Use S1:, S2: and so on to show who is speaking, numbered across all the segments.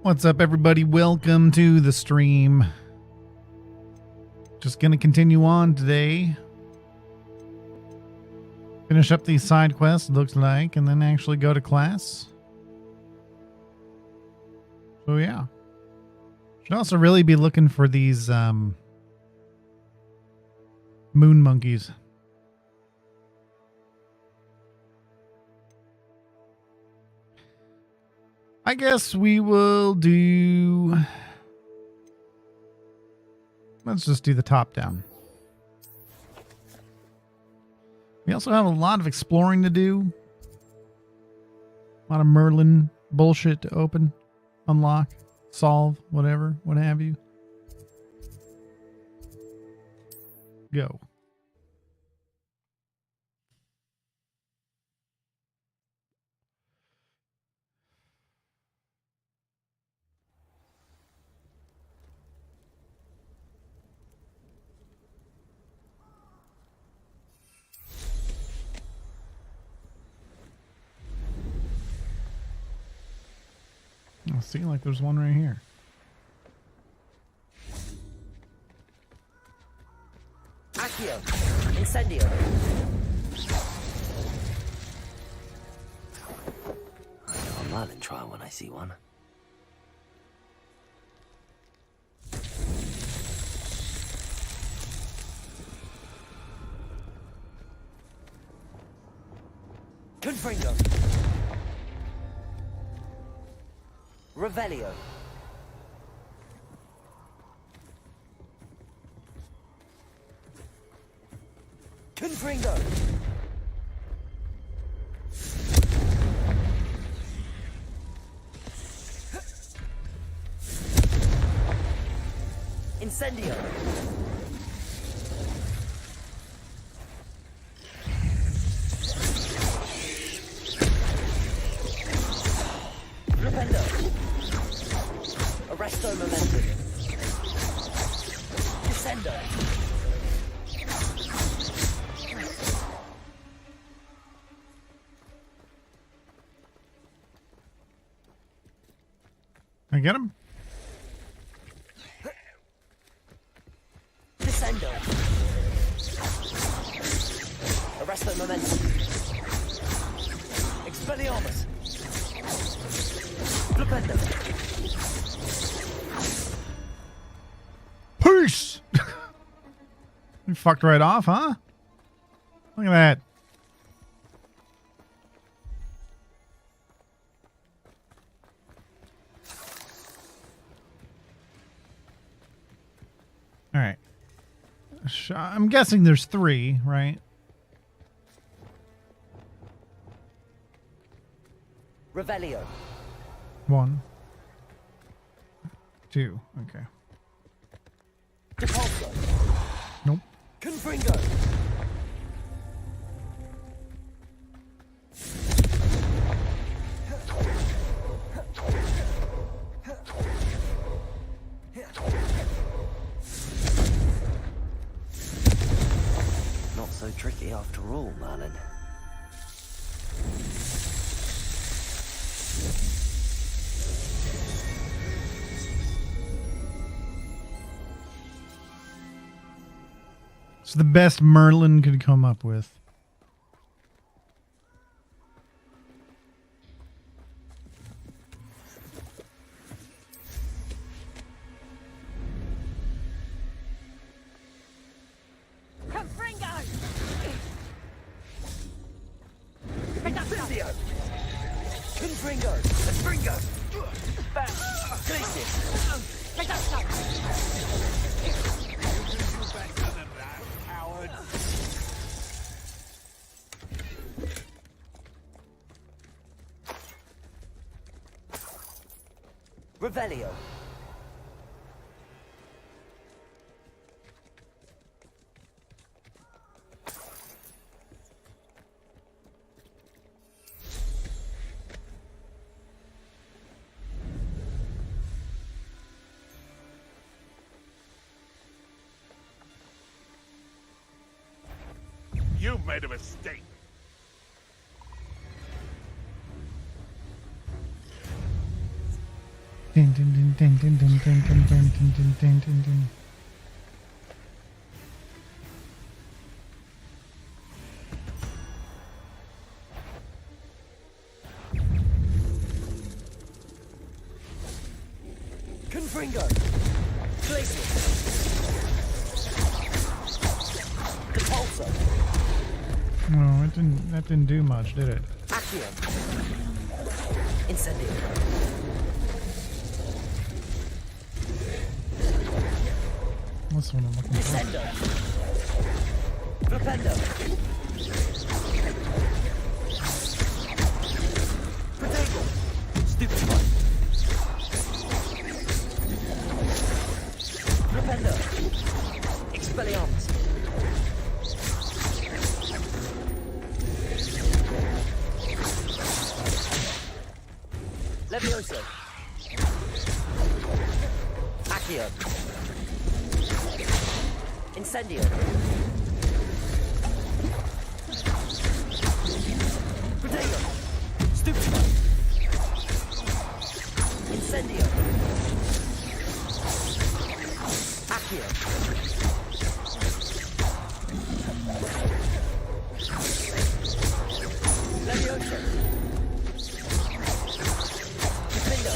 S1: What's up, everybody? Welcome to the stream. Just gonna continue on today. Finish up these side quests, looks like, and then actually go to class. So yeah. Should also really be looking for these moon monkeys. I guess we will do... Let's just do the top down. We also have a lot of exploring to do. A lot of Merlin bullshit to open, unlock, solve, whatever, what have you. Go. I see, like there's one right here.
S2: Accio, Incendio. I know a Merlin trial when I see one. Confringo. Revelio. Confringo. Incendio. Rependo. Arresto momentum. Descendo.
S1: I get him?
S2: Descendo. Arresto momentum. Expelliarmus. Flipendo.
S1: Peace! We fucked right off, huh? Look at that. All right. I'm guessing there's 3, right?
S2: Revelio.
S1: 1, 2. Okay.
S2: Depulso.
S1: Nope.
S2: Confringo. Not so tricky after all, Merlin.
S1: It's the best Merlin could come up with.
S3: Confringo!
S2: Incendio! Confringo! Confringo! Bam! Glacius! Revelio.
S4: You've made a mistake.
S1: Dun, dun, dun, dun, dun, dun, dun, dun, dun, dun, dun, dun, dun.
S2: Confringo. Glacier. Repulsor.
S1: No, that didn't do much, did it?
S2: Accio. Incendio.
S1: What's the one I'm looking for?
S2: Descendo. Flipendo. Protego. Stupefy. Flipendo. Expelliarmus. Levioso. Accio. Incendio. Protego. Stupefy. Incendio. Accio. Levioso. Defendo.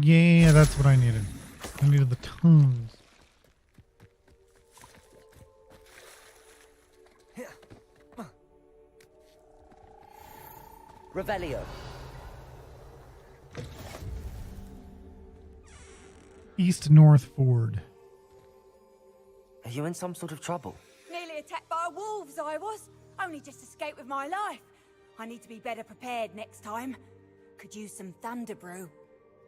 S1: Yeah, that's what I needed. I needed the tongues.
S2: Revelio.
S1: East North Ford.
S2: Are you in some sort of trouble?
S3: Nearly attacked by wolves, I was. Only just escaped with my life. I need to be better prepared next time. Could use some thunder brew.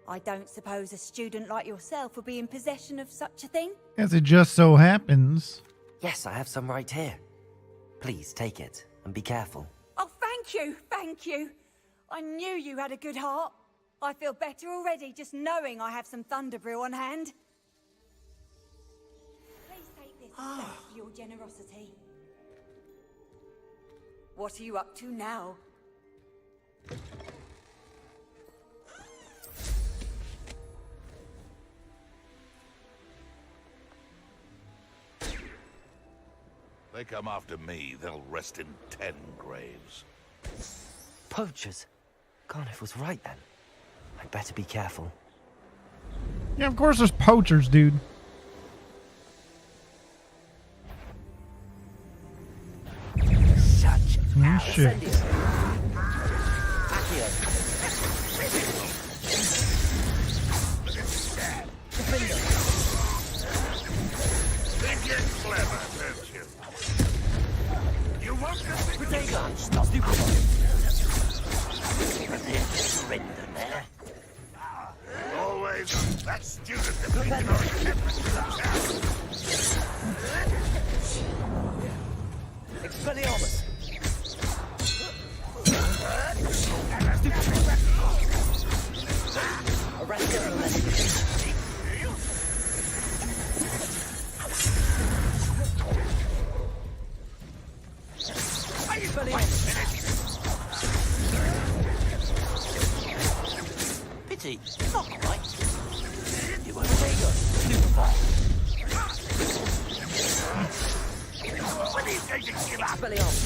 S3: I don't suppose a student like yourself will be in possession of such a thing?
S1: As it just so happens.
S2: Yes, I have some right here. Please take it and be careful.
S3: Oh, thank you, thank you. I knew you had a good heart. I feel better already just knowing I have some thunder brew on hand. Please take this as thanks for your generosity. What are you up to now?
S4: They come after me, they'll rest in 10 graves.
S2: Poachers? Garniff was right then. I'd better be careful.
S1: Yeah, of course there's poachers, dude.
S2: Such
S1: shit.
S2: Accio. Defendo.
S4: Think you're clever, don't you? You won't get me.
S2: Protego. Stupefy. Surrender there.
S4: Always that student that
S2: Defendo. Expelliarmus. Arresto. Pity, not quite. You were Protego. Stupefy.
S4: When are you going to give up?
S2: Expelliarmus.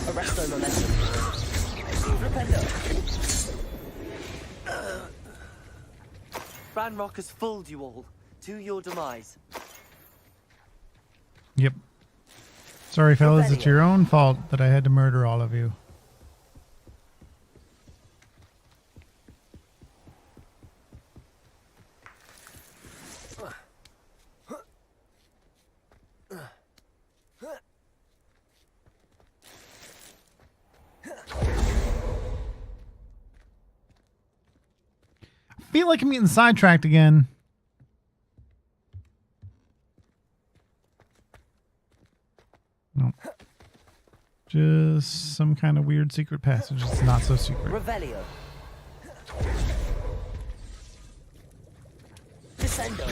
S2: Arresto momentum. Rependo. Ranrock has fooled you all. To your demise.
S1: Yep. Sorry, fellas, it's your own fault that I had to murder all of you. I feel like I'm getting sidetracked again. No. Just some kind of weird secret passage. It's not so secret.
S2: Revelio. Descendo.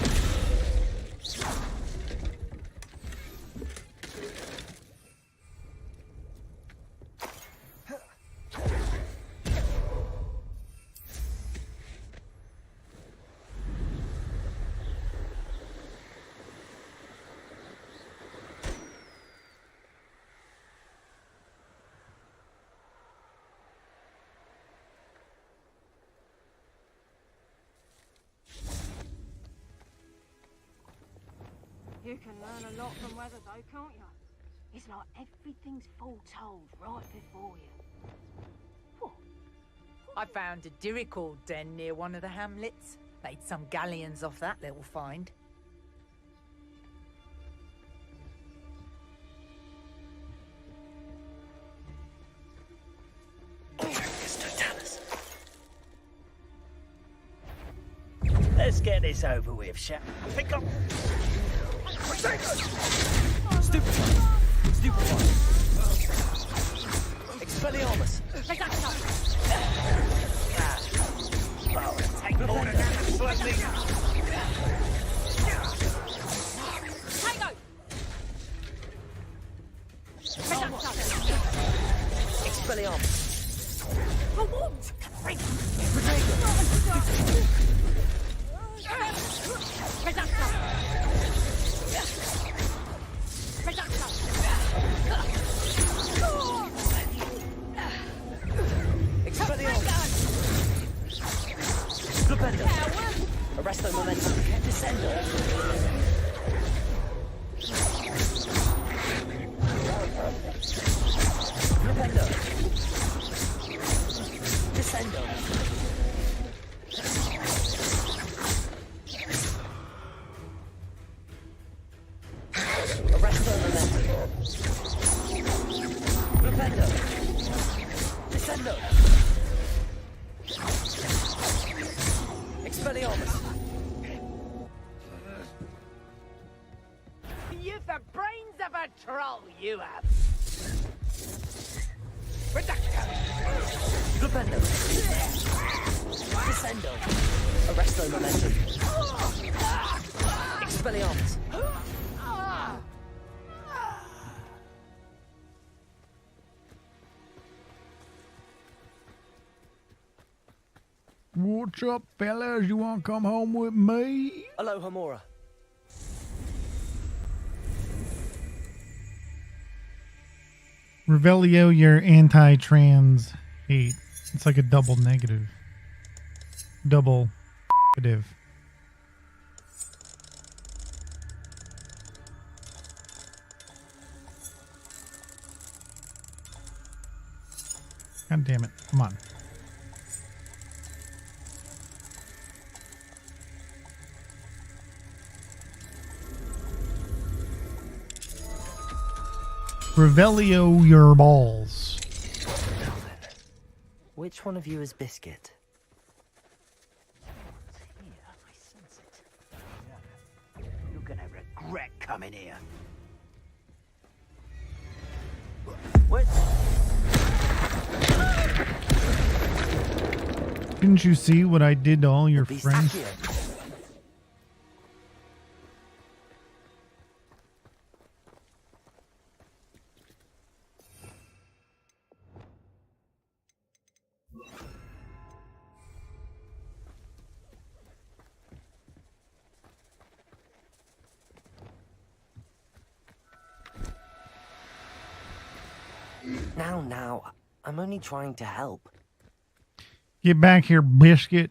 S5: You can learn a lot from weather, though, can't you? It's like everything's foretold right before you. What?
S6: I found a dirichord den near one of the hamlets. Made some galleons off that little find.
S2: Let's get this over with, shall we? Pick up! Stupid one! Stupid one! Expelliarmus! Oh, take the order! Expelliarmus!
S3: For what?
S2: Arresto momentum. Descendo. Flipendo. Descendo. Arresto momentum. Flipendo. Descendo. Expelliarmus.
S6: You've the brains of a troll, you have. Reducto.
S2: Flipendo. Descendo. Arresto momentum. Expelliarmus.
S1: What's up, fellas? You want to come home with me?
S2: Aloha Mora.
S1: Revelio your anti-trans hate. It's like a double negative. Double negative. God damn it. Come on. Revelio your balls.
S2: Which one of you is Biscuit?
S6: You're gonna regret coming here.
S2: What?
S1: Didn't you see what I did to all your friends?
S2: Now, I'm only trying to help.
S1: Get back here, biscuit.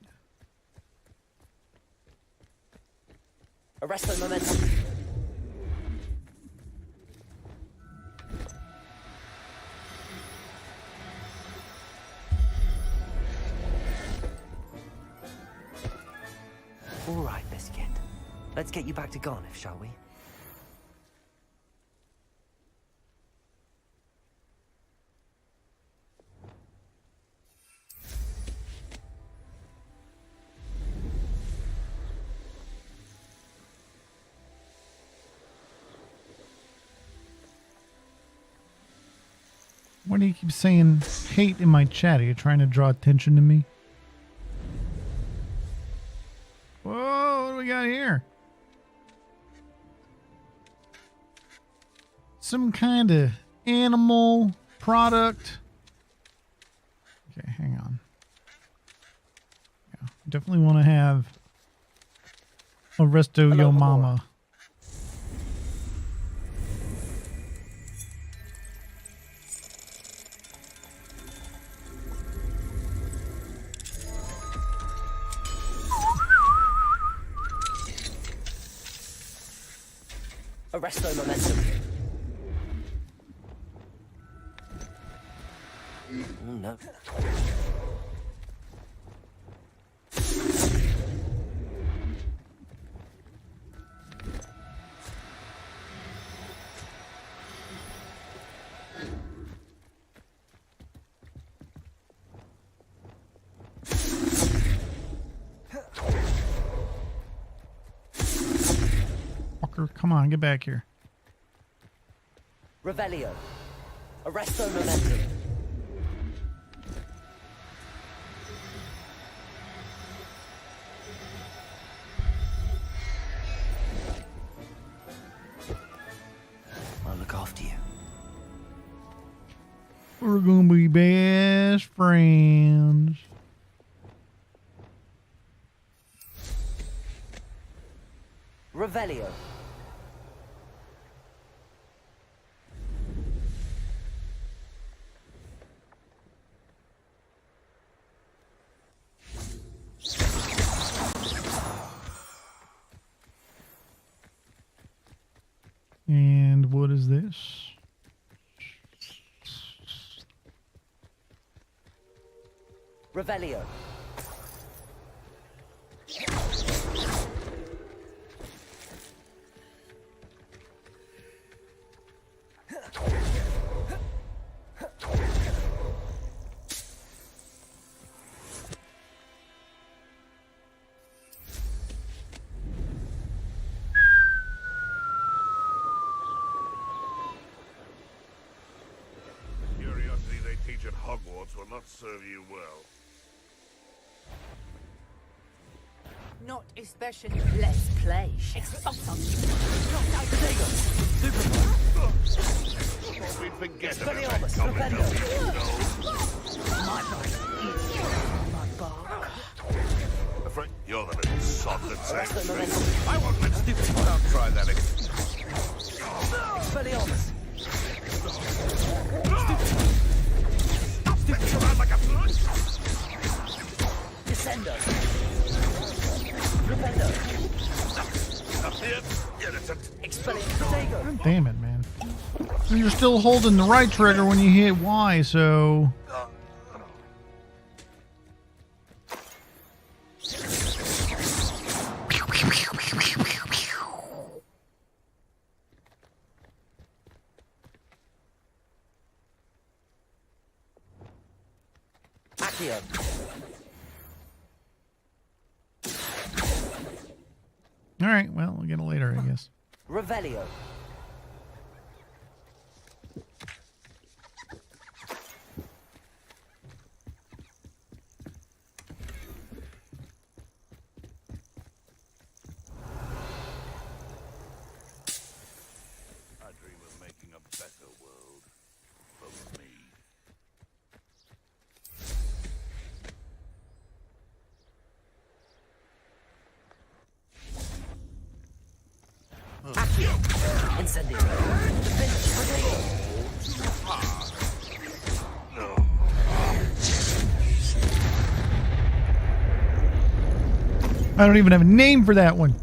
S2: Arresto momentum. All right, Biscuit. Let's get you back to Garniff, shall we?
S1: Why do you keep saying hate in my chat? Are you trying to draw attention to me? Whoa, what do we got here? Some kind of animal product. Okay, hang on. Yeah, definitely want to have Arresto Yo Mama.
S2: Arresto momentum. Oh, no.
S1: Fucker, come on, get back here.
S2: Revelio. Arresto momentum. I'll look after you.
S1: We're gonna be best friends.
S2: Revelio.
S1: And what is this?
S2: Revelio.
S4: Curiosity they teach at Hogwarts will not serve you well.
S6: Not especially. Let's play.
S4: Thought we'd forget about that
S2: Expelliarmus.
S4: comment.
S2: Revelio.
S6: My body is my bark.
S4: Afraid you're the little sod that says
S2: Arresto
S4: things.
S2: momentum.
S4: I won't let stupid. Don't try that again.
S2: Expelliarmus.
S4: Spin you around like a flush.
S2: Descendo. Rependo.
S4: Up here, innocent.
S2: Expelliarmus.
S1: God damn it, man. And you're still holding the right trigger when you hit Y, so...
S2: Accio.
S1: Alright, well, we'll get it later, I guess.
S2: Revelio.
S4: I dream of making a better world for me.
S2: Accio. Incendio.
S1: I don't even have a name for that one.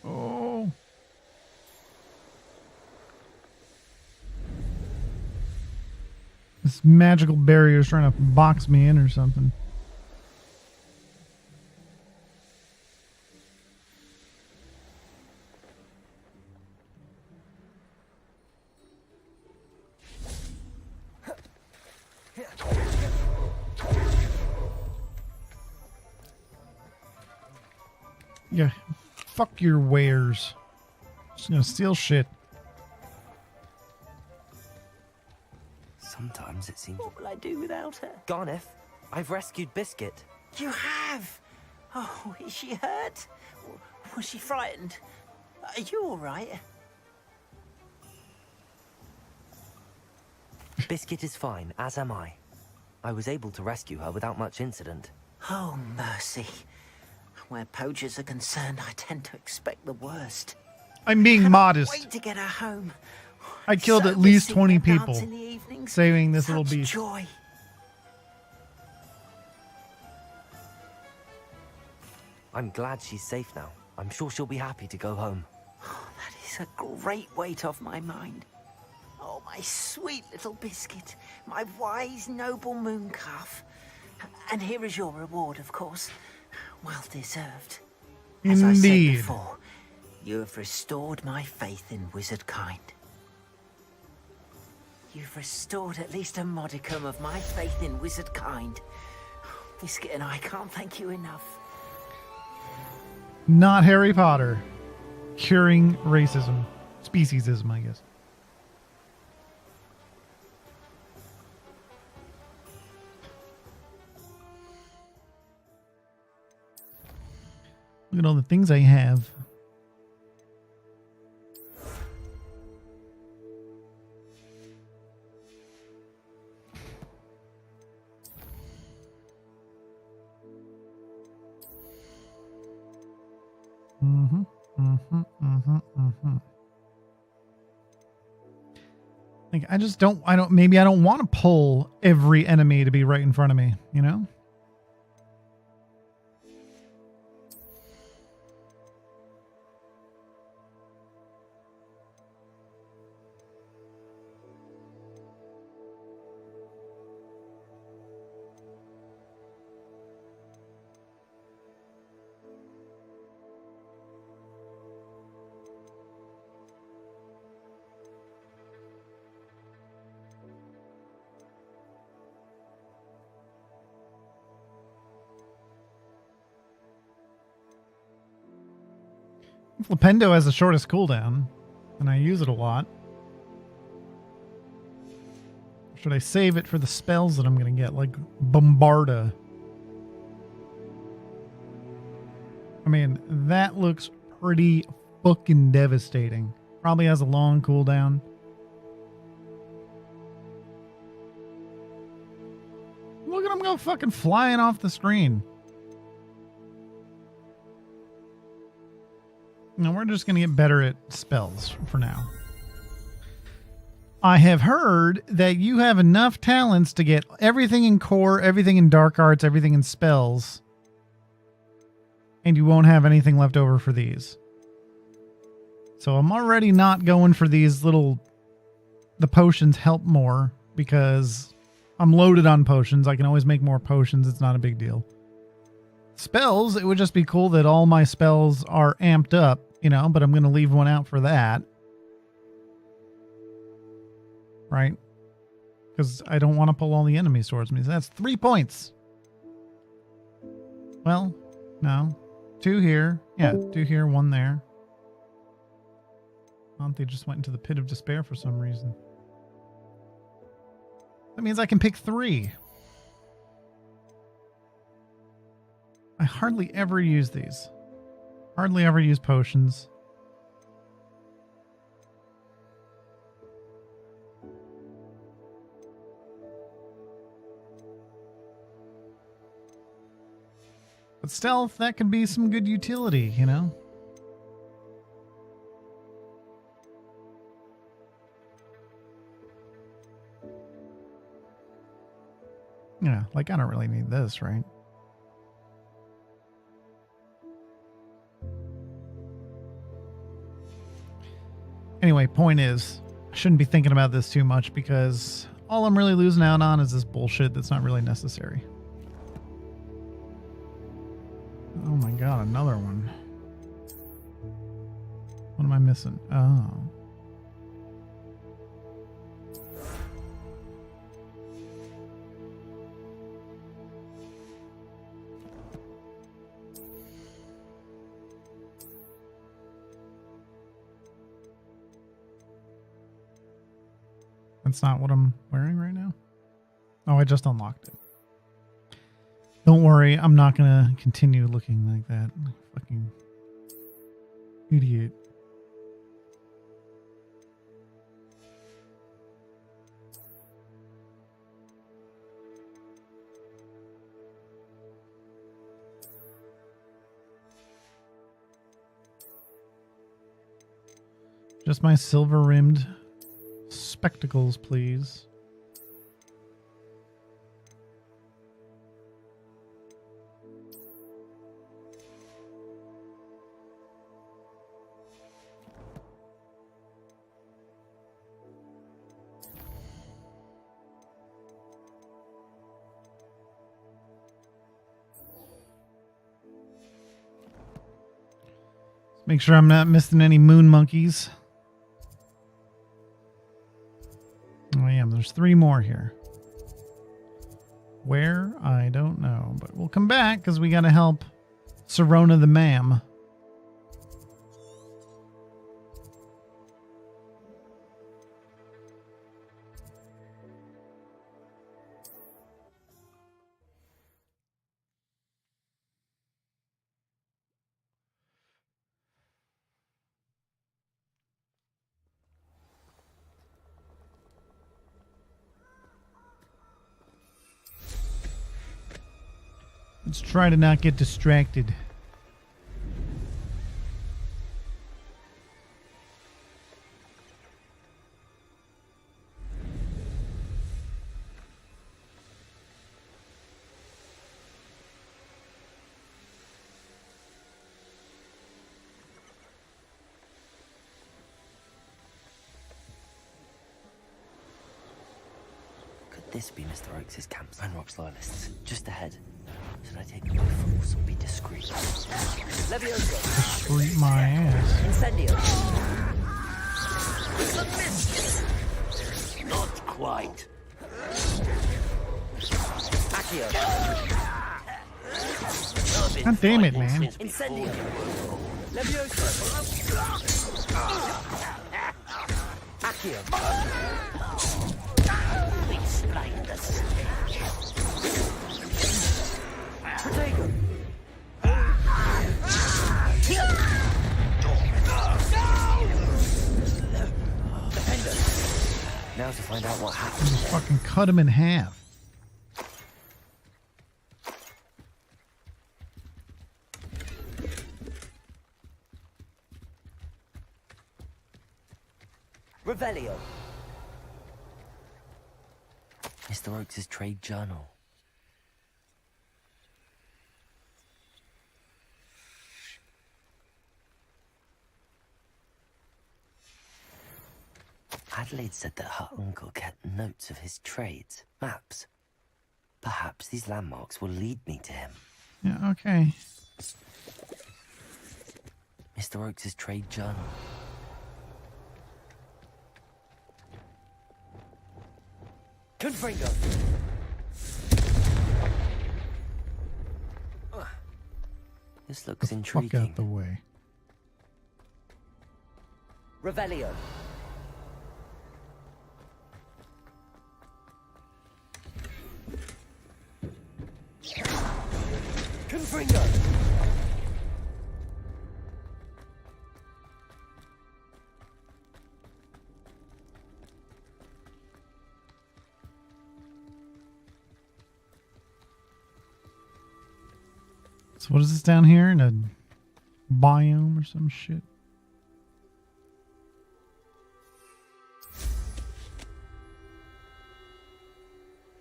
S1: Oh. This magical barrier is trying to box me in or something. Yeah, fuck your wares. Just gonna steal shit.
S2: Sometimes it seems... What will I do without her? Garneth, I've rescued Biscuit.
S7: You have? Oh, is she hurt? Was she frightened? Are you all right?
S2: Biscuit is fine, as am I. I was able to rescue her without much incident.
S7: Oh, mercy. Where poachers are concerned, I tend to expect the worst.
S1: I'm being
S7: Cannot
S1: modest.
S7: Wait to get her home.
S1: I killed
S7: So
S1: at least
S7: to see
S1: 20
S7: her dance
S1: people
S7: in the evenings.
S1: saving this
S7: Such
S1: little beast.
S7: joy.
S2: I'm glad she's safe now. I'm sure she'll be happy to go home.
S7: That is a great weight off my mind. Oh, my sweet little biscuit. My wise, noble moon calf. And here is your reward, of course. Well deserved. As I said
S1: Indeed.
S7: before, you have restored my faith in wizard kind. You've restored at least a modicum of my faith in wizard kind. Biscuit and I can't thank you enough.
S1: Not Harry Potter. Curing racism. Speciesism, I guess. Look at all the things I have. Like, maybe I don't want to pull every enemy to be right in front of me, you know? Flipendo has the shortest cooldown, and I use it a lot. Should I save it for the spells that I'm going to get, like Bombarda? I mean, that looks pretty fucking devastating. Probably has a long cooldown. Look at him go fucking flying off the screen. No, we're just going to get better at spells for now. I have heard that you have enough talents to get everything in core, everything in dark arts, everything in spells. And you won't have anything left over for these. So I'm already not going for these little... The potions help more because I'm loaded on potions. I can always make more potions. It's not a big deal. Spells, it would just be cool that all my spells are amped up, you know, but I'm going to leave one out for that. Right? Because I don't want to pull all the enemies towards me. So that's 3 points. Well, no. 2 here. Yeah, 2 here, 1 there. They just went into the pit of despair for some reason. That means I can pick 3. I hardly ever use these. Hardly ever use potions. But stealth, that can be some good utility, you know? Yeah, like I don't really need this, right? Anyway, point is, I shouldn't be thinking about this too much because all I'm really losing out on is this bullshit that's not really necessary. Oh my god, another one. What am I missing? Oh. That's not what I'm wearing right now? Oh, I just unlocked it. Don't worry, I'm not gonna continue looking like that. Fucking idiot. Just my silver-rimmed spectacles, please. Make sure I'm not missing any moon monkeys. Oh, I am. There's 3 more here. Where? I don't know. But we'll come back because we got to help Sirona the ma'am. Let's try to not get distracted.
S2: Could this be Mr. Oakes' camp? Ranrock's loyalists. Just ahead. Should I take my force or be discreet? Leviosa!
S1: Discreet my ass.
S2: Incendio!
S4: Not quite.
S2: Accio!
S1: God damn it, man.
S2: Incendio! Leviosa! Accio! Explain the stage. Protego! Defender! Now to find out what happened.
S1: Just fucking cut him in half.
S2: Revelio. Mr. Oakes' trade journal. Adelaide said that her uncle kept notes of his trades, maps. Perhaps these landmarks will lead me to him.
S1: Yeah, okay.
S2: Mr. Oakes' trade journal. Confringo! This looks
S1: Fuck
S2: intriguing.
S1: out the way.
S2: Revelio. Confringo.
S1: So what is this down here? In a biome or some shit?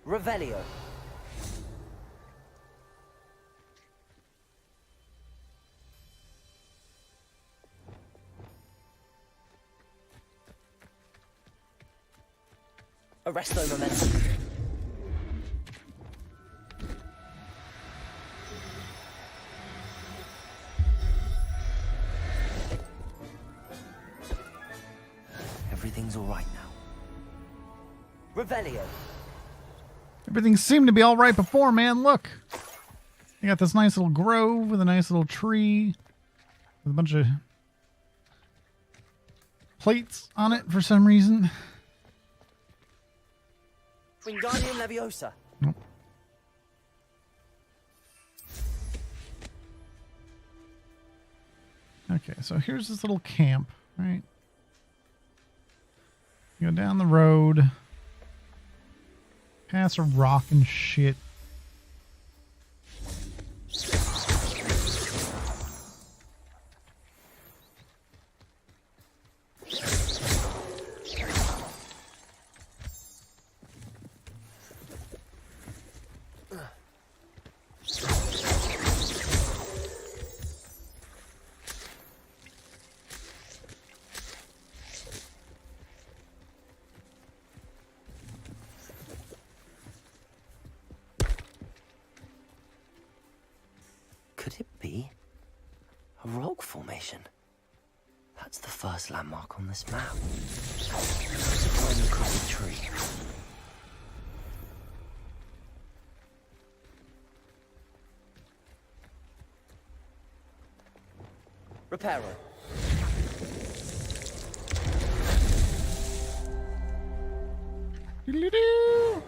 S2: Revelio. Arresto momentum. Everything's all right now. Revelio.
S1: Everything seemed to be all right before, man. Look. You got this nice little grove with a nice little tree with a bunch of plates on it for some reason.
S2: Wingardium Leviosa.
S1: Nope. Okay, so here's this little camp, right? You go down the road, past a rock and shit.
S2: be a rock formation. That's the first landmark on this map. It's a tiny crooked tree. Reparo.
S1: Doodle-doo.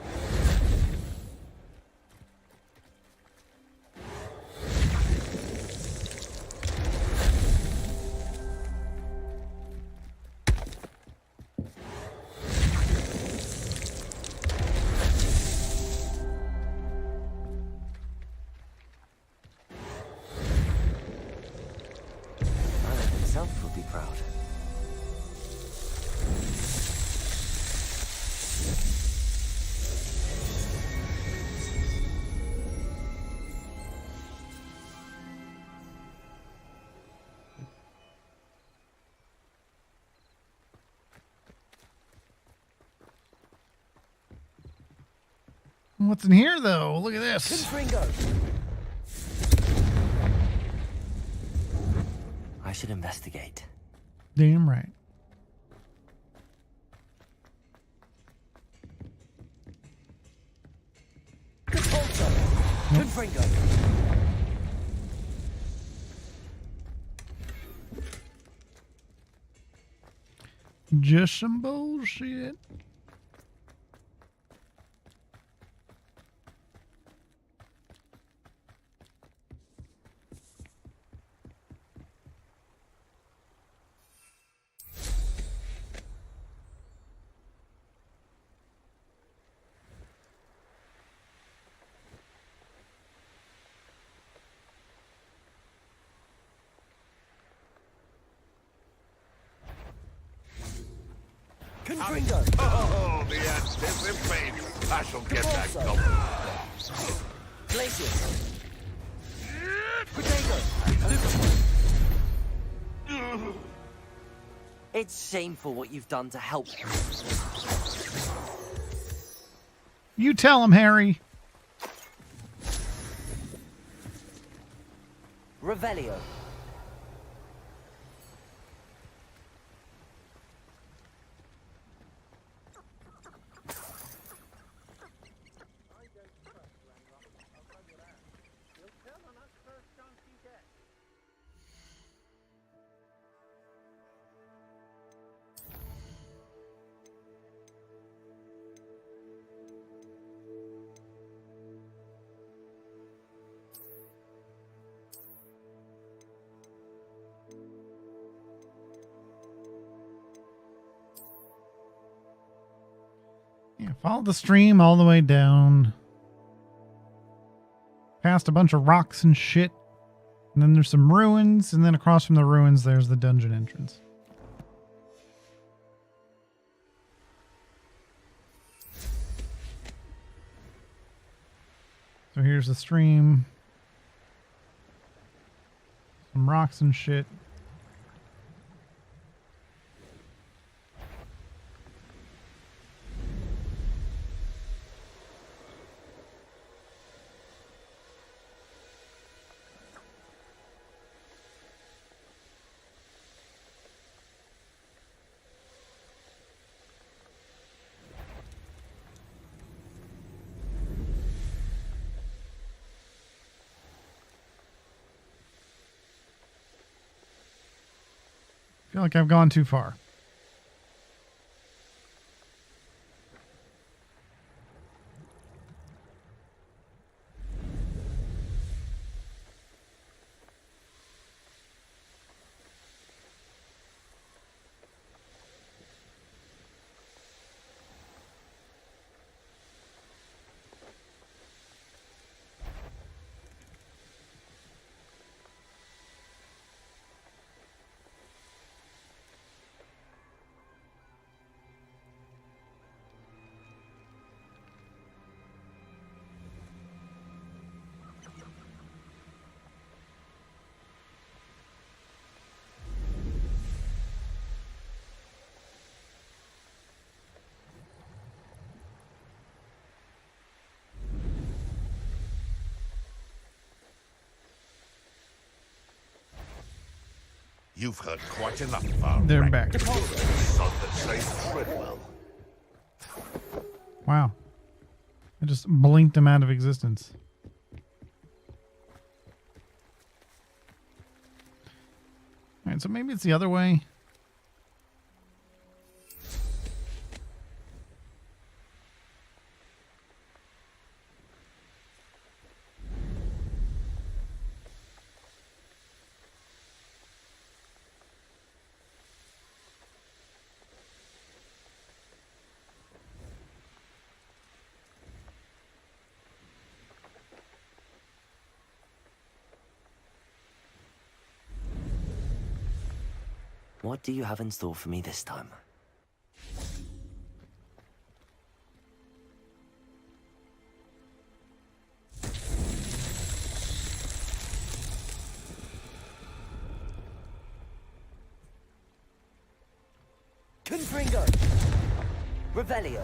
S2: Merlin himself would be proud.
S1: What's in here, though? Look at this.
S2: Confringo! I should investigate.
S1: Damn right.
S2: Confringo!
S1: Just some bullshit.
S2: Confringo!
S4: Oh, the anticipation. I shall get that goblin.
S2: Glacius! Potato! It's shameful what you've done to help.
S1: You tell him, Harry.
S2: Revelio.
S1: Yeah, follow the stream all the way down. Past a bunch of rocks and shit. And then there's some ruins. And then across from the ruins, there's the dungeon entrance. So here's the stream. Some rocks and shit. I feel like I've gone too far.
S4: You've heard quite enough of our
S1: They're
S4: rank.
S1: back.
S4: You're the son that saved Treadwell.
S1: Wow. I just blinked him out of existence. Alright, so maybe it's the other way.
S2: What do you have in store for me this time? Confringo! Revelio!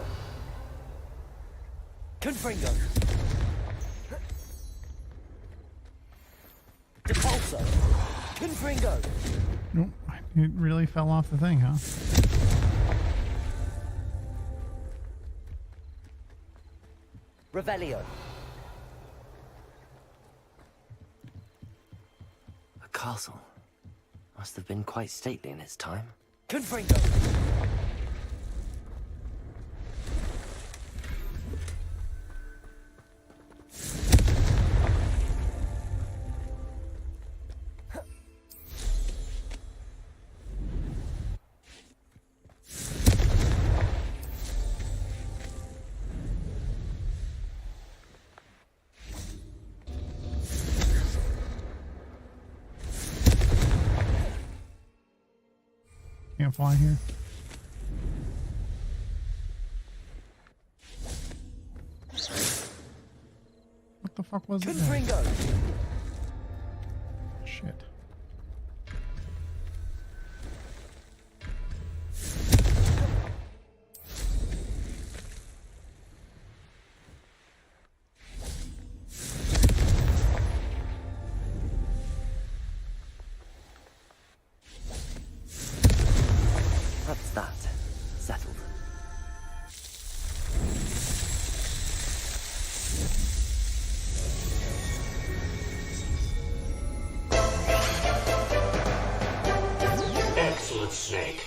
S2: Confringo! Depulso! Confringo!
S1: Nope. It really fell off the thing, huh?
S2: Revelio. A castle. Must have been quite stately in its time. Confringo.
S1: Can't fly here. What the fuck was it?
S2: Confringo.
S1: Shit.
S2: That's that. Settled.
S8: Excellent, Snake.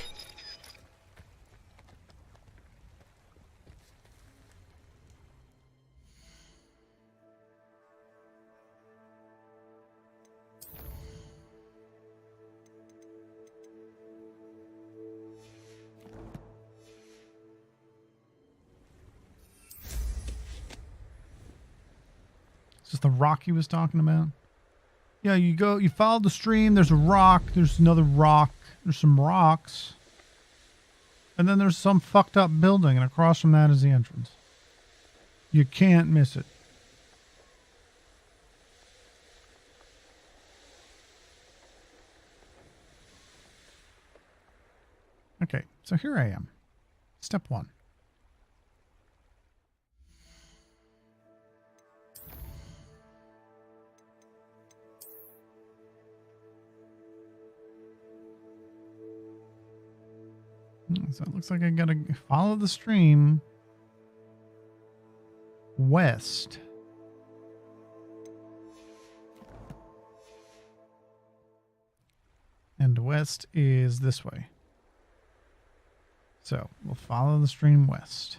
S1: Is this the rock he was talking about? Yeah, you follow the stream, there's a rock, there's another rock, there's some rocks. And then there's some fucked up building, and across from that is the entrance. You can't miss it. Okay, so here I am. Step 1. So it looks like I gotta follow the stream west. And west is this way. So we'll follow the stream west.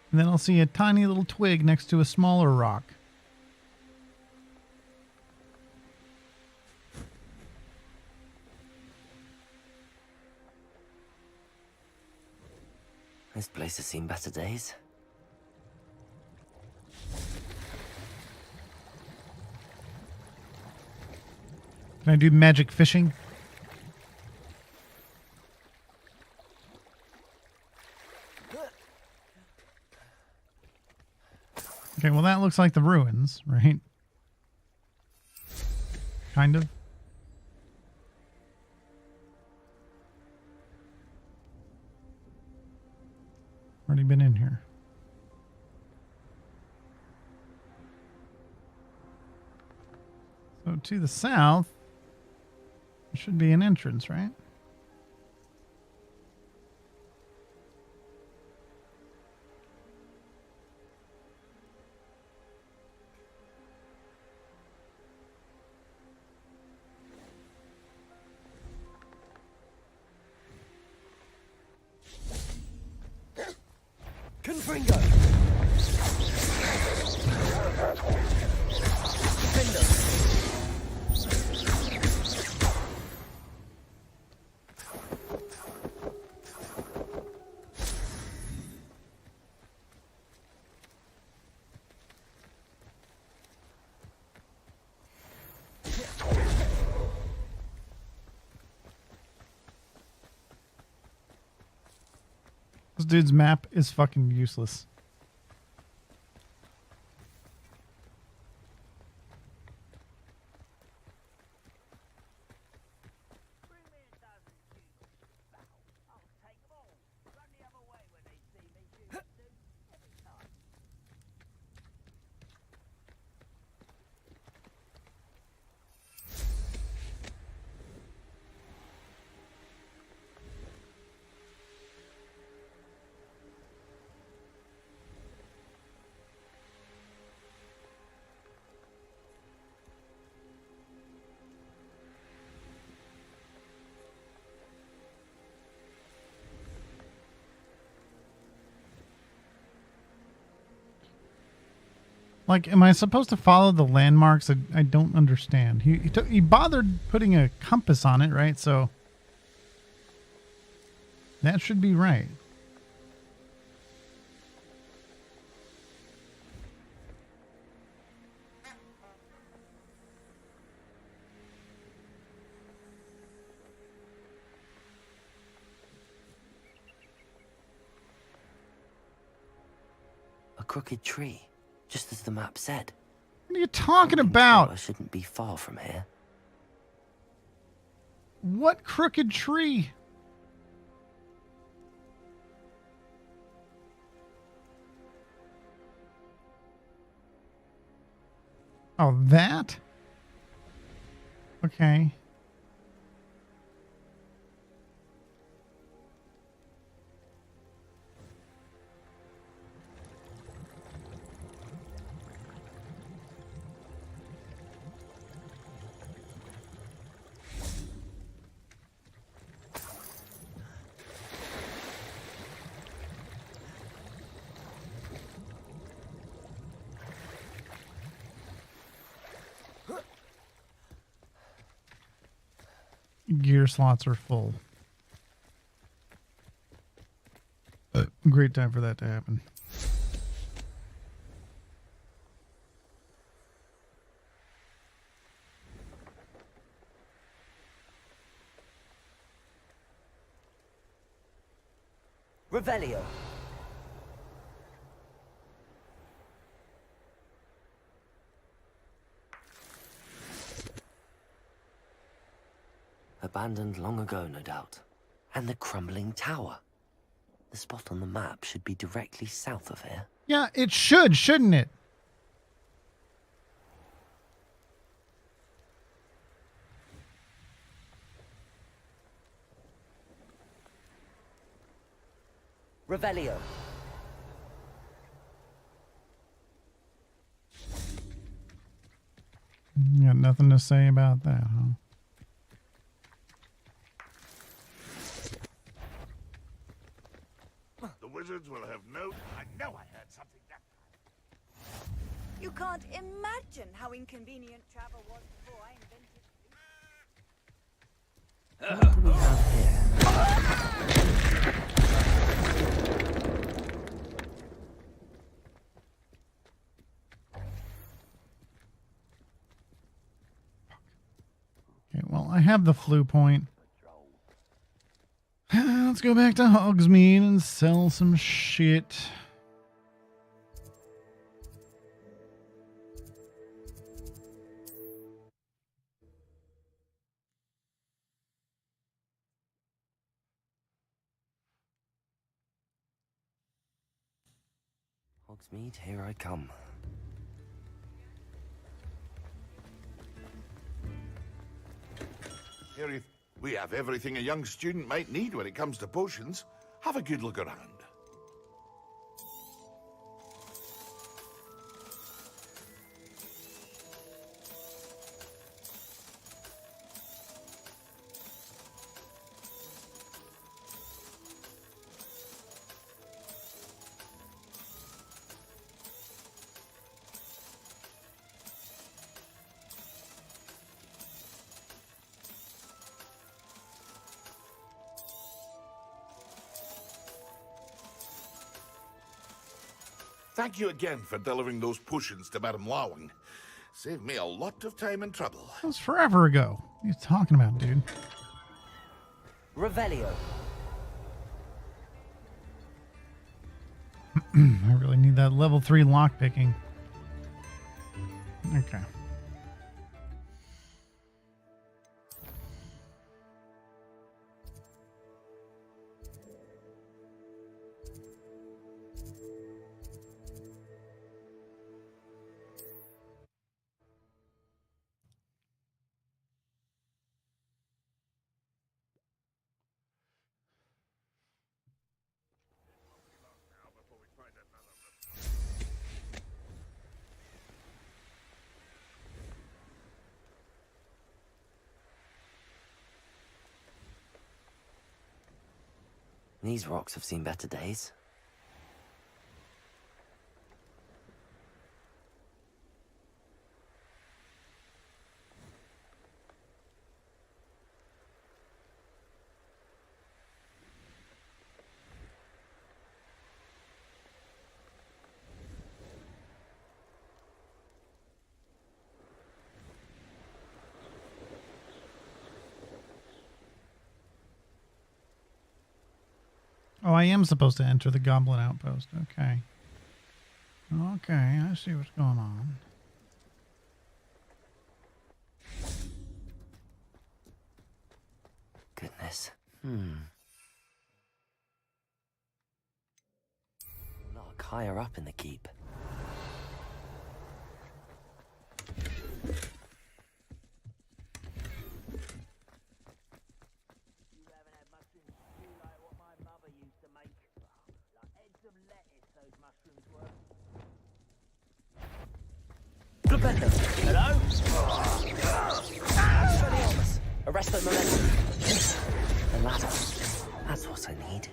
S1: And then I'll see a tiny little twig next to a smaller rock.
S2: This place has seen better days.
S1: Can I do magic fishing? Okay, well that looks like the ruins, right? Kind of. Already been in here. So to the south, there should be an entrance, right?
S2: Confringo!
S1: This dude's map is fucking useless. Like, am I supposed to follow the landmarks? I don't understand. He bothered putting a compass on it, right? So that should be right.
S2: A crooked tree, just as the map said.
S1: What are you talking
S2: I
S1: about?
S2: shouldn't be far from here.
S1: What crooked tree? Oh, that? Okay. Gear slots are full. Great time for that to happen.
S2: Revelio. Abandoned long ago, no doubt. And the crumbling tower. The spot on the map should be directly south of here.
S1: Yeah, it should, shouldn't it?
S2: Revelio.
S1: Got nothing to say about that, huh?
S4: The wizards will have no... I know I heard something that...
S3: You can't imagine how inconvenient travel was before I invented
S2: What do we have here?
S1: Okay, well, I have the flu point. Let's go back to Hogsmeade and sell some shit.
S2: Hogsmeade, here I come.
S4: Here, we have everything a young student might need when it comes to potions. Have a good look around. Thank you again for delivering those potions to Madame Lawing. Saved me a lot of time and trouble.
S1: That was forever ago. What are you talking about, dude?
S2: Revelio.
S1: I really need that level 3 lockpicking. Okay.
S2: These rocks have seen better days.
S1: Oh, I am supposed to enter the Goblin Outpost. Okay. Okay, I see what's going on.
S2: Goodness. Look, higher up in the keep. Hello? Arresto momentum. The ladder. That's what I need.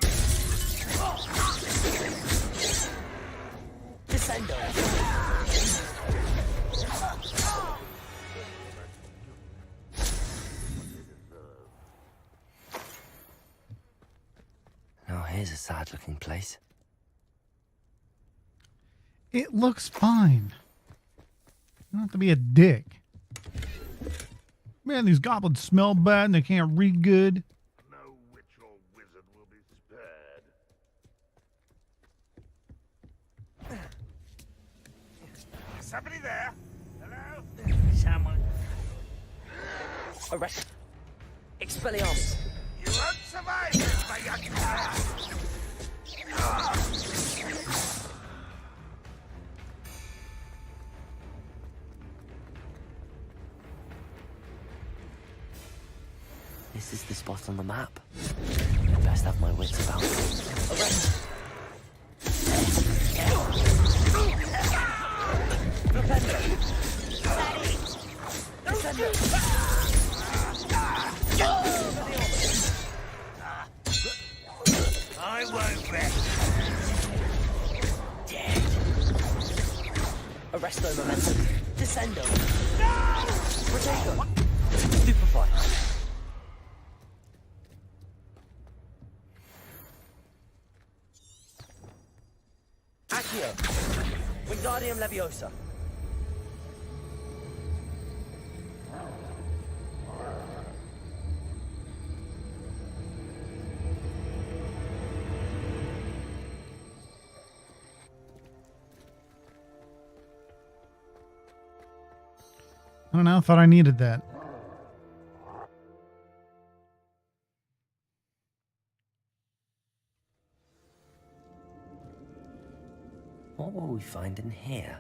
S2: Descendo. Now here's a sad-looking place.
S1: It looks fine. You don't have to be a dick. Man, these goblins smell bad and they can't read good.
S4: No witch or wizard will be spared. Somebody there? Hello?
S2: Someone. Arrest. Expelliarmus.
S4: You won't survive this, my young
S2: This is the spot on the map. I best have my wits about me. Arrest. Propendo.
S4: I won't rest.
S2: Dead. Arresto momentum. Descendo. No! Protego. Stupefy. Accio. Wingardium Leviosa.
S1: I don't know. Thought I needed that.
S2: What will we find in here?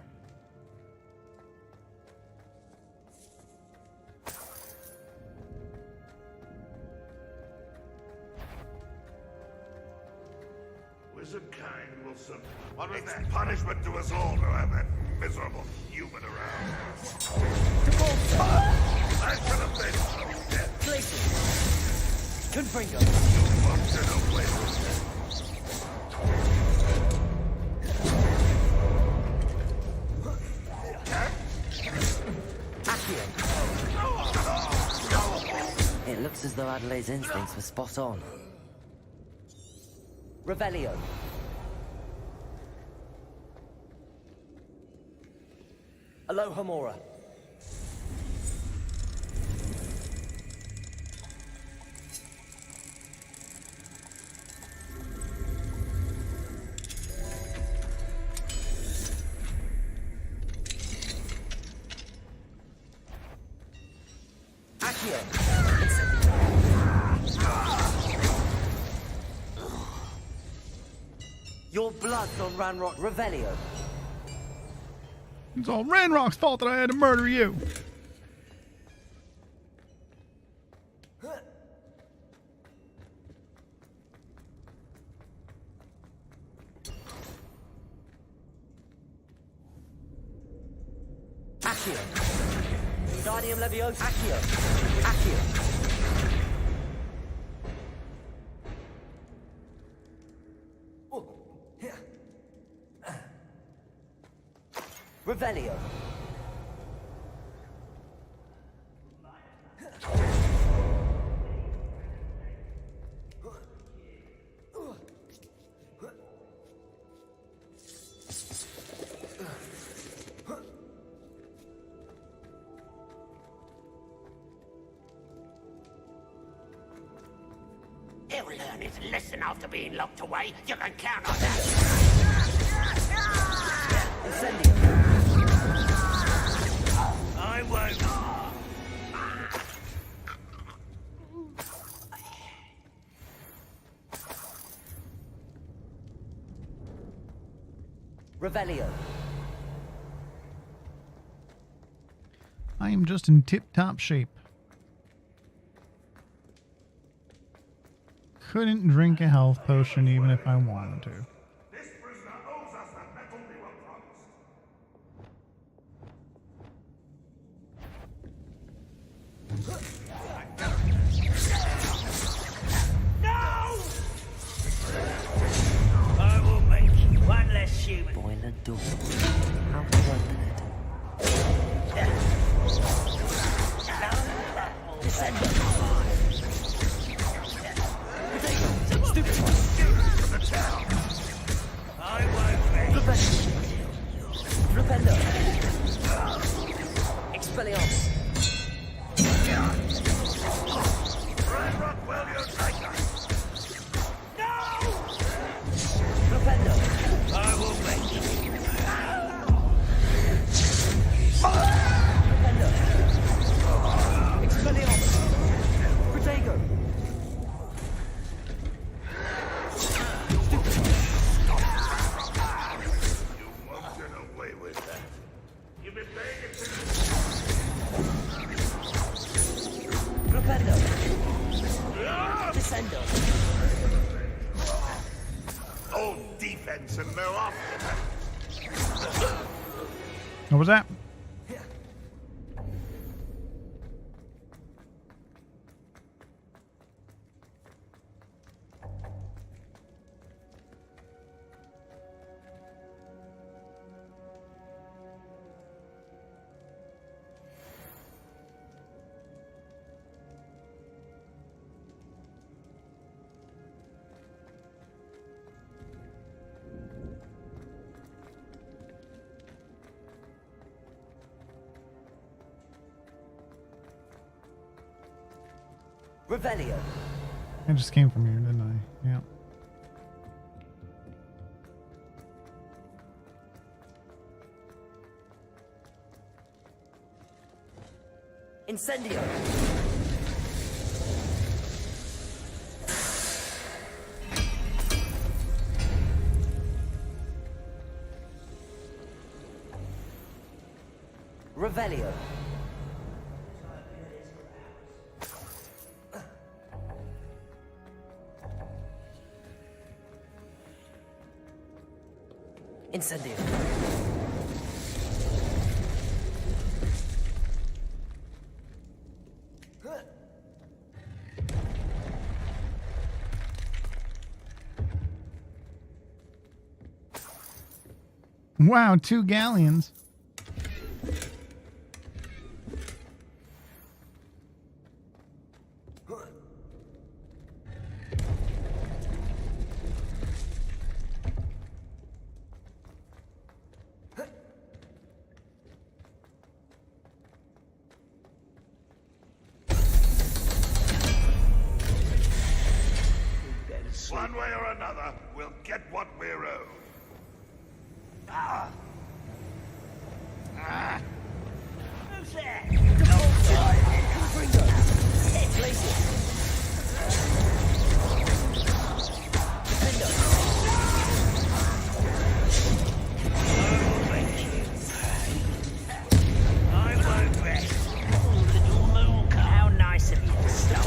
S4: Wizard Kang will some... What was that? Punishment to us all to have that miserable human around. I should have been so dead.
S2: Confringo.
S4: You walked in away with that.
S2: It looks as though Adelaide's instincts were spot on. Revelio. Alohomora. Your blood's on Ranrock. Revelio.
S1: It's all Ranrock's fault that I had to murder you.
S2: Accio. Guardium Leviosa. Accio. Accio. Revelio.
S8: He'll learn his lesson after being locked away. You can count on that.
S2: Incendio.
S8: I won't.
S2: Revelio.
S1: I am just in tip-top shape. Couldn't drink a health potion even if I wanted to.
S4: This prisoner owes us the metal we were promised.
S8: I will make you one less human.
S2: Boiler door. How to open it?
S8: I won't make.
S2: Flipendo. Expelliarmus.
S4: Ranrock, will you take us?
S2: Flipendo.
S8: I will make you.
S2: Flipendo. Expelliarmus. Protego.
S4: You won't get away with that. You've been begging to...
S2: Flipendo. Descendo.
S4: Old defense and no after.
S1: What was that?
S2: Revelio.
S1: I just came from here, didn't I? Yeah.
S2: Incendio. Revelio. Incendio.
S1: Wow, 2 galleons.
S4: One way or another, we'll get what we're owed.
S8: Who's there? I won't rest. Little moon, how nice of you to stop.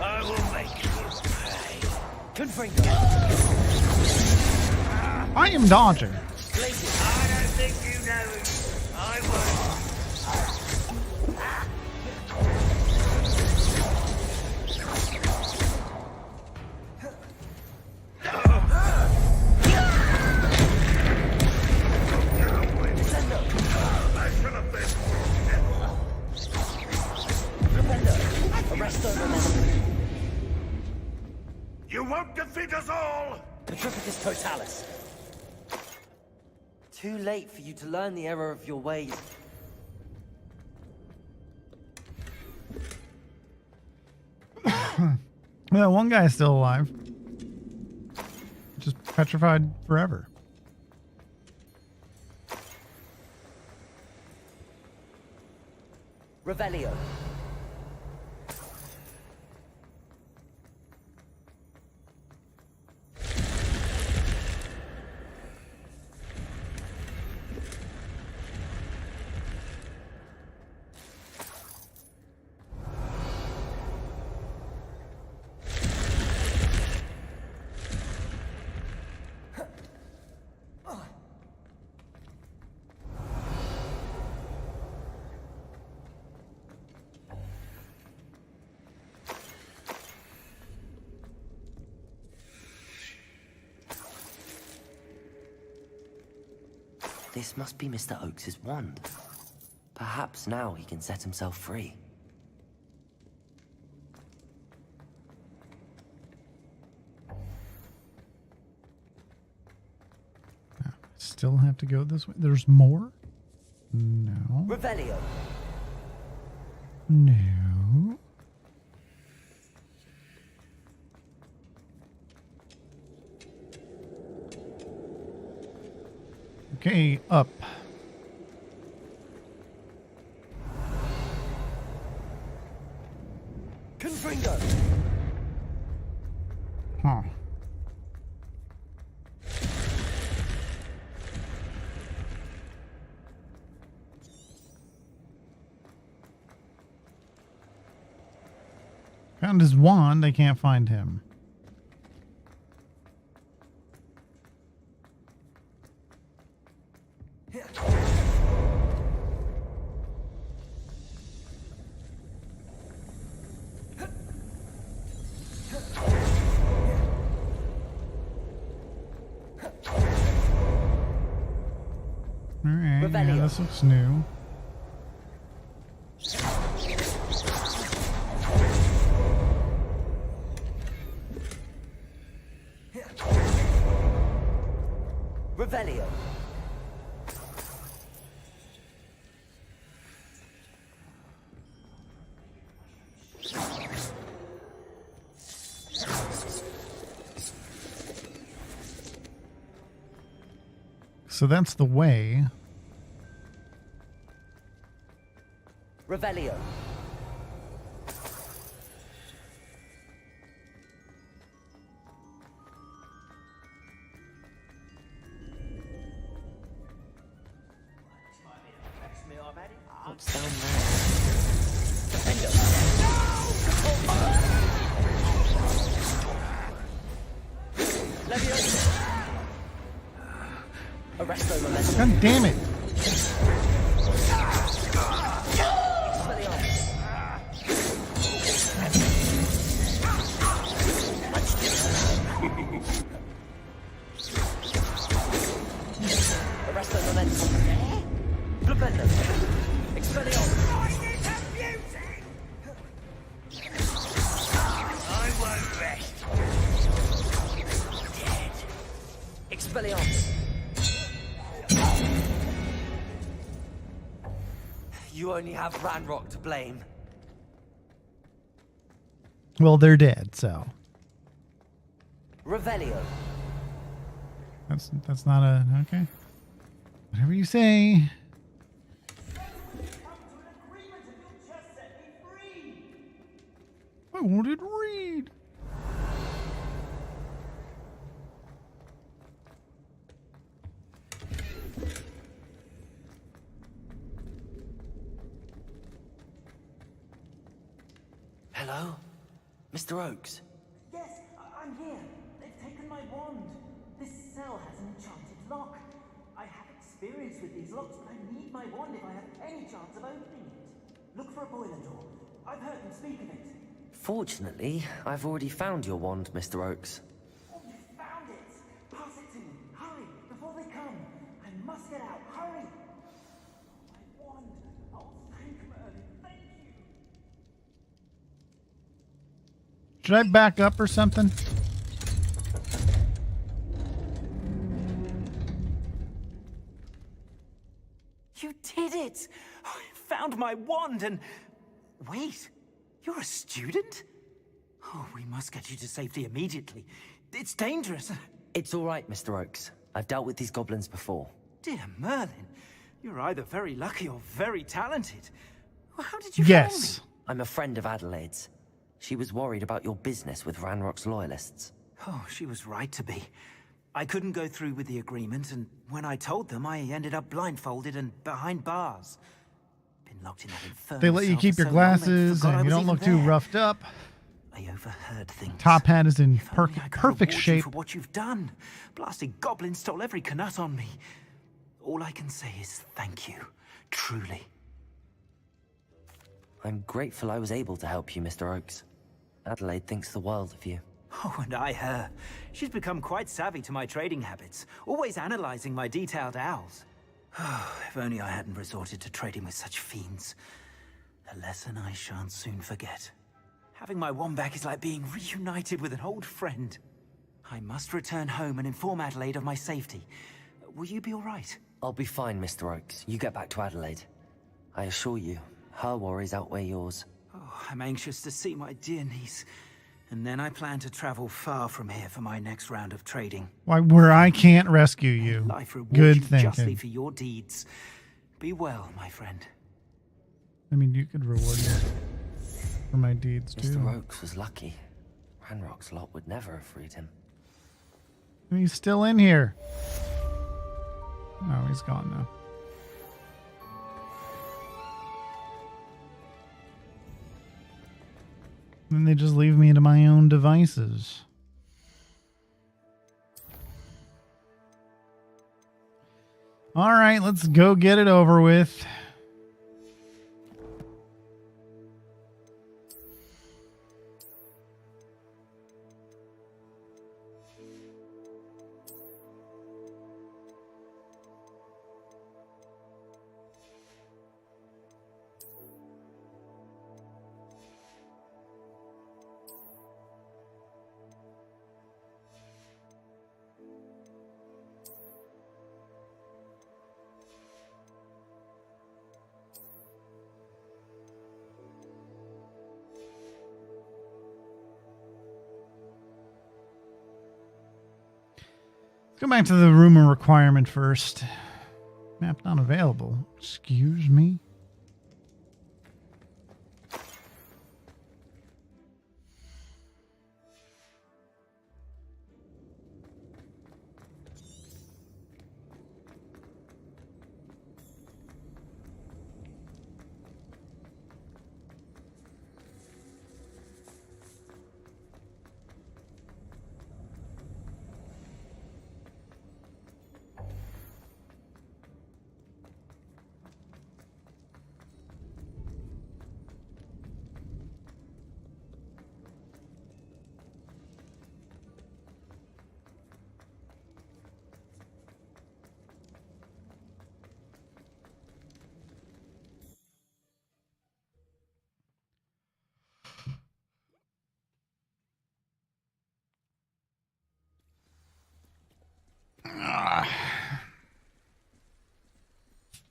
S8: I will make you pay.
S1: I am dodging.
S8: I don't think you know it. I won't.
S4: I should have been. You won't defeat us all!
S2: Petrificus Totalis. Too late for you to learn the error of your ways.
S1: Well, one guy's still alive. Just petrified forever.
S2: Revelio. This must be Mr. Oakes's wand. Perhaps now he can set himself free.
S1: Still have to go this way. There's more? No.
S2: Revelio.
S1: No. Okay, up.
S2: Confringo.
S1: Huh. Found his wand. I can't find him. Alright, yeah, this looks new.
S2: Revelio.
S1: So that's the way.
S2: Revelio. What's down there? Leviosa. Arresto Momentum.
S1: God damn it.
S2: Arresto Momentum. Blubendo. Expelliarmus.
S8: I won't rest.
S2: Dead. Expelliarmus. You only have Ranrock to blame.
S1: Well, they're dead, so
S2: Revelio.
S1: that's not a okay. Whatever you say. I wanted to read.
S2: Hello? Mr. Oakes?
S9: Yes, I'm here. They've taken my wand. This cell has an enchanted lock. I have experience with these locks, but I need my wand if I have any chance of opening it. Look for a boiler door. I've heard them speak of it.
S2: Fortunately, I've already found your wand, Mr. Oakes.
S9: Oh, you found it! Pass it to me. Hurry, before they come. I must get out. Hurry! My wand. Oh, thank Merlin. Thank you.
S1: Should I back up or something?
S9: You did it! I found my wand and... Wait, you're a student? Oh, we must get you to safety immediately. It's dangerous.
S2: It's all right, Mr. Oakes. I've dealt with these goblins before.
S9: Dear Merlin, you're either very lucky or very talented. Well, how did you
S1: Yes.
S9: find me?
S2: I'm a friend of Adelaide's. She was worried about your business with Ranrock's loyalists.
S9: Oh, she was right to be. I couldn't go through with the agreement, and when I told them, I ended up blindfolded and behind bars. Been locked in that infernal
S1: They let you
S9: cell
S1: keep
S9: for
S1: your
S9: so long, they
S1: glasses
S9: forgot I
S1: and you
S9: was
S1: don't
S9: even
S1: look too
S9: there.
S1: roughed up.
S9: I overheard things.
S1: Top hat is in
S9: If only I could
S1: perfect
S9: reward you
S1: shape.
S9: for what you've done. Blasted goblin stole every canut on me. All I can say is thank you. Truly.
S2: I'm grateful I was able to help you, Mr. Oakes. Adelaide thinks the world of you.
S9: Oh, and I her. She's become quite savvy to my trading habits, always analyzing my detailed owls. Oh, if only I hadn't resorted to trading with such fiends. A lesson I shan't soon forget. Having my wand back is like being reunited with an old friend. I must return home and inform Adelaide of my safety. Will you be all right?
S2: I'll be fine, Mr. Oakes. You get back to Adelaide. I assure you, her worries outweigh yours.
S9: Oh, I'm anxious to see my dear niece. And then I plan to travel far from here for my next round of trading.
S1: Why, where I can't rescue you.
S9: Life rewards
S1: Good
S9: you justly
S1: thinking.
S9: for your deeds. Be well, my friend.
S1: I mean, you could reward me for my deeds too.
S2: Mr. Oakes was lucky. Ranrock's lot would never have freed him.
S1: He's still in here. Oh, he's gone now. Then they just leave me to my own devices. All right, let's go get it over with. Go back to the rumor requirement first. Map not available. Excuse me?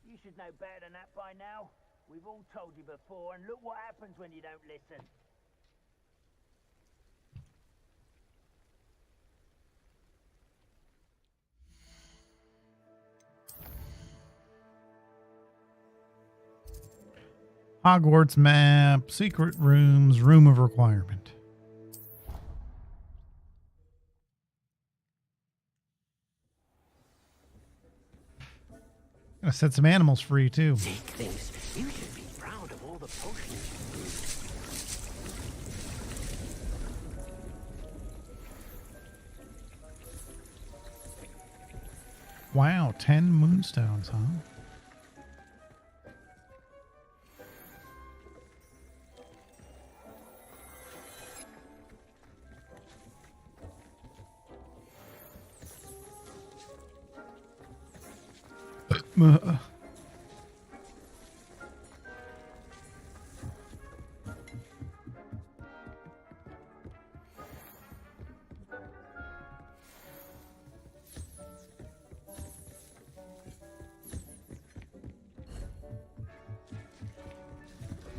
S8: You should know better than that by now. We've all told you before, and look what happens when you don't listen.
S1: Hogwarts map, secret rooms, room of requirement. Gonna set some animals free too.
S2: Zeke thinks you should be proud of all the potions you brewed.
S1: Wow, 10 moonstones, huh?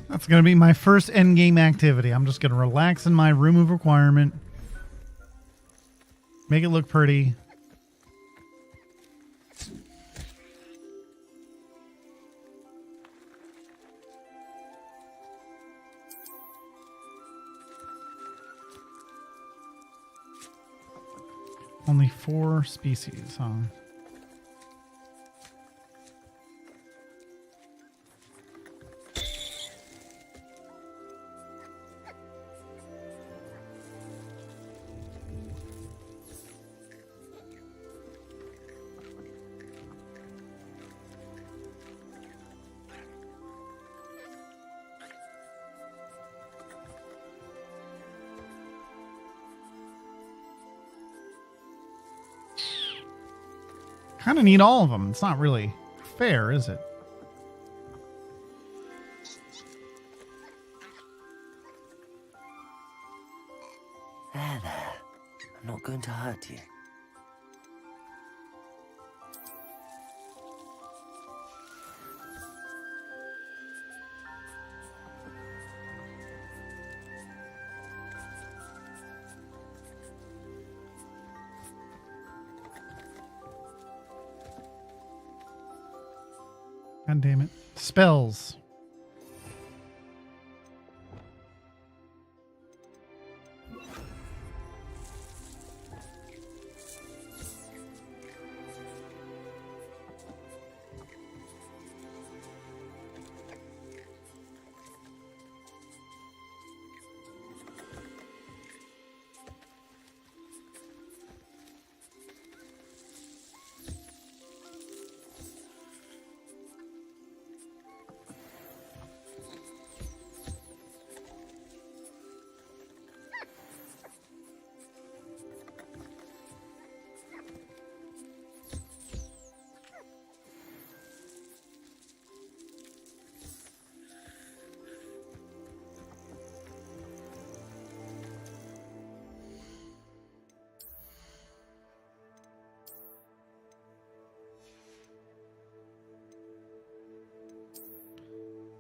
S1: That's going to be my first endgame activity. I'm just going to relax in my room of requirement. Make it look pretty. Only 4 species, huh? Kind of need all of them. It's not really fair, is it?
S2: There. I'm not going to hurt you.
S1: God damn it. Spells.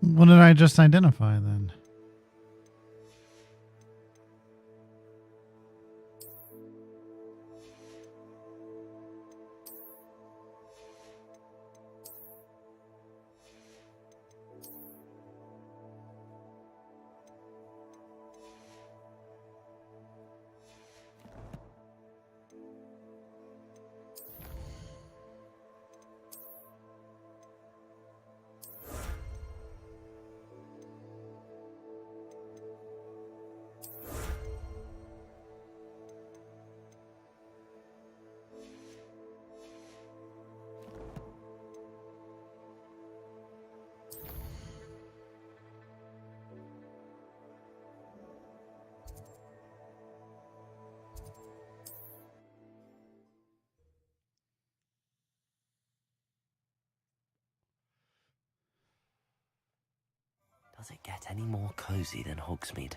S1: What did I just identify then?
S2: Does it get any more cozy than Hogsmeade?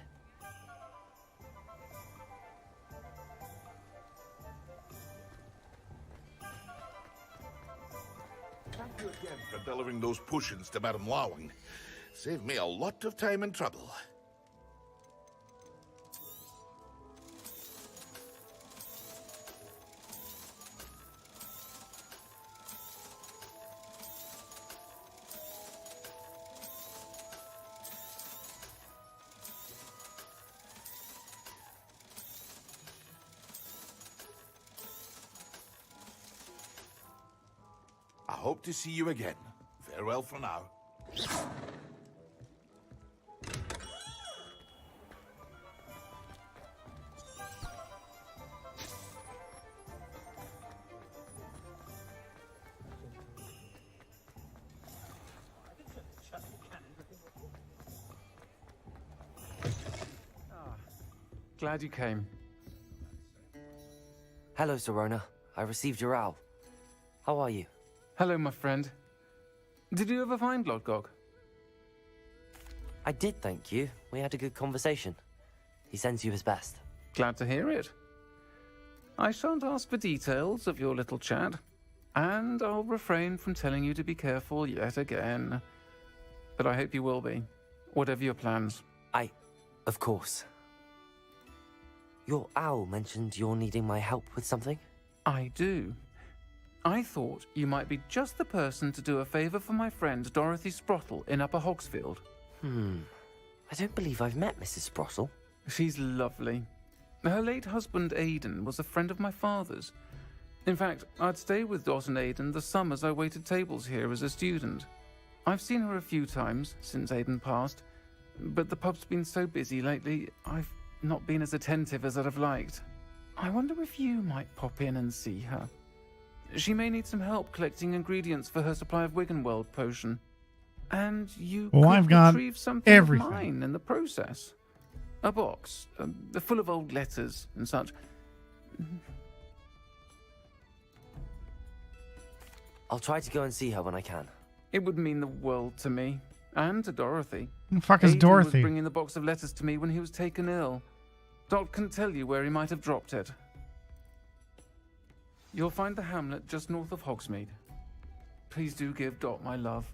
S4: Thank you again for delivering those potions to Madame Lawing. Saved me a lot of time and trouble. I hope to see you again. Farewell for now.
S10: Glad you came.
S2: Hello, Serona. I received your owl. How are you?
S10: Hello, my friend. Did you ever find Lodgok?
S2: I did, thank you. We had a good conversation. He sends you his best.
S10: Glad to hear it. I shan't ask for details of your little chat, and I'll refrain from telling you to be careful yet again. But I hope you will be, whatever your plans.
S2: Of course. Your owl mentioned you're needing my help with something?
S10: I do. I thought you might be just the person to do a favor for my friend Dorothy Sprottle in Upper Hogsfield.
S2: I don't believe I've met Mrs. Sprottle.
S10: She's lovely. Her late husband Aidan was a friend of my father's. In fact, I'd stay with Dot and Aidan the summers I waited tables here as a student. I've seen her a few times since Aidan passed, but the pub's been so busy lately, I've not been as attentive as I'd have liked. I wonder if you might pop in and see her. She may need some help collecting ingredients for her supply of Wiggenweld potion. And you could
S1: I've got
S10: retrieve something
S1: everything.
S10: of mine in the process. A box, full of old letters and such.
S2: I'll try to go and see her when I can.
S10: It would mean the world to me, and to Dorothy.
S1: Who the fuck is
S10: Aidan was
S1: Dorothy?
S10: bringing the box of letters to me when he was taken ill. Dot can tell you where he might have dropped it. You'll find the hamlet just north of Hogsmeade. Please do give Dot my love.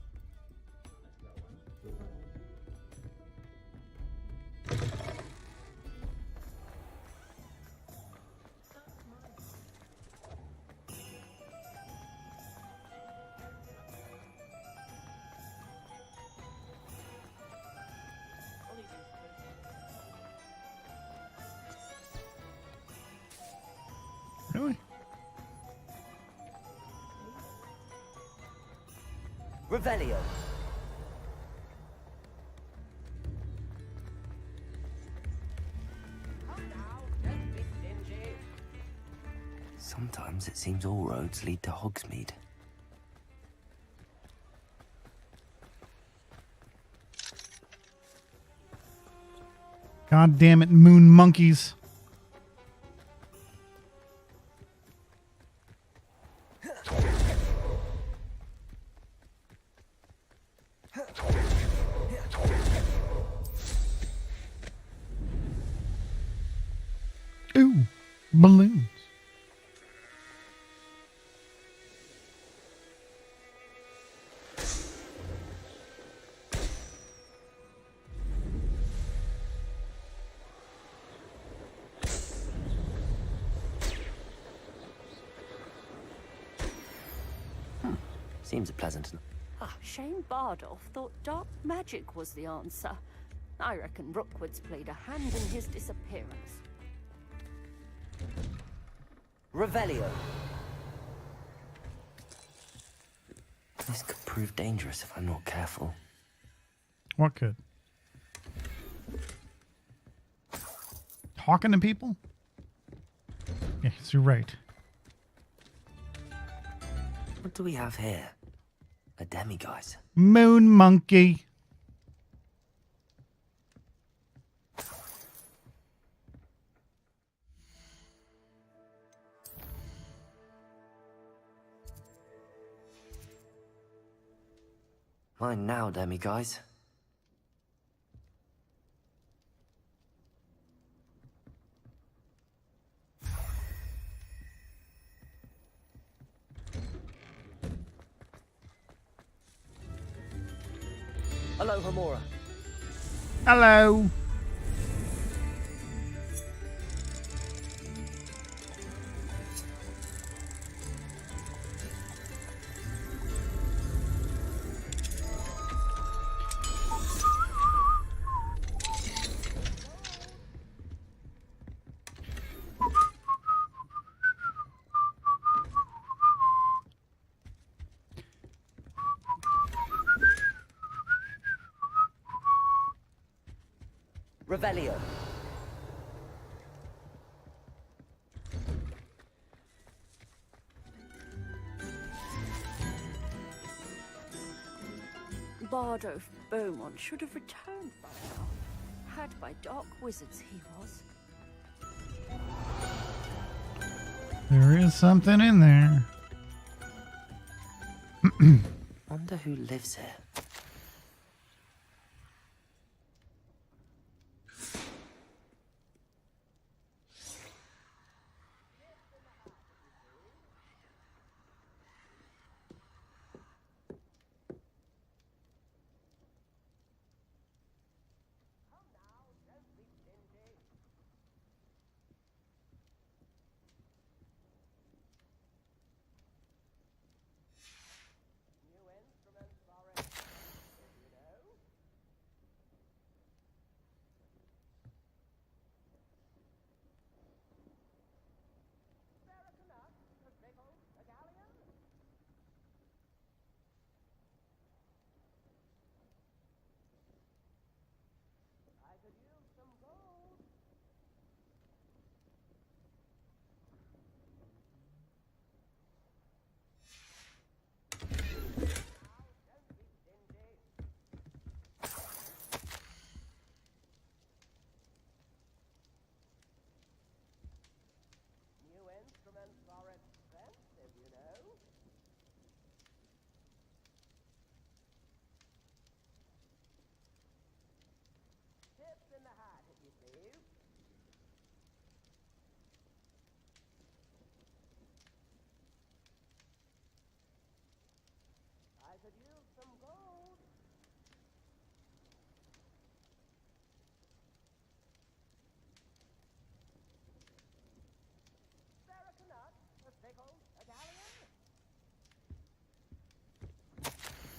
S1: Really?
S2: Revelio. Sometimes it seems all roads lead to Hogsmeade.
S1: God damn it, moon monkeys. Ooh, balloons.
S2: Seems pleasant.
S5: Shane Bardolph thought dark magic was the answer. I reckon Rookwood's played a hand in his disappearance.
S2: Revelio. This could prove dangerous if I'm not careful.
S1: What could? Talking to people? Yes, you're right.
S2: What do we have here? A demiguise.
S1: Moon monkey.
S2: Mine now, demiguise. Aloha Mora.
S1: Hello.
S2: Revelio.
S5: Bardo of Beaumont should have returned by now. Had by dark wizards he was.
S1: There is something in there.
S2: Wonder who lives here.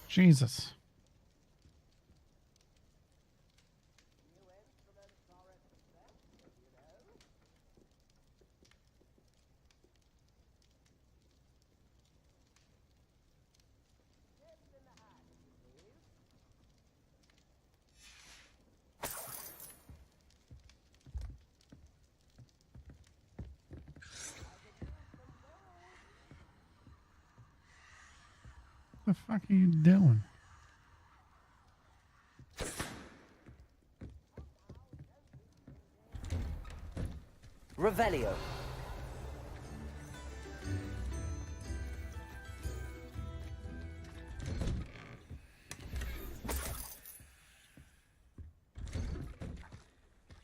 S1: Jesus. What the fuck are you doing?
S2: Revelio.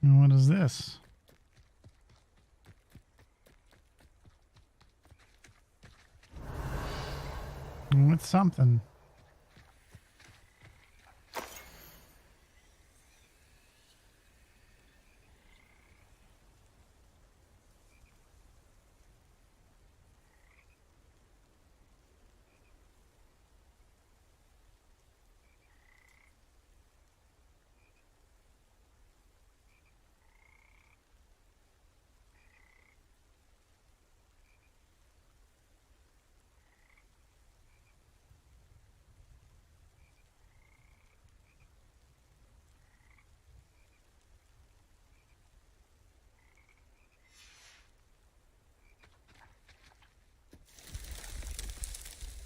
S1: And what is this? It's something.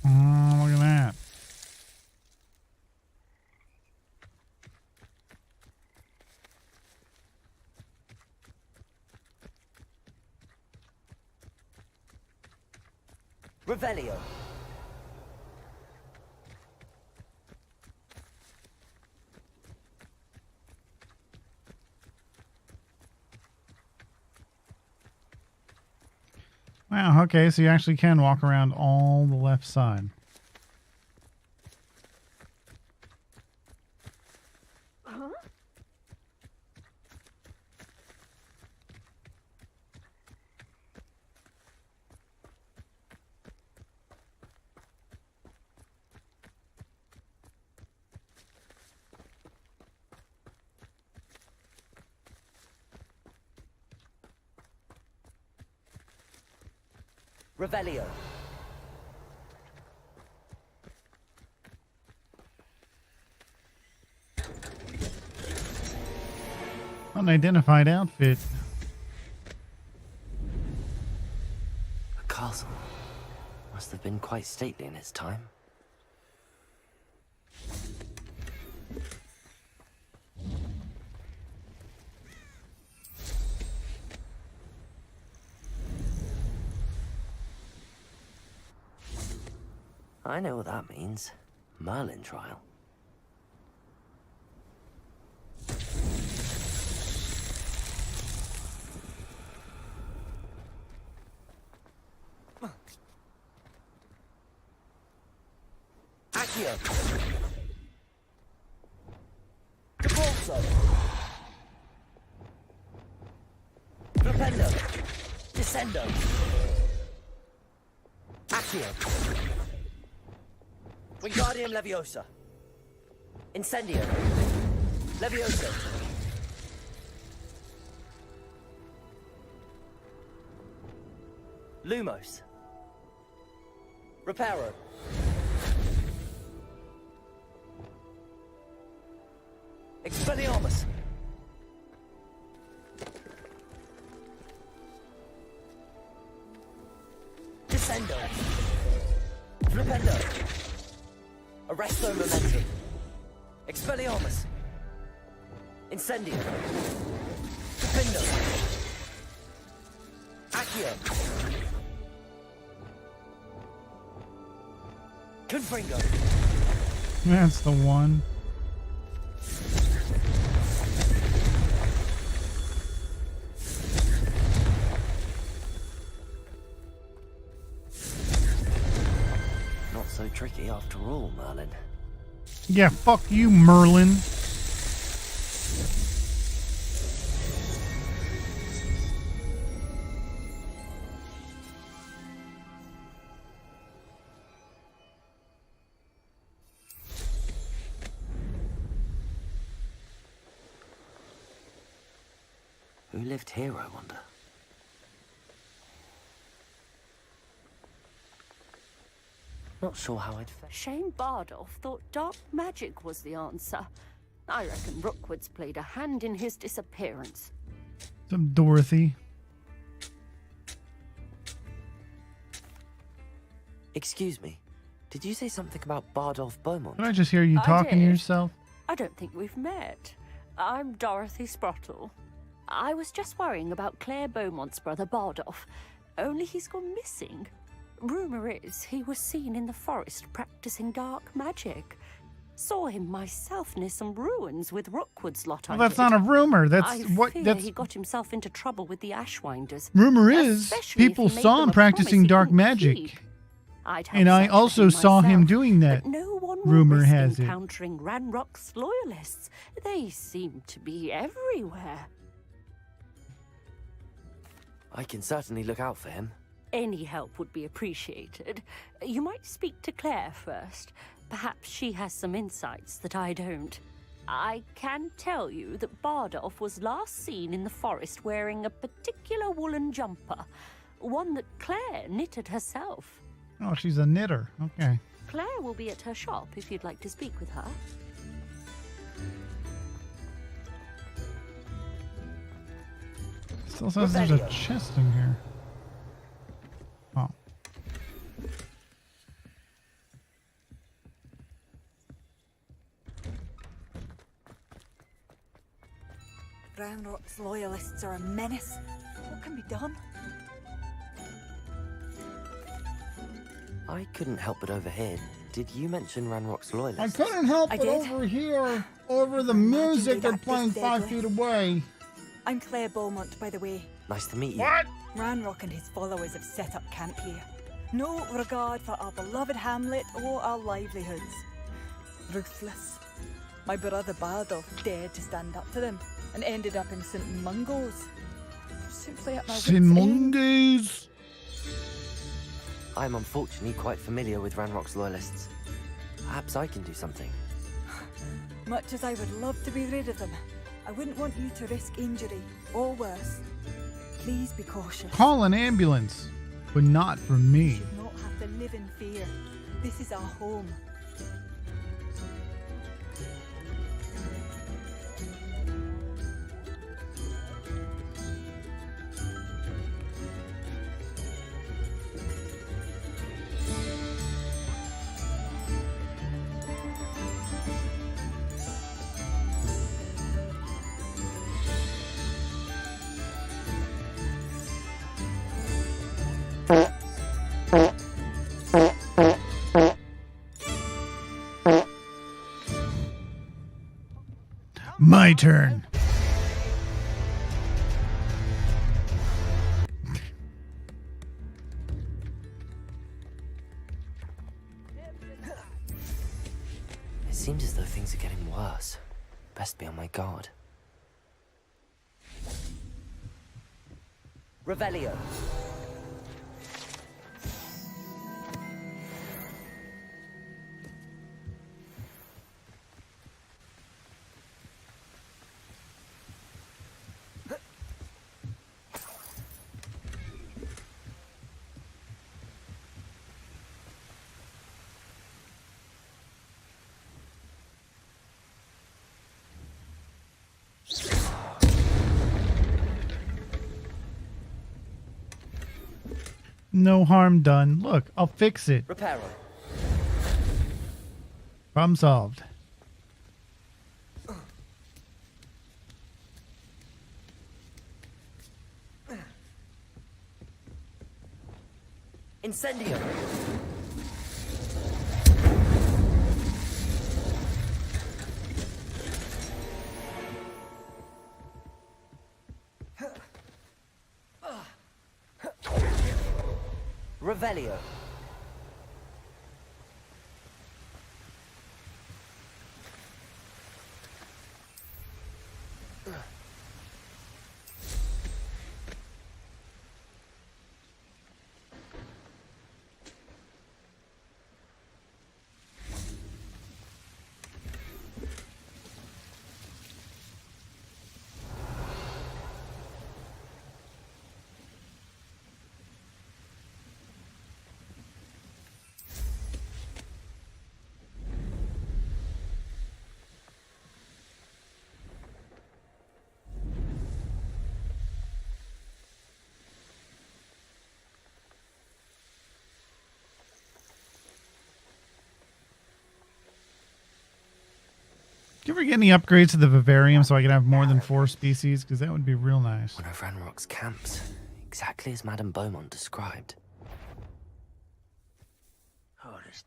S1: Oh, look at that.
S2: Revelio.
S1: Wow, okay, so you actually can walk around all the left side.
S2: Revelio.
S1: Unidentified outfit.
S2: A castle. Must have been quite stately in its time. I know what that means. Merlin trial. Accio. Devolso. Flipendo. Descendo. Accio. Wingardium Leviosa. Incendio. Leviosa. Lumos. Reparo. Expelliarmus. Descendo. Flipendo. Arresto Momentum. Expelliarmus. Incendio. Flipendo. Accio. Confringo.
S1: That's the one.
S2: Not so tricky after all, Merlin.
S1: Yeah, fuck you, Merlin.
S2: Who lived here, I wonder? Not sure how I'd fare.
S5: Shane Bardolph thought dark magic was the answer. I reckon Rookwood's played a hand in his disappearance.
S1: Some Dorothy.
S2: Excuse me. Did you say something about Bardolph Beaumont?
S1: Did I just hear you
S5: I
S1: talking to
S5: did.
S1: yourself?
S5: I don't think we've met. I'm Dorothy Sprottle. I was just worrying about Claire Beaumont's brother Bardolph. Only he's gone missing. Rumor is he was seen in the forest practicing dark magic. Saw him myself near some ruins with Rookwood's lot.
S1: Well, that's not a rumor. That's
S5: I
S1: what.
S5: fear
S1: That's
S5: he got himself into trouble with the Ashwinders.
S1: rumor is.
S5: Especially if
S1: People
S5: he made
S1: saw
S5: them
S1: him
S5: a promise
S1: practicing
S5: he
S1: dark
S5: couldn't
S1: magic,
S5: keep. I'd have
S1: and I
S5: sex with
S1: also
S5: him
S1: saw him
S5: myself,
S1: doing that.
S5: but no one will
S1: Rumor
S5: risk
S1: has it.
S5: encountering Ranrock's loyalists. They seem to be everywhere.
S2: I can certainly look out for him.
S5: Any help would be appreciated. You might speak to Claire first. Perhaps she has some insights that I don't. I can tell you that Bardolph was last seen in the forest wearing a particular woolen jumper, one that Claire knitted herself.
S1: Oh, she's a knitter. Okay.
S5: Claire will be at her shop if you'd like to speak with her.
S1: Still says there's a chest in here. Oh.
S3: Ranrock's loyalists are a menace. What can be done?
S2: I couldn't help but overhear. Did you mention Ranrock's loyalists?
S1: I couldn't help
S3: I
S1: but
S3: did.
S1: overhear over the
S3: Imagine
S1: music
S3: they
S1: they're
S3: got
S1: playing
S3: this
S1: 5
S3: deadly.
S1: feet away.
S3: I'm Claire Beaumont, by the way.
S2: Nice to meet you.
S1: What?
S3: Ranrock and his followers have set up camp here. No regard for our beloved hamlet or our livelihoods. Ruthless. My brother Bardolph dared to stand up to them and ended up in St. Mungo's. Simply at my wits' end.
S1: Sinmungus.
S2: I'm unfortunately quite familiar with Ranrock's loyalists. Perhaps I can do something.
S3: Much as I would love to be rid of them, I wouldn't want you to risk injury or worse. Please be cautious.
S1: Call an ambulance. But not from
S3: We
S1: me.
S3: should not have to live in fear. This is our home.
S1: My turn.
S2: It seems as though things are getting worse. Best be on my guard. Revelio.
S1: No harm done. Look, I'll fix it.
S2: Reparo.
S1: Problem solved.
S2: Incendio. Revelio.
S1: Do you ever get any upgrades to the vivarium so I can have more than 4 species? Because that would be real nice.
S2: One of Ranrock's camps. Exactly as Madame Beaumont described.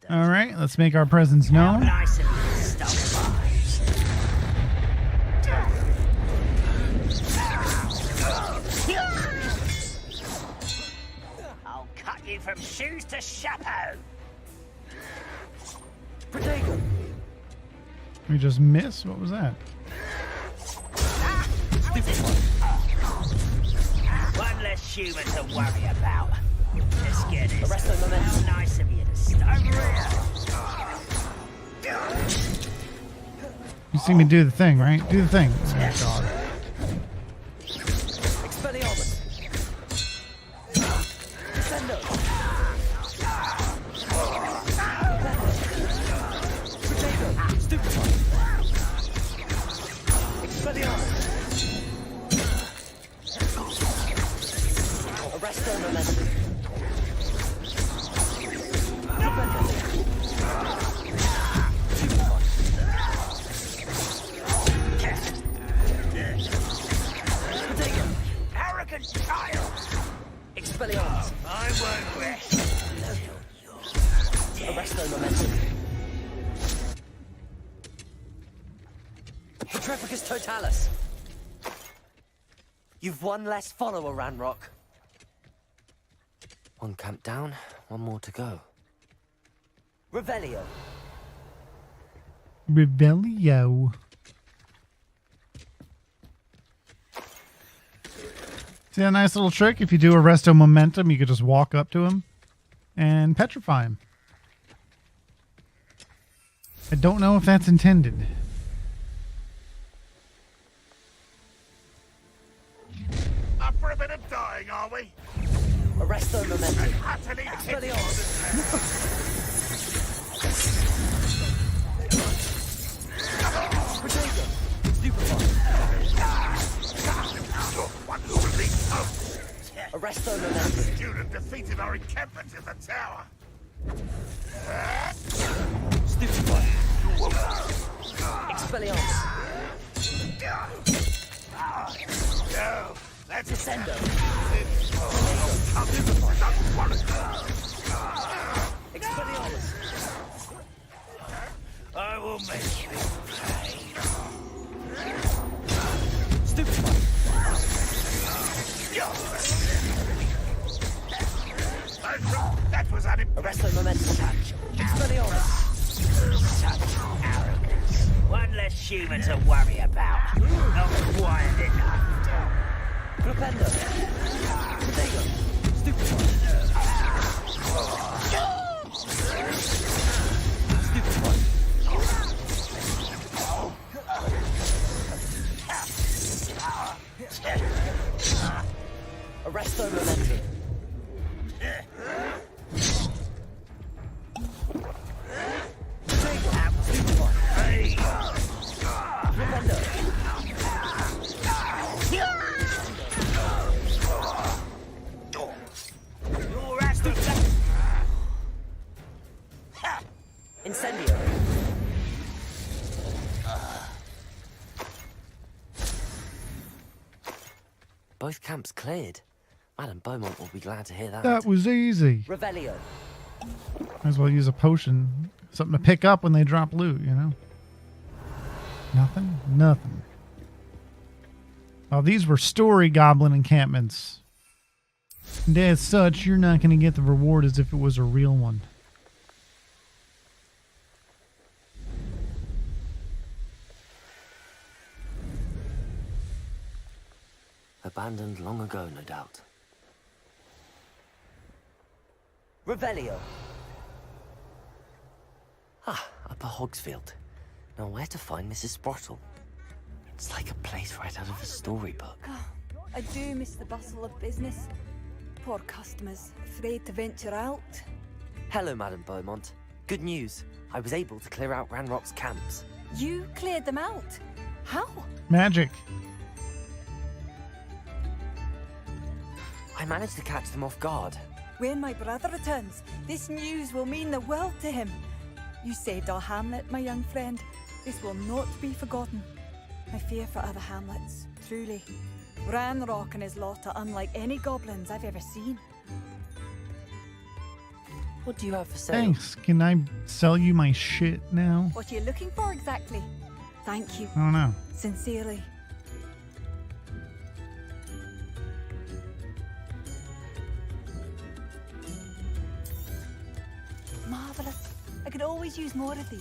S1: All right, let's make our presence known.
S8: Nice and stuff. I'll cut you from shoes to chapeau.
S2: Protego.
S1: We just miss? What was that?
S8: One less human to worry about. Let's get this.
S2: Arrest the momentum.
S8: How nice of you to stay over here.
S1: You see me do the thing, right? Do the thing. Oh my god.
S2: Expelliarmus. Descendo. Protego. Stupefy. Expelliarmus. Arresto momentum.
S8: Arrogant child.
S2: Expelliarmus.
S8: I won't rest.
S2: Arresto momentum. Petrificus totalis. You've one less follower, Ranrock. One camp down, one more to go. Revelio.
S1: Revelio. See that nice little trick? If you do Arresto Momentum, you could just walk up to him and petrify him. I don't know if that's intended.
S4: Up for a bit of dying, are we?
S2: Arresto Momentum.
S4: Utterly
S2: Expelliarmus. Potato. Stupefy.
S4: One who will lead up.
S2: Arresto Momentum.
S4: Student defeated our encampment in the tower.
S2: Stupefy. Expelliarmus.
S4: No, that's
S2: Descendo. Expelliarmus.
S8: I will make you pay.
S2: Stupefy.
S4: That was unimpressive.
S2: Arresto Momentum. Expelliarmus.
S8: Such arrogance. One less human to worry about. Not quite enough.
S2: Propendo. Potato. Stupefy. Arresto Momentum. Incendio. Both camps cleared. Madame Beaumont will be glad to hear that.
S1: That was easy.
S2: Revelio.
S1: Might as well use a potion. Something to pick up when they drop loot, you know? Nothing? Nothing. Well, these were story goblin encampments. And as such, you're not going to get the reward as if it was a real one.
S2: Abandoned long ago, no doubt. Revelio. Ah, Upper Hogsfield. Now where to find Mrs. Sprottle? It's like a place right out of a storybook.
S3: I do miss the bustle of business. Poor customers, afraid to venture out.
S2: Hello, Madame Beaumont. Good news. I was able to clear out Ranrock's camps.
S3: You cleared them out? How?
S1: Magic.
S2: I managed to catch them off guard.
S3: When my brother returns, this news will mean the world to him. You saved our hamlet, my young friend. This will not be forgotten. I fear for other hamlets, truly. Ranrock and his lot are unlike any goblins I've ever seen.
S2: What do you have for sale?
S1: Thanks. Can I sell you my shit now?
S3: What are you looking for exactly? Thank you.
S1: I don't know.
S3: Sincerely. Marvelous. I could always use more of these.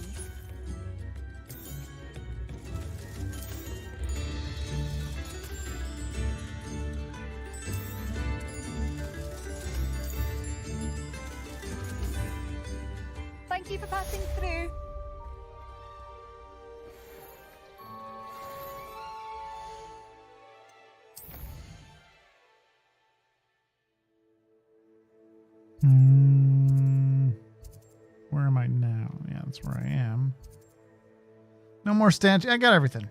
S3: Thank you for passing through.
S1: Where am I now? Yeah, that's where I am. No more statue. I got everything.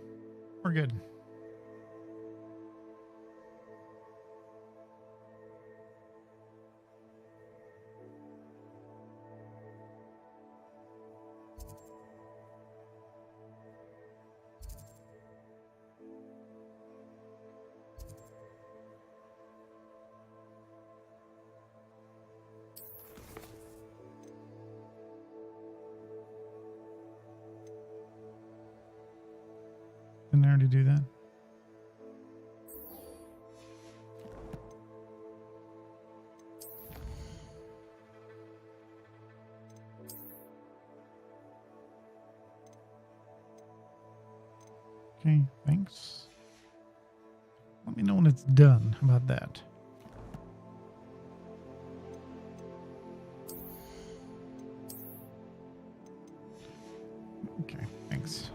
S1: We're good. Didn't I already do that? Okay, thanks. Let me know when it's done. How about that? Okay, thanks.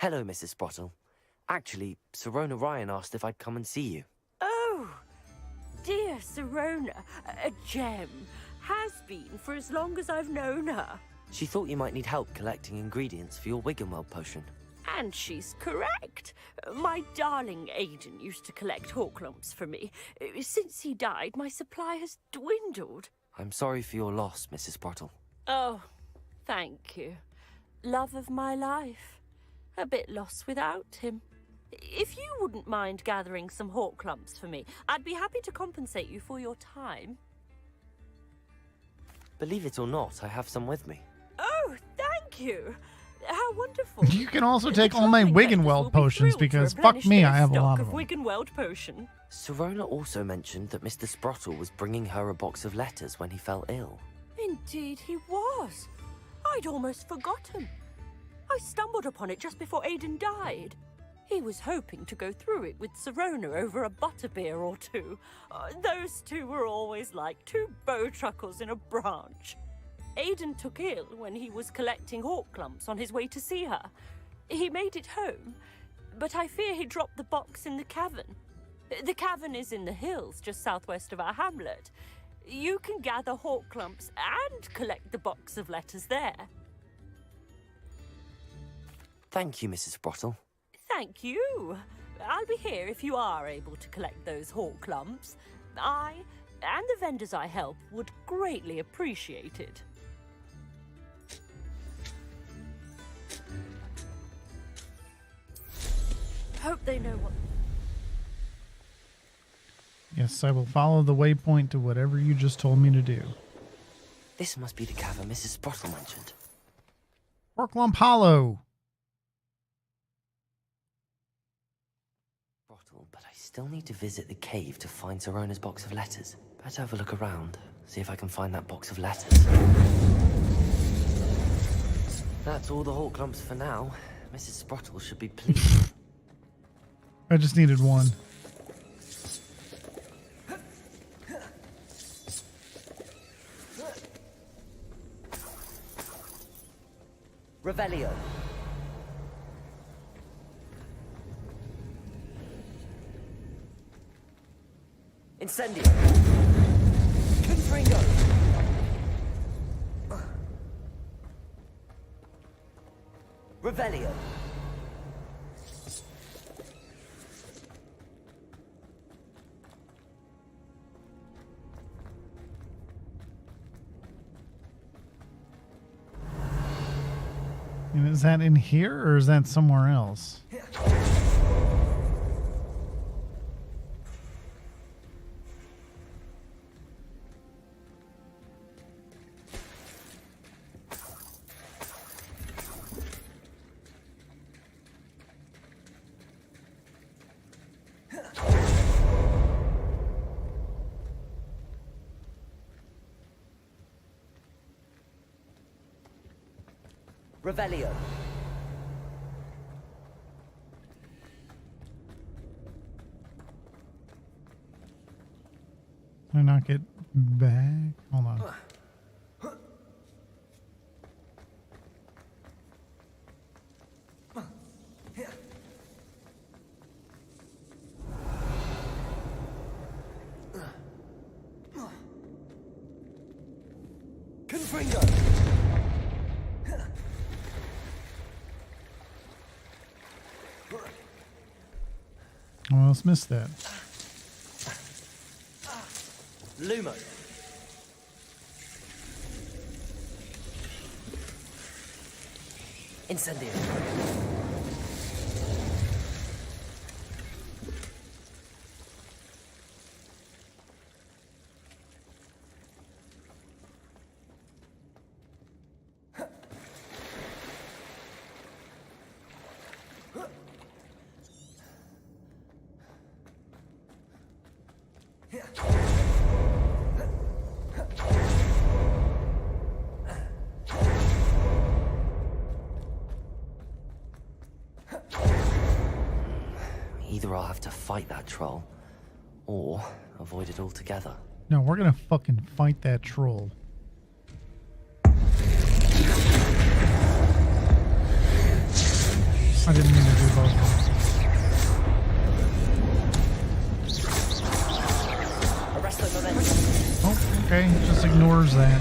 S2: Hello, Mrs. Sprottle. Actually, Sirona Ryan asked if I'd come and see you.
S5: Oh, dear Sirona, a gem. Has been for as long as I've known her.
S2: She thought you might need help collecting ingredients for your Wiggenweld potion.
S5: And she's correct. My darling Aiden used to collect Horklumps for me. Since he died, my supply has dwindled.
S2: I'm sorry for your loss, Mrs. Sprottle.
S5: Oh, thank you. Love of my life. A bit lost without him. If you wouldn't mind gathering some Horklumps for me, I'd be happy to compensate you for your time.
S2: Believe it or not, I have some with me.
S5: Oh, thank you. How wonderful.
S1: You can also take all my Wiggenweld potions because fuck me, I have a lot of them.
S5: Wiggenweld potion.
S2: Sirona also mentioned that Mr. Sprottle was bringing her a box of letters when he fell ill.
S5: Indeed he was. I'd almost forgotten. I stumbled upon it just before Aiden died. He was hoping to go through it with Sirona over a butterbeer or two. Those two were always like two bowtruckles in a branch. Aiden took ill when he was collecting Horklumps on his way to see her. He made it home, but I fear he dropped the box in the cavern. The cavern is in the hills just southwest of our hamlet. You can gather Horklumps and collect the box of letters there.
S2: Thank you, Mrs. Sprottle.
S5: Thank you. I'll be here if you are able to collect those Horklumps. I and the vendors I help would greatly appreciate it. Hope they know what...
S1: Yes, I will follow the waypoint to whatever you just told me to do.
S2: This must be the cavern Mrs. Sprottle mentioned.
S1: Horklump Hollow.
S2: Sprottle, but I still need to visit the cave to find Sirona's box of letters. Better have a look around, see if I can find that box of letters. That's all the Horklumps for now. Mrs. Sprottle should be pleased.
S1: I just needed one.
S2: Revelio. Incendio. Confringo. Revelio.
S1: And is that in here or is that somewhere else?
S2: Revelio.
S1: Can I not get back? Hold on.
S2: Confringo.
S1: I almost missed that.
S2: Lumo. Incendio. Either I'll have to fight that troll, or avoid it altogether.
S1: No, we're gonna fucking fight that troll. I didn't mean to do both of them.
S2: Arrest the momentum.
S1: Oh, okay. Just ignores that.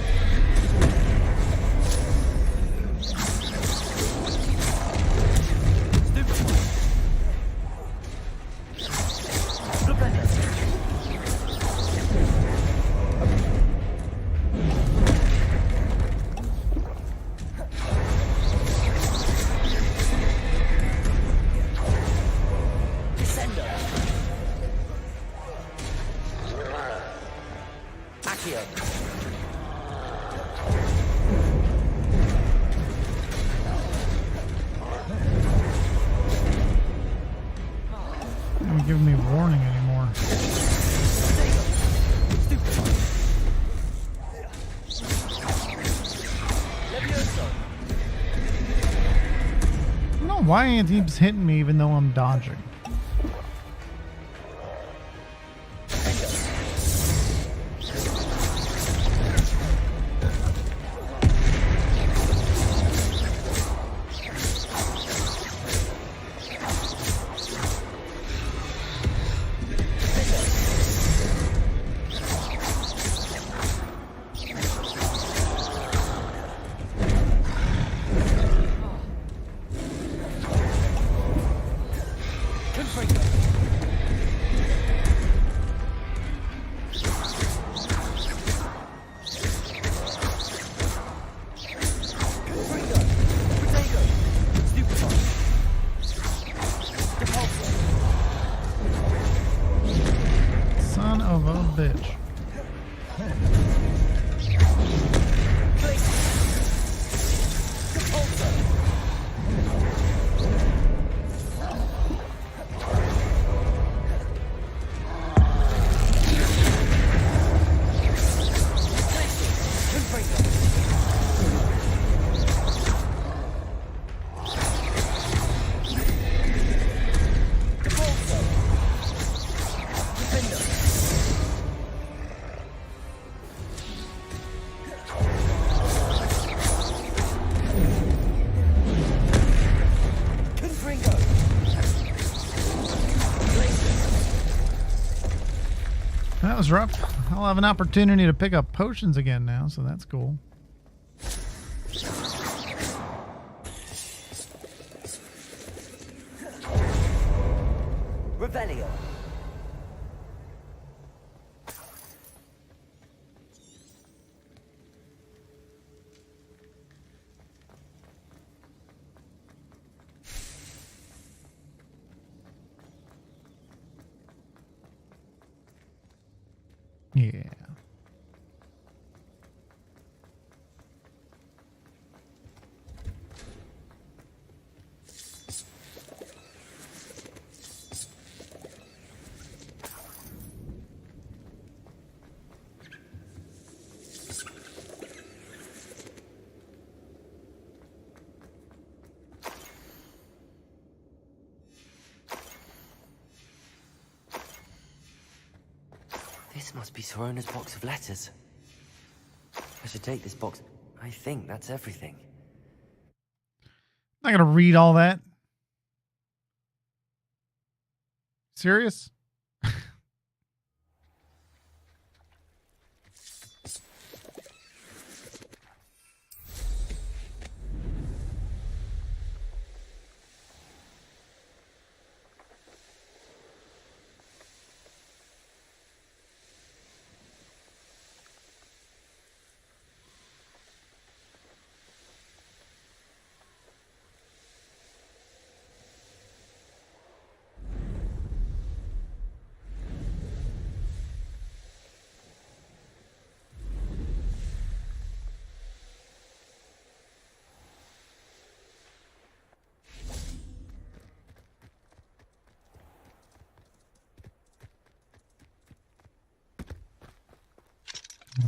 S1: Don't give me warning anymore. I don't know why it keeps hitting me even though I'm dodging. Son of a bitch. That was rough. I'll have an opportunity to pick up potions again now, so that's cool.
S2: Revelio.
S1: Yeah.
S2: This must be Sorona's box of letters. I should take this box. I think that's everything.
S1: I'm not gonna read all that. Serious?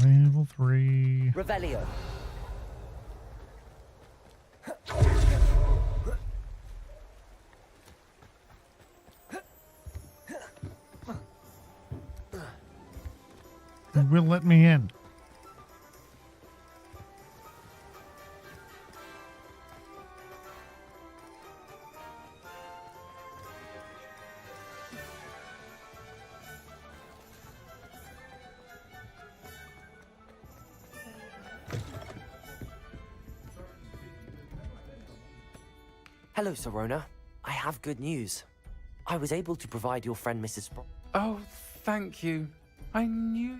S1: Level 3.
S2: Revelio.
S1: It will let me in.
S2: Hello, Sorona. I have good news. I was able to provide your friend Mrs.
S10: Oh, thank you. I knew...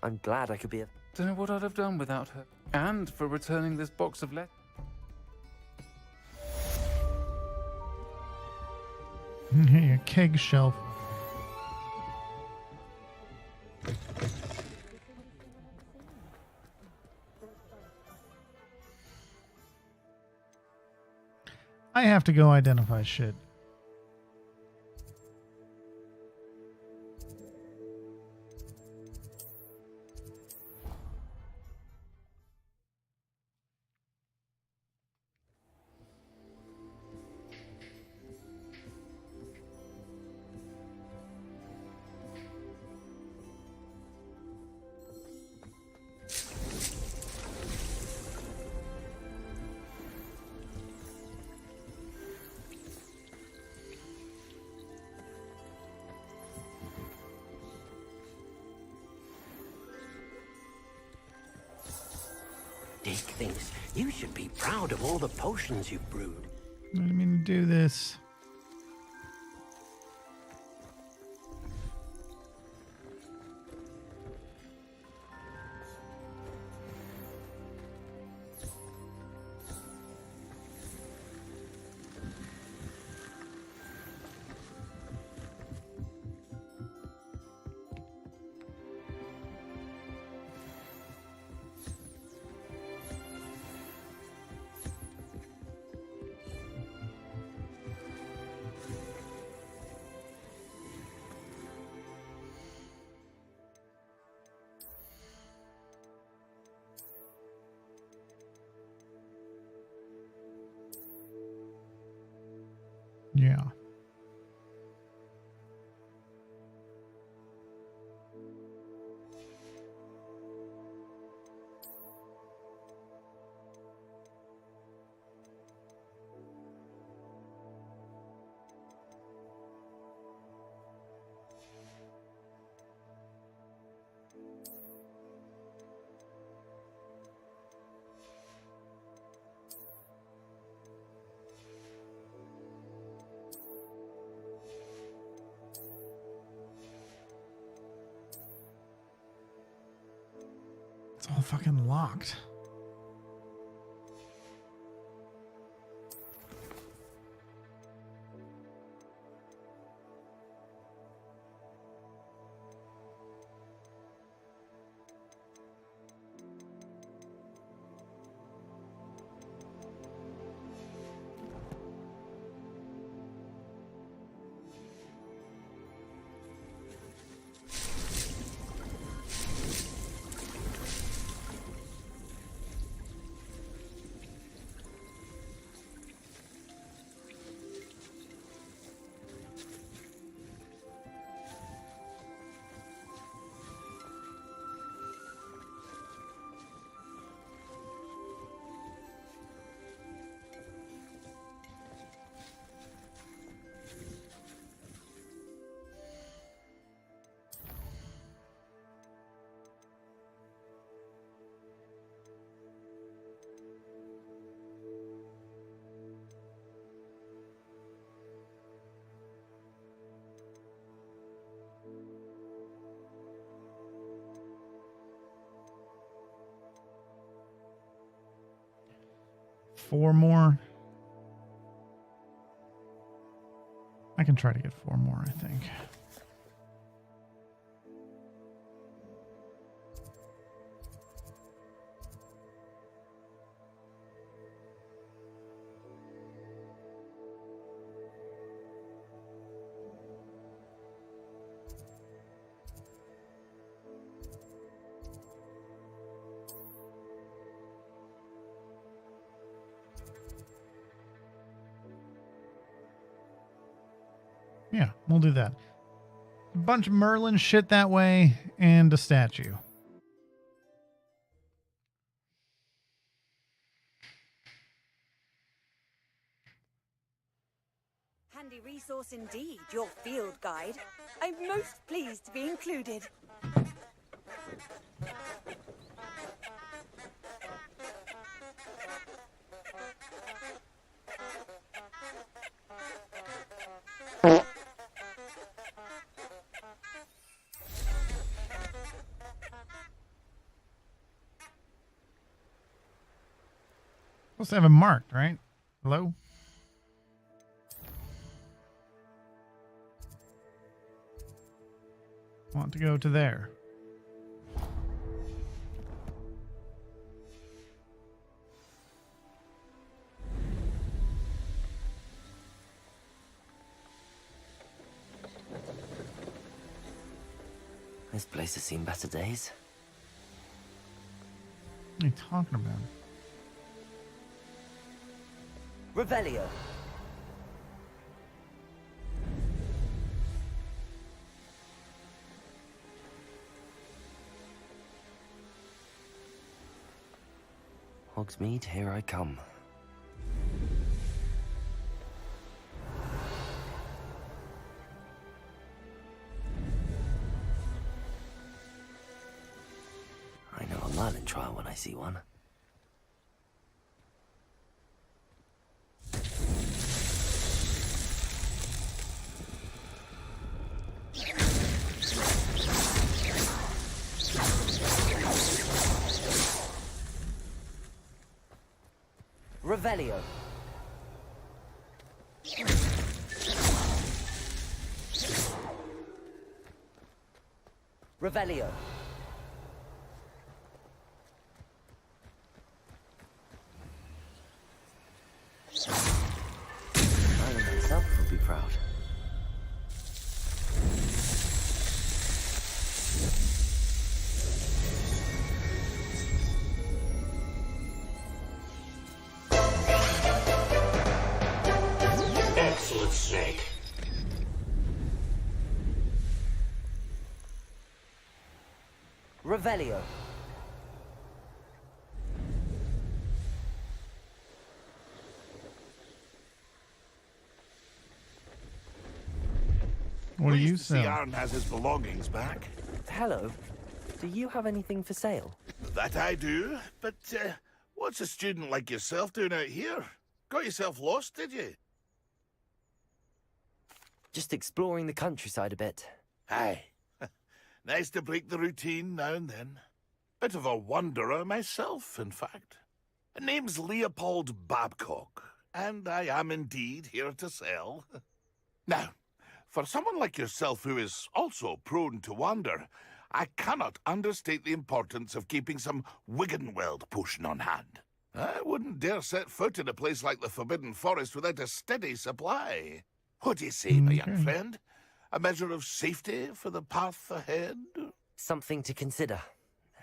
S2: I'm glad I could be a...
S10: Don't know what I'd have done without her. And for returning this box of letters.
S1: A keg shelf. I have to go identify shit.
S8: Dick thinks you should be proud of all the potions you've brewed.
S1: I didn't mean to do this. Yeah. It's all fucking locked. Four more. I can try to get four more, I think. Yeah, we'll do that. A bunch of Merlin shit that way, and a statue.
S3: Handy resource indeed, your field guide. I'm most pleased to be included.
S1: Supposed to have him marked, right? Hello? Want to go to there.
S2: This place has seen better days.
S1: What are you talking about?
S2: Revelio. Hogsmeade, here I come. I know a Merlin trial when I see one. Revelio. Revelio. Merlin himself would be proud.
S4: Excellent snake.
S2: Revelio.
S1: What do you
S4: Pleased to see
S1: sell?
S4: Aaron has his belongings back.
S2: Hello. Do you have anything for sale?
S4: That I do, but what's a student like yourself doing out here? Got yourself lost, did you?
S2: Just exploring the countryside a bit.
S4: Aye. Nice to break the routine now and then. Bit of a wanderer myself, in fact. Name's Leopold Babcock, and I am indeed here to sell. Now, for someone like yourself who is also prone to wander, I cannot understate the importance of keeping some Wiggenweld potion on hand. I wouldn't dare set foot in a place like the Forbidden Forest without a steady supply. What do you say, my young friend? A measure of safety for the path ahead?
S2: Something to consider.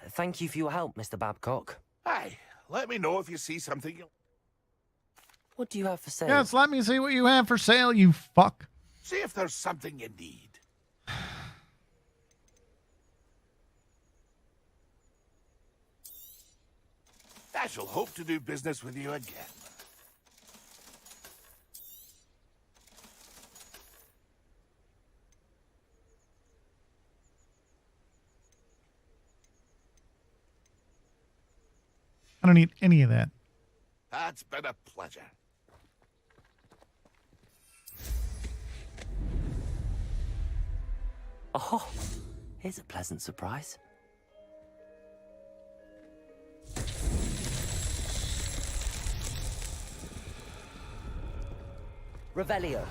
S2: Thank you for your help, Mr. Babcock.
S4: Aye, let me know if you see something.
S2: What do you have for sale?
S1: Yes, let me see what you have for sale, you fuck.
S4: See if there's something you need. I shall hope to do business with you again.
S1: I don't need any of that.
S4: That's been a pleasure.
S2: Oh, here's a pleasant surprise. Revelio.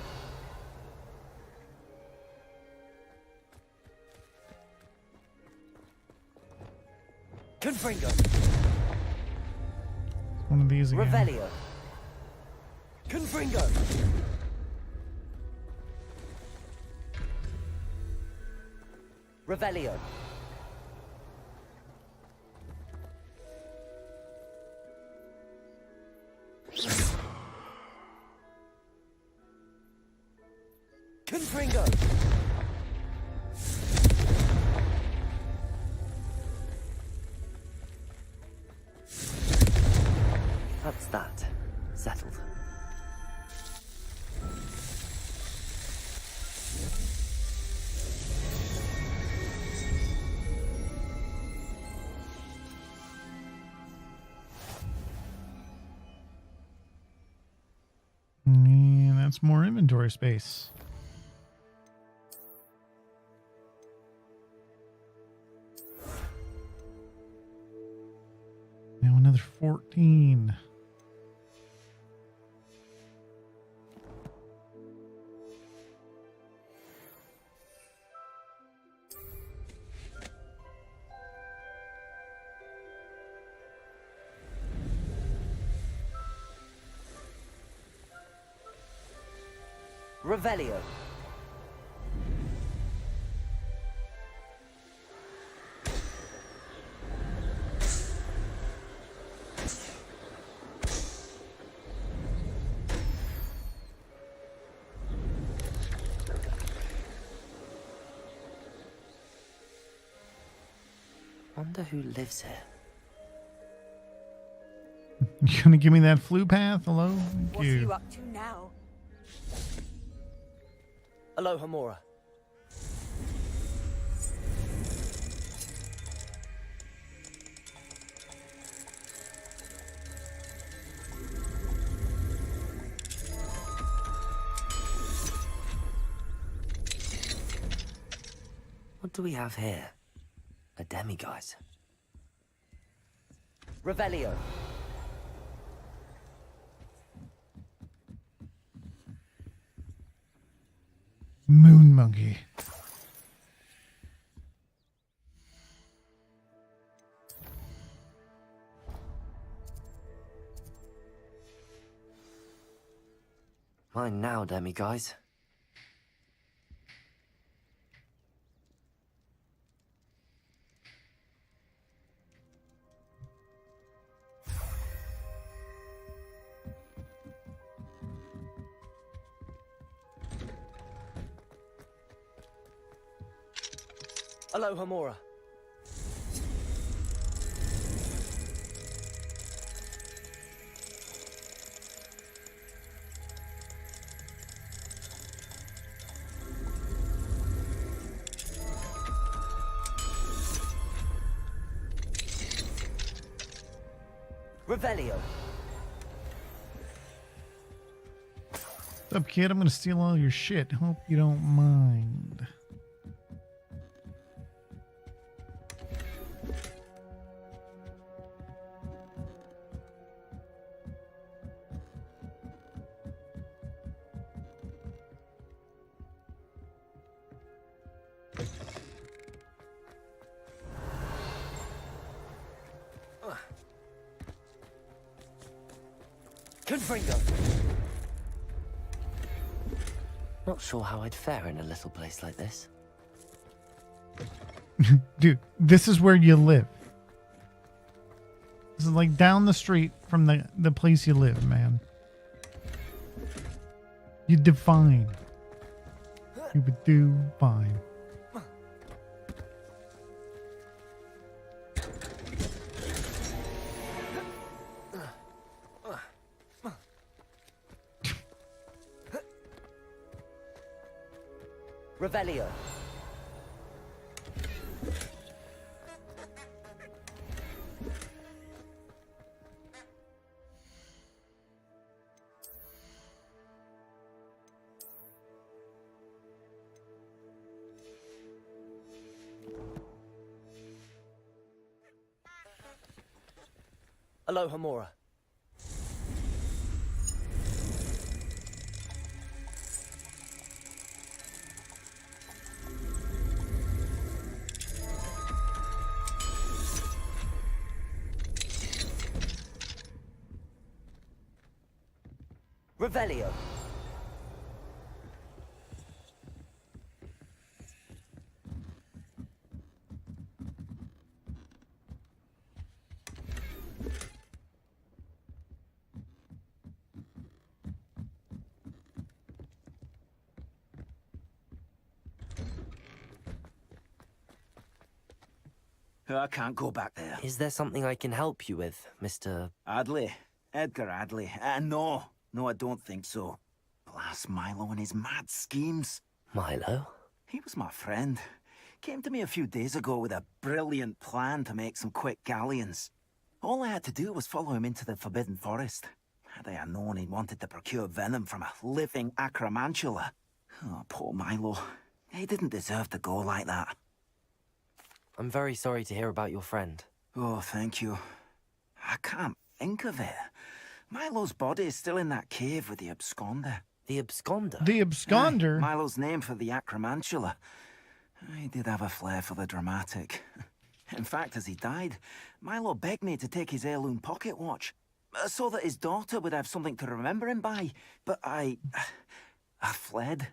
S2: Confringo.
S1: One of these again.
S2: Revelio. Confringo. Revelio. Confringo. That's that. Settled.
S1: That's more inventory space. Now another 14.
S2: Revelio. Wonder who lives here.
S1: You gonna give me that flu path? Hello? Thank
S3: What are
S1: you.
S3: you up to now?
S2: Aloha Mora. What do we have here? A demiguise. Revelio.
S1: Moon monkey.
S2: Mine now, demiguise. Aloha Mora. Revelio.
S1: What's up, kid? I'm gonna steal all your shit. Hope you don't mind.
S2: Confringo. Not sure how I'd fare in a little place like this.
S1: Dude, this is where you live. This is like down the street from the place you live, man. You define. You would do fine.
S2: Revelio. Aloha Mora. Revelio.
S9: I can't go back there.
S2: Is there something I can help you with, Mr.
S9: Adley. Edgar Adley. No, I don't think so. Blast Milo and his mad schemes.
S2: Milo?
S9: He was my friend. Came to me a few days ago with a brilliant plan to make some quick galleons. All I had to do was follow him into the Forbidden Forest. Had I known he wanted to procure venom from a living acromantula. Oh, poor Milo. He didn't deserve to go like that.
S2: I'm very sorry to hear about your friend.
S9: Oh, thank you. I can't think of it. Milo's body is still in that cave with the absconder.
S2: The absconder?
S1: The absconder?
S9: Aye, Milo's name for the acromantula. He did have a flair for the dramatic. In fact, as he died, Milo begged me to take his heirloom pocket watch, so that his daughter would have something to remember him by. But I fled.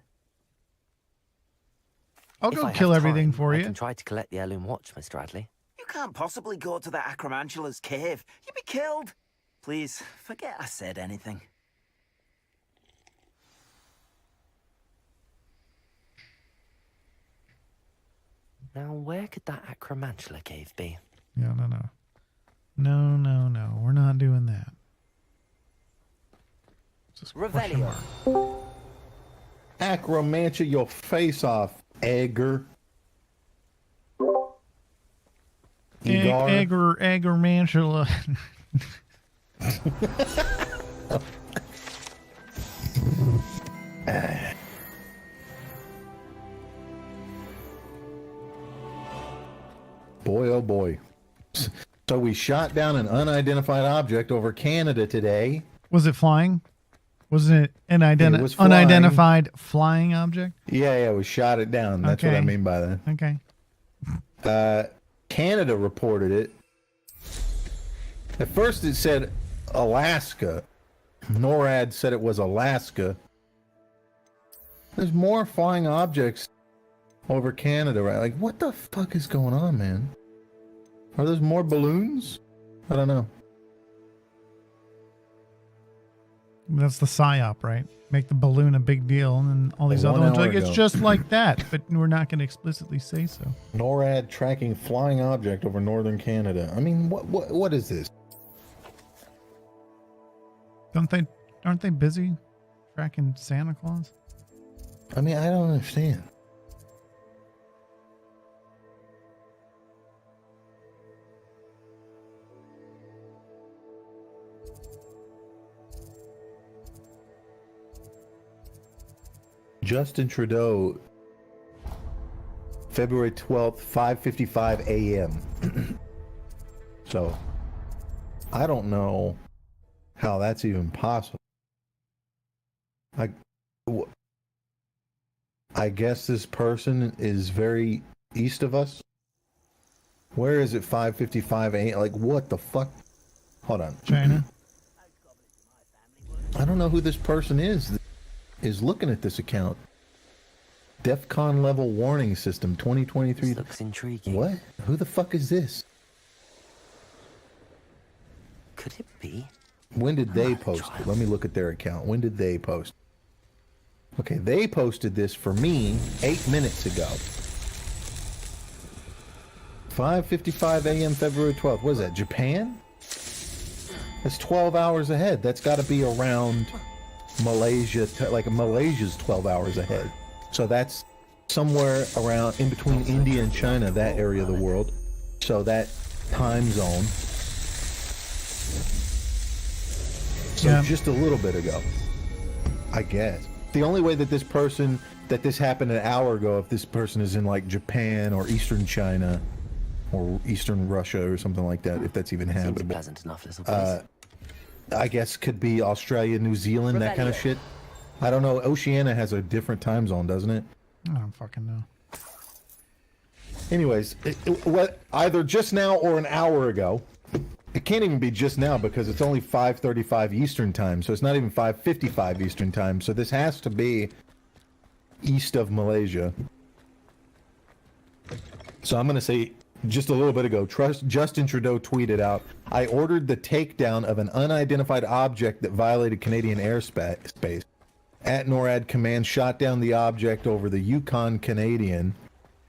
S1: I'll
S2: If
S1: go
S2: I
S1: kill
S2: have
S1: everything
S2: time,
S1: for
S2: I
S1: you.
S2: can try to collect the heirloom watch, Mr. Adley.
S9: You can't possibly go to the acromantula's cave. You'd be killed. Please, forget I said anything.
S2: Now, where could that acromantula cave be?
S1: No. No. We're not doing that. Just question
S2: Revelio.
S1: mark.
S11: Acromantula your face off, Edgar. Egar.
S1: Aggermantula.
S11: Boy, oh boy. So we shot down an unidentified object over Canada today.
S1: Was it flying? Was it an
S11: It was flying.
S1: unidentified flying object?
S11: Yeah, we shot it down. That's what I
S1: Okay.
S11: mean by that.
S1: Okay.
S11: Canada reported it. At first it said Alaska. NORAD said it was Alaska. There's more flying objects over Canada, right? Like, what the fuck is going on, man? Are there more balloons? I don't know.
S1: That's the PSYOP, right? Make the balloon a big deal, and then all these
S11: One
S1: other ones are
S11: hour
S1: like, it's
S11: ago.
S1: just like that, but we're not going to explicitly say so.
S11: NORAD tracking flying object over northern Canada. I mean, what is this?
S1: Aren't they busy tracking Santa Claus?
S11: I mean, I don't understand. Justin Trudeau, February 12th, 5:55 a.m. So, I don't know how that's even possible. I guess this person is very east of us. Where is it 5:55 a.m.? Like, what the fuck? Hold on.
S1: China.
S11: I don't know who this person is looking at this account. DEFCON level warning system 2023.
S2: This looks intriguing.
S11: What? Who the fuck is this?
S2: Could it be?
S11: When did they post it? Let me look at their account. When did they post? Okay, they posted this for me 8 minutes ago. 5:55 a.m. February 12th. What is that? Japan? That's 12 hours ahead. That's got to be around Malaysia. Like Malaysia's 12 hours ahead. So that's somewhere around in between India and China, that area of the world. So that time zone. So
S1: Yeah.
S11: just a little bit ago, I guess. The only way that this happened an hour ago, if this person is in like Japan or Eastern China or Eastern Russia or something like that, if that's even
S2: Seems a
S11: habitable.
S2: pleasant enough little place.
S11: I guess could be Australia, New Zealand, that kind of shit. I don't know. Oceania has a different time zone, doesn't it?
S1: I don't fucking know.
S11: Anyways, either just now or an hour ago. It can't even be just now because it's only 5:35 Eastern time, so it's not even 5:55 Eastern time. So this has to be east of Malaysia. So I'm going to say just a little bit ago, Justin Trudeau tweeted out, I ordered the takedown of an unidentified object that violated Canadian airspace. At NORAD command shot down the object over the Yukon Canadian,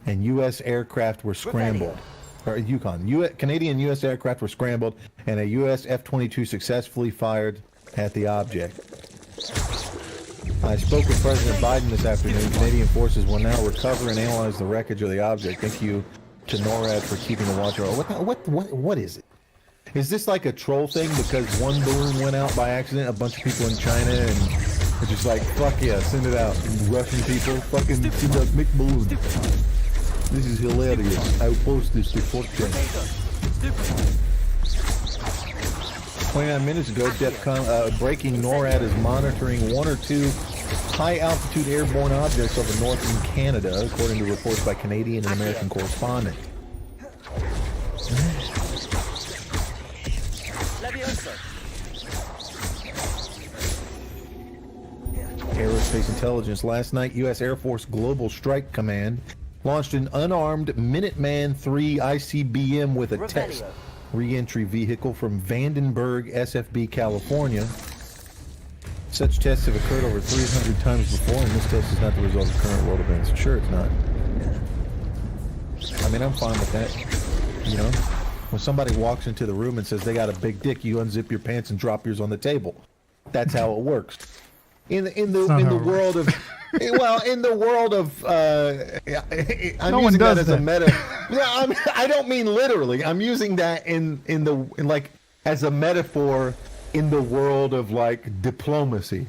S11: and U.S. aircraft were scrambled. Or Yukon. Canadian U.S. aircraft were scrambled, and a U.S. F-22 successfully fired at the object. I spoke with President Biden this afternoon. Canadian forces will now recover and analyze the wreckage of the object. Thank you to NORAD for keeping a watch over. What is it? Is this like a troll thing because one balloon went out by accident? A bunch of people in China and it's just like, fuck yeah, send it out. Russian people, fucking send out, make balloons. This is hilarious. I will post this to 4chan. 29 minutes ago, DEFCON breaking NORAD is monitoring 1 or 2 high-altitude airborne objects over northern Canada, according to reports by Canadian and American correspondents. Aerospace intelligence. Last night, U.S. Air Force Global Strike Command launched an unarmed Minuteman III ICBM with a test re-entry vehicle from Vandenberg, SFB, California. Such tests have occurred over 300 times before, and this test is not the result of current world events. Sure, it's not. I mean, I'm fine with that. You know, when somebody walks into the room and says they got a big dick, you unzip your pants and drop yours on the table. That's how it works. In the world of I'm
S1: no
S11: using that as
S1: that.
S11: a meta. Yeah, I don't mean literally. I'm using that in like as a metaphor in the world of like diplomacy.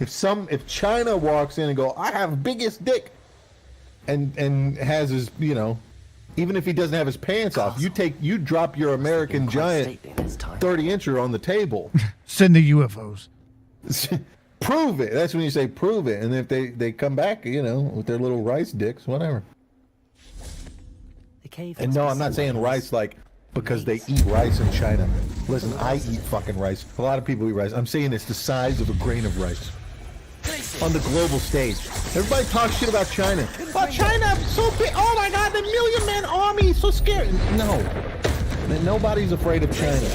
S11: If China walks in and go, I have biggest dick, and has his, you know, even if he doesn't have his pants off, you drop your American giant 30-incher on the table.
S1: Send the UFOs.
S11: Prove it. That's when you say prove it. And if they come back, you know, with their little rice dicks, whatever. And no, I'm not saying rice like because they eat rice in China. Listen, I eat fucking rice. A lot of people eat rice. I'm saying it's the size of a grain of rice. On the global stage. Everybody talks shit about China. Oh, China, so big. Oh my God, the million-man army is so scary. No. Nobody's afraid of China.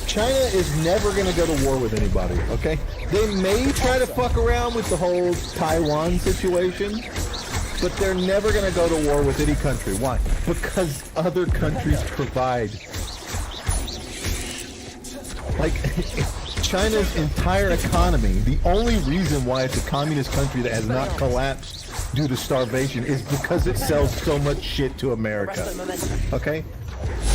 S11: China is never going to go to war with anybody, okay? They may try to fuck around with the whole Taiwan situation, but they're never going to go to war with any country. Why? Because other countries provide. Like, China's entire economy, the only reason why it's a communist country that has not collapsed due to starvation is because it sells so much shit to America, okay?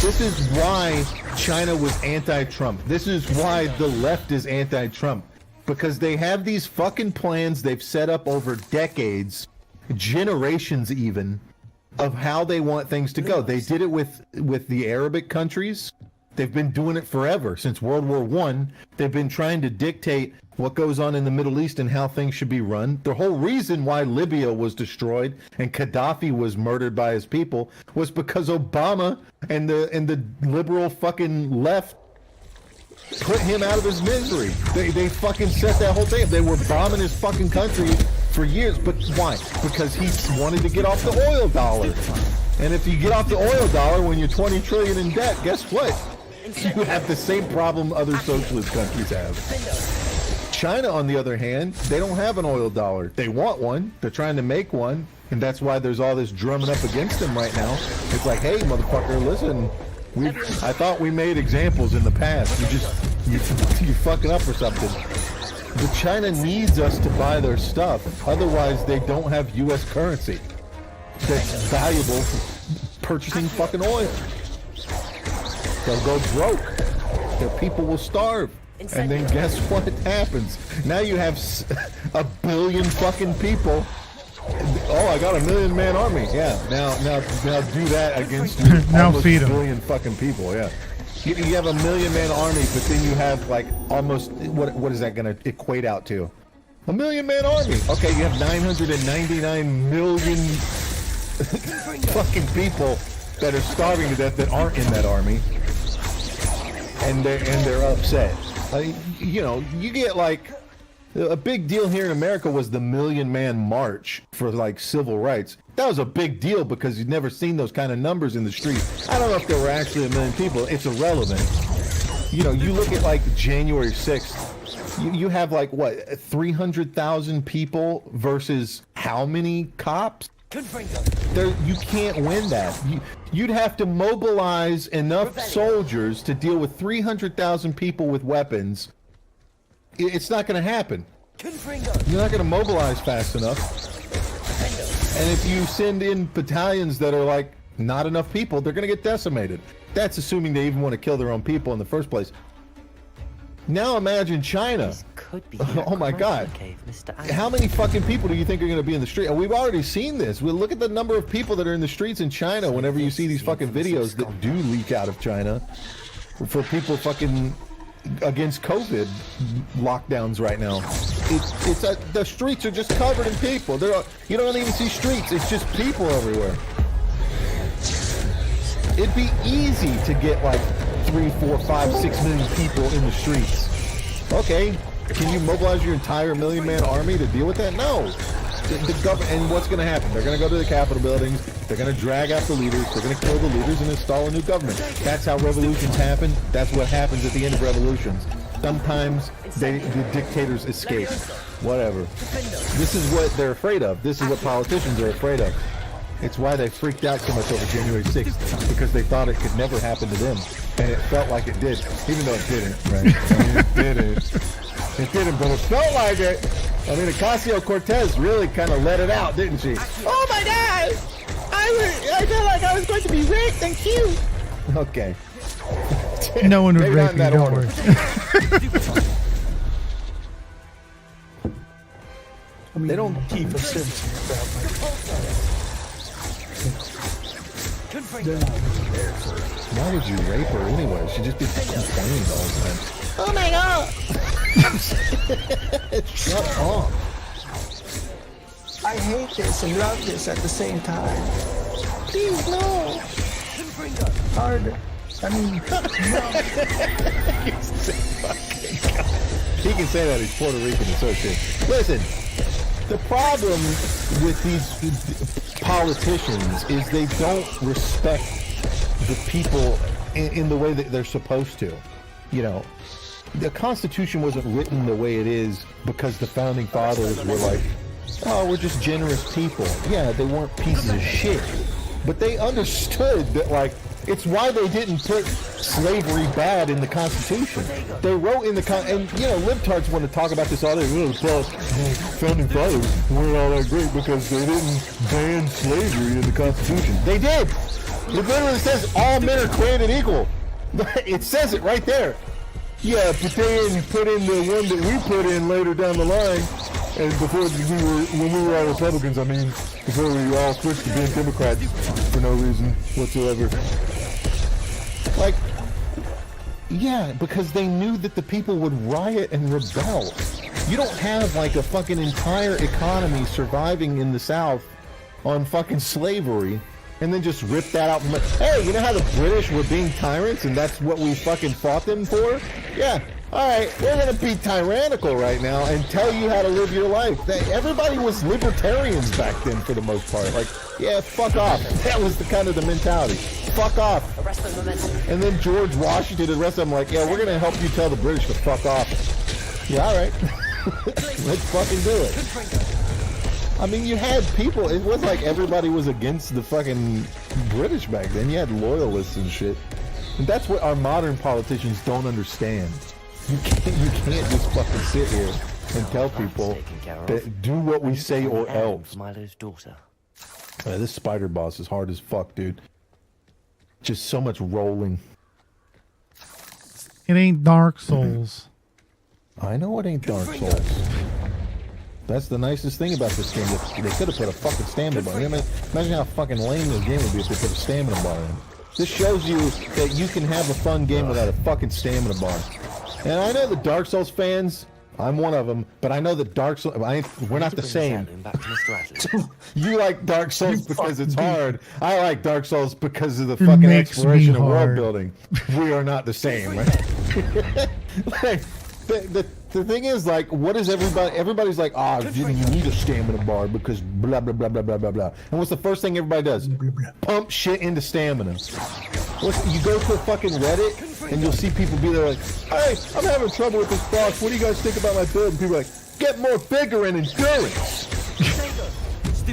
S11: This is why China was anti-Trump. This is why the left is anti-Trump. Because they have these fucking plans they've set up over decades, generations even, of how they want things to go. They did it with the Arabic countries. They've been doing it forever. Since World War I, they've been trying to dictate what goes on in the Middle East and how things should be run. The whole reason why Libya was destroyed and Gaddafi was murdered by his people was because Obama and the liberal fucking left put him out of his misery. They fucking set that whole thing up. They were bombing his fucking country for years. But why? Because he wanted to get off the oil dollar. And if you get off the oil dollar when you're 20 trillion in debt, guess what? You have the same problem other socialist countries have. China, on the other hand, they don't have an oil dollar. They want one. They're trying to make one. And that's why there's all this drumming up against them right now. It's like, hey, motherfucker, listen, I thought we made examples in the past. You're fucking up or something. But China needs us to buy their stuff. Otherwise, they don't have U.S. currency that's valuable for purchasing fucking oil. They'll go broke. Their people will starve. And then guess what happens? Now you have a billion fucking people. Oh, I got a million-man army. Yeah, now do that against almost a billion fucking people. Yeah, you have a million-man army, but then you have like almost what is that going to equate out to? A million-man army. Okay, you have 999 million fucking people that are starving to death that aren't in that army, and they're upset. You know, you get like a big deal here in America was the Million-Man March for like civil rights. That was a big deal because you'd never seen those kind of numbers in the street. I don't know if there were actually a million people. It's irrelevant. You know, you look at like January 6th, you have like what, 300,000 people versus how many cops? You can't win that. You'd have to mobilize enough soldiers to deal with 300,000 people with weapons. It's not going to happen. You're not going to mobilize fast enough. And if you send in battalions that are like not enough people, they're going to get decimated. That's assuming they even want to kill their own people in the first place. Now imagine China.
S2: This could be
S11: Oh my God.
S2: cave, Mr.
S11: How many fucking people do you think are going to be in the street? And we've already seen this. We look at the number of people that are in the streets in China whenever you see these fucking videos that do leak out of China for people fucking against COVID lockdowns right now. The streets are just covered in people. You don't even see streets. It's just people everywhere. It'd be easy to get like 3, 4, 5, 6 million people in the streets. Okay, can you mobilize your entire million-man army to deal with that? No. The government, and what's going to happen? They're going to go to the Capitol buildings. They're going to drag out the leaders. They're going to kill the leaders and install a new government. That's how revolutions happen. That's what happens at the end of revolutions. Sometimes the dictators escape. Whatever. This is what they're afraid of. This is what politicians are afraid of. It's why they freaked out so much over January 6th, because they thought it could never happen to them. And it felt like it did, even though it didn't, right? I mean, it didn't. It didn't, but it felt like it. I mean, Ocasio-Cortez really kind of let it out, didn't she? Oh my God! I feel like I was going to be raped and cute. Okay.
S1: No one would
S11: Maybe
S1: rape
S11: not
S1: you,
S11: in that
S1: don't
S11: order.
S1: worry.
S11: They don't
S12: keep a sense.
S11: Why would you rape her anyway? She'd just be complaining all the time.
S12: Oh my God!
S11: Shut up.
S12: I hate this and love this at the same time. Please, no! Hard. I mean,
S11: He can say that he's Puerto Rican and so shit. Listen, the problem with these politicians is they don't respect the people in the way that they're supposed to. You know, the Constitution wasn't written the way it is because the founding fathers were like, oh, we're just generous people. Yeah, they weren't pieces of shit. But they understood that, like, it's why they didn't put slavery bad in the Constitution. They wrote in the and you know, libtards want to talk about this all day. Well, founding fathers weren't all that great because they didn't ban slavery in the Constitution. They did. It literally says all men are created equal. It says it right there. Yeah, but they didn't put in the one that we put in later down the line. And before when we were all Republicans, I mean, before we all switched to being Democrats for no reason whatsoever. Like, yeah, because they knew that the people would riot and rebel. You don't have like a fucking entire economy surviving in the South on fucking slavery and then just rip that out. Hey, you know how the British were being tyrants and that's what we fucking fought them for? Yeah. Alright, we're gonna be tyrannical right now and tell you how to live your life. Everybody was libertarians back then for the most part. Like, yeah, fuck off. That was the kind of the mentality. Fuck off. And then George Washington and the rest of them like, yeah, we're gonna help you tell the British to fuck off. Yeah, alright. Let's fucking do it. I mean, you had people, it was like everybody was against the fucking British back then. You had loyalists and shit. And that's what our modern politicians don't understand. You can't just fucking sit here and tell people that do what we say or else.
S2: Milo's daughter.
S11: This spider boss is hard as fuck, dude. Just so much rolling.
S1: It ain't Dark Souls.
S11: I know it ain't Dark Souls. That's the nicest thing about this game. They could have put a fucking stamina bar. Imagine how fucking lame this game would be if they put a stamina bar in. This shows you that you can have a fun game without a fucking stamina bar. And I know the Dark Souls fans, I'm one of them, but I know that Dark Souls, we're not the same. You like Dark Souls because it's hard. I like Dark Souls because of the fucking exploration and world building. We are not the same, right? Like, the thing is, like, what is everybody's like, you need a stamina bar because blah, blah, blah, blah, blah, blah, blah. And what's the first thing everybody does? Pump shit into stamina. You go to a fucking Reddit, and you'll see people be there like, hey, I'm having trouble with this boss. What do you guys think about my build? And people are like, get more vigor and endurance.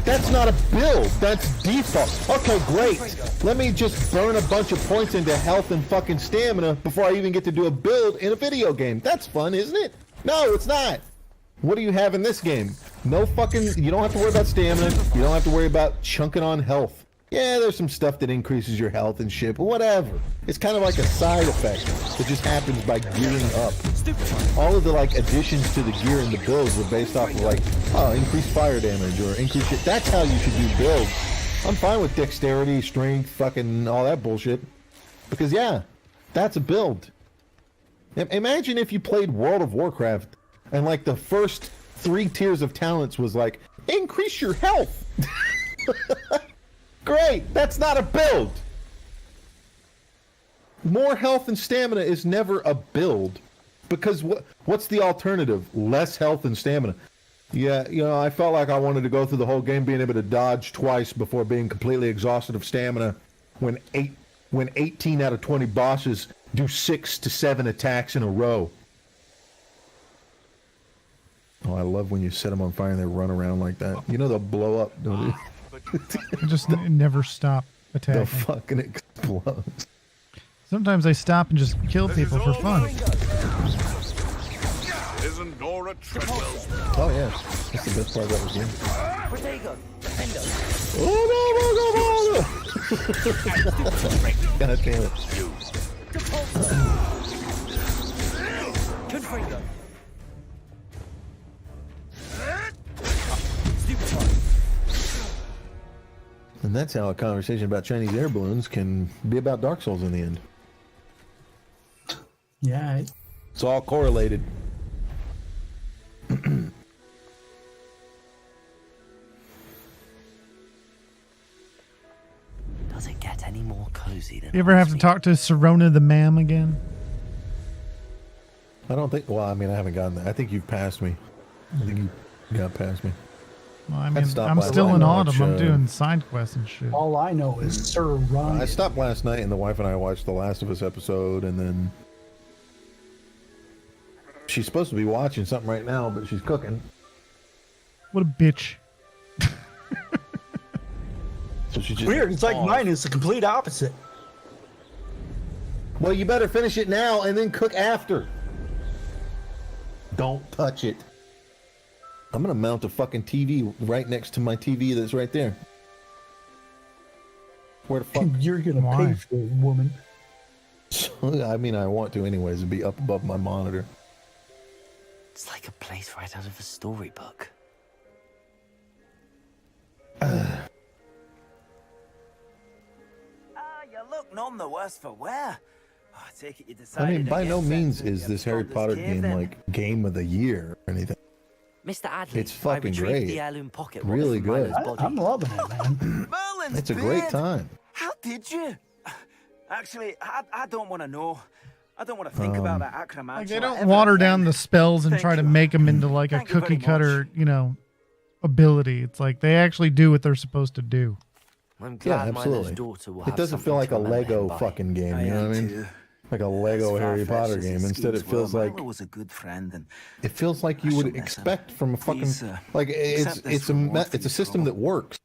S11: That's not a build. That's default. Okay, great. Let me just burn a bunch of points into health and fucking stamina before I even get to do a build in a video game. That's fun, isn't it? No, it's not. What do you have in this game? No fucking, you don't have to worry about stamina. You don't have to worry about chunking on health. Yeah, there's some stuff that increases your health and shit, but whatever. It's kind of like a side effect that just happens by gearing up. All of the like additions to the gear and the builds were based off of like, oh, increased fire damage or increased shit. That's how you should do builds. I'm fine with dexterity, strength, fucking all that bullshit. Because yeah, that's a build. Imagine if you played World of Warcraft and like the first 3 tiers of talents was like, increase your health. Great, that's not a build. More health and stamina is never a build. Because what's the alternative? Less health and stamina. Yeah, you know, I felt like I wanted to go through the whole game being able to dodge twice before being completely exhausted of stamina when 18 out of 20 bosses do 6 to 7 attacks in a row. Oh, I love when you set them on fire and they run around like that. You know they'll blow up, don't you?
S1: Just never stop attacking.
S11: They'll fucking explode.
S1: Sometimes I stop and just kill people for fun.
S4: Isn't Nora Treadwell's?
S11: Oh yeah, that's the best part of that game.
S2: Protego, defender.
S11: Oh no, God damn it.
S2: Confringo.
S11: And that's how a conversation about Chinese air balloons can be about Dark Souls in the end.
S12: Yeah.
S11: It's all correlated.
S2: Does it get any more cozy than
S1: You ever have to talk to Serona the Ma'am again?
S11: I don't think. Well, I mean, I haven't gotten that. I think you've passed me. I think you got past me.
S1: Well, I mean, I'm still in Autumn. I'm doing side quests and shit.
S12: All I know is Sir Ryan.
S11: I stopped last night, and the wife and I watched the Last of Us episode, and then she's supposed to be watching something right now, but she's cooking.
S1: What a bitch.
S11: So she just
S12: Weird. It's like mine is the complete opposite.
S11: Well, you better finish it now and then cook after. Don't touch it. I'm gonna mount a fucking TV right next to my TV that's right there. Where the fuck?
S12: You're gonna pay for it, woman.
S11: I mean, I want to anyways. It'd be up above my monitor.
S2: It's like a place right out of a storybook.
S9: You look none the worse for wear. Oh, I take it you
S11: I
S9: decided.
S11: mean, by no
S9: against
S11: means
S9: censoring
S11: is
S9: the
S11: this Harry
S9: Absconders
S11: Potter
S9: Cave,
S11: game
S9: then.
S11: like game of the year or anything.
S2: Mr. Adley,
S11: It's fucking
S2: I retrieved
S11: great.
S2: the heirloom pocket
S11: Really
S2: watch from
S11: good.
S2: Milo's body.
S12: I'm loving it, man.
S9: Merlin's
S11: It's a great
S9: beard.
S11: time.
S9: How did you? Actually, I don't want to know. I don't want to think about that acromancy.
S1: Like, they don't water down the spells and try to make them into like a
S9: Thank you very
S1: cookie cutter, you know, ability. It's like they actually do what they're supposed to do.
S2: I'm
S11: Yeah,
S2: glad Milo's
S11: absolutely.
S2: daughter will
S11: It
S2: have
S11: doesn't feel
S2: something
S11: like
S2: to
S11: a
S2: remember him
S11: Lego
S2: by.
S11: fucking game. You know what I mean? Like a Lego
S9: As
S11: Harry
S9: far-fetched
S11: Potter
S9: as his
S11: game. Instead, it
S9: schemes
S11: feels
S9: were,
S11: like
S9: Milo was a good friend, and
S11: it feels like you
S9: I
S11: would
S9: shouldn't miss him.
S11: expect from a fucking
S9: Please,
S11: like
S9: accept this
S11: it's a
S9: reward for
S11: it's a
S9: your
S11: system
S9: trouble.
S11: that works.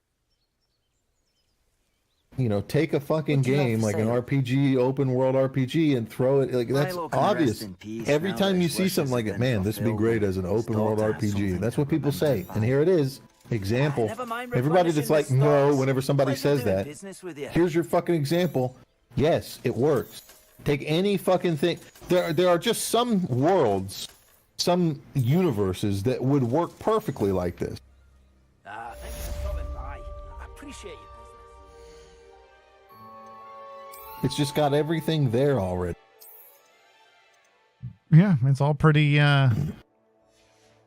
S11: You know, take a fucking
S2: Would you like
S11: game
S2: to
S11: like an
S2: say-
S11: RPG, open world RPG, and throw it like that's
S9: Milo can
S11: obvious.
S9: rest in peace
S11: Every
S9: now
S11: time
S9: that
S11: you
S9: his
S11: see
S9: wishes
S11: something like
S9: have
S11: it,
S9: been
S11: man, this would be
S9: fulfilled
S11: great
S9: and
S11: as an
S9: his
S11: open world
S9: daughter has
S11: RPG.
S9: something
S11: That's
S9: to
S11: what people say,
S9: remember
S11: and
S9: by.
S11: here it is. Example.
S9: Never mind
S11: Everybody that's like,
S9: replenishing the
S11: no,
S9: stores.
S11: whenever somebody
S9: Pleasure
S11: says
S9: doing
S11: that,
S9: business with you.
S11: here's your fucking example. Yes, it works. Take any fucking thing. There are just some worlds, some universes that would work perfectly like this.
S9: Thank you for stopping by. I appreciate your business.
S11: It's just got everything there already.
S1: Yeah, it's all pretty you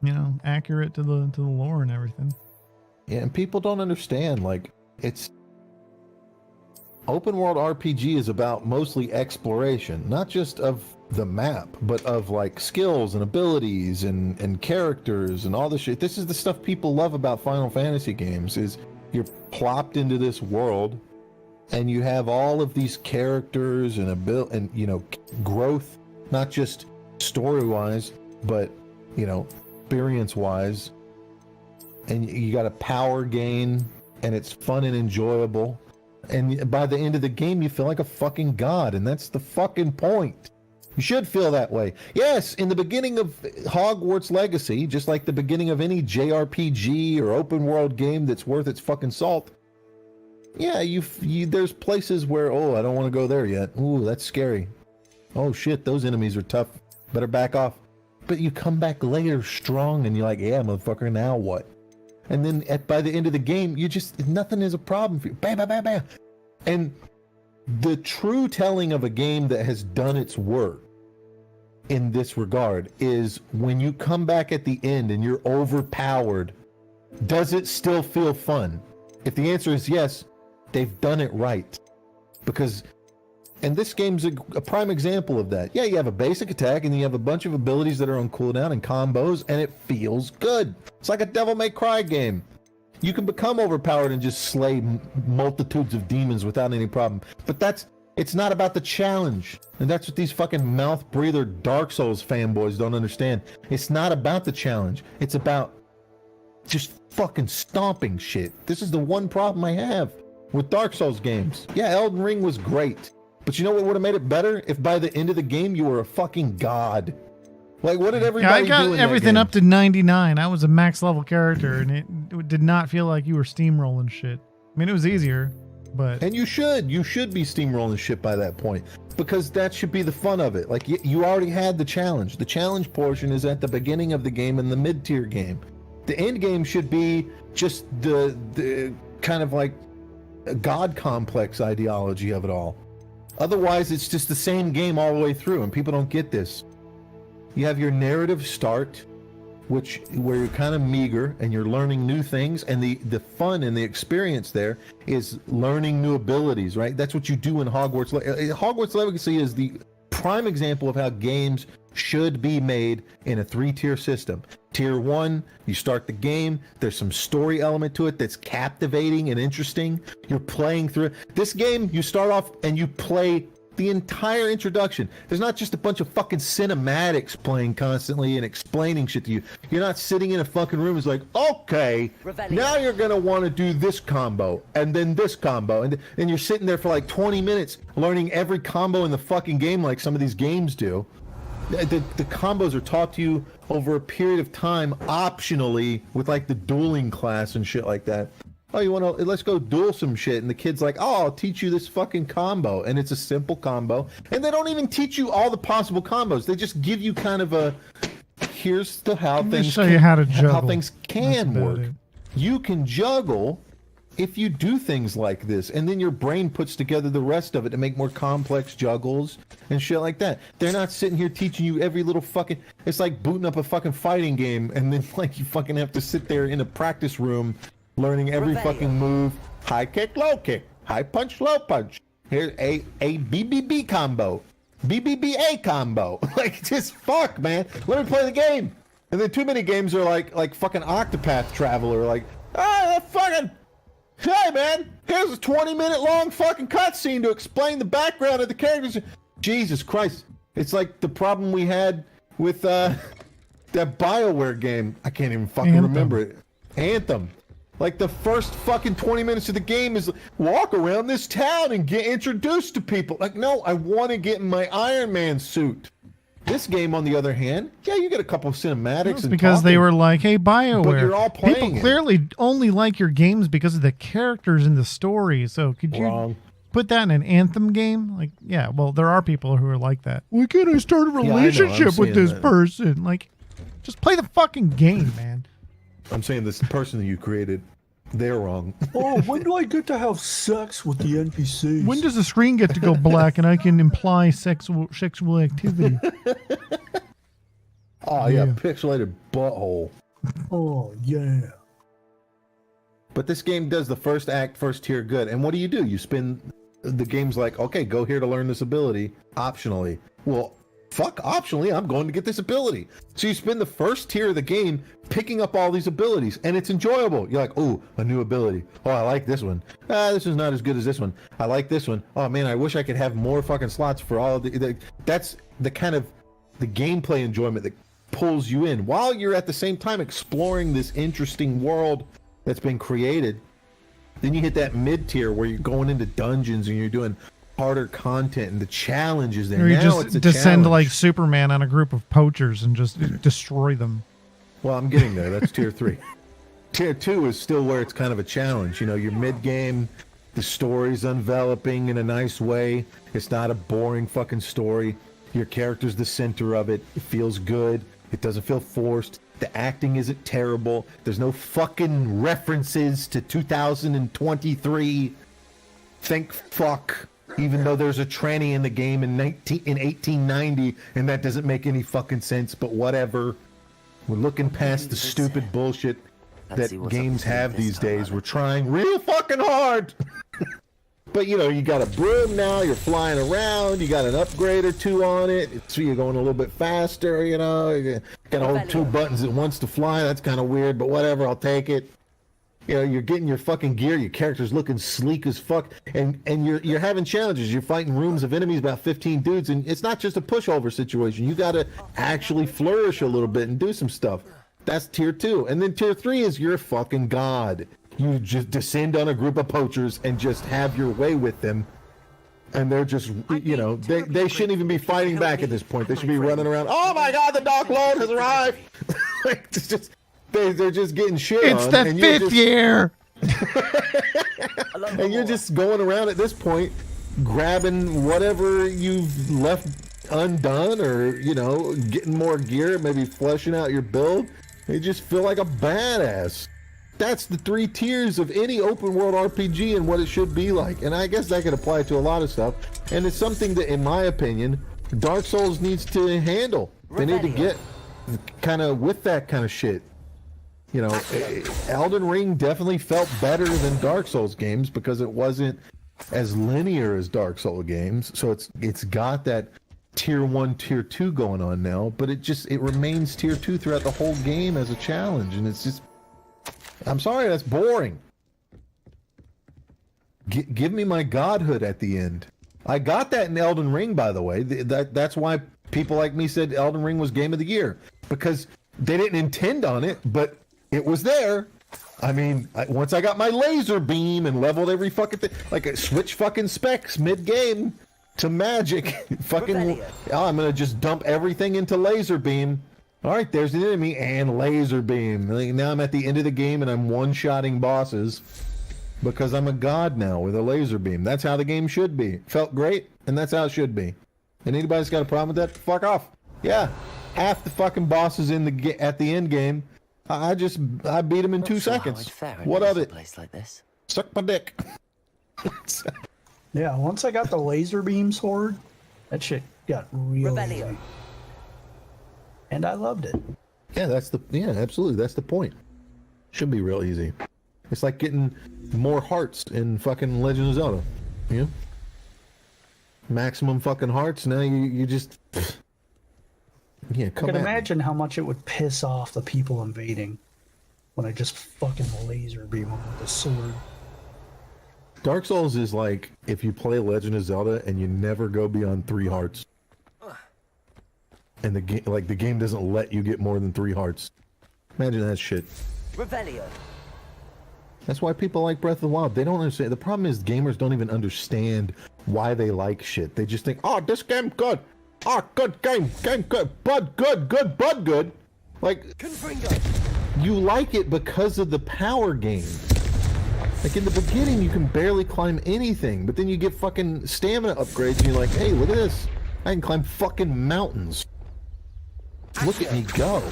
S1: know, accurate to the lore and everything.
S11: Yeah, and people don't understand. Like, it's open world RPG is about mostly exploration, not just of the map, but of like skills and abilities and characters and all this shit. This is the stuff people love about Final Fantasy games. Is you're plopped into this world, and you have all of these characters and you know, growth, not just story wise, but you know, experience wise. And you got a power gain, and it's fun and enjoyable. And by the end of the game, you feel like a fucking god, and that's the fucking point. You should feel that way. Yes, in the beginning of Hogwarts Legacy, just like the beginning of any JRPG or open world game that's worth its fucking salt, Yeah, there's places where, oh, I don't want to go there yet. Ooh, that's scary. Oh shit, those enemies are tough. Better back off. But you come back later strong and you're like, yeah, motherfucker, now what? And then by the end of the game, nothing is a problem for you. Bam, bam, bam, bam. And the true telling of a game that has done its work in this regard is when you come back at the end and you're overpowered, does it still feel fun? If the answer is yes, they've done it right. And this game's a prime example of that. Yeah, you have a basic attack and then you have a bunch of abilities that are on cooldown and combos, and it feels good. It's like a Devil May Cry game. You can become overpowered and just slay multitudes of demons without any problem. But it's not about the challenge. And that's what these fucking mouth breather Dark Souls fanboys don't understand. It's not about the challenge. It's about just fucking stomping shit. This is the one problem I have with Dark Souls games. Yeah, Elden Ring was great. But you know what would have made it better? If by the end of the game you were a fucking god. Like, what did everybody do
S1: I
S11: in
S1: got
S11: that
S1: everything
S11: game?
S1: up to 99. I was a max level character, and it did not feel like you were steamrolling shit. I mean, it was easier, but...
S11: And you should be steamrolling shit by that point. Because that should be the fun of it. Like, you already had the challenge. The challenge portion is at the beginning of the game and the mid-tier game. The end game should be just the kind of like a god complex ideology of it all. Otherwise, it's just the same game all the way through, and people don't get this. You have your narrative start, where you're kind of meager and you're learning new things, and the fun and the experience there is learning new abilities, right? That's what you do in Hogwarts. Hogwarts Legacy is the prime example of how games should be made in a 3-tier system. Tier 1, you start the game, there's some story element to it that's captivating and interesting. You're playing through it. This game, you start off and you play the entire introduction. There's not just a bunch of fucking cinematics playing constantly and explaining shit to you. You're not sitting in a fucking room. It's like, okay, now you're going to want to do this combo and then this combo. And you're sitting there for like 20 minutes learning every combo in the fucking game like some of these games do. The combos are taught to you over a period of time, optionally, with like the dueling class and shit like that. Oh, let's go duel some shit. And the kid's like, oh, I'll teach you this fucking combo. And it's a simple combo. And they don't even teach you all the possible combos. They just give you kind of here's how things can work. You can juggle if you do things like this, and then your brain puts together the rest of it to make more complex juggles and shit like that. They're not sitting here teaching you every little fucking... It's like booting up a fucking fighting game, and then like you fucking have to sit there in a practice room learning every fucking move. High kick, low kick. High punch, low punch. Here's a BBB combo. BBBA combo. Like, just fuck, man. Let me play the game. And then too many games are like fucking Octopath Traveler. Like, fucking... Hey, man, here's a 20-minute long fucking cutscene to explain the background of the characters. Jesus Christ. It's like the problem we had with that BioWare game. I can't even fucking remember it. Anthem. Like, the first fucking 20 minutes of the game is walk around this town and get introduced to people. Like, no, I want to get in my Iron Man suit. This game, on the other hand, yeah, you get a couple of cinematics.
S1: It's because they were like, hey, BioWare.
S11: But you're all playing
S1: People clearly only like your games because of the characters in the story. So could you put that in an Anthem game? Like, yeah, well, there are people who are like that. Why can't I start a relationship with this person? Like, just play the fucking game, man.
S11: I'm saying this person that you created, they're wrong.
S12: Oh, when do I get to have sex with the NPCs?
S1: When does the screen get to go black and I can imply sexual activity?
S11: Oh, yeah, pixelated butthole.
S12: Oh, yeah.
S11: But this game does the first act, first tier good. And what do? You spin the game's like, okay, go here to learn this ability, optionally. Well, fuck, optionally, I'm going to get this ability. So you spend the first tier of the game picking up all these abilities, and it's enjoyable. You're like, oh, a new ability. Oh, I like this one. This is not as good as this one. I like this one. Oh, man, I wish I could have more fucking slots for all of that's the kind of the gameplay enjoyment that pulls you in while you're at the same time exploring this interesting world that's been created. Then you hit that mid-tier where you're going into dungeons and you're doing harder content and the challenges there.
S1: Or you
S11: now
S1: just descend like Superman on a group of poachers and just destroy them.
S11: Well, I'm getting there. That's tier 3. Tier 2 is still where it's kind of a challenge. You know, you're mid-game, The story's enveloping in a nice way. It's not a boring fucking story. Your character's the center of it. It feels good. It doesn't feel forced. The acting isn't terrible. There's no fucking references to 2023. Thank fuck. Even though there's a tranny in the game in 1890, and that doesn't make any fucking sense, but whatever. We're looking past the stupid bullshit that games have these days. We're trying real fucking hard. But you know, you got a broom now, you're flying around, you got an upgrade or two on it, so you're going a little bit faster, you know, you gotta hold two buttons at once to fly. That's kind of weird, but whatever, I'll take it. You know, you're getting your fucking gear, your character's looking sleek as fuck, and you're having challenges. You're fighting rooms of enemies, about 15 dudes, and it's not just a pushover situation. You gotta actually flourish a little bit and do some stuff. That's tier 2. And then tier 3 is you're fucking god. You just descend on a group of poachers and just have your way with them. And they're just, you know, they shouldn't even be fighting back at this point. They should be running around. Oh my god, the Dark Lord has arrived! It's just, they're just getting shit
S1: it's
S11: on.
S1: It's the 5th year!
S11: And you're just going around at this point, grabbing whatever you've left undone, or, you know, getting more gear, maybe fleshing out your build. You just feel like a badass. That's the 3 tiers of any open world RPG and what it should be like. And I guess that could apply to a lot of stuff. And it's something that, in my opinion, Dark Souls needs to handle. They need to get kind of with that kind of shit. You know, Elden Ring definitely felt better than Dark Souls games because it wasn't as linear as Dark Souls games. So it's got that tier 1, tier 2 going on now, but it remains tier 2 throughout the whole game as a challenge, and it's just, I'm sorry, that's boring. Give me my godhood at the end. I got that in Elden Ring, by the way. That's why people like me said Elden Ring was Game of the Year, because they didn't intend on it, but it was there. I mean, once I got my laser beam and leveled every fucking thing, like I switch fucking specs mid-game to magic, fucking, I'm gonna just dump everything into laser beam. All right, there's an enemy and laser beam. Like, now I'm at the end of the game and I'm one-shotting bosses because I'm a god now with a laser beam. That's how the game should be. Felt great, and that's how it should be. And anybody's got a problem with that, fuck off. Yeah, half the fucking bosses at the end game, I beat them in 2 seconds. What of it?
S2: Place like this.
S11: Suck my dick.
S12: Yeah, once I got the laser beam sword, that shit got real easy. And I loved it.
S11: Yeah, absolutely. That's the point. Should be real easy. It's like getting more hearts in fucking Legend of Zelda. You know? Maximum fucking hearts. Now you just, yeah, come
S12: I can
S11: at
S12: imagine how much it would piss off the people invading when I just fucking laser beam them with a sword.
S11: Dark Souls is like if you play Legend of Zelda and you never go beyond 3 hearts. And the game doesn't let you get more than 3 hearts. Imagine that shit.
S2: Revelio.
S11: That's why people like Breath of the Wild. They don't understand. The problem is gamers don't even understand why they like shit. They just think, oh, this game good. Oh, good game good. Bud good. Like, you like it because of the power game. Like in the beginning, you can barely climb anything, but then you get fucking stamina upgrades and you're like, hey, look at this. I can climb fucking mountains. Look at me go.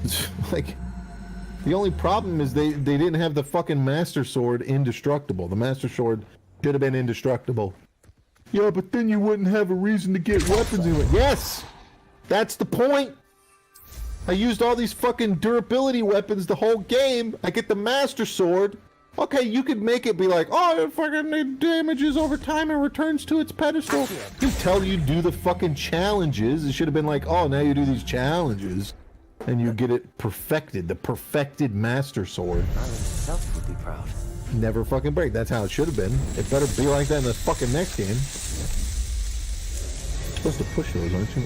S11: It's like, the only problem is they didn't have the fucking Master Sword indestructible. The Master Sword should have been indestructible. Yeah, but then you wouldn't have a reason to get weapons in it. Yes! That's the point! I used all these fucking durability weapons the whole game. I get the Master Sword. Okay, you could make it be like, oh, it fucking damages over time and returns to its pedestal. Until you do the fucking challenges. It should have been like, oh, now you do these challenges. And you get it perfected. The perfected Master Sword.
S2: Alan himself would be proud.
S11: Never fucking break. That's how it should have been. It better be like that in the fucking next game. You're supposed to push those, aren't you?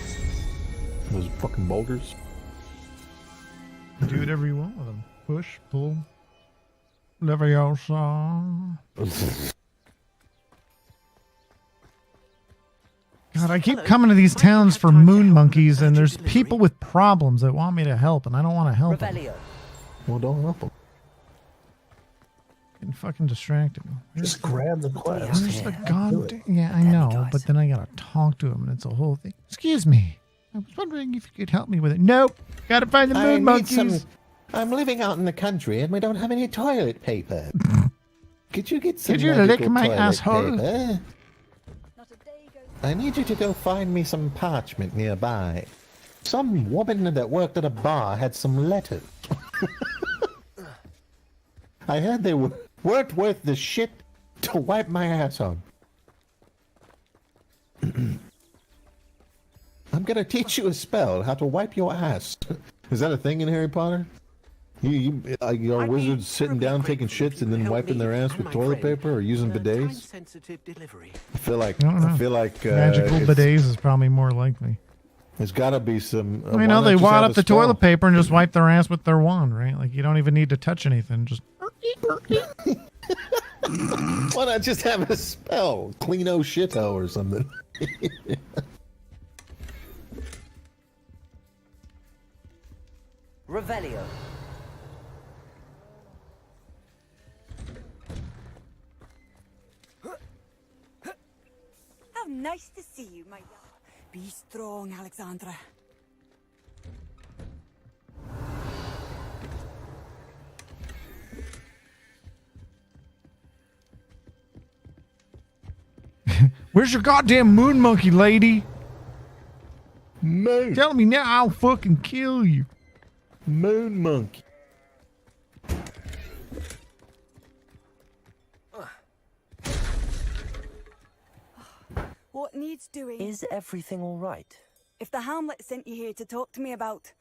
S11: Those fucking boulders.
S1: Do whatever you want with them. Push, pull, Leviosa. God, I keep coming to these towns for moon monkeys, and there's people with problems that want me to help, and I don't want to help them.
S11: Well, don't help them.
S1: And fucking distracted.
S12: Just grab the quest.
S1: Where's the goddamn... Yeah, I know, but then I gotta talk to him, and it's a whole thing. Excuse me. I was wondering if you could help me with it. Nope. Gotta find the moon monkeys.
S11: I'm living out in the country, and we don't have any toilet paper. Could you get some
S1: Could you lick my asshole?
S11: Paper? I need you to go find me some parchment nearby. Some woman that worked at a bar had some letters. I heard they weren't worth the shit to wipe my ass on. I'm gonna teach you a spell, how to wipe your ass. Is that a thing in Harry Potter? Your wizards sitting down taking shits and then wiping their ass with toilet paper or using bidets? I feel like
S1: magical bidets is probably more likely.
S11: There's got to be some.
S1: You know, they wad up the toilet paper and just wipe their ass with their wand, right? Like you don't even need to touch anything. Just.
S11: Why not just have a spell, cleano shito or something?
S2: Revelio.
S3: How nice to see you, my love. Be strong, Alexandra.
S1: Where's your goddamn moon monkey, lady?
S11: Moon.
S1: Tell me now, I'll fucking kill you.
S11: Moon monkey.
S3: What needs doing?
S2: Is everything all right?
S3: If the Hamlet sent you here to talk to me about...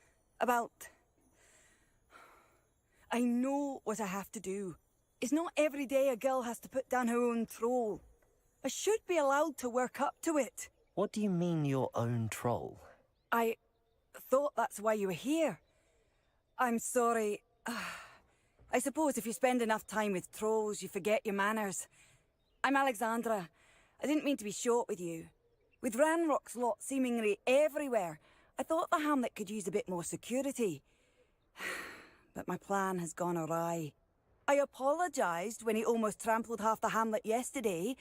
S3: I know what I have to do. It's not every day a girl has to put down her own troll. I should be allowed to work up to it.
S2: What do you mean, your own troll?
S3: I thought that's why you were here. I'm sorry. I suppose if you spend enough time with trolls, you forget your manners. I'm Alexandra. I didn't mean to be short with you. With Ranrock's lot seemingly everywhere, I thought the Hamlet could use a bit more security. But my plan has gone awry. I apologised when he almost trampled half the Hamlet yesterday.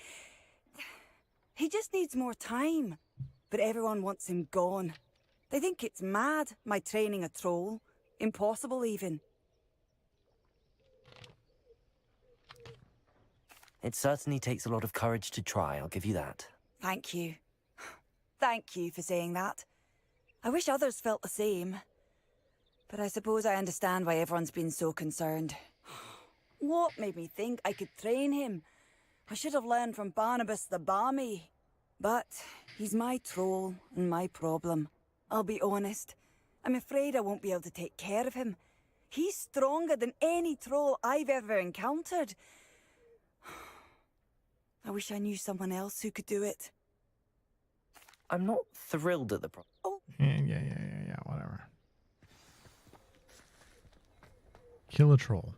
S3: He just needs more time. But everyone wants him gone. They think it's mad, my training a troll. Impossible, even.
S2: It certainly takes a lot of courage to try, I'll give you that.
S3: Thank you. Thank you for saying that. I wish others felt the same. But I suppose I understand why everyone's been so concerned. What made me think I could train him? I should have learned from Barnabas the Barmy. But he's my troll and my problem. I'll be honest. I'm afraid I won't be able to take care of him. He's stronger than any troll I've ever encountered. I wish I knew someone else who could do it.
S2: I'm not thrilled at the problem.
S3: Oh.
S1: Yeah, whatever. Kill a troll.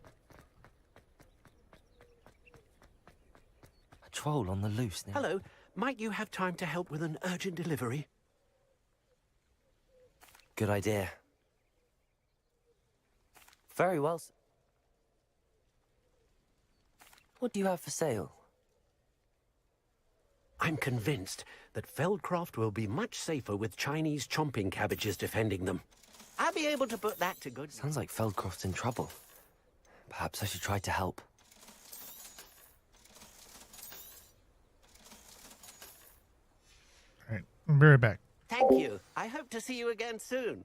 S2: A troll on the loose now.
S13: Hello, might you have time to help with an urgent delivery?
S2: Good idea. Very well. What do you have for sale?
S13: I'm convinced that Feldcroft will be much safer with Chinese chomping cabbages defending them. I'll be able to put that to good.
S2: Sounds like Feldcroft's in trouble. Perhaps I should try to help.
S1: All right, I'll be right back.
S13: Thank you. I hope to see you again soon.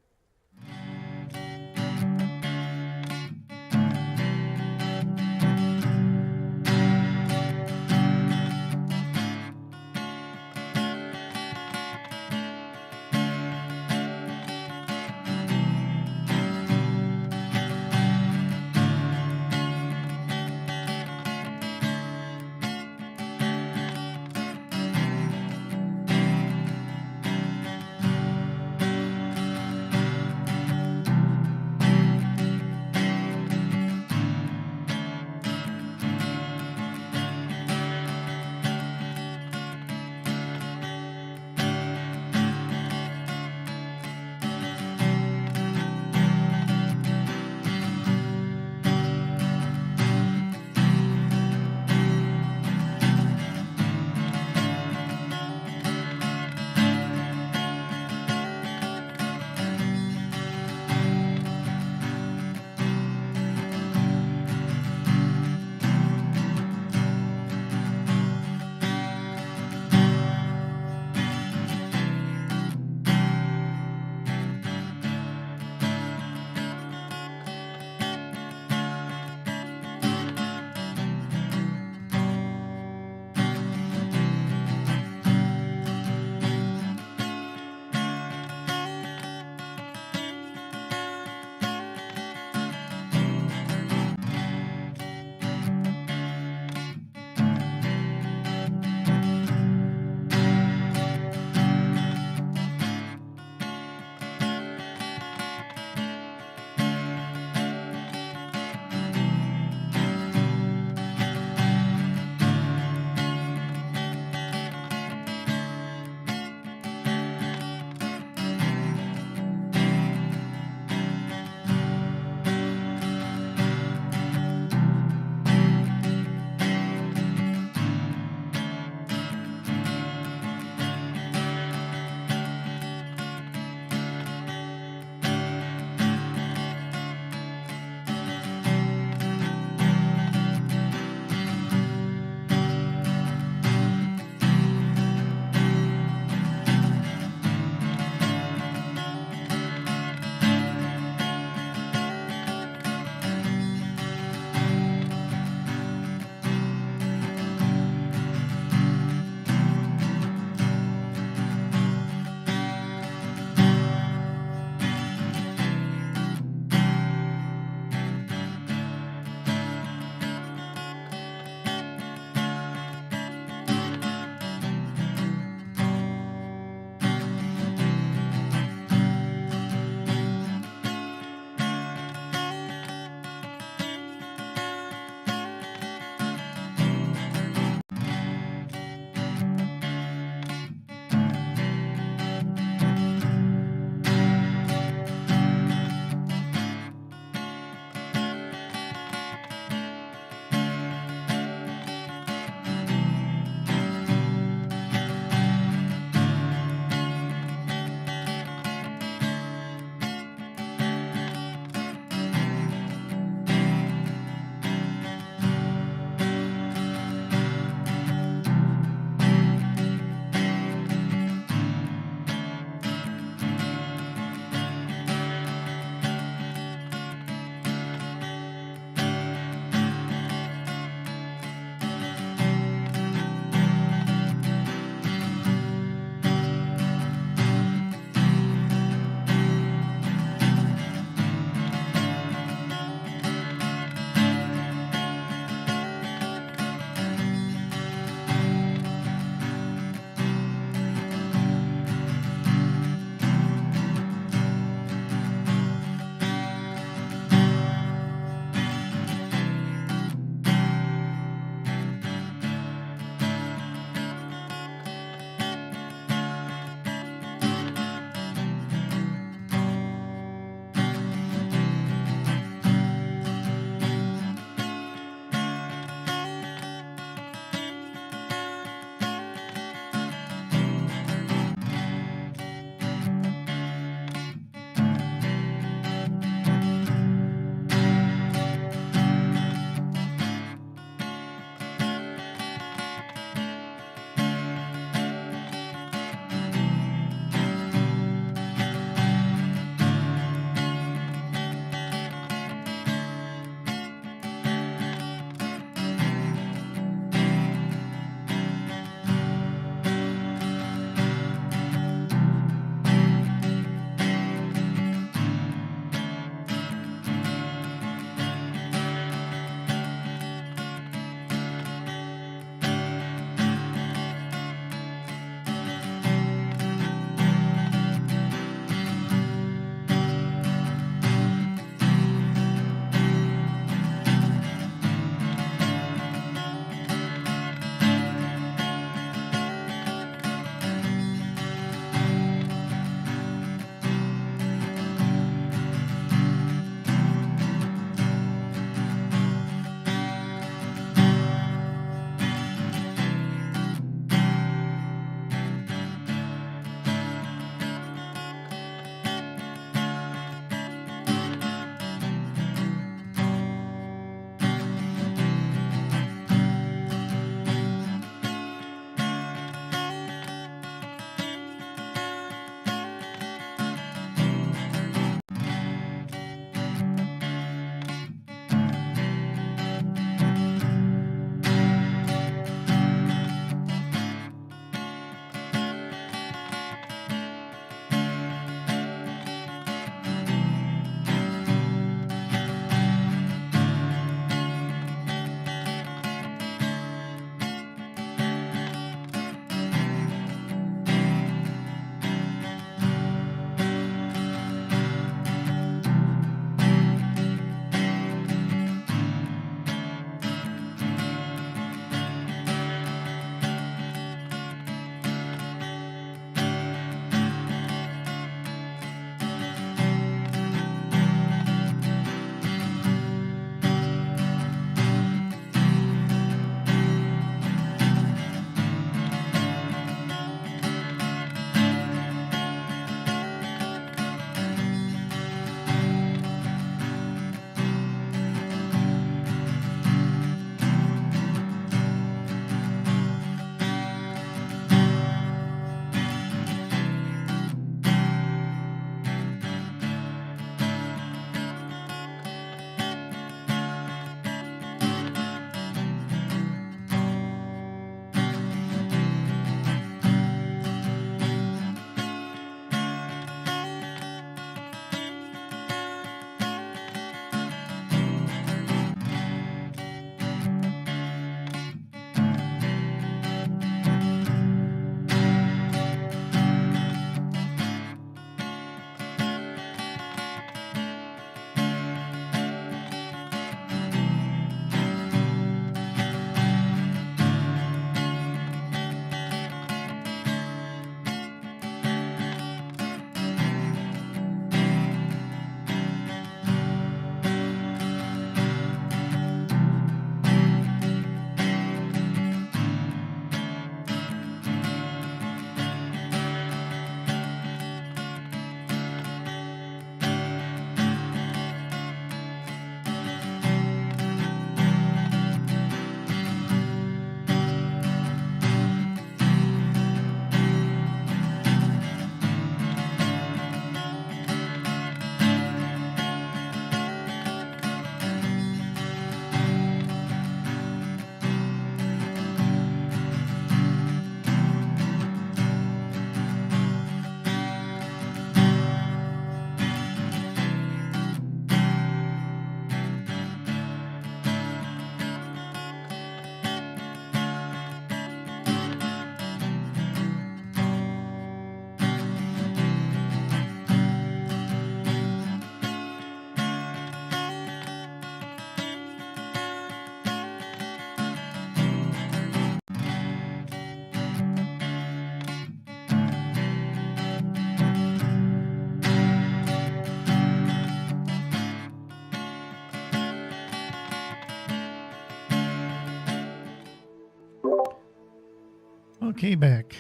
S1: Okay, back.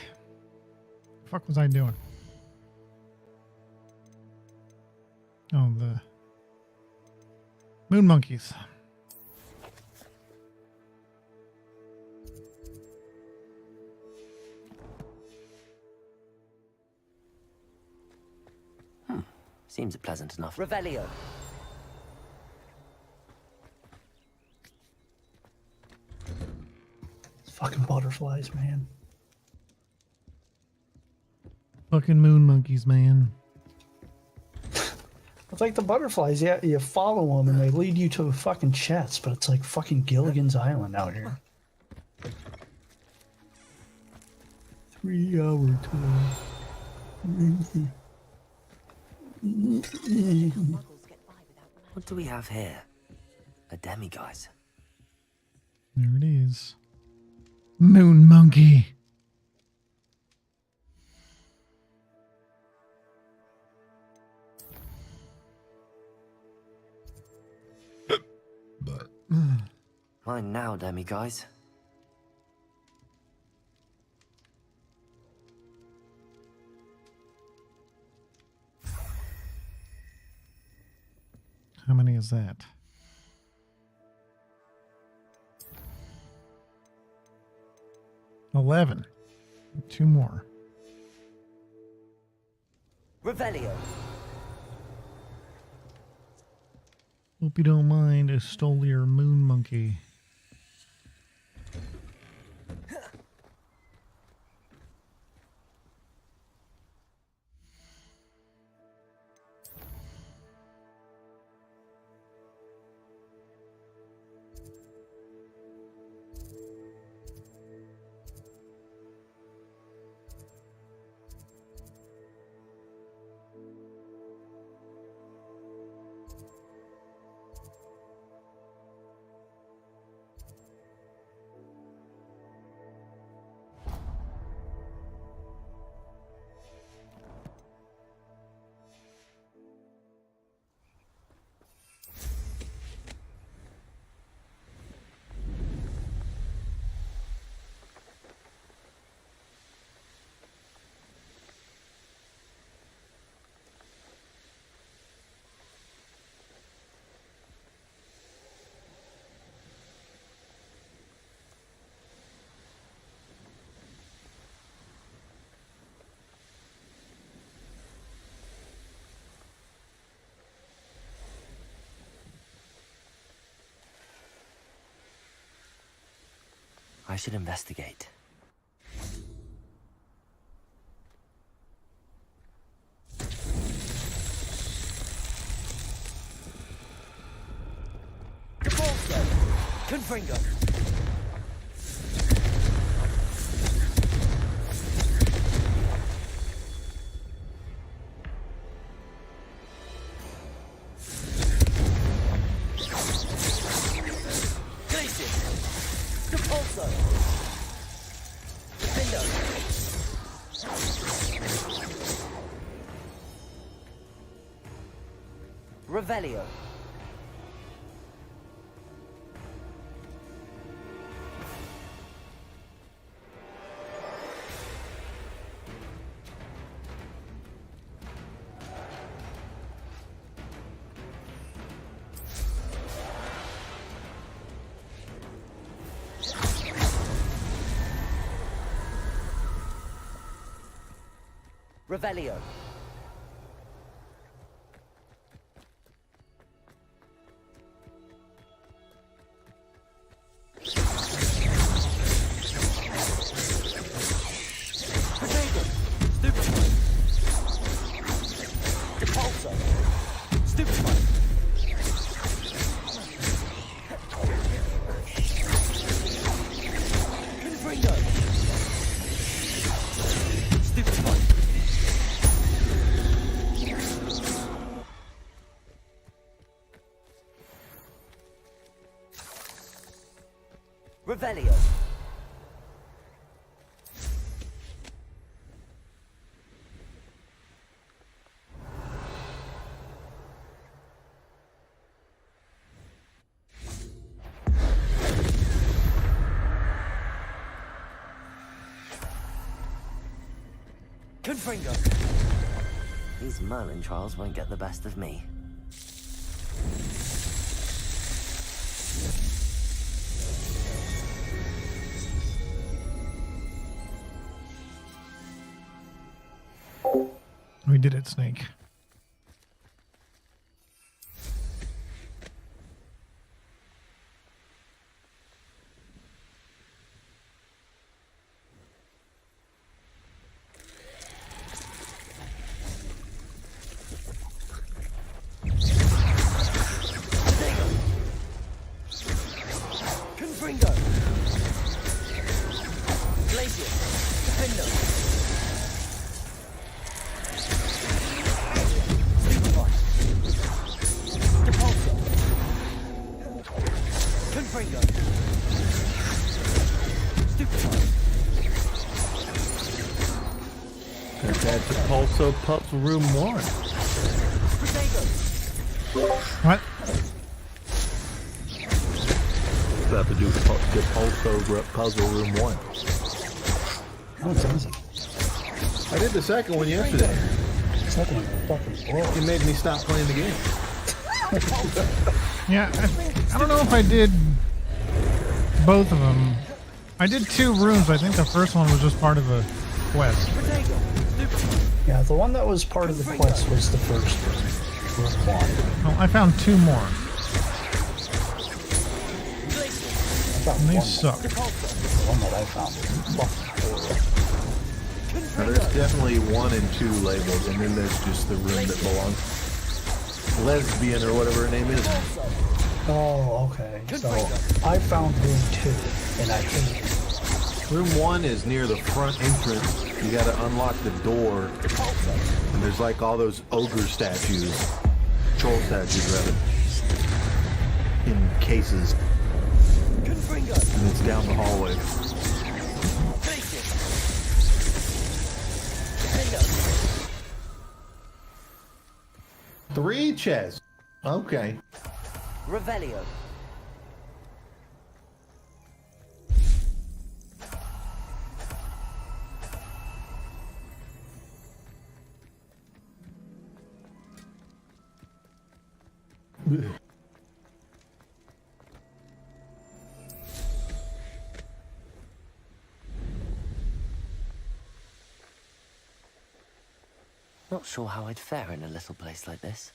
S1: The fuck was I doing? Oh, the moon monkeys.
S2: Seems pleasant enough.
S7: Revelio.
S12: It's fucking butterflies, man.
S1: Fucking moon monkeys, man.
S12: It's like the butterflies. Yeah, you follow them and they lead you to a fucking chest, but it's like fucking Gilligan's Island out here. 3 hour tour.
S2: What do we have here? A demiguise.
S1: There it is. Moon monkey. But
S2: Mine now, demiguise.
S1: how many is that? $11. 2 more.
S7: Revelio.
S1: Hope you don't mind, I stole your moon monkey.
S2: I should investigate.
S7: Confringo. Revelio. Revelio.
S2: Confringo! These Merlin trials won't get the best of me.
S1: We did it, Snake.
S2: Confringo! Glacier! Defender! Confringo!
S11: That's a Pulso Pups Room 1.
S1: What?
S11: About to do the Pulso Puzzle Room 1.
S12: Oh, it's easy.
S11: I did the second one yesterday.
S12: Second one fucking blows.
S11: It made me stop playing the game.
S1: Yeah, I don't know if I did both of them. I did 2 rooms. I think the first one was just part of a quest.
S12: Yeah, the one that was part of the quest was the first one.
S1: Well, I found 2 more. And they suck.
S12: The one that I found was fucking
S11: Now, there's definitely 1 and 2 labeled, and then there's just the room that belongs. Lesbian or whatever her name is.
S12: Oh, okay. So I found room 2, and I hate it.
S11: Room 1 is near the front entrance. You gotta unlock the door, and there's like all those ogre statues, troll statues rather, in cases. And it's down the hallway. 3 chests. Okay.
S2: Revelio. Not sure how I'd fare in a little place like this.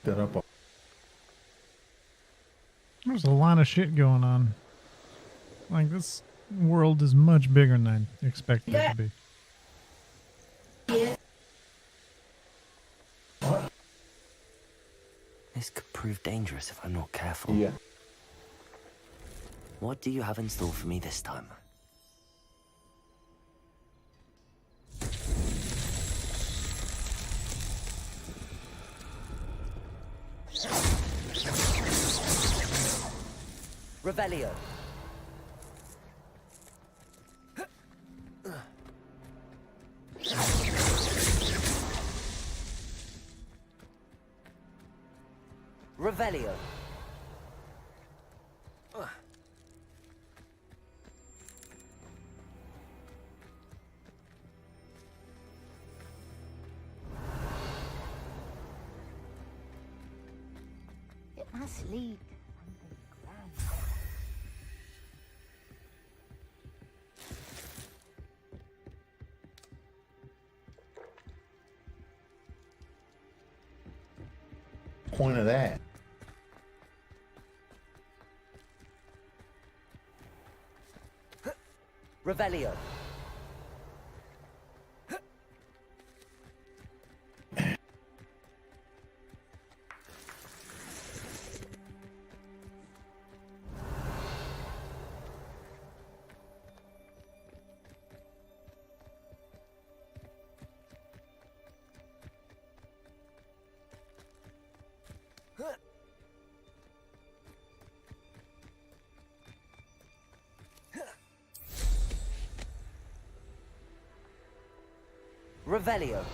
S11: That up.
S1: There's a lot of shit going on. Like, this world is much bigger than I expected it to be.
S2: This could prove dangerous if I'm not careful.
S11: Yeah.
S2: What do you have in store for me this time? Revelio. Revelio.
S14: It must lead.
S11: Point of that.
S2: Revelio. Revelio.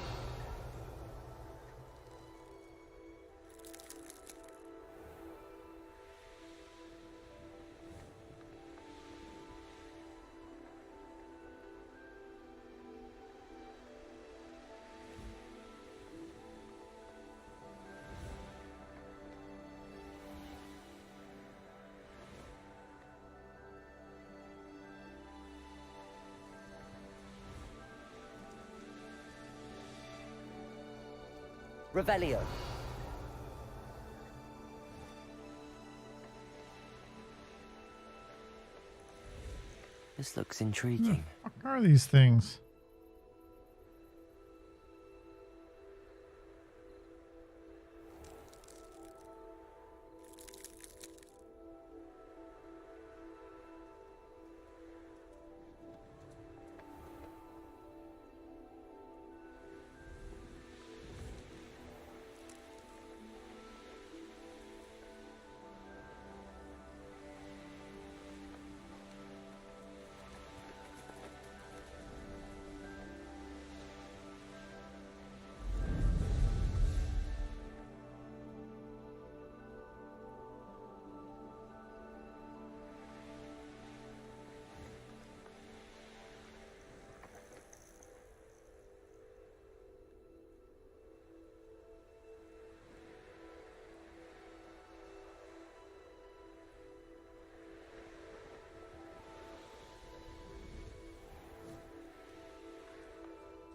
S2: Revelio. This looks intriguing.
S1: What are these things?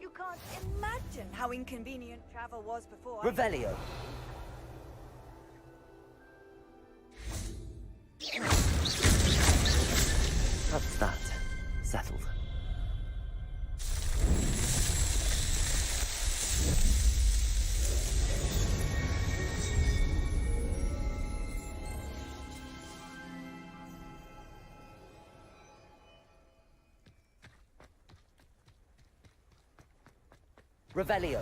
S3: You can't imagine how inconvenient travel was before.
S2: Revelio. That's that. Settled. Revelio.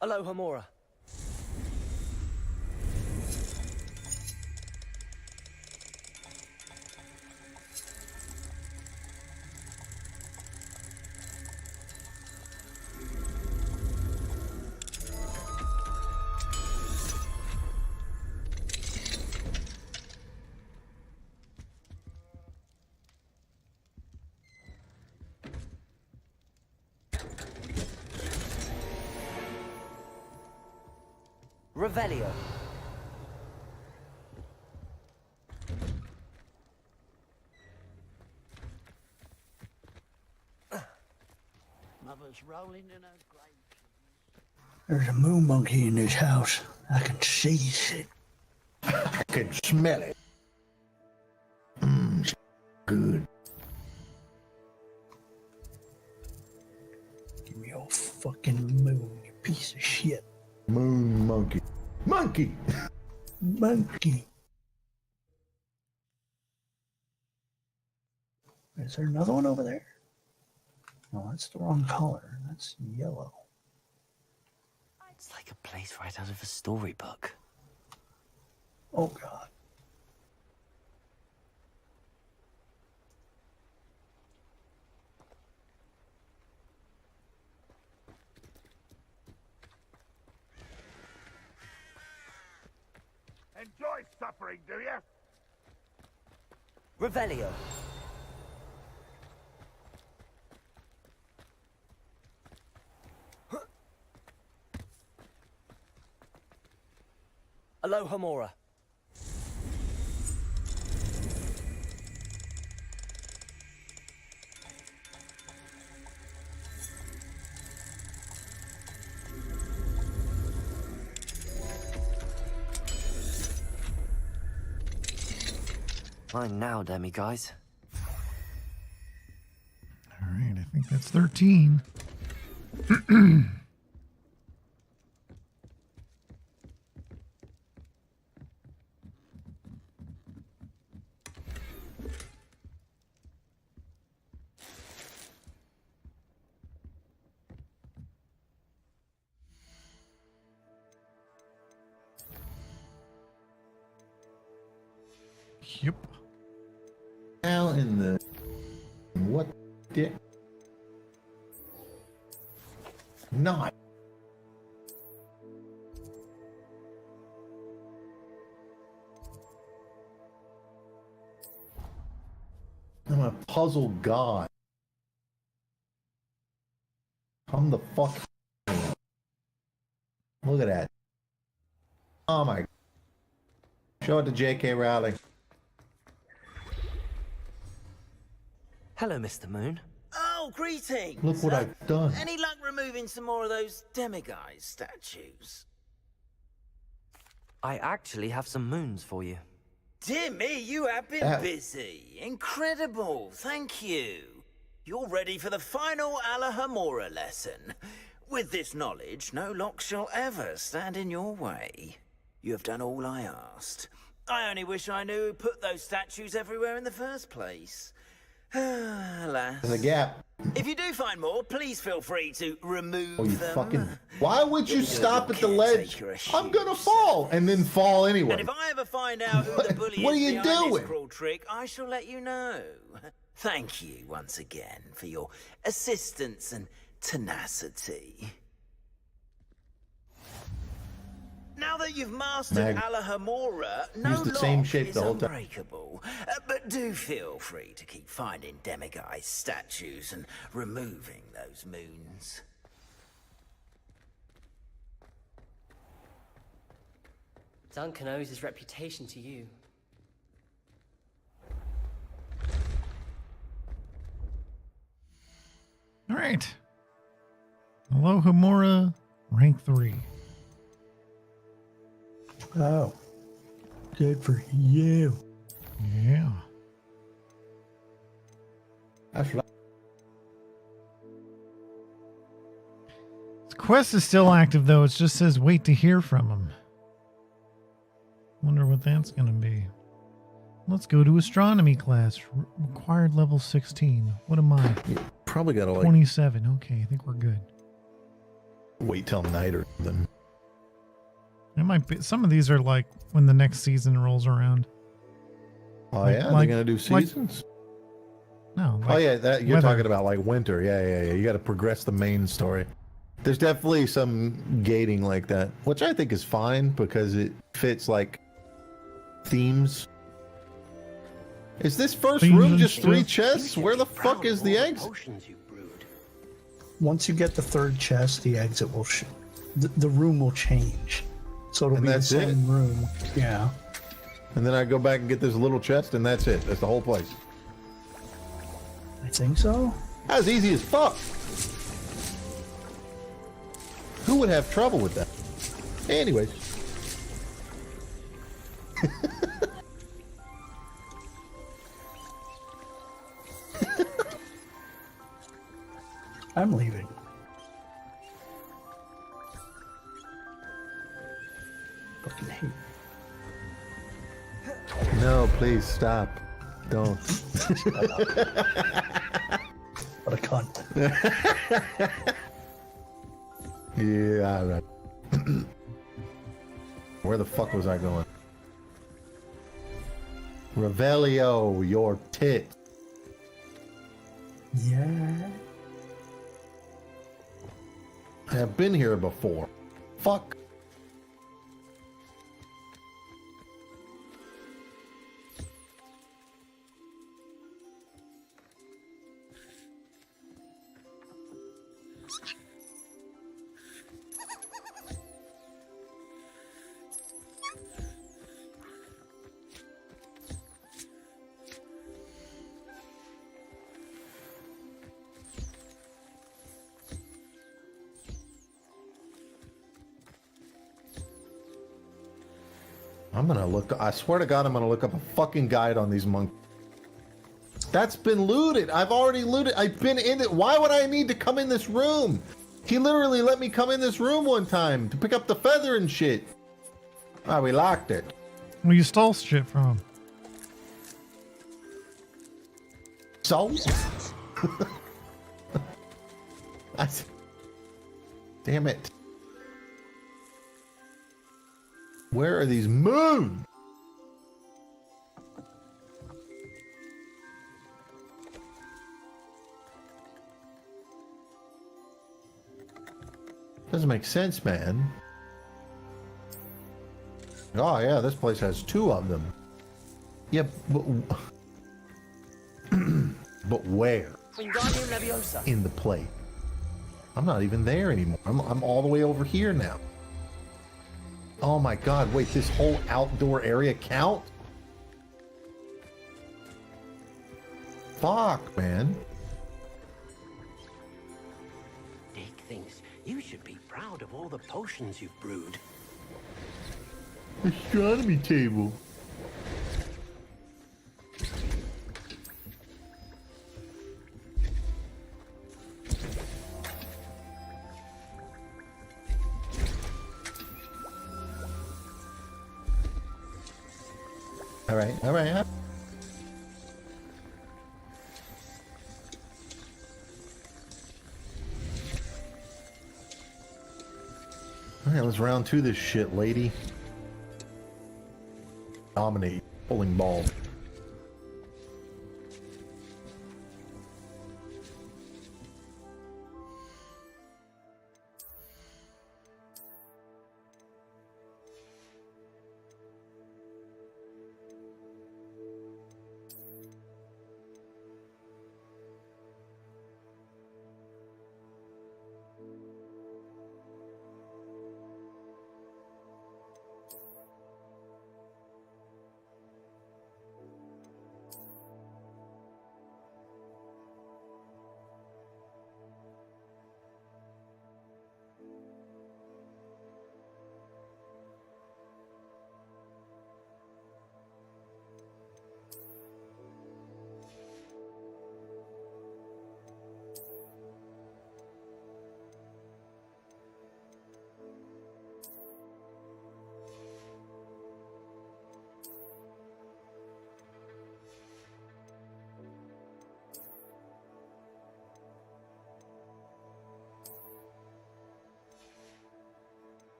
S2: Aloha Mora. Revelio.
S13: Mother's rolling in her grave.
S12: There's a moon monkey in this house. I can see it.
S11: I can smell it. Good.
S12: Give me your fucking moon, you piece of shit.
S11: Moon monkey. Monkey!
S12: Monkey. Is there another one over there? No, that's the wrong color. That's yellow.
S2: It's like a place right out of a storybook.
S12: Oh, God.
S4: Enjoy suffering, do you?
S2: Revelio. Aloha Mora. Mine now, demi guys.
S1: All right, I think that's 13. Yep.
S11: Now in the what? Dick? Not. I'm a puzzle god. Come the fuck. Look at that. Oh my. Show it to J.K. Rowling.
S2: Hello, Mr. Moon.
S8: Oh, greetings!
S11: Look what I've done.
S8: Any luck removing some more of those demiguise statues?
S2: I actually have some moons for you.
S8: Dear me, you have been busy. Incredible, thank you. You're ready for the final Alahamora lesson. With this knowledge, no lock shall ever stand in your way. You have done all I asked. I only wish I knew who put those statues everywhere in the first place. Alas.
S11: There's a gap.
S8: If you do find more, please feel free to remove
S11: Oh, you
S8: them.
S11: fucking. Why would you stop at the ledge? I'm gonna fall and then fall anyway.
S8: And if I ever find out who the bully
S11: What are
S8: is
S11: you
S8: behind
S11: doing?
S8: this cruel trick, I shall let you know. Thank you once again for your assistance and tenacity. Now that you've mastered Alahamora, no
S11: Use the same
S8: lock
S11: shape
S8: is
S11: the whole time.
S8: unbreakable. But do feel free to keep finding demiguise statues and removing those moons.
S2: Duncan owes his reputation to you.
S1: All right. Alohomora, rank 3.
S12: Oh. Good for you.
S1: Yeah.
S11: That's right.
S1: His quest is still active, though. It just says wait to hear from him. Wonder what that's going to be. Let's go to astronomy class. Required level 16. What am I?
S11: You probably got to
S1: 27. Okay, I think we're good.
S11: Wait till night or something.
S1: It might be. Some of these are like when the next season rolls around.
S11: Oh
S1: Like-
S11: yeah, they're
S1: like-
S11: gonna do
S1: like-
S11: seasons.
S1: No.
S11: Oh yeah, that you're
S1: weather.
S11: talking about like winter. Yeah. You got to progress the main story. There's definitely some gating like that, which I think is fine because it fits like themes. Is this first
S1: Themes
S11: room
S1: and
S11: just 3
S1: stuff.
S11: chests? Where the fuck is the exit?
S12: Once you get the third chest, the exit will the room will change. So it'll
S11: And
S12: be the
S11: that's it?
S12: same room. Yeah.
S11: And then I go back and get this little chest, and that's it. That's the whole place.
S12: I think so.
S11: That's easy as fuck. Who would have trouble with that? Anyways.
S12: I'm leaving. Fucking hate.
S11: No, please stop. Don't.
S12: What a cunt.
S11: Yeah, all right. Where the fuck was I going? Revelio, your tit.
S12: Yeah.
S11: I have been here before. Fuck. I'm gonna look. I swear to God, I'm gonna look up a fucking guide on these monkeys. That's been looted. I've already looted. I've been in it. Why would I need to come in this room? He literally let me come in this room one time to pick up the feather and shit. Ah, we locked it.
S1: Well, you stole shit from him.
S11: So? Damn it. Where are these moons? Doesn't make sense, man. Oh yeah, this place has 2 of them. Yeah, but but where?
S2: Wingardium Leviosa.
S11: In the plate. I'm not even there anymore. I'm all the way over here now. Oh my god, wait, this whole outdoor area count? Fuck, man.
S13: Dick thinks you should be proud of all the potions you've brewed.
S11: Astronomy table. All right, all right. All right, let's round 2 this shit, lady. Dominate, pulling ball.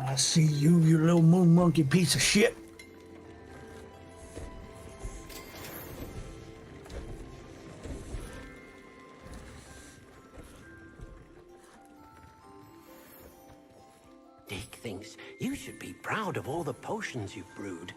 S12: I see you, you little moon monkey piece of shit.
S13: proud of all the potions you've brewed.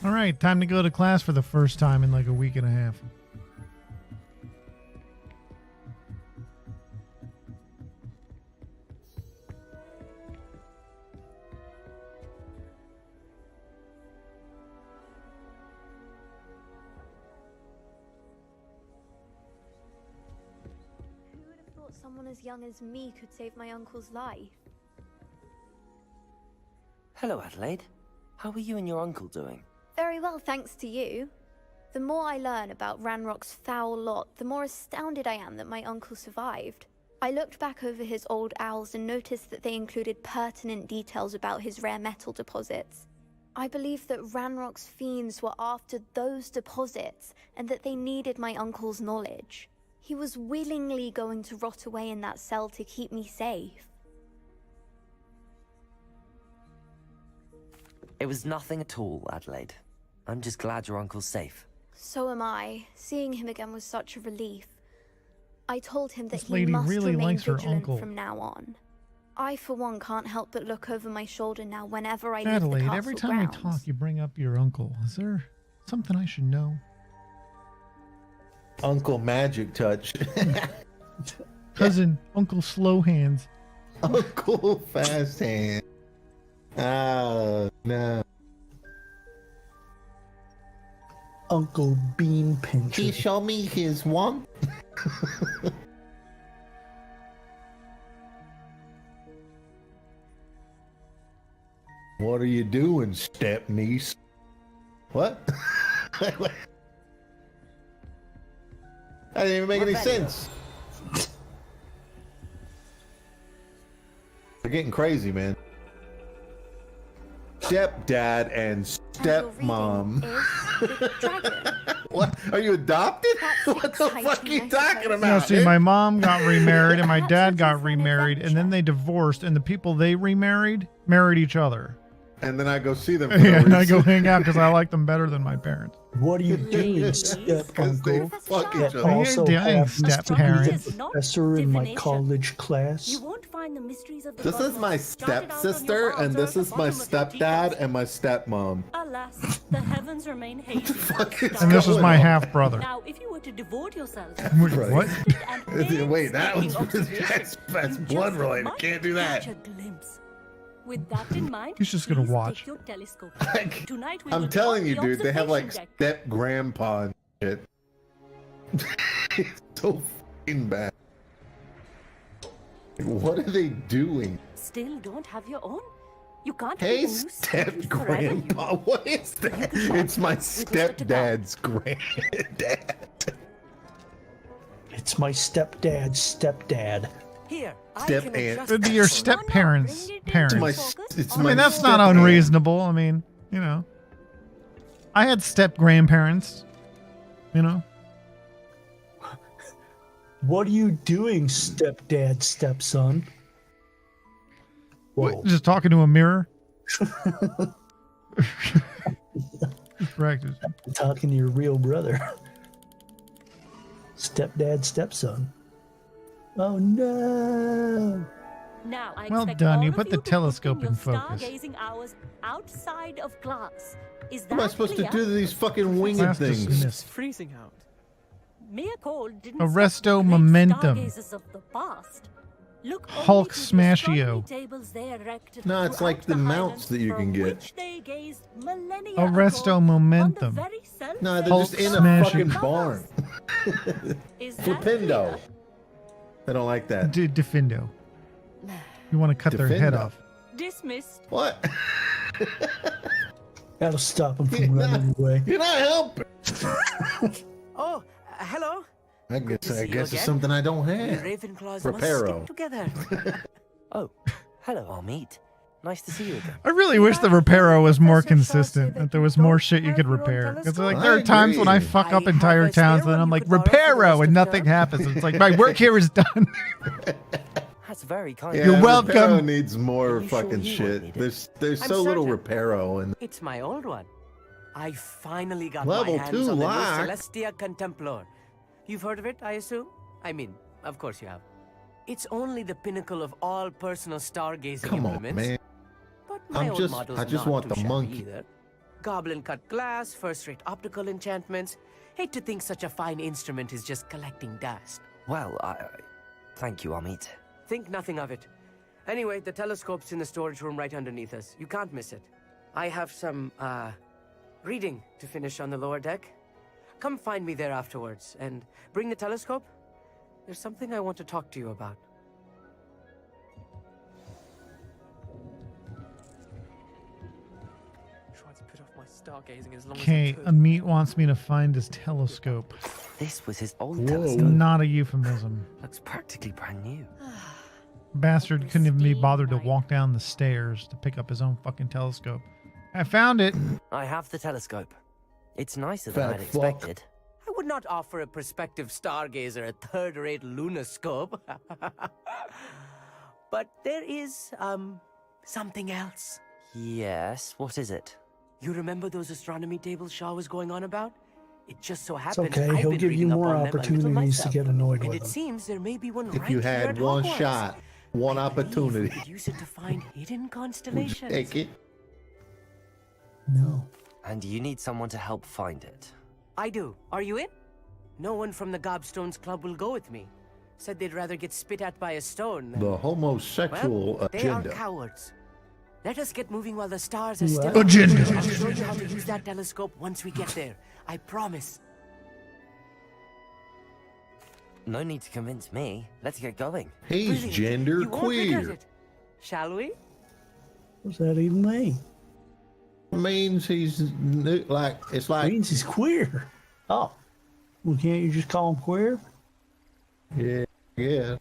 S1: All right, time to go to class for the first time in like a week and a half.
S15: Who would have thought someone as young as me could save my uncle's life?
S2: Hello, Adelaide. How are you and your uncle doing?
S15: Very well, thanks to you. The more I learn about Ranrock's foul lot, the more astounded I am that my uncle survived. I looked back over his old owls and noticed that they included pertinent details about his rare metal deposits. I believe that Ranrock's fiends were after those deposits and that they needed my uncle's knowledge. He was willingly going to rot away in that cell to keep me safe.
S2: It was nothing at all, Adelaide. I'm just glad your uncle's safe.
S15: So am I. Seeing him again was such a relief. I told him that
S1: This
S15: he
S1: lady
S15: must
S1: really
S15: remain
S1: likes her
S15: vigilant
S1: uncle.
S15: from now on. I, for one, can't help but look over my shoulder now whenever I leave the
S1: Adelaide,
S15: castle
S1: every time we
S15: grounds.
S1: talk, you bring up your uncle. Is there something I should know?
S11: Uncle Magic Touch.
S1: Cousin, Uncle Slow Hands.
S11: Uncle Fast Hand. Ah, no.
S12: Uncle Bean Pincher.
S11: He show me his one. What are you doing, step niece? What? That didn't even make any sense. They're getting crazy, man. Stepdad and stepmom. What? Are you adopted? What the fuck are you talking about?
S1: No, see, my mom got remarried and my dad got remarried, and then they divorced, and the people they remarried married each other.
S11: And then I go see them. For
S1: Yeah,
S11: no
S1: and I go
S11: reason.
S1: hang out because I like them better than my parents.
S12: What are you doing, step uncle?
S11: Fuck each
S12: That
S11: other.
S12: also
S1: Yeah,
S12: happens
S1: step
S12: to be
S1: parents.
S12: the professor in my college class.
S5: You won't find the mysteries of the
S11: This is my stepsister, and this is my stepdad and my stepmom.
S5: Alas, the heavens remain hazy.
S1: And this is my half brother.
S5: Now, if you were to devote yourself
S1: What?
S11: Wait, that was that's blood related. Can't do that.
S5: catch a glimpse. With that in mind,
S1: He's just gonna
S5: please
S1: watch.
S5: take your telescope. Tonight we
S11: I'm
S5: will
S11: telling
S5: walk
S11: you,
S5: the
S11: dude, they have like
S5: observation deck.
S11: step grandpa and shit. It's so fucking bad. Like, what are they doing?
S5: Still don't have your own? You can't
S11: Hey,
S5: be a new
S11: step
S5: slave forever.
S11: grandpa, what is that? It's my stepdad's granddad.
S12: It's my stepdad's stepdad.
S6: Here,
S11: Step aunt.
S1: It'd be your step parents' parents.
S11: It's
S1: I
S11: my
S1: mean, that's not
S11: step aunt.
S1: unreasonable. I mean, you know, I had step grandparents. You know,
S12: What are you doing, stepdad, stepson? Whoa.
S1: just talking to a mirror. Practice.
S12: Talking to your real brother. Stepdad, stepson. Oh no!
S5: Now, I
S1: Well
S5: expect
S1: done,
S5: all
S1: you
S5: of
S1: put the
S5: to
S1: telescope
S5: your
S1: in focus.
S5: stargazing hours outside of class. Is that
S11: What am I supposed to
S5: clear?
S11: do to these fucking winged
S1: Class
S11: things?
S1: dismissed.
S16: Freezing out.
S5: Mere cold didn't
S1: Arresto
S5: stop the great
S1: Momentum.
S5: stargazers of the past. Look
S1: Hulk
S5: only to the astronomy
S1: Smashio.
S5: tables they erected
S11: No, it's like
S5: throughout
S11: the mounts
S5: highlands
S11: that you can
S5: from
S11: get.
S5: which they gazed millennia
S1: Arresto
S5: ago
S1: Momentum.
S5: on the very self
S11: No, they're
S1: Hulk
S11: just in a
S1: Smashio.
S11: fucking barn.
S5: Is that
S11: Flippendo.
S5: clear?
S11: I don't like that.
S1: Defendo. You want to cut their head
S11: Defendo.
S1: off.
S5: Dismissed.
S11: What?
S12: That'll stop him from running away.
S11: You're not helping.
S7: Oh, hello.
S11: I guess
S7: see you
S11: it's
S7: again.
S11: something I don't
S7: We
S11: have.
S7: Ravenclaws must
S11: Reparo.
S7: stick together.
S2: Oh, hello, Amit. Nice to see you again.
S1: I really wish the Reparo was more consistent, that there was more shit you could repair. Because like there are times when I fuck up entire towns and then I'm like, Reparo, and nothing happens. It's like, my work here is done.
S2: That's very kind.
S11: Yeah,
S1: You're welcome.
S11: Reparo needs more
S2: Are you sure
S11: fucking
S2: you
S11: shit.
S2: won't need
S11: There's
S7: I'm
S11: so little
S7: certain.
S11: Reparo and
S7: It's my old one. I finally got
S11: Level
S7: my hands
S11: 2
S7: on the
S11: lock.
S7: new Celestia Contemplar. You've heard of it, I assume? I mean, of course you have. It's only the pinnacle of all personal stargazing
S11: come on,
S7: implements.
S11: man.
S7: But my old model's
S11: I just
S7: not
S11: want
S7: too
S11: the
S7: shabby
S11: monkey.
S7: either. Goblin cut glass, first-rate optical enchantments. Hate to think such a fine instrument is just collecting dust.
S2: Well, thank you, Amit.
S7: Think nothing of it. Anyway, the telescope's in the storage room right underneath us. You can't miss it. I have some, reading to finish on the lower deck. Come find me there afterwards, and bring the telescope. There's something I want to talk to you about.
S16: Try to put off my stargazing as long
S1: Okay,
S16: as I could.
S1: Amit wants me to find his telescope.
S2: This was his old
S11: Whoa.
S2: telescope.
S1: Not a euphemism.
S2: Looks practically brand new.
S1: Bastard couldn't even be bothered to walk down the stairs to pick up his own fucking telescope. I found it.
S2: I have the telescope. It's nicer
S11: Fat
S2: than I'd
S11: fuck.
S2: expected.
S7: I would not offer a prospective stargazer a third-rate lunoscope. But there is, something else.
S2: Yes, what is it?
S7: You remember those astronomy tables Shaw was going on about? It just so
S12: It's
S7: happens
S12: okay.
S7: I've
S12: He'll
S7: been
S12: give you
S7: reading up
S12: more
S7: on them a little
S12: opportunities to
S7: myself.
S12: get annoyed
S7: And
S12: with
S7: it
S12: them.
S7: seems there may be one
S11: if
S7: right
S11: you
S7: here
S11: had
S7: at
S11: one
S7: Hogwarts.
S11: shot, one
S7: I believe
S11: opportunity,
S7: you could use it to find hidden
S11: would you
S7: constellations.
S11: take it?
S12: No.
S2: And you need someone to help find it.
S7: I do. Are you in? No one from the Gobstones Club will go with me. Said they'd rather get spit at by a stone than...
S11: The homosexual
S7: Well, they are
S11: agenda.
S7: cowards. Let us get moving while the stars are
S12: What?
S7: still...
S1: Agenda.
S7: I'll show you how to use that telescope once we get there. I promise.
S2: No need to convince me. Let's get going.
S11: He's
S7: Brilliant.
S11: gender
S7: You won't regret
S11: queer.
S7: it. Shall we?
S12: What's that even mean?
S11: Means he's like it's
S12: It
S11: like
S12: means he's queer. Oh. Well, can't you just call him queer?
S11: yeah.
S7: The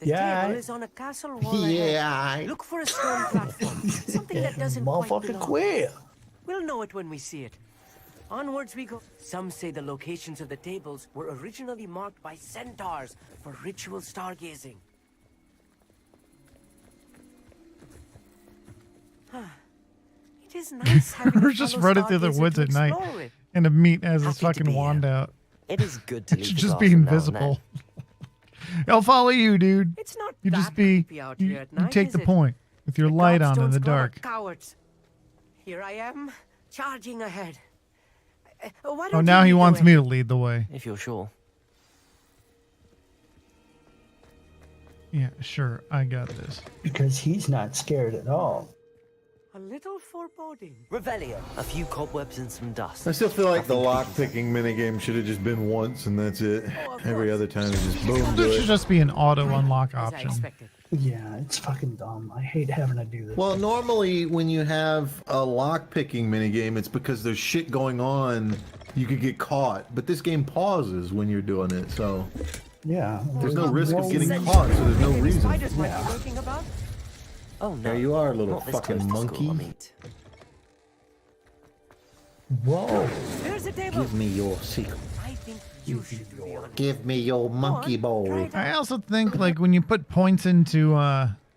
S12: Yeah,
S7: table
S12: I-
S7: is on a castle wall ahead.
S11: Yeah.
S7: Look for a stone platform. Something that doesn't quite
S12: Motherfucking
S7: belong.
S12: queer.
S7: We'll know it when we see it. Onwards we go. Some say the locations of the tables were originally marked by centaurs for ritual stargazing. It is nice having
S1: We're
S7: a
S1: just
S7: fellow
S1: running through the
S7: stargazer
S1: woods
S7: to
S1: at night,
S7: explore with.
S1: and Amit has his
S2: Happy to
S1: fucking
S2: be
S1: wand
S2: here.
S1: out.
S2: It is good to
S1: It
S2: leave
S1: should
S2: the
S1: just be
S2: glass from now and
S1: invisible.
S2: then.
S1: I'll follow you, dude.
S7: It's not
S1: You
S7: that
S1: just be.
S7: creepy out
S1: You,
S7: here at
S1: you
S7: night,
S1: take
S7: is
S1: the
S7: it?
S1: point with your
S7: The
S1: light on in
S7: Gobstones
S1: the
S7: Club are
S1: dark.
S7: Cowards. Here I am, charging ahead. Why
S1: Oh,
S7: don't
S1: now
S7: you
S1: he
S7: lead the
S1: wants
S7: way?
S1: me to lead the way.
S2: If you're sure.
S1: Yeah, sure. I got this.
S12: Because he's not scared at all.
S7: A little foreboding.
S2: Revelio. A few cobwebs and some dust.
S11: I still feel like the
S2: Nothing
S11: lock
S2: creepy.
S11: picking minigame should have just been once and that's it.
S7: of
S11: Every
S7: course.
S11: other time it's just boom,
S1: There
S11: do
S1: should
S11: it.
S1: just be an auto unlock
S7: As I
S1: option.
S7: expected.
S12: Yeah, it's fucking dumb. I hate having to do this.
S11: Well, normally when you have a lock picking minigame, it's because there's shit going on. You could get caught, but this game pauses when you're doing it, so
S12: yeah.
S11: there's no risk of
S12: Well,
S11: getting caught, so there's no
S7: Any
S11: reason.
S7: spiders might be lurking about?
S2: Oh no.
S11: There you are, little
S2: Not this
S11: fucking
S2: close to
S11: monkey.
S2: school, Amit.
S12: Whoa.
S7: There's a table.
S11: Give me your secret.
S7: I think you should do the honor.
S11: Give me your monkey bowl.
S1: I also think like when you put points into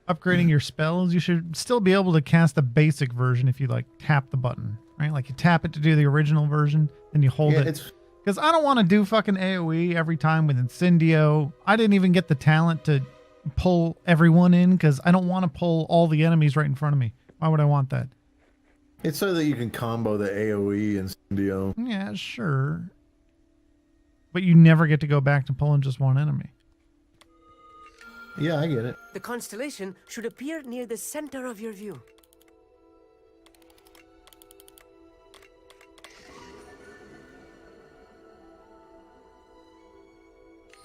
S1: upgrading your spells, you should still be able to cast a basic version if you like tap the button, right? Like you tap it to do the original version, then you hold
S11: Yeah,
S1: it.
S11: it's
S1: Because I don't want to do fucking AoE every time with Incendio. I didn't even get the talent to pull everyone in because I don't want to pull all the enemies right in front of me. Why would I want that?
S11: it's so that you can combo the AoE and Incendio.
S1: Yeah, sure. But you never get to go back to pulling just one enemy.
S11: Yeah, I get it.
S17: The constellation should appear near the center of your view.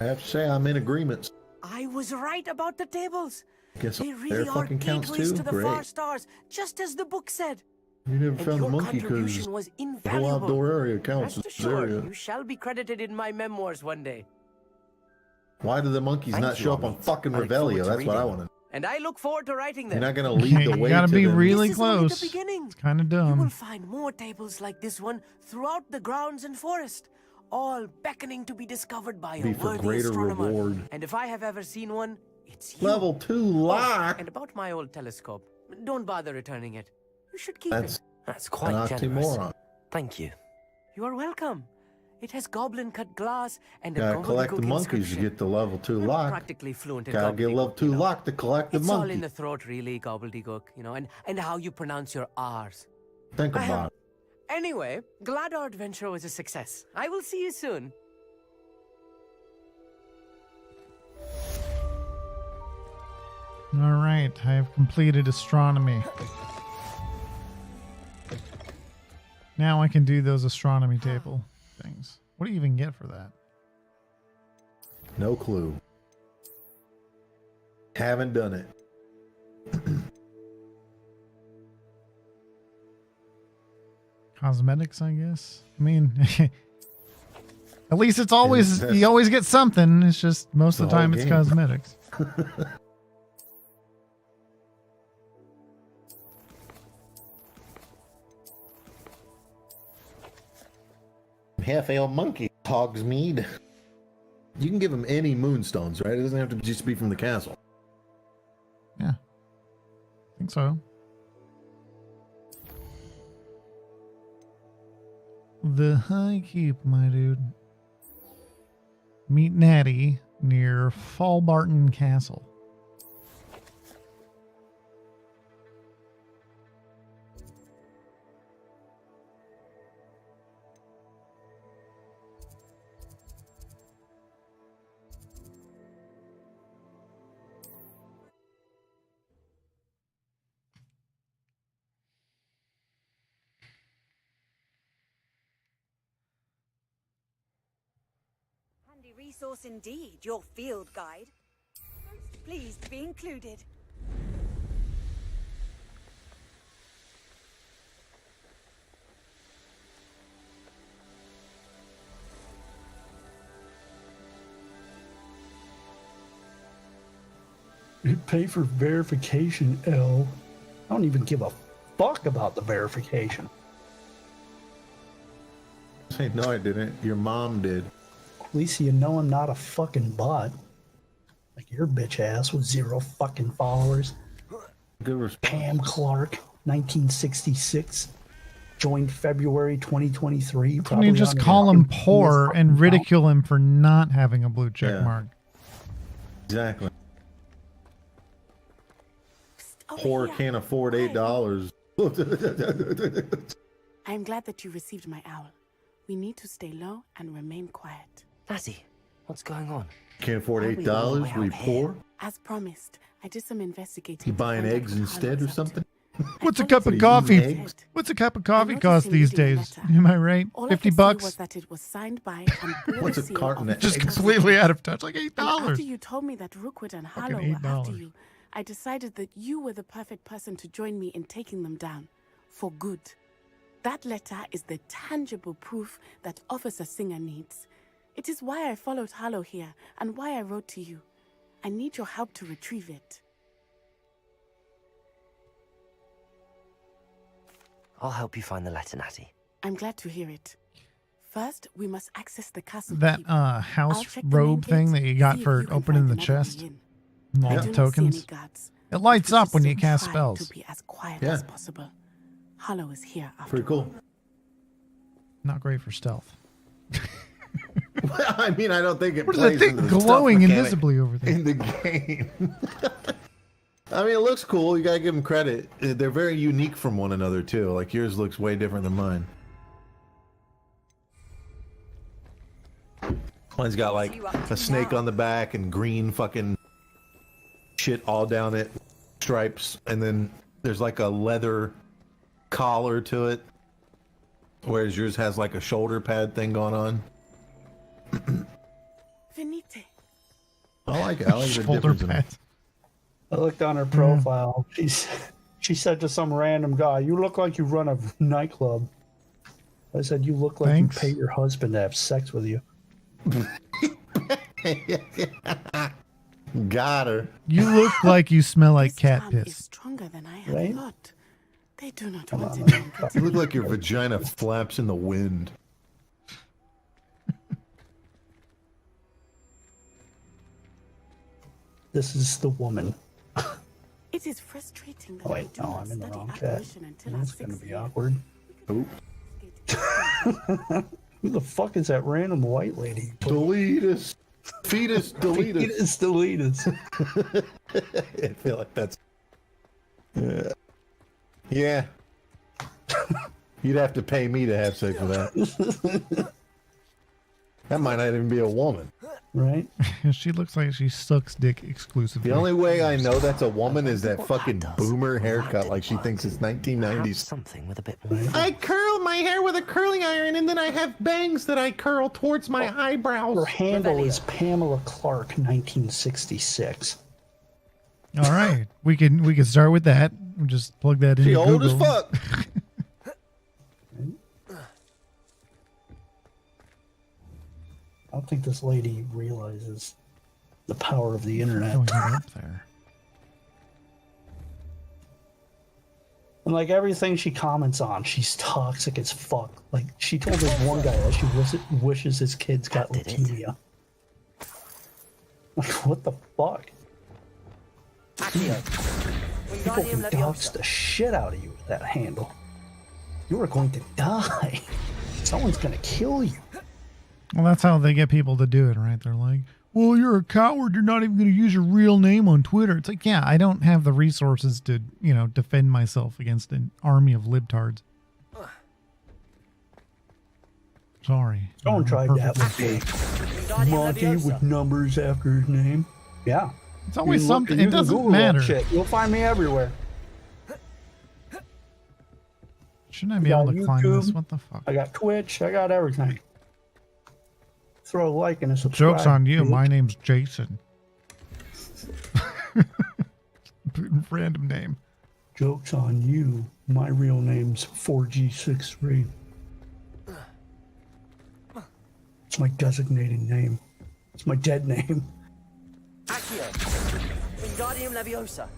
S11: I have to say, I'm in agreement.
S17: I was right about the tables.
S11: Guess
S17: They
S11: there
S17: really are
S11: fucking counts
S17: gateways
S11: too.
S17: to the far
S11: Great.
S17: stars, just as the book said.
S11: You never
S17: And
S11: found the
S17: your
S11: monkey because
S17: contribution was
S11: the whole
S17: invaluable.
S11: outdoor area counts
S17: Rest
S11: as
S17: assured,
S11: area.
S17: you shall be credited in my memoirs one day.
S11: Why do the monkeys
S17: Thank
S11: not
S17: you,
S11: show up on
S17: Amit.
S11: fucking
S17: I look forward
S11: Revelio?
S17: to
S11: That's what I
S17: reading
S11: want to.
S17: And I look forward to writing them.
S11: You're not going to lead the
S1: You
S11: way.
S1: gotta
S11: to
S1: be
S11: them.
S1: really
S17: This is only the
S1: close.
S17: beginning.
S1: It's kind of
S17: You will
S1: dumb.
S17: find more tables like this one throughout the grounds and forest, all beckoning to be discovered by
S11: Be
S17: a
S11: for
S17: worthy
S11: greater
S17: astronomer.
S11: reward.
S17: And if I have ever seen one, it's you.
S11: Level 2 lock.
S17: And about my old telescope, don't bother returning it. You should keep
S11: That's
S17: it.
S2: That's quite
S11: an
S2: generous.
S11: oxymoron.
S2: Thank you.
S17: You are welcome. It has goblin-cut glass and a
S11: Gotta collect the
S17: gobbledygook
S11: monkeys to
S17: inscription.
S11: get the level 2
S17: I'm
S11: lock.
S17: practically fluent in
S11: Gotta get level
S17: gobbledygook,
S11: 2
S17: you know.
S11: lock to collect the
S17: It's all
S11: monkey.
S17: in the throat, really, gobbledygook, you know, and how you pronounce your R's.
S11: Think about it.
S17: Anyway, glad our adventure was a success. I will see you soon.
S1: All right, I have completed astronomy. Now I can do those astronomy table things. What do you even get for that?
S11: No clue. Haven't done it.
S1: Cosmetics, I guess. I mean, at least it's always you always get something. It's just most of the time it's
S11: game.
S1: cosmetics.
S11: Half-ale monkey. Hogsmeade. You can give him any moonstones, right? It doesn't have to just be from the castle.
S1: Yeah. I think so. The High Keep, my dude. Meet Natty near Fallbarton Castle.
S3: Handy resource indeed, your field guide. Most pleased to be included.
S12: You pay for verification, L. I don't even give a fuck about the verification.
S11: Hey, no, I didn't. Your mom did.
S12: At least you know I'm not a fucking bot. Like your bitch ass with 0 fucking followers.
S11: Good response.
S12: Pam Clark, 1966. Joined February 2023.
S1: Can you just call him poor and ridicule him for not having a blue check
S11: Yeah.
S1: mark?
S11: Exactly.
S3: Oh,
S11: Poor
S3: yeah.
S11: can't afford $8.
S18: I am glad that you received my owl. We need to stay low and remain quiet.
S2: Natty, what's going on?
S11: Can't afford
S2: Why are we all the way
S11: $8? We
S2: out here?
S11: poor?
S18: As promised, I did some investigating.
S11: You
S18: to
S11: buying
S18: find out
S11: eggs
S18: what
S11: instead
S18: Harlow
S11: or
S18: is up
S11: something?
S1: What's a
S18: followed
S1: cup of
S11: Eating
S1: coffee?
S11: eggs?
S1: What's a cup of
S18: I
S1: coffee
S18: noticed
S1: cost
S18: in
S1: these
S18: reading the
S1: days?
S18: letter,
S1: Am I right?
S18: All
S1: 50
S18: I could see
S1: bucks?
S18: was that it was signed by and bore
S11: What's
S18: the
S11: a
S18: seal
S11: carton
S18: of
S11: of
S1: Just
S11: eggs?
S1: completely out of touch. Like
S18: And
S1: $8.
S18: after you told me that Rookwood and Harlow were after
S1: $8.
S18: you, I decided that you were the perfect person to join me in taking them down. For good. That letter is the tangible proof that Officer Singer needs. It is why I followed Harlow here and why I wrote to you. I need your help to retrieve it.
S2: I'll help you find the letter, Natty.
S18: I'm glad to hear it. First, we must access the castle.
S1: That
S18: keep. I'll
S1: house
S18: check the
S1: robe
S18: main
S1: thing
S18: gate,
S1: that you got
S18: see if
S1: for
S18: you can
S1: opening
S18: find
S1: the
S18: another way
S1: chest.
S18: in.
S1: And all
S18: I
S1: the
S18: do not see any
S1: tokens.
S18: guards,
S1: It lights
S18: but we
S1: up when
S18: should
S1: you cast
S18: try
S1: spells.
S18: To be as quiet
S11: Yeah.
S18: as possible. Harlow is here after
S11: Pretty cool.
S1: Not great for stealth.
S11: I mean, I don't think it
S1: What is
S11: plays
S1: that thing
S11: into the
S1: glowing
S11: stealth mechanic
S1: invisibly over there?
S11: in the game. I mean, it looks cool. You gotta give them credit. They're very unique from one another too. Like yours looks way different than mine. One's got like a snake on the back and green fucking shit all down it, stripes, and then there's like a leather collar to it, whereas yours has like a shoulder pad thing going on.
S18: Venite.
S11: I like it. I like the
S1: Shoulder
S11: difference in it.
S1: pads.
S12: I looked on her profile. She said to some random guy, "You look like you run a nightclub." I said, "You look like
S1: Thanks.
S12: you pay your husband to have sex with you."
S11: Got her.
S1: You look like you smell like cat
S18: Charm is
S1: piss.
S18: stronger than I had
S12: Right?
S18: thought. They do not want anyone
S11: You look like your vagina flaps in the wind.
S12: This is the woman.
S18: It is frustrating that
S12: Oh, wait,
S18: I do
S12: no,
S18: not
S12: I'm in the
S18: study
S12: wrong chat.
S18: apparition until
S12: That's
S18: our
S12: going to
S18: 6th
S12: be
S18: year.
S12: awkward.
S11: Oop.
S12: Who the fuck is that random white lady?
S11: Delete us. Fetus, delete us.
S12: Delete us.
S11: I feel like that's... Yeah. You'd have to pay me to have sex with that. That might not even be a woman.
S12: Right?
S1: She looks like she sucks dick exclusively.
S11: The only way I know that's a woman is that fucking boomer haircut, like she thinks it's 1990s.
S2: Something with a bit more.
S11: I curl my hair with a curling iron, and then I have bangs that I curl towards my eyebrows.
S12: Her handle is Pamela Clark, 1966.
S1: All right, we can start with that. We'll just plug that in.
S11: She old as
S1: Google.
S11: fuck.
S12: I don't think this lady realizes the power of the internet.
S1: Going up there.
S12: And like everything she comments on, she's toxic as fuck. Like she told this one guy that she wishes his kids got leukemia. Like what the fuck? People can dox the shit out of you with that handle. You are going to die. Someone's gonna kill you.
S1: Well, that's how they get people to do it, right? They're like, well, you're a coward. You're not even going to use your real name on Twitter. It's like, yeah, I don't have the resources to, defend myself against an army of libtards. Sorry.
S12: Someone tried that with me. Monty with numbers after his name. Yeah.
S1: It's always
S12: You can
S1: something.
S12: you
S1: It
S12: can
S1: doesn't
S12: Google that
S1: matter.
S12: shit. You'll find me everywhere.
S1: Shouldn't I be able to climb this? What the fuck?
S12: I got Twitch. I got everything. Throw a like and a subscribe.
S1: Joke's on you.
S12: dude.
S1: My name's Jason. Random name.
S12: Joke's on you. My real name's 4G63. It's my designated name. It's my dead name.
S17: Accio. Wingardium Leviosa.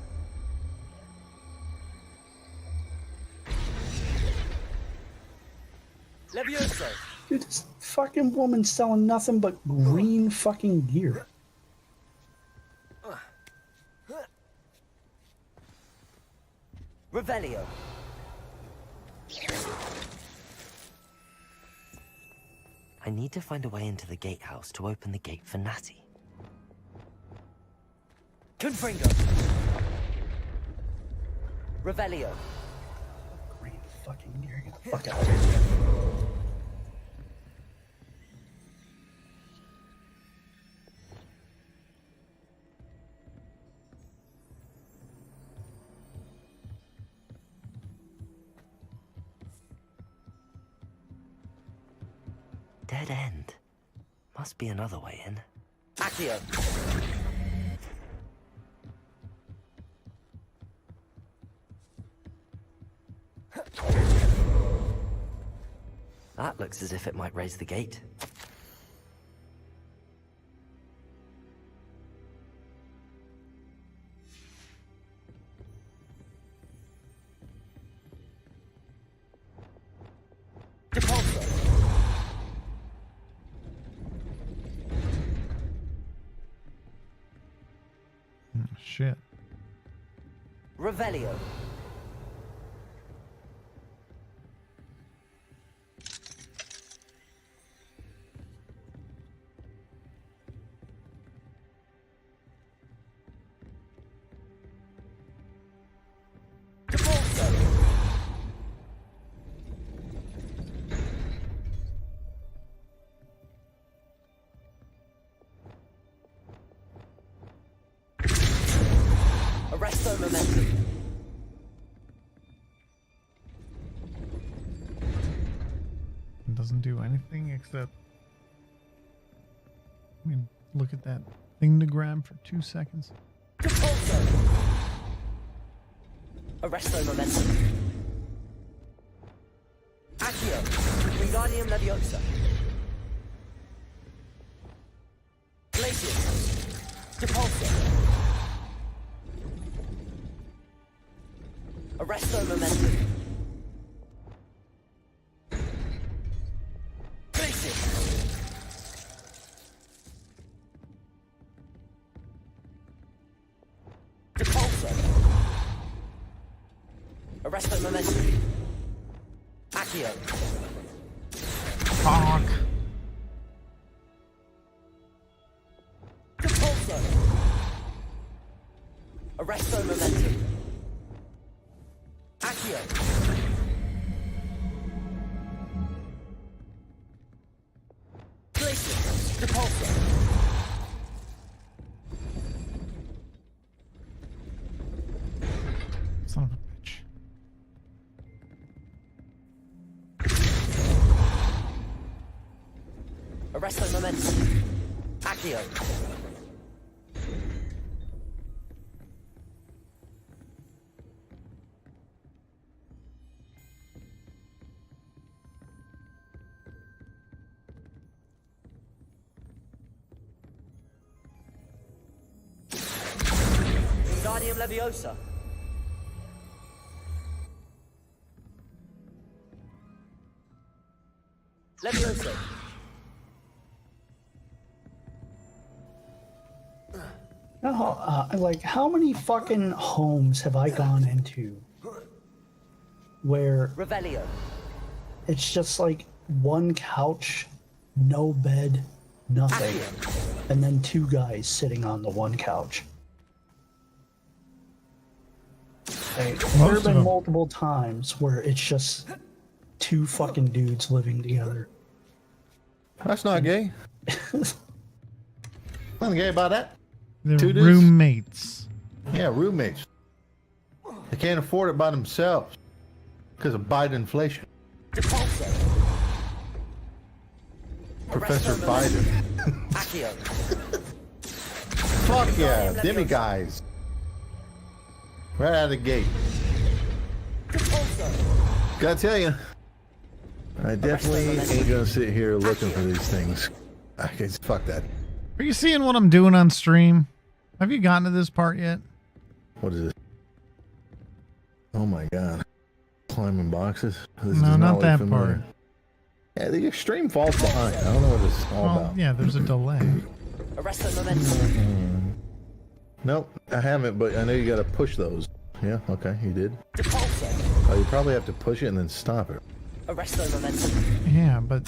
S17: Levioso.
S12: Dude, this fucking woman's selling nothing but green fucking gear.
S17: Revelio.
S2: I need to find a way into the gatehouse to open the gate for Natty.
S17: Confringo. Revelio.
S12: Green fucking gear. Get the fuck out of here.
S2: Dead end. Must be another way in.
S17: Accio.
S2: That looks as if it might raise the gate.
S17: Depulso.
S1: Shit.
S17: Revelio. Depulso.
S2: Arresto momentum.
S1: It doesn't do anything except. I mean, look at that thing to grab for 2 seconds.
S2: Arresto momentum. Accio. Wingardium Leviosa. Glacius. Depulso. Arresto momentum. Glacius. Depulso. Arresto momentum. Accio.
S1: Fuck.
S2: Depulso. Arresto momentum. Accio. Glacius. Depulso.
S1: Son of a bitch.
S2: Arresto momentum. Accio. Wingardium Leviosa. Leviosa.
S12: Like, how many fucking homes have I gone into where
S2: Revelio.
S12: it's just like one couch, no bed, nothing, and then two guys sitting on the one couch? Like, there have been multiple times where it's just two fucking dudes living together.
S11: That's not gay. Nothing gay about that.
S1: They're
S11: Two dudes?
S1: roommates.
S11: Yeah, roommates. They can't afford it by themselves because of Biden inflation. Professor Biden.
S2: Accio.
S11: Fuck yeah, Demi guys. Right out of the gate. Gotta tell you, I definitely ain't gonna sit here looking for these things. Okay, fuck that.
S1: Are you seeing what I'm doing on stream? Have you gotten to this part yet?
S11: What is it? Oh my god. Climbing boxes? This
S1: No,
S11: does
S1: not
S11: look
S1: that
S11: familiar.
S1: part.
S11: Yeah, the extreme falls behind. I don't know what this is all
S1: Well,
S11: about.
S1: yeah, there's a delay.
S2: Arresto momentum.
S11: Nope, I haven't, but I know you gotta push those. Yeah, okay, you did. Oh, you probably have to push it and then stop it.
S2: Arresto momentum.
S1: Yeah, but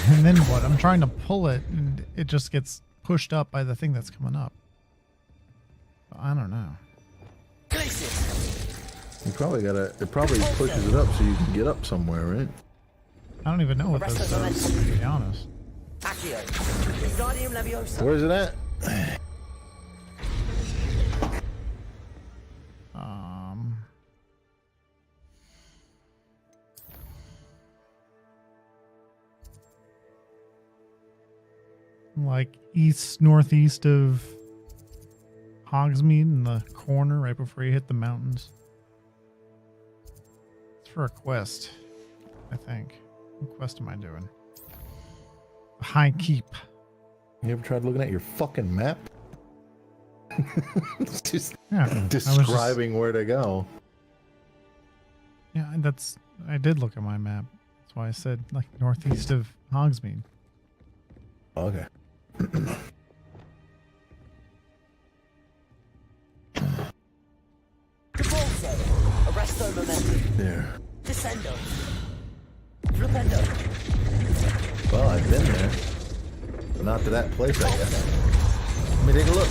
S1: and then what? I'm trying to pull it, and it just gets pushed up by the thing that's coming up. I don't know.
S11: You probably gotta. It probably pushes it up so you can get up somewhere, right?
S1: I don't even know what this does, to be honest.
S2: Accio. Wingardium Leviosa.
S11: Where's it at?
S1: Like northeast of Hogsmeade in the corner right before you hit the mountains. It's for a quest, I think. What quest am I doing? High Keep.
S11: You ever tried looking at your fucking map? It's just
S1: Yeah,
S11: describing where to go.
S1: Yeah, I did look at my map. That's why I said like northeast of Hogsmeade.
S11: Okay.
S2: Arresto momentum.
S11: There.
S2: Descendo. Flipendo.
S11: Well, I've been there. But not to that place, I guess. Let me take a look.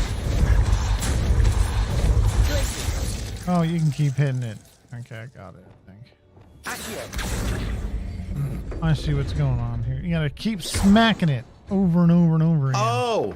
S1: Oh, you can keep hitting it. Okay, I got it, I think. I see what's going on here. You gotta keep smacking it over and over and over again.
S11: Oh!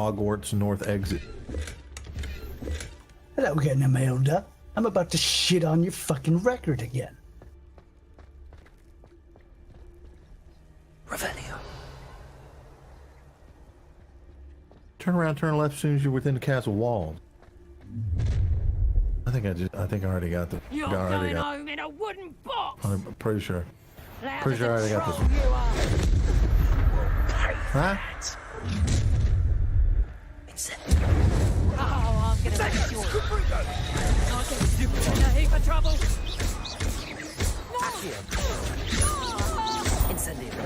S11: Hogwarts North exit.
S12: Hello again, Imelda. I'm about to shit on your fucking record again.
S2: Revelio.
S11: Turn around, turn left as soon as you're within the castle walls. I think I already got the.
S5: You're going home in a wooden box.
S11: I'm pretty sure.
S5: Loud
S11: Pretty sure I already got
S5: control
S11: this.
S5: you are.
S11: Huh?
S5: Oh, I'm gonna make sure. I'll get stupid in a heap of trouble.
S2: Incendio.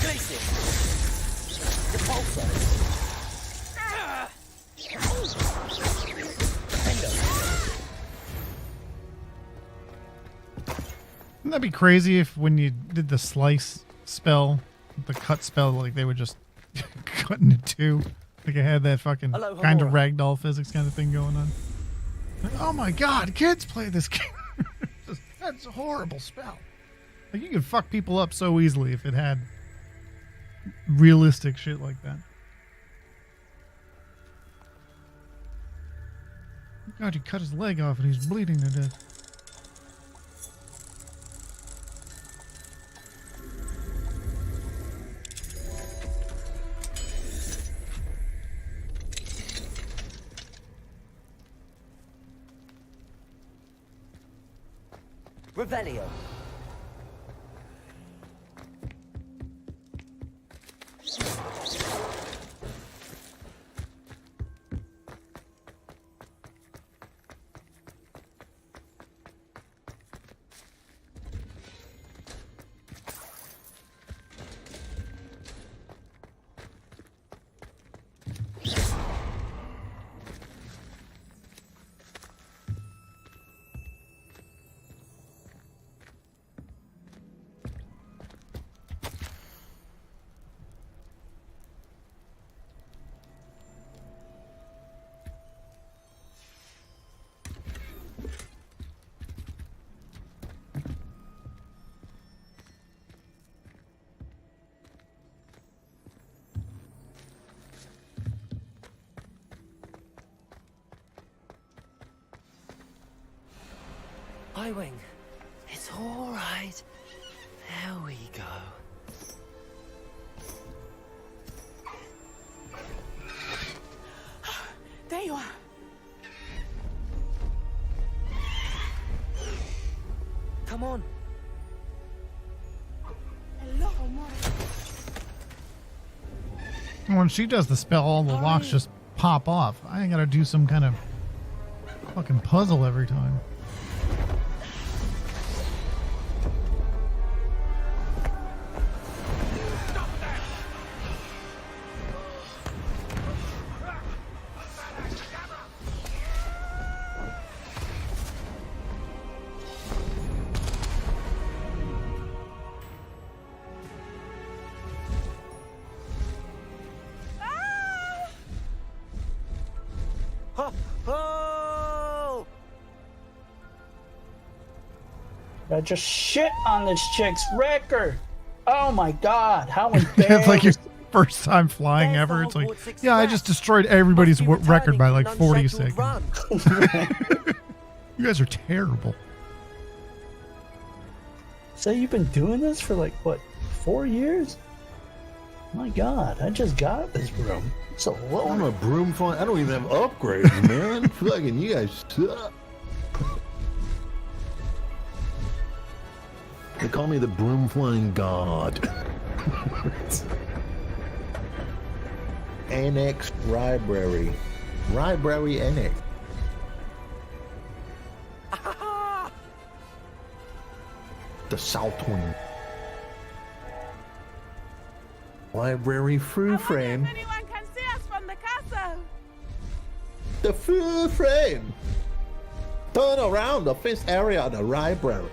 S2: Glacier. Repulsor.
S1: Wouldn't that be crazy if when you did the slice spell, the cut spell, like they would just cut into two? Like it had that fucking
S2: Hello,
S1: kind of
S2: Homura.
S1: ragdoll physics kind of thing going on. Like, oh my god, kids play this game. That's a horrible spell. Like you could fuck people up so easily if it had realistic shit like that. God, he cut his leg off and he's bleeding to death.
S2: Revelio. Highwing. It's all right. There we go.
S18: There you are.
S2: Come on.
S18: Hello, Mom.
S1: When she does the spell, all the locks just pop off. I ain't gotta do some kind of fucking puzzle every time.
S2: Oh!
S12: I just shit on this chick's record. Oh my god, how
S1: It's
S12: embarrassing.
S1: like your first time flying ever. It's like, yeah, I just destroyed everybody's record by like 40 seconds. You guys are terrible.
S12: So you've been doing this for like, what, 4 years? My god, I just got this broom. So low.
S11: I'm a broom flying. I don't even have upgrades, man. Fucking you guys suck. They call me the broom flying god. Annex Library. Library Annex. The South Wing. Library Free Frame.
S18: Anyone can see us from the castle.
S11: The Free Frame. Turn around the fenced area of the library.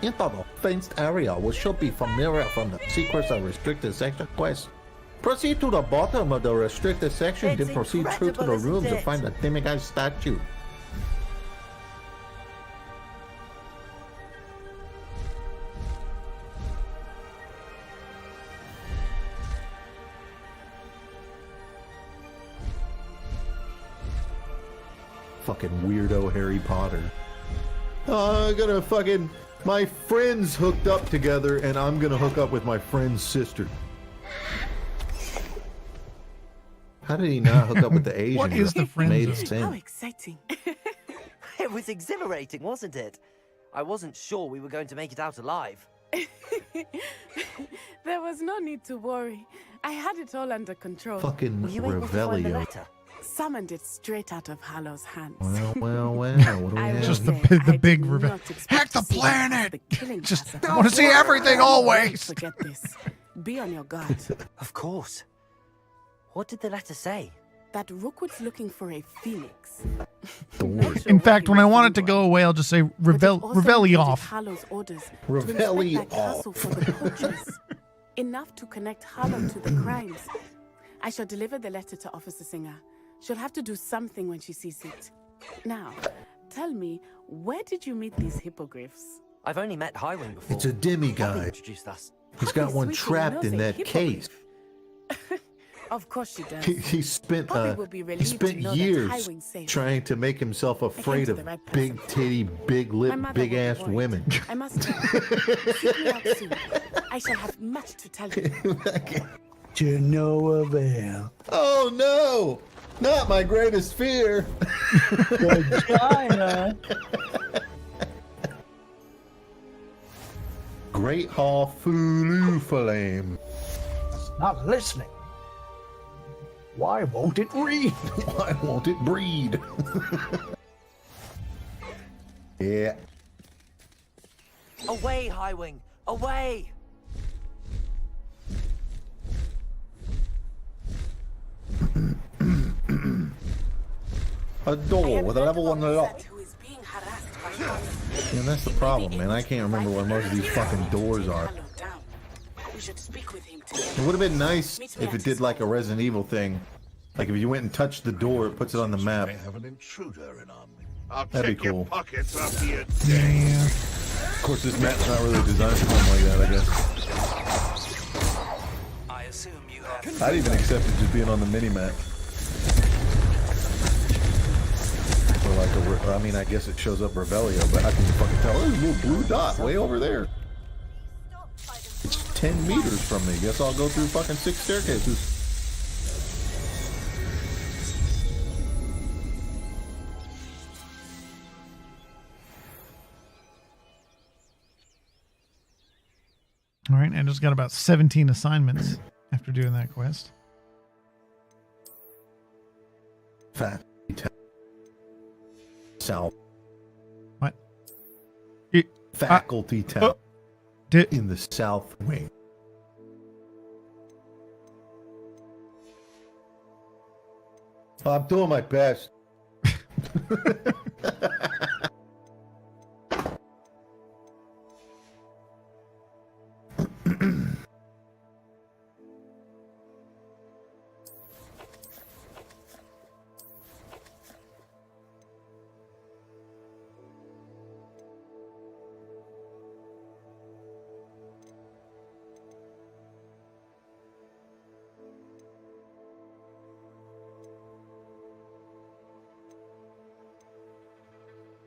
S11: Enter the fenced area, which should be familiar from the secrets and restricted section quest. Proceed to the bottom of the restricted section, then proceed through to the room to find the demigod statue. fucking weirdo Harry Potter. I'm gonna fucking... My friends hooked up together, and I'm gonna hook up with my friend's sister. How did he not hook up with the Asian?
S1: What is the friend zone?
S18: How exciting.
S2: It was exhilarating, wasn't it? I wasn't sure we were going to make it out alive.
S18: There was no need to worry. I had it all under control.
S11: Fucking
S2: Were you able to find the
S11: Revelio.
S2: letter?
S18: Summoned it straight out of Hallow's hands.
S11: Well, what do we
S18: I
S11: have?
S18: will
S1: Just
S18: say,
S1: the
S18: I
S1: big
S18: did
S1: reveal.
S18: not expect
S1: Hack the
S18: to see
S1: planet!
S18: the killing
S1: Just
S18: hazard.
S1: I want to see everything always.
S18: Forget this. Be on your guard.
S2: Of course. What did the letter say?
S18: That Rookwood's looking for a phoenix.
S1: In fact, when I want it to go away, I'll just say Revelio off.
S18: Hallow's orders
S11: Revelio
S18: to inspect that castle for the poachers. Enough to connect Hallow to the crimes. I shall deliver the letter to Officer Singer. She'll have to do something when she sees it. Now, tell me, where did you meet these hippogriffs?
S2: I've only met Highwing before.
S11: It's a demiguy.
S2: Poppy introduced us.
S11: He's got one
S18: Sweetie
S11: trapped
S18: knows
S11: in
S18: a
S11: that case.
S18: Of course she does.
S11: He spent
S18: Poppy will be
S11: he
S18: relieved
S11: spent
S18: to know that
S11: years
S18: Highwing's safe.
S11: trying to make himself afraid
S18: to
S11: of
S18: the right
S11: big titty, big
S18: My
S11: lip,
S18: mother
S11: big
S18: will be
S11: ass
S18: worried.
S11: women.
S18: I must go. Seek me out soon. I shall have much to tell you.
S12: To no avail.
S11: Oh no! Not my greatest fear.
S12: Vagina.
S11: Great Hall Fulu Flame.
S12: Not listening. Why won't it read?
S11: Why won't it breed? Yeah.
S2: Away, Highwing! Away!
S11: A door with a level 1 lock.
S18: Who is being harassed by us.
S11: And that's the problem, man. I can't remember where most of these fucking doors are.
S18: Hallow down. We should speak with him together.
S11: It would have been nice if it did like a Resident Evil thing. Like if you went and touched the door, it puts it on the map.
S4: May have an intruder in on me. I'll
S11: That'd be
S4: check your
S11: cool.
S4: pockets after you.
S1: Yeah.
S11: Of course, this map's not really designed for something like that, I guess.
S9: I assume you have...
S11: I'd even accept it just being on the mini-map. Or like I mean, I guess it shows up Revelio, but how can you fucking tell? There's a little blue dot way over there. It's 10 meters from me. Guess I'll go through fucking 6 staircases.
S1: All right, I just got about 17 assignments after doing that quest.
S11: Faculty town. South.
S1: What?
S11: Faculty town. In the south wing. I'm doing my best.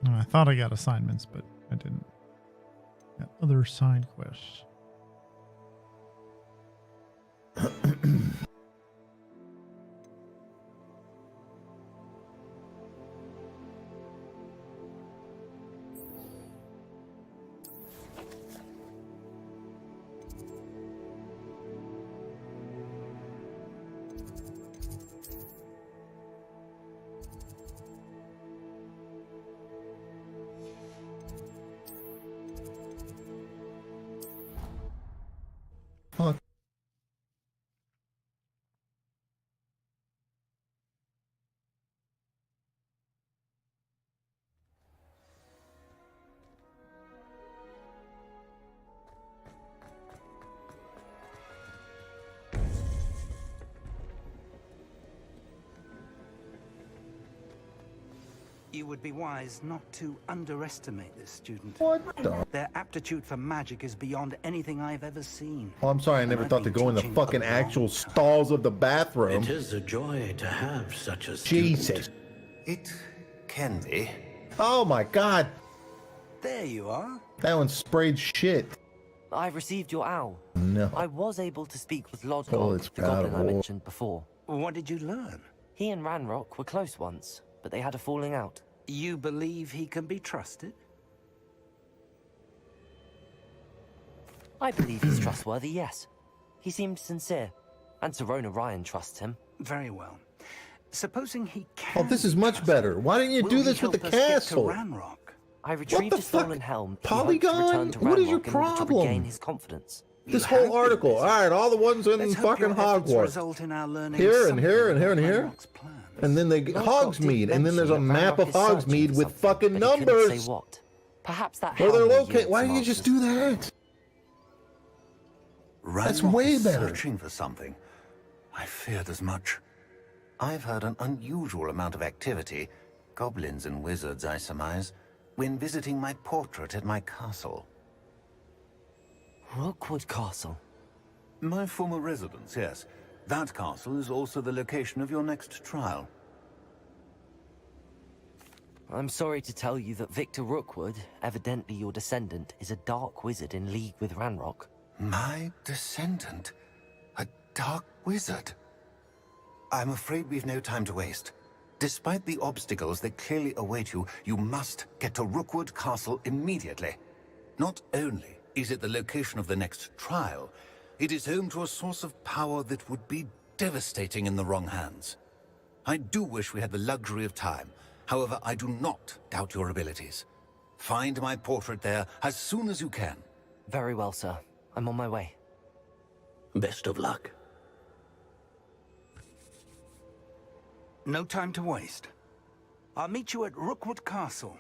S1: Oh, I thought I got assignments, but I didn't. Got other side quests. Fuck.
S9: You would be wise not to underestimate this student.
S11: What the?
S9: Their aptitude for magic is beyond anything I've ever seen.
S11: Oh, I'm sorry, I never thought to go in the fucking actual stalls of the bathroom.
S13: It is a joy to have such a
S11: Jesus.
S9: It
S19: can be.
S11: Oh my god!
S19: There you are.
S11: That one sprayed shit.
S2: I've received your owl.
S11: No.
S2: I was able to speak with
S11: Oh,
S2: Lodgok,
S11: it's
S2: the goblin I
S11: bad.
S2: mentioned before.
S19: What did you learn?
S2: He and Ranrock were close once, but they had a falling out.
S19: You believe he can be trusted?
S2: I believe he's trustworthy, yes. He seemed sincere, and Sirona Ryan trusts him.
S19: Very well. Supposing he
S11: Oh,
S19: can.
S11: this is much better. Why didn't you
S19: Will
S11: do
S19: he
S11: this with the
S19: help us get to
S11: castle?
S19: Ranrock?
S2: I retrieved
S11: the
S2: a stolen
S11: fuck?
S2: helm. He
S11: Polygon?
S2: hoped to return to
S11: What is your
S2: Ranrock in order to
S11: problem?
S2: regain his confidence.
S11: This whole article. All right, all the ones in
S19: Let's hope
S11: fucking
S19: your efforts
S11: Hogwarts.
S19: result in our learning
S11: Here and here and
S19: something
S11: here and
S19: about
S11: here.
S19: Ranrock's plan.
S11: And then they get
S2: Lodgok did
S11: Hogsmeade, and then there's a
S2: mention that
S11: map of
S2: Ranrock is searching
S11: Hogsmeade
S2: for
S11: with
S2: something,
S11: fucking
S2: but he couldn't
S11: numbers.
S2: say what. Perhaps that
S11: Where they're
S2: helm will
S11: located.
S2: yield
S11: Why
S2: some
S11: didn't you just
S2: answers.
S11: do that? That's
S19: Ranrock
S11: way
S19: is
S11: better.
S19: Searching for something. I feared as much. I've heard an unusual amount of activity, goblins and wizards, I surmise, when visiting my portrait at my castle.
S2: Rookwood Castle?
S19: My former residence, yes. That castle is also the location of your next trial.
S2: I'm sorry to tell you that Victor Rookwood, evidently your descendant, is a dark wizard in league with Ranrock.
S19: My descendant? A dark wizard? I'm afraid we've no time to waste. Despite the obstacles that clearly await you, you must get to Rookwood Castle immediately. Not only is it the location of the next trial, it is home to a source of power that would be devastating in the wrong hands. I do wish we had the luxury of time. However, I do not doubt your abilities. Find my portrait there as soon as you can.
S2: Very well, sir. I'm on my way.
S19: Best of luck. No time to waste. I'll meet you at Rookwood Castle.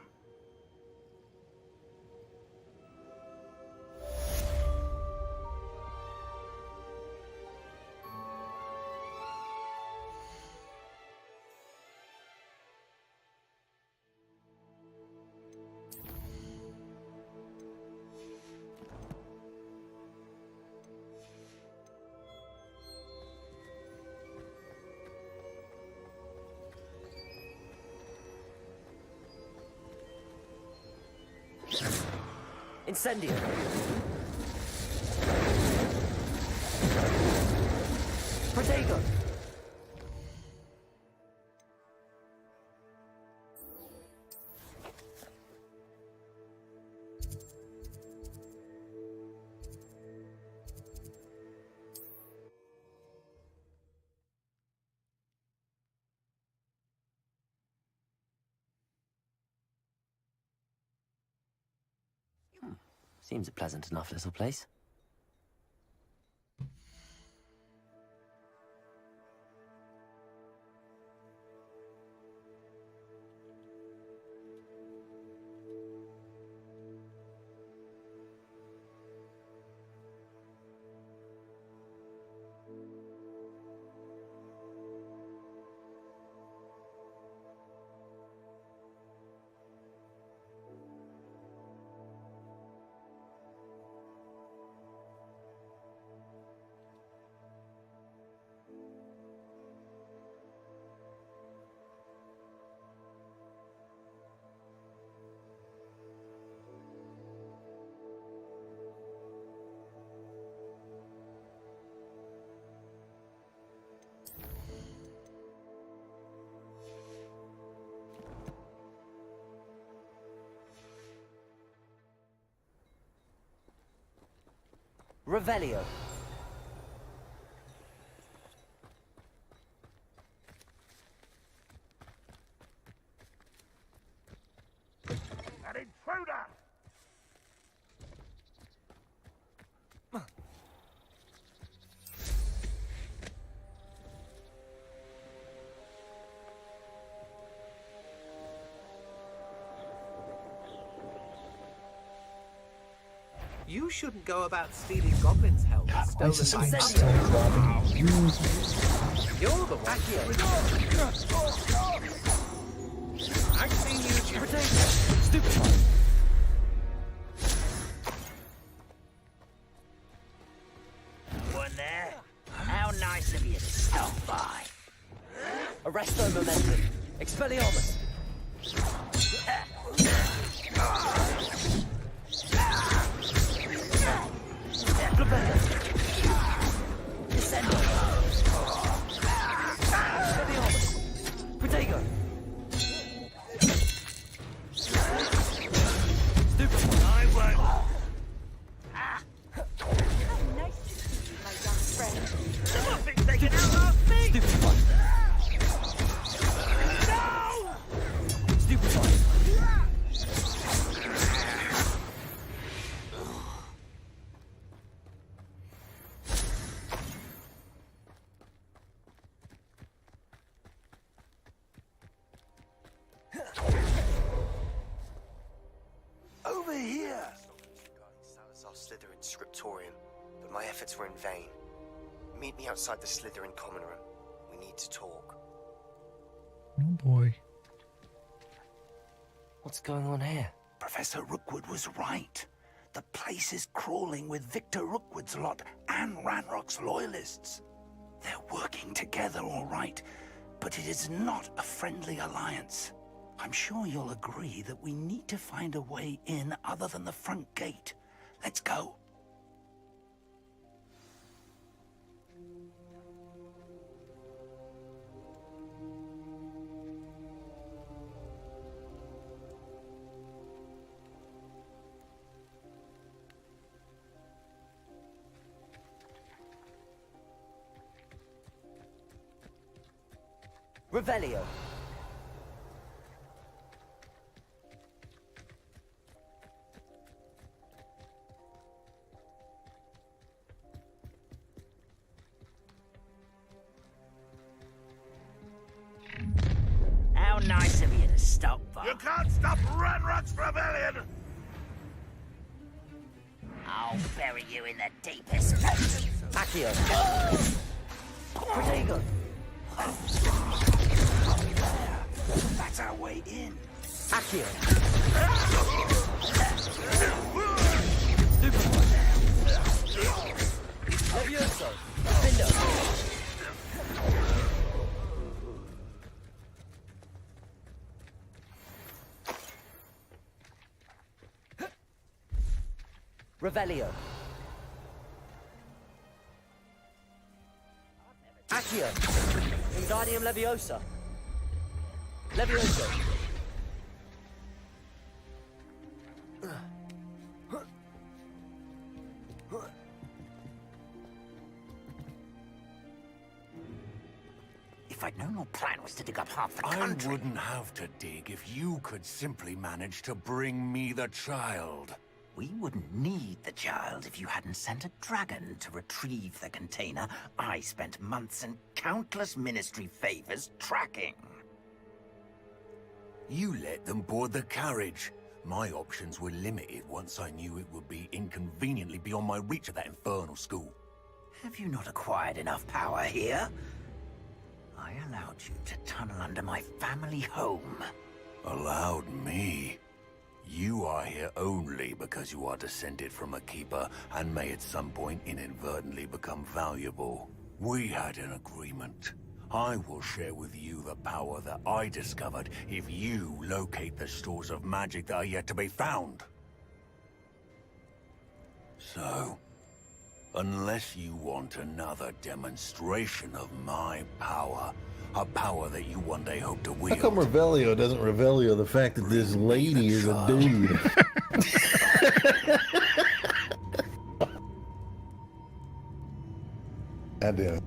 S2: Incendio! Protego! Seems a pleasant enough little place. Revelio.
S4: An intruder!
S17: You shouldn't go about stealing goblins' helms
S12: Why is this
S17: stolen
S12: man
S17: by
S12: still robbing users?
S17: You're the one. I've seen you.
S2: Stupid!
S8: One there? How nice of you to stop by.
S2: Arresto momentum. Expelliarmus.
S20: my efforts were in vain. Meet me outside the Slytherin common room. We need to talk.
S1: Oh boy.
S2: What's going on here?
S21: Professor Rookwood was right. The place is crawling with Victor Rookwood's lot and Ranrock's loyalists. They're working together, all right, but it is not a friendly alliance. I'm sure you'll agree that we need to find a way in other than the front gate. Let's go.
S2: Revelio.
S8: How nice of you to stop by.
S4: You can't stop Ranrock's rebellion!
S8: I'll bury you in the deepest pit.
S2: Accio. Protego.
S21: That's our way in.
S2: Accio. Levioso. Vindo. Revelio. Accio. Wingardium Leviosa. Levioso.
S21: If I'd known your plan was to dig up half the country...
S19: I wouldn't have to dig if you could simply manage to bring me the child.
S21: We wouldn't need the child if you hadn't sent a dragon to retrieve the container I spent months and countless ministry favors tracking.
S19: You let them board the carriage. My options were limited once I knew it would be inconveniently beyond my reach at that infernal school.
S21: Have you not acquired enough power here? I allowed you to tunnel under my family home.
S19: Allowed me? You are here only because you are descended from a keeper and may at some point inadvertently become valuable. We had an agreement. I will share with you the power that I discovered if you locate the stores of magic that are yet to be found. So, unless you want another demonstration of my power, a power that you one day hope to wield...
S11: How come Revelio doesn't Revelio the fact that this lady is a dude? I do.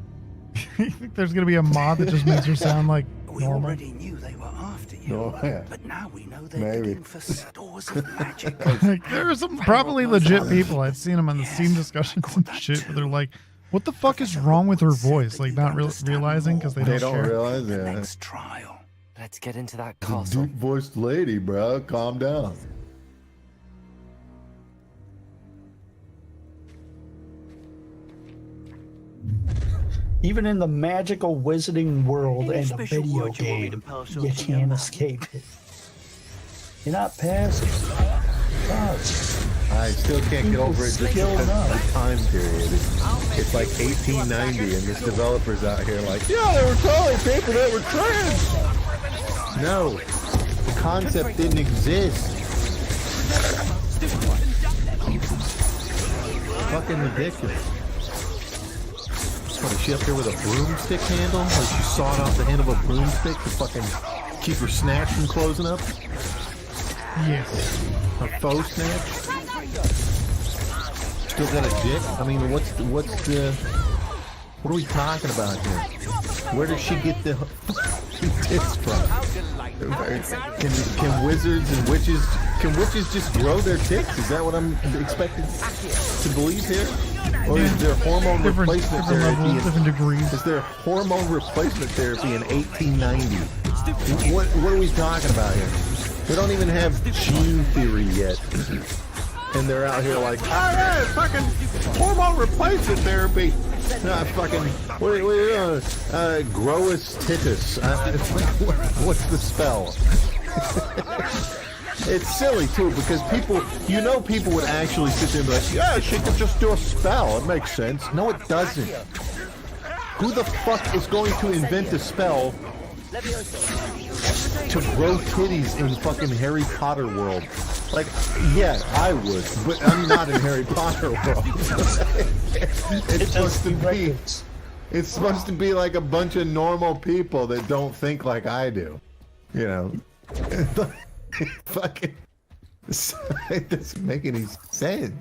S1: You think there's gonna be a mod that just makes her sound like
S21: We
S1: normal?
S21: already knew they were after you,
S11: No, yeah.
S21: but now we know they're
S11: Maybe.
S21: digging for stores of magic.
S1: Like, there are some probably legit people. I've seen them on the Steam discussions and shit, where they're like, "What the fuck is wrong with her voice?" Like, not realizing because they don't share.
S11: realize. Yeah.
S21: Next trial.
S2: Let's get into that
S11: The
S2: castle.
S11: deep-voiced lady, bro. Calm down.
S12: Even in the magical wizarding world
S21: Any
S12: and a
S21: special
S12: video
S21: word you want me
S12: game,
S21: to pass
S12: you
S21: on to
S12: can't
S21: them?
S12: escape it. You're not passing. God.
S11: I still can't get over it just
S12: People
S11: because
S12: still
S11: of the time period. It's like 1890 and this developer's out here like, yeah, there were totally people that were trans. No, the concept didn't exist. Fucking ridiculous. What, is she up there with a broomstick handle? Like she sawed off the end of a broomstick to fucking keep her snatch from closing up?
S1: Yes.
S11: A faux snatch? Still got a dick? I mean, what are we talking about here? Where does she get the tits from? Can wizards and witches, can witches just grow their tits? Is that what I'm expected to believe here? Or is there hormone replacement therapy?
S1: Different degrees.
S11: Is there hormone replacement therapy in 1890? What are we talking about here? We don't even have gene theory yet. and they're out here like, oh yeah, fucking hormone replacement therapy. Nah, fucking, what are you doing? Grois titus. What's the spell? It's silly too, because people would actually sit there and be like, yeah, she could just do a spell. It makes sense. No, it doesn't. Who the fuck is going to invent a spell to grow titties in fucking Harry Potter world? Like, yeah, I would, but I'm not in Harry Potter world. It's supposed to be like a bunch of normal people that don't think like I do. You know? Fucking, it doesn't make any sense.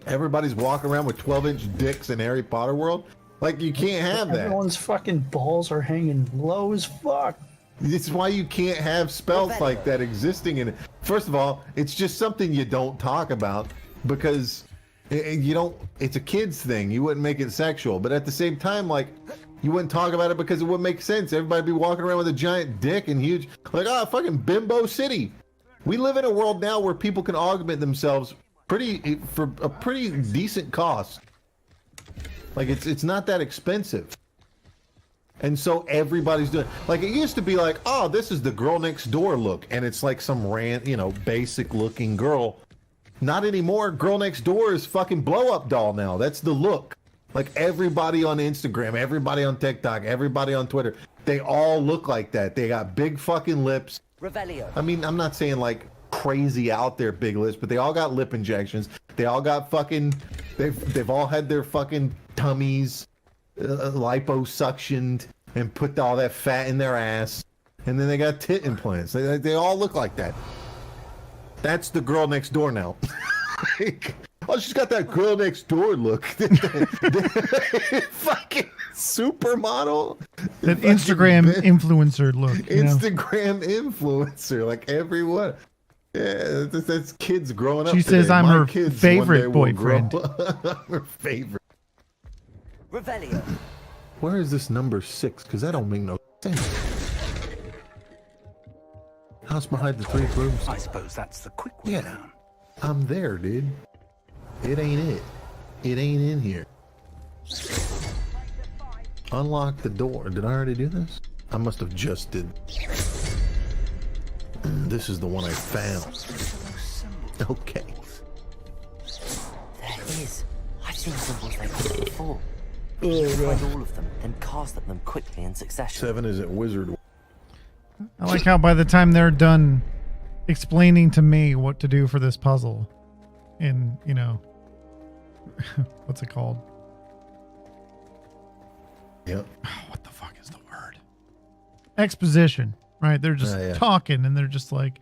S11: Everybody's walking around with 12-inch dicks in Harry Potter world. Like, you can't have that.
S12: Everyone's fucking balls are hanging low as fuck.
S11: This is why you can't have spells like that existing in it. First of all, it's just something you don't talk about because you don't. It's a kid's thing. You wouldn't make it sexual, but at the same time, like, you wouldn't talk about it because it wouldn't make sense. Everybody'd be walking around with a giant dick and huge, like, fucking bimbo city. We live in a world now where people can augment themselves for a pretty decent cost. Like, it's not that expensive. And so everybody's doing, like, it used to be like, oh, this is the girl next door look, and it's like some basic looking girl. Not anymore. Girl next door is fucking blow up doll now. That's the look. Like, everybody on Instagram, everybody on TikTok, everybody on Twitter, they all look like that. They got big fucking lips.
S2: Revelio.
S11: I mean, I'm not saying like crazy out there big lips, but they all got lip injections. They all got fucking, they've all had their fucking tummies liposuctioned and put all that fat in their ass. And then they got tit implants. They all look like that. That's the girl next door now. Oh, she's got that girl next door look. Fucking supermodel.
S1: That Instagram influencer look.
S11: Instagram influencer, like everyone. Yeah, that's kids growing up.
S1: She says I'm her favorite boyfriend.
S11: Her favorite.
S2: Revelio.
S11: Where is this number 6? Because that don't make no sense. House behind the 3 rooms.
S21: I suppose that's the quick way down.
S11: I'm there, dude. It ain't it. It ain't in here. Unlock the door. Did I already do this? I must have just did. This is the one I found. Okay.
S2: There is. I've seen symbols like this before.
S11: Oh,
S2: Find all of them, then cast at them quickly in succession.
S11: 7 is at wizard.
S1: I like how by the time they're done explaining to me what to do for this puzzle in, what's it called?
S11: Yep.
S1: What the fuck is the word? Exposition, right? They're just talking and they're just like,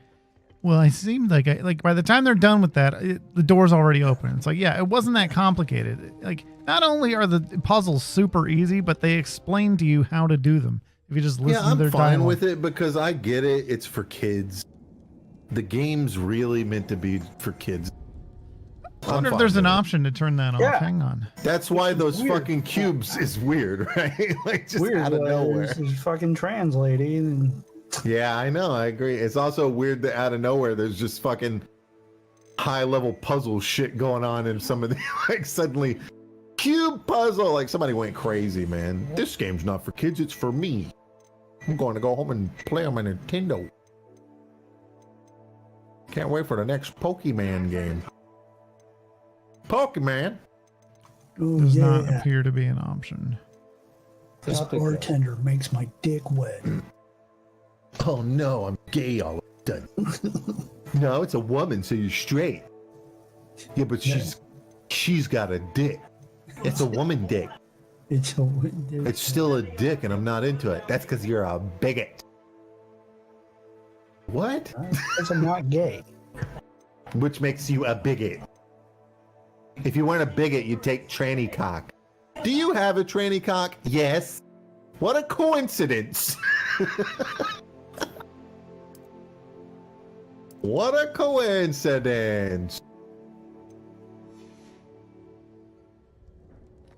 S1: well, I seemed like by the time they're done with that, the door's already open. It's like, yeah, it wasn't that complicated. Like, not only are the puzzles super easy, but they explain to you how to do them. If you just listen to their dialogue.
S11: I'm fine with it because I get it. It's for kids. The game's really meant to be for kids.
S1: I wonder if there's an option to turn that off. Hang on.
S11: That's why those fucking cubes is weird, right? Like, just
S12: weird,
S11: out of nowhere.
S12: It's fucking translating.
S11: Yeah, I know. I agree. It's also weird that out of nowhere there's just fucking high-level puzzle shit going on in some of the, like, suddenly cube puzzle. Like, somebody went crazy, man. This game's not for kids. It's for me. I'm going to go home and play on my Nintendo. Can't wait for the next Pokemon game. Pokemon
S1: does not appear to be an option.
S12: This bartender makes my dick wet.
S11: Oh no, I'm gay all of a sudden. No, it's a woman, so you're straight. Yeah, but she's got a dick. It's a woman dick. It's still a dick, and I'm not into it. That's because you're a bigot. What?
S12: Because I'm not gay.
S11: Which makes you a bigot. If you weren't a bigot, you'd take tranny cock. Do you have a tranny cock? Yes. What a coincidence. What a coincidence.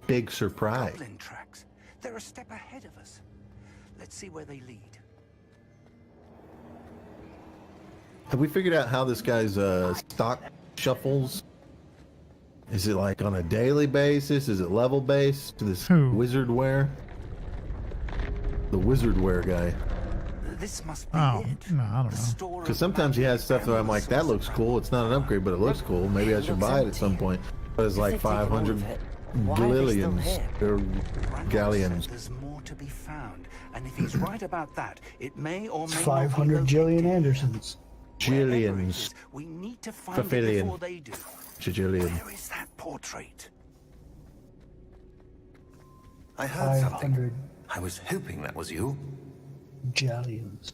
S11: Big surprise.
S21: Goblin tracks. They're a step ahead of us. Let's see where they lead.
S11: Have we figured out how this guy's stock shuffles? Is it like on a daily basis? Is it level based? This wizard wear? The wizard wear guy.
S21: This must be
S1: Oh,
S21: it.
S1: no, I don't know.
S11: Because sometimes he has stuff that I'm like, that looks cool. It's not an upgrade, but it looks cool. Maybe I should buy it at some point. But it's like 500 galleons or galleons.
S21: There's more to be found, and if he's right about that, it may or may
S12: 500
S21: not be
S12: Jillian Andersons.
S11: Jillians.
S21: We need to find it
S11: Papillion.
S21: before they do.
S11: Jillian.
S21: Where is that portrait?
S19: I heard something.
S12: 500
S19: I was hoping that was you.
S12: Jallions.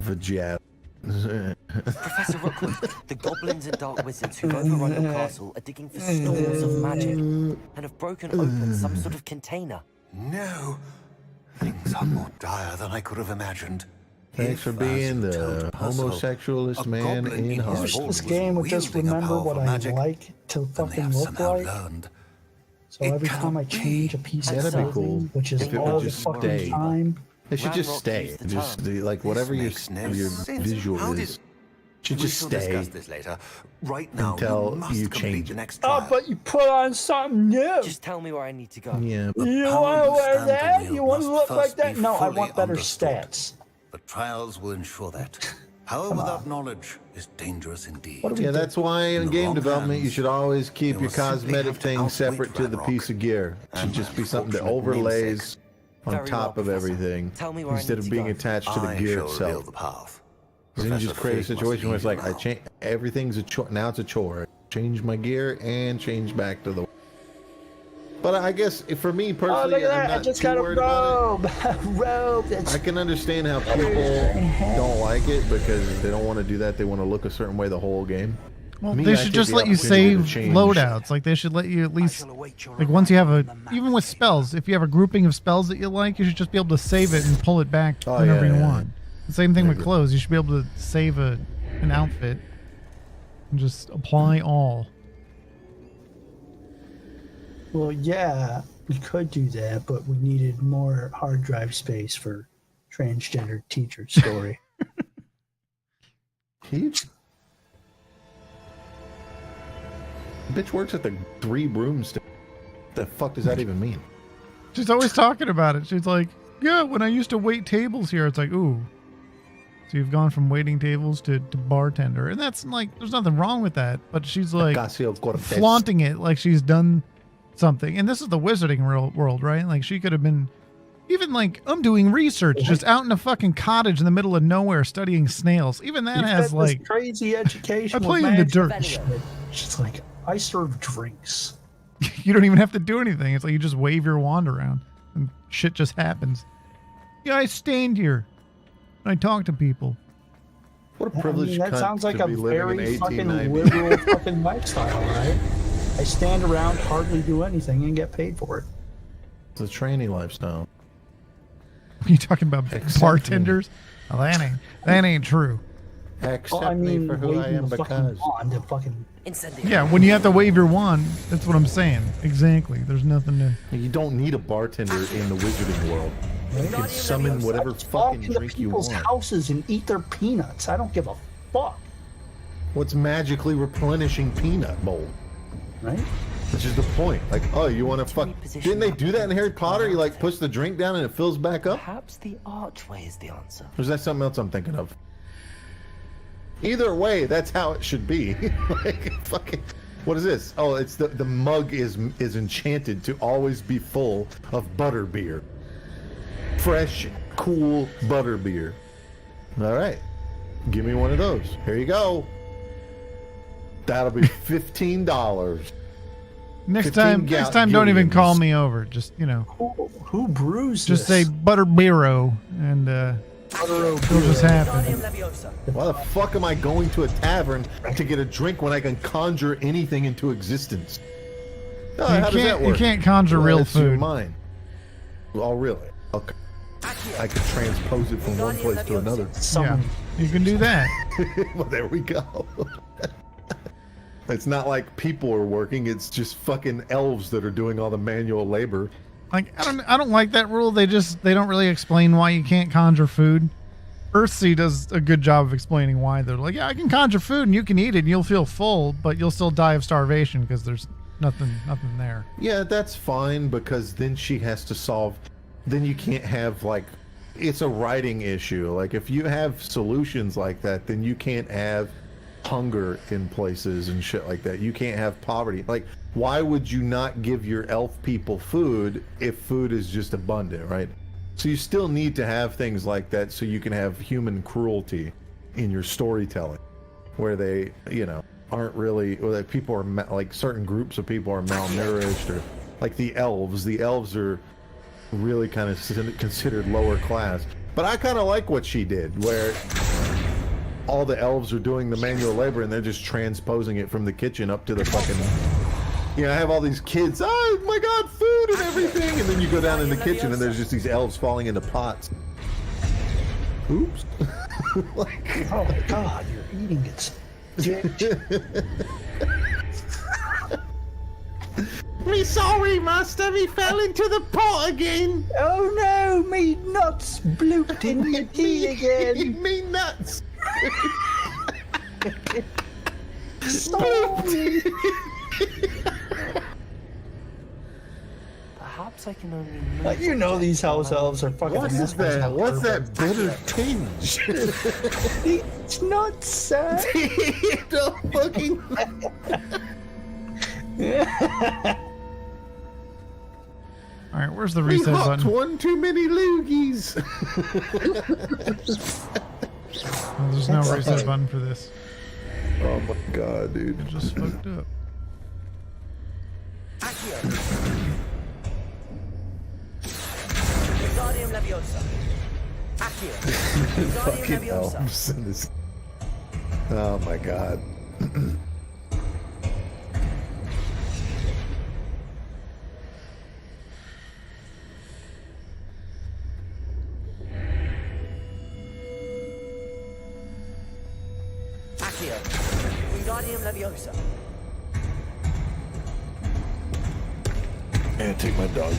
S11: Vajab.
S2: Professor Rookwood, the goblins and dark wizards who've overrun your castle are digging for stores of magic and have broken open some sort of container.
S19: No. Things are more dire than I could have imagined.
S11: Thanks for being the homosexualist man in
S12: I wish
S11: heart.
S12: this game would just remember what I like to fucking look like. So every time I change a piece of
S11: That'd be
S12: clothing,
S11: cool.
S12: which is
S11: If it
S12: all
S11: would
S12: the
S11: just
S12: fucking
S11: stay.
S12: time.
S11: It should just stay. Just like whatever your visual is, should just
S19: We shall
S11: stay
S19: discuss this later. Right now,
S11: until
S19: must
S11: you
S19: complete
S11: change
S19: the
S11: it.
S19: next
S12: Oh,
S19: trial.
S12: but you put on something new.
S2: Just tell me where I need to go.
S11: Yeah.
S12: You
S19: power
S12: want to
S19: you
S12: wear
S19: stand to
S12: that?
S19: wield
S12: You want to
S19: must
S12: look like
S19: first
S12: that?
S19: be
S12: No, I
S19: fully
S12: want better
S19: understood.
S12: stats.
S19: The trials will ensure that. Power without knowledge is dangerous indeed.
S11: Yeah, that's why in game development you should always keep your cosmetic things separate to the piece of gear. It should just be something that overlays on top of everything instead of being attached to the gear itself. Then you just create a situation where it's like I change everything's a chore. Now it's a chore. Change my gear and change back to the. But I guess for me
S12: Oh,
S11: personally,
S12: look at
S11: I'm
S12: that. I
S11: not
S12: just
S11: too
S12: got a
S11: worried about it.
S12: robe. robe. That's
S11: I can understand how people don't like it because they don't want to do that. They want to look a certain way the whole game.
S1: Well,
S11: Me,
S1: they
S11: I
S1: should
S11: take
S1: just
S11: the
S1: let you
S11: opportunity to
S1: save
S11: change.
S1: loadouts. Like they should let you at least, like once you have a, even with spells, if you have a grouping of spells that you like, you should just be able to save it and pull it back
S11: Oh,
S1: whenever
S11: yeah,
S1: you
S11: yeah.
S1: want. The same thing with
S11: agree.
S1: clothes. You should be able to save an outfit and just apply all.
S12: Well, yeah, we could do that, but we needed more hard drive space for transgender teacher story.
S11: Huge. Bitch works at the Three Broomsticks. The fuck does that even mean?
S1: She's always talking about it. She's like, yeah, when I used to wait tables here, it's like, ooh. So you've gone from waiting tables to bartender. And that's like, there's nothing wrong with that. But she's like flaunting it like she's done something. And this is the wizarding world, right? Like she could have been even like, I'm doing research just out in a fucking cottage in the middle of nowhere studying snails. Even that
S12: You've
S1: has
S12: got this
S1: like,
S12: crazy education.
S1: I play
S12: with
S1: in the
S12: magic
S1: dirt.
S12: and shit. She's like, I serve drinks.
S1: you don't even have to do anything. It's like you just wave your wand around and shit just happens. Yeah, I stand here. I talk to people.
S11: What a
S12: I
S11: privileged
S12: mean, that
S11: cunt
S12: sounds like
S11: to
S12: a
S11: be living in
S12: very fucking
S11: 1890.
S12: liberal fucking lifestyle, right? I stand around, hardly do anything, and get paid for it.
S11: It's a tranny lifestyle.
S1: Are you talking about
S11: Accept
S1: bartenders? Oh, that ain't true.
S11: Accept
S12: Well, I mean,
S11: me for who I
S12: waving
S11: am
S12: a fucking
S11: because.
S12: wand to fucking
S1: Yeah, when you have to wave your wand, that's what I'm saying. Exactly. There's nothing to.
S11: You don't need a bartender in the wizarding world. You can summon whatever
S12: walk
S11: fucking
S12: into
S11: drink you
S12: people's
S11: want.
S12: houses and eat their peanuts. I don't give a fuck.
S11: What's magically replenishing peanut bowl?
S12: Right?
S11: Which is the point. Like, oh, you want to fuck? Didn't they do that in Harry Potter? You like push the drink down and it fills back up?
S2: Perhaps the archway is the answer.
S11: Or is that something else I'm thinking of? Either way, that's how it should be. Like, fucking, what is this? Oh, it's the mug is enchanted to always be full of butterbeer. Fresh, cool butterbeer. All right, give me one of those. Here you go. That'll be $15.
S1: Next
S11: 15
S1: time, don't even
S11: Gillians.
S1: call me over. Just
S12: Who brews
S1: just
S12: this?
S1: say butterbeero and it'll just happen.
S11: Why the fuck am I going to a tavern to get a drink when I can conjure anything into existence? Oh, how does that work?
S1: You can't conjure real
S11: It's your
S1: food.
S11: mind. Oh, really? Okay. I could transpose it from one place to another.
S1: Yeah, you can do that.
S11: Well, there we go. It's not like people are working. It's just fucking elves that are doing all the manual labor.
S1: Like I don't like that rule. They don't really explain why you can't conjure food. Earthsea does a good job of explaining why. They're like, yeah, I can conjure food and you can eat it and you'll feel full, but you'll still die of starvation because there's nothing there.
S11: Yeah, that's fine because then she has to solve. Then you can't have like, it's a writing issue. Like if you have solutions like that, then you can't have hunger in places and shit like that. You can't have poverty. Like, why would you not give your elf people food if food is just abundant, right? So you still need to have things like that so you can have human cruelty in your storytelling, where they, you know, aren't really, or that people are like certain groups of people are malnourished, or like the elves. The elves are really kind of considered lower class. But I kind of like what she did, where all the elves are doing the manual labor and they're just transposing it from the kitchen up to the fucking. You know, I have all these kids, oh my god, food and everything, and then you go down in the kitchen and there's just these elves falling into pots. Oops. Like,
S12: oh my god, you're eating it.
S11: Me sorry, master, we fell into the pot again.
S12: Oh no, me nuts blooped in your tea again.
S11: Me nuts.
S12: Sorry.
S2: Perhaps I can only move.
S12: You know these house elves are fucking.
S11: What is that? What's that bitter tinge?
S12: It's not sad.
S11: Don't fucking.
S1: All right, where's the reset button?
S11: One too many loogies.
S1: Oh, there's no reset button for this.
S11: Oh my god, dude.
S1: It just fucked up.
S8: Wingardium Leviosa. Accio. Wingardium
S11: Fucking
S8: Leviosa.
S11: elves in this. Oh my god.
S8: Accio. Wingardium Leviosa.
S11: Yeah, take my dog.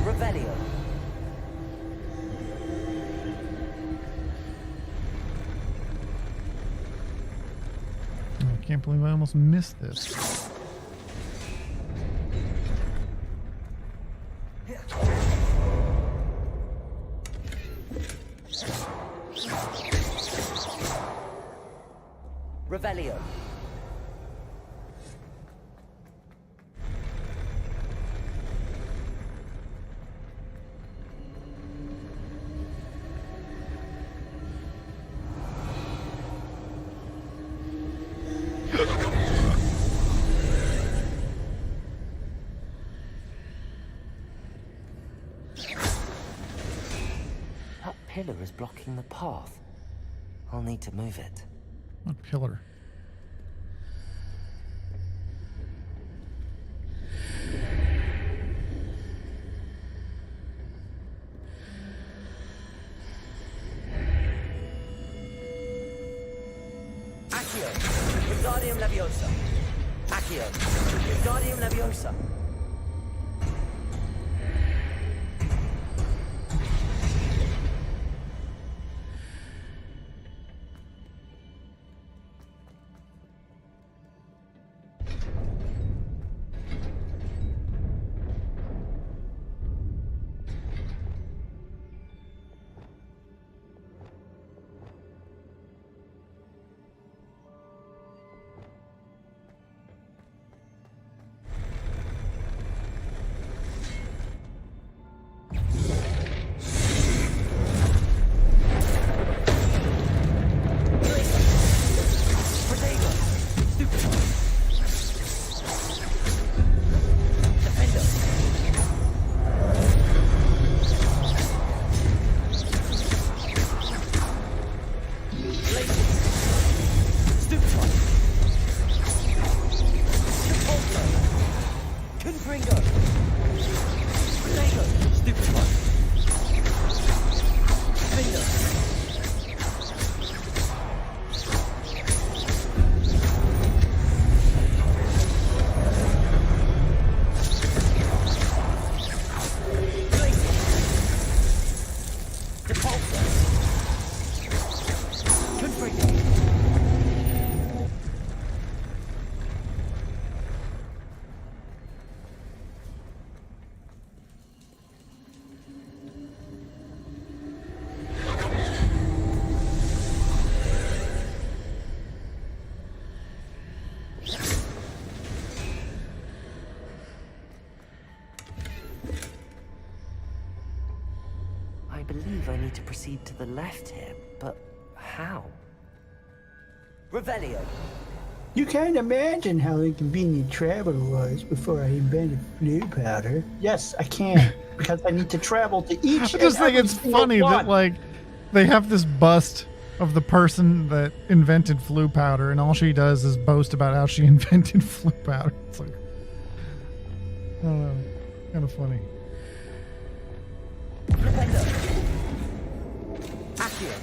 S2: Revelio.
S1: I can't believe I almost missed this.
S2: Revelio. That pillar is blocking the path. I'll need to move it.
S1: What pillar?
S8: Accio. Wingardium Leviosa. Accio. Wingardium Leviosa.
S2: believe I need to proceed to the left here, but how? Revelio.
S12: You can't imagine how inconvenient travel was before I invented blue powder. Yes, I can, because I need to travel to each.
S1: I just think it's funny that like they have this bust of the person that invented flu powder, and all she does is boast about how she invented flu powder. It's like, I don't know, kind of funny.
S2: Accio.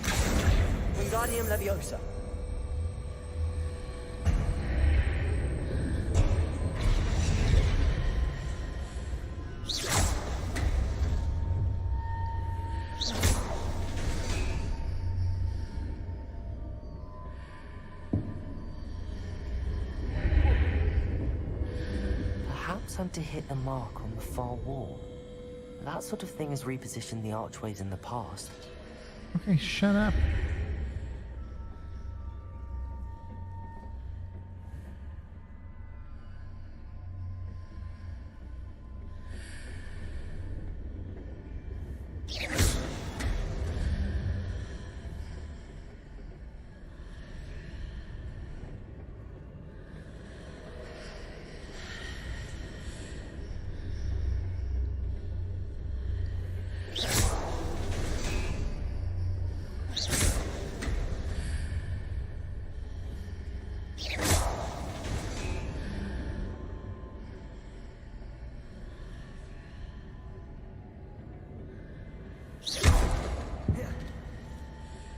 S2: Wingardium Leviosa. Perhaps I'm to hit a mark on the far wall. That sort of thing has repositioned the archways in the past.
S1: Okay, shut up.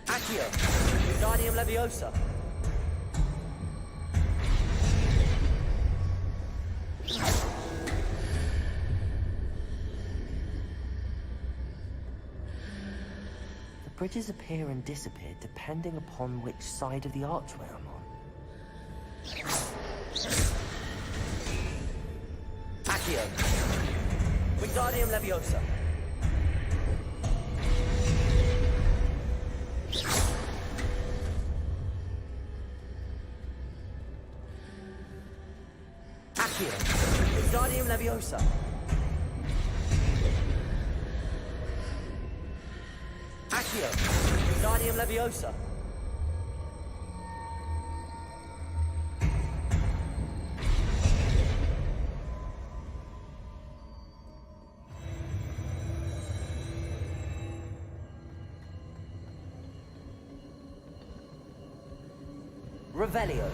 S2: Accio. Wingardium Leviosa. The bridges appear and disappear depending upon which side of the archway I'm on. Accio. Wingardium Leviosa. Accio. Wingardium Leviosa. Accio. Wingardium Leviosa. Revelio.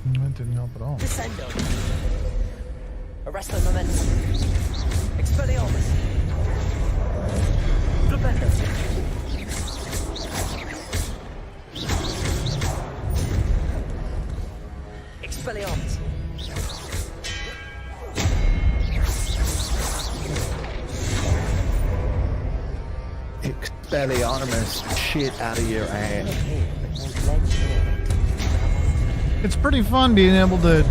S1: That didn't help at all.
S2: Descendo. Arresto Momentum. Expelliarmus. Flipendo. Expelliarmus.
S11: Expelliarmus shit out of your ass.
S1: It's pretty fun being able to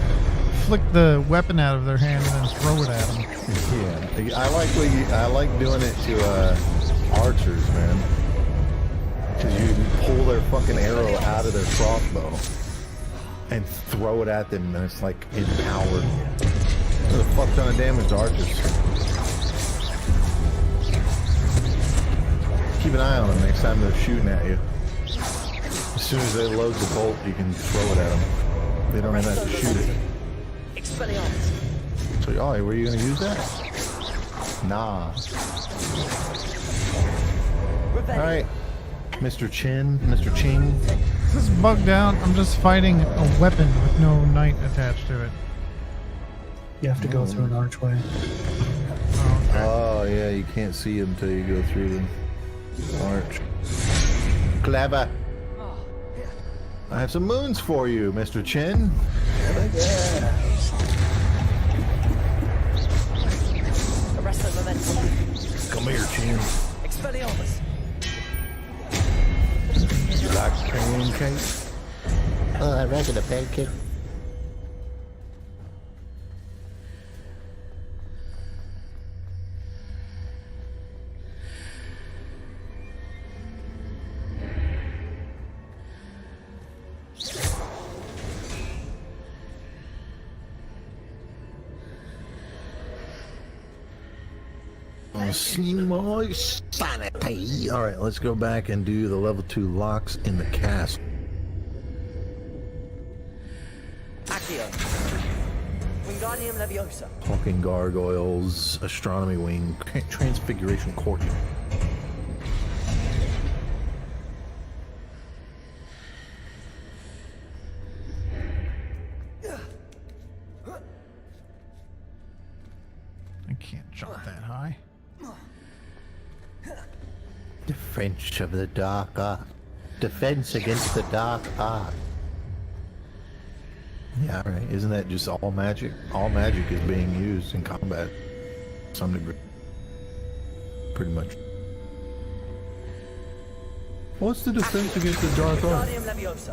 S1: flick the weapon out of their hand and then throw it at them.
S11: Yeah, I like doing it to archers, man. Because you pull their fucking arrow out of their crossbow and throw it at them, and it's like empowered. Does a fuck ton of damage to archers. Keep an eye on them next time they're shooting at you. As soon as they load the bolt, you can throw it at them. They don't even have to shoot it. So, oh, were you gonna use that? Nah. Alright, Mr. Chin, Mr. Ching.
S1: This is bugged out. I'm just fighting a weapon with no knight attached to it.
S12: You have to go through an archway.
S11: Oh, yeah, you can't see them until you go through the arch. Clever. I have some moons for you, Mr. Chin.
S12: Yeah.
S2: Arresto Momentum.
S11: Come here, Chin.
S2: Expelliarmus.
S11: You like pancakes? I a regular pancake. See my sanity. All right, let's go back and do the level 2 locks in the castle.
S2: Accio. Wingardium Leviosa.
S11: Talking gargoyles, astronomy wing, transfiguration courtyard.
S1: I can't jump that high.
S11: The French of the dark art. Defense against the dark art. Yeah, right. Isn't that just all magic? All magic is being used in combat to some degree. Pretty much. What's the defense against the dark arts?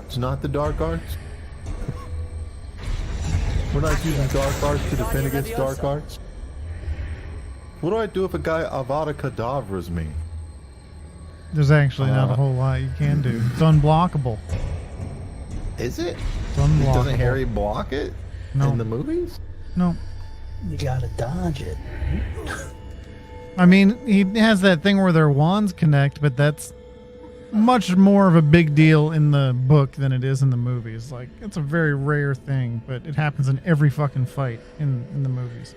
S11: It's not the dark arts? We're not using dark arts to defend against dark arts? What do I do if a guy Avada Kedavras me?
S1: There's actually not a whole lot you can do. It's unblockable.
S11: Is it?
S1: It's unblockable.
S11: Doesn't Harry block it in the movies?
S1: No.
S12: You gotta dodge it.
S1: I mean, he has that thing where their wands connect, but that's much more of a big deal in the book than it is in the movies. Like, it's a very rare thing, but it happens in every fucking fight in the movies.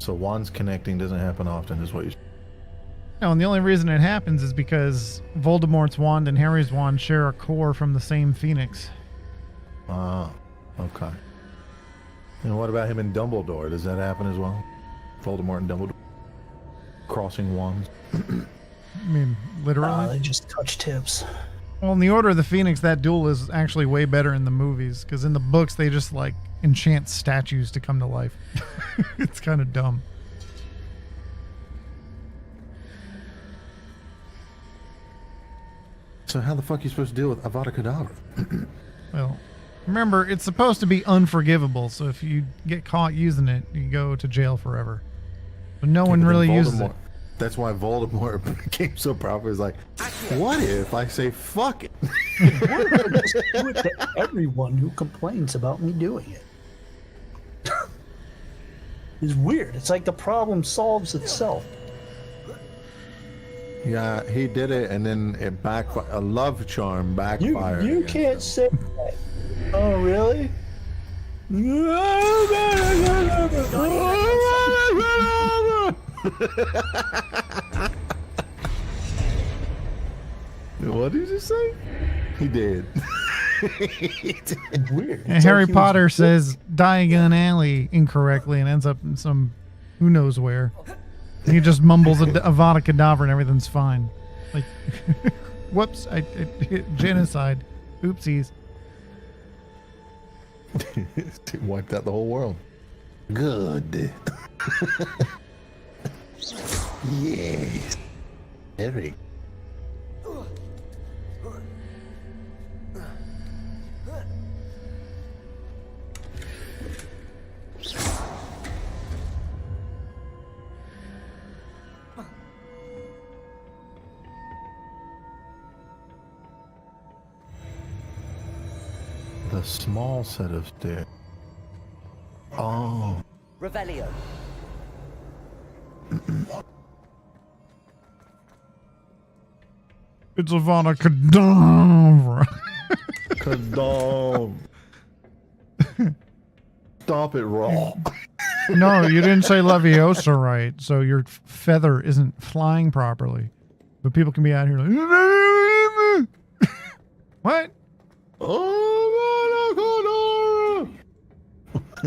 S11: So wands connecting doesn't happen often, is what you're.
S1: No, and the only reason it happens is because Voldemort's wand and Harry's wand share a core from the same phoenix.
S11: Ah, okay. And what about him and Dumbledore? Does that happen as well? Voldemort and Dumbledore crossing wands?
S1: I mean, literally.
S12: They just touch tips.
S1: Well, in the Order of the Phoenix, that duel is actually way better in the movies, because in the books, they just, like, enchant statues to come to life. It's kind of dumb.
S11: So how the fuck are you supposed to deal with Avada Kedavra?
S1: Well, remember, it's supposed to be unforgivable, so if you get caught using it, you go to jail forever. But no one really uses it.
S11: That's why Voldemort became so powerful. He's like, what if I say fuck it?
S12: Why don't I just do it to everyone who complains about me doing it? It's weird. It's like the problem solves itself.
S11: Yeah, he did it, and then it backfired. A love charm backfired.
S12: You can't say that. Oh, really?
S11: What did you say? He did.
S12: Weird.
S1: And Harry Potter says Diagon Alley incorrectly and ends up in some who knows where. And he just mumbles Avada Kedavra and everything's fine. Like, whoops, I genocide. Oopsies.
S11: Wiped out the whole world. Good. Yes. Harry. The small set of stairs. Oh.
S2: Revelio.
S1: It's Avada Kedavra.
S11: Kedavra. Stop it, Raw.
S1: No, you didn't say Leviosa right, so your feather isn't flying properly. But people can be out here like, what?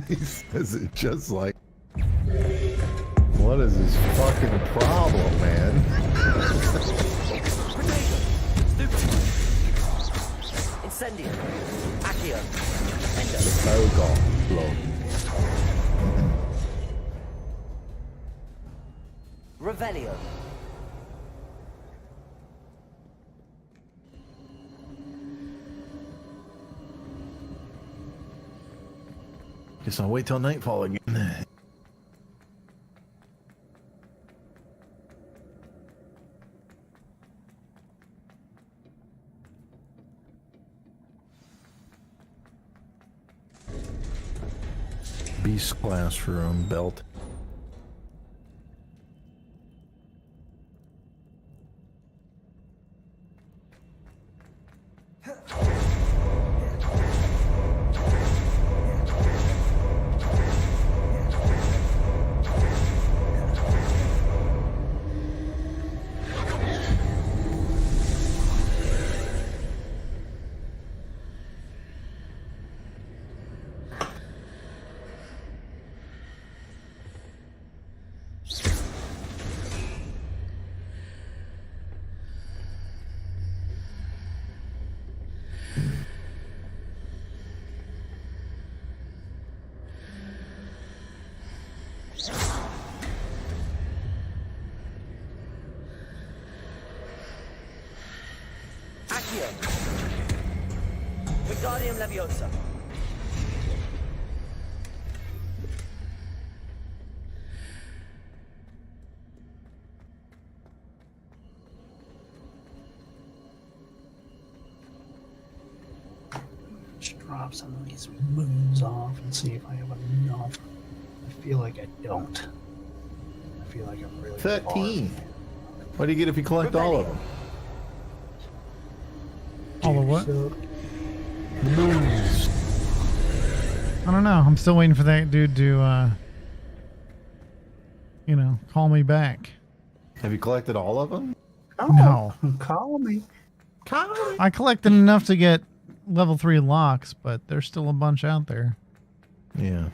S11: He says it just like, what is this fucking problem, man?
S2: Incendio. Accio. Revelio.
S11: Guess I'll wait till nightfall again. Beast classroom belt.
S17: Accio. Wingardium Leviosa.
S12: Just drop some of these moons off and see if I have enough. I feel like I don't. I feel like I'm really
S11: 13. What do you get if you collect all of them?
S1: All of what?
S11: Moons.
S1: I don't know. I'm still waiting for that dude to, you know, call me back.
S11: Have you collected all of them?
S1: No.
S12: Call me.
S11: Call me.
S1: I collected enough to get level 3 locks, but there's still a bunch out there.
S11: Yeah.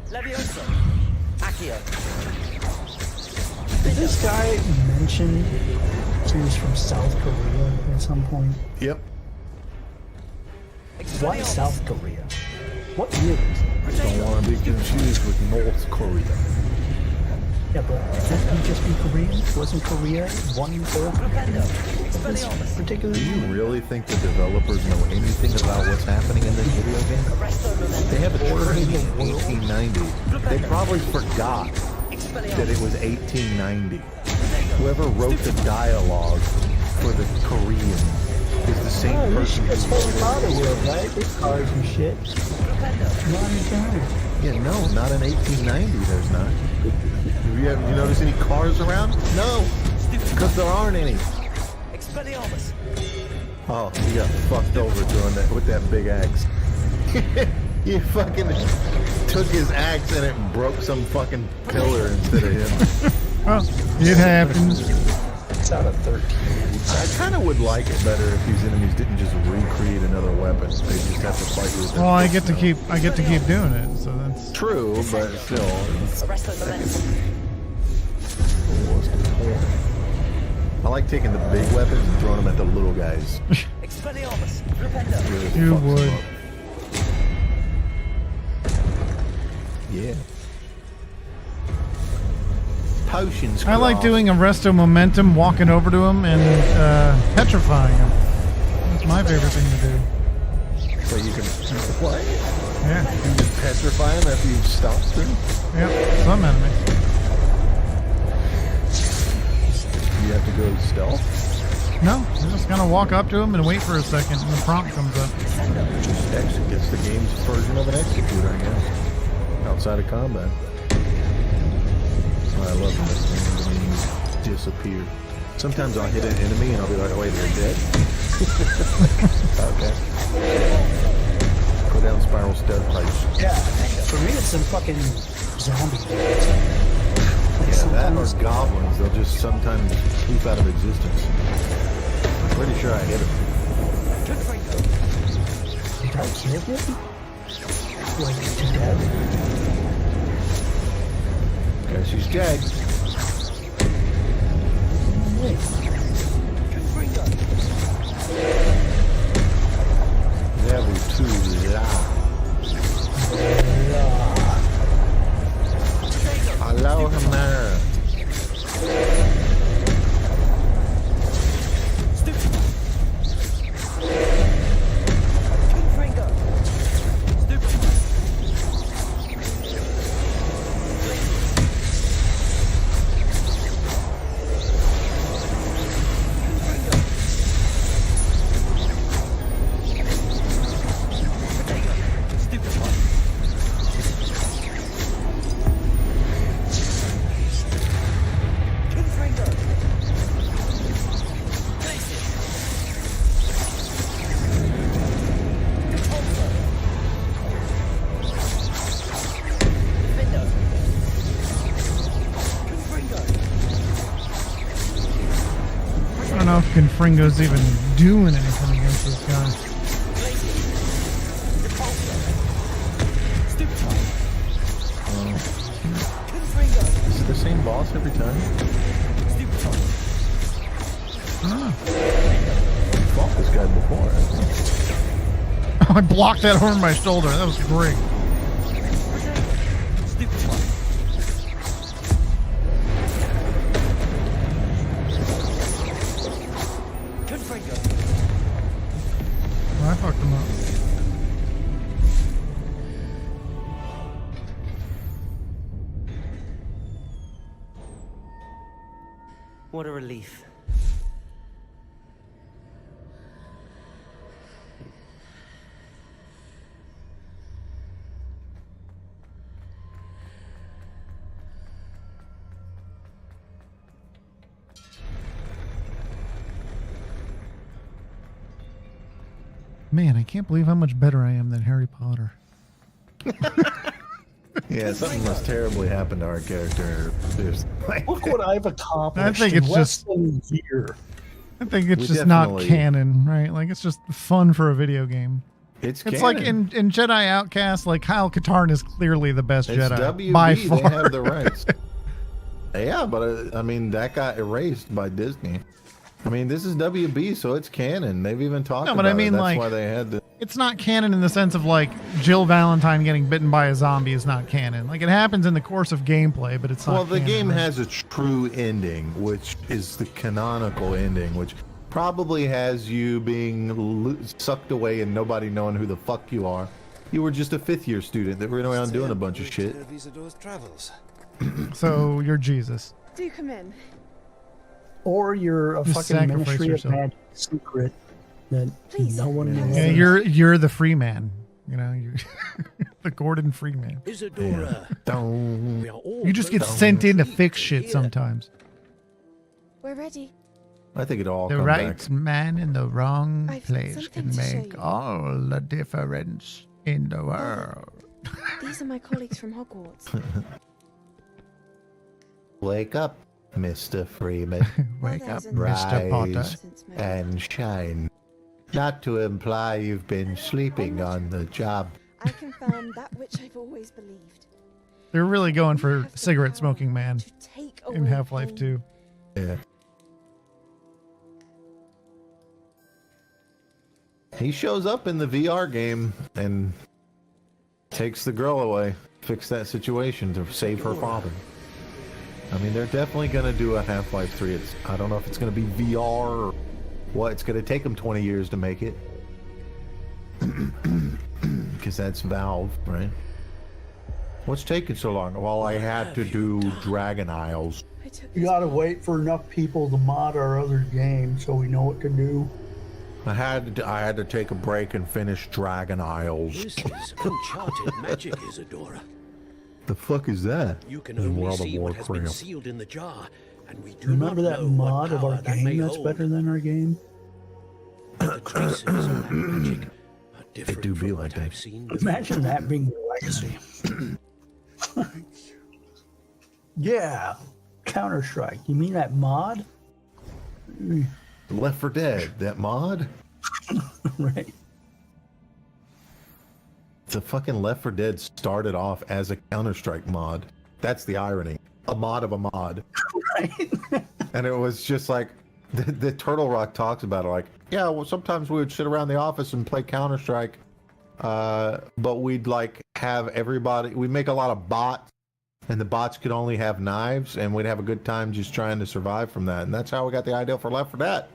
S17: Leviosa. Accio.
S12: Did this guy mention he was from South Korea at some point?
S11: Yep.
S12: Why South Korea? What year is it?
S11: Don't want to be confused with North Korea.
S12: Yeah, but didn't he just be Korean? Wasn't Korea one whole particular?
S11: Do you really think the developers know anything about what's happening in this video game? They have it training in 1890. They probably forgot that it was 1890. Whoever wrote the dialogue for the Korean is the same person who
S12: wrote it, right? Big cars and shit. Modern time.
S11: Yeah, no, not in 1890. There's not. Have you noticed any cars around? No, because there aren't any.
S17: Expelliarmus.
S11: Oh, you got fucked over doing that with that big axe. You fucking took his axe and it broke some fucking pillar instead of him.
S1: Well, it happens.
S12: It's out of 13.
S11: I kind of would like it better if these enemies didn't just recreate another weapon. They just have to fight with it.
S1: Well, I get to keep doing it, so that's
S11: true, but still. I like taking the big weapons and throwing them at the little guys.
S17: Expelliarmus.
S11: Really
S1: you
S11: fucks
S1: would.
S11: them up. Yeah. Potions.
S1: I like doing Arresto Momentum, walking over to him and petrifying him. That's my favorite thing to do.
S11: So you can what?
S1: Yeah.
S11: You can just petrify him after you've stopped them?
S1: Yep, some enemies.
S11: You have to go stealth?
S1: No, you're just gonna walk up to him and wait for a second and the prompt comes up.
S11: Just actually gets the game's version of an executor, I guess. Outside of combat. I love when enemies disappear. Sometimes I'll hit an enemy and I'll be like, oh wait, they're dead? Okay. Go down spiral pipes.
S12: Yeah, for me it's some fucking zombies.
S11: Yeah, that or goblins. They'll just sometimes poof out of existence. I'm pretty sure I hit him.
S12: Did I kill him? Like to death?
S11: she's dead. Level 2 Hello, Hammer.
S1: I don't know if Confringo's even doing anything against this guy.
S11: Is it the same boss every time?
S1: Ah.
S11: I fought this guy before.
S1: I blocked that over my shoulder. That was great. I fucked him up.
S17: What a relief.
S1: Man, I can't believe how much better I am than Harry Potter.
S11: Yeah, something must terribly happen to our character.
S12: Look what I've accomplished.
S1: I think
S12: in
S1: it's
S12: less
S1: just
S12: than a year.
S1: I think it's
S11: We
S1: just not
S11: definitely-
S1: canon, right? Like it's just fun for a video game.
S11: It's
S1: like
S11: canon.
S1: in Jedi Outcast, like Kyle Katarn is clearly the best
S11: It's
S1: Jedi
S11: WB,
S1: by
S11: they
S1: far.
S11: have the rights. Yeah, but I mean, that got erased by Disney. I mean, this is WB, so it's canon. They've even talked
S1: No,
S11: about
S1: but I mean,
S11: it. That's
S1: like,
S11: why they had to.
S1: It's not canon in the sense of like Jill Valentine getting bitten by a zombie is not canon. Like it happens in the course of gameplay, but it's not.
S11: Well, the
S1: canon,
S11: game
S1: right?
S11: has a true ending, which is the canonical ending, which probably has you being sucked away and nobody knowing who the fuck you are. You were just a fifth-year student that ran around doing a bunch of shit.
S1: So you're Jesus.
S14: Do come in.
S12: Or you're a
S1: Just
S12: fucking
S1: sacrifice
S12: Ministry of
S1: yourself.
S12: Magic secret that no one will
S1: Yeah,
S12: ever-
S1: you're the free man. You know, you the Gordon Freeman.
S13: Isadora. We are all
S1: You just get
S13: very
S1: sent in to
S13: intrigued
S1: fix
S13: to
S1: shit
S13: hear.
S1: sometimes.
S14: We're ready.
S11: I think it all
S1: The
S11: comes
S1: right
S11: back.
S1: man in the wrong
S14: I've
S1: place
S14: something
S1: can
S14: to show
S1: make
S14: you.
S1: all the difference in the world.
S14: These are my colleagues from Hogwarts.
S11: Wake up, Mr. Freeman.
S1: Wake up,
S11: Rise
S1: Mr. Potter.
S11: and shine. Not to imply you've been sleeping on the job.
S14: I confirm that which I've always believed.
S1: They're really going for cigarette smoking man
S14: Take
S1: in
S14: away
S1: Half-Life
S14: pain.
S1: 2.
S11: Yeah. He shows up in the VR game and takes the girl away, fix that situation to save her father. I mean, they're definitely going to do a Half-Life 3. I don't know if it's going to be VR or what. It's going to take them 20 years to make it. Because that's Valve, right? What's taking so long? Well, I had to do Dragon Isles.
S12: You gotta wait for enough people to mod our other game so we know what to do.
S11: I had to take a break and finish Dragon Isles.
S13: This is uncharted magic, Isadora.
S11: The fuck is that?
S13: You can
S11: in
S13: only
S11: World
S13: see
S11: of
S13: what has been
S11: Warcraft?
S13: sealed in the jar, and we do
S12: Remember
S13: not
S12: that
S13: know what
S12: mod of our
S13: power that may
S12: game that's
S13: hold.
S12: better than our game?
S13: The traces of that magic are different
S11: do be
S13: from
S11: like
S13: what
S11: that.
S13: I've seen before.
S12: Imagine that being your legacy. Yeah, Counter-Strike. You mean that mod?
S11: Left 4 Dead, that mod?
S12: Right.
S11: The fucking Left 4 Dead started off as a Counter-Strike mod. That's the irony. a mod of a mod. Right. And it was just like the Turtle Rock talks about it, like, yeah, well, sometimes we would sit around the office and play Counter-Strike, but we'd like have everybody. We'd make a lot of bots, and the bots could only have knives, and we'd have a good time just trying to survive from that. And that's how we got the idea for Left 4 Dead.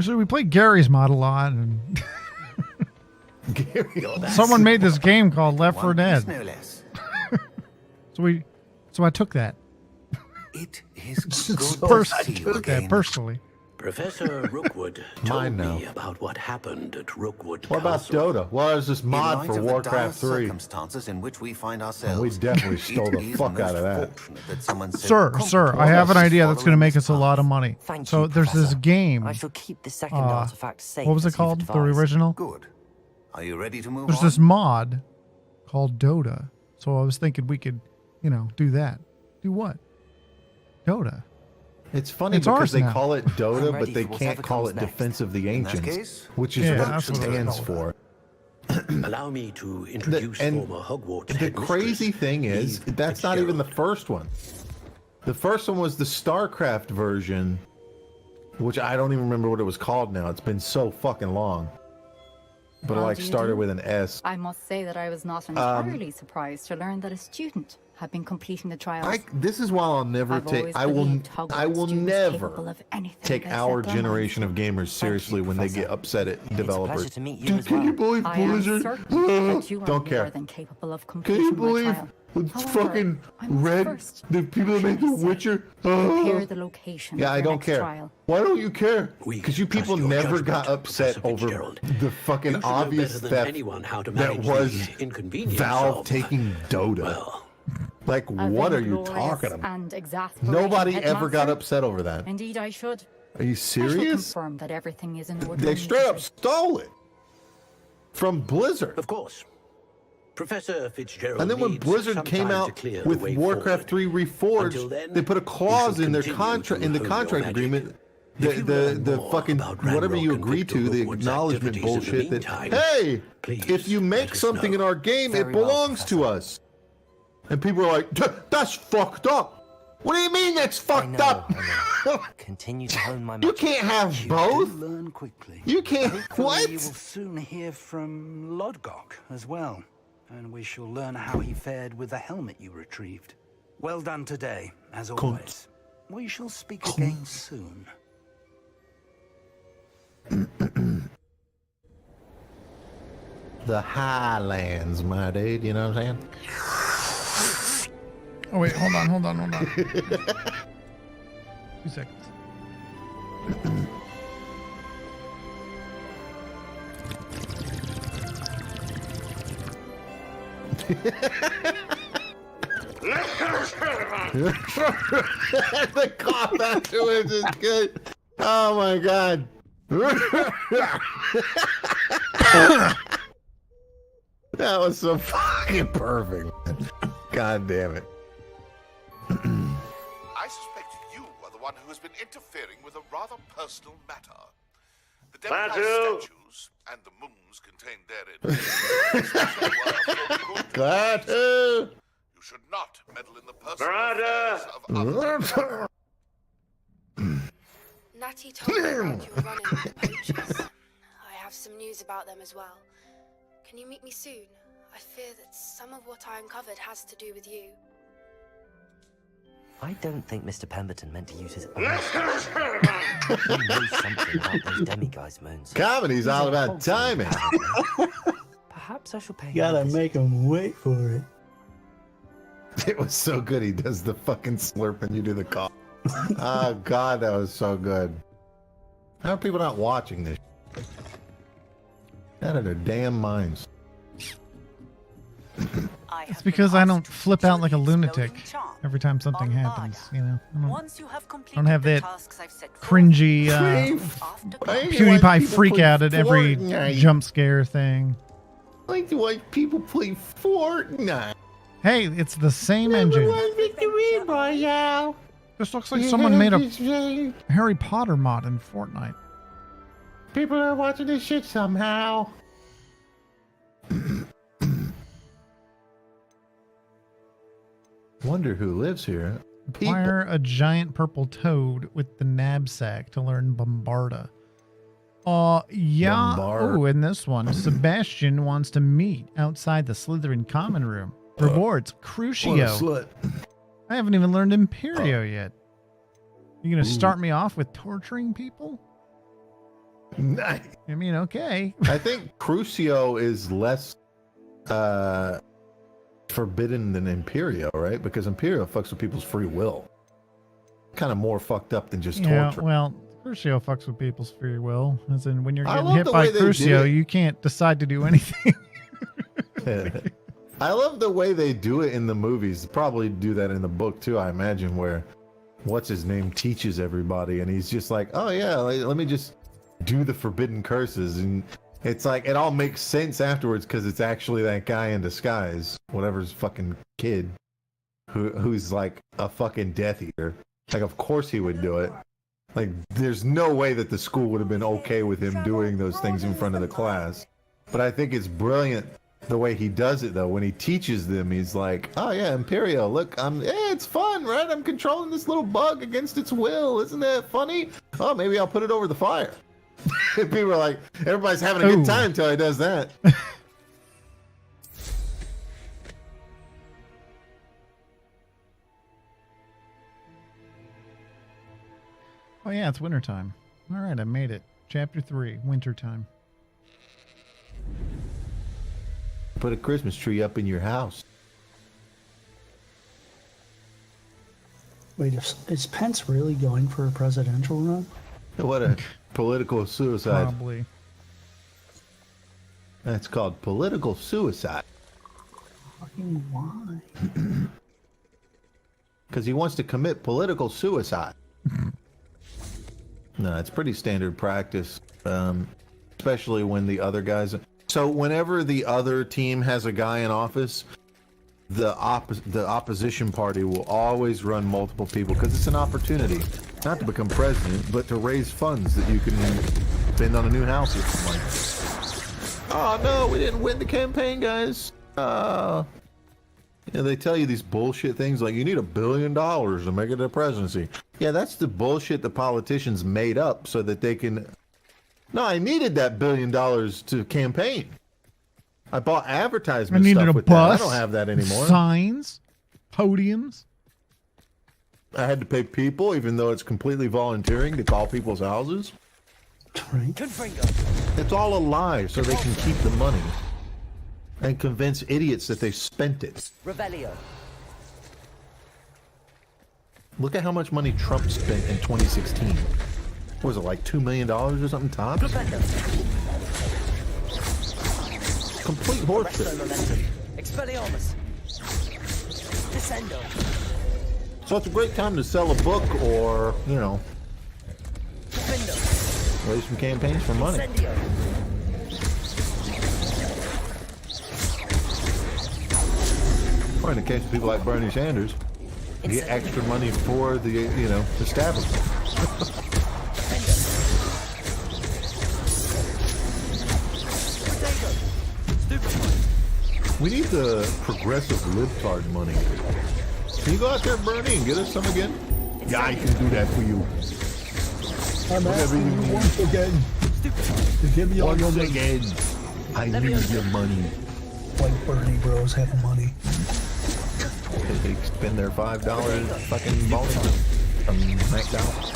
S1: So we played Gary's mod a lot, and
S11: Gary,
S1: someone made this game called Left 4 Dead.
S19: No less.
S1: So I took that.
S19: It is good
S1: I
S19: to see you
S1: took that
S19: again.
S1: personally.
S13: Professor Rookwood told
S11: Mine now.
S13: me about what happened at Rookwood
S11: What about
S13: Castle.
S11: Dota? What is this mod
S19: In
S11: for
S19: light of the dire
S11: Warcraft 3?
S19: circumstances in which we find
S11: And
S19: ourselves,
S11: we definitely stole the
S19: it is
S11: fuck out of
S19: most
S11: that.
S19: fortunate that someone so
S1: Sir,
S19: competent
S1: I have an
S19: as
S1: idea that's going to
S19: following
S1: make
S19: this
S1: us a lot of money.
S2: Thank
S1: So
S2: you,
S1: there's this
S2: Professor.
S1: game.
S2: I shall keep the second artifact safe.
S1: What was
S2: as
S1: it
S2: you've
S1: called? The
S2: advised.
S1: original?
S19: Good. Are you ready to move
S1: There's
S19: on?
S1: this mod called Dota. So I was thinking we could, do that. Do what? Dota.
S11: It's funny
S1: It's
S11: because
S1: ours
S11: they
S1: now.
S11: call it Dota,
S2: I'm
S11: but
S2: ready
S11: they
S2: for whatever
S11: can't call
S2: comes
S11: it
S2: next.
S11: Defense of the
S19: In that
S11: Ancients,
S19: case,
S11: which is
S1: Yeah,
S11: what it
S1: that's what it's
S11: stands
S1: called.
S11: for.
S13: Allow me to introduce
S11: and
S13: former Hogwarts
S11: The
S13: headmistress,
S11: crazy thing is,
S13: Eve
S11: that's not even the
S13: Fitzgerald.
S11: first one. The first one was the StarCraft version, which I don't even remember what it was called now. It's been so fucking long. But it
S10: How
S11: like
S10: do you
S11: started
S10: do?
S11: with an S.
S10: I must say that I was not entirely surprised to learn that a student had been completing the trials.
S11: This is why I'll never
S10: I've
S11: take.
S10: always
S11: I will
S10: believed Hogwarts
S11: never
S10: capable of anything
S11: take
S10: they
S11: our
S10: set their
S11: generation of gamers seriously when they get upset at developers.
S2: pleasure to meet you as
S11: Can you
S2: well.
S11: believe
S10: I am
S11: Blizzard?
S10: certain that you are
S11: Don't care.
S10: more than capable of
S11: Can
S10: completing
S11: you
S10: my
S11: believe
S10: trial.
S11: it's
S10: However,
S11: fucking
S10: I must
S11: Red?
S10: first
S11: The people that make The Witcher?
S10: prepare the location
S11: Yeah,
S10: of
S11: I
S10: your
S11: don't
S10: next
S11: care.
S10: trial.
S11: Why don't you care?
S13: We
S11: Because you
S13: trust
S11: people
S13: your
S11: never
S13: judgment,
S11: got upset
S13: Professor
S11: over
S13: Fitzgerald.
S11: the fucking
S13: You should know
S11: obvious
S13: better than
S11: theft
S13: anyone how to
S11: that
S13: manage
S11: was
S13: the inconvenience
S11: Valve
S13: of-
S11: taking Dota.
S13: Well,
S11: Like,
S10: A
S11: what are you
S10: vainglorious
S11: talking about?
S10: and exasperating
S11: Nobody ever got
S10: headmaster?
S11: upset over that.
S10: Indeed, I should.
S11: Are you
S10: I shall
S11: serious?
S10: confirm that everything is in order.
S11: They straight up stole it from Blizzard.
S13: of course. Professor Fitzgerald
S11: And then when
S13: needs
S11: Blizzard
S13: some
S11: came
S13: time to
S11: out
S13: clear the
S11: with
S13: way
S11: Warcraft
S13: forward.
S11: 3
S13: Until
S11: Reforged,
S13: then,
S11: they put a clause
S13: you
S11: in their
S13: should
S11: contract
S13: continue to hone your
S11: contract
S13: magic.
S11: agreement.
S13: If you learn
S11: The
S13: more
S11: fucking
S13: about
S11: whatever you
S13: Ranrock and
S11: agree
S13: Victor
S11: to, the
S13: Rookwood's
S11: acknowledgement
S13: activities in the
S11: bullshit that
S13: meantime,
S11: hey,
S13: please
S11: if you make
S13: let us
S11: something in
S13: know.
S11: our game, it
S2: Very well,
S11: belongs to us. And people are like, that's fucked up. What do you mean that's fucked up?
S2: Continue to hone my
S11: You
S2: magic.
S11: can't have
S21: You
S11: both.
S21: do learn quickly.
S11: You can't.
S21: Hopefully
S11: What?
S21: You will soon hear from Lodgok as well, and we shall learn how he fared with the helmet you retrieved. Well done today, as always. We shall speak again soon.
S11: The Highlands, my dude. You know what I'm saying?
S1: Oh wait, hold on. 2 seconds.
S11: The cough afterwards is good. Oh my god. That was so fucking perfect. God damn it.
S4: I suspect you are the one who has been interfering with a rather personal matter. The Demigod statues and the moons contained therein.
S11: Glad
S4: You should not meddle in the personal affairs of others.
S14: Natty told me about your run-in with the poachers. I have some news about them as well. Can you meet me soon? I fear that some of what I uncovered has to do with you.
S2: I don't think Mr. Pemberton meant to use his own stuff. He knows something about those demiguise moons.
S11: Comedy's all about timing.
S2: Perhaps I shall pay
S12: Gotta make him wait for it.
S11: It was so good. He does the fucking slurp and you do the cough. Oh god, that was so good. How are people not watching this? Out of their damn minds.
S1: It's because I don't flip out like a lunatic every time something happens, you know? I don't have that cringy PewDiePie freak out at every jump scare thing.
S11: I like to watch people play Fortnite.
S1: Hey, it's the same engine. This looks like someone made a Harry Potter mod in Fortnite.
S11: People are watching this shit somehow. Wonder who lives here.
S1: Acquire a giant purple toad with the knapsack to learn Bombarda. Yeah.
S11: Bombard.
S1: Oh, in this one, Sebastian wants to meet outside the Slytherin common room. Rewards, Crucio. I haven't even learned Imperio yet. You gonna start me off with torturing people?
S11: Nice.
S1: I mean, okay.
S11: I think Crucio is less forbidden than Imperio, right? Because Imperio fucks with people's free will. Kind of more fucked up than just torture.
S1: Well, Crucio fucks with people's free will. As in, when you're
S11: I
S1: getting
S11: love
S1: hit
S11: the
S1: by
S11: way they did
S1: Crucio,
S11: it.
S1: you can't decide to do anything.
S11: I love the way they do it in the movies. Probably do that in the book too, I imagine, where what's his name teaches everybody and he's just like, oh yeah, let me just do the forbidden curses, and it's like it all makes sense afterwards because it's actually that guy in disguise, whatever's fucking kid, who's like a fucking Death Eater. Like, of course he would do it. Like, there's no way that the school would have been okay with him doing those things in front of the class. But I think it's brilliant the way he does it, though. When he teaches them, he's like, oh yeah, Imperio, look, it's fun, right? I'm controlling this little bug against its will. Isn't that funny? Oh, maybe I'll put it over the fire. People are like, everybody's having a good time until he does that.
S1: Oh yeah, it's wintertime. All right, I made it. Chapter 3, wintertime.
S11: Put a Christmas tree up in your house.
S12: Wait, is Pence really going for a presidential run?
S11: What a political suicide.
S1: Probably.
S11: That's called political suicide.
S12: Fucking why?
S11: Because he wants to commit political suicide. No, it's pretty standard practice, especially when the other guys... So whenever the other team has a guy in office, the opposition party will always run multiple people because it's an opportunity not to become president, but to raise funds that you can spend on a new house or something like that. Oh no, we didn't win the campaign, guys. They tell you these bullshit things like you need $1 billion to make it a presidency. Yeah, that's the bullshit the politicians made up so that they can... No, I needed that $1 billion to campaign. I bought advertisement
S1: I needed
S11: stuff
S1: a
S11: with
S1: bus,
S11: that. I don't have that anymore.
S1: Signs, podiums.
S11: I had to pay people, even though it's completely volunteering, to call people's houses.
S12: Right.
S11: It's all a lie so they can keep the money and convince idiots that they spent it.
S2: Revelio.
S11: Look at how much money Trump spent in 2016. What was it, like $2 million or something tops? Complete horseshit.
S2: Expelliarmus. Descendo.
S11: So it's a great time to sell a book or, raise some campaigns for money. Or in the case of people like Bernie Sanders, you get extra money for the, establishment. We need the progressive libtard money. Can you go out there, Bernie, and get us some again? Yeah, I can do that for you.
S12: I'm asking you once again to give me all your money.
S11: Again, I need your money.
S12: White Bernie bros have money.
S11: They spend their $5 fucking bonus from McDonald's.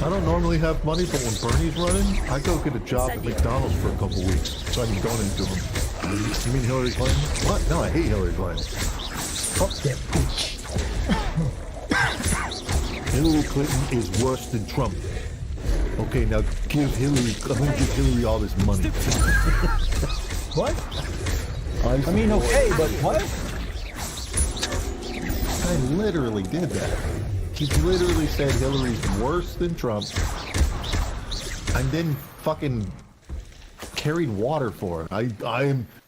S11: I don't normally have money, but when Bernie's running, I go get a job at McDonald's for a couple weeks so I can donate to him. You mean Hillary Clinton? What? No, I hate Hillary Clinton.
S12: Fuck that bitch.
S11: Hillary Clinton is worse than Trump. Okay, now give Hillary all this money.
S12: What? I mean, okay, but what?
S11: I literally did that. He literally said Hillary's worse than Trump, and then fucking carried water for her. I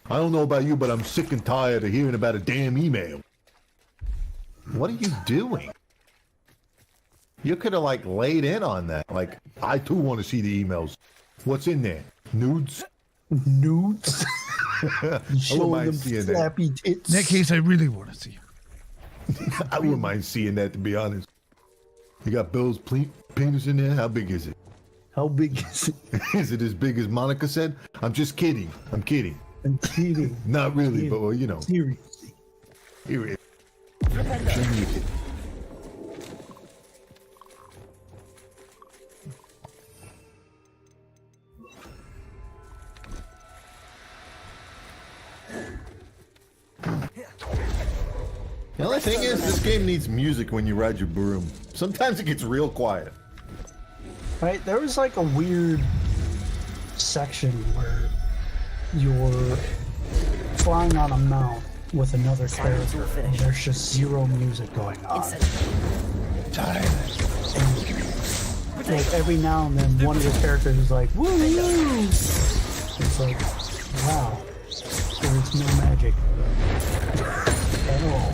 S11: don't know about you, but I'm sick and tired of hearing about a damn email. What are you doing? You could have laid in on that. I too want to see the emails. What's in there? Nudes?
S12: Nudes?
S11: I wouldn't mind seeing that.
S12: Flappy tits.
S1: In that case, I really want to see him.
S11: I wouldn't mind seeing that, to be honest. You got Bill's penis in there? How big is it?
S12: How big is it?
S11: Is it as big as Monica said? I'm just kidding. I'm kidding. Not really, but well, you know.
S12: Seriously.
S11: Here it is. The only thing is, this game needs music when you ride your broom. Sometimes it gets real quiet.
S12: Right, there was like a weird section where you're flying on a mount with another character, and there's just zero music going on. Like every now and then, one of the characters is like, "Woo!" It's like, wow, there's no magic at all.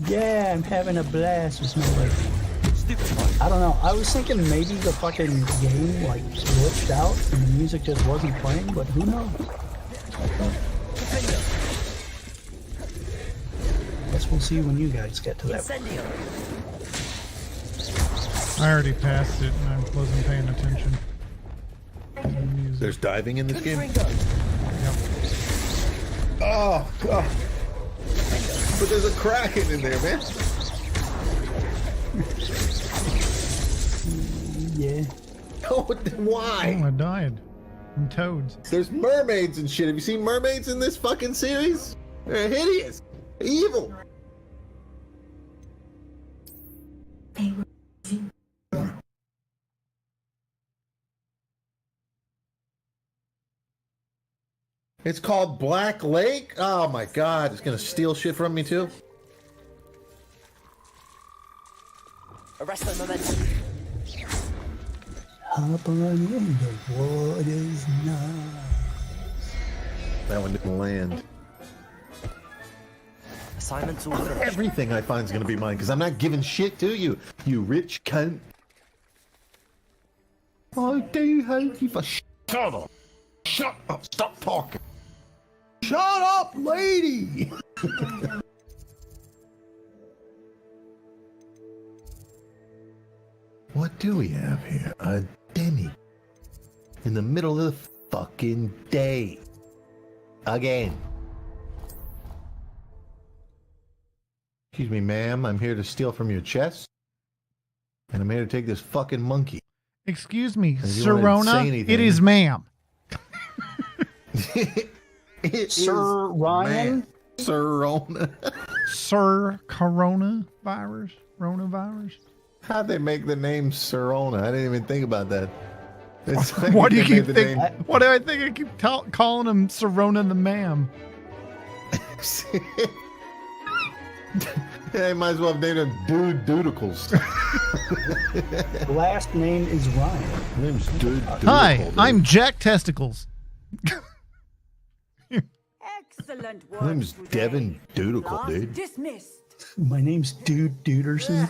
S12: Yeah, I'm having a blast with my like. I don't know. I was thinking maybe the fucking game like glitched out and the music just wasn't playing, but who knows? Guess we'll see when you guys get to that point.
S1: I already passed it and I wasn't paying attention.
S11: There's diving in this game?
S1: Yep.
S11: Oh, God. But there's a Kraken in there, man.
S12: Yeah.
S11: Oh, why?
S1: Oh, I died from toads.
S11: There's mermaids and shit. Have you seen mermaids in this fucking series? They're hideous. Evil. It's called Black Lake? Oh my god, it's gonna steal shit from me too?
S2: Arrest the momentum.
S12: Hop on in, the water's nice.
S11: That one didn't land.
S2: Assignment's all finished.
S11: Everything I find is gonna be mine, because I'm not giving shit to you, you rich cunt. I do hate you for shut up. Shut up. Stop talking. Shut up, lady. What do we have here? A Denny. In the middle of the fucking day. Again. Excuse me, ma'am. I'm here to steal from your chest. And I'm here to take this fucking monkey.
S1: Excuse me,
S11: And if you wanted to
S1: Serona.
S11: say anything-
S1: It is ma'am.
S11: It
S12: Sir
S11: is
S12: Ryan?
S11: man. Sirona.
S1: Sir Coronavirus? Coronavirus?
S11: How'd they make the name Sirona? I didn't even think about that. It's like
S1: What do you
S11: they
S1: keep
S11: made the
S1: thinking?
S11: name-
S1: What do I think? I keep calling him Serona the ma'am.
S11: Yeah, might as well have named him Dude Doodicles.
S12: The last name is Ryan.
S11: His name's Dude Doodicle.
S1: Hi,
S11: dude.
S1: I'm Jack Testicles.
S3: Excellent
S11: His
S3: work.
S11: name's Devin Doodicle, dude.
S3: Dismissed.
S12: My name's Dude Duderson.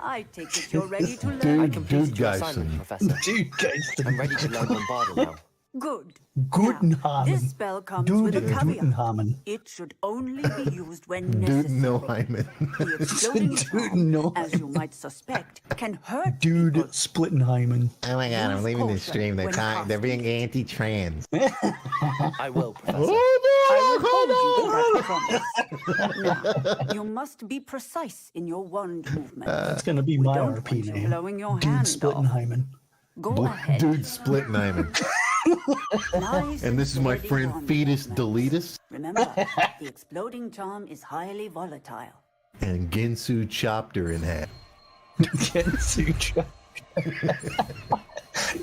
S3: I take it you're ready to learn.
S11: Dude,
S2: completed
S11: dude
S2: your
S11: Geisen.
S2: assignment, Professor.
S12: Dude Geisen.
S2: I'm ready to learn Bombardier now.
S3: Good.
S12: Gutenhamen.
S3: This spell comes with a
S12: Dude
S3: caveat.
S12: Gutenhamen.
S3: It should only be used when
S11: Dude
S3: necessary.
S11: no hymen.
S3: The exploding
S12: Dude
S3: charm,
S12: no
S3: as you might suspect, can hurt
S12: Dude
S3: people.
S12: Splittenheimen.
S11: Oh my god, I'm
S3: Use
S11: leaving this
S3: caution
S11: stream.
S3: when
S11: They're being anti-trans.
S2: I will, Professor.
S3: I will hold you to that promise. Now, you must be precise in your wand movement.
S12: That's gonna be
S3: We
S12: my
S3: don't
S12: RP
S3: want you
S12: name.
S3: blowing your
S12: Dude
S3: hand off.
S12: Splittenheimen.
S3: Go ahead.
S11: Dude Splittenheimen.
S3: Nice
S11: And this is my
S3: steady
S11: friend
S3: wand
S11: Fetus
S3: movements.
S11: Deletus
S3: Remember, the exploding charm is highly volatile.
S11: and Ginsu chopped her in half.
S12: Gensu Chuck.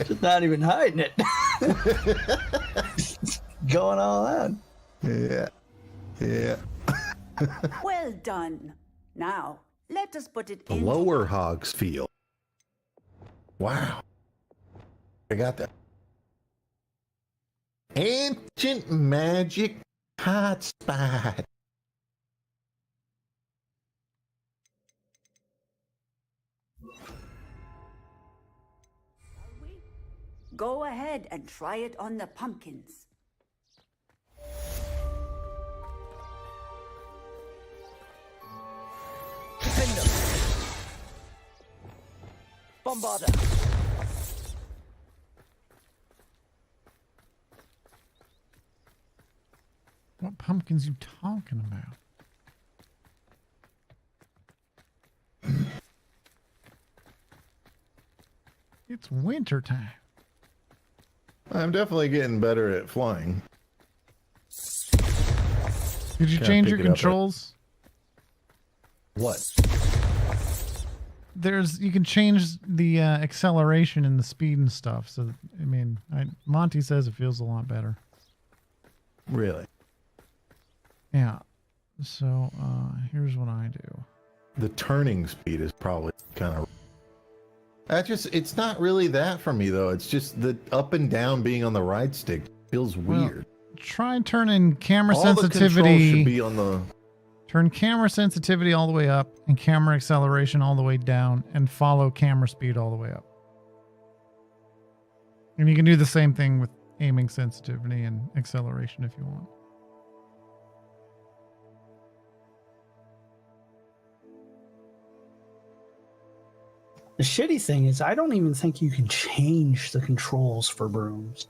S12: Just not even hiding it. Going all out.
S11: Yeah. Yeah.
S3: Well done. Now, let us put it
S11: The
S3: in.
S11: lower hogs feel. Wow. I got that. Ancient magic hotspot.
S15: Go ahead and try it on the pumpkins.
S2: Defender! Bombarder!
S1: What pumpkins you talking about? It's winter time.
S11: I'm definitely getting better at flying.
S1: Did you change your controls?
S11: What?
S1: You can change the acceleration and the speed and stuff. So I mean, Monty says it feels a lot better.
S11: Really?
S1: Yeah. So here's what I do.
S11: The turning speed is probably kind of. It's not really that for me though. It's just the up and down being on the right stick feels weird.
S1: Try turning camera
S11: All the
S1: sensitivity.
S11: controls should be on the.
S1: Turn camera sensitivity all the way up and camera acceleration all the way down, and follow camera speed all the way up. And you can do the same thing with aiming sensitivity and acceleration if you want.
S12: The shitty thing is, I don't even think you can change the controls for brooms.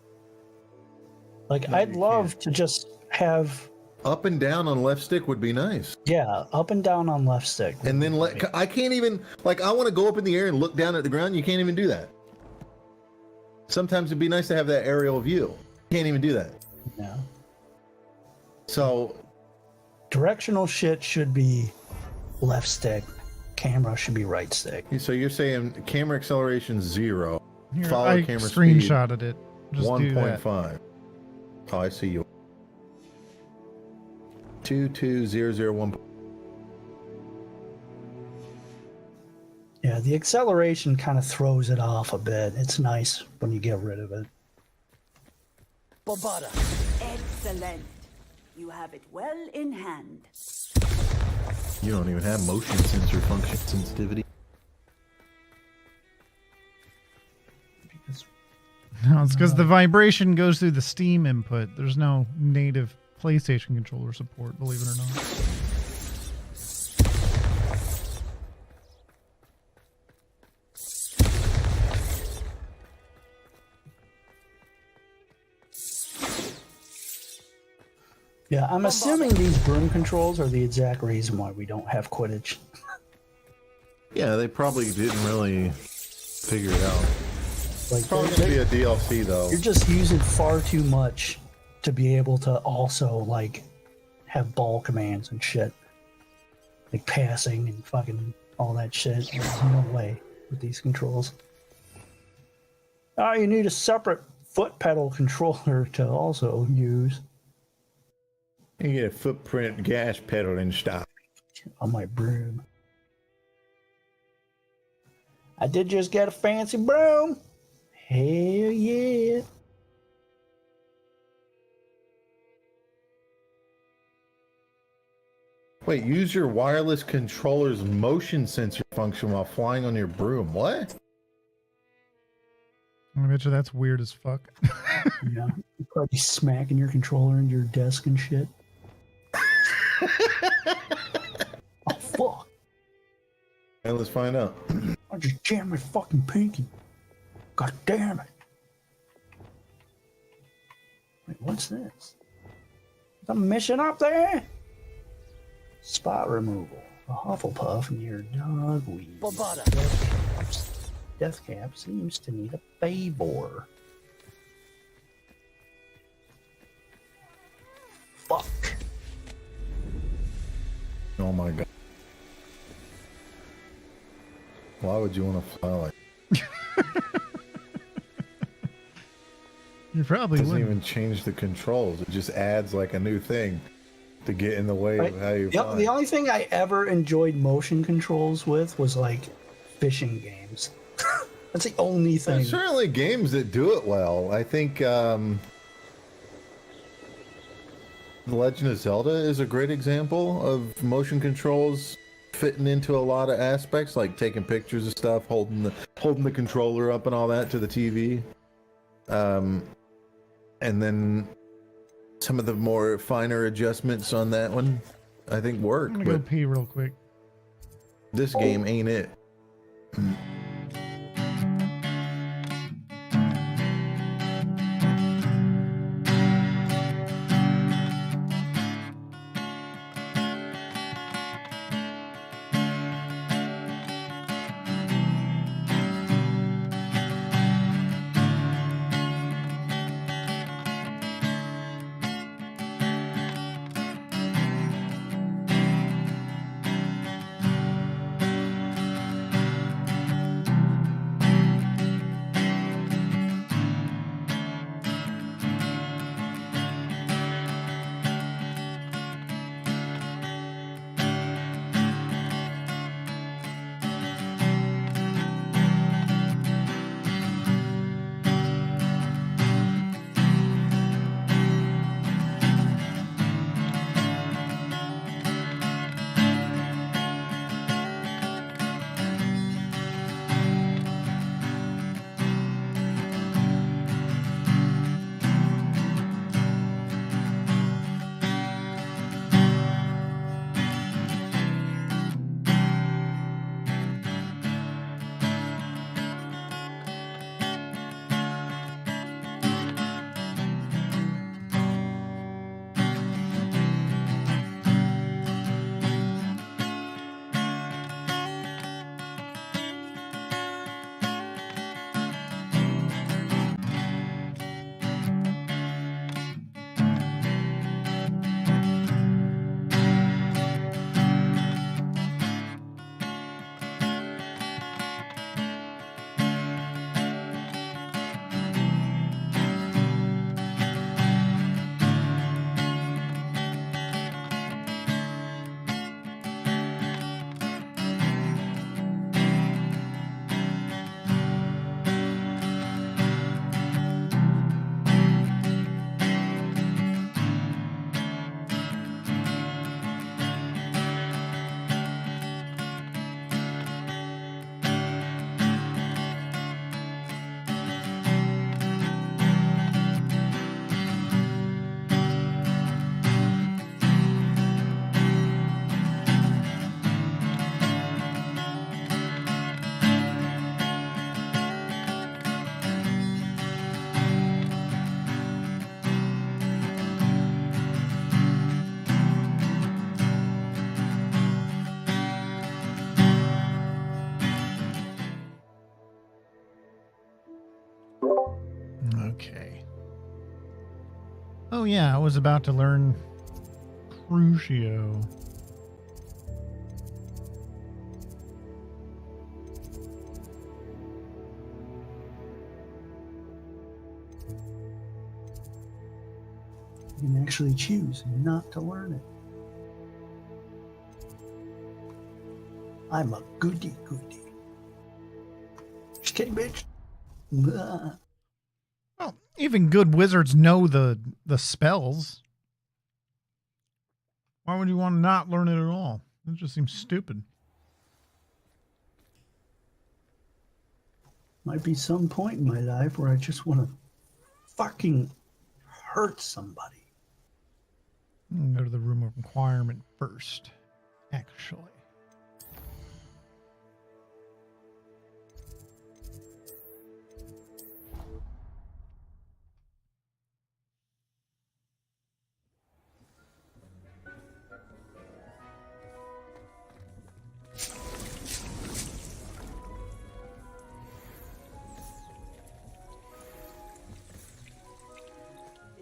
S12: Like,
S11: No,
S12: I'd
S11: you
S12: love to just have
S11: up and down on left stick would be nice.
S12: Yeah, up and down on left stick.
S11: And then I can't even I want to go up in the air and look down at the ground. You can't even do that. Sometimes it'd be nice to have that aerial view. Can't even do that.
S12: Yeah.
S11: So
S12: directional shit should be left stick. Camera should be right stick.
S11: So you're saying camera acceleration 0.
S1: Here,
S11: Follow
S1: I
S11: camera
S1: screenshotted
S11: speed,
S1: it. Just do that.
S11: 1.5. Oh, I see you. 22001.
S12: Yeah, the acceleration kind of throws it off a bit. It's nice when you get rid of it.
S2: Bombarder!
S15: Excellent. You have it well in hand.
S11: You don't even have motion sensor function sensitivity.
S1: No, it's because the vibration goes through the Steam input. There's no native PlayStation controller support, believe it or not.
S12: Yeah, I'm assuming these broom controls are the exact reason why we don't have Quidditch.
S11: Yeah, they probably didn't really figure it out.
S12: Like,
S11: Probably gonna be a DLC though.
S12: You're just using far too much to be able to also like have ball commands and shit, like passing and fucking all that shit. There's no way with these controls. Oh, you need a separate foot pedal controller to also use.
S11: You get a footprint gas pedal and stop
S12: on my broom. I did just get a fancy broom. Hell yeah.
S11: Wait, use your wireless controller's motion sensor function while flying on your broom. What?
S1: I bet you that's weird as fuck.
S12: Yeah, you're probably smacking your controller into your desk and shit. Oh, fuck.
S11: And let's find out.
S12: I just jammed my fucking pinky. God damn it. Wait, what's this? Is a mission up there? Spot removal. A Hufflepuff near Dogweed.
S2: Bombarder.
S12: Death Cap seems to need a favor. Fuck.
S11: Oh my god. Why would you want to fly like
S1: You probably
S11: doesn't
S1: wouldn't.
S11: even change the controls. It just adds like a new thing to get in the way of how you fly.
S12: The only thing I ever enjoyed motion controls with was like fishing games. That's the only thing.
S11: There's certainly games that do it well. I think The Legend of Zelda is a great example of motion controls fitting into a lot of aspects, like taking pictures of stuff, holding the controller up and all that to the TV. And then some of the more finer adjustments on that one, I think work.
S1: I'm gonna go pee real quick.
S11: This game ain't it.
S1: Okay. Oh yeah, I was about to learn Crucio.
S12: You can actually choose not to learn it. I'm a goody goody. Just kidding, bitch.
S1: Well, even good wizards know the spells. Why would you want to not learn it at all? It just seems stupid.
S12: Might be some point in my life where I just want to fucking hurt somebody.
S1: I'm gonna go to the room of requirement first, actually.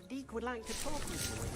S13: Deke would like to talk with you.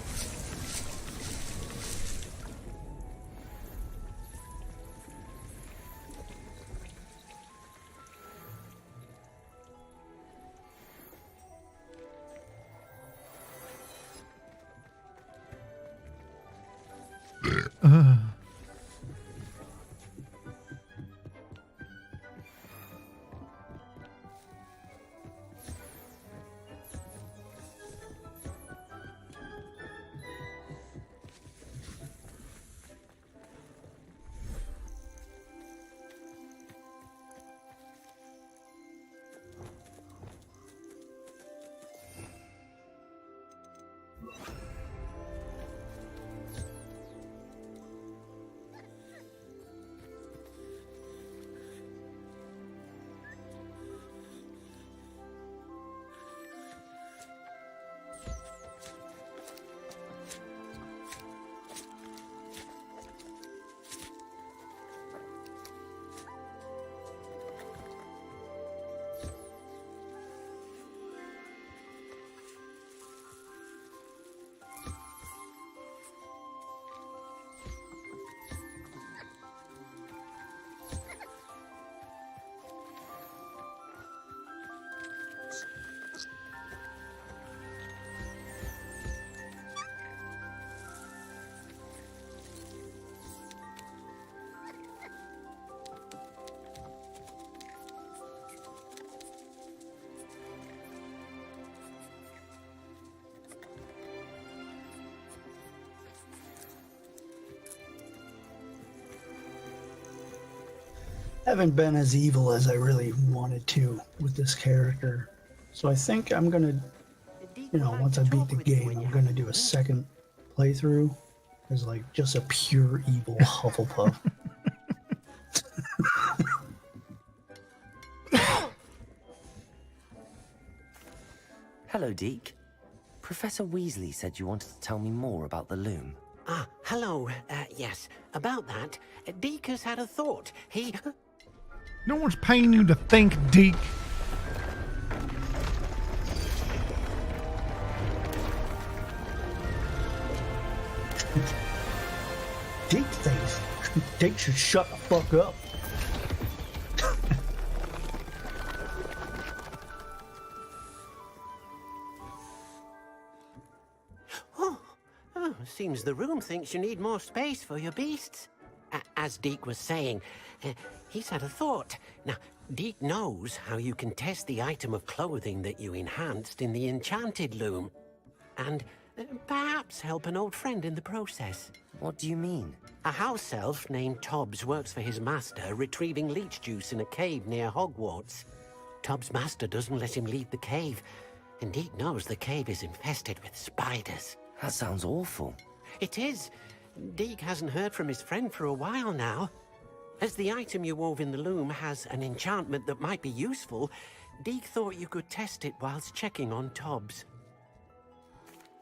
S12: Haven't been as evil as I really wanted to with this character. So I think I'm gonna, once I beat the game, I'm gonna do a second playthrough as like just a pure evil Hufflepuff.
S2: Hello, Deke. Professor Weasley said you wanted to tell me more about the loom.
S13: Ah, hello. Yes, about that. Deke has had a thought. He...
S1: No one's paying you to think, Deke.
S12: Deke thinks Deke should shut the fuck up.
S13: Seems the room thinks you need more space for your beasts. As Deke was saying, he's had a thought. Now, Deke knows how you can test the item of clothing that you enhanced in the enchanted loom. And perhaps help an old friend in the process.
S2: What do you mean?
S13: A house elf named Tobbs works for his master, retrieving leech juice in a cave near Hogwarts. Tobbs' master doesn't let him leave the cave, and Deke knows the cave is infested with spiders.
S2: That sounds awful.
S13: It is. Deke hasn't heard from his friend for a while now. As the item you wove in the loom has an enchantment that might be useful, Deke thought you could test it whilst checking on Tobbs.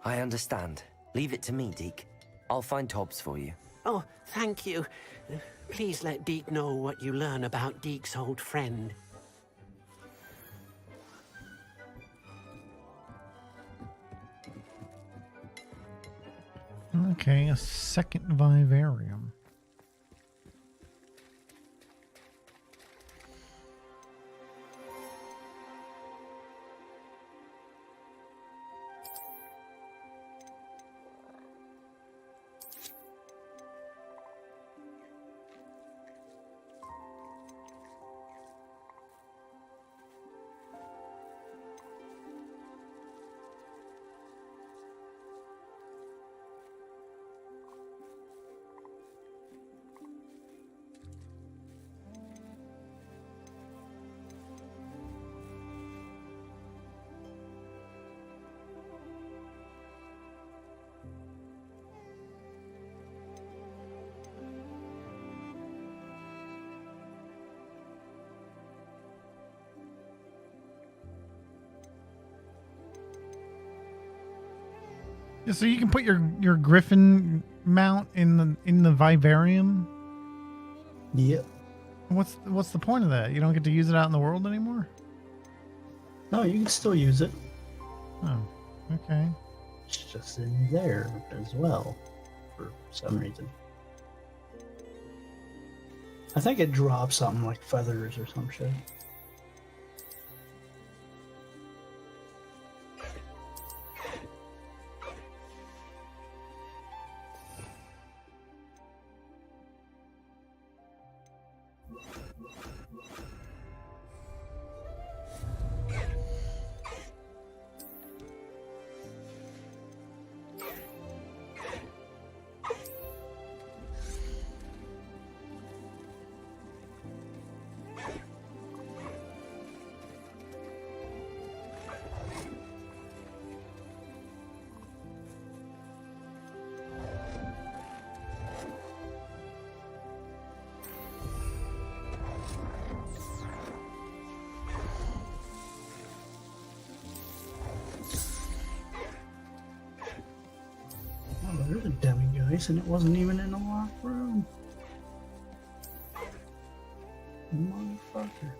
S2: I understand. Leave it to me, Deke. I'll find Tobbs for you.
S13: Oh, thank you. Please let Deke know what you learn about Deke's old friend.
S1: Okay, a second vivarium. Yeah, so you can put your griffin mount in the vivarium.
S12: Yep.
S1: What's the point of that? You don't get to use it out in the world anymore?
S12: No, you can still use it.
S1: Oh, okay.
S12: It's just in there as well, for some reason. I think it drops something like feathers or some shit. place, and it wasn't even in a locked room. Motherfucker.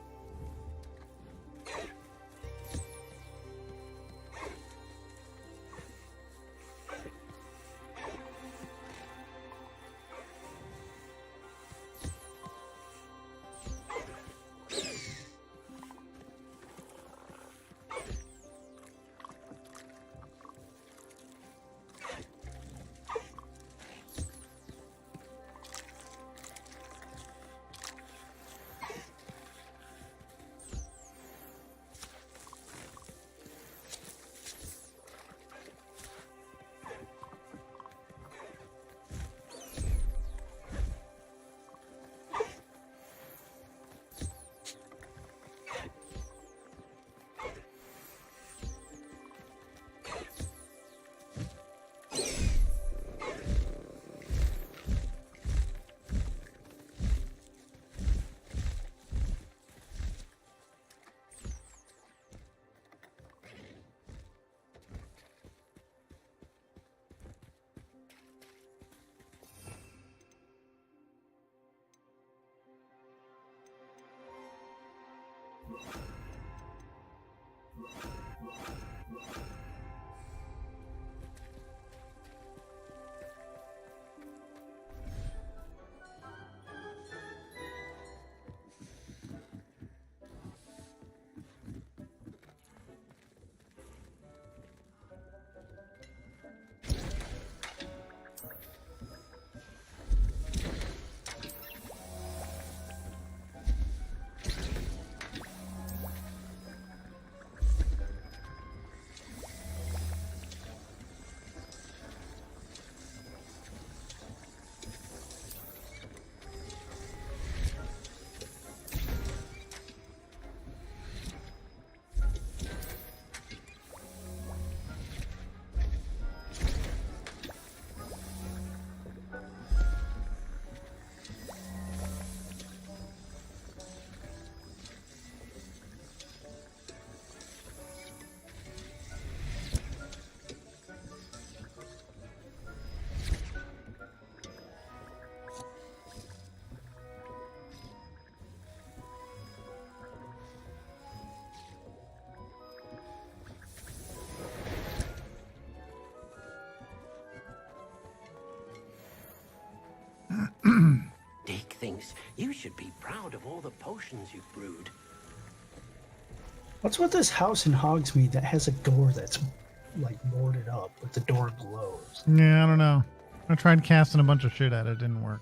S13: Deke thinks you should be proud of all the potions you've brewed.
S12: What's with this house in Hogsmeade that has a door that's like boarded up, but the door glows?
S1: Yeah, I don't know. I tried casting a bunch of shit at it. It didn't work.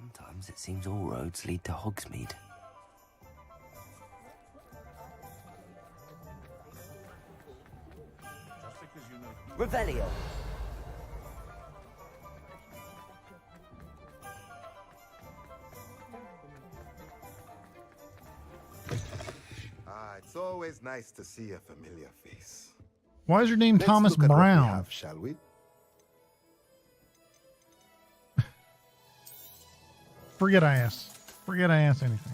S2: Sometimes it seems all roads lead to Hogsmeade. Revelio.
S6: It's always nice to see a familiar face.
S1: Why is your name
S6: Let's
S1: Thomas
S6: look at what we
S1: Brown?
S6: have, shall we?
S1: Forget I asked. Forget I asked anything.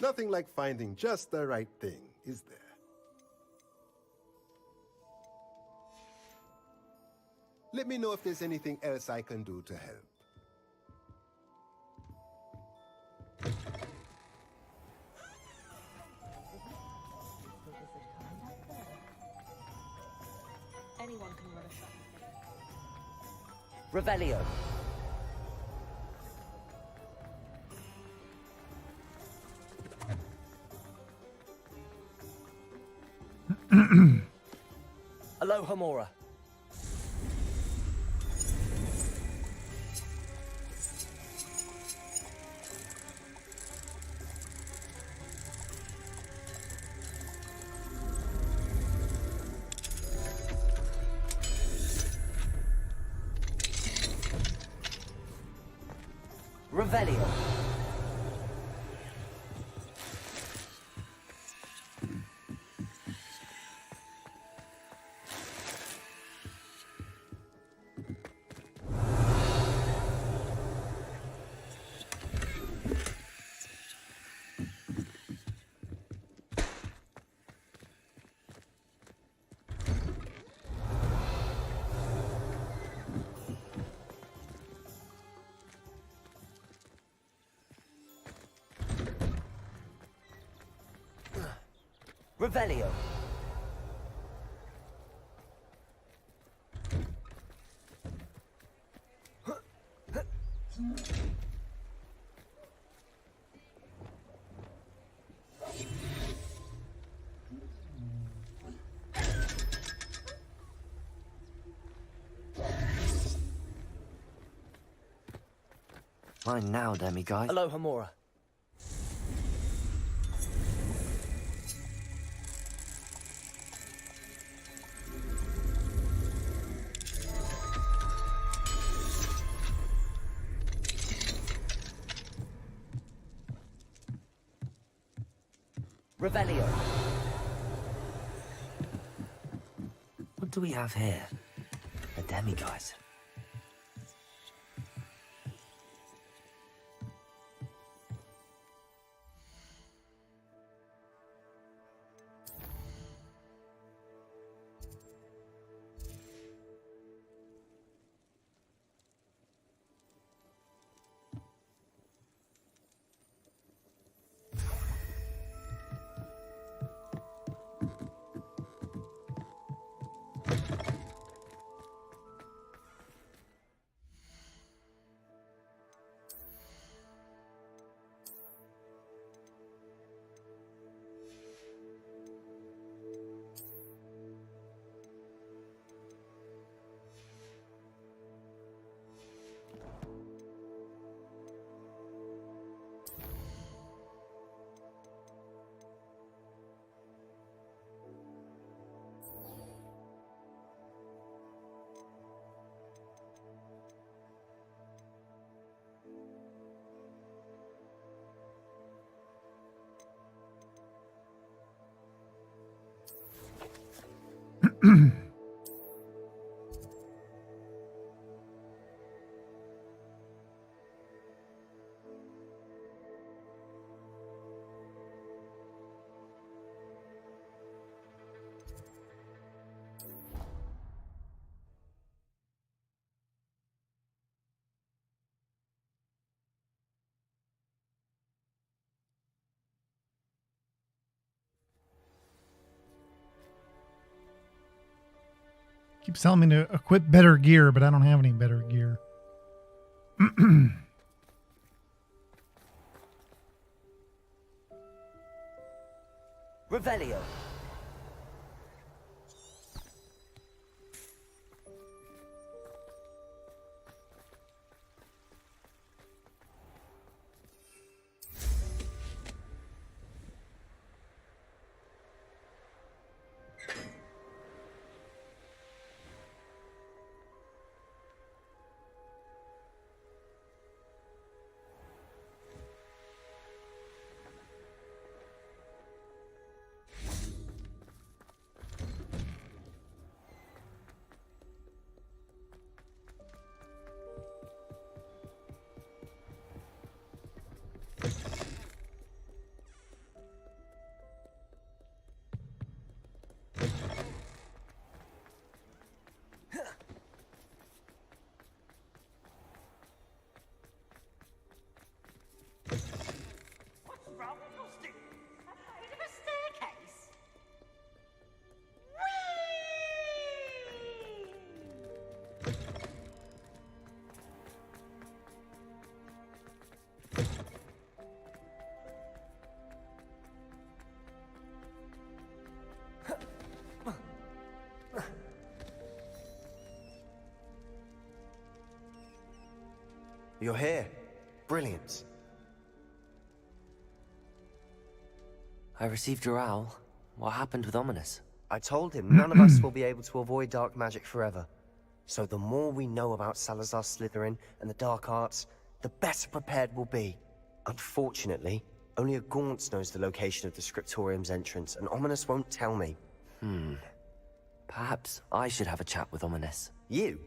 S6: Nothing like finding just the right thing, is there? Let me know if there's anything else I can do to help.
S5: Anyone can run a shop.
S2: Revelio. Alohomora. Revelio. Revelio. Mine now, demiguise. Alohomora. Revelio. What do we have here? A demiguise.
S1: Keeps telling me to equip better gear, but I don't have any better gear.
S2: Revelio.
S20: You're here. Brilliant.
S2: I received your owl. What happened with Ominous?
S20: I told him none of us will be able to avoid dark magic forever. So the more we know about Salazar Slytherin and the dark arts, the better prepared we'll be. Unfortunately, only a Gaunt's knows the location of the Scriptorium's entrance, and Ominous won't tell me.
S2: Perhaps I should have a chat with Ominous.
S20: You?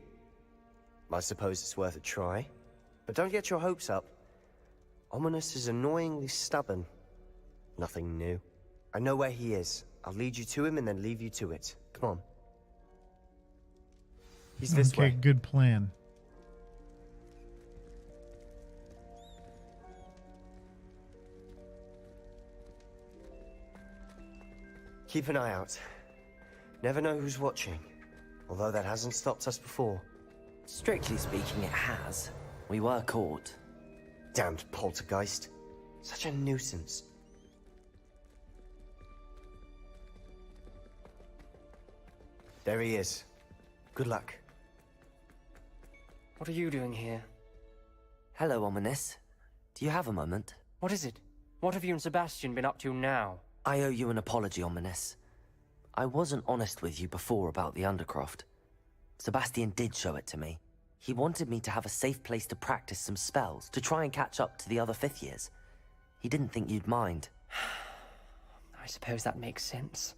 S20: I suppose it's worth a try. But don't get your hopes up. Ominous is annoyingly stubborn. Nothing new. I know where he is. I'll lead you to him and then leave you to it. Come on. He's this way.
S1: Okay, good plan.
S20: Keep an eye out. Never know who's watching. Although that hasn't stopped us before.
S2: Strictly speaking, it has. We were caught.
S20: Damned poltergeist. Such a nuisance. There he is. Good luck.
S16: What are you doing here?
S2: Hello, Ominous. Do you have a moment?
S16: What is it? What have you and Sebastian been up to now?
S2: I owe you an apology, Ominous. I wasn't honest with you before about the Undercroft. Sebastian did show it to me. He wanted me to have a safe place to practice some spells, to try and catch up to the other fifth years. He didn't think you'd mind.
S16: I suppose that makes sense.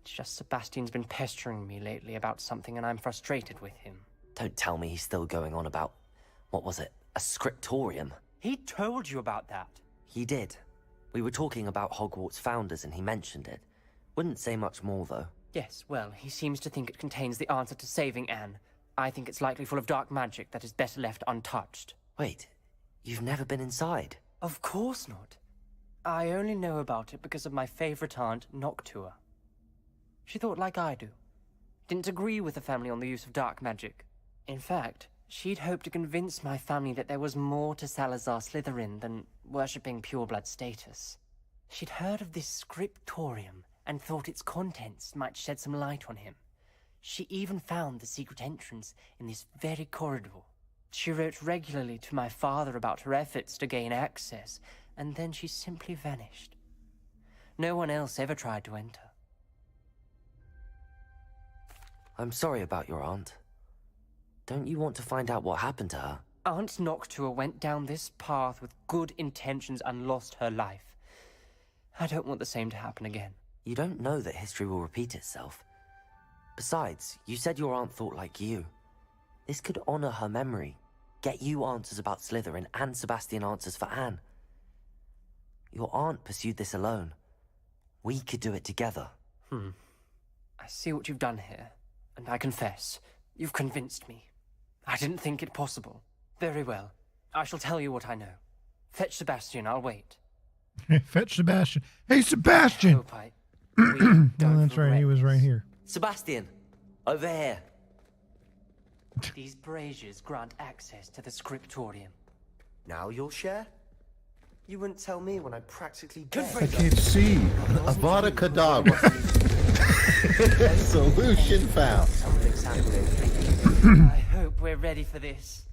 S16: It's just Sebastian's been pestering me lately about something and I'm frustrated with him.
S2: Don't tell me he's still going on about, what was it, a scriptorium?
S16: He told you about that?
S2: He did. We were talking about Hogwarts founders and he mentioned it. Wouldn't say much more, though.
S16: Yes, well, he seems to think it contains the answer to saving Anne. I think it's likely full of dark magic that is better left untouched.
S2: Wait, you've never been inside?
S16: Of course not. I only know about it because of my favorite aunt, Noctua. She thought like I do. Didn't agree with the family on the use of dark magic. In fact, she'd hoped to convince my family that there was more to Salazar Slytherin than worshipping pureblood status. She'd heard of this scriptorium and thought its contents might shed some light on him. She even found the secret entrance in this very corridor. She wrote regularly to my father about her efforts to gain access, and then she simply vanished. No one else ever tried to enter.
S2: I'm sorry about your aunt. Don't you want to find out what happened to her?
S16: Aunt Noctua went down this path with good intentions and lost her life. I don't want the same to happen again.
S2: You don't know that history will repeat itself. Besides, you said your aunt thought like you. This could honor her memory, get you answers about Slytherin and Sebastian answers for Anne. Your aunt pursued this alone. We could do it together.
S16: I see what you've done here, and I confess, you've convinced me. I didn't think it possible. Very well. I shall tell you what I know. Fetch Sebastian, I'll wait.
S1: Fetch Sebastian. Hey, Sebastian!
S16: Hope
S1: Oh, that's right, he was right here.
S2: Sebastian, over here.
S16: These braziers grant access to the scriptorium.
S20: Now you'll share? You wouldn't tell me when I practically
S11: I can't see. Avada Kedavra. Solution found.
S20: Something's happening.
S16: I hope we're ready for this.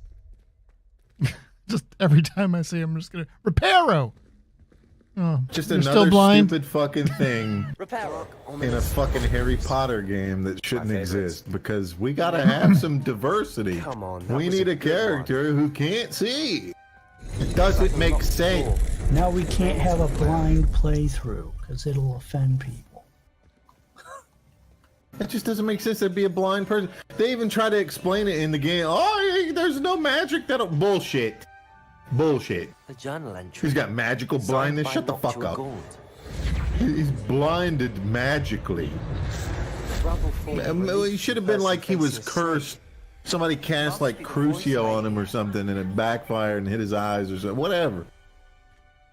S1: Just every time I see him, I'm just gonna Reparo. Oh,
S11: Just
S1: you're
S11: another
S1: still blind.
S11: stupid fucking thing in a fucking Harry Potter game that shouldn't exist because we gotta have some diversity.
S20: Come on,
S11: we need a character who can't see. It doesn't make sense.
S12: Now we can't have a blind playthrough because it'll offend people.
S11: That just doesn't make sense. That'd be a blind person. They even try to explain it in the game. Oh, there's no magic. That'll bullshit. Bullshit.
S2: The journal entry.
S11: He's got magical blindness. Shut the fuck up. He's blinded magically. He should have been like he was cursed. Somebody cast like Crucio on him or something and it backfired and hit his eyes or something. Whatever.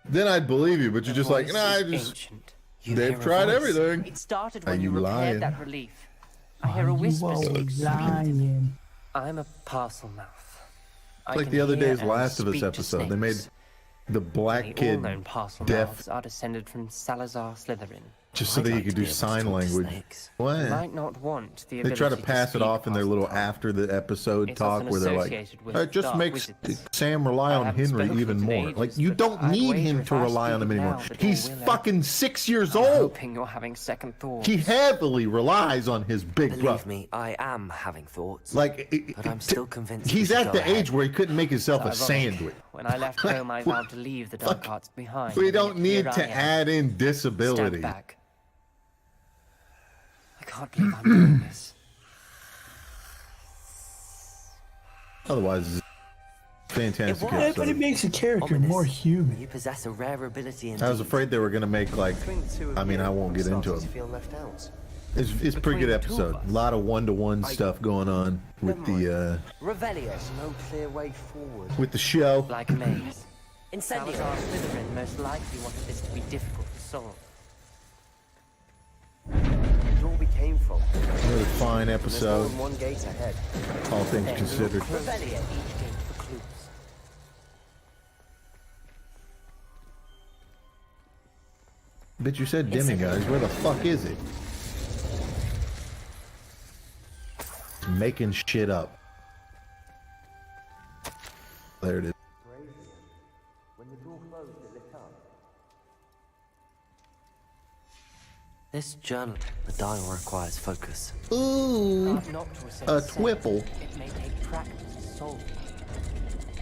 S11: Then I'd believe you, but you're just like, nah, they've tried everything.
S16: It started
S11: Are
S16: when
S11: you
S16: you repaired
S11: lying?
S16: that relief. I hear a whisper speaks.
S12: lying?
S16: I'm a parcel mouth. I
S11: Like
S16: can
S11: the other
S16: hear
S11: day's
S16: and
S11: Last of Us
S16: speak to
S11: episode. They made
S16: snakes.
S11: the black
S16: The
S11: kid
S16: all-known parcel
S11: deaf
S16: mouths are descended from Salazar Slytherin.
S11: just so that he could do sign language.
S16: You
S11: What?
S16: might not want the
S11: They try to
S16: ability
S11: pass it
S16: speak
S11: off in their little after the episode
S16: It's
S11: talk
S16: often
S11: where they're like,
S16: associated with
S11: it just
S16: dark
S11: makes
S16: wizards.
S11: Sam rely
S16: I
S11: on
S16: haven't
S11: Henry
S16: spoken
S11: even
S16: with
S11: more.
S16: ages,
S11: Like, you
S16: but
S11: don't
S16: I'd
S11: need
S16: wager
S11: him
S16: if
S11: to
S16: I
S11: rely on
S16: speak
S11: him anymore.
S16: now, the door
S11: He's
S16: will
S11: fucking 6 years
S16: I'm
S11: old.
S16: hoping you're having second thoughts.
S11: He heavily relies on his big
S2: Believe
S11: brother.
S2: me, I am having thoughts.
S11: Like,
S2: but I'm still convinced.
S11: He's
S2: we should
S11: at
S2: go
S11: the
S2: ahead.
S11: age where he couldn't make himself a
S16: Ironic.
S11: sandwich.
S16: When I left home, I vowed to leave the dark arts behind.
S11: We
S16: and
S11: don't
S16: yet
S11: need
S16: here
S11: to
S16: I am.
S11: add in disability.
S16: Stand back. I can't believe I'm doing this.
S11: Otherwise, fantastic
S12: Yeah, but it
S11: episode.
S12: makes a character more human.
S2: You possess a rare ability in
S11: I was afraid they were going to make, like, I mean, I won't get into it.
S20: Feel left out.
S11: It's a pretty good episode. A lot of one-to-one stuff going on with the
S20: Revelio. There's no clear way forward.
S11: with the show.
S16: Like a maze.
S20: Incendio.
S16: Salazar Slytherin most likely wanted this to be difficult to solve.
S20: The door we came from.
S11: Another fine
S20: There's more
S11: episode,
S20: than one gate ahead.
S11: all things considered.
S20: Revelio.
S16: Each gate for clues.
S11: But you said demigods. Where the fuck is it? Making shit up. There it is.
S20: When the door closed, it lit up.
S2: This journal, the dial requires focus.
S11: Ooh, a twipple.
S16: It may take practice to solve.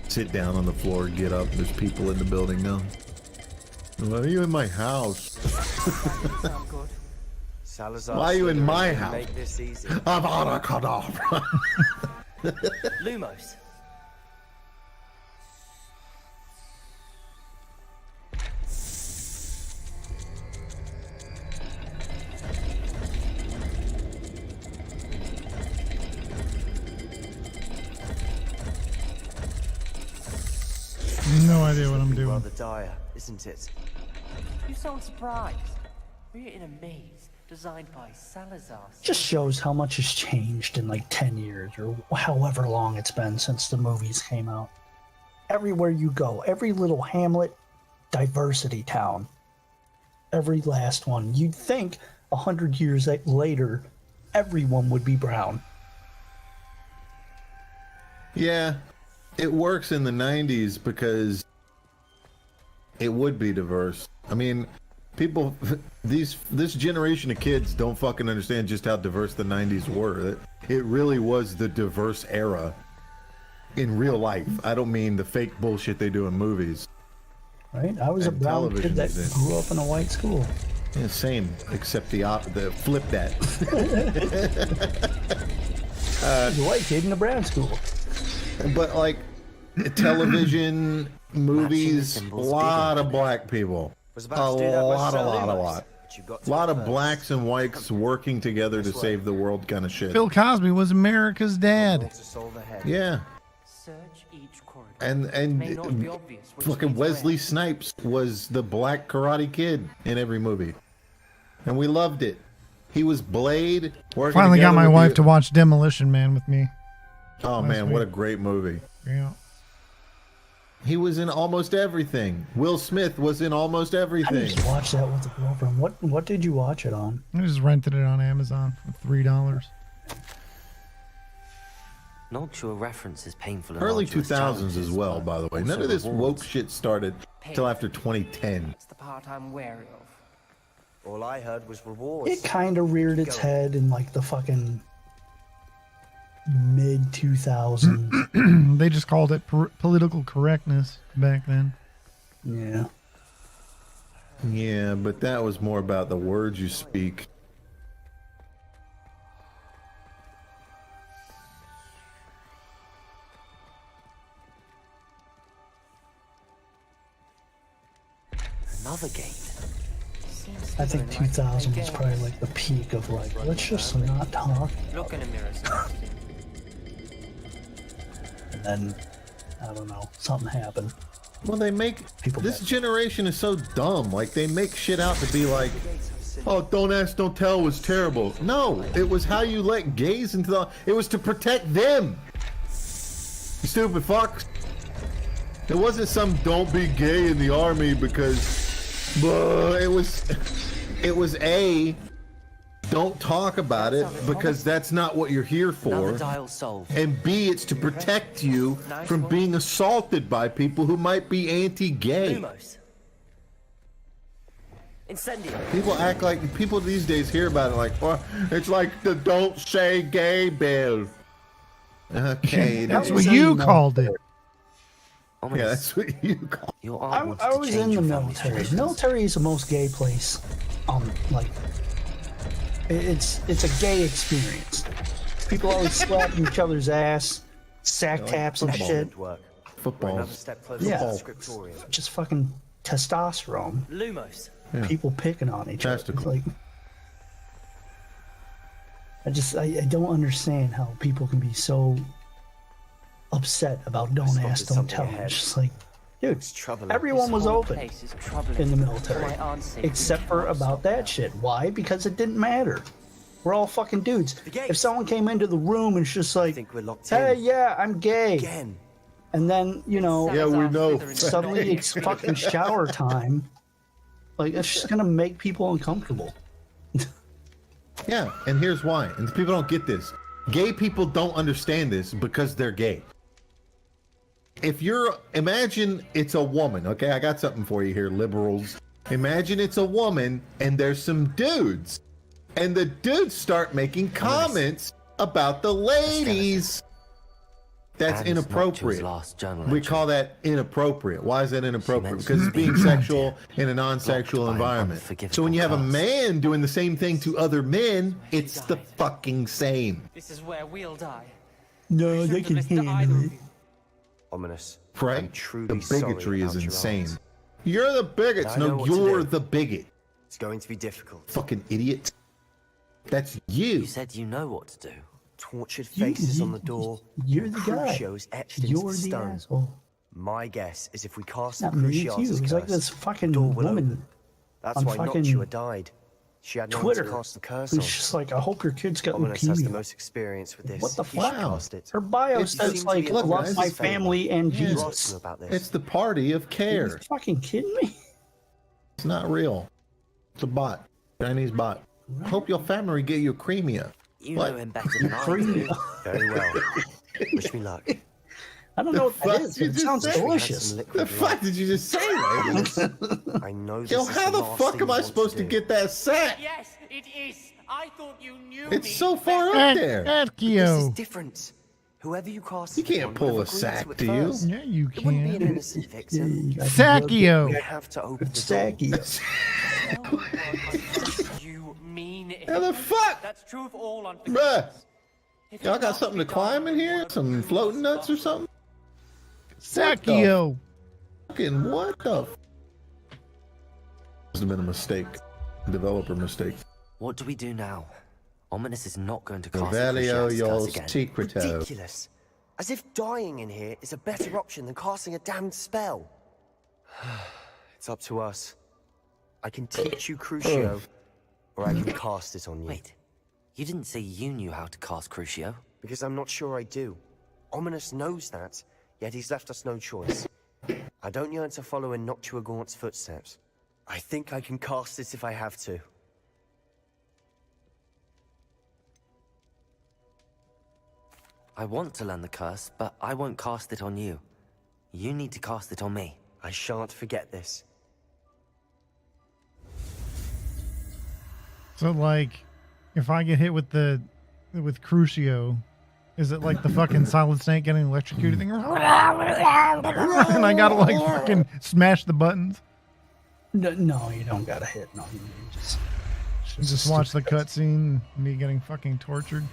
S11: Sit down on the floor, get up. There's people in the building now. Why are you in my house?
S16: Sound good?
S20: Salazar.
S11: Why are you in
S20: Slytherin
S11: my
S20: didn't
S11: house?
S20: Make this easy.
S11: Avada Kedavra.
S20: Lumos.
S1: No idea what I'm doing.
S20: Rather dire, isn't it?
S16: You sound surprised. We're in a maze designed by Salazar.
S12: Just shows how much has changed in like 10 years or however long it's been since the movies came out. Everywhere you go, every little hamlet, diversity town, every last one. You'd think 100 years later, everyone would be brown.
S11: Yeah, it works in the 90s because it would be diverse. I mean, people, this generation of kids don't fucking understand just how diverse the 90s were. It really was the diverse era in real life. I don't mean the fake bullshit they do in movies.
S12: Right? I was a
S11: And
S12: brown
S11: television
S12: kid that
S11: is it.
S12: grew up in a white school.
S11: Yeah, same, except the flip that.
S12: I was a white kid in a brown school.
S11: But like television, movies, a lot of black people.
S20: Was
S11: A
S20: about to do that
S11: lot.
S20: myself, but you got to
S11: A lot
S20: it
S11: of
S20: first.
S11: blacks and whites working together to save the world kind of shit.
S1: Bill Cosby was America's dad.
S20: To solve ahead.
S11: Yeah.
S16: Search each corridor.
S11: And
S16: May not be obvious which
S11: fucking
S16: leads
S11: Wesley
S16: where.
S11: Snipes was the black Karate Kid in every movie. And we loved it. He was Blade. working
S1: Finally got
S11: together
S1: my
S11: with
S1: wife
S11: the-
S1: to watch Demolition Man with me.
S11: Oh man, what a great movie.
S1: Yeah.
S11: He was in almost everything. Will Smith was in almost
S12: I
S11: everything.
S12: just watched that with a girlfriend. What did you watch it on?
S1: I just rented it on Amazon for $3.
S2: Noctua reference is painful.
S11: Early 2000s as well, by the way. None of this woke shit started till after 2010.
S16: That's the part I'm wary of.
S20: All I heard was rewards.
S12: It kind of reared its head in like the fucking mid 2000s.
S1: They just called it political correctness back then.
S12: Yeah.
S11: Yeah, but that was more about the words you speak.
S2: Another gate.
S12: I think 2000 was probably like the peak of like, let's just not talk.
S16: Look in a mirror.
S12: And then, I don't know, something happened.
S11: Well, they make this generation is so dumb. Like they make shit out to be like, oh, don't ask, don't tell was terrible. No, it was how you let gays into the. It was to protect them. You stupid fucks. It wasn't some don't be gay in the army because. It was a. Don't talk about it because that's not what you're here for.
S2: Another dial solved.
S11: And B, it's to protect you from being assaulted by people who might be anti-gay.
S2: Lumos. Incendio.
S11: People act like people these days hear about it like, well, it's like the "Don't Say Gay" bill. Okay,
S1: That's what you called it.
S11: Yeah, that's what you called it.
S12: I was in the military. Military is the most gay place. Like. It's a gay experience. People always slapping each other's ass, sack taps and shit.
S11: Football.
S12: Yeah. Just fucking testosterone.
S2: Lumos.
S11: Yeah.
S12: People picking on each other. It's like, I don't understand how people can be so upset about don't ask, don't tell. It's just like, dude, everyone was open in the military, except for about that shit. Why? Because it didn't matter. We're all fucking dudes. If someone came into the room and it's just like, hey, yeah, I'm gay. And then, you know,
S11: yeah, we know.
S12: Suddenly it's fucking shower time. Like, it's just gonna make people uncomfortable.
S11: Yeah, and here's why. And people don't get this. Gay people don't understand this because they're gay. Imagine it's a woman, okay? I got something for you here, liberals. Imagine it's a woman and there's some dudes. And the dudes start making comments about the ladies. That's inappropriate. We call that inappropriate. Why is that inappropriate? Because it's being sexual in a non-sexual environment. So when you have a man doing the same thing to other men, it's the fucking same.
S16: This is where we'll die.
S12: No, they can handle it.
S20: Ominous.
S11: Right?
S20: Truly
S11: The bigotry is
S20: sorry
S11: insane. You're the bigots. No, you're the bigot.
S20: It's going to be difficult.
S11: Fucking idiot. That's you.
S2: You said you know what to do.
S20: Tortured faces on the door.
S12: You're the guy.
S20: Crucios etched
S12: You're
S20: into
S12: the
S20: stone.
S12: asshole.
S20: My guess is if we cast the
S12: Not me, it's you.
S20: Crucios'
S12: It's like
S20: curse,
S12: this fucking
S20: the door will
S12: woman
S20: open. That's
S12: on
S20: why
S12: fucking
S20: Noctua died. She had no one to
S12: Twitter.
S20: cast the curse
S12: Who's
S20: on.
S12: just like, I hope your kid's got
S20: Ominous has the
S12: leukemia.
S20: most experience with this.
S12: What the
S20: He should
S12: fuck?
S20: cast it.
S12: Her bio
S20: It
S12: says
S20: seems
S12: like,
S20: to be a
S12: love
S20: guy's
S12: my
S20: favour.
S12: family and
S20: Yeah.
S12: Jesus.
S20: Ask him about this.
S11: It's the party of
S12: Are
S11: care.
S12: you fucking kidding me?
S11: It's not real. It's a bot. Chinese bot. Hope your family get you creamia.
S2: You know him better than I do.
S20: Very well. Wish me luck.
S12: I don't know what that is, but it sounds delicious.
S11: The fuck did you just say, man?
S20: I know this
S11: Yo,
S20: is
S11: how the
S20: last
S11: fuck
S20: thing
S11: am
S20: you
S11: I
S20: want
S11: supposed to
S20: do.
S11: get that sack?
S17: Yes, it is. I thought you knew
S11: It's
S17: me.
S11: so far up there.
S20: This is
S1: Akio.
S20: different. Whoever you cast
S11: You
S20: it
S11: can't
S20: on
S11: pull
S20: would
S11: a
S20: have agreed
S11: sack,
S20: to it
S11: do you?
S20: first.
S1: Yeah, you
S20: It wouldn't be an
S1: can.
S20: innocent victim.
S1: Sakio.
S20: We have to open the door.
S12: Sakio.
S16: You mean it.
S11: How the fuck?
S16: That's true of all
S11: Bruh.
S16: unforgiveness.
S11: Y'all got something to climb in here? Some floating nuts or something?
S1: Sakio.
S11: Fucking what the? Must have been a mistake. Developer mistake.
S2: What do we do now? Ominous is not going to cast
S11: Revelio
S2: the
S11: your
S2: curse again.
S11: secreto.
S20: Ridiculous. As if dying in here is a better option than casting a damned spell. It's up to us. I can teach you Crucio, or I can cast it on you.
S2: Wait, you didn't say you knew how to cast Crucio.
S20: Because I'm not sure I do. Ominous knows that, yet he's left us no choice. I don't yearn to follow in Noctua Gaunt's footsteps. I think I can cast it if I have to.
S2: I want to learn the curse, but I won't cast it on you. You need to cast it on me.
S20: I shan't forget this.
S1: So, like, if I get hit with Crucio, is it like the fucking Solid Snake getting electrocuted thing? And I gotta, like, fucking smash the buttons?
S12: No, you don't gotta hit. No, you
S1: just watch the cutscene, me getting fucking tortured.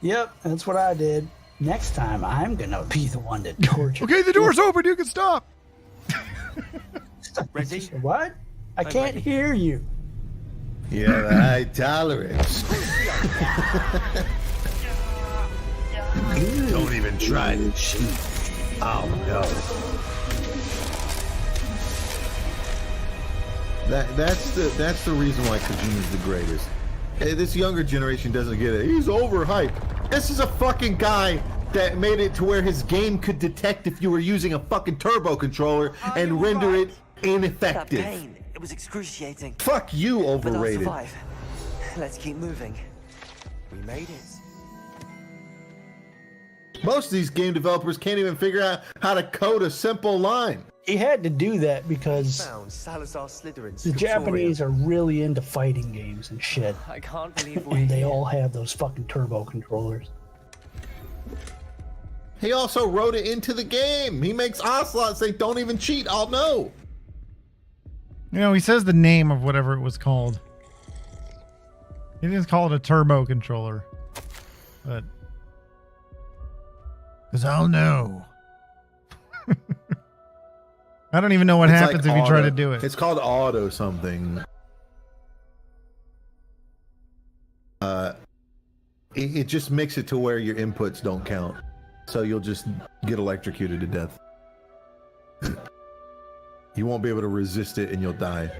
S12: Yep, that's what I did. Next time, I'm gonna be the one to torture.
S1: Okay, the door's open. You can stop.
S12: Ready? What? I can't hear you.
S11: You have a high tolerance. Don't even try to cheat. Oh no. That's the reason why Kojima's the greatest. Hey, this younger generation doesn't get it. He's overhyped. This is a fucking guy that made it to where his game could detect if you were using a fucking turbo controller and render it ineffective.
S2: That pain, it was excruciating.
S11: Fuck you,
S2: But I'll
S11: overrated.
S2: survive. Let's keep moving.
S20: We made it.
S11: Most of these game developers can't even figure out how to code a simple line.
S12: He had to do that because
S20: Found Salazar Slytherin's
S12: the Japanese are really into fighting games and shit.
S16: I can't believe
S12: And they all have those fucking turbo controllers.
S11: He also wrote it into the game. He makes Ocelot say, "Don't even cheat, I'll know."
S1: You know, he says the name of whatever it was called. He didn't call it a turbo controller. But... because I'll know. I don't even know what
S11: It's
S1: happens
S11: like
S1: if you try
S11: auto.
S1: to do it.
S11: It's called auto something. It just makes it to where your inputs don't count. So you'll just get electrocuted to death. You won't be able to resist it and you'll die.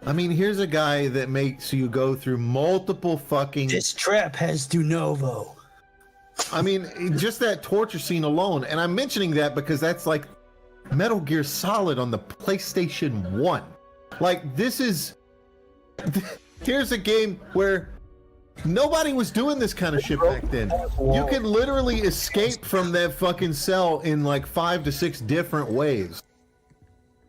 S11: I mean, here's a guy that makes you go through multiple fucking...
S12: This trap has de novo.
S11: I mean, just that torture scene alone, and I'm mentioning that because that's like Metal Gear Solid on the PlayStation 1. Like, this is... Here's a game where nobody was doing this kind of shit back then. You can literally escape from that fucking cell in like 5 to 6 different ways.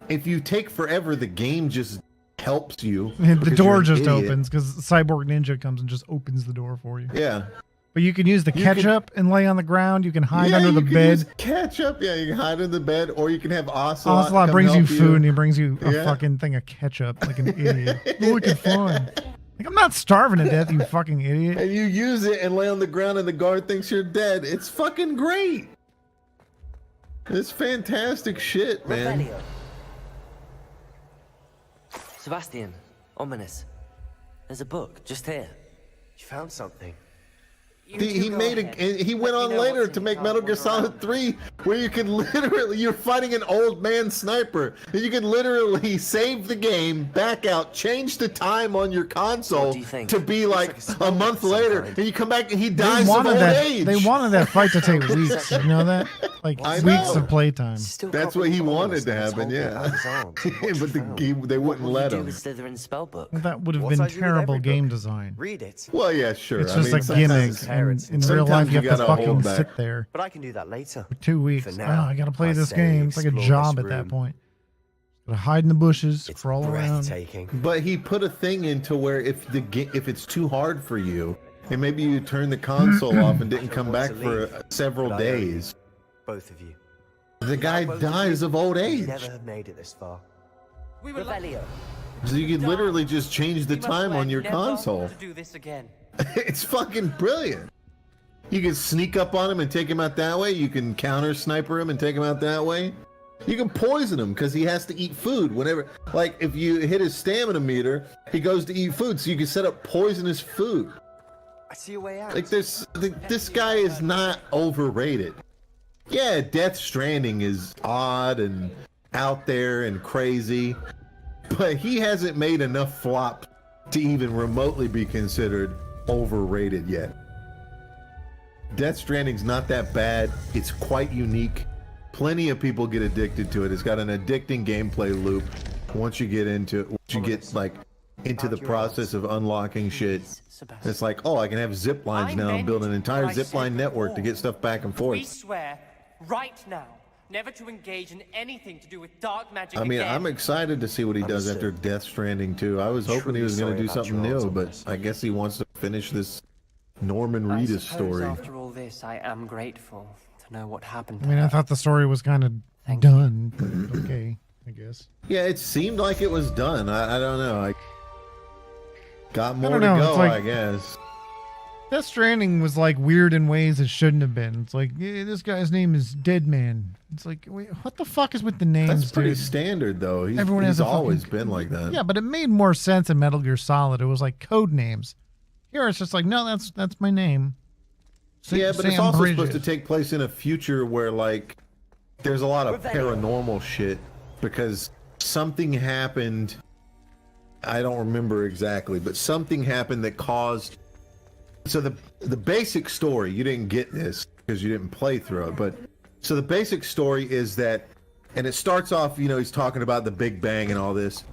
S11: If you take forever, the game just helps you.
S1: The
S11: because
S1: door
S11: you're an
S1: just
S11: idiot.
S1: opens because Cyborg Ninja comes and just opens the door for you.
S11: Yeah.
S1: But you can use the
S11: You can-
S1: ketchup and lay on the ground. You can hide
S11: Yeah,
S1: under the
S11: you can
S1: bed.
S11: use ketchup. Yeah, you can hide in the bed, or you can have Ocelot.
S1: Ocelot
S11: come
S1: brings you
S11: help
S1: food and he brings you a
S11: Yeah.
S1: fucking thing of ketchup like an idiot. Look at fun. Like, I'm not starving to death, you fucking idiot.
S11: And you use it and lay on the ground and the guard thinks you're dead. It's fucking great. It's fantastic shit, man.
S2: Revelio. Sebastian, ominous. There's a book just here.
S20: You found something.
S11: He went on later to make Metal Gear Solid 3 where you can literally, you're fighting an old man sniper and you can literally save the game, back out, change the time on your console to be like a month later and you come back and he dies of old age.
S1: They wanted that fight to take weeks. You know that? Like
S11: I
S1: weeks
S11: know.
S1: of playtime.
S11: That's what he wanted to happen, yeah. But they wouldn't let
S2: Do
S11: him.
S2: the Slytherin spellbook.
S1: Well, that would have
S20: What
S1: been
S20: I do with
S1: terrible
S20: every
S1: game
S20: book.
S1: design.
S20: Read it.
S11: Well, yeah, sure.
S1: It's
S11: I
S1: just
S11: mean,
S1: a gimmick.
S11: sometimes-
S1: And in real life, you have to
S11: gotta
S1: fucking
S11: hold back.
S1: sit there
S20: But I can do that later.
S1: for 2 weeks.
S20: For
S1: Oh,
S20: now,
S1: I gotta play
S20: I
S1: this
S20: say
S1: game. It's like a
S20: explore
S1: job
S20: this
S1: at that
S20: room.
S1: point. Gotta hide in the bushes, crawl around.
S20: Breathtaking.
S11: But he put a thing into where if it's too hard for you, and maybe you turned the console off and didn't come back for several
S20: But I owe you.
S11: days,
S20: Both of you.
S11: the guy
S20: Both of
S11: dies
S20: you
S11: of old age.
S20: Never have made it this far.
S2: Revelio.
S11: So you could literally just change the
S16: We must
S11: time
S16: swear
S11: on your
S16: never
S11: console.
S16: to do this again.
S11: It's fucking brilliant. You can sneak up on him and take him out that way. You can counter sniper him and take him out that way. You can poison him because he has to eat food whenever. Like if you hit his stamina meter, he goes to eat food. So you can set up poisonous food.
S20: I see a way out.
S11: Like this guy is not overrated. Yeah, Death Stranding is odd and out there and crazy, but he hasn't made enough flop to even remotely be considered overrated yet. Death Stranding's not that bad. It's quite unique. Plenty of people get addicted to it. It's got an addicting gameplay loop. Once you get into it, once you get like into the process of unlocking shit, it's like, oh, I can have zip lines now and build an entire zip line network to get stuff back and forth.
S16: We swear, right now, never to engage in anything to do with dark magic
S11: I mean,
S16: again.
S11: I'm excited to see what he does after Death Stranding 2. I was hoping he was going to do something new, but I guess he wants to finish this Norman Reedus story.
S16: After all this, I am grateful to know what happened.
S1: I mean, I thought the story was kind of done, but okay, I guess.
S11: Yeah, it seemed like it was done. I don't know. I got more to
S1: know,
S11: go,
S1: it's like-
S11: I guess.
S1: Death Stranding was like weird in ways it shouldn't have been. It's like, yeah, this guy's name is Dead Man. It's like, wait, what the fuck is with the names?
S11: That's pretty
S1: dude?
S11: standard, though.
S1: Everyone has
S11: he's
S1: a
S11: always
S1: fucking-
S11: been like that.
S1: Yeah, but it made more sense in Metal Gear Solid. It was like code names. Here it's just like, no, that's my name.
S11: Yeah, but it's
S1: Sam
S11: also
S1: Bridges.
S11: supposed to take place in a future where, like, there's a lot of paranormal shit because something happened. I don't remember exactly, but something happened that caused. So the basic story, you didn't get this because you didn't play through it, but so the basic story is that, and it starts off, you know, he's talking about the Big Bang and all this.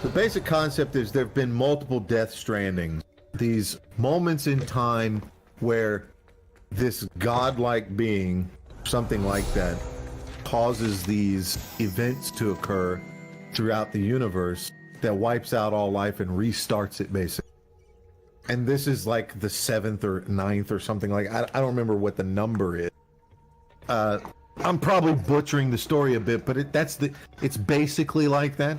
S11: The basic concept is there have been multiple Death Strandings, these moments in time where this godlike being, something like that, causes these events to occur throughout the universe that wipes out all life and restarts it, basically. And this is like the 7th or 9th or something like. I don't remember what the number is. I'm probably butchering the story a bit, but it's basically like that.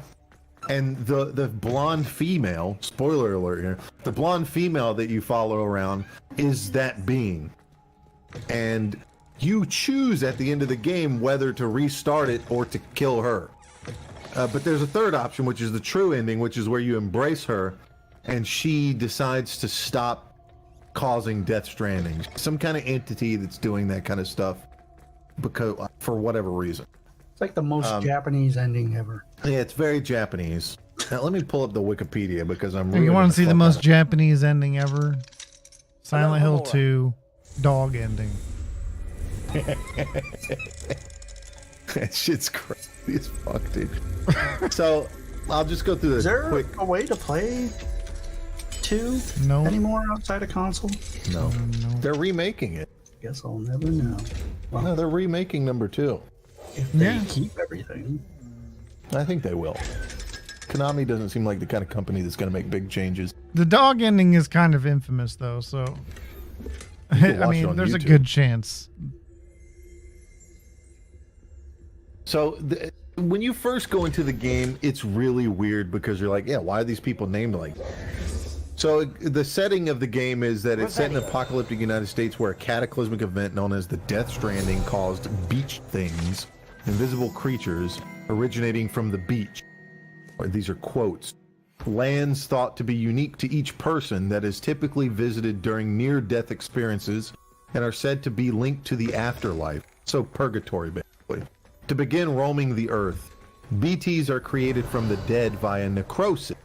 S11: And the blonde female, spoiler alert here, the blonde female that you follow around is that being. And you choose at the end of the game whether to restart it or to kill her. But there's a third option, which is the true ending, which is where you embrace her and she decides to stop causing Death Stranding. Some kind of entity that's doing that kind of stuff because for whatever reason.
S12: It's like the most Japanese ending ever.
S11: Yeah, it's very Japanese. Now, let me pull up the Wikipedia because I'm
S1: Hey,
S11: really
S1: you want to see the most
S11: fuck
S1: Japanese ending ever? Silent Hill 2 dog ending.
S11: That shit's crazy as fuck, dude. So I'll just go through this
S12: Is there
S11: quick.
S12: a way to play 2
S1: No.
S12: anymore outside of console?
S11: No. They're remaking it.
S12: Guess I'll never know. Well,
S11: No, they're remaking number 2.
S12: if they keep everything.
S11: I think they will. Konami doesn't seem like the kind of company that's going to make big changes.
S1: The dog ending is kind of infamous, though, so.
S11: You can
S1: I
S11: watch it
S1: mean,
S11: on
S1: there's a
S11: YouTube.
S1: good chance.
S11: So when you first go into the game, it's really weird because you're like, yeah, why are these people named like that? So the setting of the game is that it's set in the apocalyptic United States where a cataclysmic event known as the Death Stranding caused beach things, invisible creatures originating from the beach. Or these are quotes. Lands thought to be unique to each person that is typically visited during near-death experiences and are said to be linked to the afterlife. So purgatory, basically. To begin roaming the earth, BTs are created from the dead via necrosis.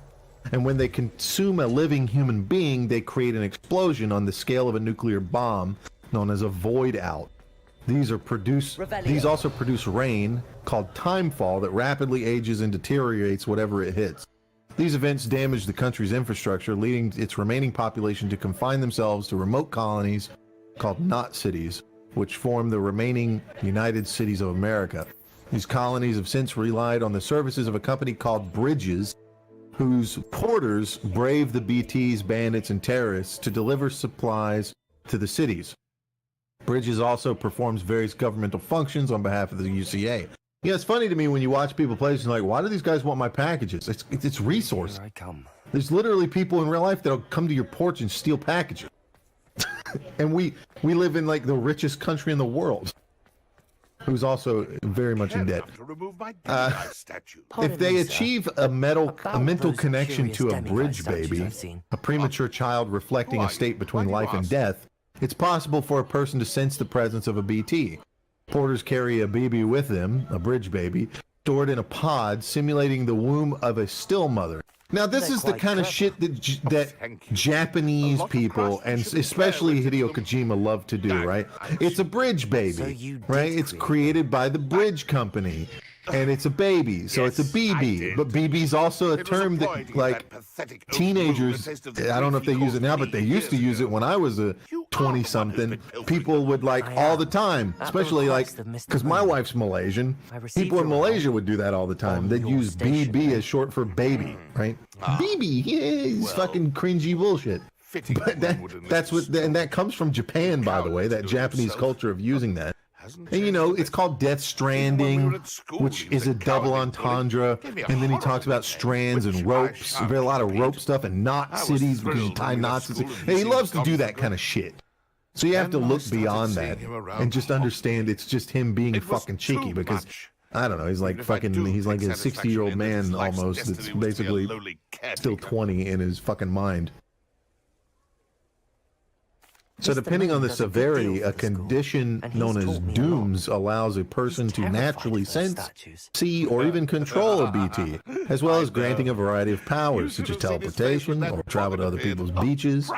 S11: And when they consume a living human being, they create an explosion on the scale of a nuclear bomb known as a void out. These also produce rain called timefall that rapidly ages and deteriorates whatever it hits. These events damage the country's infrastructure, leading its remaining population to confine themselves to remote colonies called knot cities, which form the remaining United Cities of America. These colonies have since relied on the services of a company called Bridges, whose porters brave the BTs, bandits, and terrorists to deliver supplies to the cities. Bridges also performs various governmental functions on behalf of the UCA. Yeah, it's funny to me when you watch people play this and like, why do these guys want my packages? It's resource.
S2: Here I come.
S11: There's literally people in real life that'll come to your porch and steal packages. And we live in like the richest country in the world, who's also very much in debt.
S4: To remove my demigod statue.
S11: If they achieve a mental connection to a
S2: demigod
S11: bridge
S2: statues
S11: baby,
S2: I've seen.
S11: a premature child reflecting a state between life and death, it's possible for a person to sense the presence of a BT. Porters carry a baby with them, a bridge baby, stored in a pod simulating the womb of a still mother. Now, this is the kind of shit that Japanese people, and especially Hideo Kojima, love to do, right? It's a bridge baby, right? It's created by the Bridge Company, and it's a baby, so it's a BB. But BB's also a term that, like, teenagers, I don't know if they use it now, but they used to use it when I was a 20-something. People would, like, all the time, especially, like, because my wife's Malaysian. People in Malaysia would do that all the time. They'd use BB as short for baby, right? BB, yeah, it's fucking cringy bullshit. But that's what, and that comes from Japan, by the way, that Japanese culture of using that. And you know, it's called Death Stranding, which is a double entendre. And then he talks about strands and ropes. There's a lot of rope stuff and knot cities because you tie knots. And he loves to do that kind of shit. So you have to look beyond that and just understand it's just him being fucking cheeky because, I don't know, he's like fucking, he's like a 60-year-old man almost that's basically still 20 in his fucking mind. So depending on the severity, a condition known as dooms allows a person to naturally sense, see, or even control a BT, as well as granting a variety of powers, such as teleportation or travel to other people's beaches.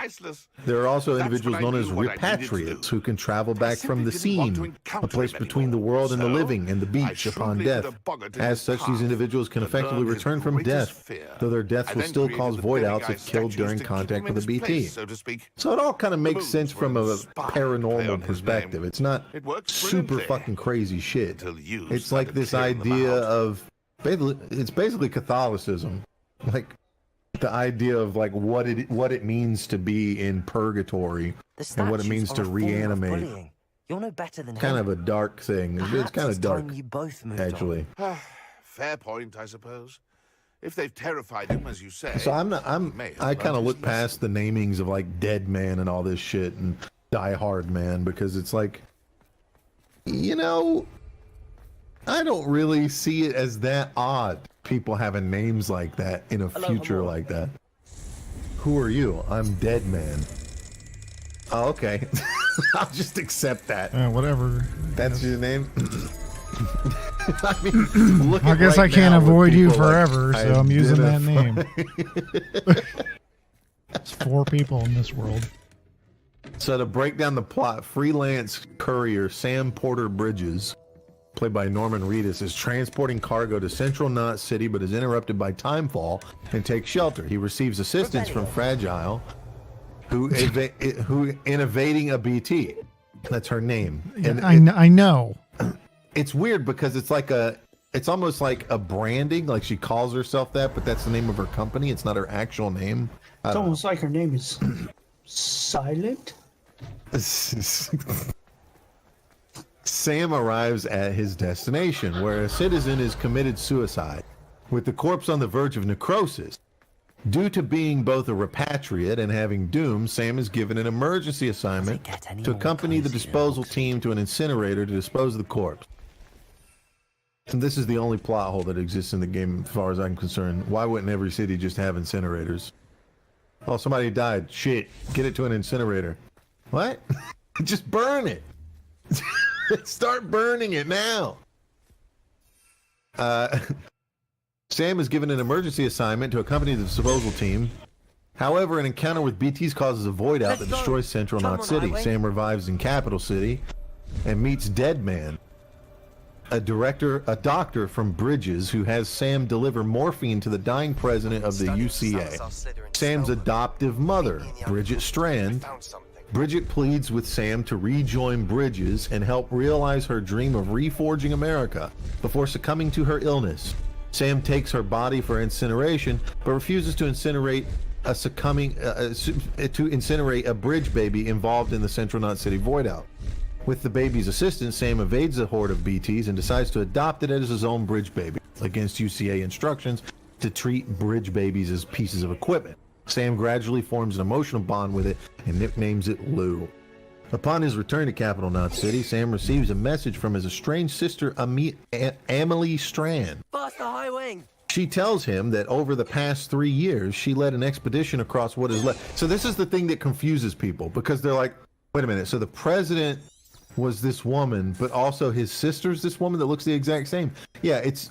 S11: There are also individuals known as repatriates who can travel back from the scene, a place between the world and the living and the beach upon death. As such, these individuals can effectively return from death, though their deaths will still cause void outs if killed during contact with a BT. So it all kind of makes sense from a paranormal perspective. It's not super fucking crazy shit. It's like this idea of it's basically Catholicism, like the idea of like what it means to be in purgatory and what it means to reanimate.
S2: You're no better than
S11: kind of a dark thing. It's kind of dark, actually.
S4: Fair point, I suppose. If they've terrified him, as you say.
S11: So I kind of look past the namings of like Dead Man and all this shit and Die Hard Man because it's like, you know, I don't really see it as that odd. People having names like that in a future like that. Who are you? I'm Dead Man. Oh, okay. I'll just accept that.
S1: Whatever.
S11: That's your name? I mean,
S1: I guess I can't avoid you forever, so I'm using that name. It's 4 people in this world.
S11: So to break down the plot, freelance courier Sam Porter Bridges, played by Norman Reedus, is transporting cargo to Central Knot City, but is interrupted by timefall and takes shelter. He receives assistance from Fragile, who in evading a BT. That's her name. And
S1: I know.
S11: It's weird because it's almost like a branding, like she calls herself that, but that's the name of her company. It's not her actual name.
S12: It's almost like her name is Silent.
S11: Sam arrives at his destination, where a citizen has committed suicide, with the corpse on the verge of necrosis. Due to being both a repatriate and having doom, Sam is given an emergency assignment to accompany the disposal team to an incinerator to dispose of the corpse. And this is the only plot hole that exists in the game as far as I'm concerned. Why wouldn't every city just have incinerators? Oh, somebody died. Shit. Get it to an incinerator. What? Just burn it. Start burning it now. Sam is given an emergency assignment to accompany the disposal team. However, an encounter with BTs causes a void out that destroys Central Knot City. Sam revives in Capital City and meets Dead Man, a doctor from Bridges who has Sam deliver morphine to the dying president of the UCA. Sam's adoptive mother, Bridget Strand. Bridget pleads with Sam to rejoin Bridges and help realize her dream of reforging America before succumbing to her illness. Sam takes her body for incineration, but refuses to incinerate a bridge baby involved in the Central Knot City void out. With the baby's assistance, Sam evades a horde of BTs and decides to adopt it as his own bridge baby, against UCA instructions to treat bridge babies as pieces of equipment. Sam gradually forms an emotional bond with it and nicknames it Lou. Upon his return to Capital Knot City, Sam receives a message from his estranged sister, Amelie Strand.
S17: Faster, High Wing!
S11: She tells him that over the past 3 years, she led an expedition across what is left. So this is the thing that confuses people, because they're like, wait a minute, so the president was this woman, but also his sister's this woman that looks the exact same. Yeah, it's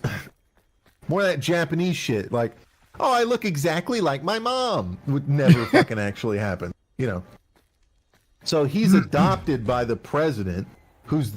S11: more of that Japanese shit. Like, oh, I look exactly like my mom, would never fucking actually happen, you know. So he's adopted by the president, who's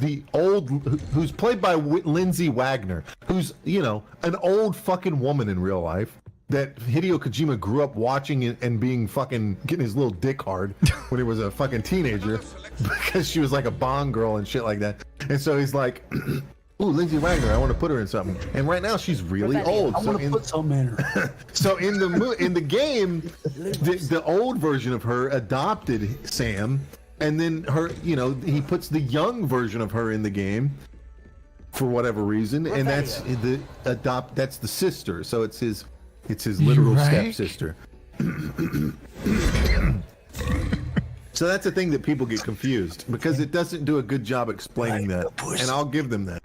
S11: played by Lindsay Wagner, who's, you know, an old fucking woman in real life that Hideo Kojima grew up watching and being fucking getting his little dick hard when he was a fucking teenager because she was like a Bond girl and shit like that. And so he's like, ooh, Lindsay Wagner, I want to put her in something. And right now she's really old.
S12: I want to put something in her.
S11: So in the game, the old version of her adopted Sam, and then her, you know, he puts the young version of her in the game for whatever reason, and that's the sister. So it's his literal stepsister. So that's the thing that people get confused because it doesn't do a good job explaining that, and I'll give them that.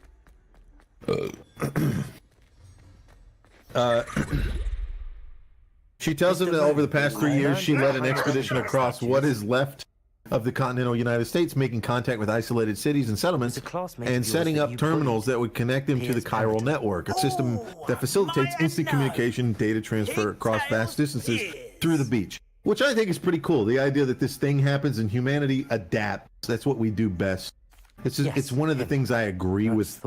S11: She tells him that over the past 3 years, she led an expedition across what is left of the continental United States, making contact with isolated cities and settlements, and setting up terminals that would connect them to the chiral network, a system that facilitates instant communication, data transfer across vast distances through the beach. Which I think is pretty cool. The idea that this thing happens and humanity adapts. That's what we do best. It's just, it's one of the things I agree with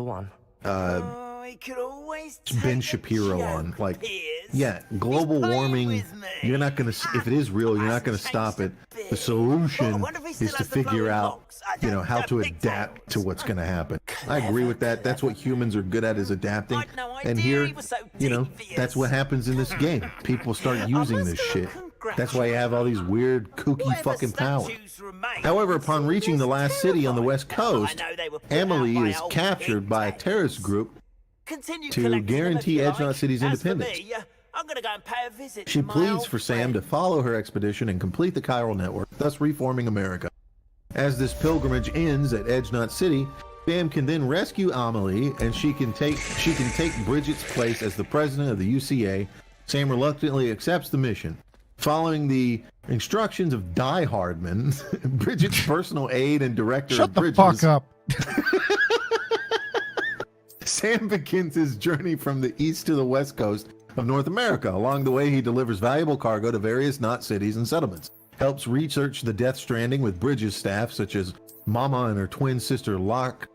S11: Ben Shapiro on. Like, yeah, global warming, you're not going to, if it is real, you're not going to stop it. The solution is to figure out, you know, how to adapt to what's going to happen. I agree with that. That's what humans are good at, is adapting. And here, you know, that's what happens in this game. People start using this shit. That's why you have all these weird, kooky fucking powers. However, upon reaching the last city on the west coast, Emily is captured by a terrorist group to guarantee Edgenot City's independence.
S8: I'm gonna go and pay a visit.
S11: She pleads for Sam to follow her expedition and complete the chiral network, thus reforming America. As this pilgrimage ends at Edgenot City, Sam can then rescue Amelie, and she can take Bridget's place as the president of the UCA. Sam reluctantly accepts the mission. Following the instructions of Die Hardman, Bridget's personal aide and director of Bridges.
S1: Shut the fuck up.
S11: Sam begins his journey from the east to the west coast of North America. Along the way, he delivers valuable cargo to various knot cities and settlements, helps research the Death Stranding with Bridges staff, such as Mama and her twin sister Lochna,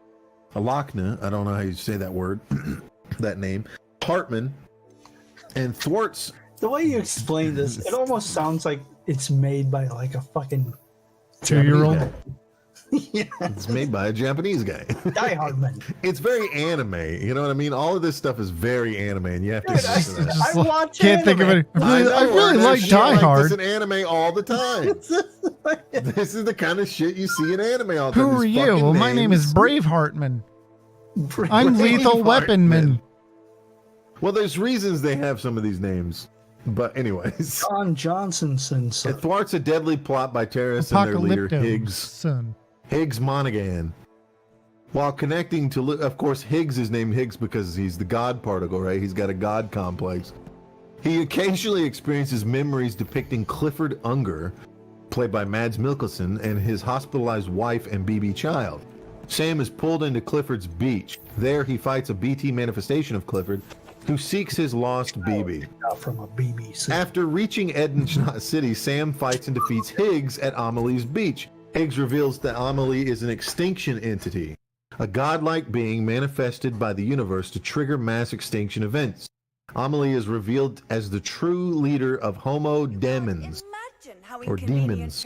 S11: I don't know how you say that word, that name, Hartman, and thwarts.
S12: The way you explain this, it almost sounds like it's made by like a fucking
S1: 2-year-old.
S12: Yeah.
S11: It's made by a Japanese guy.
S12: Die Hardman.
S11: It's very anime. You know what I mean? All of this stuff is very anime, and you have to.
S12: Dude, I watch
S1: can't think of it. I really like
S11: shit
S1: Die Hard.
S11: This in anime all the time. This is the kind of shit you see in anime all the time.
S1: Who are you? Well, my name is Braveheartman. I'm Lethal Weaponman.
S11: Well, there's reasons they have some of these names. But anyways.
S12: John Johnson's son.
S11: It thwarts a deadly plot by terrorists and their leader, Higgs Monaghan. While connecting to, of course, Higgs is named Higgs because he's the God particle, right? He's got a God complex. He occasionally experiences memories depicting Clifford Unger, played by Mads Mikkelsen, and his hospitalized wife and BB child. Sam is pulled into Clifford's beach. There he fights a BT manifestation of Clifford, who seeks his lost BB.
S12: From a BBC.
S11: After reaching Edgenot City, Sam fights and defeats Higgs at Amelie's beach. Higgs reveals that Amelie is an extinction entity, a godlike being manifested by the universe to trigger mass extinction events. Amelie is revealed as the true leader of Homo Demens, or demons,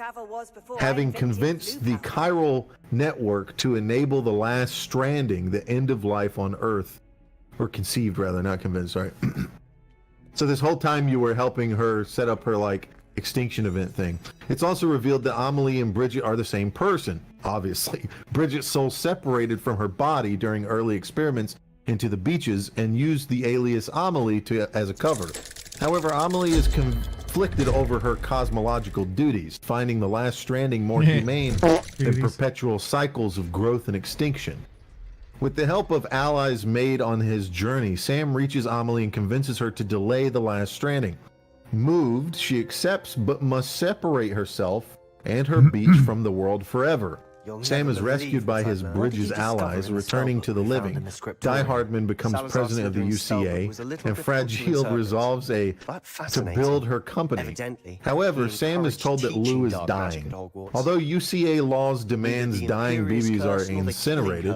S11: having convinced the chiral network to enable the last stranding, the end of life on Earth. Or conceived, rather, not convinced, sorry. So this whole time you were helping her set up her, like, extinction event thing. It's also revealed that Amelie and Bridget are the same person, obviously. Bridget's soul separated from her body during early experiments into the beaches and used the alias Amelie as a cover. However, Amelie is conflicted over her cosmological duties, finding the last stranding more humane than perpetual cycles of growth and extinction. With the help of allies made on his journey, Sam reaches Amelie and convinces her to delay the last stranding. Moved, she accepts but must separate herself and her beach from the world forever. Sam is rescued by his Bridges allies, returning to the living. Die Hardman becomes president of the UCA, and Fragile resolves to build her company. However, Sam is told that Lou is dying. Although UCA laws demands dying BBs are incinerated,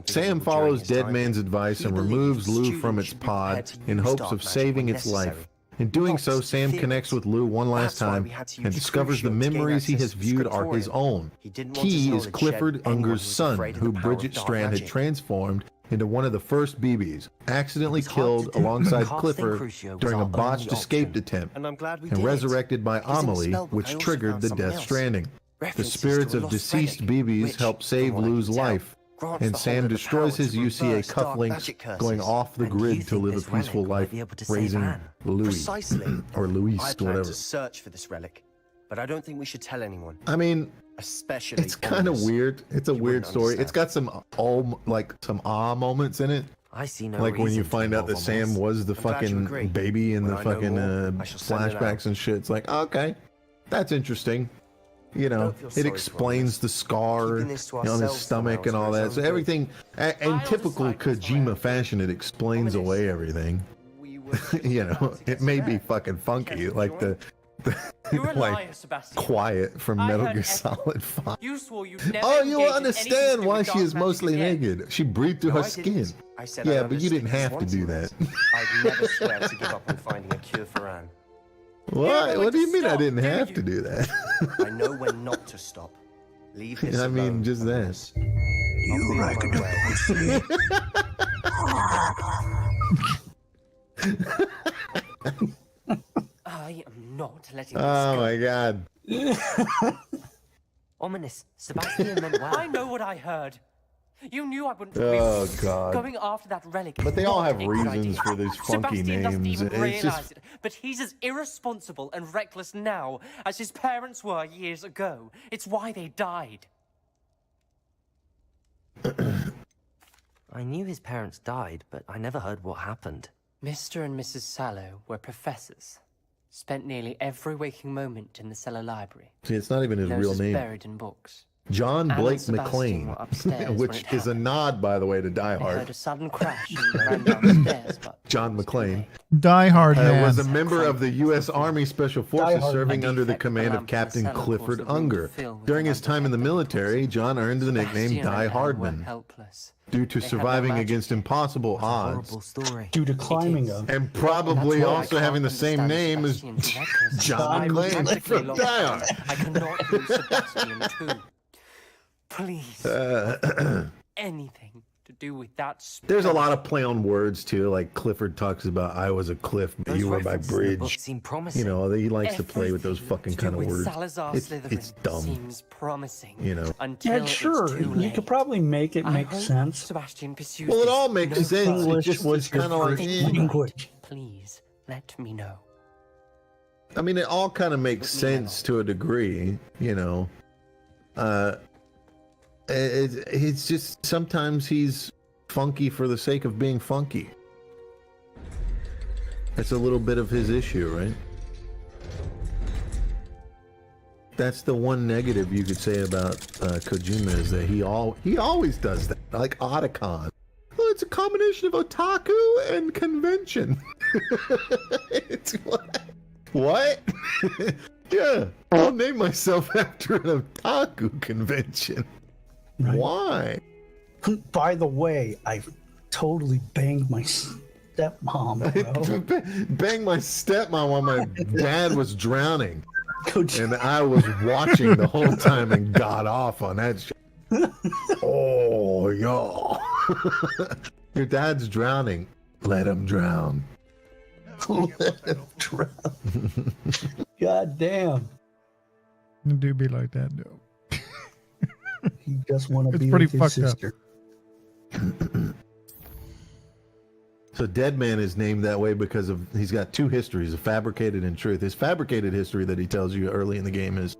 S11: Sam follows Deadman's advice and removes Lou from its pod in hopes of saving its life. In doing so, Sam connects with Lou one last time and discovers the memories he has viewed are his own. He is Clifford Unger's son, who Bridget Strand had transformed into one of the first BBs, accidentally killed alongside Clifford during a botched escape attempt, and resurrected by Amelie, which triggered the Death Stranding. The spirits of deceased BBs help save Lou's life, and Sam destroys his UCA cufflinks, going off the grid to live a peaceful life, raising Louis, or Luis,
S20: I
S11: whatever.
S20: to search for this relic, but I don't think we should tell anyone.
S11: I mean,
S20: especially
S11: it's kind of weird. It's a weird story. It's got some some moments in it.
S2: I see no
S11: like when you
S2: reason to
S11: find out that
S2: involve on
S11: Sam
S2: this.
S11: was the
S2: I'm glad you agree.
S11: fucking baby in the
S2: When I know
S11: fucking
S2: more, I shall send it
S11: flashbacks
S2: out.
S11: and shit. It's like, okay, that's interesting. You know,
S20: feel
S11: it
S20: sorry
S11: explains the scar
S20: Keeping this to
S11: on his
S20: ourselves
S11: stomach
S20: somehow
S11: and all
S20: is for
S11: that.
S20: his
S11: So
S20: own
S11: everything, in typical Kojima fashion, it explains away everything. You know, it may be fucking funky, like the
S16: You're a liar,
S11: like
S16: Sebastian.
S11: Quiet from
S16: I
S11: Metal
S16: heard
S11: Gear
S16: everything.
S11: Solid 5.
S16: You swore you'd never
S11: Oh, you'll
S16: engage in anything to
S11: understand
S16: do
S11: why
S16: with
S11: she
S16: dark
S11: is
S16: magic
S11: mostly
S16: again.
S11: naked. She breathed through
S20: No,
S11: her
S20: I didn't.
S11: skin.
S20: I said I
S11: Yeah, but you
S20: understood
S11: didn't
S20: his
S11: have to do that.
S20: I'd never swear to give up on finding a cure for Anne.
S11: What? What do you mean I didn't have to do that?
S20: I know when not to stop. Leave this
S11: I mean,
S20: alone.
S11: just that.
S20: You
S16: I am not letting this
S11: Oh
S16: go.
S11: my god.
S2: Ominous. Sebastian meant well.
S16: I know what I heard. You knew I wouldn't
S11: Oh,
S16: be
S11: God.
S16: going after that relic.
S11: But they all
S16: Not
S11: have
S16: a good
S11: reasons
S16: idea.
S11: for these funky
S16: Sebastian doesn't
S11: names.
S16: even
S11: It's
S16: realize
S11: just
S16: it, but he's as irresponsible and reckless now as his parents were years ago. It's why they died.
S2: I knew his parents died, but I never heard what happened.
S16: Mr. and Mrs. Sallow were professors. Spent nearly every waking moment in the cellar library.
S11: See, it's not even his real
S16: Noses
S11: name.
S16: buried in books.
S11: John
S16: Anne and
S11: Blake
S16: Sebastian
S11: McLean,
S16: were upstairs when
S11: which
S16: it
S11: is a nod, by the way, to Die
S16: They heard
S11: Hard.
S16: a sudden crash and ran downstairs, but
S11: John McLean
S1: Die Hard Man.
S11: was a member of the U.S. Army Special Forces
S1: Hard
S11: serving
S1: Man.
S11: under the command of Captain Clifford Unger. During his time in the military, John earned the nickname
S16: Sebastian
S11: Die
S16: and Anne were
S11: Hardman
S16: helpless.
S11: due to
S16: They had no
S11: surviving
S16: magic.
S11: against impossible odds.
S12: Due to climbing up.
S11: And probably
S16: That's why I
S11: also
S16: can't
S11: having the same
S16: understand
S11: name as
S16: Sebastian's recklessness.
S11: John
S16: I'm
S11: McClane
S16: practically
S11: from
S16: lost.
S11: Die Hard.
S16: I cannot lose Sebastian too. Please. Anything to do with that
S11: There's a lot of play on words too, like Clifford talks about I was a cliff, but
S2: Those
S11: you were my
S2: references in the book
S11: bridge.
S2: seem promising.
S11: You know, he likes to play with those fucking kind of
S16: with
S11: words.
S16: Salazar Slytherin
S11: It's dumb,
S16: seems promising.
S11: you know.
S16: Until
S12: Yeah, sure.
S16: it's too
S12: You
S16: late.
S12: could probably make it
S16: I
S12: make
S16: hope
S12: sense.
S16: Sebastian pursues
S11: Well, it
S16: this
S11: all makes
S16: no
S11: sense.
S16: further.
S11: It just
S12: was
S11: it's kind of
S12: your
S11: like,
S12: first language.
S16: Please let me know.
S11: I mean, it all kind of makes sense to a degree, you know. It's just sometimes he's funky for the sake of being funky. That's a little bit of his issue, right? That's the one negative you could say about Kojima is that he always does that, like Otacon. Well, it's a combination of otaku and convention. It's what? Yeah, I'll name myself after an otaku convention.
S12: Right.
S11: Why?
S12: By the way, I totally banged my stepmom, bro.
S11: Bang my stepmom while my dad was drowning. And I was watching the whole time and got off on that shit. Oh, yo. Your dad's drowning. Let him drown.
S12: Let him drown. God damn.
S1: It do be like that, though.
S12: He just want to
S1: It's
S12: be
S1: pretty
S12: with his
S1: fucked up.
S12: sister.
S11: So Dead Man is named that way because of he's got two histories, a fabricated and truth. His fabricated history that he tells you early in the game is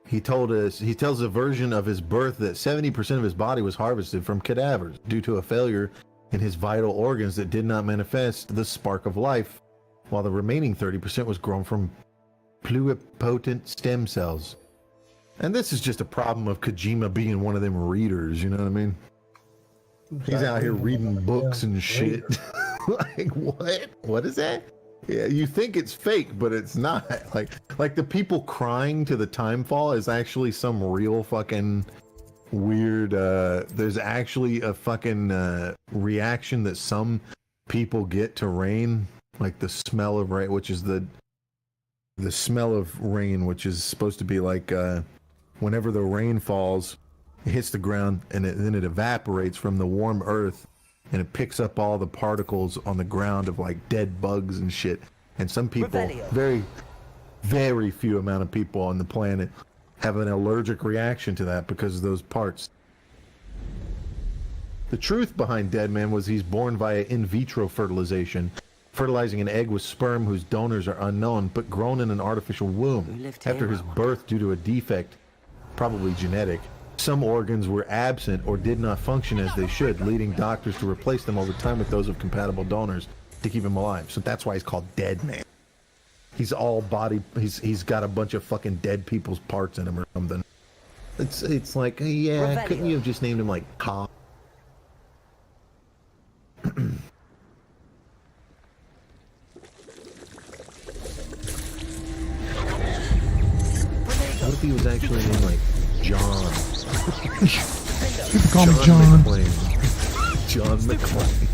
S11: he tells a version of his birth that 70% of his body was harvested from cadavers due to a failure in his vital organs that did not manifest the spark of life, while the remaining 30% was grown from pluripotent stem cells. And this is just a problem of Kojima being one of them readers, you know what I mean? He's out here reading books and shit. Like, what? What is that? Yeah, you think it's fake, but it's not. Like the people crying to the timefall is actually some real fucking weird, there's actually a fucking reaction that some people get to rain, like the smell of rain, which is the smell of rain, which is supposed to be like whenever the rain falls, it hits the ground and then it evaporates from the warm earth and it picks up all the particles on the ground of like dead bugs and shit. And some people, very, very few amount of people on the planet have an allergic reaction to that because of those parts. The truth behind Dead Man was he's born via in vitro fertilization, fertilizing an egg with sperm whose donors are unknown, but grown in an artificial womb. After his birth due to a defect, probably genetic, some organs were absent or did not function as they should, leading doctors to replace them over time with those of compatible donors to keep him alive. So that's why he's called Dead Man. He's all body. He's got a bunch of fucking dead people's parts in him or something. It's like, yeah, couldn't you have just named him like Cop? What if he was actually named like John?
S1: People call him John.
S11: McClane. John McClane.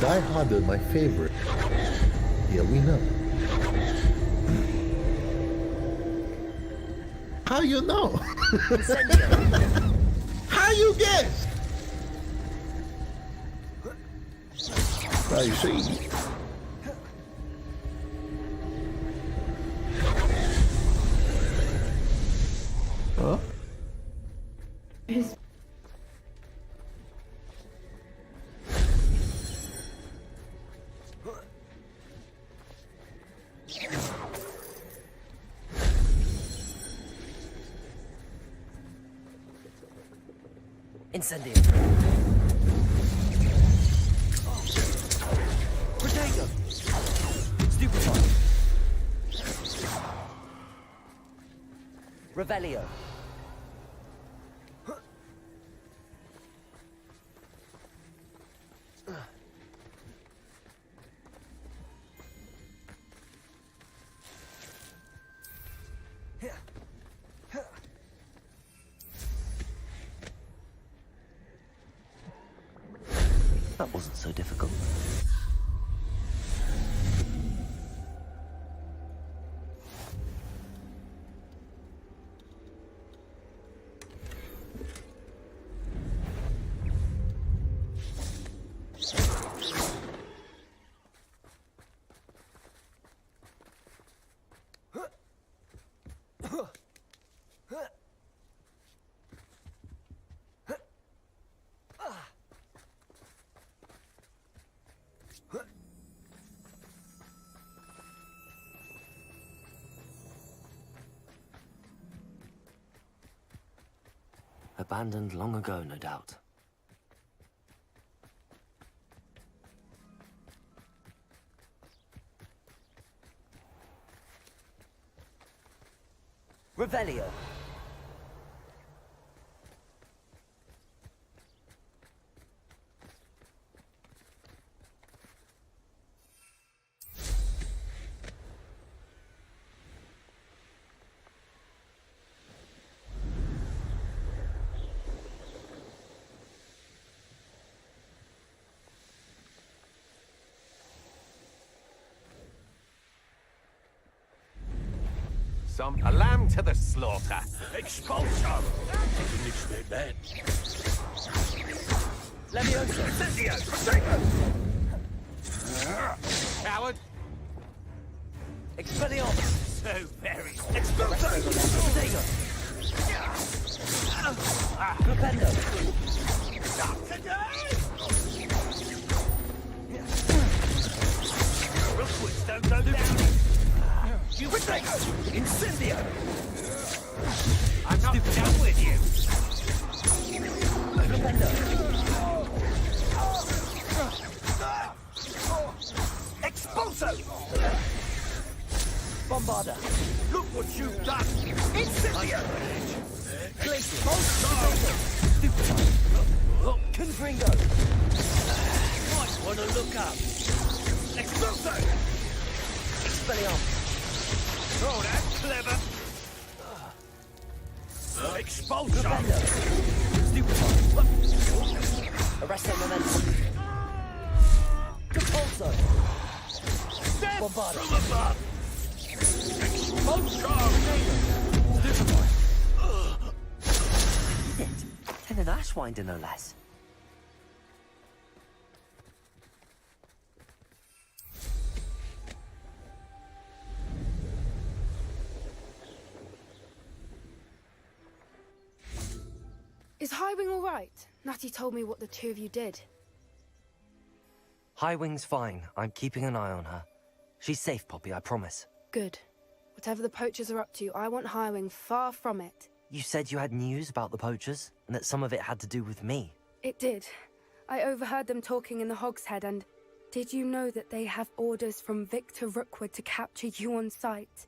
S11: Die Hard, my favorite. Yeah, we know. How you know? How you guess? I see. Huh?
S2: Incendio. Protego. Stupefy. Revelio. That wasn't so difficult. Abandoned long ago, no doubt. Revelio.
S7: A lamb to the slaughter.
S4: Expulso! Didn't expect that.
S2: Levioso.
S4: Incendio! Protego!
S7: Coward!
S2: Expelliarmus.
S7: So very.
S4: Expulso!
S2: Protego. Propendo.
S4: Not today!
S7: Rookwoods don't go down.
S4: You Protego!
S2: Incendio.
S7: I'm not done with you.
S2: Propendo.
S4: Expulso!
S2: Bombarda.
S4: Look what you've done!
S7: Expulsion!
S2: Stupefy! Arrest their momentum. Repulso! Bombard! Ten an Ashwinder, no less.
S14: Is Highwing all right? Natty told me what the two of you did.
S2: Highwing's fine. I'm keeping an eye on her. She's safe, Poppy, I promise.
S14: Good. Whatever the poachers are up to, I want Highwing far from it.
S2: You said you had news about the poachers, and that some of it had to do with me.
S14: It did. I overheard them talking in the Hogshead, and did you know that they have orders from Victor Rookwood to capture you on sight?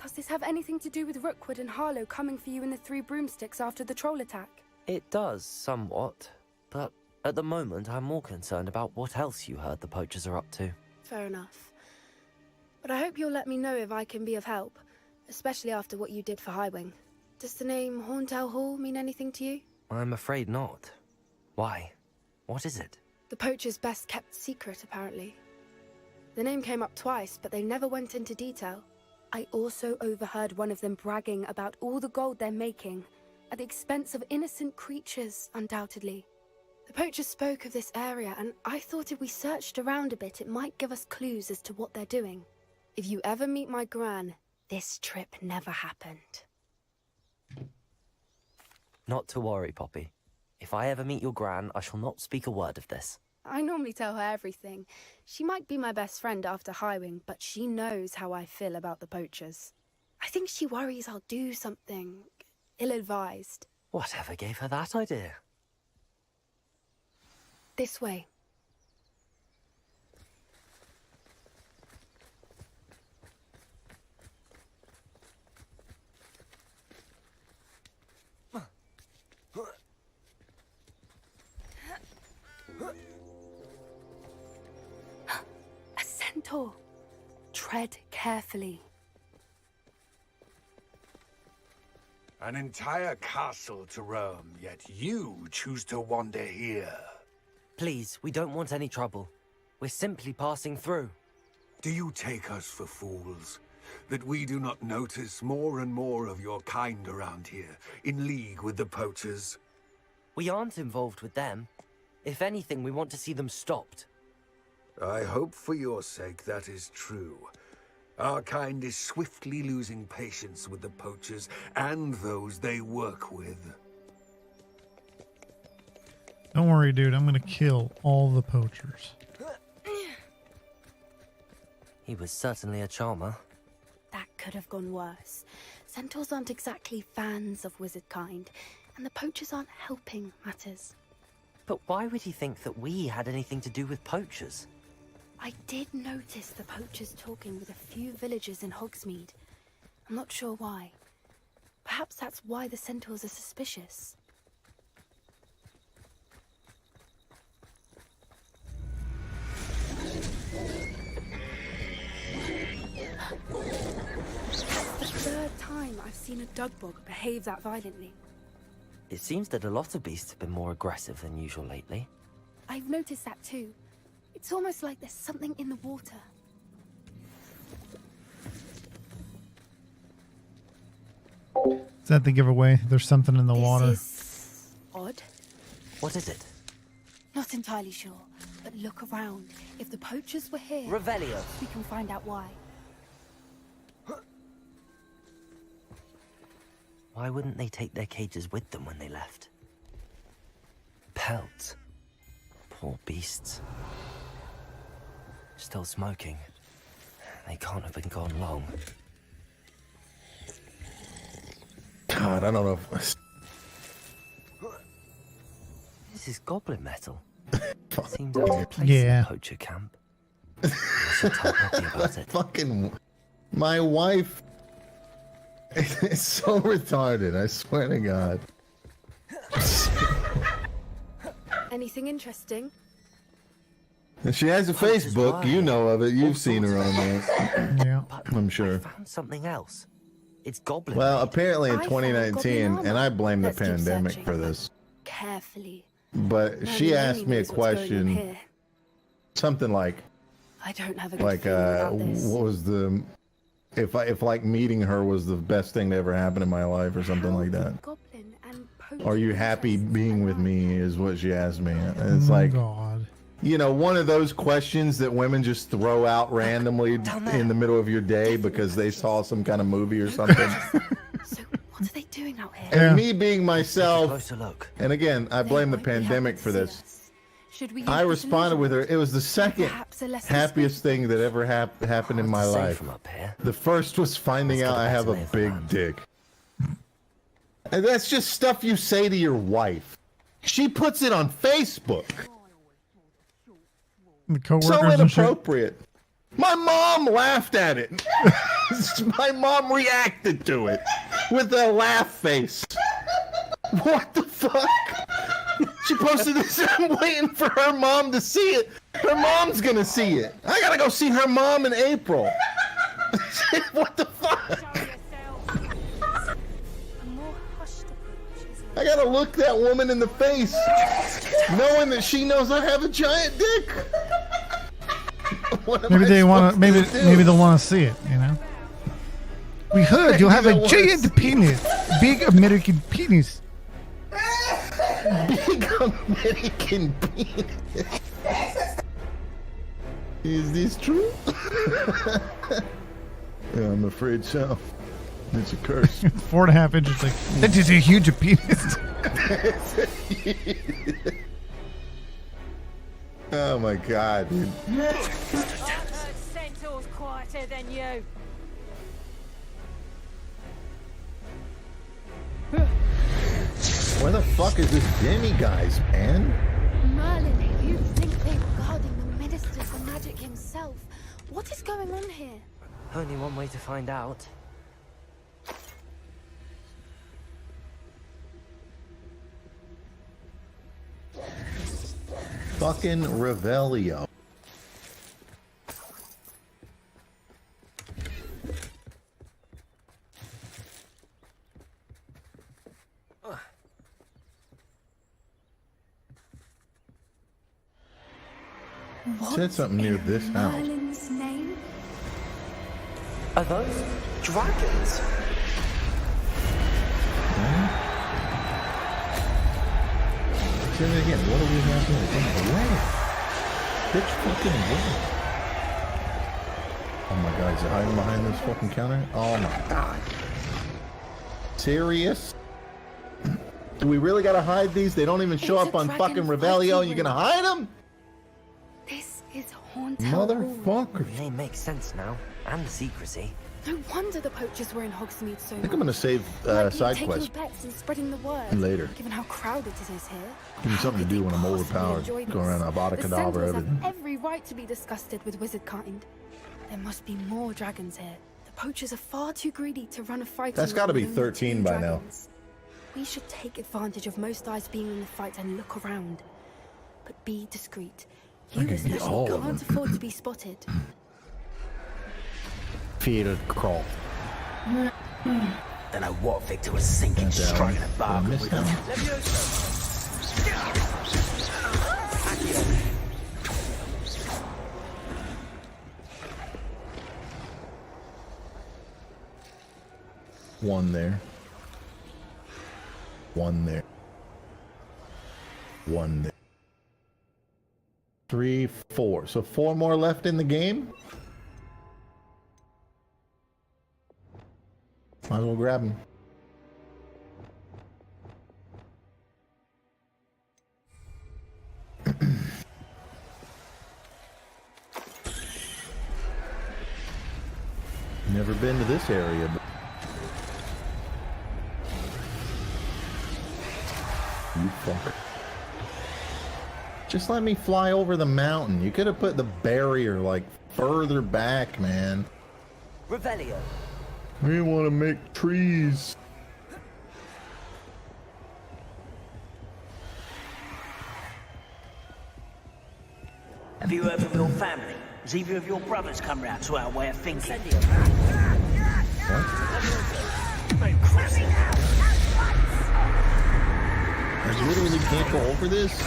S14: Does this have anything to do with Rookwood and Harlow coming for you in the Three Broomsticks after the troll attack?
S2: It does, somewhat. But at the moment, I'm more concerned about what else you heard the poachers are up to.
S14: Fair enough. But I hope you'll let me know if I can be of help, especially after what you did for Highwing. Does the name Horntail Hall mean anything to you?
S2: I'm afraid not. Why? What is it?
S14: The poachers' best kept secret, apparently. The name came up twice, but they never went into detail. I also overheard one of them bragging about all the gold they're making, at the expense of innocent creatures, undoubtedly. The poachers spoke of this area, and I thought if we searched around a bit, it might give us clues as to what they're doing. If you ever meet my gran, this trip never happened.
S2: Not to worry, Poppy. If I ever meet your gran, I shall not speak a word of this.
S14: I normally tell her everything. She might be my best friend after Highwing, but she knows how I feel about the poachers. I think she worries I'll do something ill-advised.
S2: Whatever gave her that idea?
S14: This way. A centaur. Tread carefully.
S21: An entire castle to roam, yet you choose to wander here.
S2: Please, we don't want any trouble. We're simply passing through.
S21: Do you take us for fools? That we do not notice more and more of your kind around here, in league with the poachers?
S2: We aren't involved with them. If anything, we want to see them stopped.
S21: I hope for your sake that is true. Our kind is swiftly losing patience with the poachers and those they work with.
S1: Don't worry, dude. I'm going to kill all the poachers.
S2: He was certainly a charmer.
S14: That could have gone worse. Centaurs aren't exactly fans of wizard kind, and the poachers aren't helping matters.
S2: But why would he think that we had anything to do with poachers?
S14: I did notice the poachers talking with a few villagers in Hogsmeade. I'm not sure why. Perhaps that's why the centaurs are suspicious. That's the third time I've seen a dugbog behave that violently.
S2: It seems that a lot of beasts have been more aggressive than usual lately.
S14: I've noticed that too. It's almost like there's something in the water.
S1: Is that the giveaway? There's something in the water.
S14: This is odd.
S2: What is it?
S14: Not entirely sure, but look around. If the poachers were here,
S2: Revelio.
S14: We can find out why.
S2: Why wouldn't they take their cages with them when they left? Pelts. Poor beasts. Still smoking. They can't have been gone long.
S11: God, I don't know if...
S2: This is goblin metal. Seems out of place in a poacher camp. I should tell Poppy about it.
S11: Fucking... My wife... It's so retarded, I swear to God.
S14: Anything interesting?
S11: She has a Facebook, you know of it, you've seen her on there.
S1: Yeah.
S11: I'm sure.
S2: I found something else. It's goblin.
S11: Well, apparently in
S14: I found
S11: 2019,
S14: goblin
S11: and I
S14: armor.
S11: blame the
S14: Let's keep
S11: pandemic
S14: searching.
S11: for this,
S14: Carefully.
S11: but she
S14: Merlin
S11: asked
S14: only
S11: me a
S14: knows what's going on
S11: question,
S14: here.
S11: something like,
S14: I don't have a good feeling about this.
S11: what was the, if like meeting her was the best thing to ever happen in my life or something like that.
S14: Goblin and
S11: Are you happy being with me is what she asked me. And it's like,
S1: God.
S11: you know, one of those questions that women just throw out randomly in the middle of your day because they saw some kind of movie or something.
S14: What are they doing out here?
S11: And me being myself,
S2: Closer look.
S11: and again, I blame the pandemic for this.
S14: Should we
S11: I responded with her. It was the second
S14: Perhaps a lesson
S11: happiest thing that ever happened in my
S2: to say
S11: life.
S2: from up here.
S11: The first was finding out I have a big dick. And that's just stuff you say to your wife. She puts it on Facebook.
S1: The coworkers
S11: So
S1: and shit.
S11: inappropriate. My mom laughed at it. My mom reacted to it with a laugh face. What the fuck? She posted this. I'm waiting for her mom to see it. Her mom's gonna see it. I gotta go see her mom in April. What the fuck? I gotta look that woman in the face, knowing that she knows I have a giant dick.
S1: Maybe they want to. Maybe they'll want to see it. You know. We heard you have a giant penis, big American penis.
S11: Big American penis. Is this true? Yeah, I'm afraid so. It's a curse.
S1: 4.5 inches. Like that is a huge penis.
S11: Oh my god, dude.
S5: Centaur's quieter than you.
S11: Where the fuck is this demiguise, man?
S14: Merlin, you think they're guarding the Minister for Magic himself? What is going on here?
S2: Only one way to find out.
S11: Fucking Revelio. Said something near this house.
S14: Merlin's name?
S2: Are those dragons?
S11: Say that again. What do we have here? Where? Bitch fucking where? Oh my god, is it hiding behind this fucking counter? Oh my god. Serious? Do we really gotta hide these? They don't even show up on fucking Revelio. You gonna hide them?
S14: This is haunted.
S11: Motherfucker.
S2: They make sense now. And the secrecy.
S14: No wonder the poachers were in Hogsmeade so
S11: I think I'm gonna save side
S14: taking
S11: quest
S14: bets and spreading the word.
S11: later.
S14: Given how crowded it is here.
S11: Give me something to do when I'm overpowered.
S14: Enjoy
S11: Go around Avada
S14: The
S11: Kedavra,
S14: Centaurs
S11: everything.
S14: have every right to be disgusted with wizard kind. There must be more dragons here. The poachers are far too greedy to run a fight.
S11: That's gotta be 13 by now.
S14: We should take advantage of most eyes being in the fight and look around. But be discreet.
S11: I
S14: You
S11: could be all
S14: especially
S11: of
S14: can't
S11: them.
S14: afford to be spotted.
S11: Fear crawl.
S8: Don't know what Victor was thinking, striking a bargain with them.
S11: One there. One there. One there. 3, 4. So 4 more left in the game? Might as well grab them. Never been to this area, but you fucker. Just let me fly over the mountain. You could have put the barrier like further back, man.
S2: Revelio.
S11: We want to make trees.
S8: Have you heard from your family? Has either of your brothers come round to our way of thinking?
S11: What? I literally can't go over this.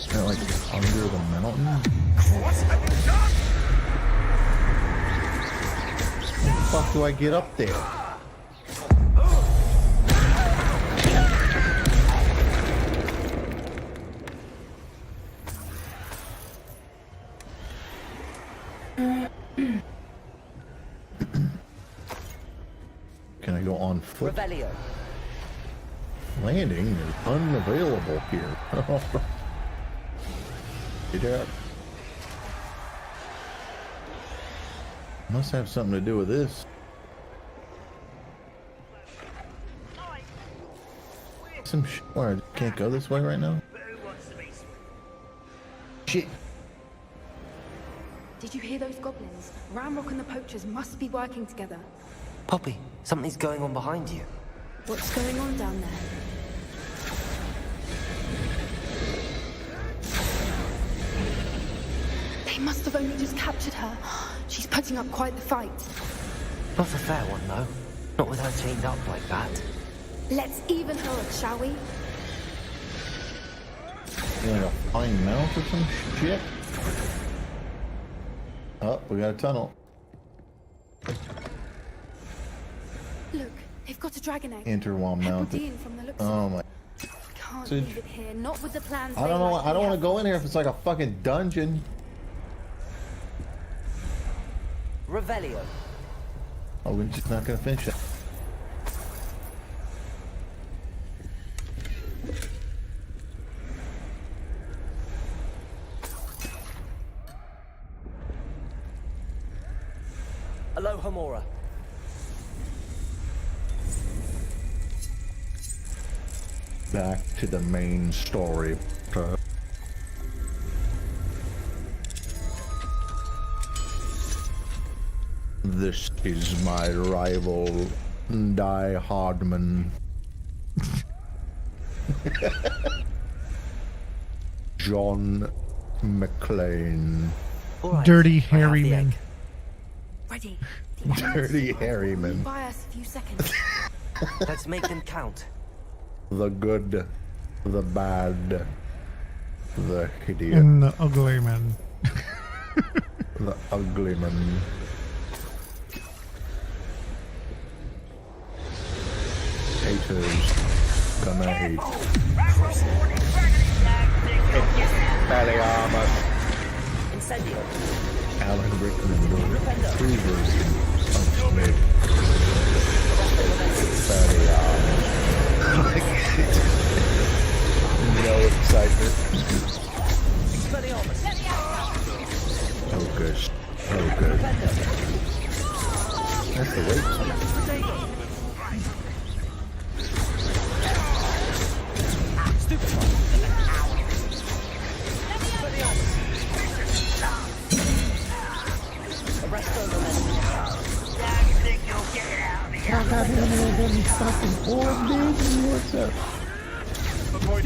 S11: They're like under the mountain. How the fuck do I get up there? Can I go on foot?
S2: Revelio.
S11: Landing is unavailable here. Get up. Must have something to do with this. Some shit where I can't go this way right now. Shit.
S14: Did you hear those goblins? Ramrock and the poachers must be working together.
S2: Poppy, something's going on behind you.
S14: What's going on down there? They must have only just captured her. She's putting up quite the fight.
S2: Not a fair one, though. Not with her chained up like that.
S14: Let's even her up, shall we?
S11: Like a flying mount or some shit? Oh, we got a tunnel.
S14: Look, they've got a dragon egg.
S11: Enter while mounted.
S14: Hebridean from the looks
S11: Oh
S14: of
S11: my.
S14: it. Can't leave it here, not with the plans.
S11: I don't know. I don't want to go in here if it's like a fucking dungeon.
S2: Revelio.
S11: Oh, we're just not gonna finish it.
S2: Alohomora.
S11: Back to the main story. This is my rival, Die Hardman. John McClane.
S2: Right,
S1: Dirty hairy man.
S14: Ready.
S11: Dirty hairy man.
S14: Buy us a few seconds.
S2: Let's make them count.
S11: The good, the bad, the hideous.
S1: And the ugly man.
S11: The ugly man. Haters gonna hate. Expelliarmus.
S2: Incendio.
S11: Alan Rickman. Cleavers. Punchmade. Expelliarmus. No excitement. Hocus. Hocus. That's the weight. What's up? How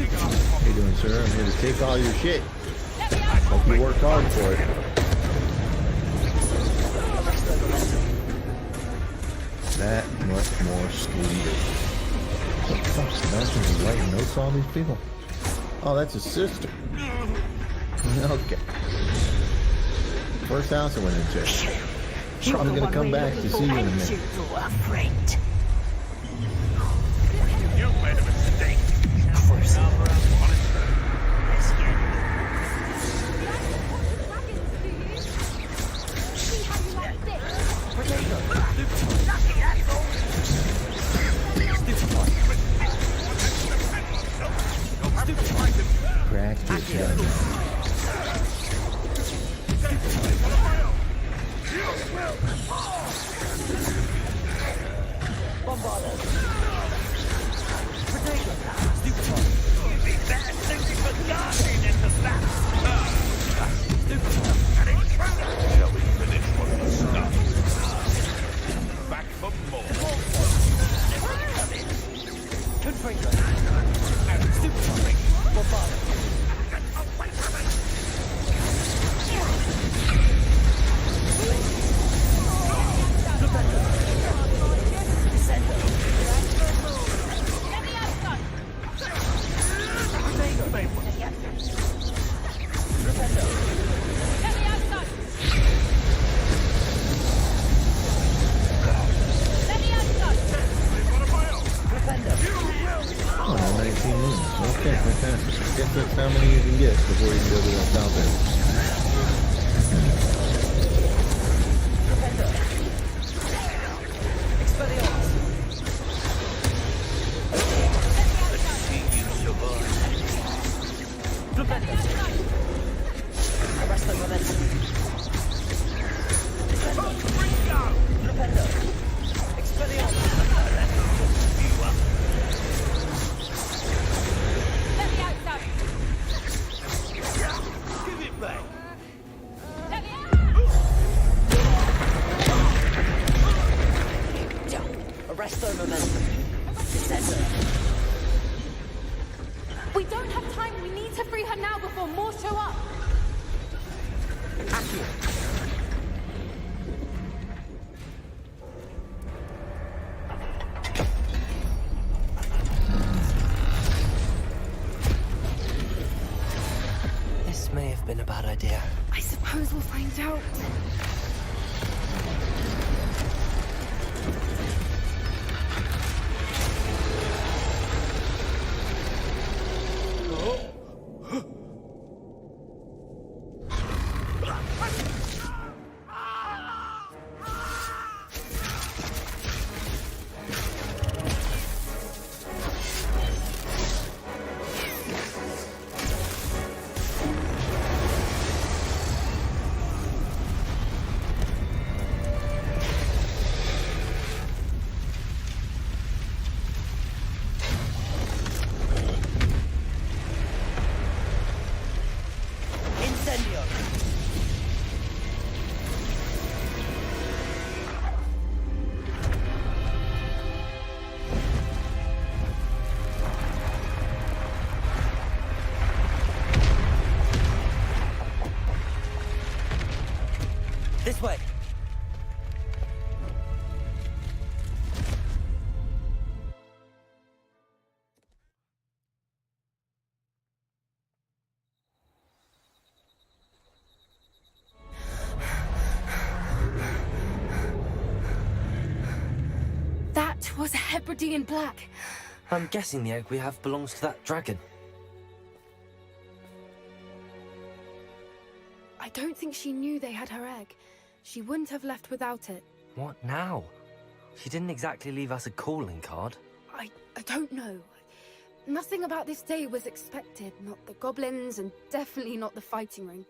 S11: you doing, sir? I'm here to take all your shit. Hope you work hard for it. That much more sweeter. What the fuck? Sebastian's writing notes on these people? Oh, that's his sister. Okay. First house I went into. Probably gonna come back to see you in a minute.
S7: You made a mistake. First.
S11: Practice dungeon.
S4: Shall we finish what we started? Back for more.
S17: Confringo. Supersonic. Bombardment.
S11: Oh, 19 moons. Okay, fantastic. Guess that's how many you can get before you can go to the south end.
S14: We don't have time. We need to free her now before more show up.
S2: This may have been a bad idea.
S14: I suppose we'll find out.
S17: This way.
S14: That was a Hebridean black.
S2: I'm guessing the egg we have belongs to that dragon.
S14: I don't think she knew they had her egg. She wouldn't have left without it.
S2: What now? She didn't exactly leave us a calling card.
S14: I don't know. Nothing about this day was expected. Not the goblins, and definitely not the fighting ring.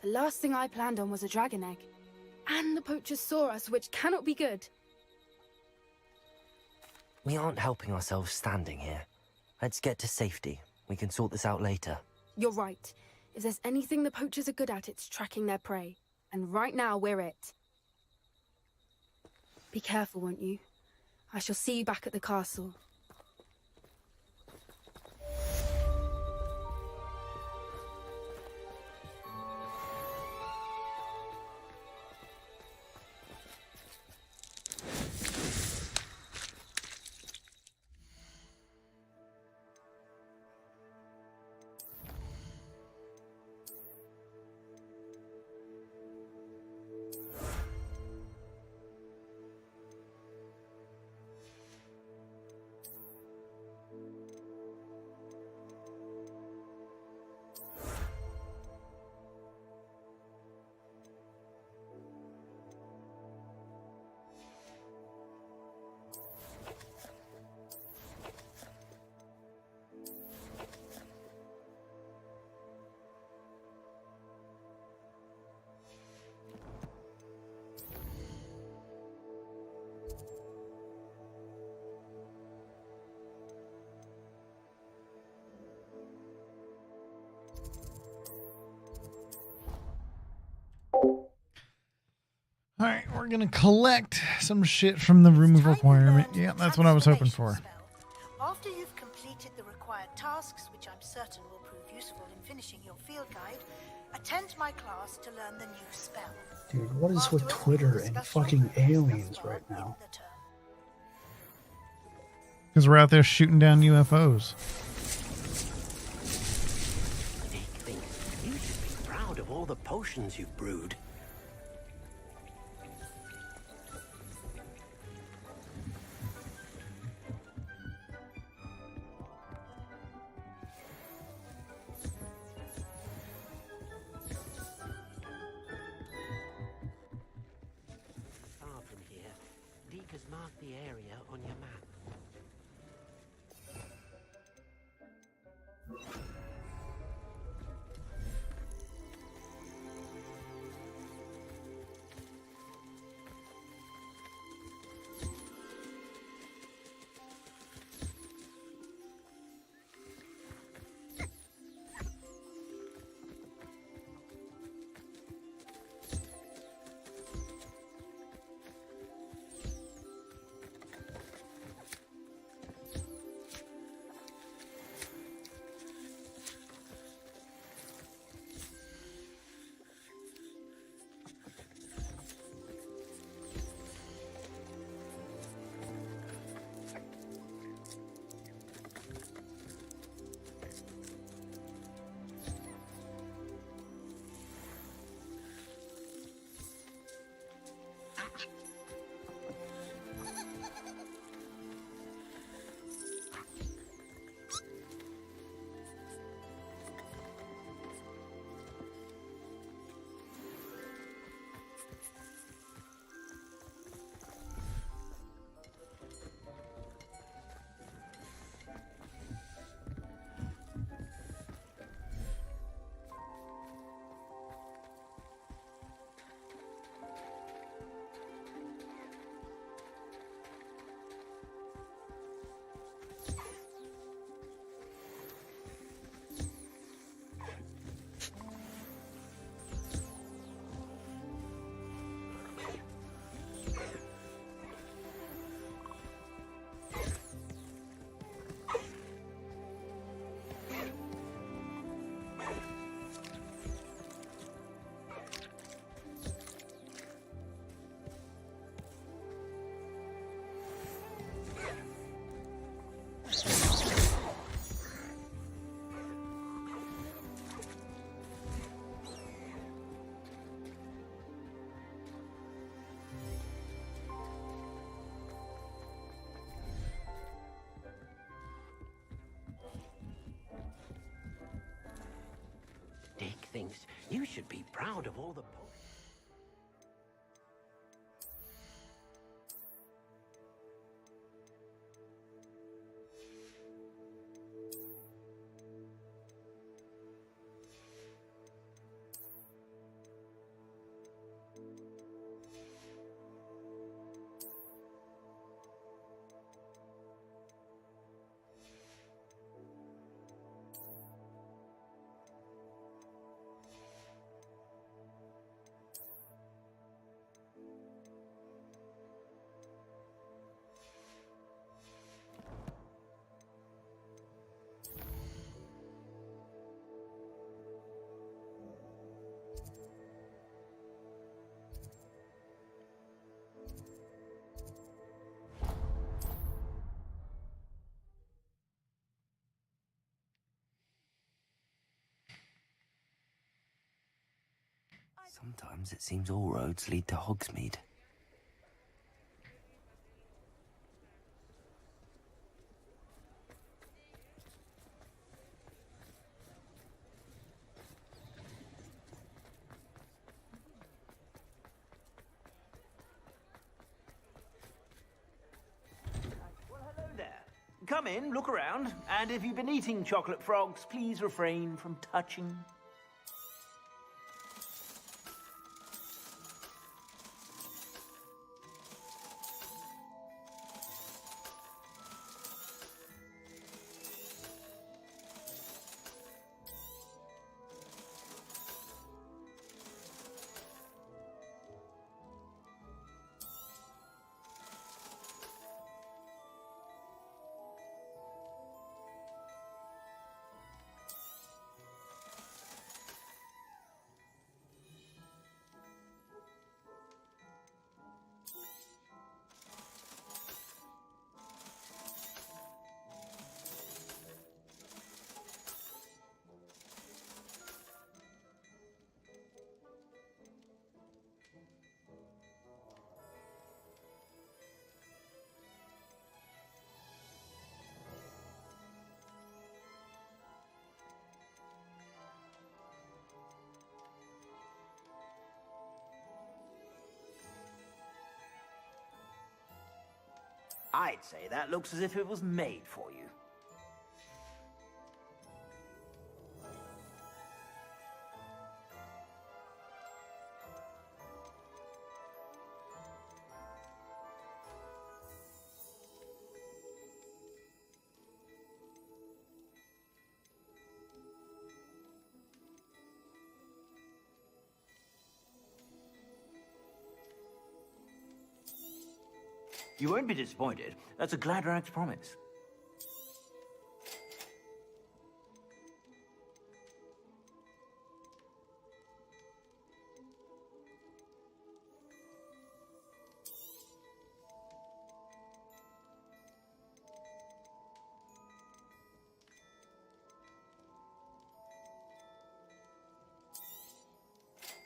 S14: The last thing I planned on was a dragon egg. And the poachers saw us, which cannot be good.
S2: We aren't helping ourselves standing here. Let's get to safety. We can sort this out later.
S14: You're right. If there's anything the poachers are good at, it's tracking their prey. And right now, we're it. Be careful, won't you? I shall see you back at the castle.
S1: we're gonna collect some shit from the room of requirement. Yeah, that's what I was hoping for.
S18: After you've completed the required tasks, which I'm certain will prove useful in finishing your field guide, attend my class to learn the new spell.
S12: Dude, what is with Twitter and fucking aliens right now?
S1: Because we're out there shooting down UFOs.
S13: You should be proud of all the potions you've brewed. Far from here, Deke has marked the area on your map. Deke thinks you should be proud of all the potions.
S2: Sometimes it seems all roads lead to Hogsmeade.
S9: Come in, look around, and if you've been eating chocolate frogs, please refrain from touching.
S8: I'd say that looks as if it was made for you. You won't be disappointed. That's a Gladrak's promise.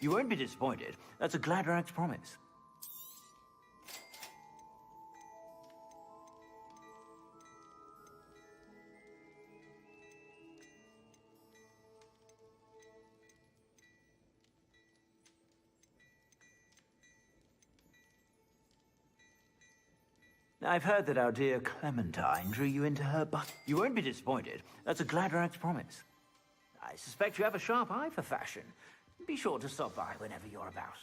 S8: You won't be disappointed. That's a Gladrak's promise. I've heard that our dear Clementine drew you into her butt. You won't be disappointed. That's a Gladrak's promise. I suspect you have a sharp eye for fashion. Be sure to stop by whenever you're about.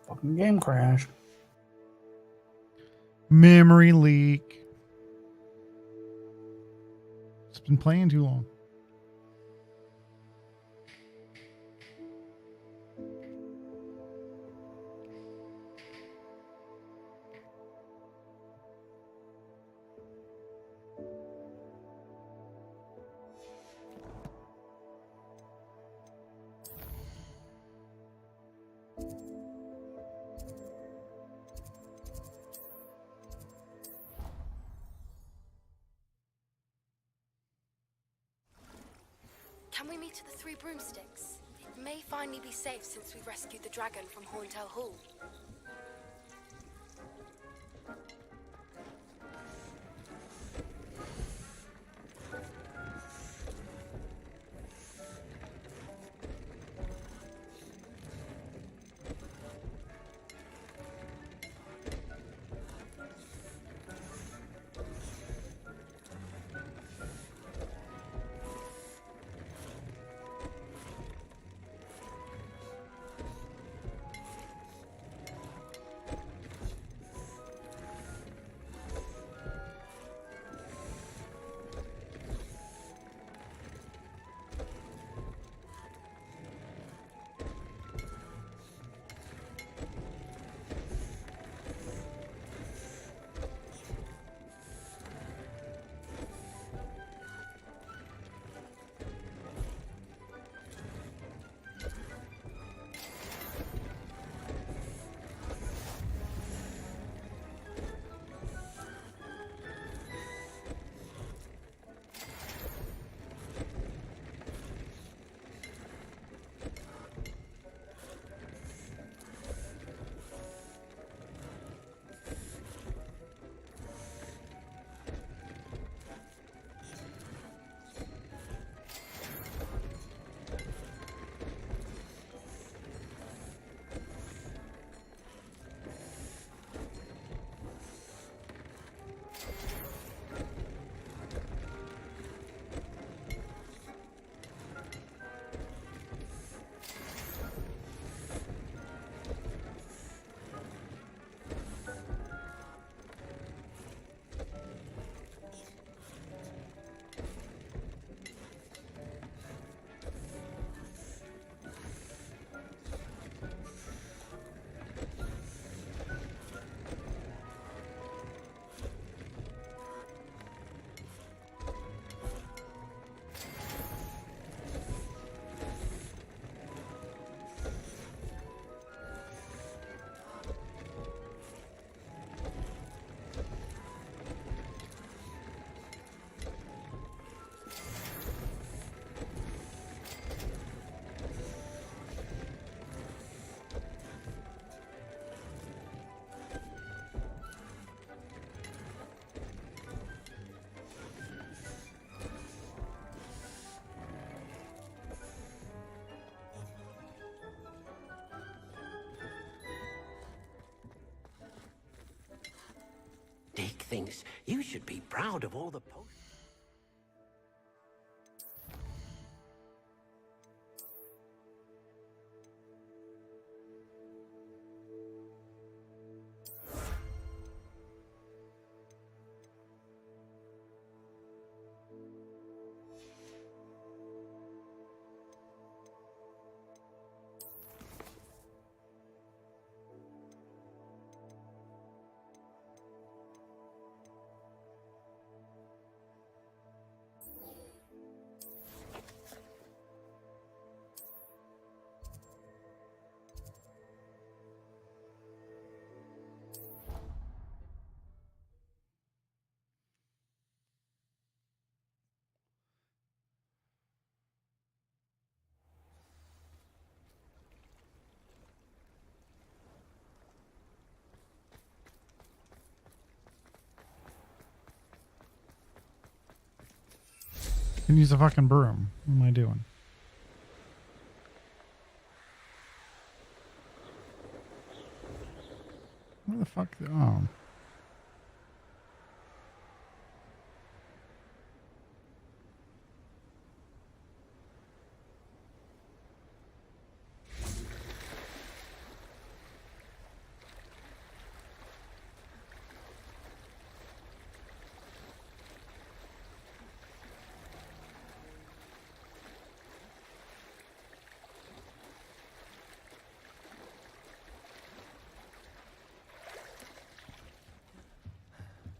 S12: Fucking game crash.
S1: Memory leak. It's been playing too long.
S14: Can we meet at the Three Broomsticks? It may finally be safe since we rescued the dragon from Horntail Hall.
S13: thinks you should be proud of all the posts.
S1: Can use a fucking broom. What am I doing? Where the fuck? Oh.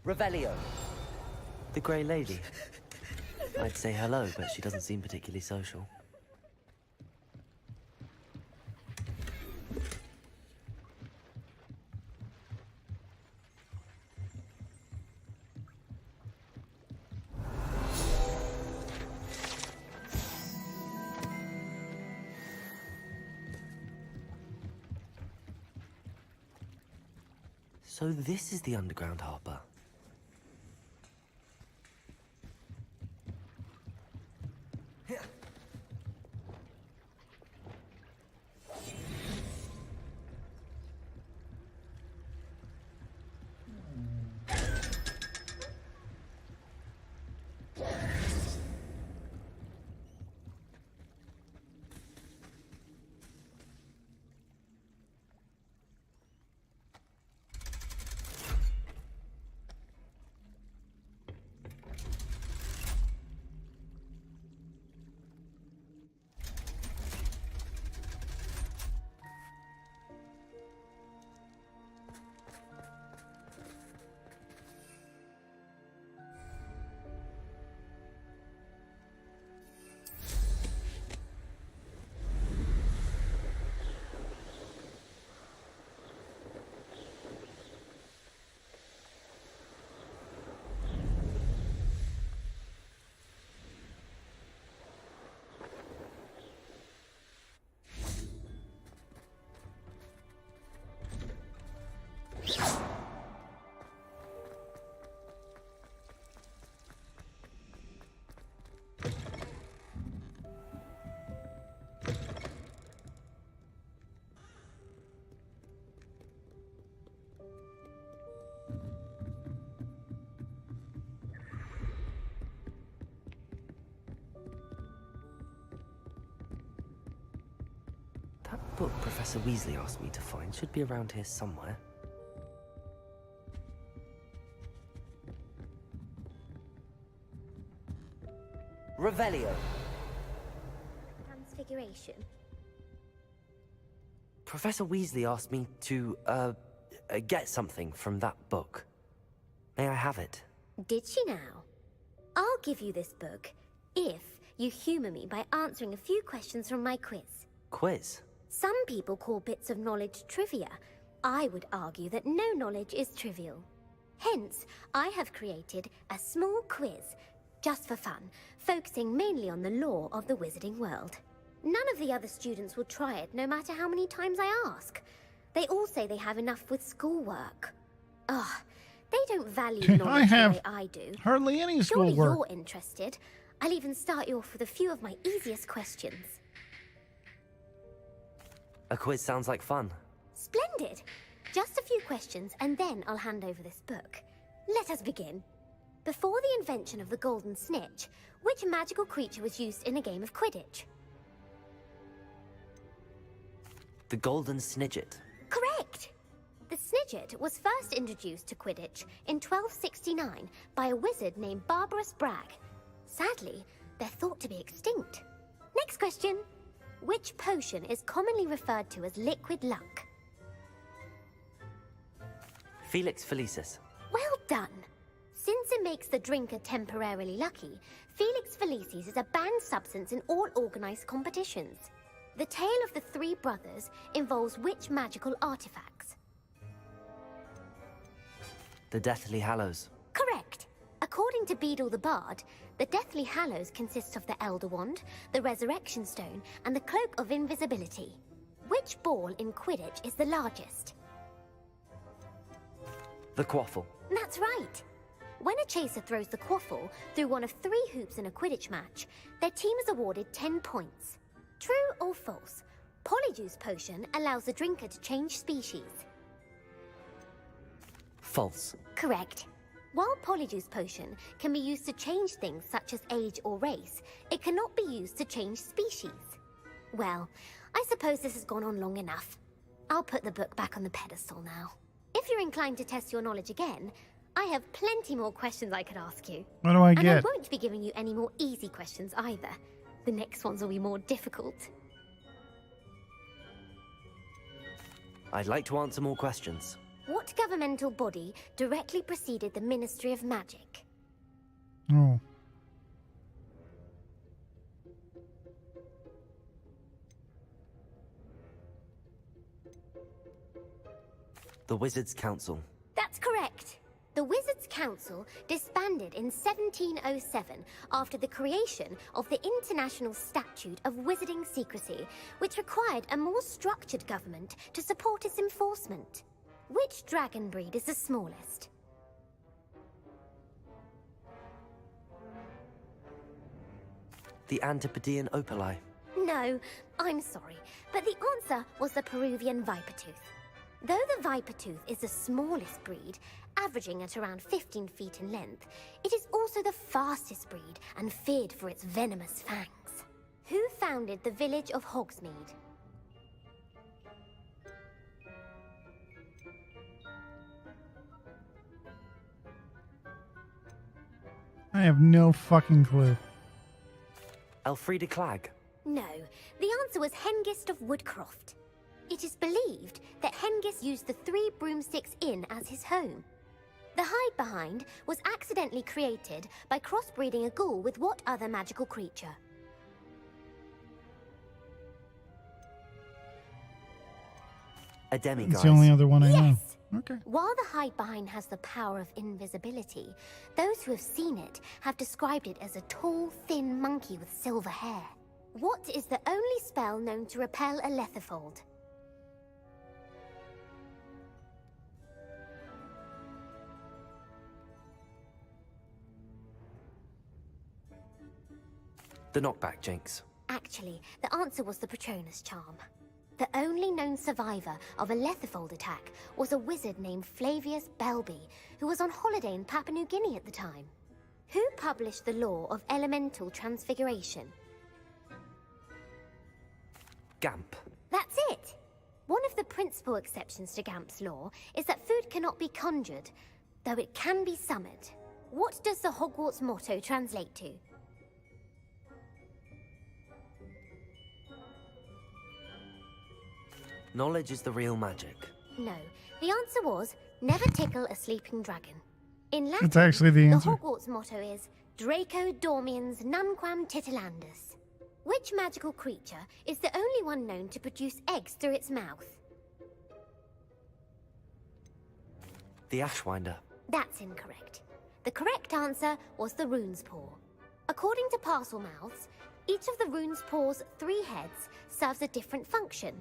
S2: Revelio. The Grey Lady. I'd say hello, but she doesn't seem particularly social. So this is the underground harbour. That book Professor Weasley asked me to find should be around here somewhere. Revelio.
S19: Transfiguration.
S2: Professor Weasley asked me to, get something from that book. May I have it?
S19: Did she now? I'll give you this book if you humor me by answering a few questions from my quiz.
S2: Quiz?
S19: Some people call bits of knowledge trivia. I would argue that no knowledge is trivial. Hence, I have created a small quiz, just for fun, focusing mainly on the lore of the wizarding world. None of the other students will try it, no matter how many times I ask. They all say they have enough with schoolwork. Ugh, they don't value knowledge the way I do.
S1: Hardly any
S19: Surely
S1: schoolwork.
S19: you're interested. I'll even start you off with a few of my easiest questions.
S2: A quiz sounds like fun.
S19: Splendid! Just a few questions, and then I'll hand over this book. Let us begin. Before the invention of the golden snitch, which magical creature was used in a game of Quidditch?
S2: The golden snidget.
S19: Correct! The snidget was first introduced to Quidditch in 1269 by a wizard named Barbarous Bragg. Sadly, they're thought to be extinct. Next question. Which potion is commonly referred to as liquid luck?
S2: Felix Felicis.
S19: Well done! Since it makes the drinker temporarily lucky, Felix Felicis is a banned substance in all organized competitions. The tale of the three brothers involves which magical artifacts?
S2: The Deathly Hallows.
S19: Correct! According to Beadle the Bard, the Deathly Hallows consists of the Elder Wand, the Resurrection Stone, and the Cloak of Invisibility. Which ball in Quidditch is the largest?
S2: The Quaffle.
S19: That's right! When a chaser throws the quaffle through one of 3 hoops in a Quidditch match, their team is awarded 10 points. True or false? Polyjuice Potion allows the drinker to change species.
S2: False.
S19: Correct. While Polyjuice Potion can be used to change things such as age or race, it cannot be used to change species. Well, I suppose this has gone on long enough. I'll put the book back on the pedestal now. If you're inclined to test your knowledge again, I have plenty more questions I could ask you.
S1: What do I
S19: And I
S1: get?
S19: won't be giving you any more easy questions either. The next ones will be more difficult.
S2: I'd like to answer more questions.
S19: What governmental body directly preceded the Ministry of Magic?
S1: Oh.
S2: The Wizards' Council.
S19: That's correct. The Wizards' Council disbanded in 1707 after the creation of the International Statute of Wizarding Secrecy, which required a more structured government to support its enforcement. Which dragon breed is the smallest?
S2: The Antipodean Opali.
S19: No, I'm sorry, but the answer was the Peruvian Vipertooth. Though the Vipertooth is the smallest breed, averaging at around 15 feet in length, it is also the fastest breed and feared for its venomous fangs. Who founded the village of Hogsmeade?
S1: I have no fucking clue.
S2: Elfrida Clegg.
S19: No, the answer was Hengist of Woodcroft. It is believed that Hengist used the 3 Broomsticks Inn as his home. The hide-behind was accidentally created by crossbreeding a ghoul with what other magical creature?
S2: A demiguise.
S1: It's the only other one I know. Okay.
S19: While the hide-behind has the power of invisibility, those who have seen it have described it as a tall, thin monkey with silver hair. What is the only spell known to repel a lethifold?
S2: The Knockback Jinx.
S19: Actually, the answer was the Patronus Charm. The only known survivor of a lethifold attack was a wizard named Flavius Belby, who was on holiday in Papua New Guinea at the time. Who published the law of elemental transfiguration?
S2: Gamp.
S19: That's it! One of the principal exceptions to Gamp's law is that food cannot be conjured, though it can be summoned. What does the Hogwarts motto translate to?
S2: Knowledge is the real magic.
S19: No, the answer was, never tickle a sleeping dragon. In Latin,
S1: That's actually the answer.
S19: Hogwarts motto is, Draco dormiens nunquam titilandus. Which magical creature is the only one known to produce eggs through its mouth?
S2: The Ashwinder.
S19: That's incorrect. The correct answer was the Rune's Paw. According to Parselmouths, each of the Rune's Paw's 3 heads serves a different function.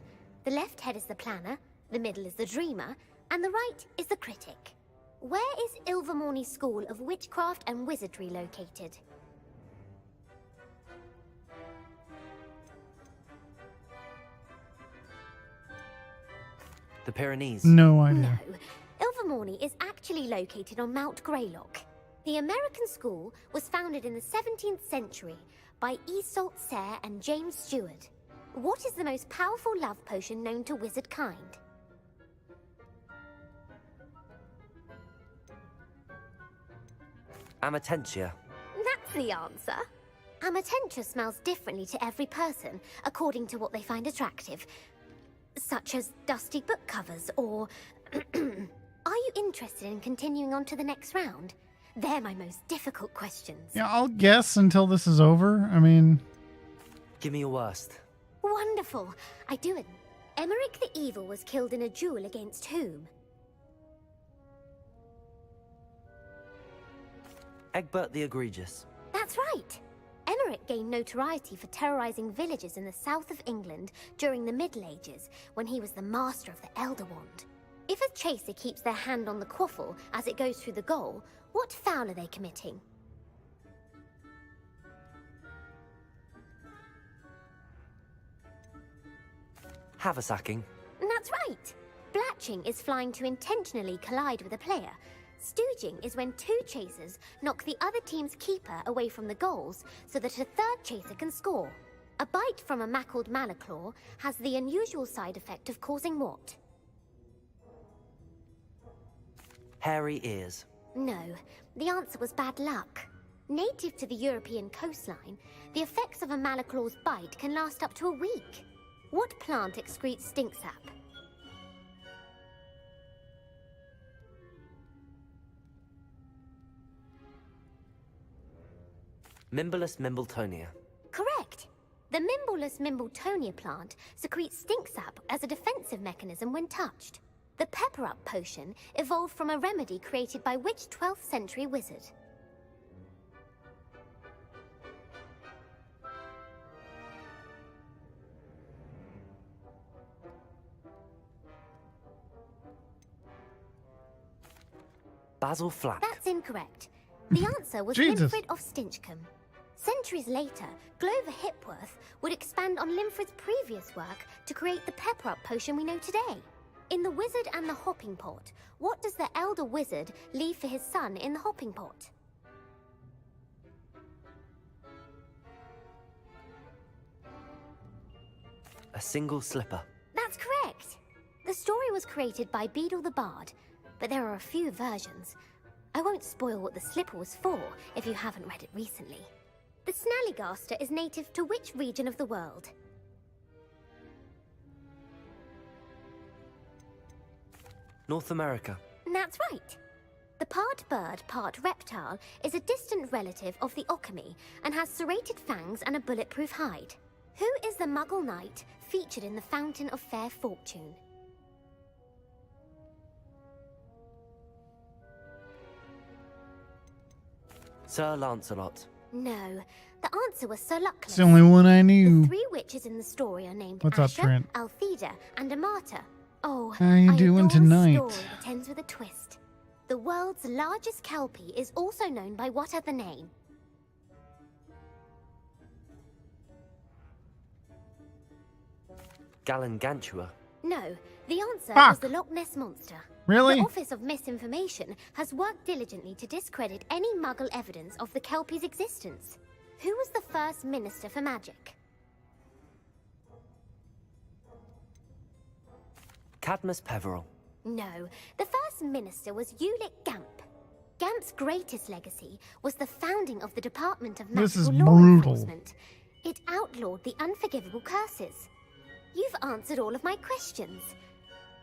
S19: The left head is the planner, the middle is the dreamer, and the right is the critic. Where is Ilvermorny School of Witchcraft and Wizardry located?
S2: The Pyrenees.
S1: No idea.
S19: No, Ilvermorny is actually actually located on Mount Greylock. The American school was founded in the 17th century by Iseult Sayre and James Stewart. What is the most powerful love potion known to wizard kind?
S2: Amatentia.
S19: That's the answer. Amatentia smells differently to every person, according to what they find attractive. Such as dusty book covers, or... Are you interested in continuing on to the next round? They're my most difficult questions.
S1: Yeah, I'll guess until this is over. I mean...
S2: Give me your worst.
S19: Wonderful. I do it. Emmerich the Evil was killed in a duel against whom?
S2: Egbert the Egregious.
S19: That's right. Emmerich gained notoriety for terrorizing villages in the south of England during the Middle Ages, when he was the master of the Elder Wand. If a chaser keeps their hand on the quaffle as it goes through the goal, what foul are they committing?
S2: Haversacking.
S19: That's right. Blatching is flying to intentionally collide with a player. Stooging is when two chasers knock the other team's keeper away from the goals so that a third chaser can score. A bite from a mackled malaclaw has the unusual side effect of causing what?
S2: Hairy ears.
S19: No, the answer was bad luck. Native to the European coastline, the effects of a malaclaw's bite can last up to a week. What plant excretes stink sap?
S2: Mimbolus mimbletonia.
S19: Correct. The Mimbolus mimbletonia plant secretes stink sap as a defensive mechanism when touched. The pepper-up potion evolved from a remedy created by which 12th century wizard?
S2: Basil Flack.
S19: That's incorrect. The answer was
S1: Jesus.
S19: Limfrid of Stinchcombe. Centuries later, Glover Hipworth would expand on Limfrid's previous work to create the pepper-up potion we know today. In The Wizard and the Hopping Pot, what does the elder wizard leave for his son in the hopping pot?
S2: A single slipper.
S19: That's correct. The story was created by Beadle the Bard, but there are a few versions. I won't spoil what the slipper was for if you haven't read it recently. The Snallygaster is native to which region of the world?
S2: North America.
S19: That's right. The part bird, part reptile is a distant relative of the Occamy and has serrated fangs and a bulletproof hide. Who is the Muggle knight featured in the Fountain of Fair Fortune?
S2: Sir Lancelot.
S19: No, the answer was Sir Luckless.
S1: It's the only one I
S19: The
S1: knew.
S19: three witches in the story are named
S1: What's up,
S19: Asher,
S1: Trent?
S19: Altheda, and Amata. Oh,
S1: How you
S19: I
S1: doing
S19: adore
S1: tonight?
S19: A story that ends with a twist. The world's largest kelpie is also known by what other name?
S2: Gallangantua.
S19: No, the answer
S1: Fuck.
S19: was the Loch Ness Monster.
S1: Really?
S19: The Office of Misinformation has worked diligently to discredit any Muggle evidence of the kelpie's existence. Who was the first Minister for Magic?
S2: Cadmus Peveril.
S19: No, the first minister was Ulick Gamp. Gamp's greatest legacy was the founding of the Department of
S1: This is
S19: Magical Law
S1: brutal.
S19: Enforcement. It outlawed the unforgivable curses. You've answered all of my questions.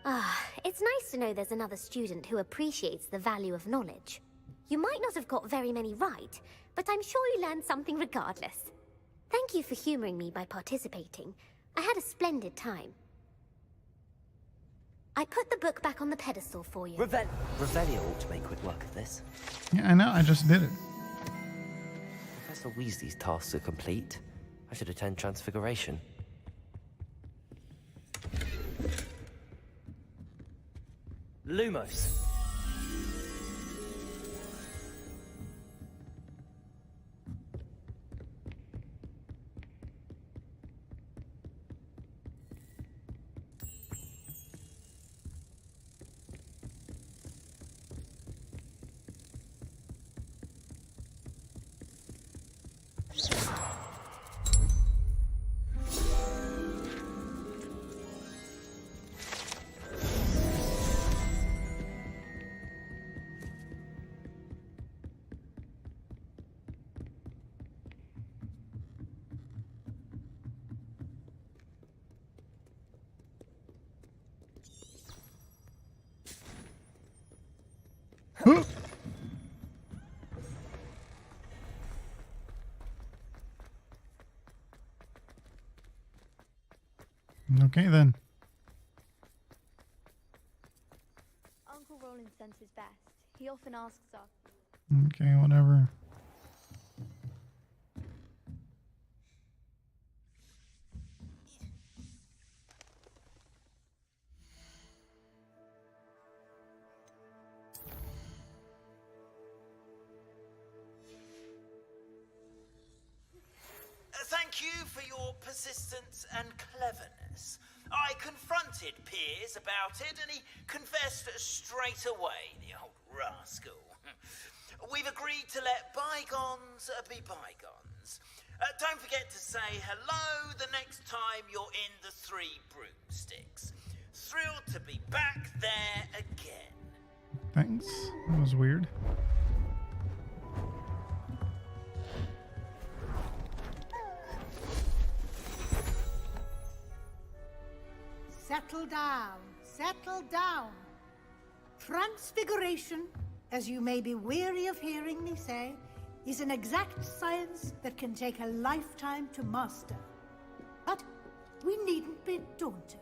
S19: Ah, it's nice to know there's another student who appreciates the value of knowledge. You might not have got very many right, but I'm sure you learned something regardless. Thank you for humoring me by participating. I had a splendid time. I put the book back on the pedestal for you.
S2: Revelio ought to make quick work of this.
S1: Yeah, I know. I just did it.
S2: Professor Weasley's tasks are complete. I should attend Transfiguration. Lumos.
S1: Okay, then.
S14: Uncle Roland sends his best. He often asks us.
S1: Okay, whatever.
S8: Thank you for your persistence and cleverness. I confronted Piers about it, and he confessed straight away, the old rascal. We've agreed to let bygones be bygones. Don't forget to say hello the next time you're in the Three Broomsticks. Thrilled to be back there again.
S1: Thanks. That was weird.
S18: Settle down. Settle down. Transfiguration, as you may be weary of hearing me say, is an exact science that can take a lifetime to master. But we needn't be daunted.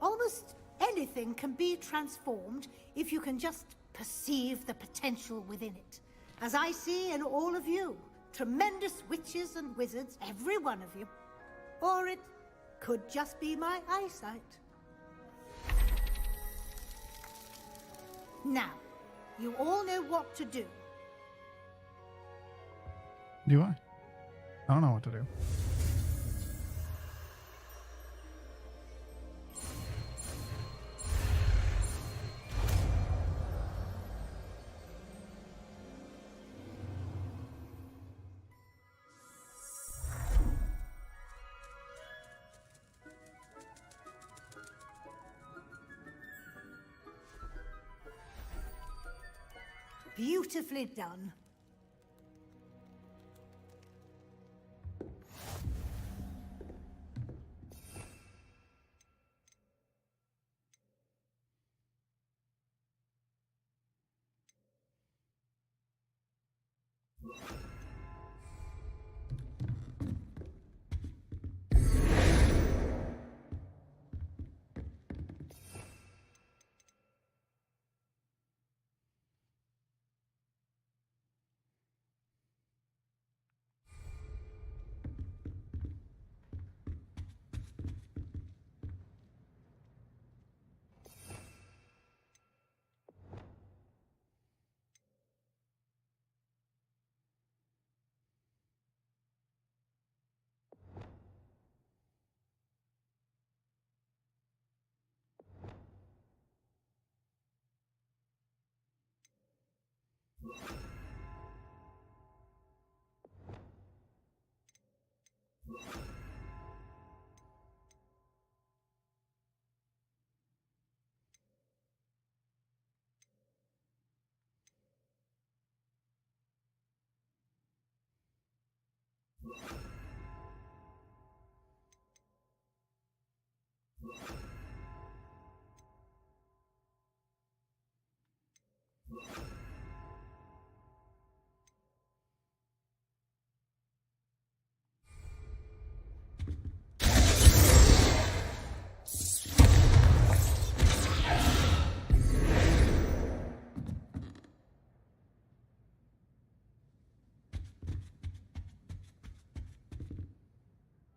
S18: Almost anything can be transformed if you can just perceive the potential within it. As I see in all of you, tremendous witches and wizards, every one of you. Or it could just be my eyesight. Now, you all know what to do.
S1: Do I? I don't know what to do.
S18: Beautifully done.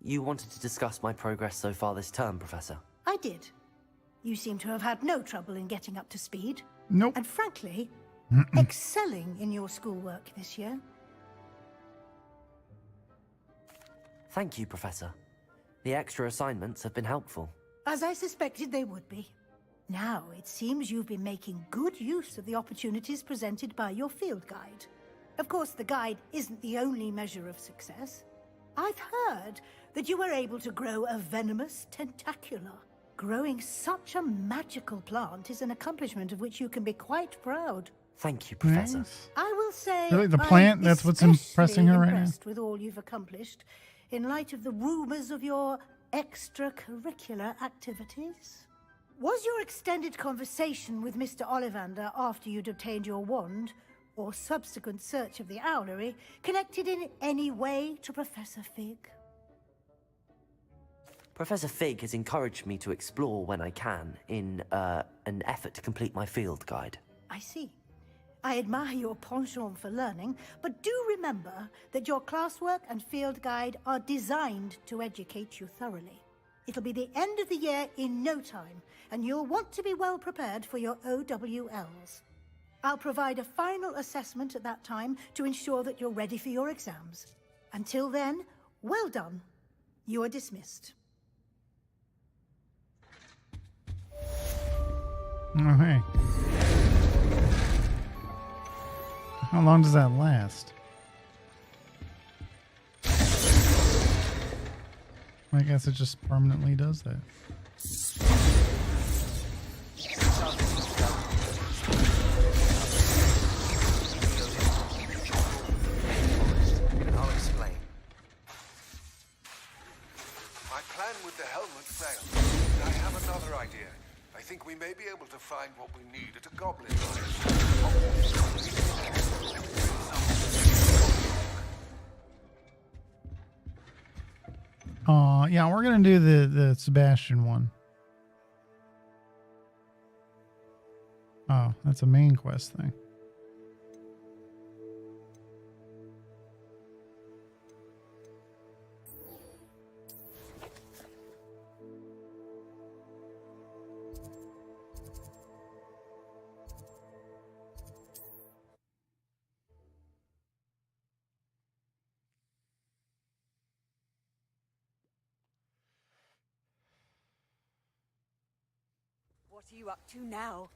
S2: You wanted to discuss my progress so far this term, Professor?
S18: I did. You seem to have had no trouble in getting up to speed.
S1: Nope.
S18: And frankly, excelling in your schoolwork this year.
S2: Thank you, Professor. The extra assignments have been helpful.
S18: As I suspected they would be. Now, it seems you've been making good use of the opportunities presented by your field guide. Of course, the guide isn't the only measure of success. I've heard that you were able to grow a venomous tentacula. Growing such a magical plant is an accomplishment of which you can be quite proud.
S2: Thank you, Professor.
S1: Nice.
S18: I will say
S1: Really, the plant?
S18: I'm
S1: That's what's impressing her right now?
S18: impressed with all you've accomplished in light of the rumors of your extracurricular activities. Was your extended conversation with Mr. Ollivander after you'd obtained your wand, or subsequent search of the owlery, connected in any way to Professor Fig?
S2: Professor Fig has encouraged me to explore when I can in an effort to complete my field guide.
S18: I see. I admire your penchant for learning, but do remember that your classwork and field guide are designed to educate you thoroughly. It'll be the end of the year in no time, and you'll want to be well prepared for your OWLs. I'll provide a final assessment at that time to ensure that you're ready for your exams. Until then, well done. You are dismissed.
S1: Oh, hey. How long does that last? I guess it just permanently does that.
S10: I'll explain. My plan with the helmet failed, but I have another idea. I think we may be able to find what we need at a goblin mine.
S1: Yeah, we're gonna do the Sebastian one. Oh, that's a main quest thing.
S3: What are you up to now?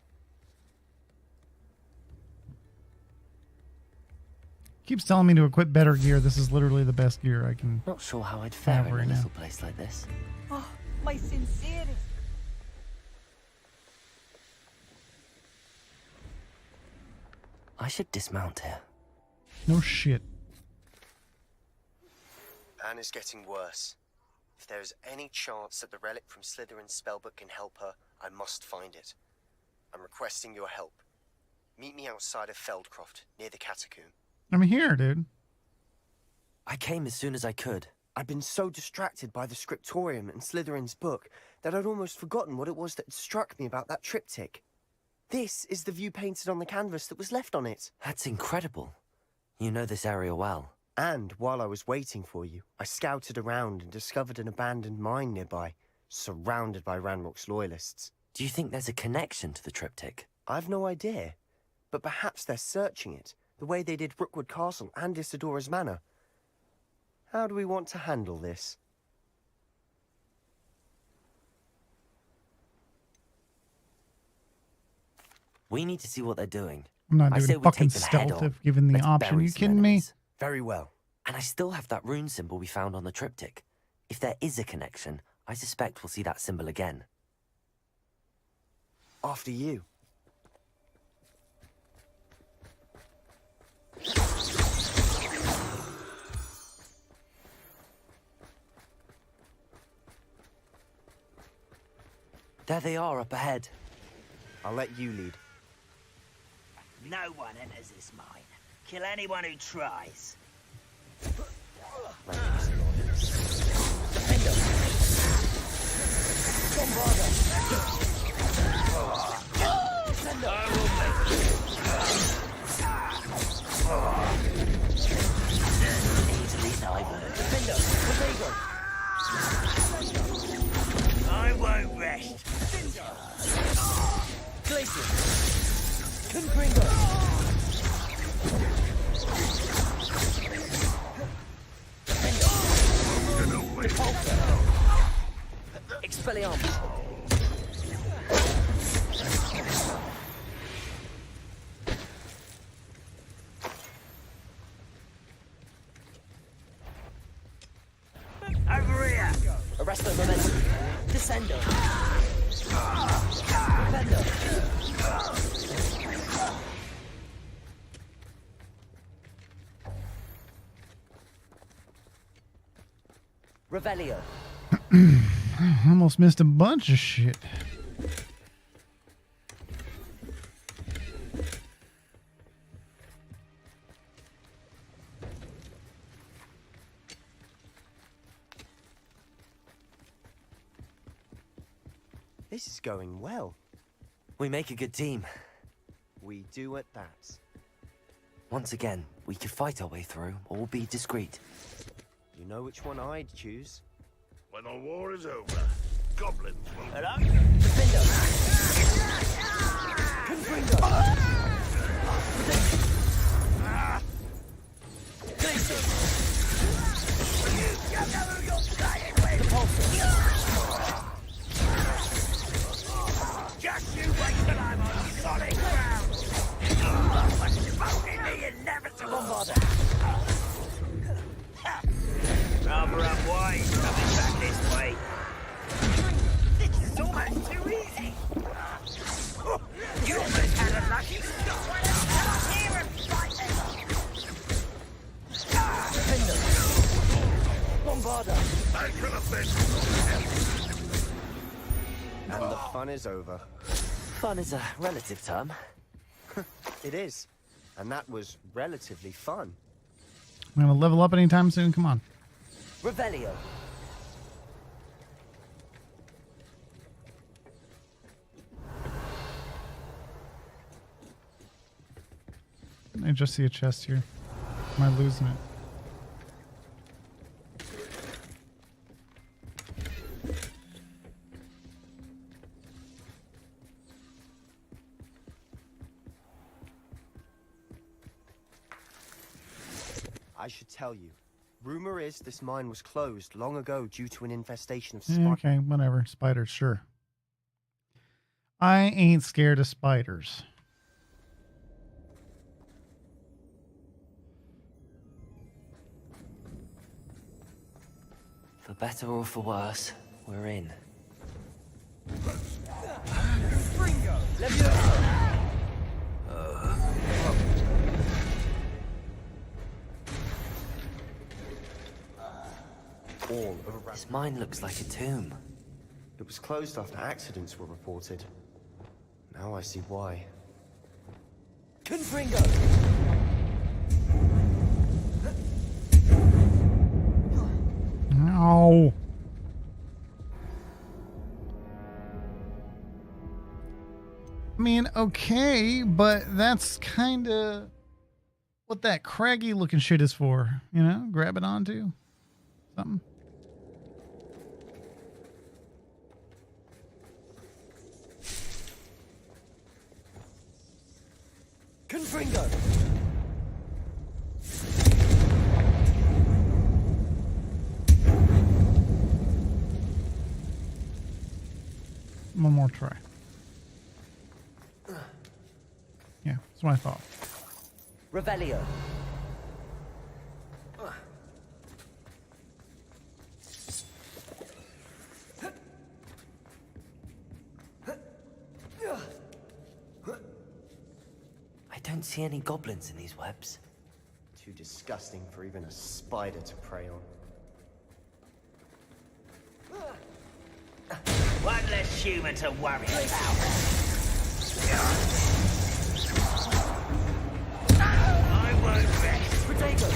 S1: Keeps telling me to equip better gear. This is literally the best gear I can.
S2: Not sure how I'd fare in a
S1: right now.
S2: little place like this.
S3: Oh, my sincerest.
S2: I should dismount here.
S1: No shit.
S20: Anne is getting worse. If there is any chance that the relic from Slytherin's spellbook can help her, I must find it. I'm requesting your help. Meet me outside of Feldcroft, near the catacomb.
S1: I'm here, dude.
S2: I came as soon as I could.
S20: I'd been so distracted by the scriptorium and Slytherin's book that I'd almost forgotten what it was that had struck me about that triptych. This is the view painted on the canvas that was left on it.
S2: That's incredible. You know this area well.
S20: And while I was waiting for you, I scouted around and discovered an abandoned mine nearby, surrounded by Ranrock's loyalists.
S2: Do you think there's a connection to the triptych?
S20: I've no idea, but perhaps they're searching it, the way they did Rookwood Castle and Isidora's Manor. How do we want to handle this?
S2: We need to see what they're doing.
S1: I'm not
S2: I say
S1: doing
S2: we
S1: fucking
S2: take them head
S1: stealth
S2: on.
S1: if given the
S2: Let's
S1: option.
S2: bury
S1: You
S2: some
S1: kidding me?
S2: enemies.
S20: Very well.
S2: And I still have that rune symbol we found on the triptych. If there is a connection, I suspect we'll see that symbol again.
S20: After you.
S2: There they are up ahead.
S20: I'll let you lead.
S8: No one enters this mine. Kill anyone who tries. I won't rest.
S17: Glacier. Couldn't bring us. Expelliarmus.
S8: Over here.
S17: Arresto momentum. Descendo. Defender. Revelio.
S1: Almost missed a bunch of shit.
S20: This is going well.
S2: We make a good team.
S20: We do at that.
S2: Once again, we could fight our way through, or be discreet.
S20: You know which one I'd choose?
S4: When the war is over, goblins will...
S8: Hello?
S7: Just you wait till I'm on solid ground! The inevitable mother!
S8: Rather unwise coming back this way.
S7: This is almost too easy! You almost had a lucky stop! Here and fight
S20: Bombarda!
S4: I could have been...
S20: And the fun is over.
S2: Fun is a relative term.
S20: It is. And that was relatively fun.
S1: I'm gonna level up anytime soon. Come on.
S2: Revelio.
S1: I just see a chest here. Am I losing it?
S20: I should tell you. Rumor is this mine was closed long ago due to an infestation of
S1: Yeah,
S20: spiders.
S1: okay, whatever. Spiders, sure. I ain't scared of spiders.
S2: For better or for worse, we're in.
S7: Ringo! Let me know!
S20: All around.
S2: This mine looks like a tomb.
S20: It was closed after accidents were reported. Now I see why.
S7: Confringo!
S1: No. I mean, okay, but that's kind of what that craggy looking shit is for. You know, grab it onto something.
S7: Confringo!
S1: One more try. Yeah, that's what I thought.
S2: Revelio. I don't see any goblins in these webs.
S20: Too disgusting for even a spider to prey on.
S8: One less human to worry about. I won't rest.
S7: Potato!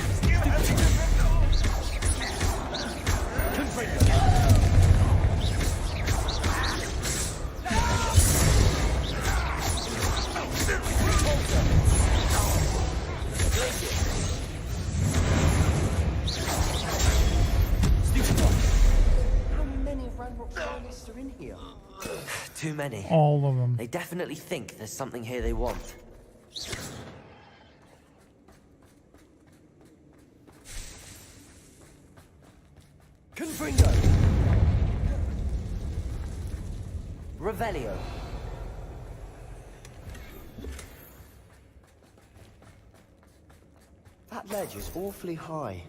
S20: How many of Ranrock's finest are in here?
S2: Too many.
S1: All of them.
S2: They definitely think there's something here they want.
S7: Confringo!
S2: Revelio.
S20: That ledge is awfully high.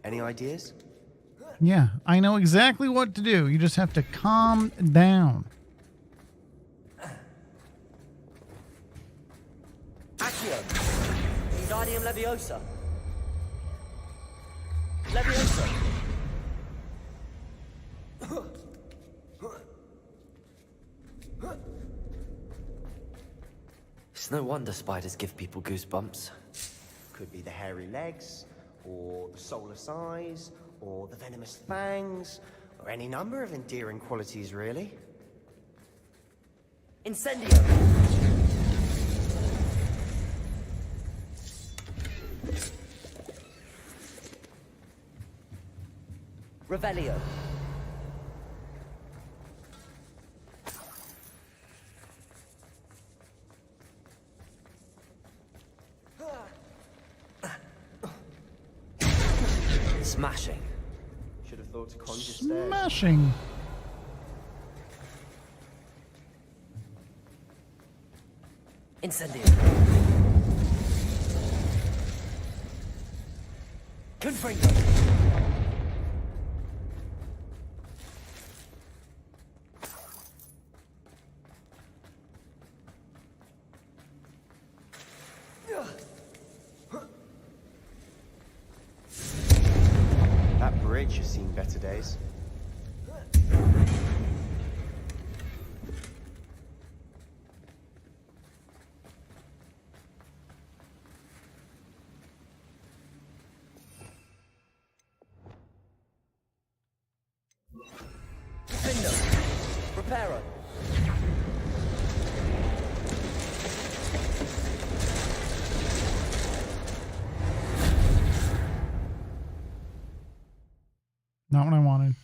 S20: Any ideas?
S1: Yeah, I know exactly what to do. You just have to calm down.
S2: Accio. Wingardium Leviosa. Leviosa. It's no wonder spiders give people goosebumps.
S20: Could be the hairy legs, or the soulless eyes, or the venomous fangs, or any number of endearing qualities, really.
S2: Incendio! Revelio. Smashing.
S20: Should have thought to conjure stairs.
S1: Smashing.
S2: Incendio. Confringo.
S20: That bridge has seen better days.
S2: Findo. Reparo.
S1: Not what I wanted.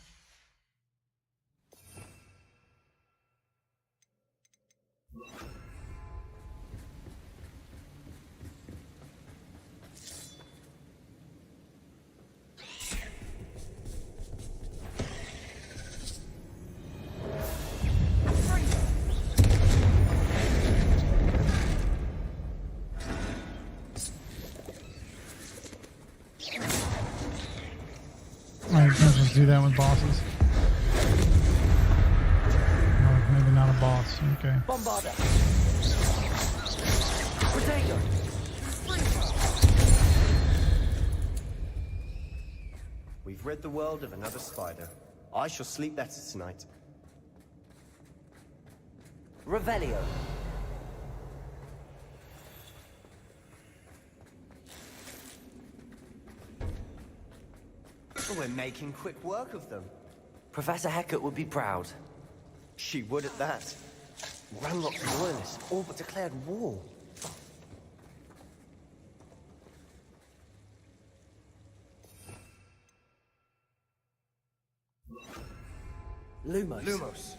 S1: I can't just do that with bosses. No, maybe not a boss. Okay.
S2: Bombarda. Protego.
S20: We've rid the world of another spider. I shall sleep better tonight.
S2: Revelio.
S20: We're making quick work of them.
S2: Professor Hecat would be proud.
S20: She would at that. Ranrock's loyalists all but declared war.
S2: Lumos.
S20: Lumos.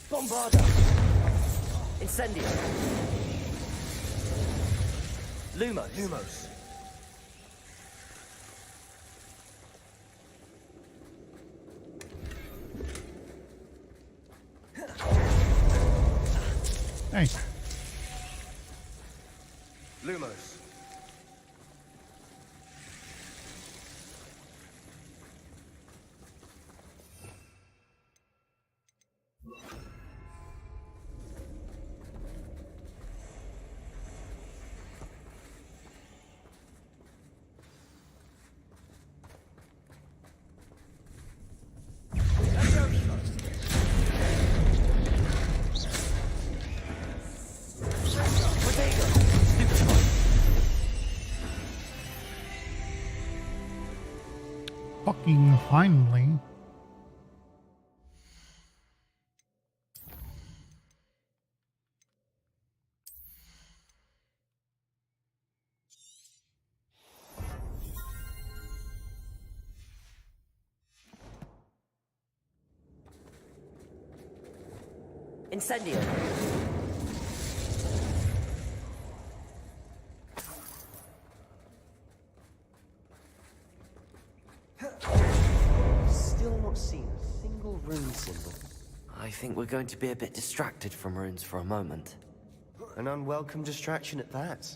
S2: Bombarda. Incendio. Lumos.
S20: Lumos.
S1: Hey.
S20: Lumos.
S1: Fucking finally.
S2: Incendio.
S20: Still not seen a single rune symbol.
S2: I think we're going to be a bit distracted from runes for a moment.
S20: An unwelcome distraction at that.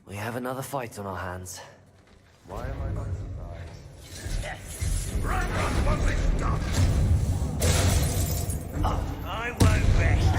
S2: We have another fight on our hands.
S20: Why am I not surprised?
S7: Ranrock won't be stopped! I won't rest!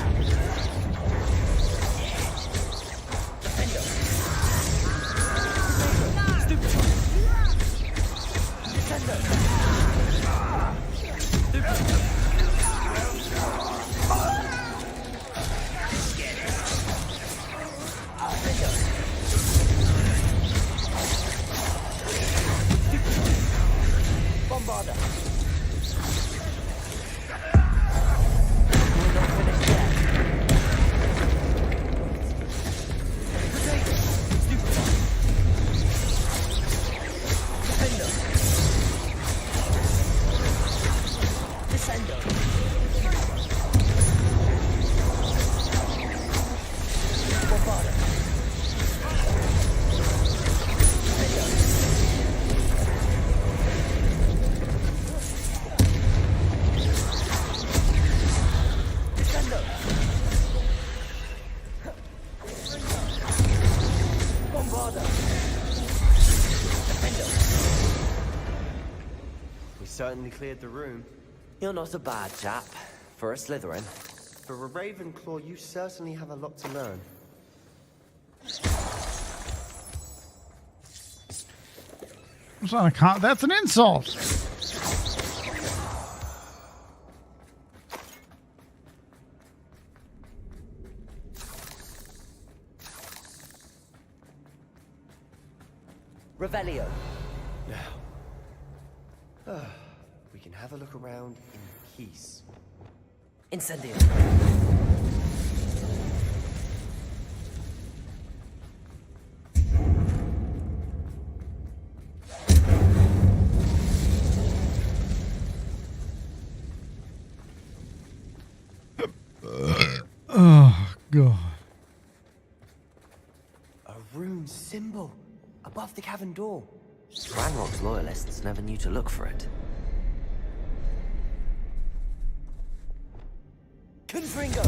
S20: certainly cleared the room.
S2: You're not a bad chap. For a Slytherin.
S20: For a Ravenclaw, you certainly have a lot to learn.
S1: That's not a that's an insult.
S2: Revelio.
S20: Now, we can have a look around in peace.
S2: Incendio.
S1: Oh, God.
S20: A rune symbol above the cavern door.
S2: Ranrock's loyalists never knew to look for it. Confringo!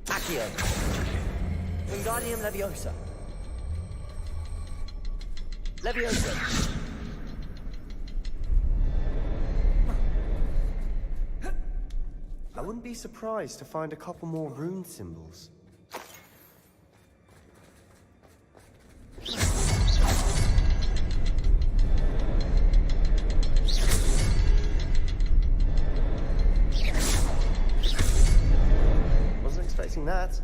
S2: Accio! Wingardium Leviosa! Leviosa!
S20: I wouldn't be surprised to find a couple more rune symbols. Wasn't expecting that.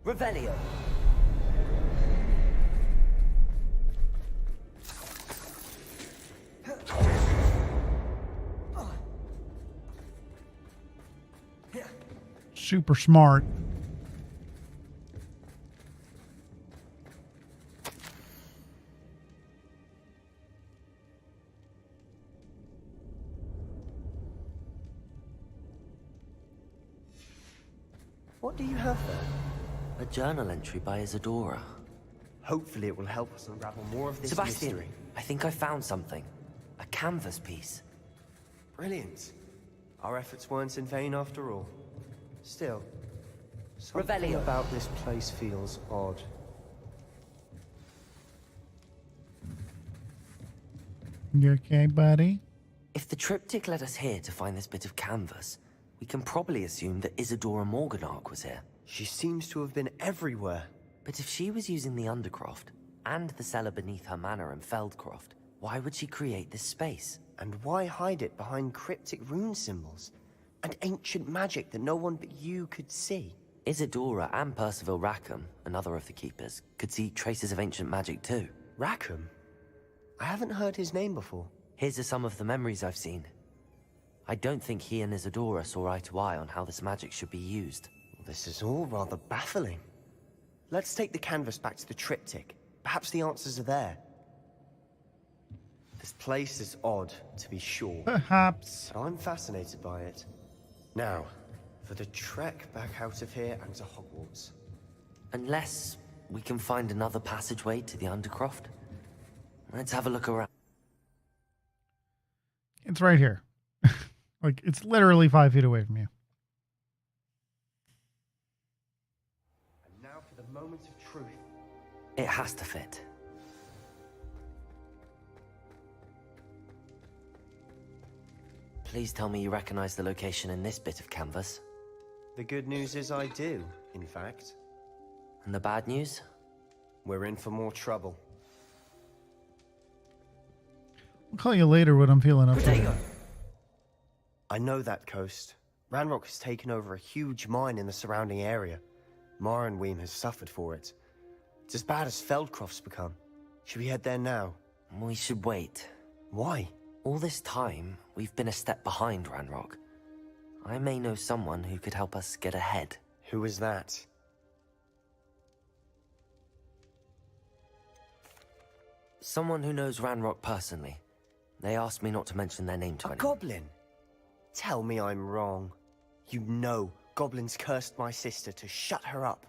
S2: Revelio.
S1: Super smart.
S20: What do you have there?
S2: A journal entry by Isadora.
S20: Hopefully it will help us unravel more of this
S2: Sebastian,
S20: mystery.
S2: I think I found something. A canvas piece.
S20: Brilliant. Our efforts weren't in vain after all. Still, something
S2: Revelio.
S20: about this place feels odd.
S1: You okay, buddy?
S2: If the triptych led us here to find this bit of canvas, we can probably assume that Isadora Morganach was here.
S20: She seems to have been everywhere.
S2: But if she was using the Undercroft, and the cellar beneath her manor in Feldcroft, why would she create this space?
S20: And why hide it behind cryptic rune symbols? And ancient magic that no one but you could see?
S2: Isadora and Percival Rackham, another of the Keepers, could see traces of ancient magic too.
S20: Rackham? I haven't heard his name before.
S2: His are some of the memories I've seen. I don't think he and Isadora saw eye to eye on how this magic should be used.
S20: Well, this is all rather baffling. Let's take the canvas back to the triptych. Perhaps the answers are there. This place is odd, to be sure.
S1: Perhaps.
S20: But I'm fascinated by it. Now, for the trek back out of here and to Hogwarts.
S2: Unless we can find another passageway to the Undercroft. Let's have a look around.
S1: It's right here. Like, it's literally 5 feet away from you.
S20: And now for the moment of truth.
S2: It has to fit. Please tell me you recognize the location in this bit of canvas.
S20: The good news is I do, in fact.
S2: And the bad news?
S20: We're in for more trouble.
S1: I'll call you later when I'm feeling up to it.
S20: I know that coast. Ranrock has taken over a huge mine in the surrounding area. Marrenweem has suffered for it. It's as bad as Feldcroft's become. Should we head there now?
S2: We should wait.
S20: Why?
S2: All this time, we've been a step behind Ranrock. I may know someone who could help us get ahead.
S20: Who is that?
S2: Someone who knows Ranrock personally. They asked me not to mention their name to anyone.
S20: A goblin? Tell me I'm wrong. You know goblins cursed my sister to shut her up.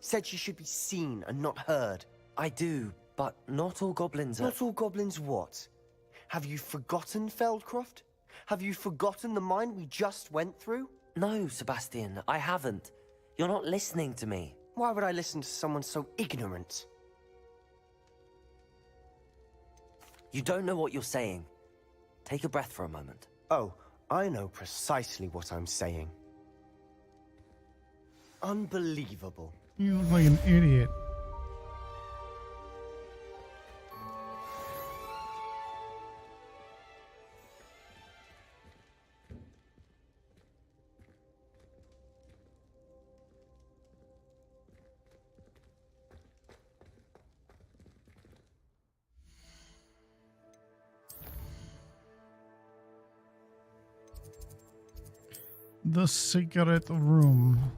S20: Said she should be seen and not heard.
S2: I do, but not all goblins are...
S20: Not all goblins what? Have you forgotten Feldcroft? Have you forgotten the mine we just went through?
S2: No, Sebastian, I haven't. You're not listening to me.
S20: Why would I listen to someone so ignorant?
S2: You don't know what you're saying. Take a breath for a moment.
S20: Oh, I know precisely what I'm saying. Unbelievable.
S1: You look like an idiot. The secret room.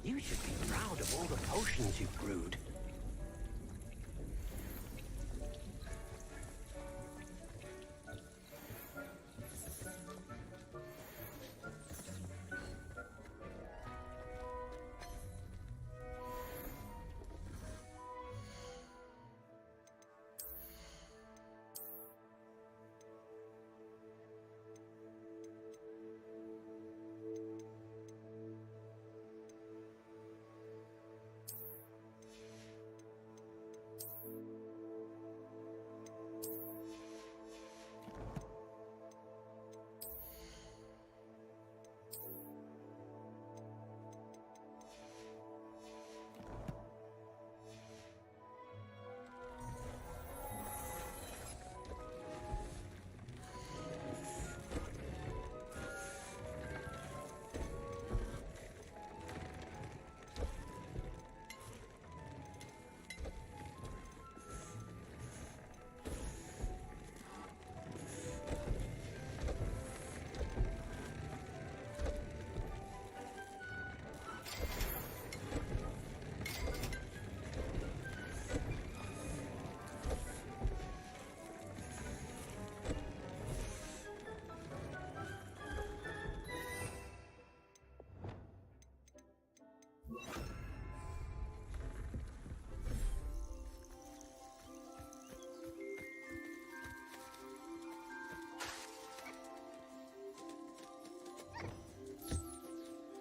S13: You should be proud of all the potions you've brewed.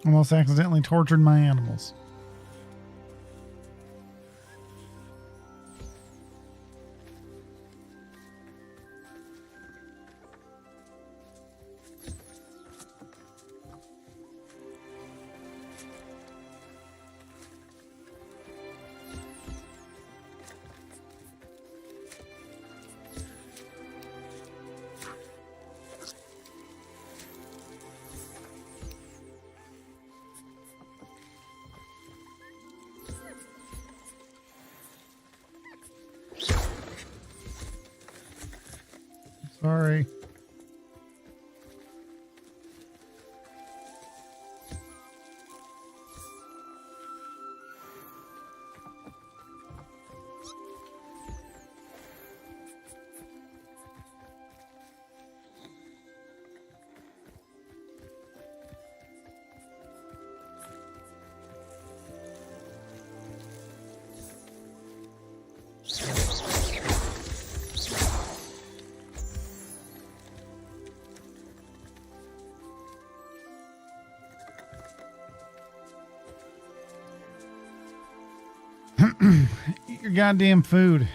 S13: Almost accidentally tortured my animals. Sorry. Eat your goddamn food.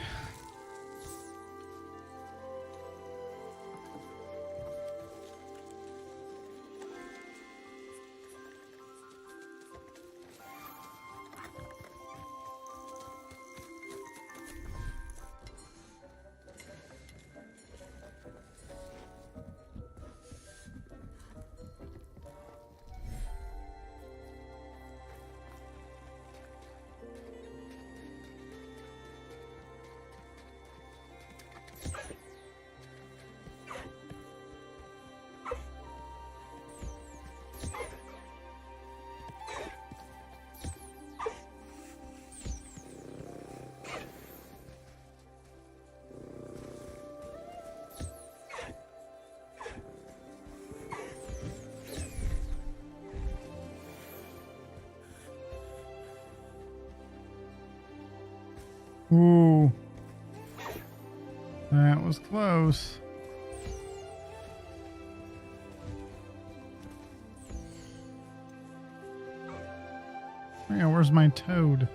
S1: Ooh. That was close. Yeah, where's my toad?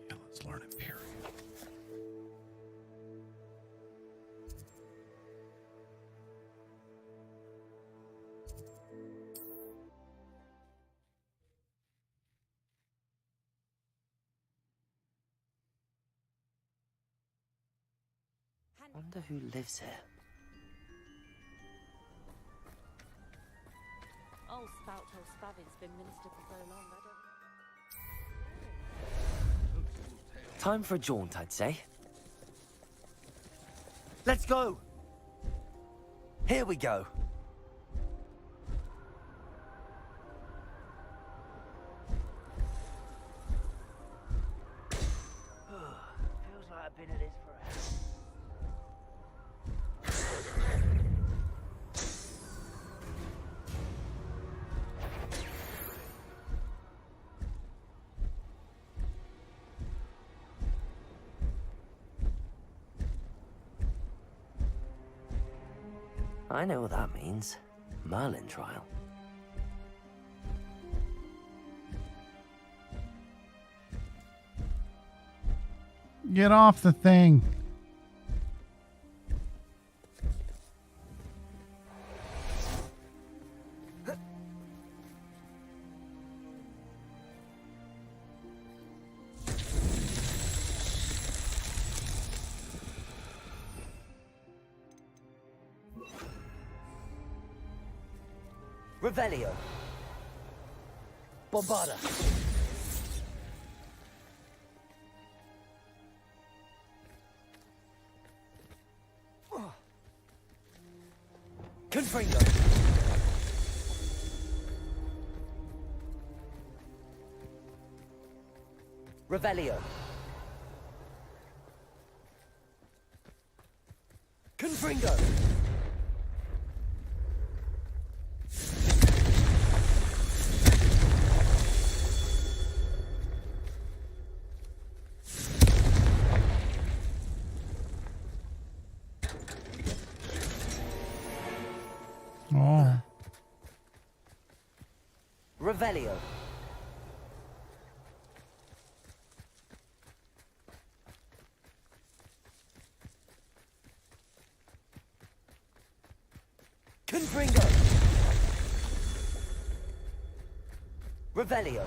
S1: Yeah, let's learn Imperial.
S2: Wonder who lives here.
S5: Old spout-hole Spavin's been minister for so long, I
S2: Time for a jaunt, I'd say. Let's go! Here we go.
S8: Feels like I've been at this forever.
S2: I know what that means. Merlin trial.
S1: Get off the thing.
S2: Revelio. Bombarda. Confringo. Revelio. Confringo.
S1: Oh.
S2: Revelio. Confringo. Revelio.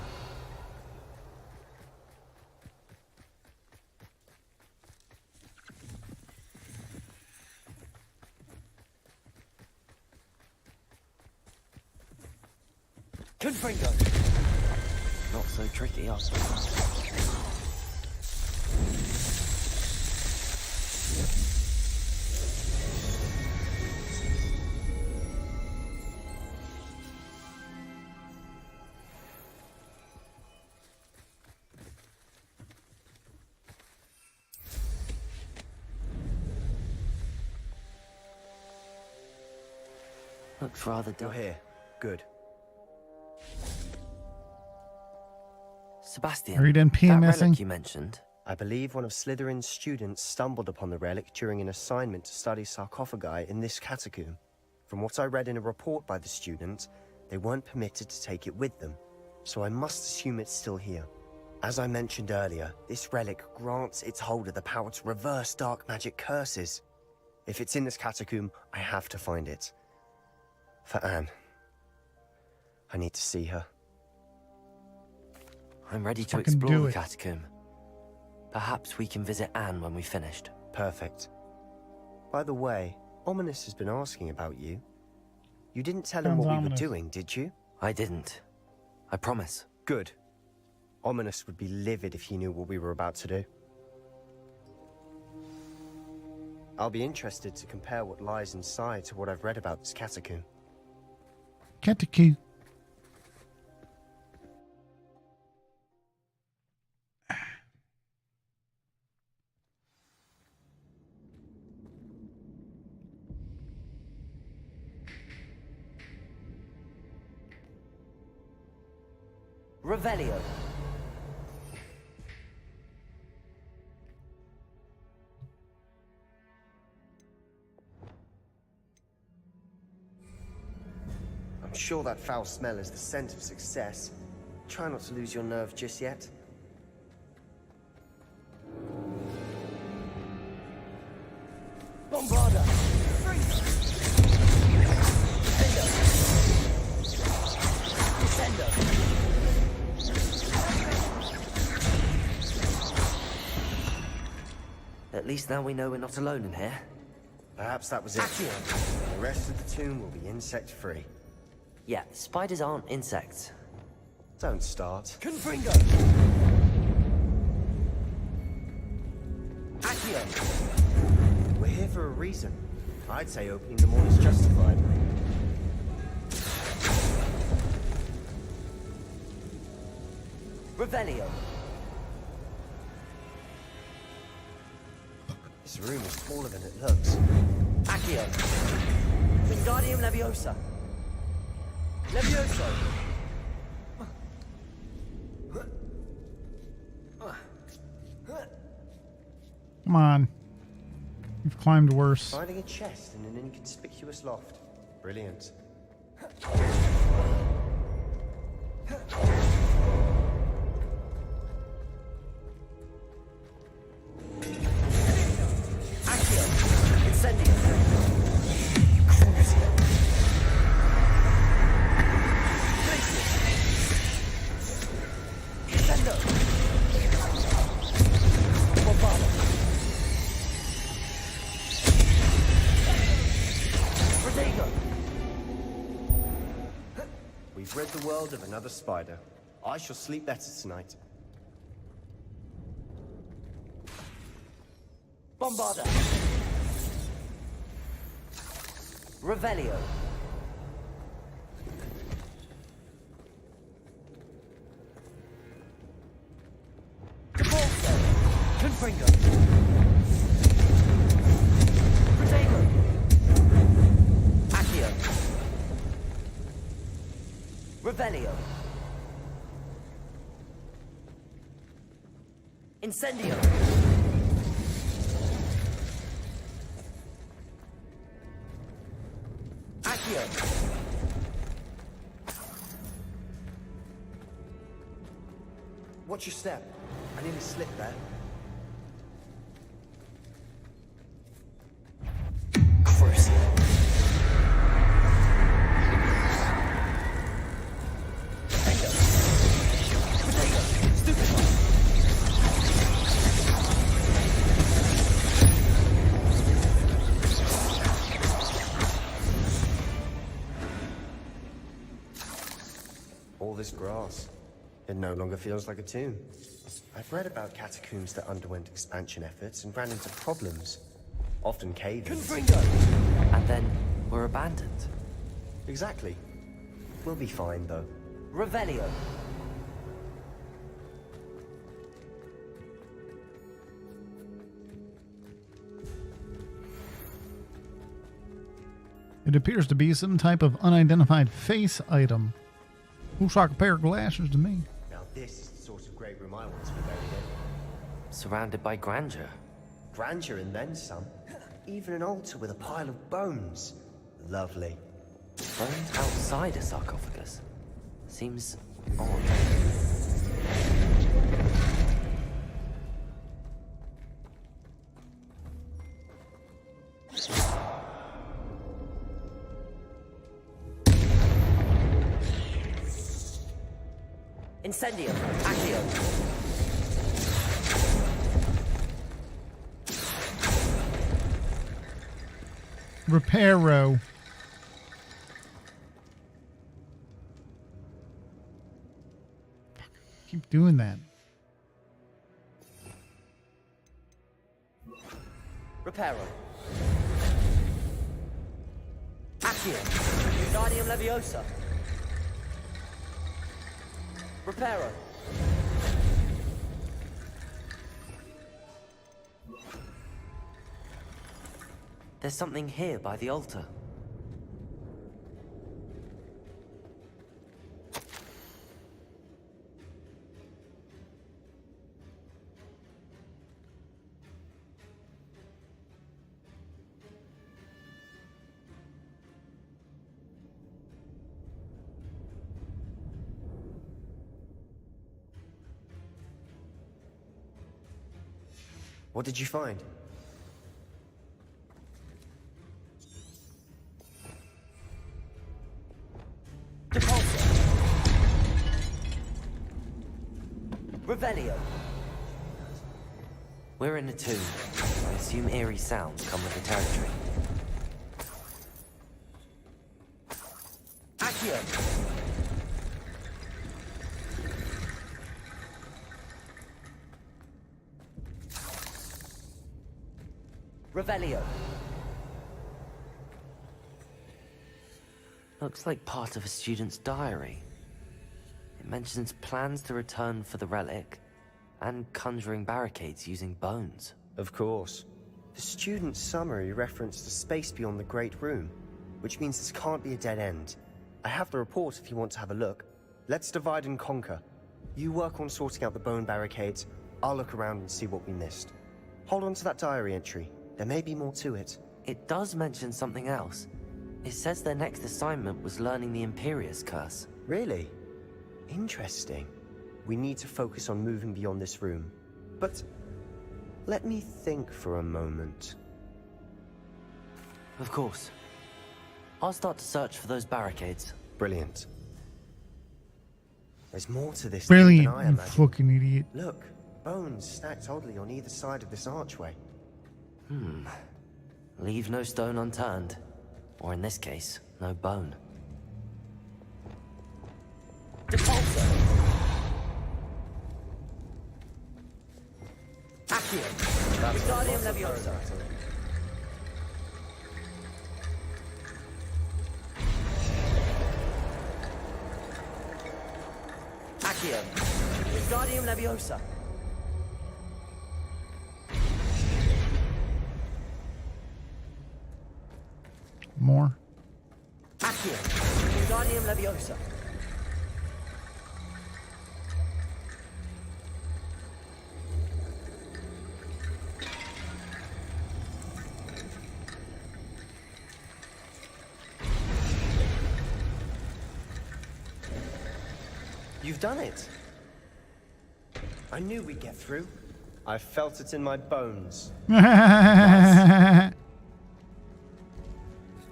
S2: Confringo. Not so tricky, I suppose. Looks rather dull.
S20: You're here. Good.
S2: Sebastian,
S1: Are you done
S2: that
S1: PMSing?
S2: relic you mentioned.
S20: I believe one of Slytherin's students stumbled upon the relic during an assignment to study sarcophagi in this catacomb. From what I read in a report by the student, they weren't permitted to take it with them, so I must assume it's still here. As I mentioned earlier, this relic grants its holder the power to reverse dark magic curses. If it's in this catacomb, I have to find it. For Anne. I need to see her.
S2: I'm ready to
S1: Fucking
S2: explore
S1: do
S2: the
S1: it.
S2: catacomb. Perhaps we can visit Anne when we've finished.
S20: Perfect. By the way, Ominous has been asking about you. You didn't tell him
S1: Sounds
S20: what we
S1: ominous.
S20: were doing, did you?
S2: I didn't. I promise.
S20: Good. Ominous would be livid if he knew what we were about to do. I'll be interested to compare what lies inside to what I've read about this catacomb.
S1: Catacoo.
S2: Revelio.
S20: I'm sure that foul smell is the scent of success. Try not to lose your nerve just yet.
S7: Bombarda!
S2: At least now we know we're not alone in here.
S20: Perhaps that was it. The rest of the tomb will be insect-free.
S2: Yeah, spiders aren't insects.
S20: Don't start.
S7: Confringo!
S20: Accio! We're here for a reason. I'd say opening the morn is justified.
S2: Revelio.
S20: This room is smaller than it looks.
S2: Accio. Wingardium Leviosa. Levioso.
S1: Come on. You've climbed worse.
S20: Finding a chest in an inconspicuous loft. Brilliant.
S2: Accio. Incendio. Incendio. Bombado. Protego.
S20: We've rid the world of another spider. I shall sleep better tonight.
S2: Bombarda. Revelio. Debolso. Confringo. Protego. Accio. Revelio. Incendio. Accio.
S20: Watch your step. I nearly slipped there.
S2: Crucial.
S20: All this grass. It no longer feels like a tomb. I've read about catacombs that underwent expansion efforts and ran into problems. Often cave-ins.
S2: And then were abandoned.
S20: Exactly. We'll be fine, though.
S2: Revelio.
S1: It appears to be some type of unidentified face item. Looks like a pair of glasses to me.
S20: Now this is the sort of great room I want to be buried in.
S2: Surrounded by grandeur.
S20: Grandeur and then some. Even an altar with a pile of bones. Lovely.
S2: Bones outside a sarcophagus. Seems odd. Incendio. Accio.
S1: Reparo. Keep doing that.
S2: Reparo. Accio. Wingardium Leviosa.
S17: Reparo.
S2: There's something here by the altar.
S20: What did you find?
S2: Revelio. We're in a tomb. I assume eerie sounds come with the territory.
S17: Accio. Revelio.
S2: Looks like part of a student's diary. It mentions plans to return for the relic and conjuring barricades using bones.
S20: Of course. The student's summary referenced the space beyond the Great Room, which means this can't be a dead end. I have the report if you want to have a look. Let's divide and conquer. You work on sorting out the bone barricades. I'll look around and see what we missed. Hold on to that diary entry. There may be more to it.
S2: It does mention something else. It says their next assignment was learning the Imperius Curse.
S20: Really? Interesting. We need to focus on moving beyond this room. But let me think for a moment.
S2: Of course. I'll start to search for those barricades.
S20: Brilliant. There's more to this
S1: Brilliant,
S20: than I
S1: you
S20: imagined.
S1: fucking idiot.
S20: Look, bones stacked oddly on either side of this archway.
S2: Leave no stone unturned. Or in this case, no bone.
S17: Depulso. Accio. Wingardium Leviosa. Accio. Wingardium Leviosa.
S1: More.
S17: Accio. Wingardium Leviosa.
S20: You've done it. I knew we'd get through. I felt it in my bones. Nice.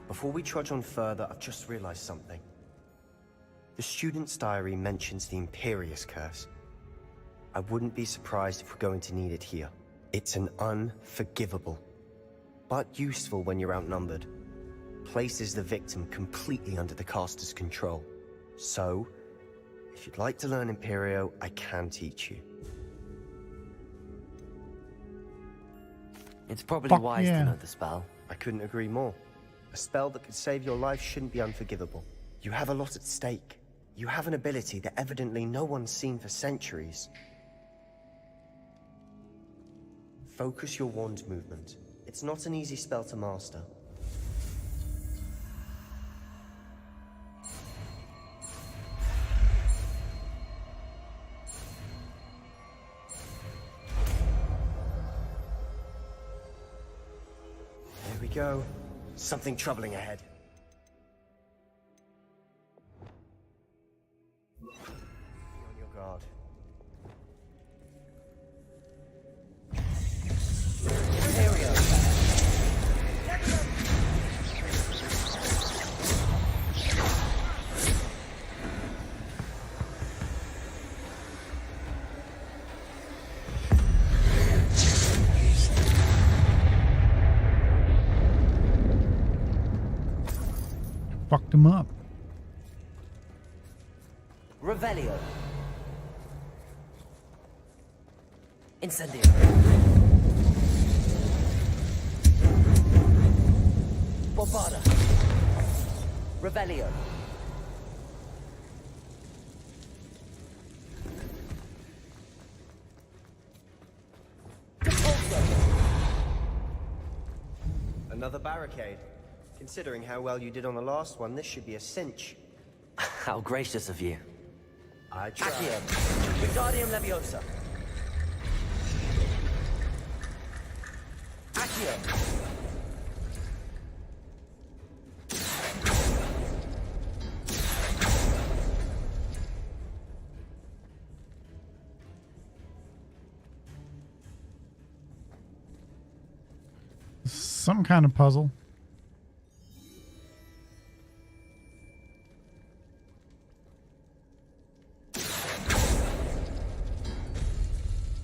S20: Before we trudge on further, I've just realized something. The student's diary mentions the Imperius Curse. I wouldn't be surprised if we're going to need it here. It's an unforgivable, but useful when you're outnumbered. Places the victim completely under the caster's control. So, if you'd like to learn Imperio, I can teach you.
S2: It's probably wise to know the spell.
S20: I couldn't agree more. A spell that could save your life shouldn't be unforgivable. You have a lot at stake. You have an ability that evidently no one's seen for centuries. Focus your wand movement. It's not an easy spell to master. There we go. Something troubling ahead. Be on your guard.
S1: Fucked him up.
S17: Revelio. Incendio. Bombarda. Revelio.
S20: Another barricade. Considering how well you did on the last one, this should be a cinch.
S2: How gracious of you.
S20: I try.
S13: Accio. Wingardium Leviosa. Accio.
S1: Some kind of puzzle.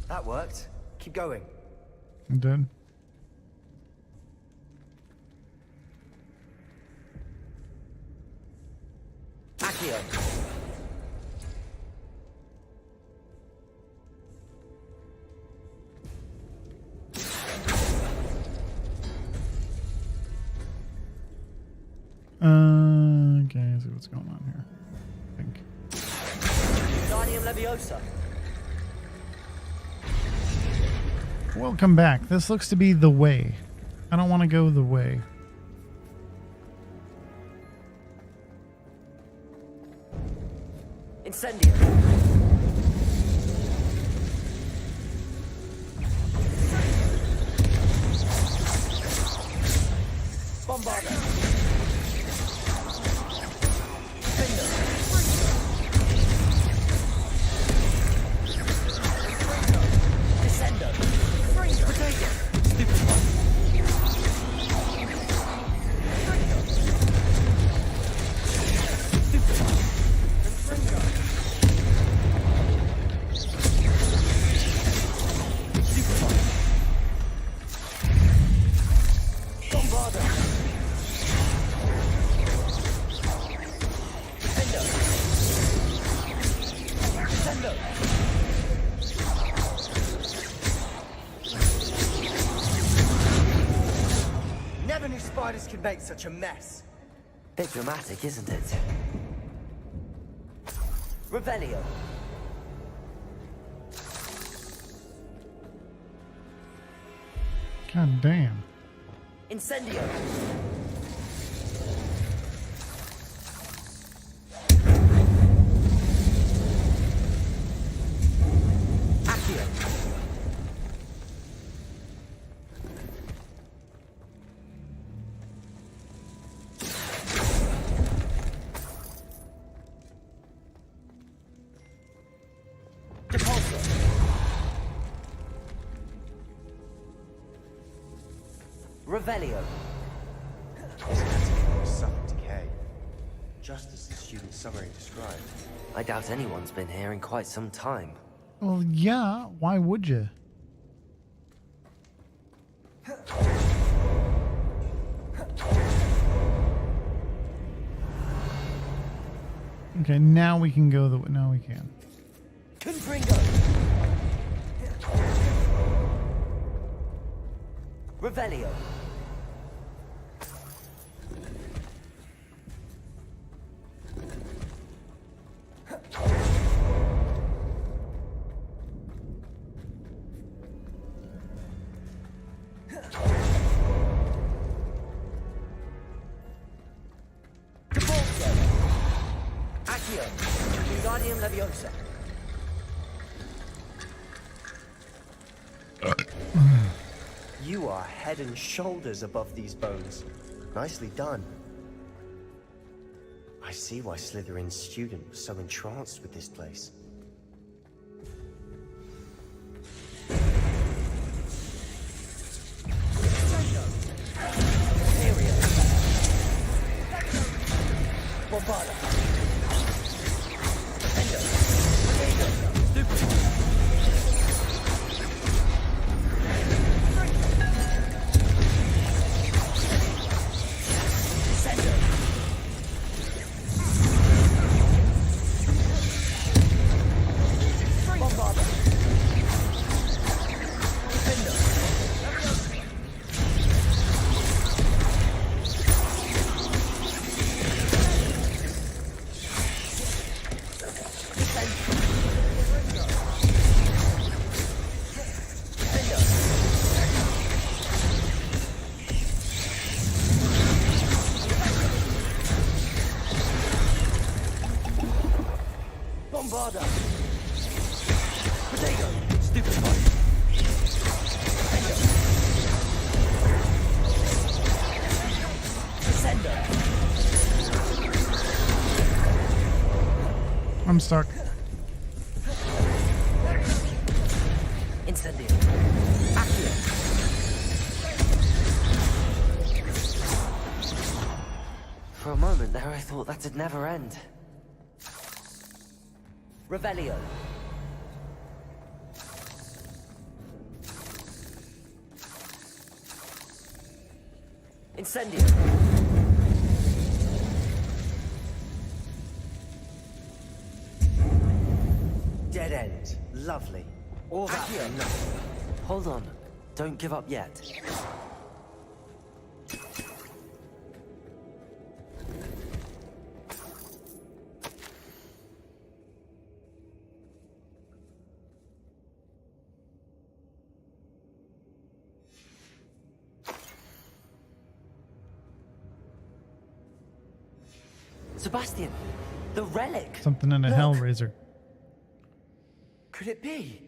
S20: That worked. Keep going.
S1: It did.
S13: Accio.
S1: Okay, let's see what's going on here. I think.
S13: Wingardium Leviosa.
S1: Welcome back. This looks to be the way. I don't want to go the way.
S13: Incendio. Bombarda.
S20: Never knew spiders could make such a mess.
S2: Bit dramatic, isn't it?
S13: Revelio.
S1: God damn.
S13: Incendio. Accio. Depulso. Revelio.
S20: Suffolk decay. Just as the student summary described.
S2: I doubt anyone's been here in quite some time.
S1: Well, yeah. Why would you? Okay, now we can go the way. Now we can.
S13: Confringo. Revelio. Depulso. Accio. Wingardium Leviosa.
S20: You are head and shoulders above these bones. Nicely done. I see why Slytherin's student was so entranced with this place.
S13: Bombarda.
S2: Harder! Potato! Stupid one! Descender!
S1: I'm stuck.
S2: Incendio! Accio! For a moment there I thought that'd never end. Revelio! Incendio!
S20: Dead end. Lovely. All that for nothing.
S2: Hold on. Don't give up yet. Sebastian, the relic.
S1: Something in a
S2: Look.
S1: Hellraiser.
S2: Could it be?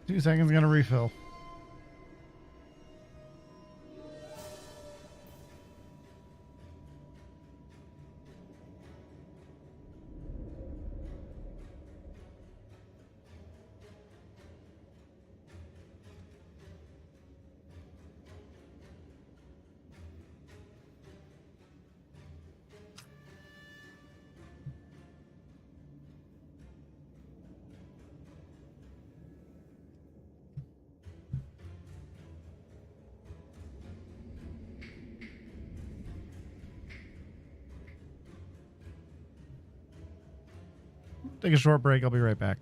S1: Two seconds, gonna refill. Take a short break. I'll be right back.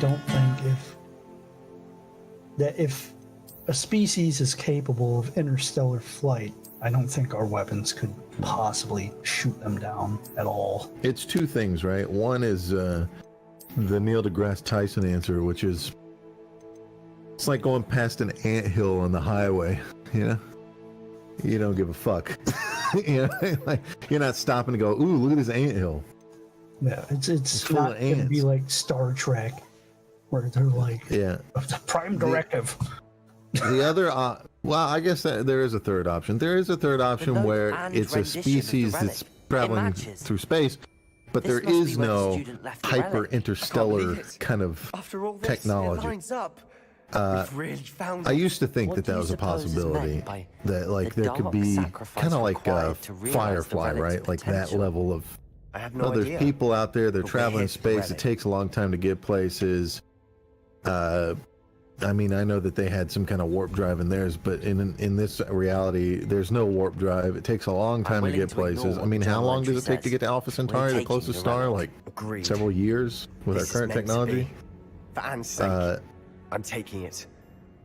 S12: don't think if a species is capable of interstellar flight, I don't think our weapons could possibly shoot them down at all.
S11: It's two things, right? One is the Neil deGrasse Tyson answer, which is it's like going past an anthill on the highway, you know? You don't give a fuck. You know, like, you're not stopping to go, ooh, look at this anthill.
S12: Yeah, it's
S11: full
S12: not
S11: of
S12: going to be
S11: ants.
S12: like Star Trek, where they're like,
S11: Yeah.
S12: the prime directive.
S11: The other, well, I guess that there is a third option. There is a third option
S2: note
S11: where
S2: and
S11: it's a
S2: rendition of the
S11: species
S2: relic.
S11: that's traveling
S2: matches.
S11: through space, but
S2: This
S11: there
S2: must be
S11: is
S2: where the
S11: no
S2: student left the
S11: hyper
S2: relic.
S11: interstellar
S17: it.
S11: kind of
S17: After all this,
S11: technology.
S17: it lines up. We've really found
S11: I
S17: it.
S11: used to think
S2: What
S11: that
S2: do
S11: that
S2: you
S11: was a
S2: suppose is
S11: possibility,
S2: meant by
S11: that like
S2: the
S11: there could
S2: dark
S11: be
S2: sacrifice
S11: kind of like
S2: required to realize the
S11: Firefly,
S2: relic's
S11: right? Like that
S2: potential?
S11: level of.
S20: I have no
S11: Well, there's
S20: idea.
S11: people out there. They're
S20: But we're
S11: traveling
S20: here
S11: in
S20: for
S11: space.
S20: relic.
S11: It takes a long time to get places. I mean, I know that they had some kind of warp drive in theirs, but in this reality, there's no warp drive. It takes a long time to
S2: willing
S11: get
S2: to ignore
S11: places. I
S2: what
S11: mean,
S2: the
S11: how
S2: journal
S11: long does it
S2: entry
S11: take to
S2: says.
S11: get to Alpha Centauri, the
S2: taking
S11: closest
S2: the
S11: star?
S2: relic.
S11: Like
S20: Agreed.
S11: several years with
S20: This
S11: our
S20: is
S11: current
S20: meant to
S11: technology.
S20: be. For Anne's sake, I'm taking it.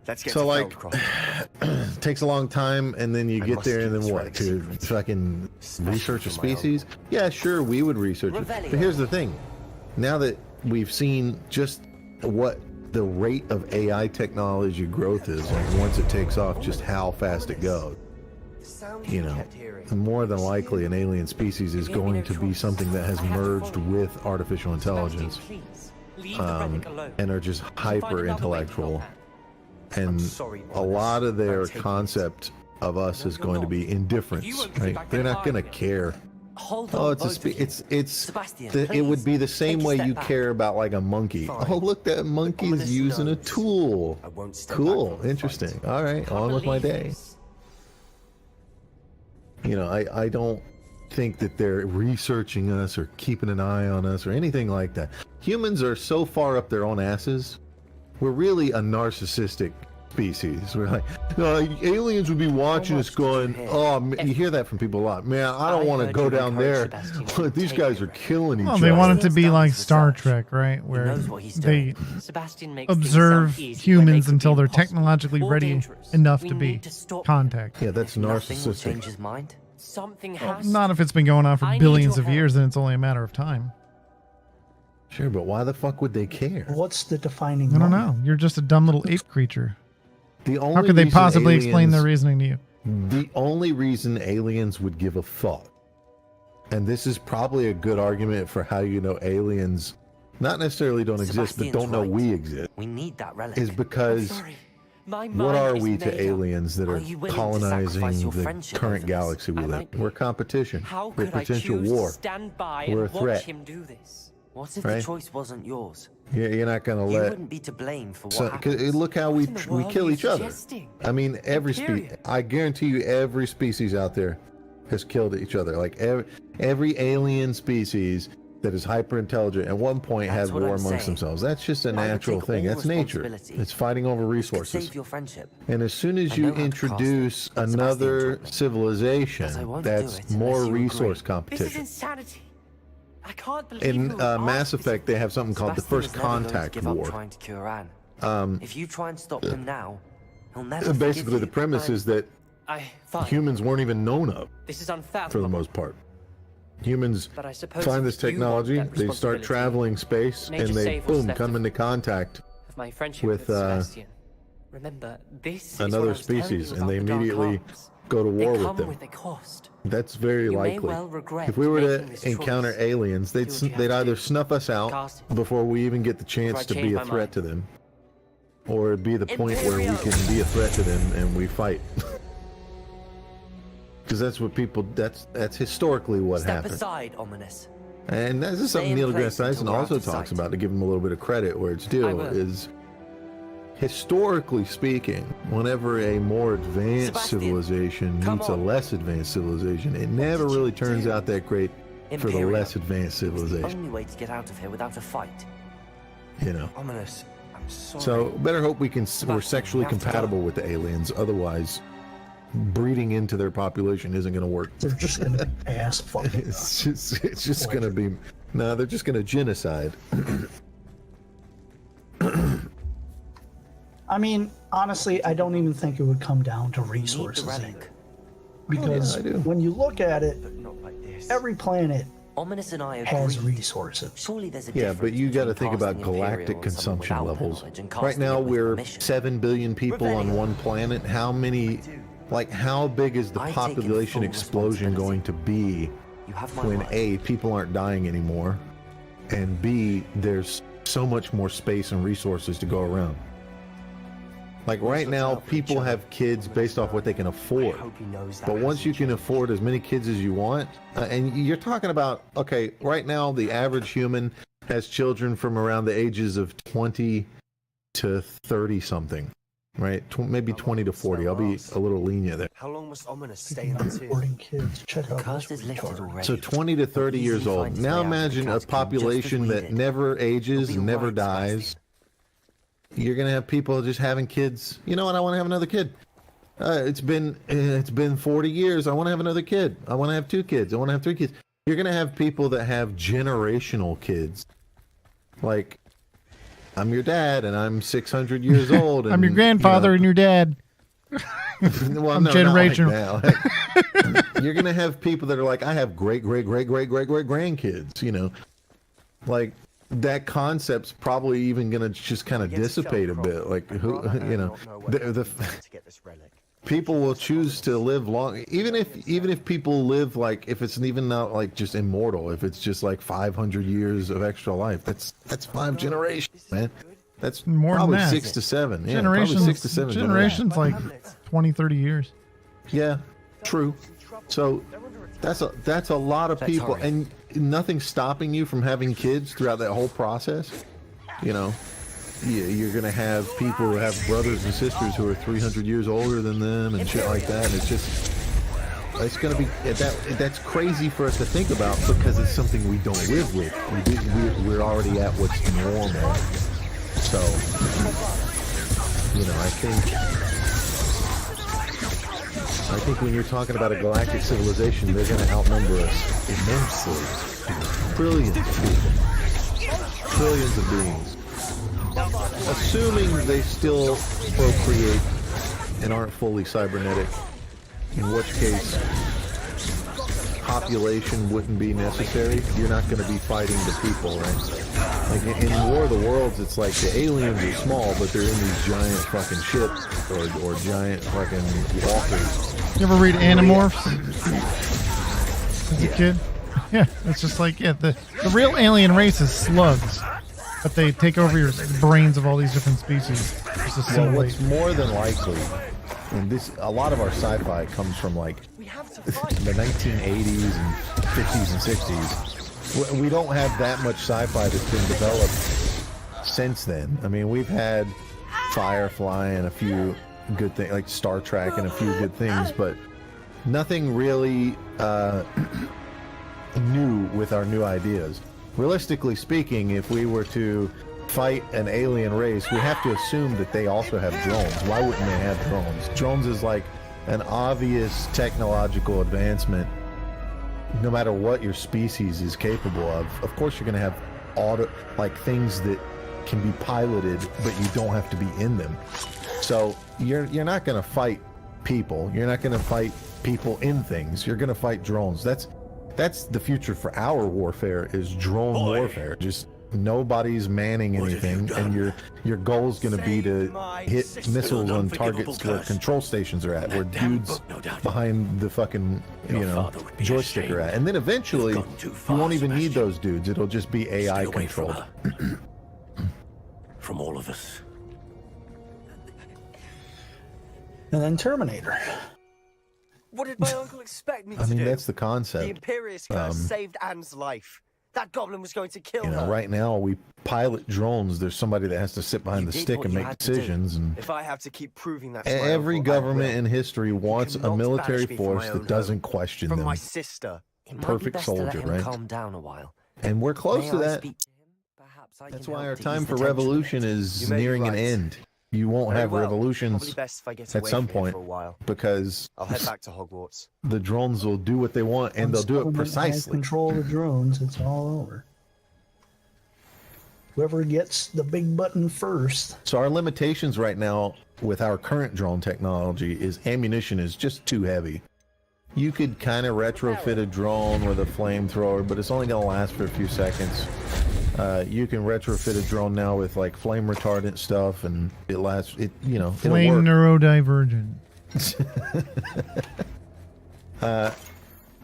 S20: Let's get
S11: So,
S20: to
S11: like,
S20: Feldcroft.
S11: It takes a long time, and then you
S20: I
S11: get
S20: must
S11: there,
S20: keep
S11: and then
S20: this
S11: what?
S20: relic
S11: To
S20: secret.
S11: fucking research a
S20: for my
S11: species? Yeah, sure, we would research it. But here's the thing: now that we've seen just what the rate of AI technology growth is, like once it takes off, just how fast it goes. You know, more than likely, an alien species is going to be something that has merged with artificial intelligence, and are just hyper intellectual. And a lot of their concept of us is going to be indifference, right? They're not going to care. Oh, it would be the same way you care about like a monkey. Oh, look, that monkey's using a tool. Cool, interesting. All right, on with my day. You know, I don't think that they're researching us or keeping an eye on us or anything like that. Humans are so far up their own asses. We're really a narcissistic species. We're like, aliens would be watching us going, oh, you hear that from people a lot. Man, I don't want to go down there. These guys are killing each
S1: Well,
S11: other.
S1: they want it to be like Star Trek, right? Where they observe humans until they're technologically ready enough to be contact.
S11: Yeah, that's narcissistic.
S2: Change his mind.
S5: Something
S1: Well,
S5: has.
S1: not if it's been going on for billions of years, then it's only a matter of time.
S11: Sure, but why the fuck would they care?
S12: What's the defining
S1: I don't
S12: moment?
S1: know. You're just a dumb little ape creature.
S11: The only
S1: How could they
S11: reason
S1: possibly explain their
S11: aliens-
S1: reasoning to you?
S11: The only reason aliens would give a fuck, and this is probably a good argument for how you know aliens not necessarily don't exist, but don't know we exist,
S2: We need that relic.
S11: is because what are we to aliens that are colonizing the current galaxy we live in? We're competition.
S5: How
S11: We're
S5: could I
S11: potential
S5: choose
S11: war.
S5: to stand by
S11: We're a
S5: and watch
S11: threat.
S5: him do this?
S2: What if
S11: Right?
S2: the choice wasn't yours?
S11: You're not going to
S2: You
S11: let.
S2: wouldn't be to blame for what
S11: So,
S2: happened.
S11: look how we
S2: world
S11: kill
S2: are you
S11: each other.
S2: suggesting?
S11: I mean, every species. I guarantee you, every species out there has killed each other. Like every alien species that is hyper intelligent at one point
S2: That's
S11: had
S2: what
S11: war
S2: I'm
S11: amongst
S2: saying.
S11: themselves. That's just a
S2: I would
S11: natural
S2: take
S11: thing.
S2: all
S11: That's nature.
S2: responsibility.
S11: It's fighting over
S2: Could
S11: resources.
S2: save your friendship.
S11: And as soon as
S2: I
S11: you
S2: know how to
S11: introduce
S2: cast it.
S11: another
S2: But I
S11: civilization,
S2: won't do
S11: that's
S2: it
S11: more
S2: unless you
S11: resource
S5: This is
S11: competition.
S5: insanity. I can't believe
S11: In
S5: you would
S11: Mass
S5: ask
S11: Effect, they have something called the
S2: Sebastian
S11: First
S2: is never going to
S11: Contact
S2: give up
S11: War.
S2: trying to cure Anne. If you try and stop him now, he'll never
S11: Basically,
S2: forgive
S11: the
S2: you.
S11: premise is that
S5: Fine.
S11: humans weren't even known of
S5: This is
S11: for the
S5: unfathomable.
S11: most part. Humans
S5: But I suppose
S11: find
S5: if
S11: this
S5: you want
S11: technology,
S5: that
S11: they start
S5: responsibility,
S11: traveling space,
S5: Major
S11: and they
S5: Save what's
S11: boom
S5: left
S11: come
S5: of-
S11: into contact
S5: Of my friendship
S11: with
S5: with Sebastian. Remember, this is what I
S11: another
S5: was telling
S11: species,
S5: you
S11: and
S5: about
S11: they
S5: the Dark
S11: immediately
S5: Arts.
S11: go to
S5: They
S11: war
S5: come
S11: with them.
S5: with a cost.
S11: That's very
S5: You may
S11: likely.
S5: well regret
S11: If we were
S5: making
S11: to
S5: this
S11: encounter
S5: choice.
S11: aliens,
S5: Do what you have
S11: they'd
S5: to
S11: either
S5: do.
S11: snuff us out
S5: Cast
S11: before we even get the chance
S5: I
S11: to
S5: change
S11: be a
S5: my
S11: threat
S5: mind.
S11: to them, or it'd be the point where we
S5: Imperial.
S11: can be a threat to them and we fight. Because that's what people. That's historically what
S2: Step
S11: happened.
S2: aside, ominous.
S11: And this is
S2: Stay
S11: something
S2: in
S11: Neil
S2: place
S11: deGrasse Tyson
S2: until we're
S11: also
S2: out of
S11: talks
S2: sight.
S11: about, to give him a little bit of credit where it's
S2: I
S11: due,
S2: will.
S11: is historically whenever a more advanced
S2: Sebastian,
S11: civilization
S2: come
S11: meets a
S2: on.
S11: less advanced civilization, it never really turns out that great for the
S2: Imperial.
S11: less advanced
S2: It's the
S11: civilization,
S2: only way to get out of here without a fight.
S11: you know.
S20: Ominous. I'm sorry.
S11: So better hope we're
S2: Sebastian,
S11: sexually
S2: we have to go.
S11: compatible with the aliens, otherwise breeding into their population isn't going to work.
S12: They're just gonna be ass fucking.
S11: It's just going to be, no, they're just going to genocide.
S12: I mean, honestly, I don't even think it would come down to resources either. Because when you look at it, every planet
S2: Ominous and I
S12: has
S2: agreed.
S12: resources.
S2: Surely there's a
S11: Yeah,
S2: difference
S11: but you got to
S2: between
S11: think about
S2: casting Imperial
S11: galactic
S2: on someone
S11: consumption
S2: without their
S11: levels.
S2: knowledge and
S11: Right
S2: casting
S11: now
S2: it with
S11: we're
S2: permission.
S11: 7 billion people on one planet. How many, like, how big is the
S2: I've taken
S11: population
S2: full
S11: explosion going to be
S2: You have my
S11: when
S2: word.
S11: A, people aren't dying anymore, and B, there's so much more space and resources to go around? Like right now, people have kids based off what they can afford. But once you can afford as many kids as you want, and you're talking about, okay, right now the average human has children from around the ages of 20 to 30 something, right? Maybe 20 to 40. I'll be a little lenient there.
S20: How long must Ominous stay in the tier?
S12: Kids, check out
S2: Curse is lifted already.
S11: So 20 to 30 years old. Now imagine a population that never ages and never dies. You're gonna have people just having kids. You know what? I want to have another kid. It's been 40 years. I want to have another kid. I want to have 2 kids. I want to have 3 kids. You're gonna have people that have generational kids. Like, I'm your dad, and I'm 600 years old. And,
S1: I'm your grandfather and your dad.
S11: Well,
S1: I'm
S11: no,
S1: generational.
S11: not like that. You're gonna have people that are like, I have great grandkids. You know, like. That concept's probably even gonna just kind of dissipate a bit. Like, who, you know, the people will choose to live long, even if people live like, if it's even not like just immortal, if it's just like 500 years of extra life, that's 5 generations, man. That's
S1: More than
S11: probably
S1: that.
S11: 6 to 7. Yeah,
S1: Generations,
S11: probably 6 to 7
S1: generations like 20, 30 years.
S11: Yeah, true. So that's a lot of people, and nothing's stopping you from having kids throughout that whole process. You know, you're gonna have people who have brothers and sisters who are 300 years older than them and shit like that. And it's gonna be that's crazy for us to think about because it's something we don't live with. We're already at what's normal. So, you know, I think when you're talking about a galactic civilization, they're going to outnumber us immensely. Trillions of people. Trillions of beings. Assuming they still procreate and aren't fully cybernetic, in which case population wouldn't be necessary. You're not going to be fighting the people, right? Like in War of the Worlds, it's like the aliens are small, but they're in these giant fucking ships or giant fucking walkers.
S1: You ever read Animorphs as a kid? Yeah, it's just like, yeah, the real alien race is slugs, but they take over your brains of all these different species. Just
S11: Well, what's more than likely, and a lot of our sci-fi comes from like the 1980s and 50s and 60s. We don't have that much sci-fi that's been developed since then. I mean, we've had Firefly and a few good things, like Star Trek and a few good things, but nothing really new with our new ideas. Realistically speaking, if we were to fight an alien race, we have to assume that they also have drones. Why wouldn't they have drones? Drones is like an obvious technological advancement. No matter what your species is capable of course you're going to have things that can be piloted, but you don't have to be in them. So you're not going to fight people. You're not going to fight people in things. You're going to fight drones. That's the future for our warfare, is drone warfare. Just nobody's manning anything, and your goal is going to be to hit missiles on targets where control stations are at, where dudes behind the fucking joystick are at, and then eventually you won't even need those dudes. It'll just be AI controlled.
S21: From all of us.
S12: And then Terminator.
S20: What did my uncle expect me to
S11: I mean,
S20: do?
S11: that's the concept.
S20: The Imperious curse saved Anne's life. That goblin was going to kill her.
S11: Right now we pilot drones. There's somebody that has to sit behind the stick and make decisions, and
S20: if I have to keep proving that to my
S11: every
S20: uncle, I
S11: government
S20: will.
S11: in history wants a military
S20: banish me from my
S11: force
S20: own
S11: that doesn't
S20: home.
S11: question
S20: From
S11: them.
S20: my sister.
S11: Perfect soldier, right?
S2: Calm down a while.
S11: And we're close
S2: May
S11: to
S2: I
S11: that.
S2: speak to him? Perhaps I
S11: That's
S2: can
S11: why
S2: help
S11: our
S2: to
S11: time
S2: ease
S11: for
S2: the tension.
S11: revolution is
S20: You may be
S11: nearing an
S20: right.
S11: end. You won't
S20: Very
S11: have
S20: well.
S11: revolutions
S20: Probably best if I get
S11: at
S20: away
S11: some
S20: from here
S11: point
S20: for a while.
S11: because
S20: I'll head back to Hogwarts.
S11: the drones will do what they want, and
S12: Once
S11: they'll do it
S12: government has
S11: precisely.
S12: control of the drones, it's all over. Whoever gets the big button first.
S11: So our limitations right now with our current drone technology is ammunition is just too heavy. You could kind of retrofit a drone with a flamethrower, but it's only going to last for a few seconds. You can retrofit a drone now with like flame retardant stuff, and it lasts.
S1: Flame neurodivergent.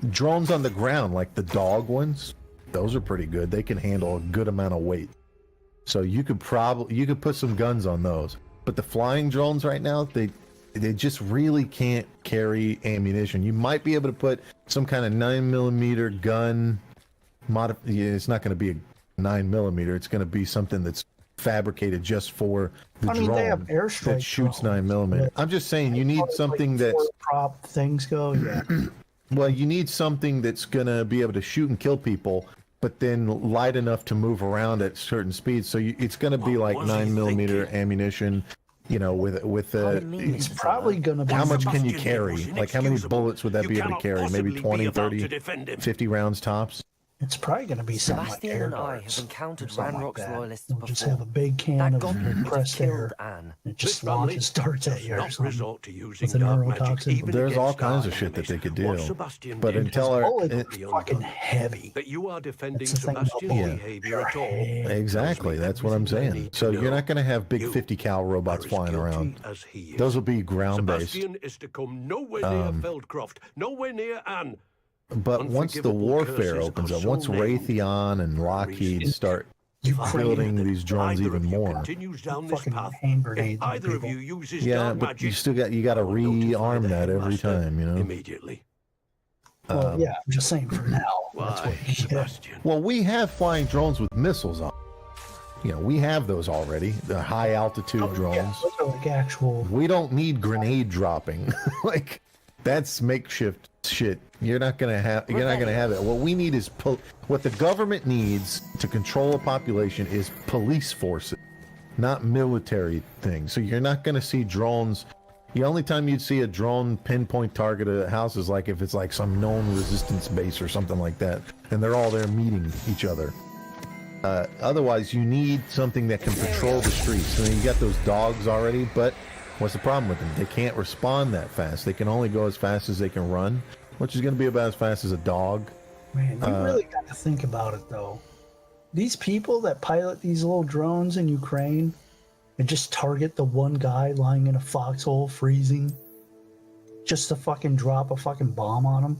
S11: Drones on the ground, like the dog ones, those are pretty good. They can handle a good amount of weight. So you could put some guns on those. But the flying drones right now, they just really can't carry ammunition. You might be able to put some kind of 9mm gun. It's not going to be a 9mm. It's going to be something that's fabricated just for the drone
S12: they have airstrike
S11: that shoots
S12: drones,
S11: 9mm. I'm just saying you need something that's
S12: prop things go. Yeah.
S11: Well, you need something that's going to be able to shoot and kill people, but then light enough to move around at certain speeds. So it's going to be like 9mm ammunition, with the.
S12: It's probably going to be.
S11: How much can you carry? Like how many bullets would that be able to carry? Maybe 20, 30, 50 rounds tops?
S12: It's probably going to be something like air
S2: and I
S12: darts.
S2: have encountered
S12: Something
S2: Ranrock's
S12: like that.
S2: loyalists
S12: You'll
S2: before.
S12: just have a big can
S2: That
S12: of
S2: goblin
S12: compressed air.
S2: Anne.
S12: And it just launches darts at you or something. With a neurotoxin.
S11: There's all kinds of shit that they could do. But until our
S12: bullets are fucking heavy.
S10: That you are defending
S12: That's the thing about
S10: Sebastian's
S12: bullets.
S10: behavior at all.
S11: Exactly, that's what I'm saying. So you're not going to have big 50 cal robots flying around. Those will be ground based.
S10: Sebastian is to come nowhere near Feldcroft, nowhere near Anne.
S11: But once the warfare opens up, once Raytheon and Lockheed start building these drones even more,
S10: Either of you uses
S11: yeah,
S10: dark
S11: but
S10: magic,
S11: you still got to rearm that every time,
S10: immediately.
S12: Well, yeah, I'm just saying for now. That's what you get.
S11: Well, we have flying drones with missiles on. We have those already. The high altitude drones.
S12: Yeah, those are like actual.
S11: We don't need grenade dropping. Like that's makeshift shit. You're not gonna have it. What we need is what the government needs to control a population is police forces, not military things. So you're not gonna see drones. The only time you'd see a drone pinpoint target a house is like if it's like some known resistance base or something like that, and they're all there meeting each other. Otherwise, you need something that can patrol the streets. So you got those dogs already, but what's the problem with them? They can't respond that fast. They can only go as fast as they can run, which is going to be about as fast as a dog.
S12: Man, you really got to think about it, though. These people that pilot these little drones in Ukraine and just target the one guy lying in a foxhole freezing just to fucking drop a fucking bomb on him.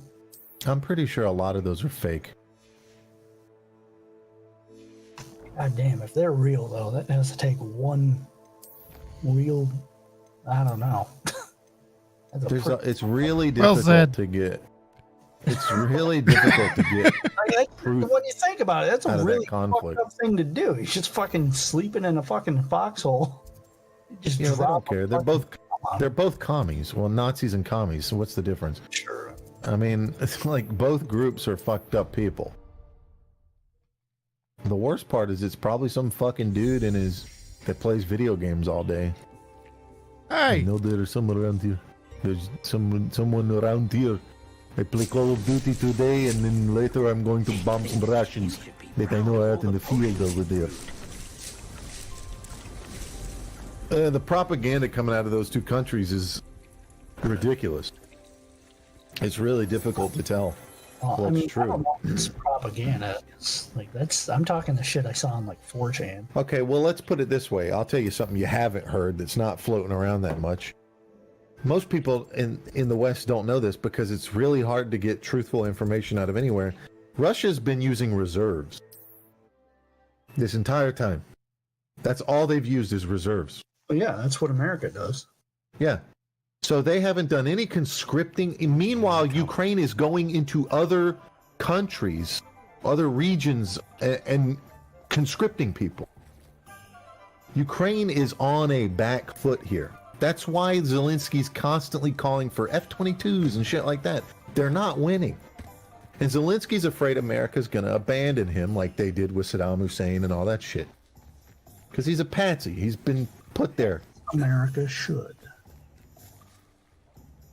S11: I'm pretty sure a lot of those are fake.
S12: God damn, if they're real, though, that has to take one real... I don't know.
S11: It's really difficult to get. It's really difficult to get.
S12: When you think about it, that's a really fucked
S11: conflict.
S12: up thing to do. He's just fucking sleeping in a fucking foxhole. Just
S11: They don't
S12: drop
S11: care. They're both commies. Well, Nazis and commies. So what's the difference?
S12: Sure.
S11: I mean, it's like both groups are fucked up people. The worst part is it's probably some fucking dude that plays video games all day.
S1: Hey!
S11: I know there's someone around here. There's someone around here. I play Call of Duty today, and then later I'm going to bomb some Russians that I know out in the field over there. The propaganda coming out of those two countries is ridiculous. It's really difficult to tell what's true.
S12: I don't know if it's propaganda. It's like I'm talking the shit I saw on like 4chan.
S11: Okay, well, let's put it this way. I'll tell you something you haven't heard that's not floating around that much. Most people in the West don't know this because it's really hard to get truthful information out of anywhere. Russia's been using reserves this entire time. That's all they've used is reserves.
S12: Well, yeah, that's what America does.
S11: Yeah. So they haven't done any conscripting. Meanwhile, Ukraine is going into other countries, other regions, and conscripting people. Ukraine is on a back foot here. That's why Zelensky's constantly calling for F-22s and shit like that. They're not winning. And Zelensky's afraid America's going to abandon him like they did with Saddam Hussein and all that shit. Because he's a patsy. He's been put there.
S12: America should.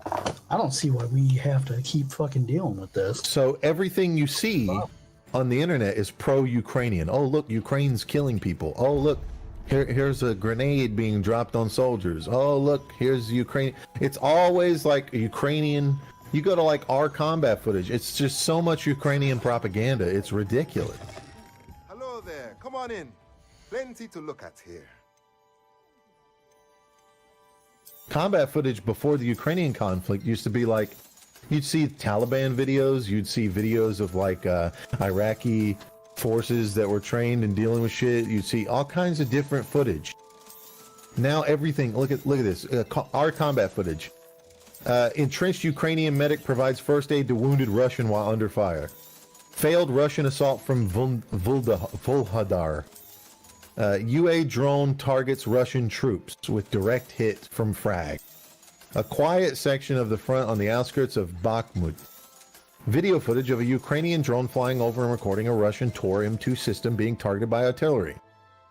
S12: I don't see why we have to keep fucking dealing with this.
S11: So everything you see on the internet is pro-Ukrainian. Oh, look, Ukraine's killing people. Oh, look, here's a grenade being dropped on soldiers. Oh, look, here's Ukraine. It's always like Ukrainian. You go to like our combat footage. It's just so much Ukrainian propaganda. It's ridiculous.
S6: Hello there. Come on in. Plenty to look at here.
S11: Combat footage before the Ukrainian conflict used to be like, you'd see Taliban videos, you'd see videos of like Iraqi forces that were trained in dealing with shit. You'd see all kinds of different footage. Now everything, look at this, our combat footage. Entrenched Ukrainian medic provides first aid to wounded Russian while under fire. Failed Russian assault from Volhadar. UA drone targets Russian troops with direct hit from frag. A quiet section of the front on the outskirts of Bakhmut. Video footage of a Ukrainian drone flying over and recording a Russian Tor M2 system being targeted by artillery.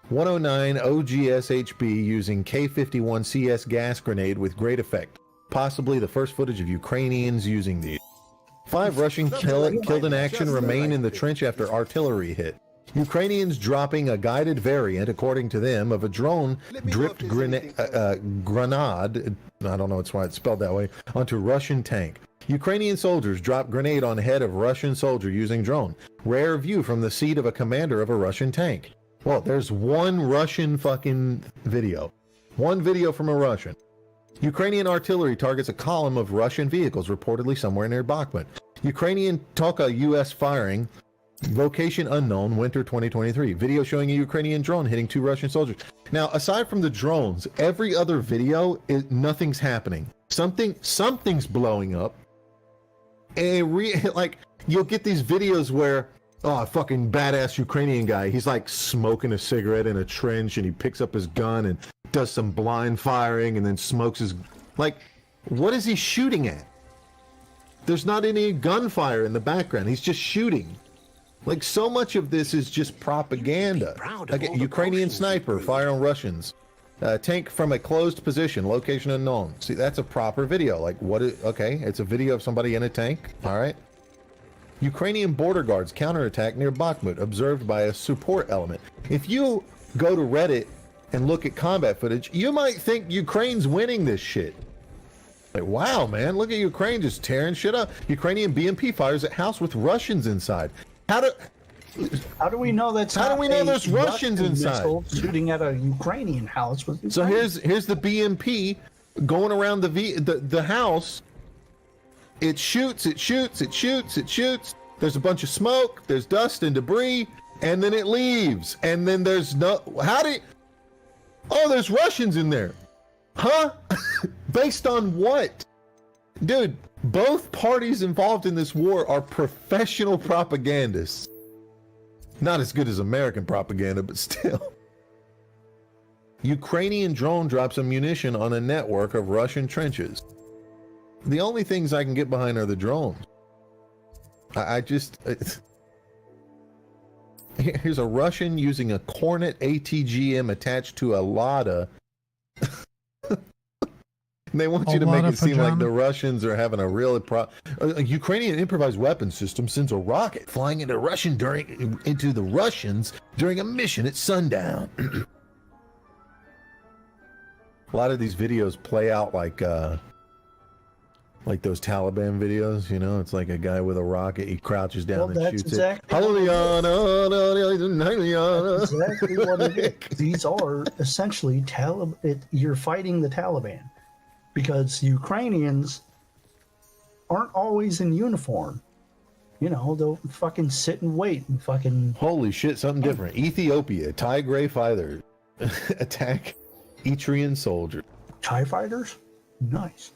S11: 109 OGSHB using K-51 CS gas grenade with great effect. Possibly the first footage of Ukrainians using these. 5 Russian killed in action remain in the trench after artillery hit. Ukrainians dropping a guided variant, according to them, of a drone-dripped grenade, I don't know why it's spelled that way, onto Russian tank. Ukrainian soldiers drop grenade on head of Russian soldier using drone. Rare view from the seat of a commander of a Russian tank. Well, there's one Russian fucking video. One video from a Russian. Ukrainian artillery targets a column of Russian vehicles, reportedly somewhere near Bakhmut. Ukrainian Toka U.S. firing. Location unknown, winter 2023. Video showing a Ukrainian drone hitting 2 Russian soldiers. Now, aside from the drones, every other video, nothing's happening. Something's blowing up. And you'll get these videos where, a fucking badass Ukrainian guy, he's like smoking a cigarette in a trench and he picks up his gun and does some blind firing and then smokes his... Like, what is he shooting at? There's not any gunfire in the background. He's just shooting. Like, so much of this is just propaganda. Again, Ukrainian sniper, fire on Russians. Tank from a closed position, location unknown. See, that's a proper video. Like, okay, it's a video of somebody in a tank. All right. Ukrainian border guards counterattack near Bakhmut, observed by a support element. If you go to Reddit and look at combat footage, you might think Ukraine's winning this shit. Like, wow, man, look at Ukraine just tearing shit up. Ukrainian BMP fires at house with Russians inside. How do we know that's? How do we know there's Russians inside?
S12: Shooting at a Ukrainian house with.
S11: So here's the BMP going around the house. It shoots. There's a bunch of smoke. There's dust and debris, and then it leaves. And then there's no. There's Russians in there, huh? Based on what, dude? Both parties involved in this war are professional propagandists. Not as good as American propaganda, but still. Ukrainian drone drops ammunition on a network of Russian trenches. The only things I can get behind are the drones. Here's a Russian using a Kornet ATGM attached to a Lada. They want you to make it seem like the Russians are having a real a Ukrainian improvised weapon system sends a rocket flying into the Russians during a mission at sundown. A lot of these videos play out like those Taliban videos, you know. It's like a guy with a rocket, he crouches down and shoots
S12: exactly
S11: it.
S12: That's exactly what it is. These are essentially you're fighting the Taliban. Because Ukrainians aren't always in uniform. You know, they'll fucking sit and wait and fucking...
S11: Holy shit, something different. Ethiopia, TIE Gray fighter attack Eritrean soldier.
S12: TIE fighters? Nice.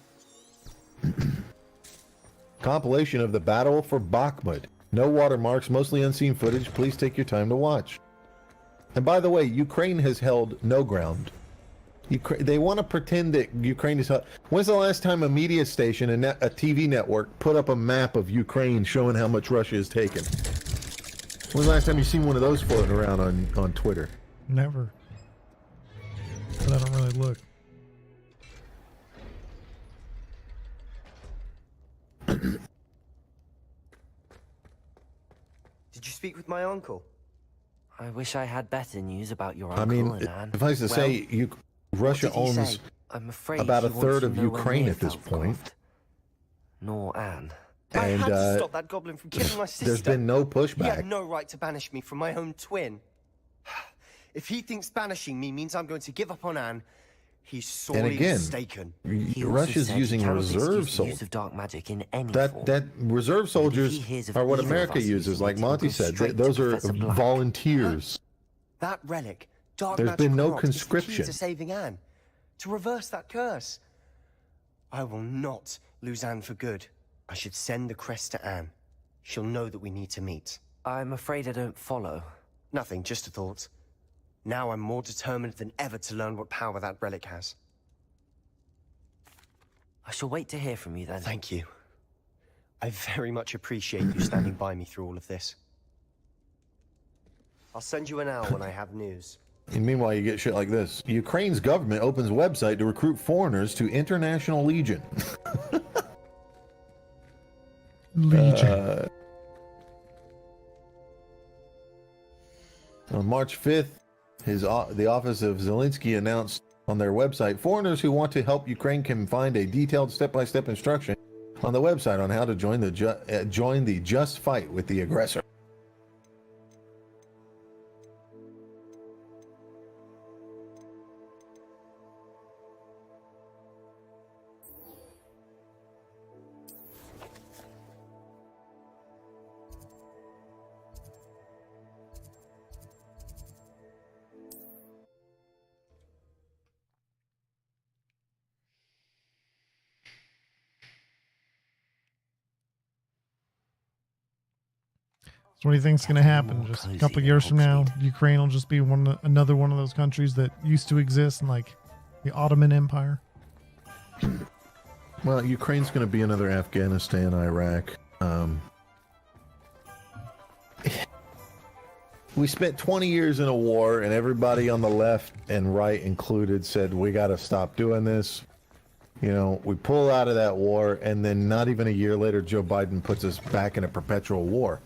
S11: Compilation of the battle for Bakhmut. No watermarks, mostly unseen footage. Please take your time to watch. And by the way, Ukraine has held no ground. They want to pretend that Ukraine is... When's the last time a media station, a TV network, put up a map of Ukraine showing how much Russia has taken? When's the last time you seen one of those floating around on Twitter?
S1: Never. But I don't really look.
S20: Did you speak with my uncle?
S2: I wish I had better news about your
S11: I
S2: uncle
S11: mean,
S2: and Anne.
S11: if I was to say, Russia
S20: did he say?
S11: owns
S2: I'm afraid
S11: about a
S2: he wants
S11: third
S2: you
S11: of
S2: nowhere
S11: Ukraine
S2: near
S11: at this point.
S2: Nor Anne.
S20: I
S11: And
S20: had to stop that goblin from killing my sister.
S11: there's been no
S20: He
S11: pushback.
S20: had no right to banish me from my own twin. If he thinks banishing me means I'm going to give up on Anne, he's sorely
S11: And again,
S20: mistaken.
S11: Russia's using reserve soldiers.
S2: Of dark magic in any
S11: That reserve soldiers are what America uses, like Monty said. Those are volunteers.
S20: That relic, dark
S11: There's
S20: magic
S11: been no
S20: or not, is the key
S11: conscription.
S20: to saving Anne. To reverse that curse. I will not lose Anne for good. I should send the crest to Anne. She'll know that we need to meet.
S2: I'm afraid I don't follow.
S20: Nothing, just a thought. Now I'm more determined than ever to learn what power that relic has.
S2: I shall wait to hear from you then.
S20: Thank you. I very much appreciate you standing by me through all of this. I'll send you an owl when I have news.
S11: And meanwhile, you get shit like this. Ukraine's government opens website to recruit foreigners to International Legion.
S1: Legion.
S11: On March 5th, the office of Zelensky announced on their website, foreigners who want to help Ukraine can find a detailed step-by-step instruction on the website on how to join the just fight with the aggressor.
S1: So what do you think's going to happen? Just a couple of years from now, Ukraine will just be another one of those countries that used to exist in like the Ottoman Empire.
S11: Well, Ukraine's going to be another Afghanistan, Iraq. We spent 20 years in a war, and everybody on the left and right included said, we got to stop doing this. You know, we pull out of that war, and then not even a year later, Joe Biden puts us back in a perpetual war.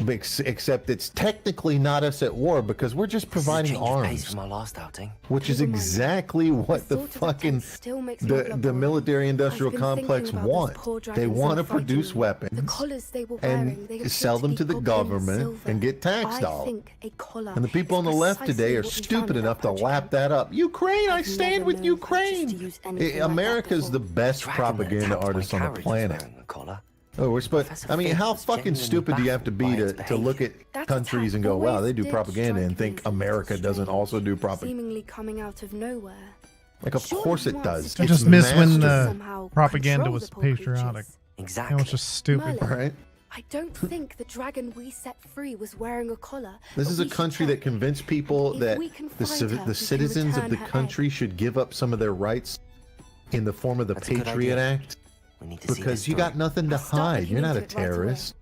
S11: Except it's technically not us at war because we're just providing arms.
S2: From our last outing.
S11: Which is exactly what the fucking the military-industrial complex want. They want to produce weapons and sell them to the government and get tax dollars. And the people on the left today are stupid enough to lap that up. Ukraine, I stand with Ukraine. America's the best propaganda artist on the planet. Oh, we're supposed. I mean, how fucking stupid do you have to be to look at countries and go, "Wow, they do propaganda," and think America doesn't also do propaganda?
S14: Seemingly coming out of nowhere.
S11: Like, of course it does.
S1: I just miss when the propaganda was patriotic.
S2: Exactly.
S1: It was just stupid.
S11: Right?
S14: I don't think the dragon we set free was wearing a collar.
S11: This is a country that convinced people that the citizens of the country should give up some of their rights in the form of the Patriot Act. Because you got nothing to hide. You're not a terrorist.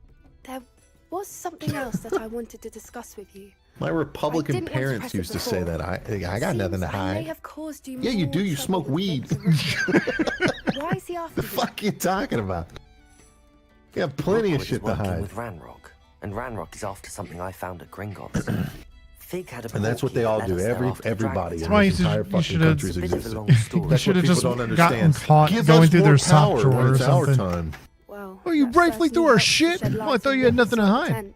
S14: There was something else that I wanted to discuss with you.
S11: My Republican parents used to say that. I got nothing to hide.
S14: I may have caused you
S11: Yeah, you do. You smoke weed.
S14: Why is he after
S11: The fuck you talking about? You got plenty of shit to hide.
S2: With Ranrock, and Ranrock is after something I found at Gringotts. Fig had a
S11: And that's what they all do. Everybody in this entire fucking country's existed.
S1: You should have just gotten caught going through their sock drawer or something.
S14: Well,
S1: oh, you rifling through our shit? Oh, I thought you had nothing to hide.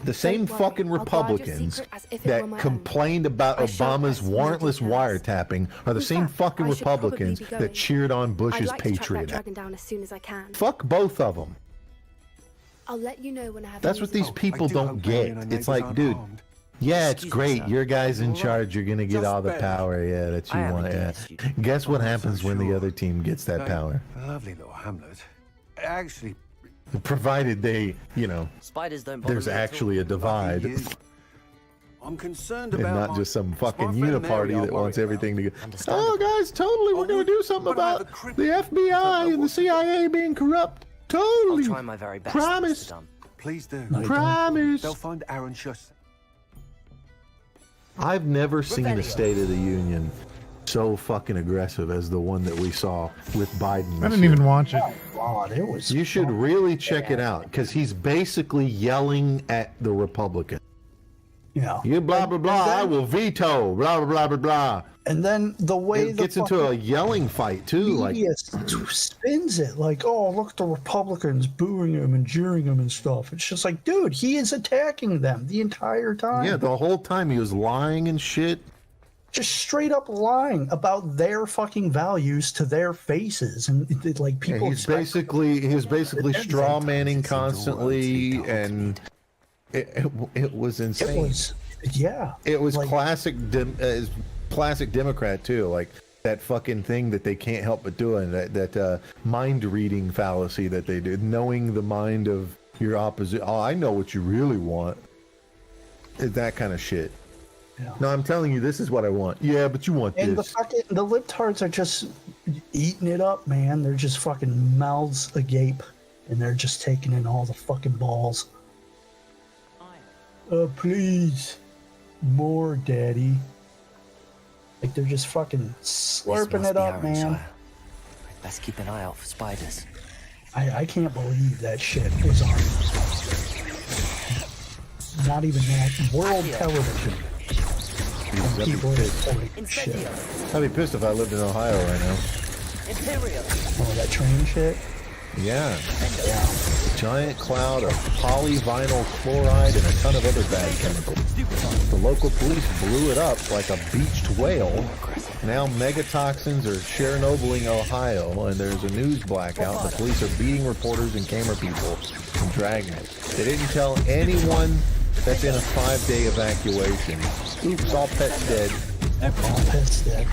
S11: The same fucking Republicans that complained about Obama's warrantless wiretapping are the same fucking Republicans that cheered on Bush's Patriot Act. Fuck both of them.
S14: I'll let you know when I have.
S11: That's what these people don't get. It's like, dude, yeah, it's great. Your guy's in charge. You're going to get all the power, yeah, that you want. Yeah. Guess what happens when the other team gets that power?
S10: Lovely little hamlet. Actually,
S11: provided they,
S2: Spiders don't
S11: there's actually a divide.
S10: I'm concerned
S11: And
S10: about
S11: not just some fucking
S10: friend Mary
S11: uniparty
S10: I'll
S11: that wants
S10: worry
S11: everything to go. Oh, guys, totally, we're going to do something about the FBI and the CIA being corrupt. Totally.
S2: I'll try my very best.
S11: Promise.
S10: Please do.
S11: Promise.
S10: They'll find Aaron Schuss.
S11: I've never seen a State of the Union so fucking aggressive as the one that we saw with Biden.
S1: I didn't even watch it.
S12: God, it was.
S11: You should really check it out because he's basically yelling at the Republican.
S12: Yeah.
S11: You blah blah blah. I will veto. Blah blah blah blah blah.
S12: And then the way
S11: it gets into a yelling fight too.
S12: Media spins it like, oh, look at the Republicans booing him and jeering him and stuff. It's just like, dude, he is attacking them the entire time.
S11: Yeah, the whole time he was lying and shit.
S12: Just straight up lying about their fucking values to their faces, and like people.
S11: Yeah, he was basically straw manning constantly, and it was insane.
S12: It was, yeah.
S11: It was
S12: like,
S11: classic Democrat too, like that fucking thing that they can't help but doing, that mind reading fallacy that they did, knowing the mind of your opposite. Oh, I know what you really want. That kind of shit.
S12: Yeah.
S11: No, I'm telling you, this is what I want. Yeah, but you want
S12: and
S11: this.
S12: the libtards are just eating it up, man. They're just fucking mouths agape, and they're just taking in all the fucking balls. Please, more, daddy. Like they're just fucking slurping it up, man.
S2: Best keep an eye out for spiders.
S12: I can't believe that shit was on. Not even that. World television.
S11: I'd be pissed if I lived in Ohio right now.
S12: Oh, that train shit?
S11: Yeah. Giant cloud of polyvinyl chloride and a ton of other bad chemicals. The local police blew it up like a beached whale. Now megatoxins are Chernobyling Ohio, and there's a news blackout. The police are beating reporters and camera people and dragnet. They didn't tell anyone that's in a 5-day evacuation. Oops, all pets dead.
S12: All pets dead.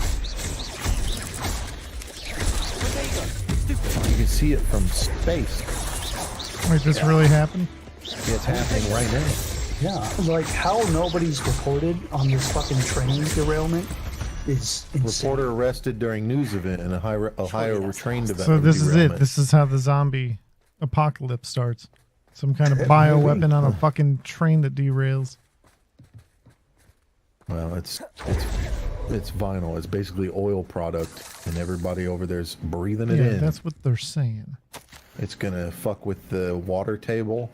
S11: You can see it from space.
S1: Wait, this really happened?
S11: Yeah, it's happening right now.
S12: Yeah, like how nobody's reported on this fucking train derailment is insane.
S11: Reporter arrested during news event in Ohio train development.
S1: So this is it. This is how the zombie apocalypse starts. Some kind of bioweapon on a fucking train that derails.
S11: Well, it's vinyl. It's basically oil product, and everybody over there's breathing it in.
S1: That's what they're saying.
S11: It's gonna fuck with the water table.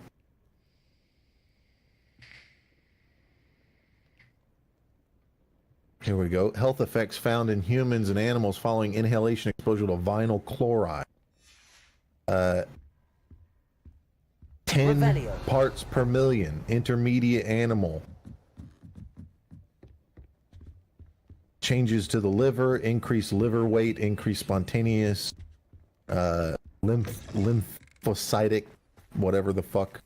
S11: Here we go. Health effects found in humans and animals following inhalation exposure to vinyl chloride. 10 parts per million. Intermediate animal. Changes to the liver, increased liver weight, increased spontaneous lymphocytic, whatever the fuck.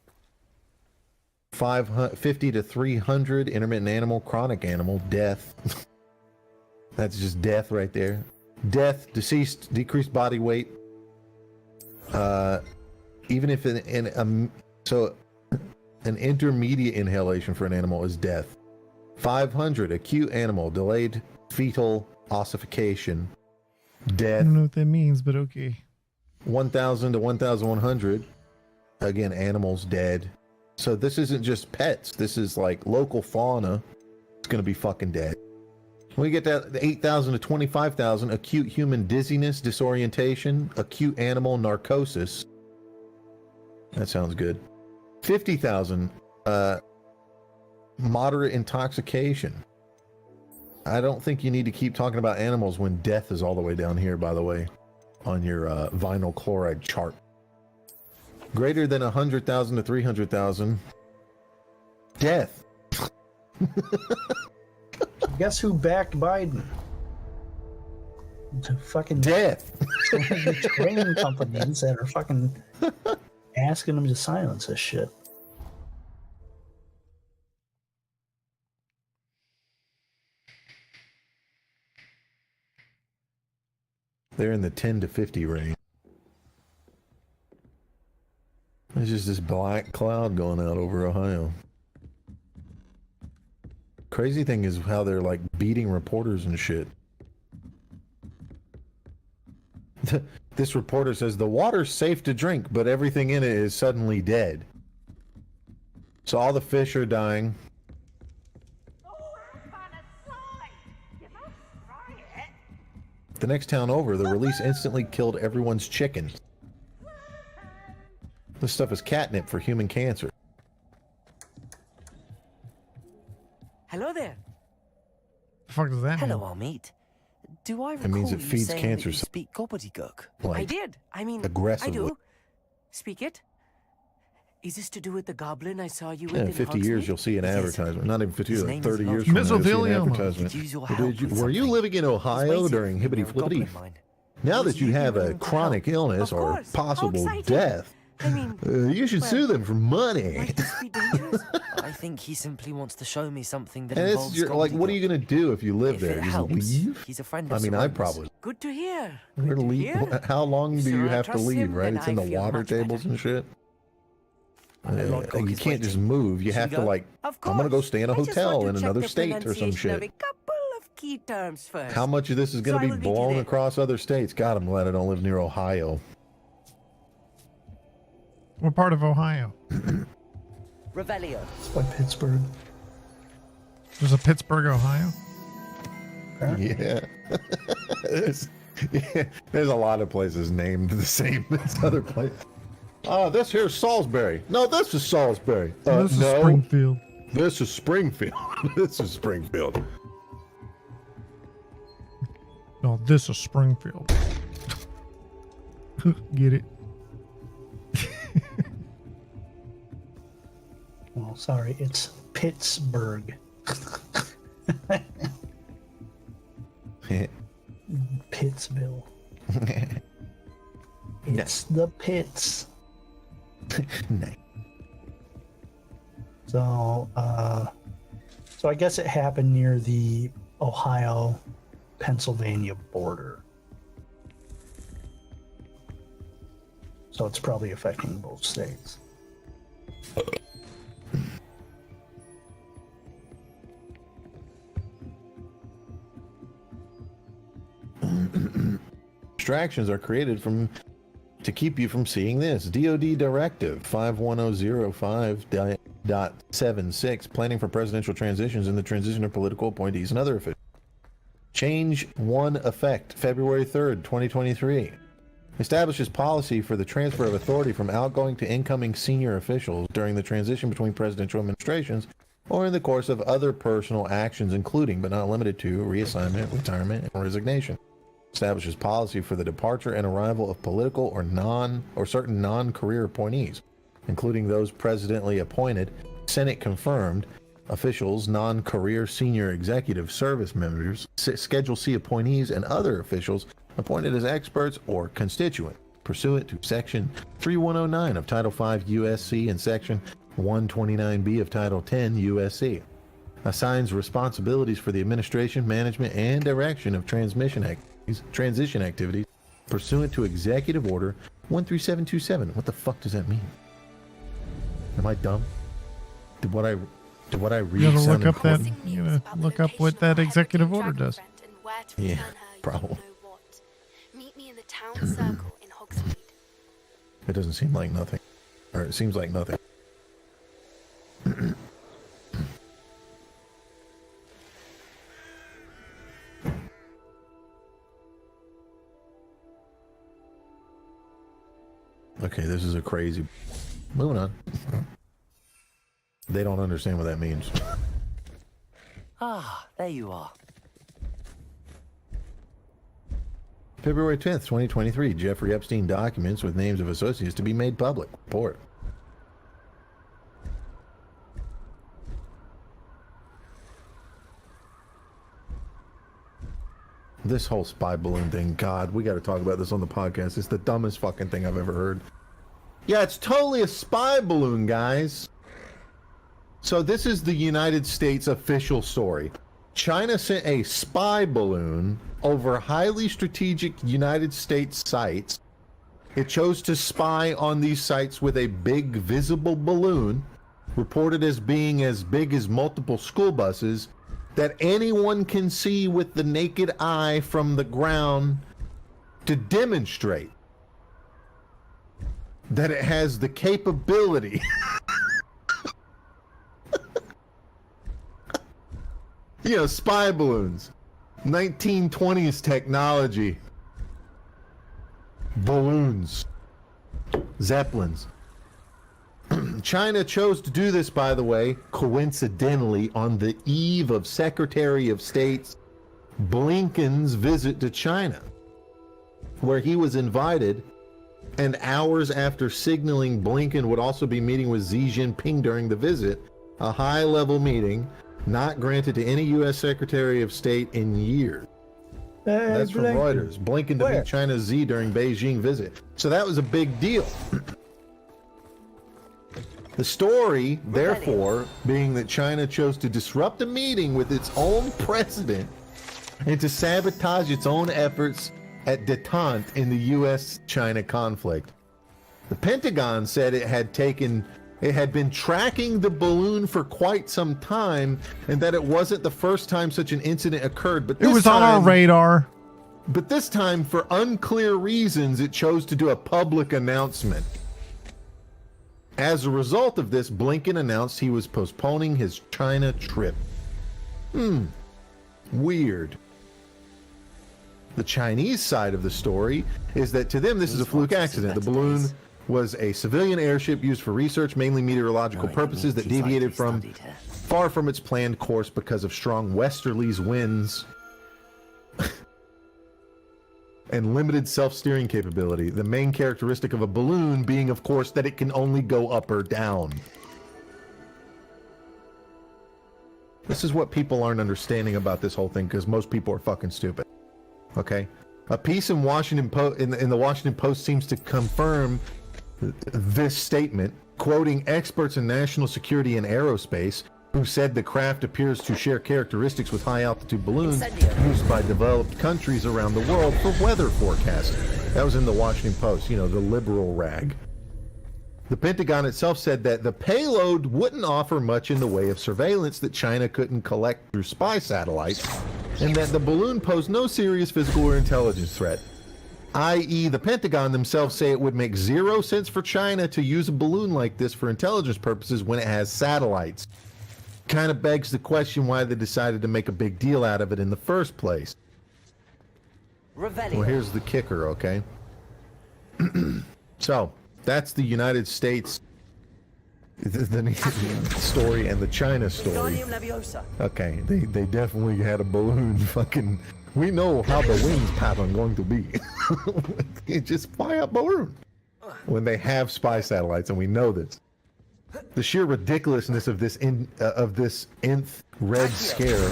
S11: 50 to 300, intermittent animal, chronic animal, death. That's just death right there. Death, deceased, decreased body weight. Even if so an intermediate inhalation for an animal is death. 500, acute animal, delayed fetal ossification, death.
S1: I don't know what that means, but okay.
S11: 1,000 to 1,100, again, animals dead. So this isn't just pets. This is like local fauna. It's going to be fucking dead. When we get to 8,000 to 25,000, acute human dizziness, disorientation, acute animal narcosis. That sounds good. 50,000, moderate intoxication. I don't think you need to keep talking about animals when death is all the way down here, by the way, on your vinyl chloride chart. Greater than 100,000 to 300,000. Death.
S12: Guess who backed Biden? The fucking
S11: death.
S12: The train companies that are fucking asking them to silence this shit.
S11: They're in the 10 to 50 range. There's just this black cloud going out over Ohio. Crazy thing is how they're like beating reporters and shit. This reporter says the water's safe to drink, but everything in it is suddenly dead. So all the fish are dying. The next town over, the release instantly killed everyone's chicken. This stuff is catnip for human cancer.
S17: Hello there.
S1: The fuck does that
S2: Hello,
S1: mean?
S2: Amit. Do I recall
S11: It means it
S2: you
S11: feeds
S2: saying
S11: cancer
S2: that you speak gobbledygook?
S11: Like,
S17: I did. I mean,
S11: aggressively.
S17: I do. Speak it. Is this to do with the goblin I saw you with
S11: Yeah,
S17: in
S11: in 50
S17: Hogsmeade?
S11: years you'll see an advertisement. Not even 50 years,
S2: His
S11: like
S2: name is
S11: 30 years from now you'll see an
S1: Mesothelioma.
S11: advertisement.
S2: Could use your
S11: Did
S2: help
S11: you-
S2: with
S11: were you
S2: something.
S11: living in Ohio
S2: waiting
S11: during
S2: for
S11: hibbity
S2: your goblin
S11: flippity?
S2: mind.
S11: Now
S2: Was
S11: that you
S2: you
S11: have a
S2: willing to
S11: chronic
S2: help?
S11: illness
S17: Of
S11: or
S17: course. How
S11: possible
S17: exciting.
S11: death,
S17: I mean,
S11: you should sue them for money.
S17: might this be dangerous?
S2: I think he simply wants to show me something that
S11: And it's
S2: involves
S11: like, what are you going to do if you live
S2: If
S11: there?
S2: it
S11: Just
S2: helps,
S11: leave?
S2: he's a friend
S11: I
S2: of
S11: mean, I
S2: Serena's.
S11: probably.
S17: Good to hear.
S11: Where to
S17: Good to
S11: leave?
S17: hear.
S11: How long do
S17: Sir,
S11: you
S17: I
S11: have to
S17: trust
S11: leave,
S17: him,
S11: right?
S17: then
S11: It's in
S17: I
S11: the
S17: feel
S11: water
S17: much
S11: tables
S17: better.
S11: and shit.
S17: Lord Cook
S11: You
S17: is
S11: can't just
S17: waiting.
S11: move. You
S17: Should
S11: have
S17: we
S11: to,
S17: go?
S11: like,
S17: Of
S11: I'm going to go
S17: course.
S11: stay in a
S17: I just
S11: hotel
S17: want to
S11: in
S17: check
S11: another
S17: the
S11: state or some
S17: pronunciation of
S11: shit.
S17: a couple of key terms first.
S11: How much of this is going
S17: So I
S11: to
S17: will
S11: be
S17: meet you
S11: blown
S17: there.
S11: across other states? God, I'm glad I don't live near Ohio.
S1: What part of Ohio?
S2: Revelio.
S12: It's by Pittsburgh.
S1: There's a Pittsburgh, Ohio.
S11: Yeah. There's a lot of places named the same as other places. This here's Salisbury. No, this is Salisbury.
S1: This is
S11: no,
S1: Springfield.
S11: This is Springfield. This is Springfield.
S1: No, this is Springfield. Get it?
S12: Well, sorry, it's Pittsburgh. Pittsville. It's the pits.
S11: Nice.
S12: So I guess it happened near the Ohio-Pennsylvania border. So it's probably affecting both states.
S11: Distractions are created to keep you from seeing this. DoD Directive 51005.76, planning for presidential transitions and the transition of political appointees and other officials. Change 1 effect February 3rd, 2023. Establishes policy for the transfer of authority from outgoing to incoming senior officials during the transition between presidential administrations or in the course of other personal actions, including but not limited to reassignment, retirement, and resignation. Establishes policy for the departure and arrival of political or certain non-career appointees, including those presidentially appointed, Senate confirmed officials, non-career senior executive service members, Schedule C appointees, and other officials appointed as experts or constituent, pursuant to Section 3109 of Title 5 USC and Section 129B of Title 10 USC. Assigns responsibilities for the administration, management, and direction of transition activities pursuant to Executive Order 13727. What the fuck does that mean? Am I dumb? Did what I read
S1: You gotta
S11: sound
S1: look up that.
S11: important?
S1: You gotta look up what that executive order does.
S11: Yeah, probably.
S14: Meet me in the town circle in Hogsmeade.
S11: It doesn't seem like nothing. Or it seems like nothing. Okay, this is a crazy... Moving on. They don't understand what that means.
S2: Ah, there you are.
S11: February 10th, 2023. Jeffrey Epstein documents with names of associates to be made public. Report. This whole spy balloon thing, God, we got to talk about this on the podcast. It's the dumbest fucking thing I've ever heard. Yeah, it's totally a spy balloon, guys. So this is the United States official story. China sent a spy balloon over highly strategic United States sites. It chose to spy on these sites with a big visible balloon, reported as being as big as multiple school buses, that anyone can see with the naked eye from the ground, to demonstrate that it has the capability spy balloons. 1920s technology. Balloons. Zeppelins. China chose to do this, by the way, coincidentally, on the eve of Secretary of State's Blinken's visit to China, where he was invited, and hours after signaling Blinken would also be meeting with Xi Jinping during the visit, a high-level meeting not granted to any U.S. Secretary of State in years. That's from Reuters. Blinken to meet China's Xi during Beijing visit. So that was a big deal. The story, therefore, being that China chose to disrupt a meeting with its own president and to sabotage its own efforts at détente in the U.S.-China conflict. The Pentagon said it had been tracking the balloon for quite some time, and that it wasn't the first time such an incident occurred. But
S1: it was on our radar.
S11: But this time, for unclear reasons, it chose to do a public announcement. As a result of this, Blinken announced he was postponing his China trip. Weird. The Chinese side of the story is that to them, this is a fluke accident. The balloon was a civilian airship used for research, mainly meteorological purposes, that deviated far from its planned course because of strong westerlies winds and limited self-steering capability. The main characteristic of a balloon being, of course, that it can only go up or down. This is what people aren't understanding about this whole thing, because most people are fucking stupid. Okay? A piece in Washington in the Washington Post seems to confirm this statement, quoting experts in national security and aerospace, who said the craft appears to share characteristics with high-altitude balloons used by developed countries around the world for weather forecasting. That was in the Washington Post, you know, the liberal rag. The Pentagon itself said that the payload wouldn't offer much in the way of surveillance that China couldn't collect through spy satellites, and that the balloon posed no serious physical or intelligence threat. I.e., the Pentagon themselves say it would make 0 sense for China to use a balloon like this for intelligence purposes when it has satellites. Kind of begs the question why they decided to make a big deal out of it in the first place. Well, here's the kicker, okay? So, that's the United States the story and the China story. Okay, they definitely had a balloon fucking... We know how the wings pattern going to be. You just fly a balloon when they have spy satellites, and we know this. The sheer ridiculousness of this nth Red Scare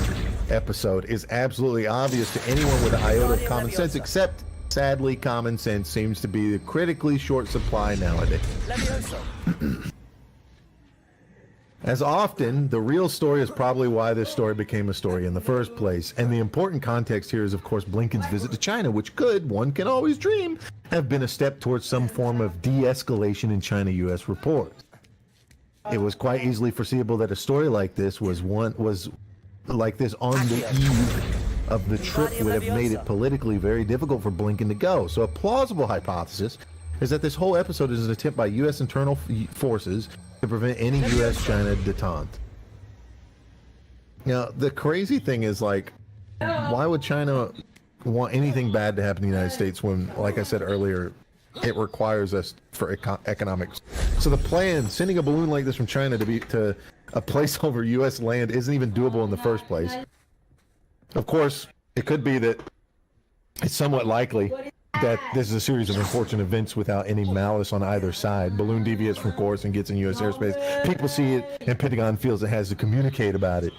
S11: episode is absolutely obvious to anyone with an iota of common sense, except, sadly, common sense seems to be a critically short supply nowadays. As often, the real story is probably why this story became a story in the first place. And the important context here is, of course, Blinken's visit to China, which could, one can always dream, have been a step towards some form of de-escalation in China-U.S. rapport. It was quite easily foreseeable that a story like this was like this on the eve of the trip would have made it politically very difficult for Blinken to go. So a plausible hypothesis is that this whole episode is an attempt by U.S. internal forces to prevent any U.S.-China détente. Now, the crazy thing is, like, why would China want anything bad to happen to the United States when, like I said earlier, it requires us for economics? So the plan, sending a balloon like this from China to a place over U.S. land, isn't even doable in the first place. Of course, it could be that it's somewhat likely that this is a series of unfortunate events without any malice on either side. Balloon deviates from course and gets in U.S. airspace. People see it, and Pentagon feels it has to communicate about it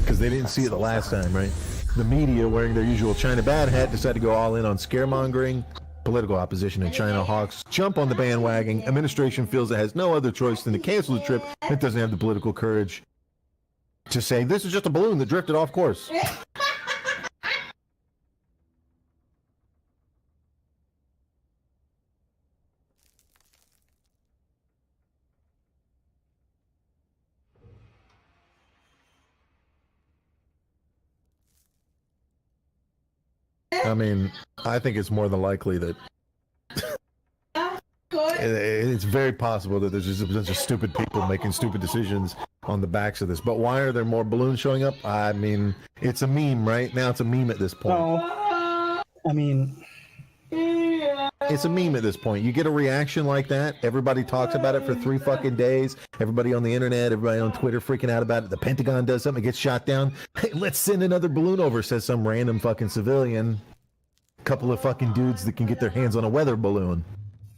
S11: because they didn't see it the last time, right? The media, wearing their usual China bad hat, decided to go all in on scaremongering. Political opposition and China hawks jump on the bandwagon. Administration feels it has no other choice than to cancel the trip. It doesn't have the political courage to say this is just a balloon that drifted off course. I mean, I think it's more than likely that it's very possible that there's just a bunch of stupid people making stupid decisions on the backs of this. But why are there more balloons showing up? I mean, it's a meme, right? Now it's a meme at this point.
S12: No, I mean,
S11: it's a meme at this point. You get a reaction like that, everybody talks about it for 3 fucking days. Everybody on the internet, everybody on Twitter freaking out about it. The Pentagon does something, it gets shot down. Hey, let's send another balloon over, says some random fucking civilian. Couple of fucking dudes that can get their hands on a weather balloon.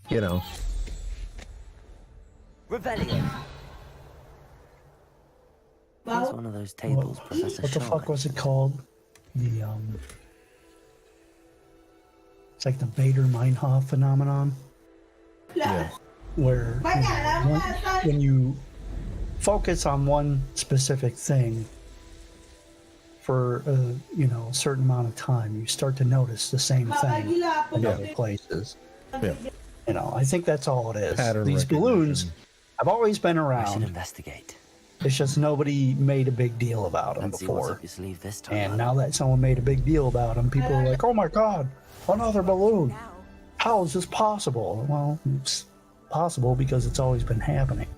S11: You know.
S2: Rebellion. Here's one of those tables, Professor
S12: what the
S2: Shaw.
S12: fuck was it called? The it's like the Bader-Meinhof phenomenon.
S11: Yeah.
S12: Where when you focus on one specific thing for a certain amount of time, you start to notice the same thing in other places.
S11: Yeah.
S12: I think that's all it is.
S11: Pattern
S12: These
S11: recognition.
S12: balloons have always been
S2: I should
S12: around.
S2: investigate.
S12: It's just nobody made a big deal about them
S2: Let's see what's
S12: before.
S2: up your sleeve this time.
S12: And now that someone made a big deal about them, people are like, "Oh my god, another balloon! How is this possible?" Well, it's possible because it's always been happening.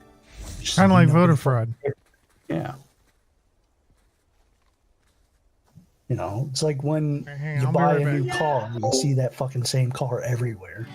S12: It's
S1: Kind of like
S12: nobody
S1: voter
S12: fucking
S1: fraud.
S12: Yeah. It's like when
S1: Hey,
S12: you
S1: I'll be
S12: buy
S1: right
S12: a new
S1: back.
S12: car and you see that fucking same car everywhere.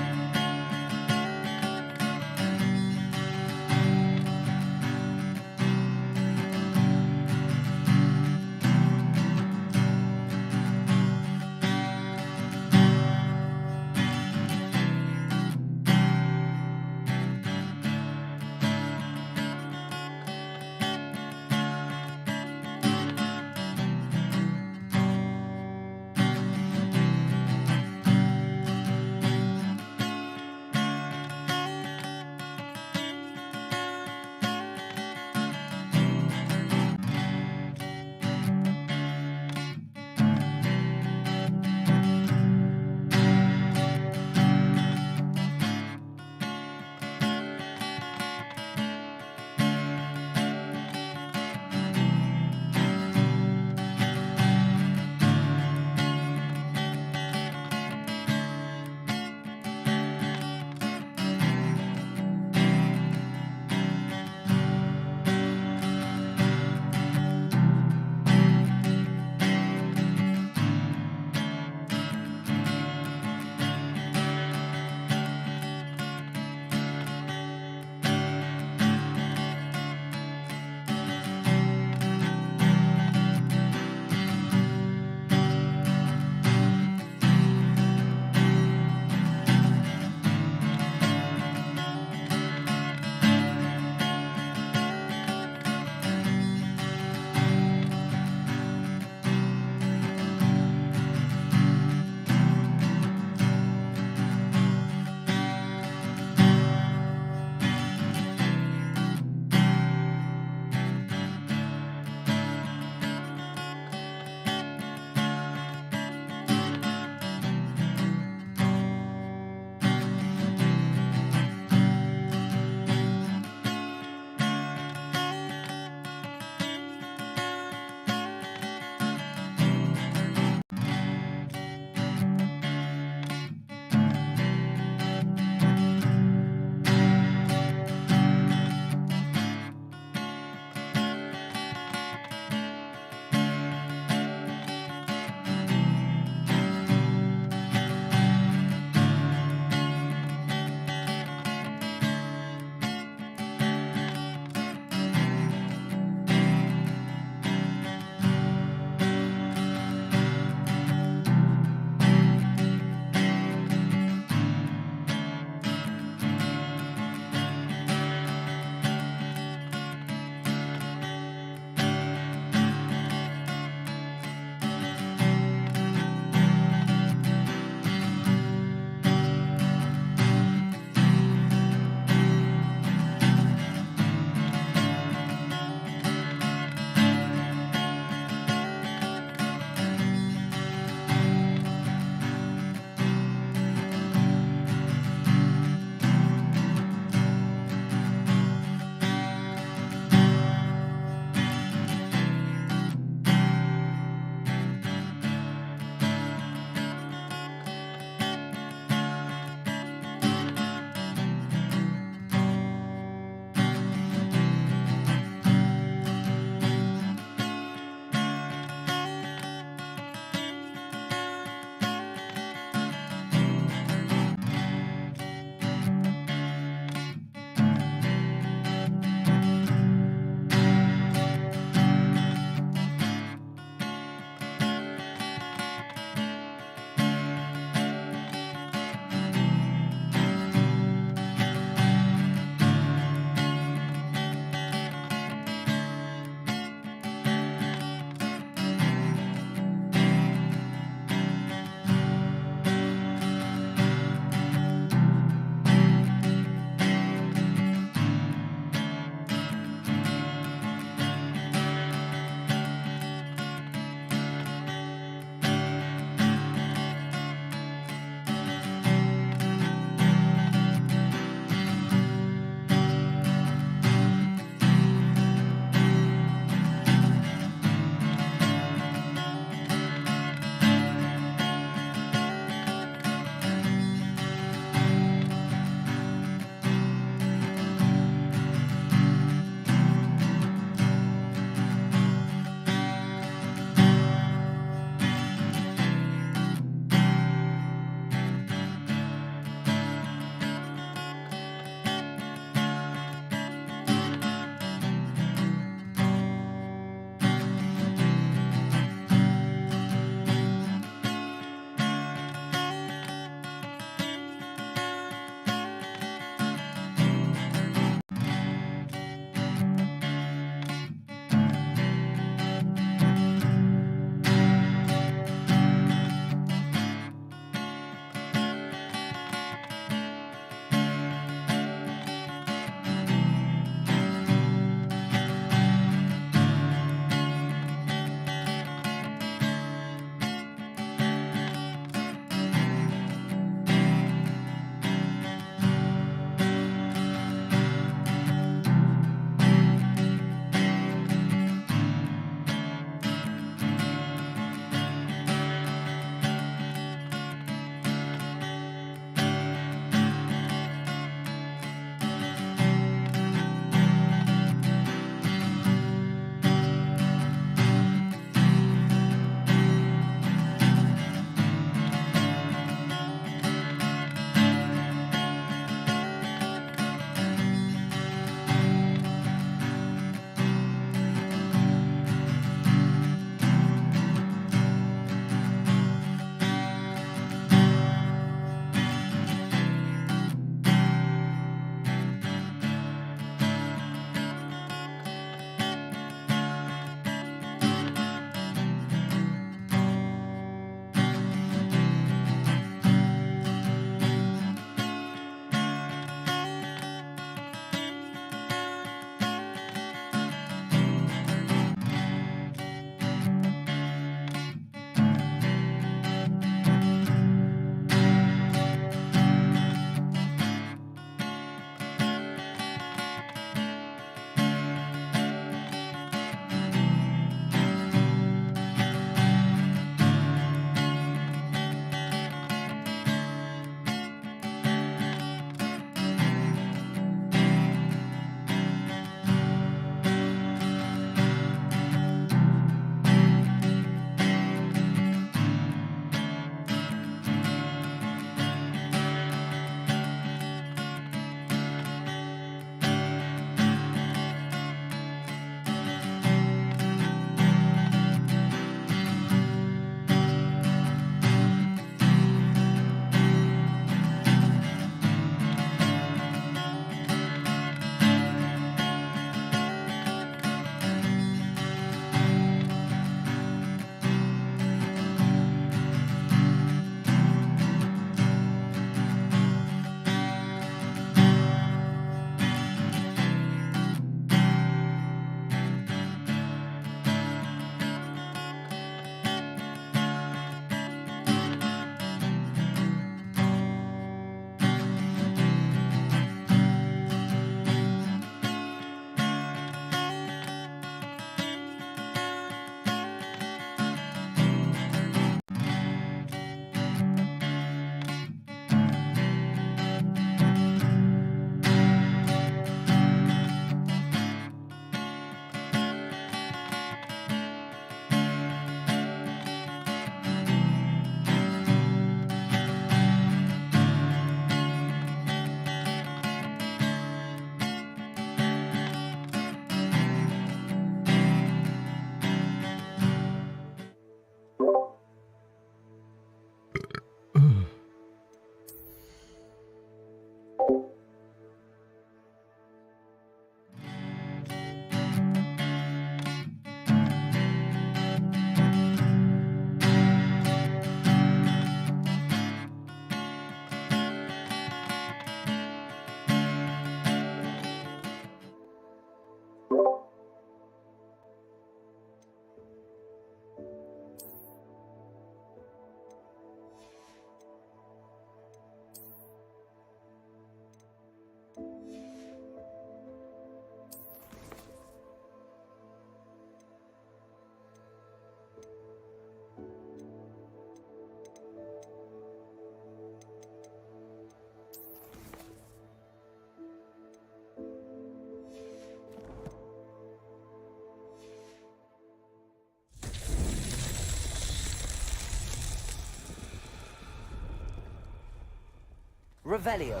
S2: Revelio.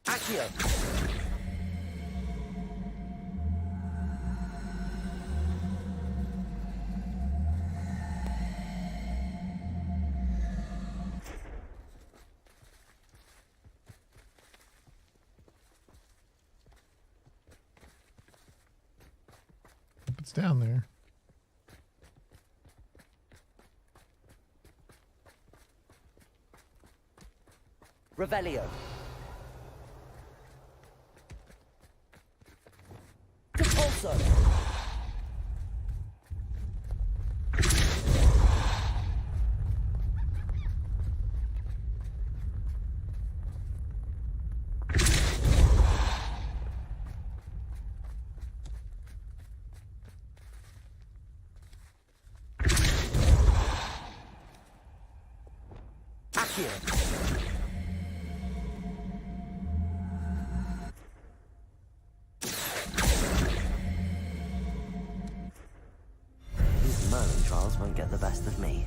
S2: Accio.
S1: It's down there.
S2: Revelio. Compulso. Accio. These Merlin trials won't get the best of me.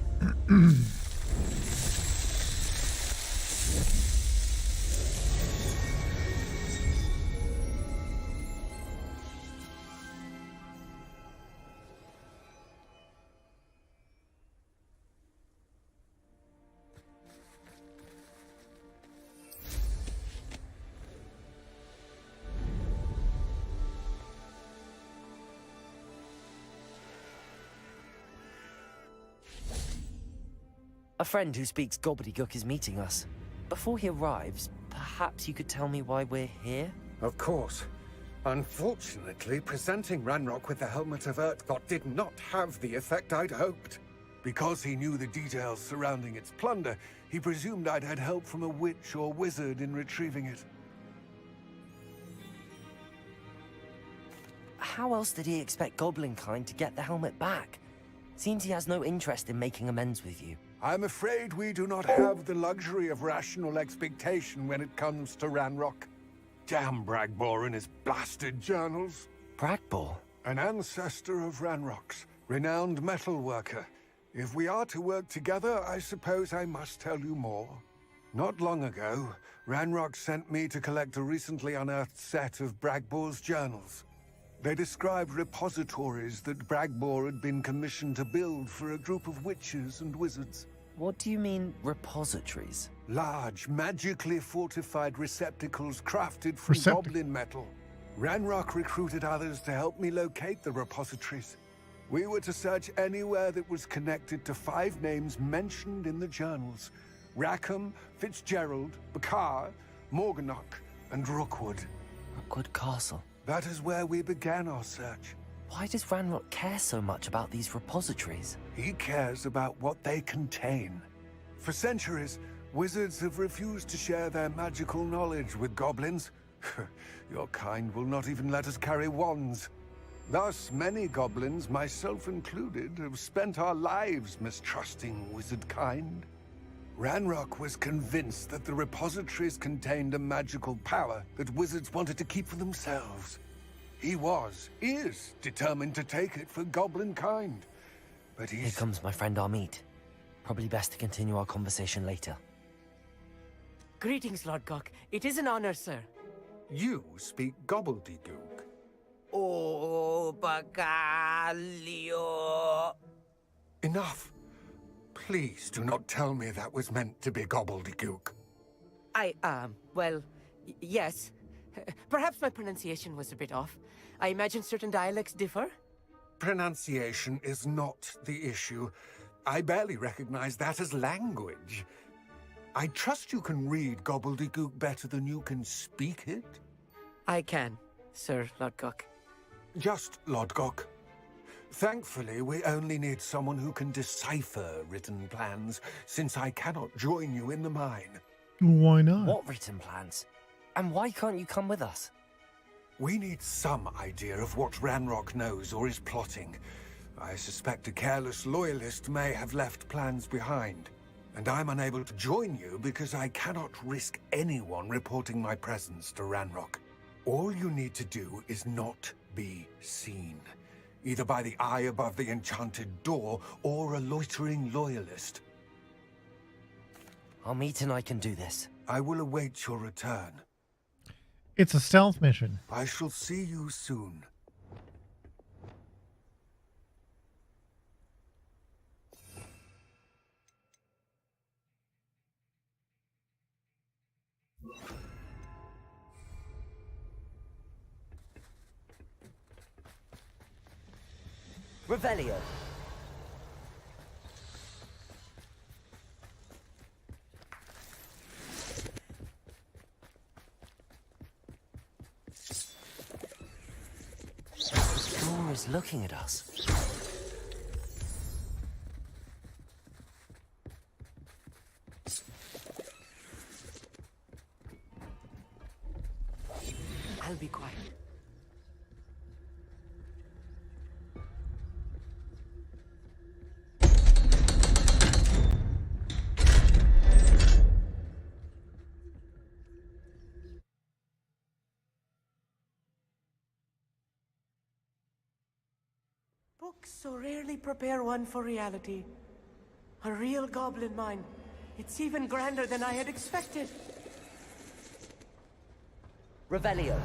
S2: A friend who speaks gobbledygook is meeting us. Before he arrives, perhaps you could tell me why we're here?
S10: Of course. Unfortunately, presenting Ranrock with the Helmet of Urtkot did not have the effect I'd hoped. Because he knew the details surrounding its plunder, he presumed I'd had help from a witch or wizard in retrieving it.
S2: How else did he expect Goblinkind to get the helmet back? Seems he has no interest in making amends with you.
S10: I'm afraid we do not have the luxury of rational expectation when it comes to Ranrock. Damn Bragbor and his blasted journals.
S2: Bragbor?
S10: An ancestor of Ranrock's, renowned metalworker. If we are to work together, I suppose I must tell you more. Not long ago, Ranrock sent me to collect a recently unearthed set of Bragbor's journals. They described repositories that Bragbor had been commissioned to build for a group of witches and wizards.
S2: What do you mean, repositories?
S10: Large, magically fortified receptacles crafted from goblin metal. Ranrock recruited others to help me locate the repositories. We were to search anywhere that was connected to 5 names mentioned in the journals. Rackham, Fitzgerald, Bakar, Morganach, and Rookwood.
S2: Rookwood Castle.
S10: That is where we began our search.
S2: Why does Ranrock care so much about these repositories?
S10: He cares about what they contain. For centuries, wizards have refused to share their magical knowledge with goblins. Your kind will not even let us carry wands. Thus, many goblins, myself included, have spent our lives mistrusting wizard kind. Ranrock was convinced that the repositories contained a magical power that wizards wanted to keep for themselves. He is determined to take it for goblin kind. But
S2: Here comes my friend Amit. Probably best to continue our conversation later.
S17: Greetings, Lord Cock. It is an honor, sir.
S10: You speak gobbledygook.
S7: Oh, Bacalio.
S10: Enough. Please do not tell me that was meant to be gobbledygook.
S17: Well, yes. Perhaps my pronunciation was a bit off. I imagine certain dialects differ?
S10: Pronunciation is not the issue. I barely recognize that as language. I trust you can read gobbledygook better than you can speak it?
S17: I can, Sir Lodgok.
S10: Just Lodgok. Thankfully, we only need someone who can decipher written plans, since I cannot join you in the mine.
S1: Why not?
S2: What written plans? And why can't you come with us?
S10: We need some idea of what Ranrock knows or is plotting. I suspect a careless loyalist may have left plans behind. And I'm unable to join you because I cannot risk anyone reporting my presence to Ranrock. All you need to do is not be seen. either by the eye above the enchanted door or a loitering loyalist.
S2: Amit and I can do this.
S10: I will await your return.
S1: It's a stealth mission.
S10: I shall see you soon.
S2: Revelio. The door is looking at us.
S17: I'll be quiet. Books so rarely prepare one for reality. A real goblin mine. It's even grander than I had expected.
S2: Revelio.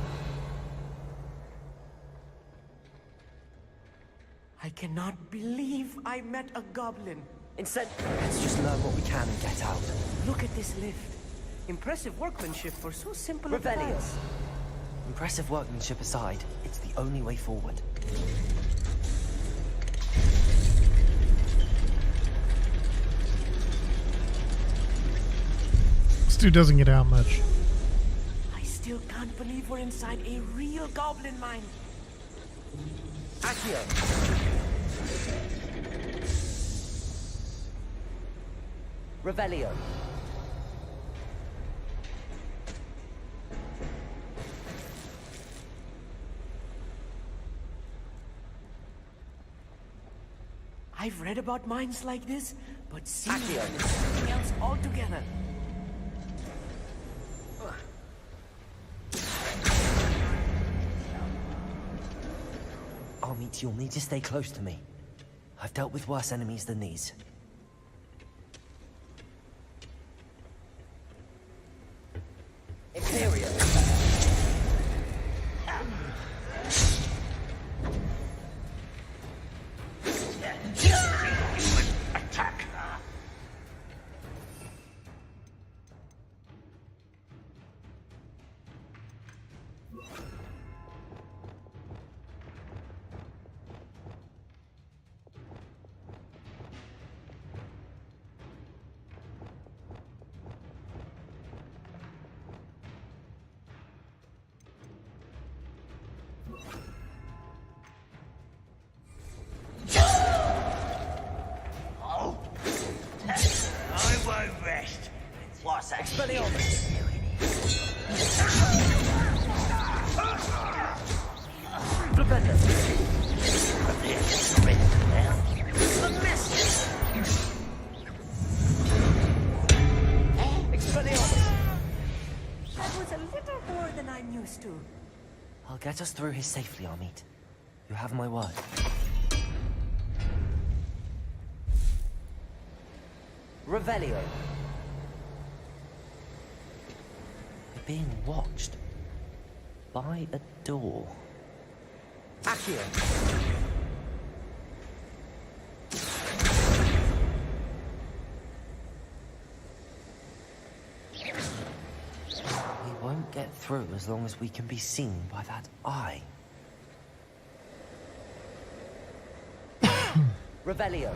S17: I cannot believe I met a goblin.
S2: Instead, let's just learn what we can and get out.
S17: Look at this lift. Impressive workmanship for so simple a
S2: Revelio.
S17: task.
S2: Impressive workmanship aside, it's the only way forward.
S1: This dude doesn't get out much.
S17: I still can't believe we're inside a real goblin mine.
S2: Accio. Revelio.
S17: I've read about mines like this, but seeing
S2: Accio.
S17: them is something else altogether.
S2: Amit, you'll need to stay close to me. I've dealt with worse enemies than these. Imperial.
S7: Attack. I won't rest. What's that?
S17: That was a little more than I'm used to.
S2: I'll get us through here safely, Amit. You have my word. Revelio. We're being watched. By a door. Accio. We won't get through as long as we can be seen by that eye. Revelio.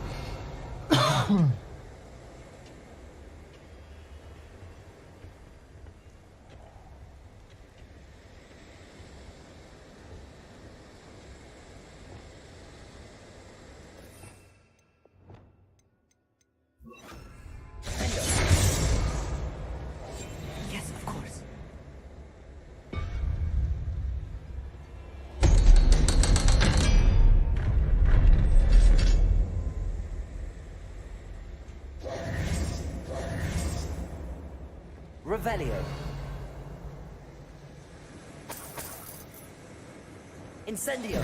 S17: Yes, of course.
S2: Revelio. Incendio.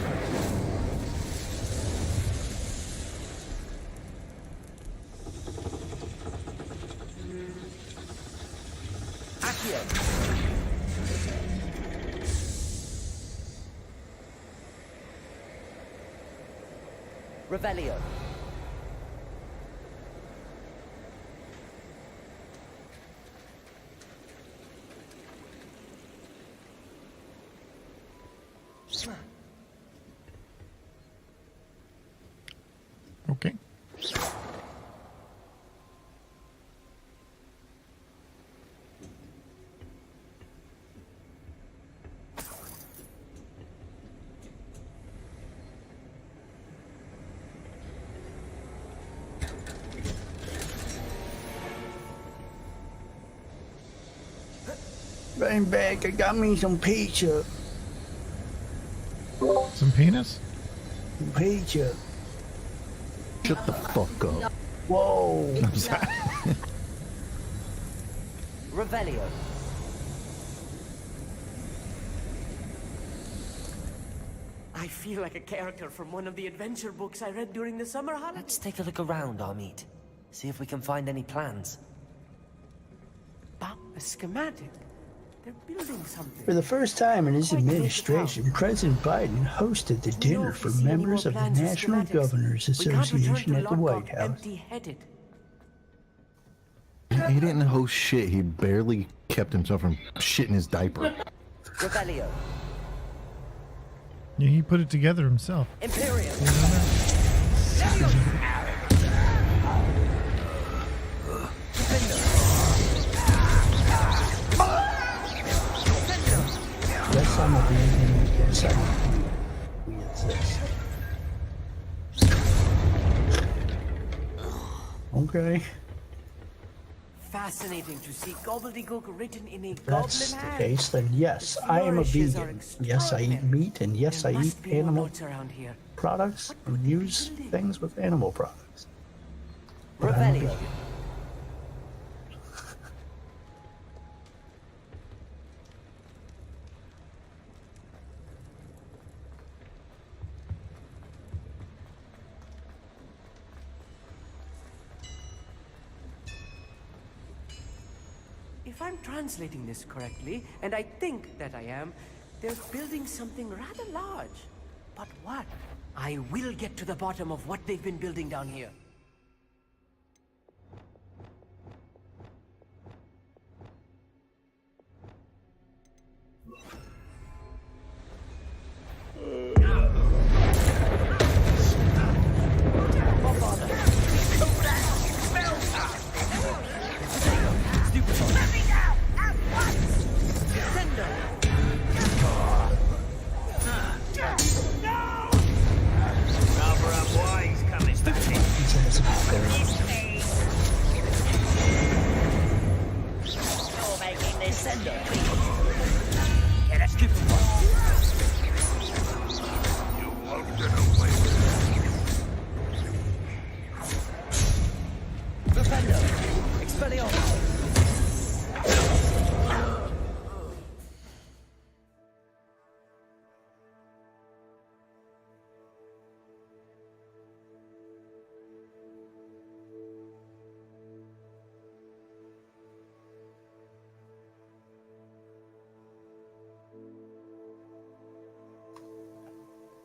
S2: Revelio.
S1: Okay.
S12: Bang back, I got me some pizza.
S1: Some penis?
S12: Pizza.
S11: Shut the fuck up.
S12: Whoa.
S11: I'm sorry.
S2: Revelio.
S17: I feel like a character from one of the adventure books I read during the summer holidays.
S2: Let's take a look around, Amit. See if we can find any plans.
S17: A schematic. They're building something.
S12: For the first time in his administration, President Biden hosted the dinner for members of the National Governors Association at the White House.
S17: Empty-headed.
S11: He didn't host shit. He barely kept himself from shitting his diaper.
S2: Revelio.
S1: Yeah, he put it together himself.
S2: Imperium.
S12: Yes, I'm a being. Yes, we exist. Okay.
S17: Fascinating to see gobbledygook written in a
S12: That's
S17: goblin
S12: the
S17: hand.
S12: case, then yes, I am a vegan. Yes, I eat meat, and yes, I eat animal products and use things with animal products. But I'm a vegan.
S17: If I'm translating this correctly, and I think that I am, they're building something rather large. But what? I will get to the bottom of what they've been building down here.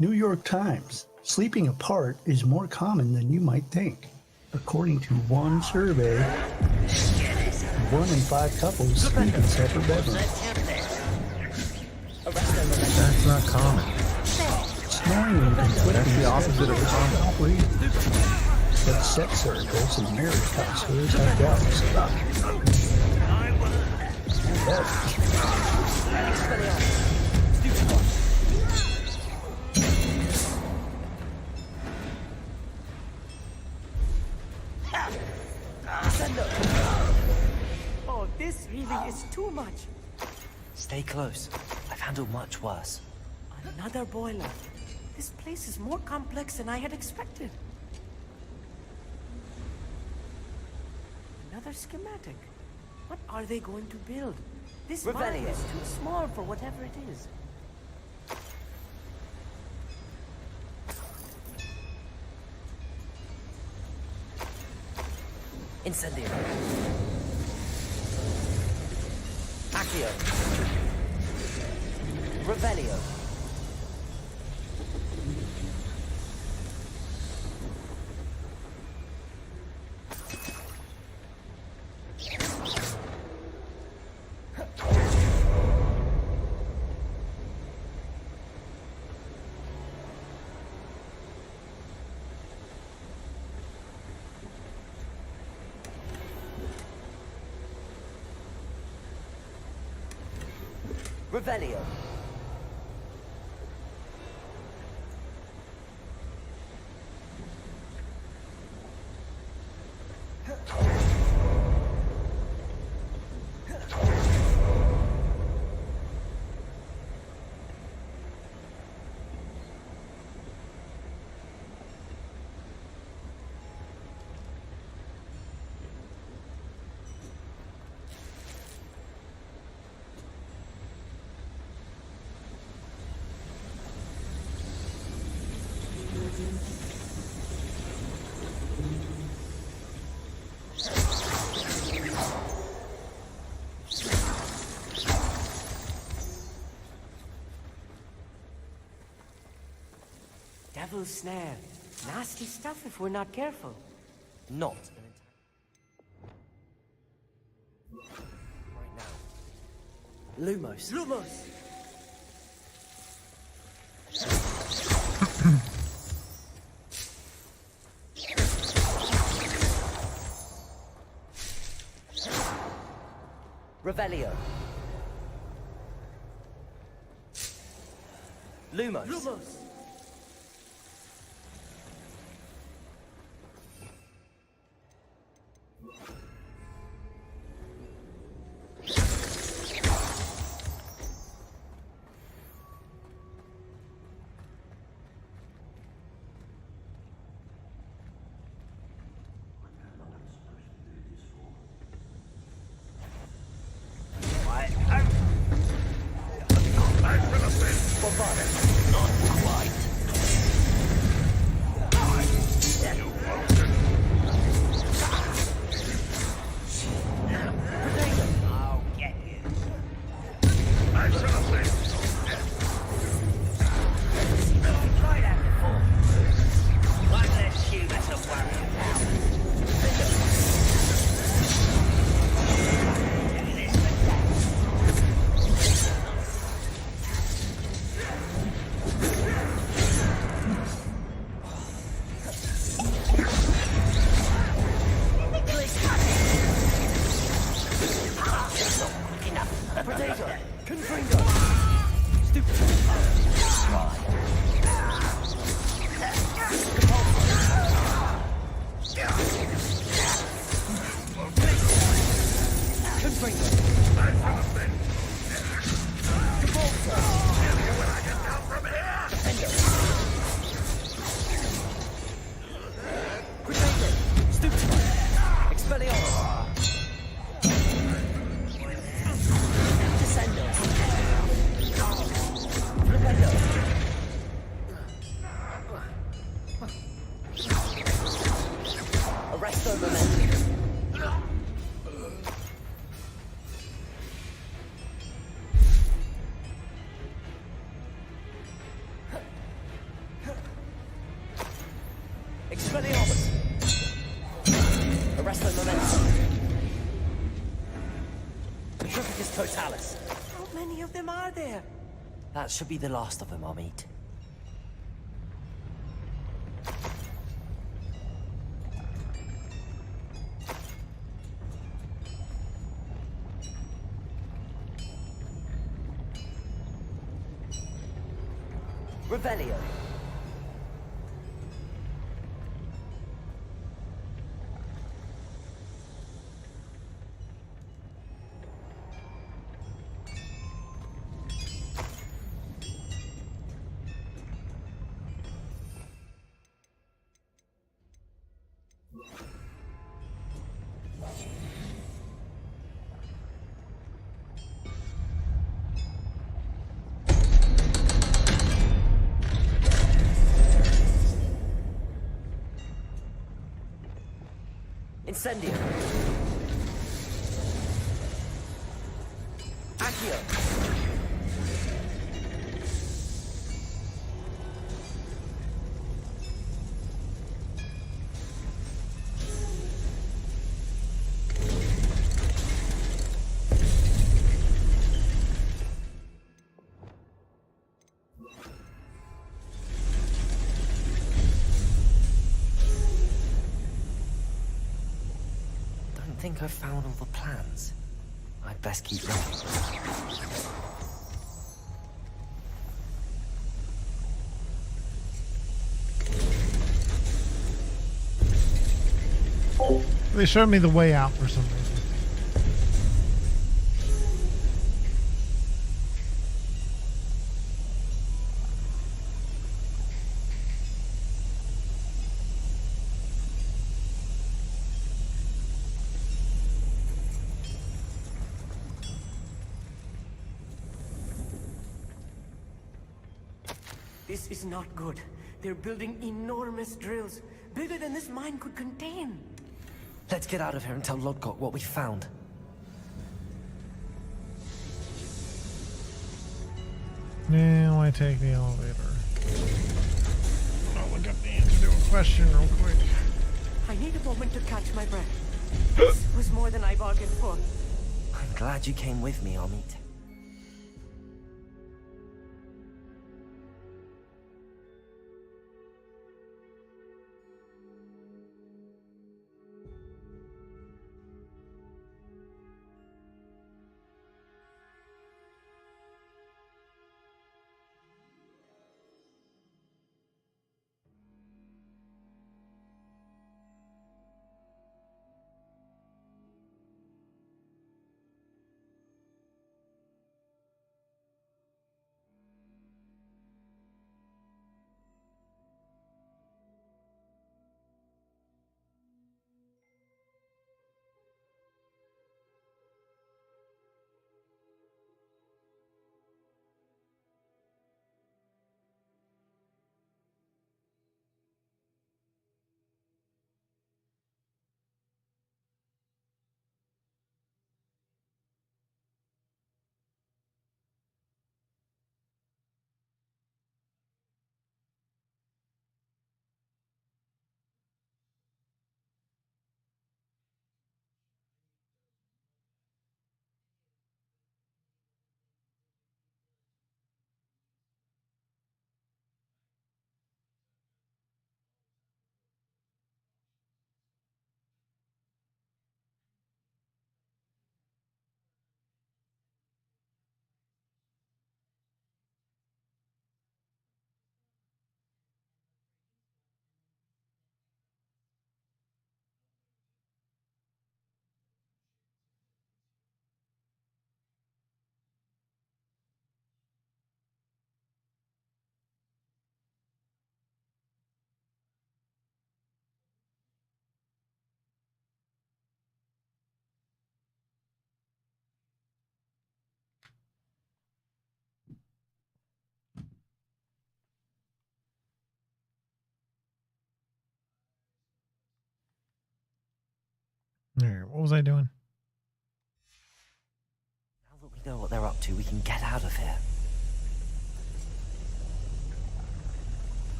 S12: New York Times. Sleeping apart is more common than you might think. According to one survey, 1 in 5 couples sleep in separate bedrooms.
S11: That's not common.
S12: Snoring and conflicting.
S11: That's the opposite of common.
S12: But sex circles and marriage counselors have doubts about
S17: Oh, this really is too much.
S2: Stay close. I've handled much worse.
S17: Another boiler. This place is more complex than I had expected. Another schematic. What are they going to build? This mine is too small for whatever it is.
S2: Incendio. Accio. Revelio. Revelio.
S17: Devil's snare. Nasty stuff if we're not careful.
S2: Not.
S17: Right now. Lumos. Lumos!
S2: Revelio. Lumos.
S17: Lumos! How many of them are there?
S2: That should be the last of them I'll meet. Revelio. Incendio. Accio. I think I've found all the plans. I'd best keep looking.
S1: They showed me the way out for some reason.
S17: This is not good. They're building enormous drills, bigger than this mine could contain.
S2: Let's get out of here and tell Lodgok what we found.
S1: Now I take the elevator. I'll look up the answer to a question real quick.
S17: I need a moment to catch my breath. This was more than I bargained for.
S2: I'm glad you came with me, Amit.
S1: Alright, what was I doing?
S2: Now that we know what they're up to, we can get out of here.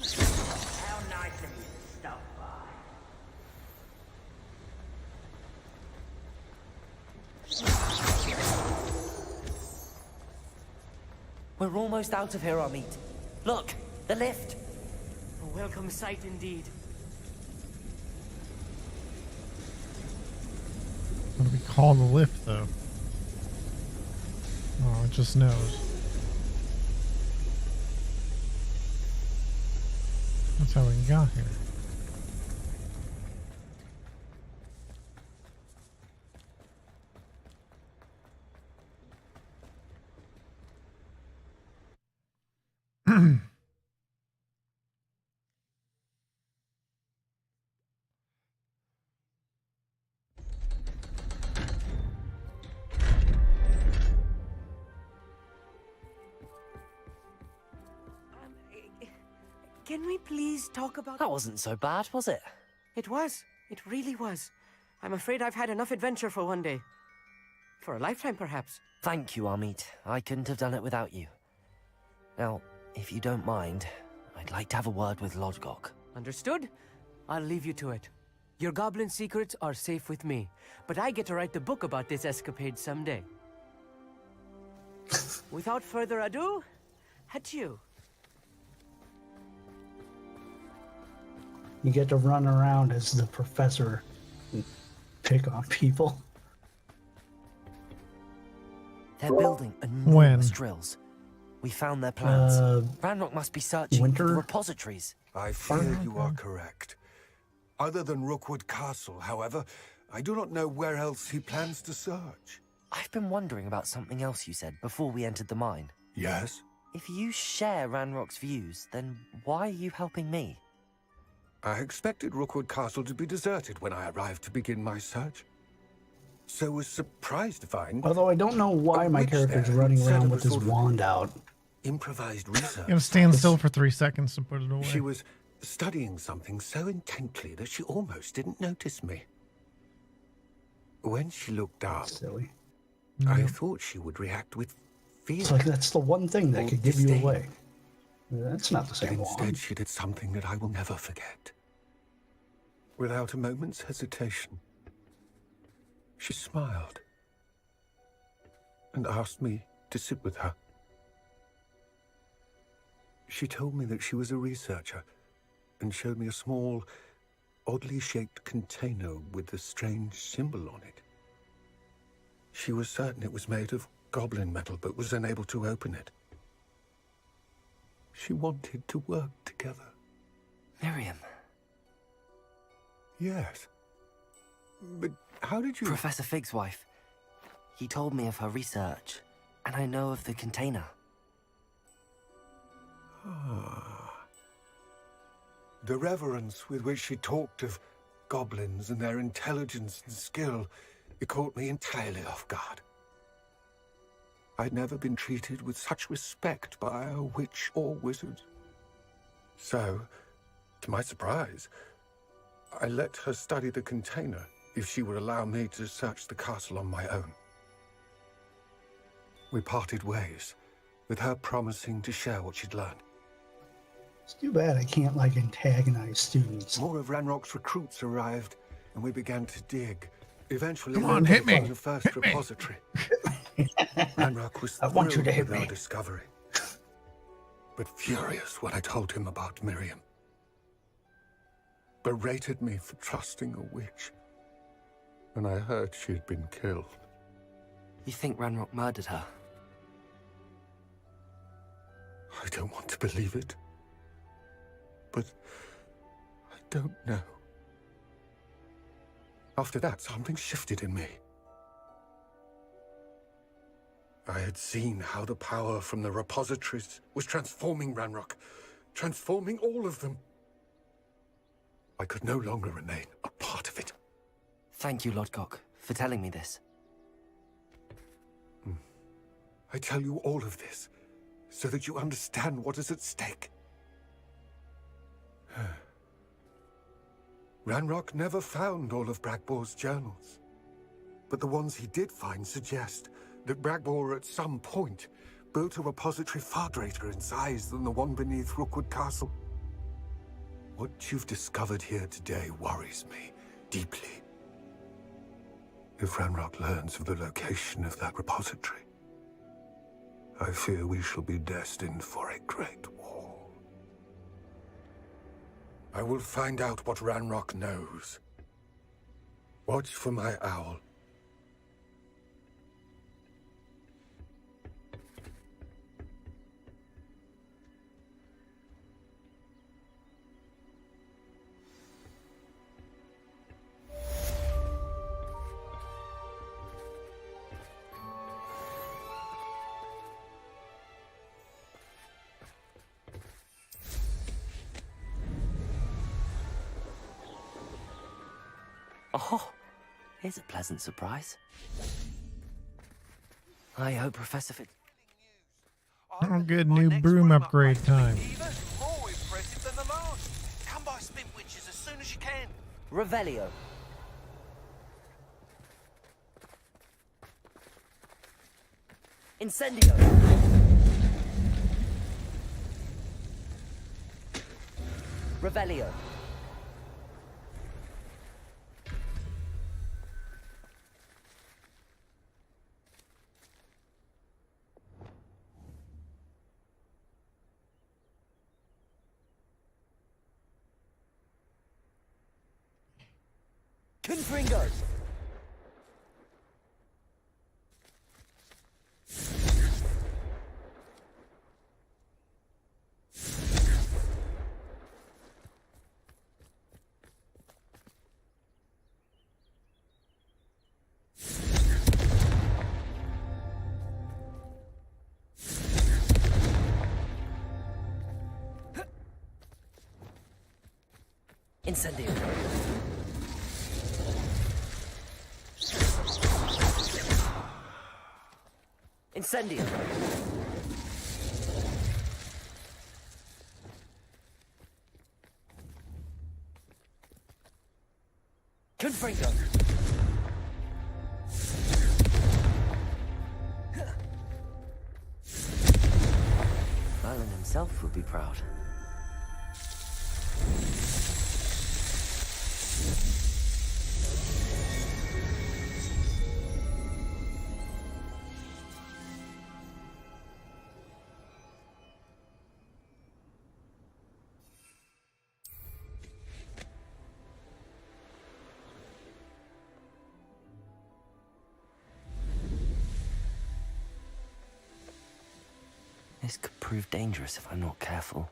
S7: How nice of you to stop by.
S2: We're almost out of here, Amit. Look, the lift.
S17: A welcome sight indeed.
S1: What do we call the lift, though? Oh, it just knows. That's how we got here.
S17: Can we please talk about...
S2: That wasn't so bad, was it?
S17: It was. It really was. I'm afraid I've had enough adventure for one day. For a lifetime, perhaps.
S2: Thank you, Amit. I couldn't have done it without you. Now, if you don't mind, I'd like to have a word with Lodgok.
S17: Understood? I'll leave you to it. Your goblin secrets are safe with me, but I get to write the book about this escapade someday. Without further ado, adieu.
S12: You get to run around as the professor and pick on people.
S2: They're building enormous drills. We found their plans. Ranrock must be searching for the repositories.
S10: I fear you are correct. Other than Rookwood Castle, however, I do not know where else he plans to search.
S2: I've been wondering about something else you said before we entered the mine.
S10: Yes?
S2: If you share Ranrock's views, then why are you helping me?
S10: I expected Rookwood Castle to be deserted when I arrived to begin my search. So was surprised to find...
S12: Although I don't know why my character's running around with his wand out.
S10: Improvised research.
S1: You gotta stand still for 3 seconds to put it away.
S10: She was studying something so intently that she almost didn't notice me. When she looked up,
S12: silly.
S10: I thought she would react with fear.
S12: It's like that's the one thing that could give you away. That's not the same
S10: Instead,
S12: wand.
S10: she did something that I will never forget. Without a moment's hesitation, she smiled and asked me to sit with her. She told me that she was a researcher and showed me a small, oddly shaped container with a strange symbol on it. She was certain it was made of goblin metal, but was unable to open it. She wanted to work together.
S2: Miriam.
S10: Yes. But how did you...
S2: Professor Fig's wife. He told me of her research, and I know of the container.
S10: The reverence with which she talked of goblins and their intelligence and skill, it caught me entirely off guard. I'd never been treated with such respect by a witch or wizard. So, to my surprise, I let her study the container if she would allow me to search the castle on my own. We parted ways, with her promising to share what she'd learned.
S12: It's too bad I can't, like, antagonize students.
S10: More of Ranrock's recruits arrived, and we began to dig. Eventually,
S1: Come on, hit me.
S10: the first repository. Ranrock was
S12: I want you to
S10: thrilled
S12: hit
S10: with our
S12: me.
S10: discovery, but furious when I told him about Miriam. Berated me for trusting a witch when I heard she had been killed.
S2: You think Ranrock murdered her?
S10: I don't want to believe it, but I don't know. After that, something shifted in me. I had seen how the power from the repositories was transforming Ranrock, transforming all of them. I could no longer remain a part of it.
S2: Thank you, Lodgok, for telling me this.
S10: I tell you all of this so that you understand what is at stake. Ranrock never found all of Bragbor's journals, but the ones he did find suggest that Bragbor at some point built a repository far greater in size than the one beneath Rookwood Castle. What you've discovered here today worries me deeply. If Ranrock learns of the location of that repository, I fear we shall be destined for a great war. I will find out what Ranrock knows. Watch for my owl.
S2: Oh, here's a pleasant surprise. I hope Professor Fig...
S1: Oh, good new broom upgrade time.
S7: More impressive than the last. Come by Spin Witches as soon as you can.
S2: Revelio. Incendio. Revelio. Confringo. Incendio. Incendio. Confringo. Merlin himself would be proud. This could prove dangerous if I'm not careful.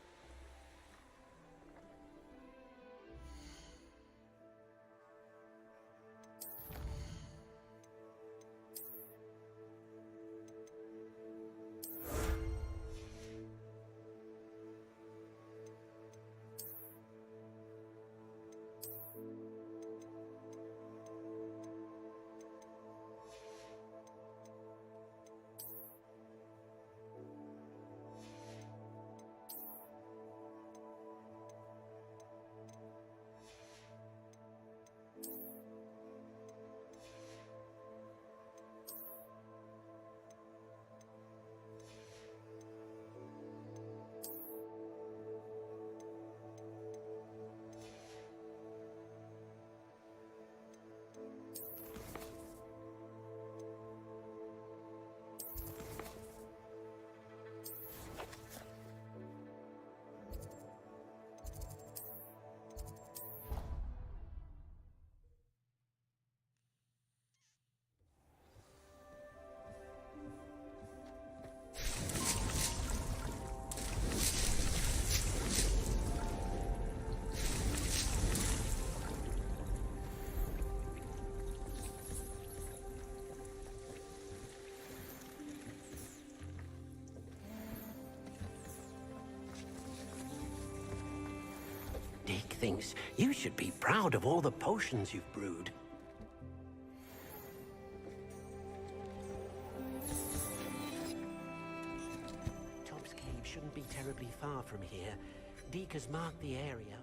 S13: Dick thinks you should be proud of all the potions you've brewed. Top's cave shouldn't be terribly far from here. Deke has marked the area.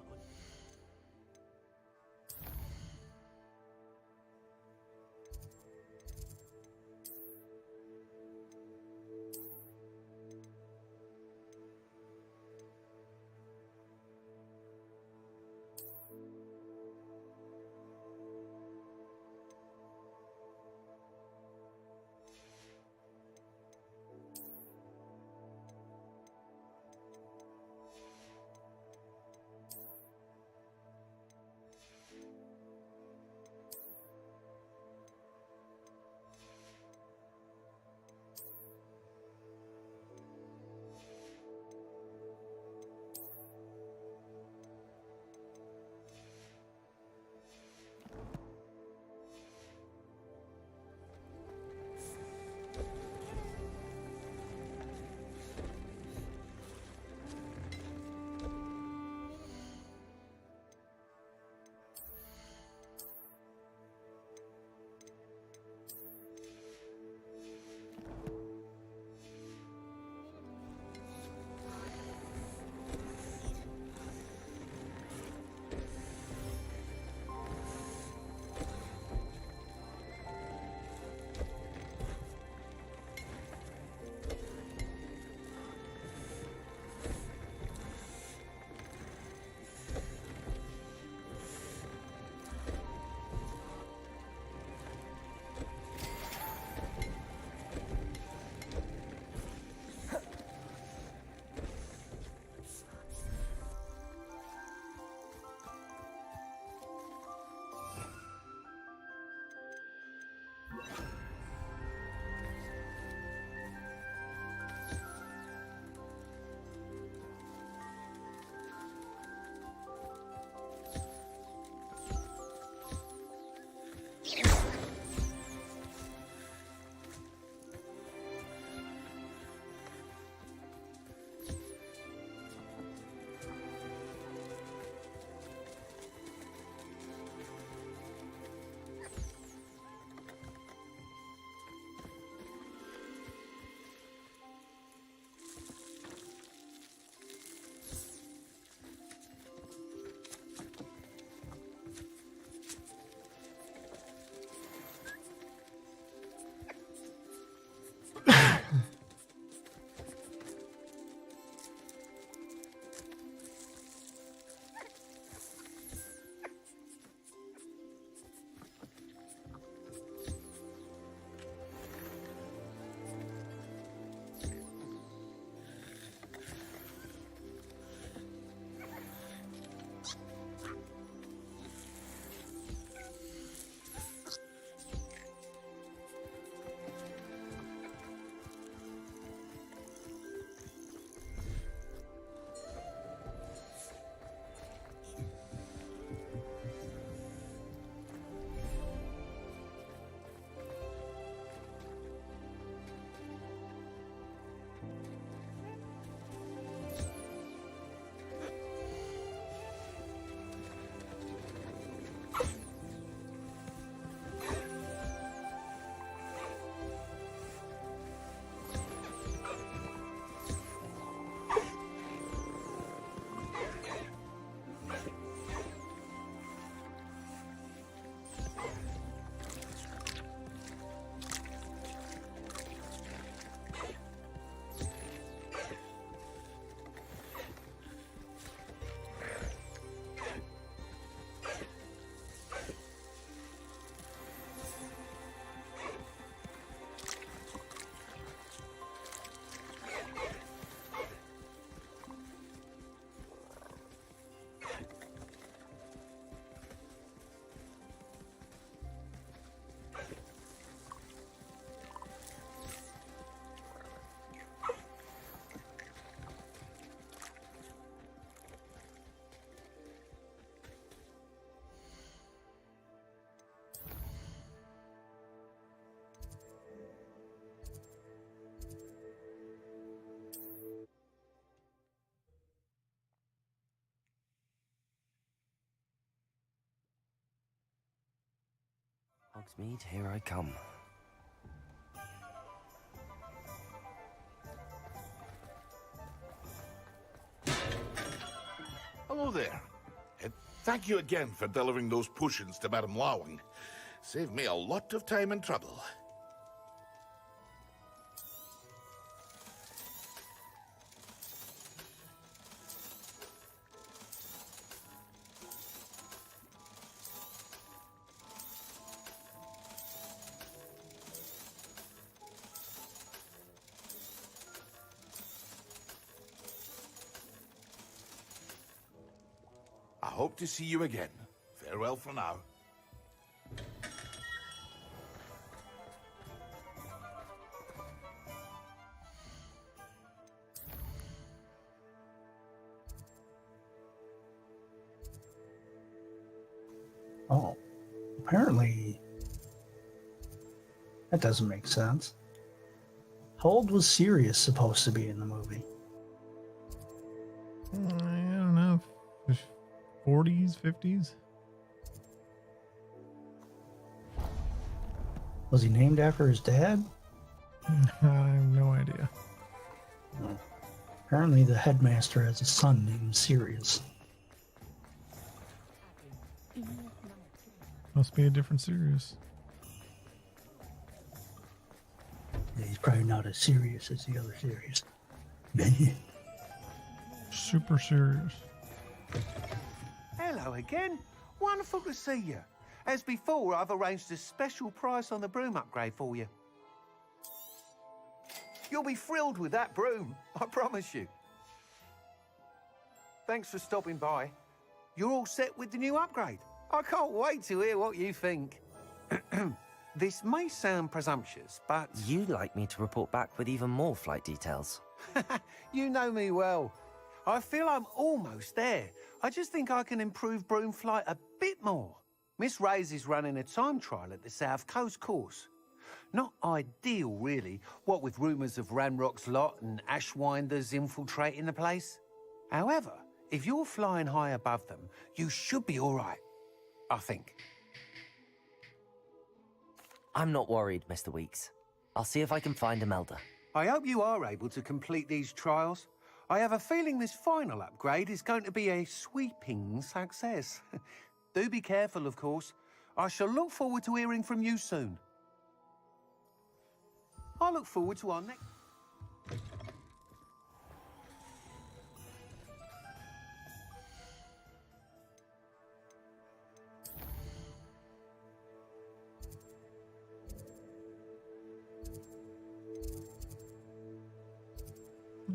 S2: Hogsmeade, here I come.
S4: Hello there. Thank you again for delivering those potions to Madame Lawing. Saved me a lot of time and trouble. I hope to see you again. Farewell for now.
S12: Oh, apparently that doesn't make sense. How old was Sirius supposed to be in the movie?
S1: I don't know. 40s, 50s?
S12: Was he named after his dad?
S1: I have no idea.
S12: No. Apparently the headmaster has a son named Sirius.
S1: Must be a different series.
S12: Yeah, he's probably not as serious as the other Sirius.
S1: Super serious.
S15: Hello again. Wonderful to see you. As before, I've arranged a special price on the broom upgrade for you. You'll be thrilled with that broom, I promise you. Thanks for stopping by. You're all set with the new upgrade. I can't wait to hear what you think. This may sound presumptuous, but...
S2: You'd like me to report back with even more flight details.
S15: You know me well. I feel I'm almost there. I just think I can improve broom flight a bit more. Miss Ray's is running a time trial at the South Coast course. Not ideal, really, what with rumours of Ranrock's lot and Ashwinders infiltrating the place. However, if you're flying high above them, you should be all right, I think.
S2: I'm not worried, Mr. Weeks. I'll see if I can find Imelda.
S15: I hope you are able to complete these trials. I have a feeling this final upgrade is going to be a sweeping success. Do be careful, of course. I shall look forward to hearing from you soon. I look forward to our next...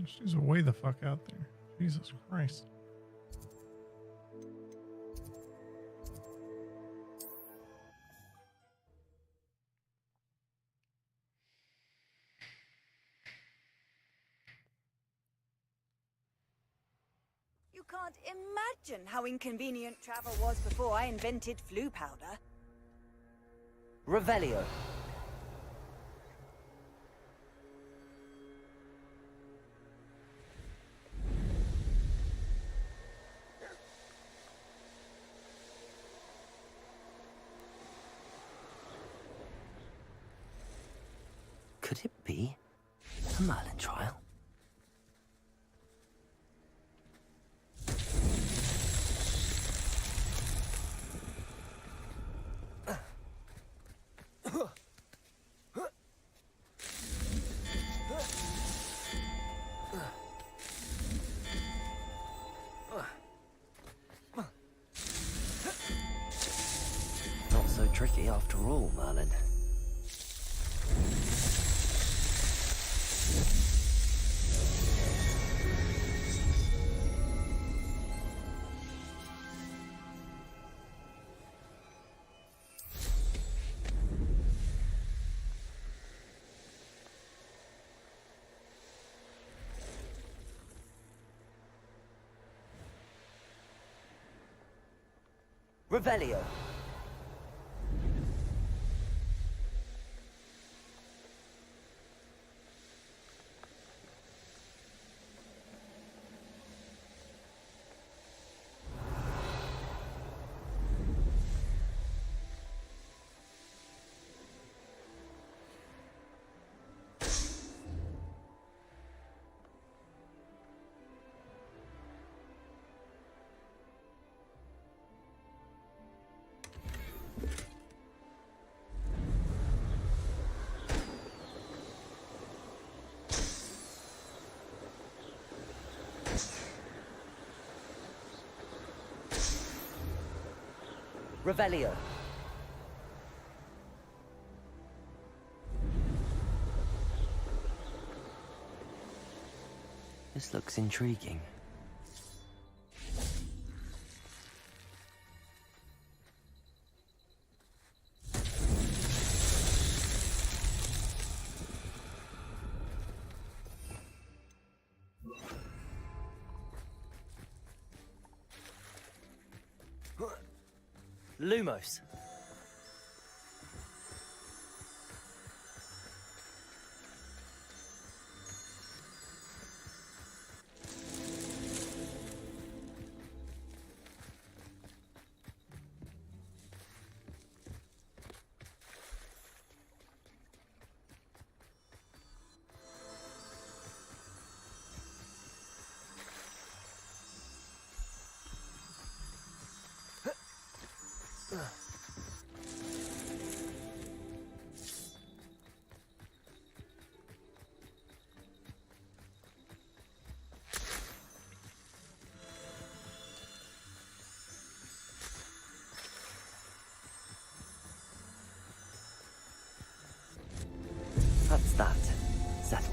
S1: She's way the fuck out there. Jesus Christ.
S3: You can't imagine how inconvenient travel was before I invented flu powder.
S2: Revelio. Could it be a Merlin trial? Not so tricky after all, Merlin. Revelio. Revelio. This looks intriguing. Lumos. That's that. Settled.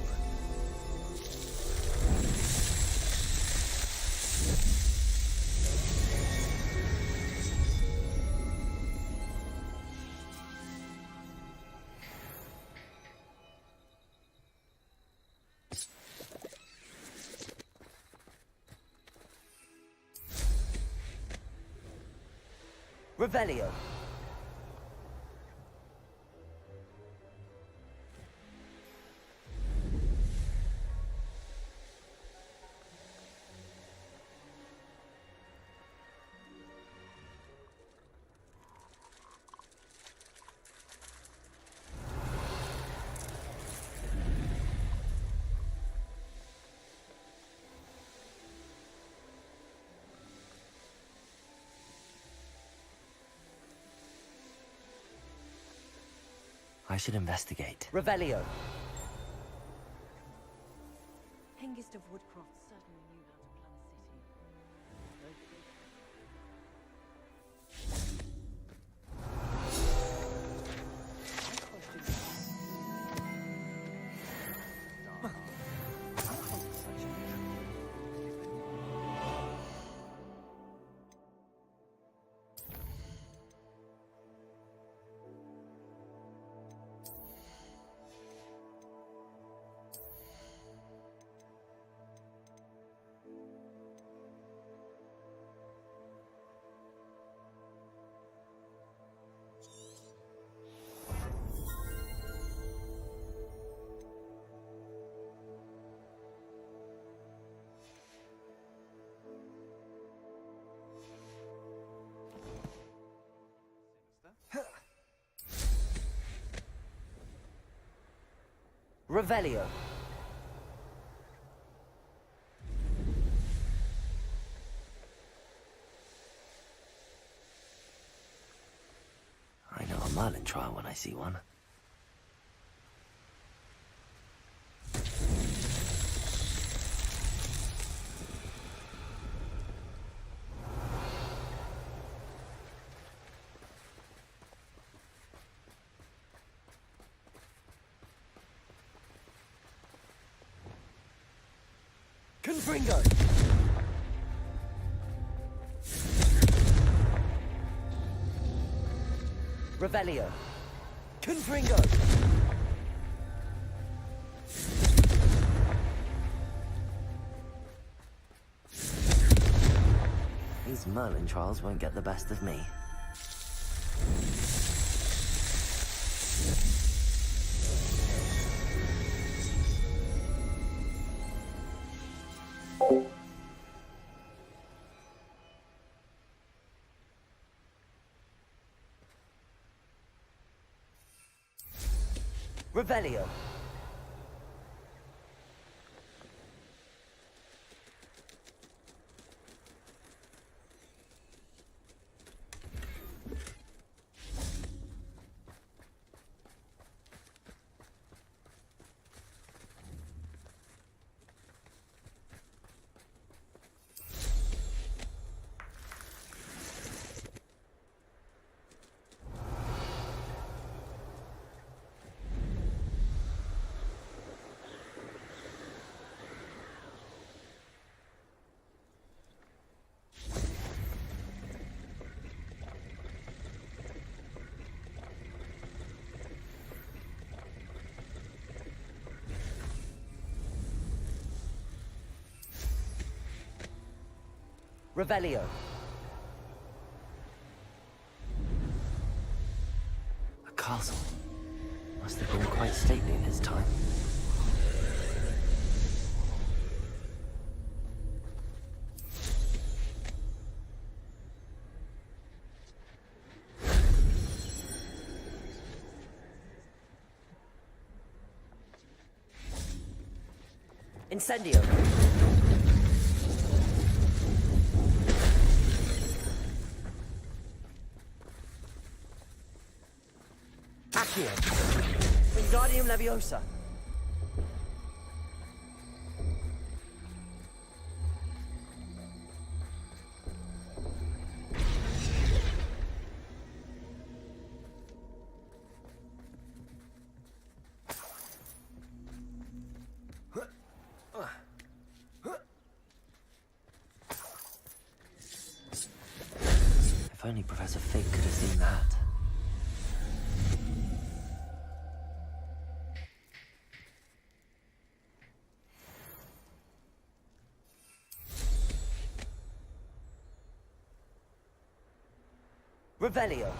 S2: Revelio. I should investigate. Revelio.
S5: Hengist of Woodcroft certainly knew how to plan a city.
S2: Revelio. I know a Merlin trial when I see one. Confringo! Revelio. Confringo! These Merlin trials won't get the best of me. Revelio. Revelio. A castle. Must have been quite stately in his time. Incendio. Accio. Wingardium Leviosa. If only Professor Fig could have seen that. Revelio.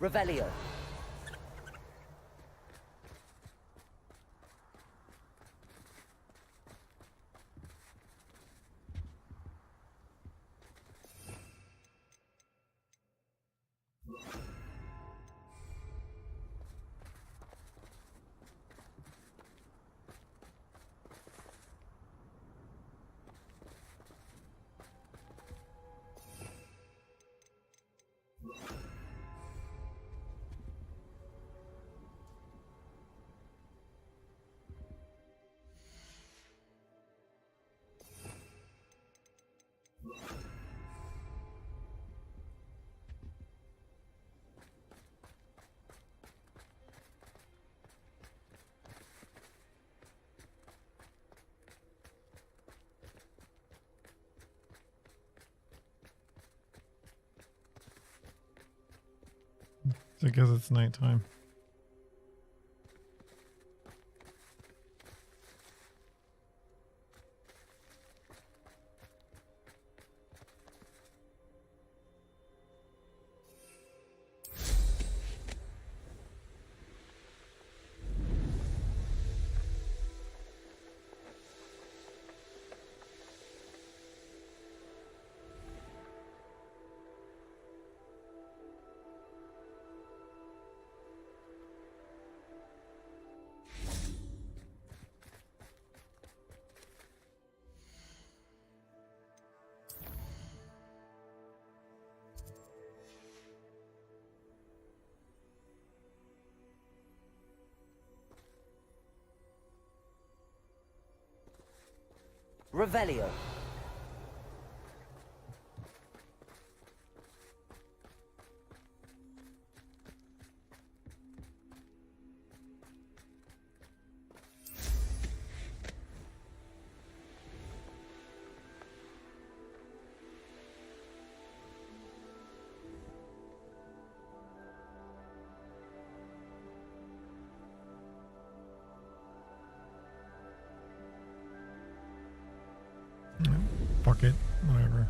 S2: Revelio.
S1: Because it's nighttime.
S2: Revelio.
S1: bucket, whatever.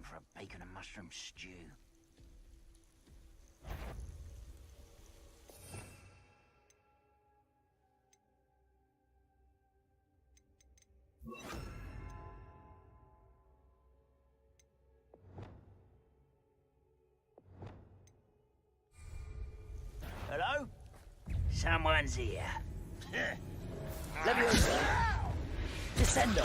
S21: For a bacon and mushroom stew. Hello? Someone's here. Leviosa. Descendo.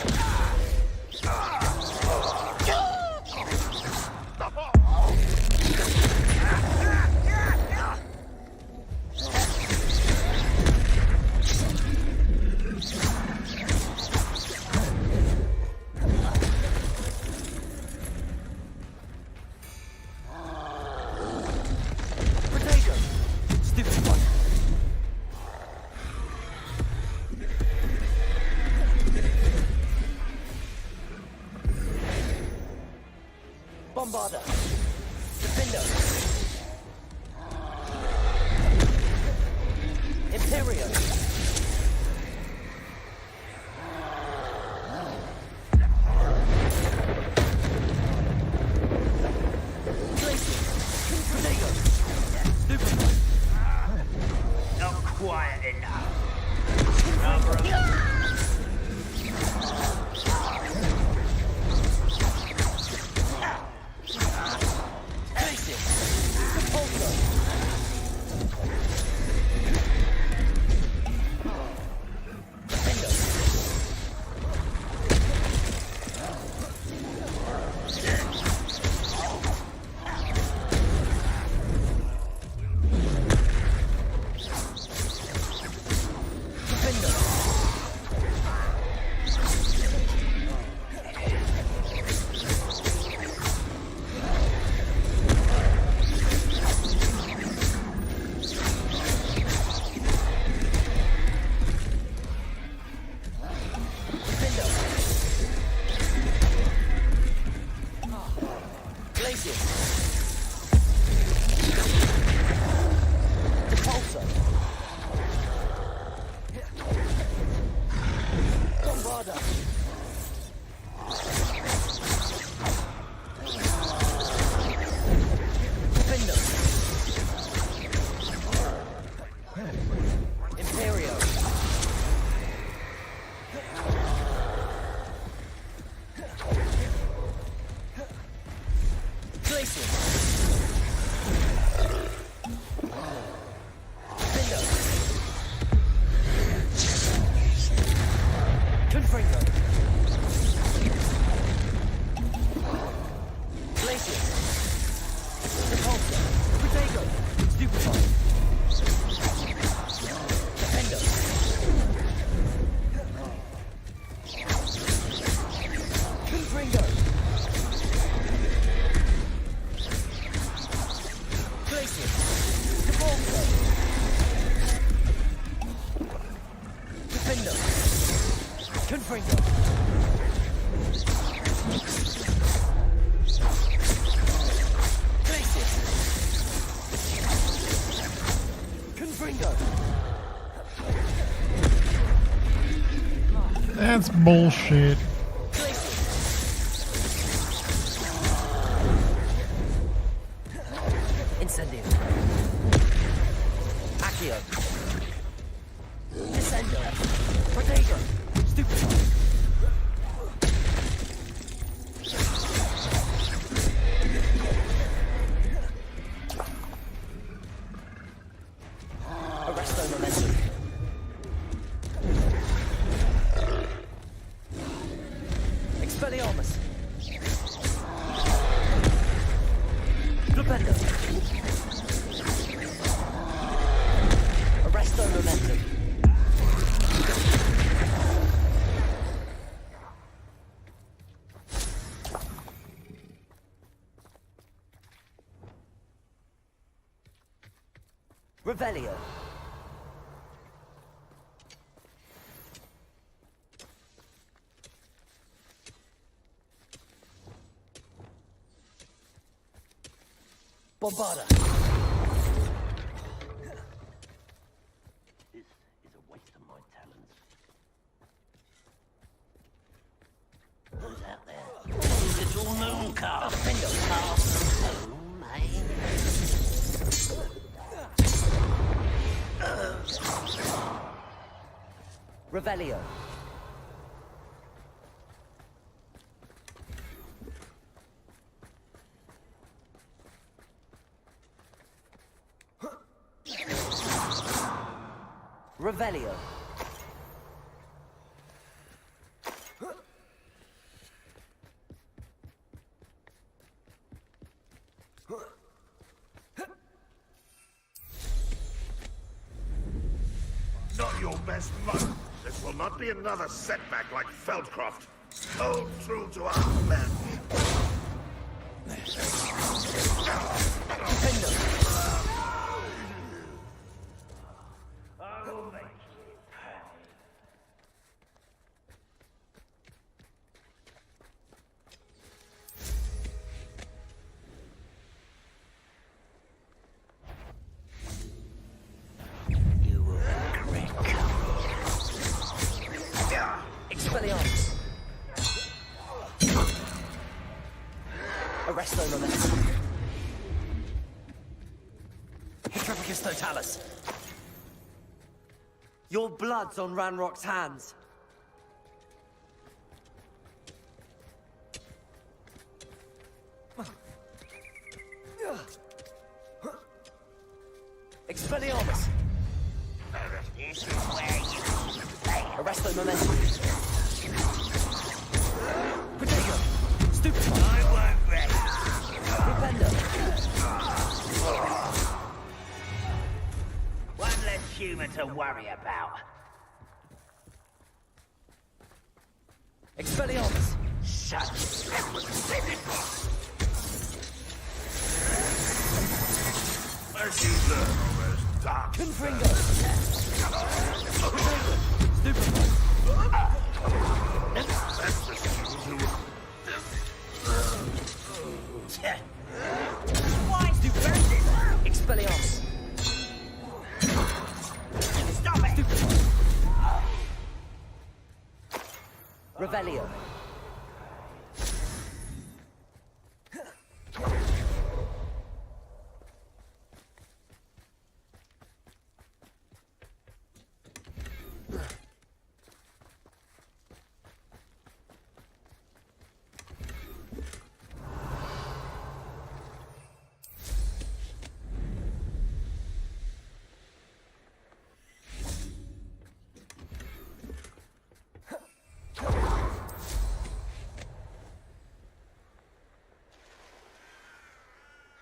S21: Bombarda. Defendo. Imperio. Not quiet enough. Number Glacius.
S1: That's bullshit.
S2: Incendio. Accio. Descendo. Protego. Stupefy. Arresto momentum. Expelliarmus. Flipendo. Arresto momentum. Revelio. Bombarda. This is a waste of my talents. Who's out there? Little mooncalf. Mooncalf. Oh, mate. Revelio. Revelio.
S4: Not your best month. This will not be another setback like Feldcroft. Hold true to our men. I will make you pay.
S2: You will regret coming. Expelliarmus. Arresto momentum. Hetrapicus totalis. Your blood's on Ranrock's hands. Expelliarmus. This is where you play. Arresto momentum. Protego. Stupefy. I won't rest. Repender.
S7: One less human to worry about.
S2: Expelliarmus.
S7: Shut up.
S4: As you learn all those dark
S2: Confringo. Stupefy.
S4: That's the student who...
S7: Why stupendous?
S2: Expelliarmus.
S7: Stop it!
S2: Revelio.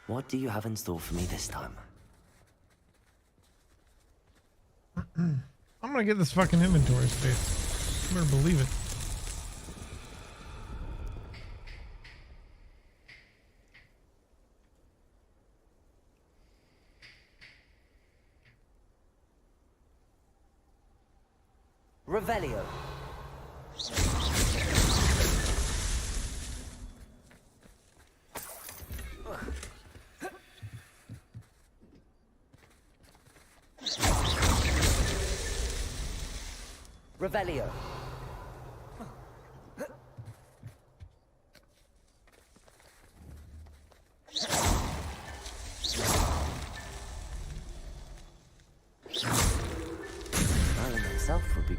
S2: What do you have in store for me this time?
S1: I'm gonna get this fucking inventory space. You better believe it.
S2: Revelio. Revelio.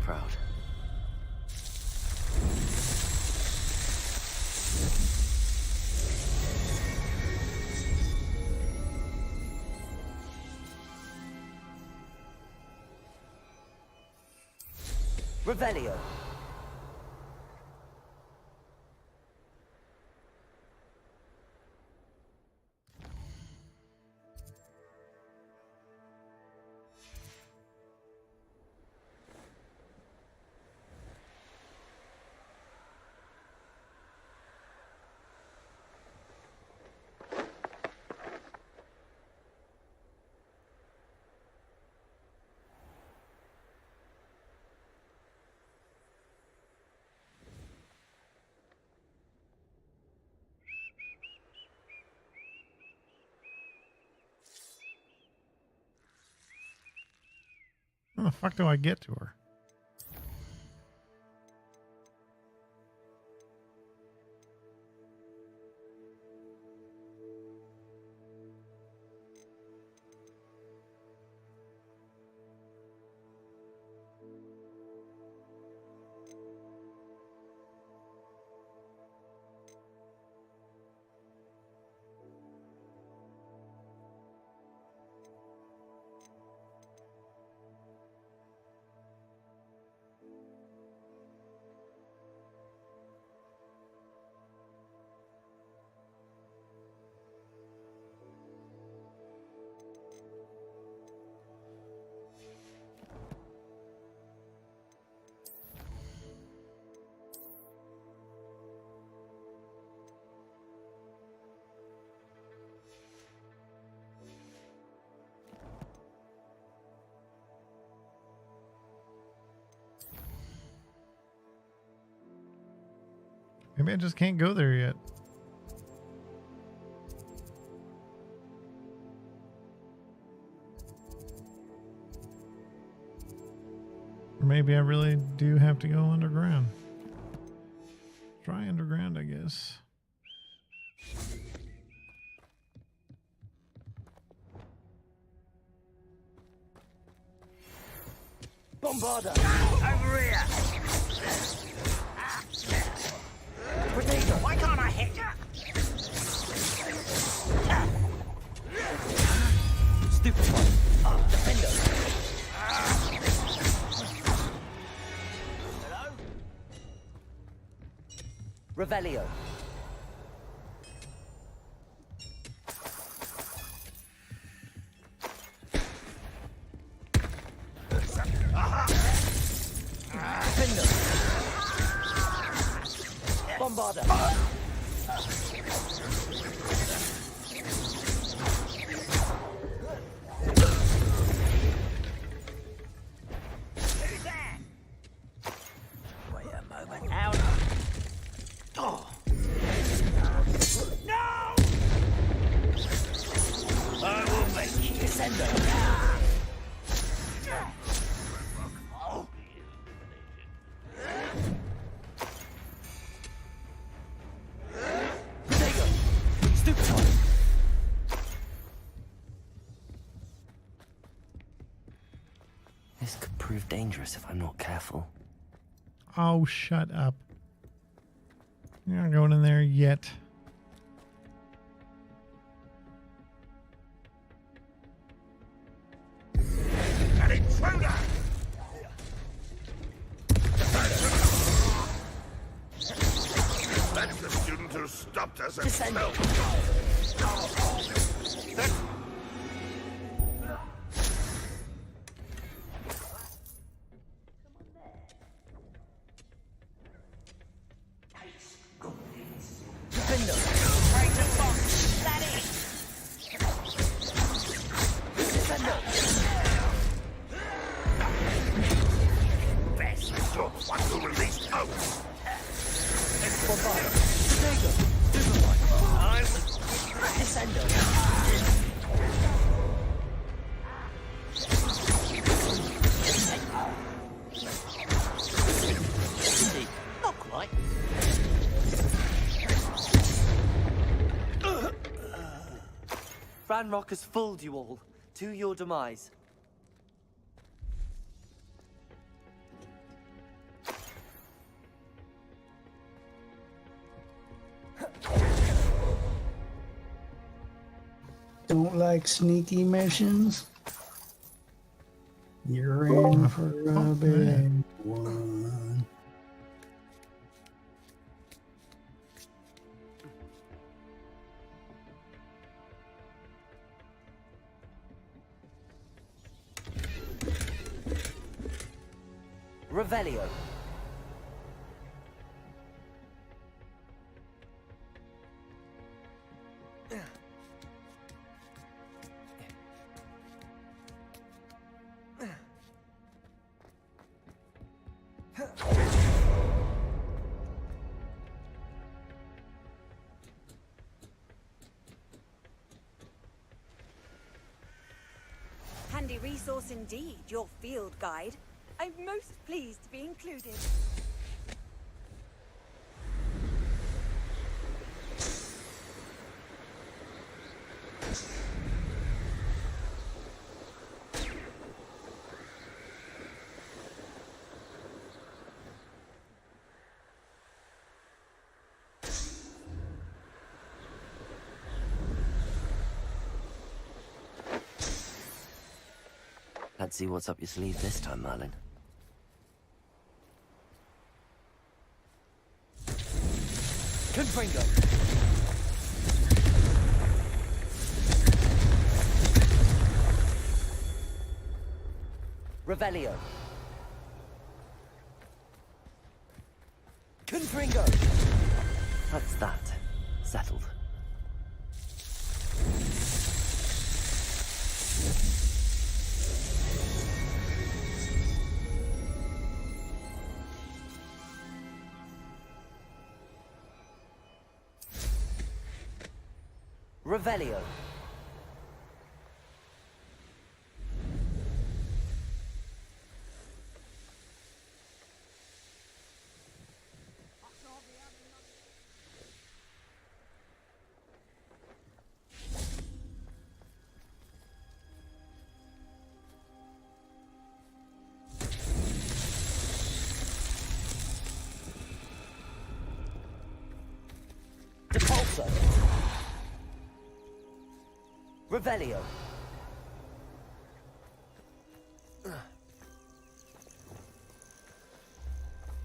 S2: proud.
S20: Revelio.
S1: How the fuck do I get to her? Maybe I just can't go there yet. Or maybe I really do have to go underground. Try underground, I guess.
S7: Bombarda! Over here! Potato! Why can't I hit ya?
S20: Stupid one. Defender.
S7: Hello?
S20: Revelio. Defender. Bombarda.
S7: Who's there? Wait a moment. Out. Oh. No! I will make you descend.
S2: This could prove dangerous if I'm not careful.
S1: Oh, shut up. You're not going in there yet.
S4: An intruder! That's the student who stopped us and smelled.
S20: Ranrock has fooled you all, to your demise.
S12: Don't like sneaky missions? You're in for a big one.
S2: Revelio.
S3: Handy resource indeed, your field guide. I'm most pleased to be included.
S2: Let's see what's up your sleeve this time, Merlin. Confringo. Revelio. Confringo. That's that. Settled. Revelio. Depulso. Revelio.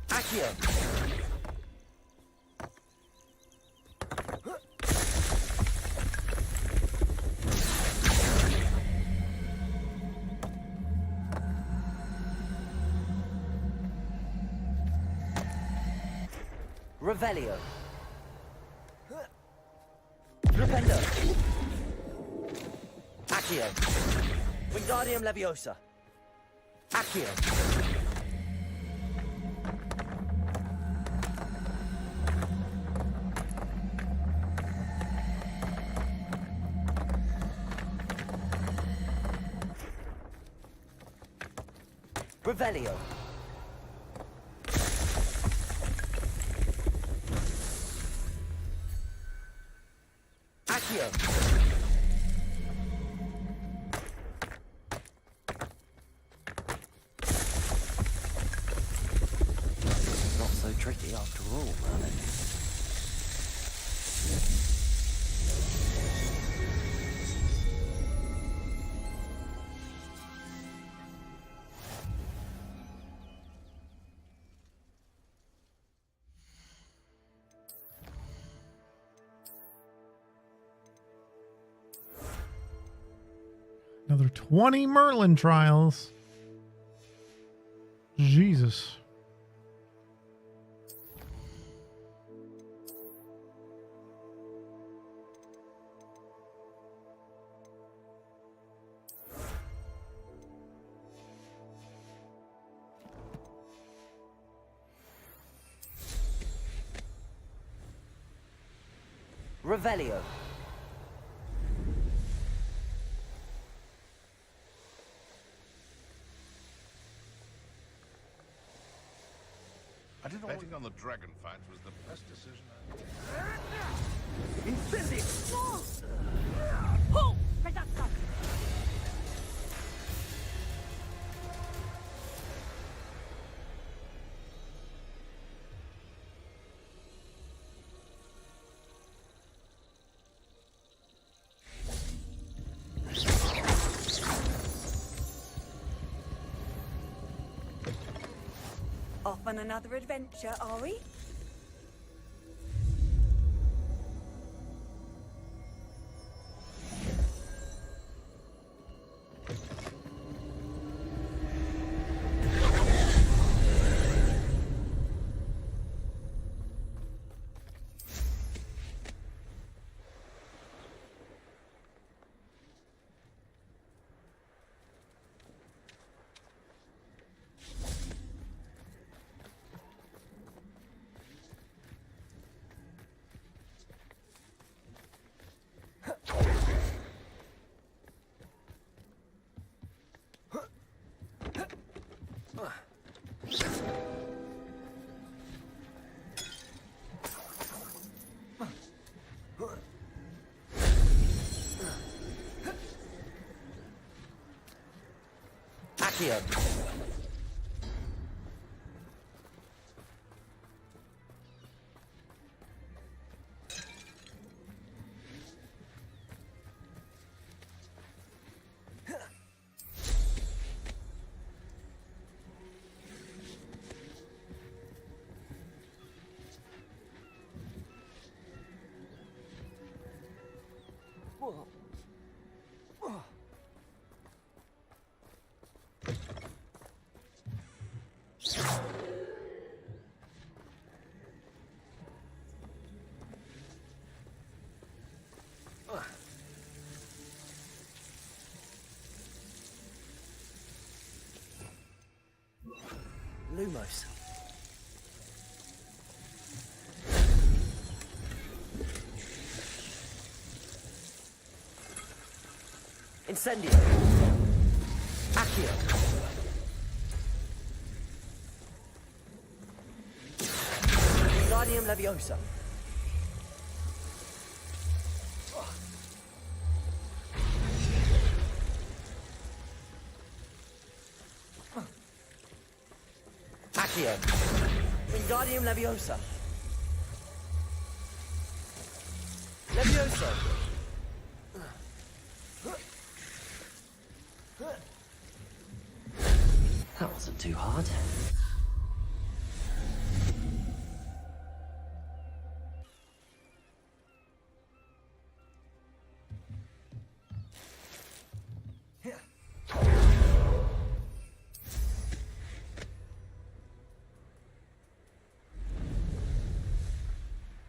S2: Accio. Revelio. Rependo. Accio. Wingardium Leviosa. Accio. Revelio. Accio. Not so tricky after all, Merlin.
S1: Another 20 Merlin trials. Jesus.
S2: Revelio.
S4: I didn't betting on the dragon fight was the best decision
S7: Incendio! Oh, ragazza!
S3: Off on another adventure, are we?
S20: Accio. Lumos. Incendio. Accio. Guardium Leviosa. Accio. Wingardium Leviosa. Leviosa.
S2: That wasn't too hard.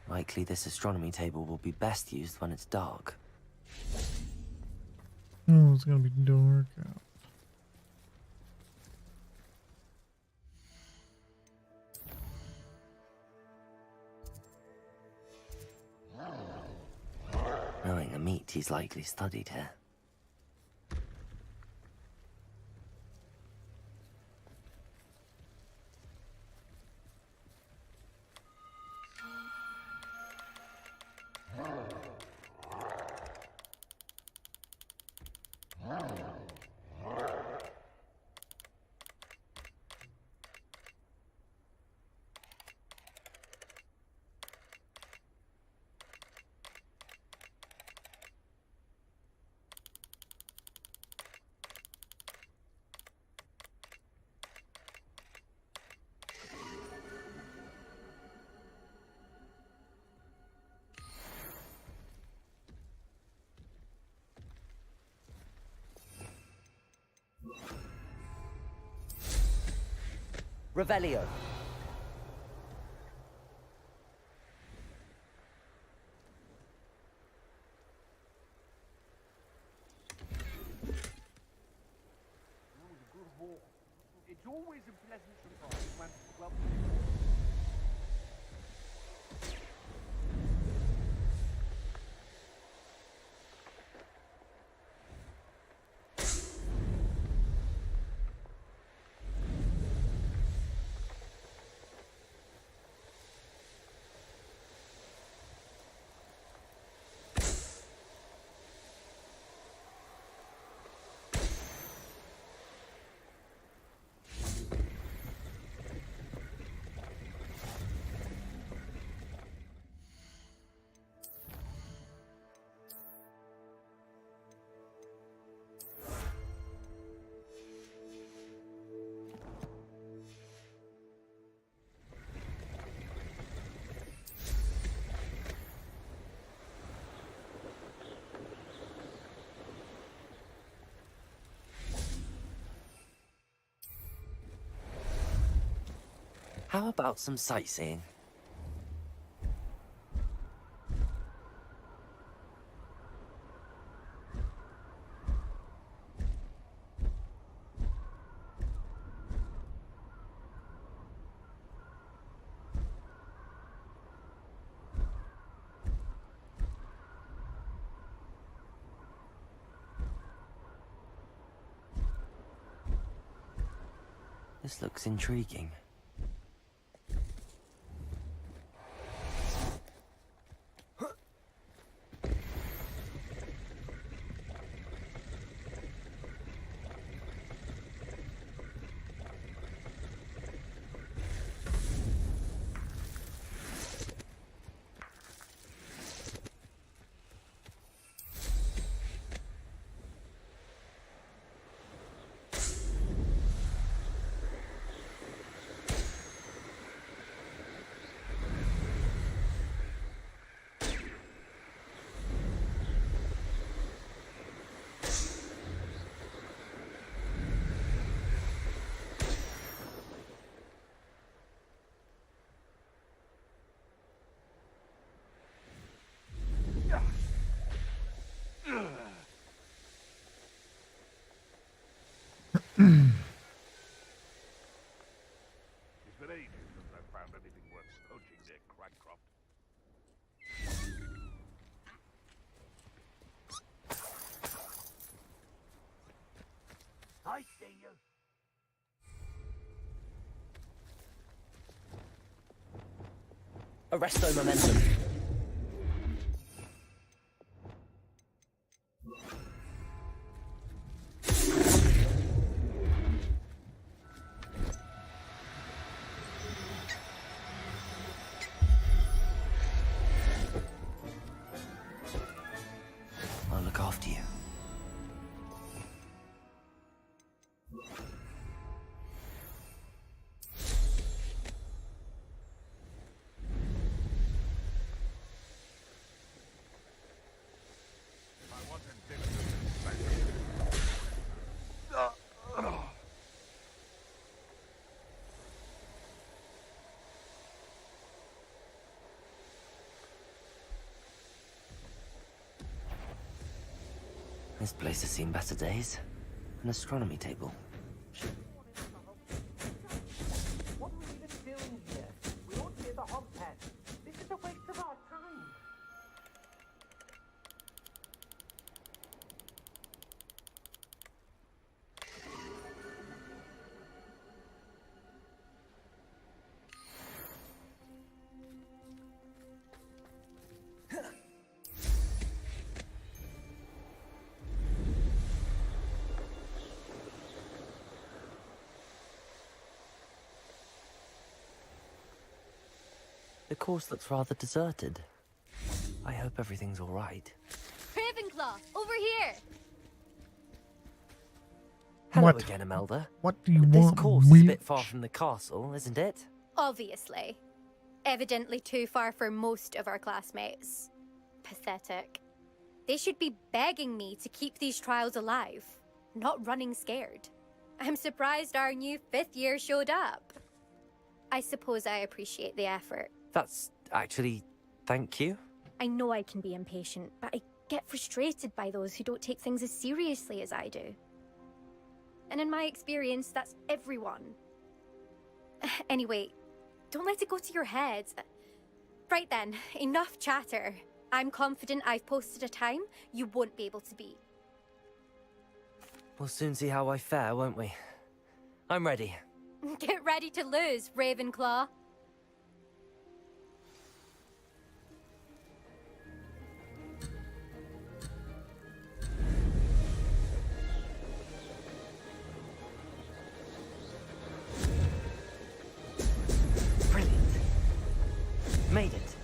S2: Likely this astronomy table will be best used when it's dark.
S1: Oh, it's gonna be dark out.
S2: Knowing a meat, he's likely studied here.
S20: Revelio.
S15: It's always a pleasant surprise when, well...
S2: How about some sightseeing? This looks intriguing.
S4: It's been ages since I've found anything worth poaching near Crackcroft.
S7: I see you.
S2: Arresto momentum. I'll look after you. This place has seen better days. An astronomy table.
S7: What are we even doing here? We ought to be at the hog pen. This is a waste of our time.
S2: The course looks rather deserted. I hope everything's all right.
S19: Ravenclaw, over here!
S2: Hello
S1: What?
S2: again, Imelda.
S1: What do you
S2: This
S1: want?
S2: course is a bit far from the castle, isn't it?
S19: Obviously. Evidently too far for most of our classmates. Pathetic. They should be begging me to keep these trials alive, not running scared. I'm surprised our new 5th year showed up. I suppose I appreciate the effort.
S2: That's actually... thank you.
S19: I know I can be impatient, but I get frustrated by those who don't take things as seriously as I do. And in my experience, that's everyone. Anyway, don't let it go to your head. Right then, enough chatter. I'm confident I've posted a time you won't be able to beat.
S2: We'll soon see how I fare, won't we? I'm ready.
S19: Get ready to lose, Ravenclaw.
S2: Brilliant. Made it.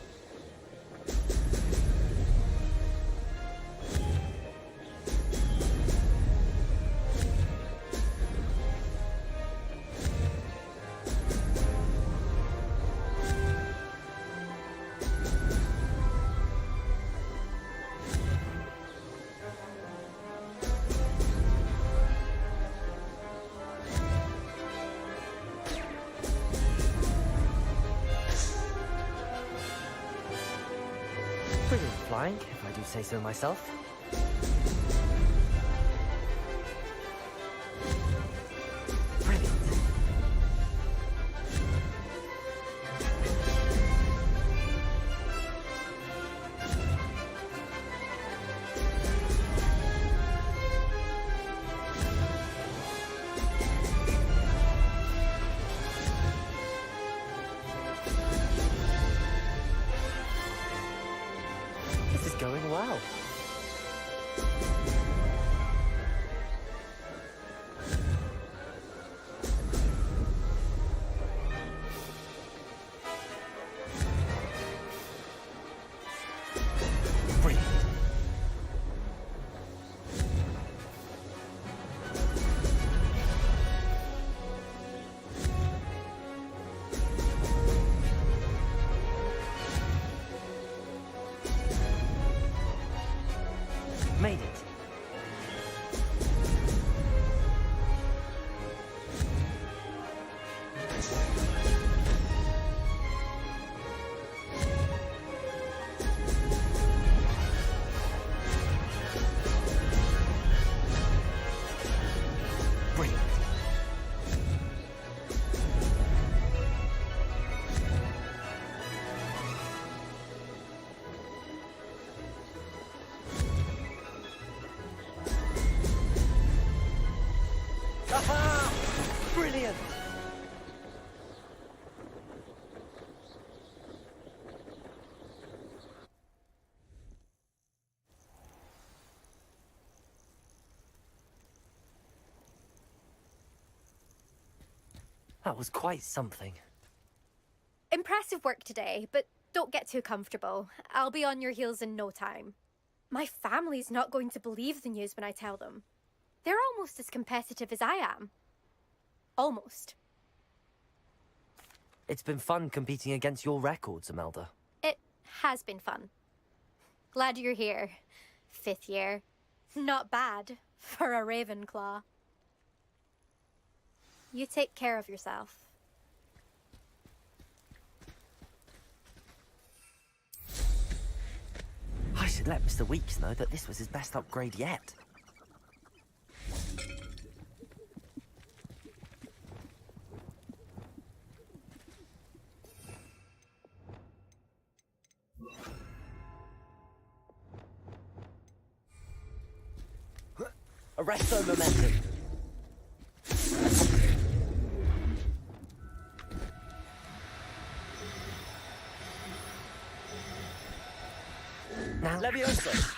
S2: flying, if I do say so myself. Brilliant. This is going well. Brilliant. Made it. Brilliant. Aha! Brilliant! That was quite something.
S16: Impressive work today, but don't get too comfortable. I'll be on your heels in no time. My family's not going to believe the news when I tell them. They're almost as competitive as I am. Almost.
S2: It's been fun competing against your records, Imelda.
S16: It has been fun. Glad you're here. 5th year. Not bad for a Ravenclaw. You take care of yourself.
S2: I should let Mr. Weeks know that this was his best upgrade yet. Arresto momentum. Now, Levioso.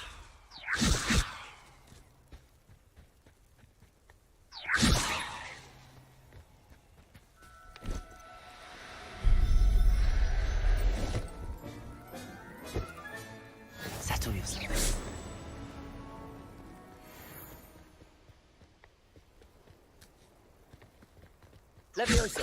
S2: Settle yourself. Levioso.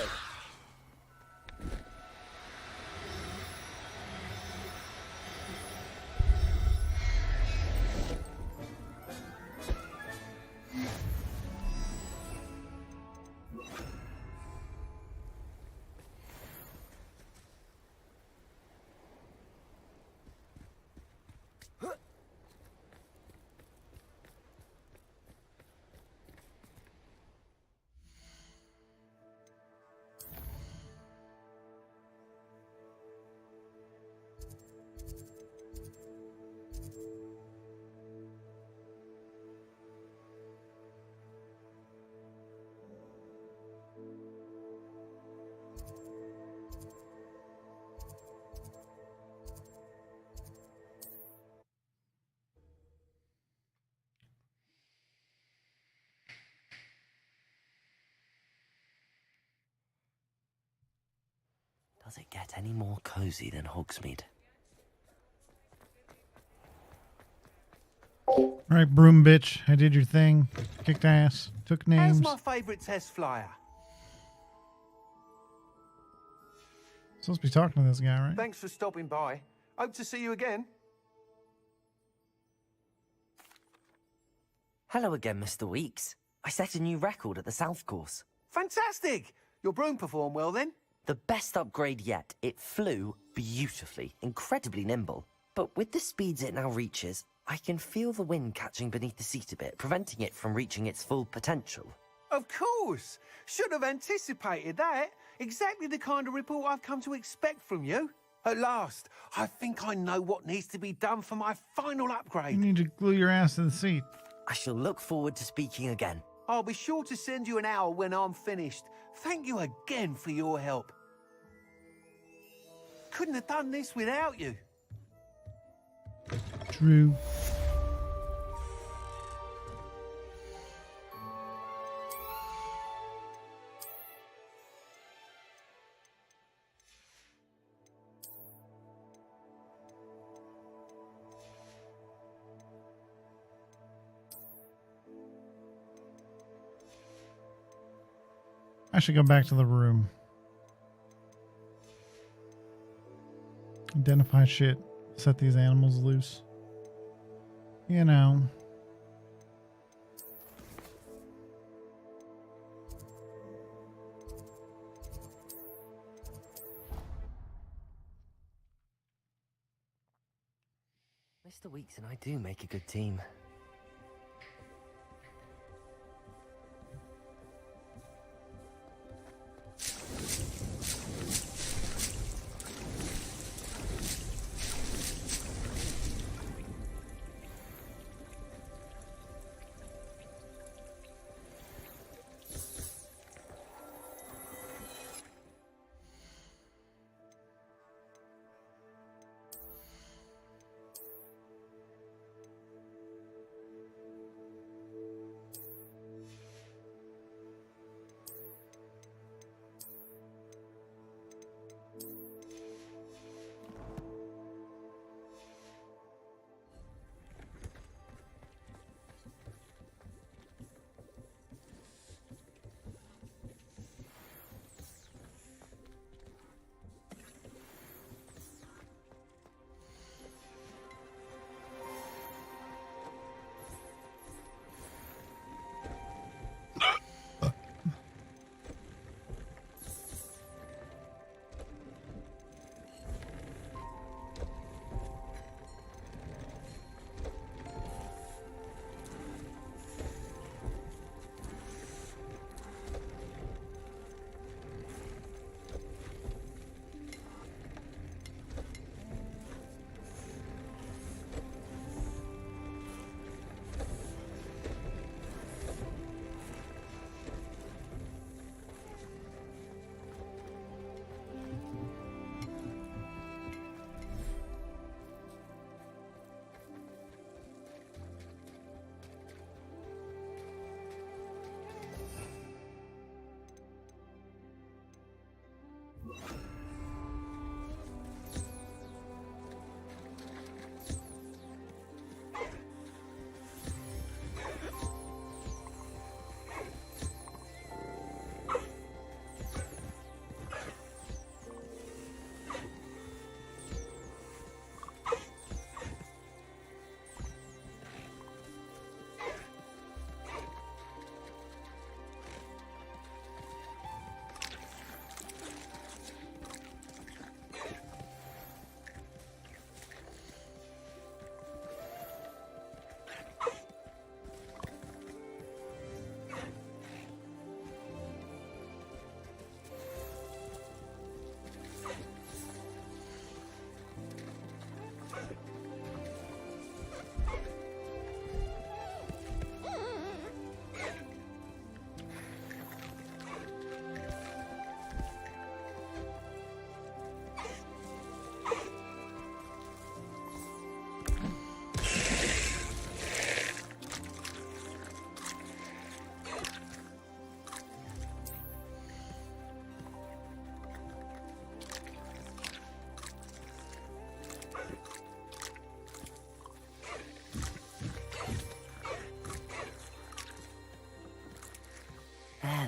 S2: Does it get any more cozy than Hogsmeade?
S1: All right, broom bitch. I did your thing. Kicked ass. Took names.
S15: How's my favourite test flyer?
S1: Supposed to be talking to this guy, right?
S15: Thanks for stopping by. Hope to see you again.
S2: Hello again, Mr. Weeks. I set a new record at the South Course.
S15: Fantastic! Your broom performed well then?
S2: The best upgrade yet. It flew beautifully, incredibly nimble. But with the speeds it now reaches, I can feel the wind catching beneath the seat a bit, preventing it from reaching its full potential.
S15: Of course! Should have anticipated that. Exactly the kind of report I've come to expect from you. At last, I think I know what needs to be done for my final upgrade.
S1: You need to glue your ass to the seat.
S2: I shall look forward to speaking again.
S15: I'll be sure to send you an hour when I'm finished. Thank you again for your help. Couldn't have done this without you.
S1: True. I should go back to the room. Identify shit. Set these animals loose. You know.
S2: Mr. Weeks and I do make a good team.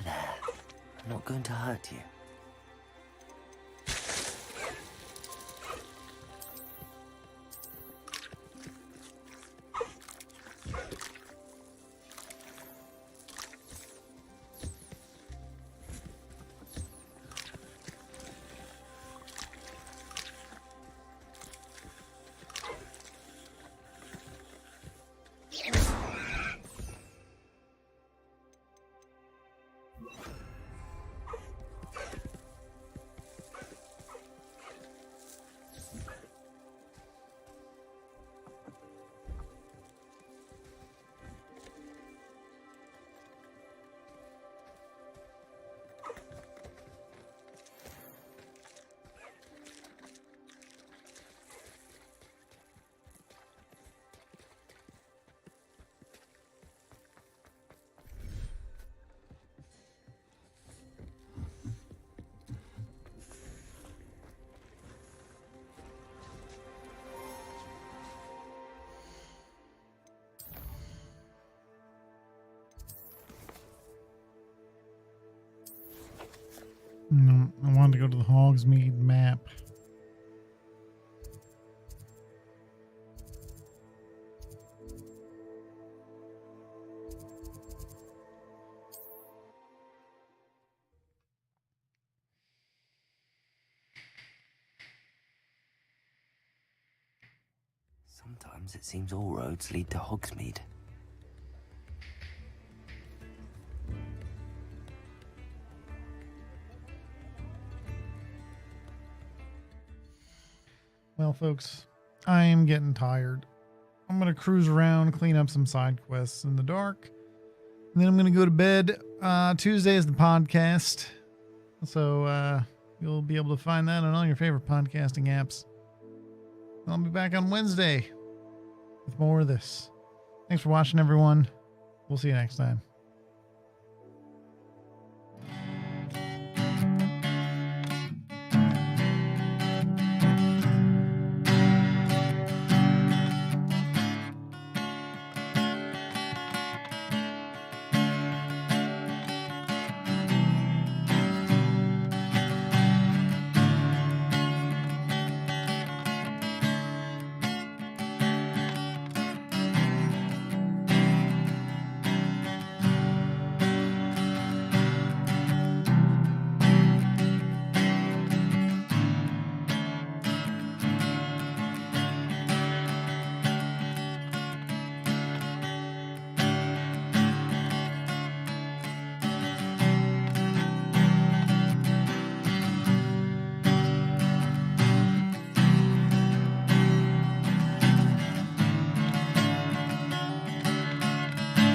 S2: There. I'm not going to hurt you.
S1: to go to the Hogsmeade map.
S2: Sometimes it seems all roads lead to Hogsmeade.
S1: Well, folks, I am getting tired. I'm going to cruise around, clean up some side quests in the dark, and then I'm going to go to bed. Tuesday is the podcast, so you'll be able to find that on all your favorite podcasting apps. I'll be back on Wednesday with more of this. Thanks for watching, everyone. We'll see you next time.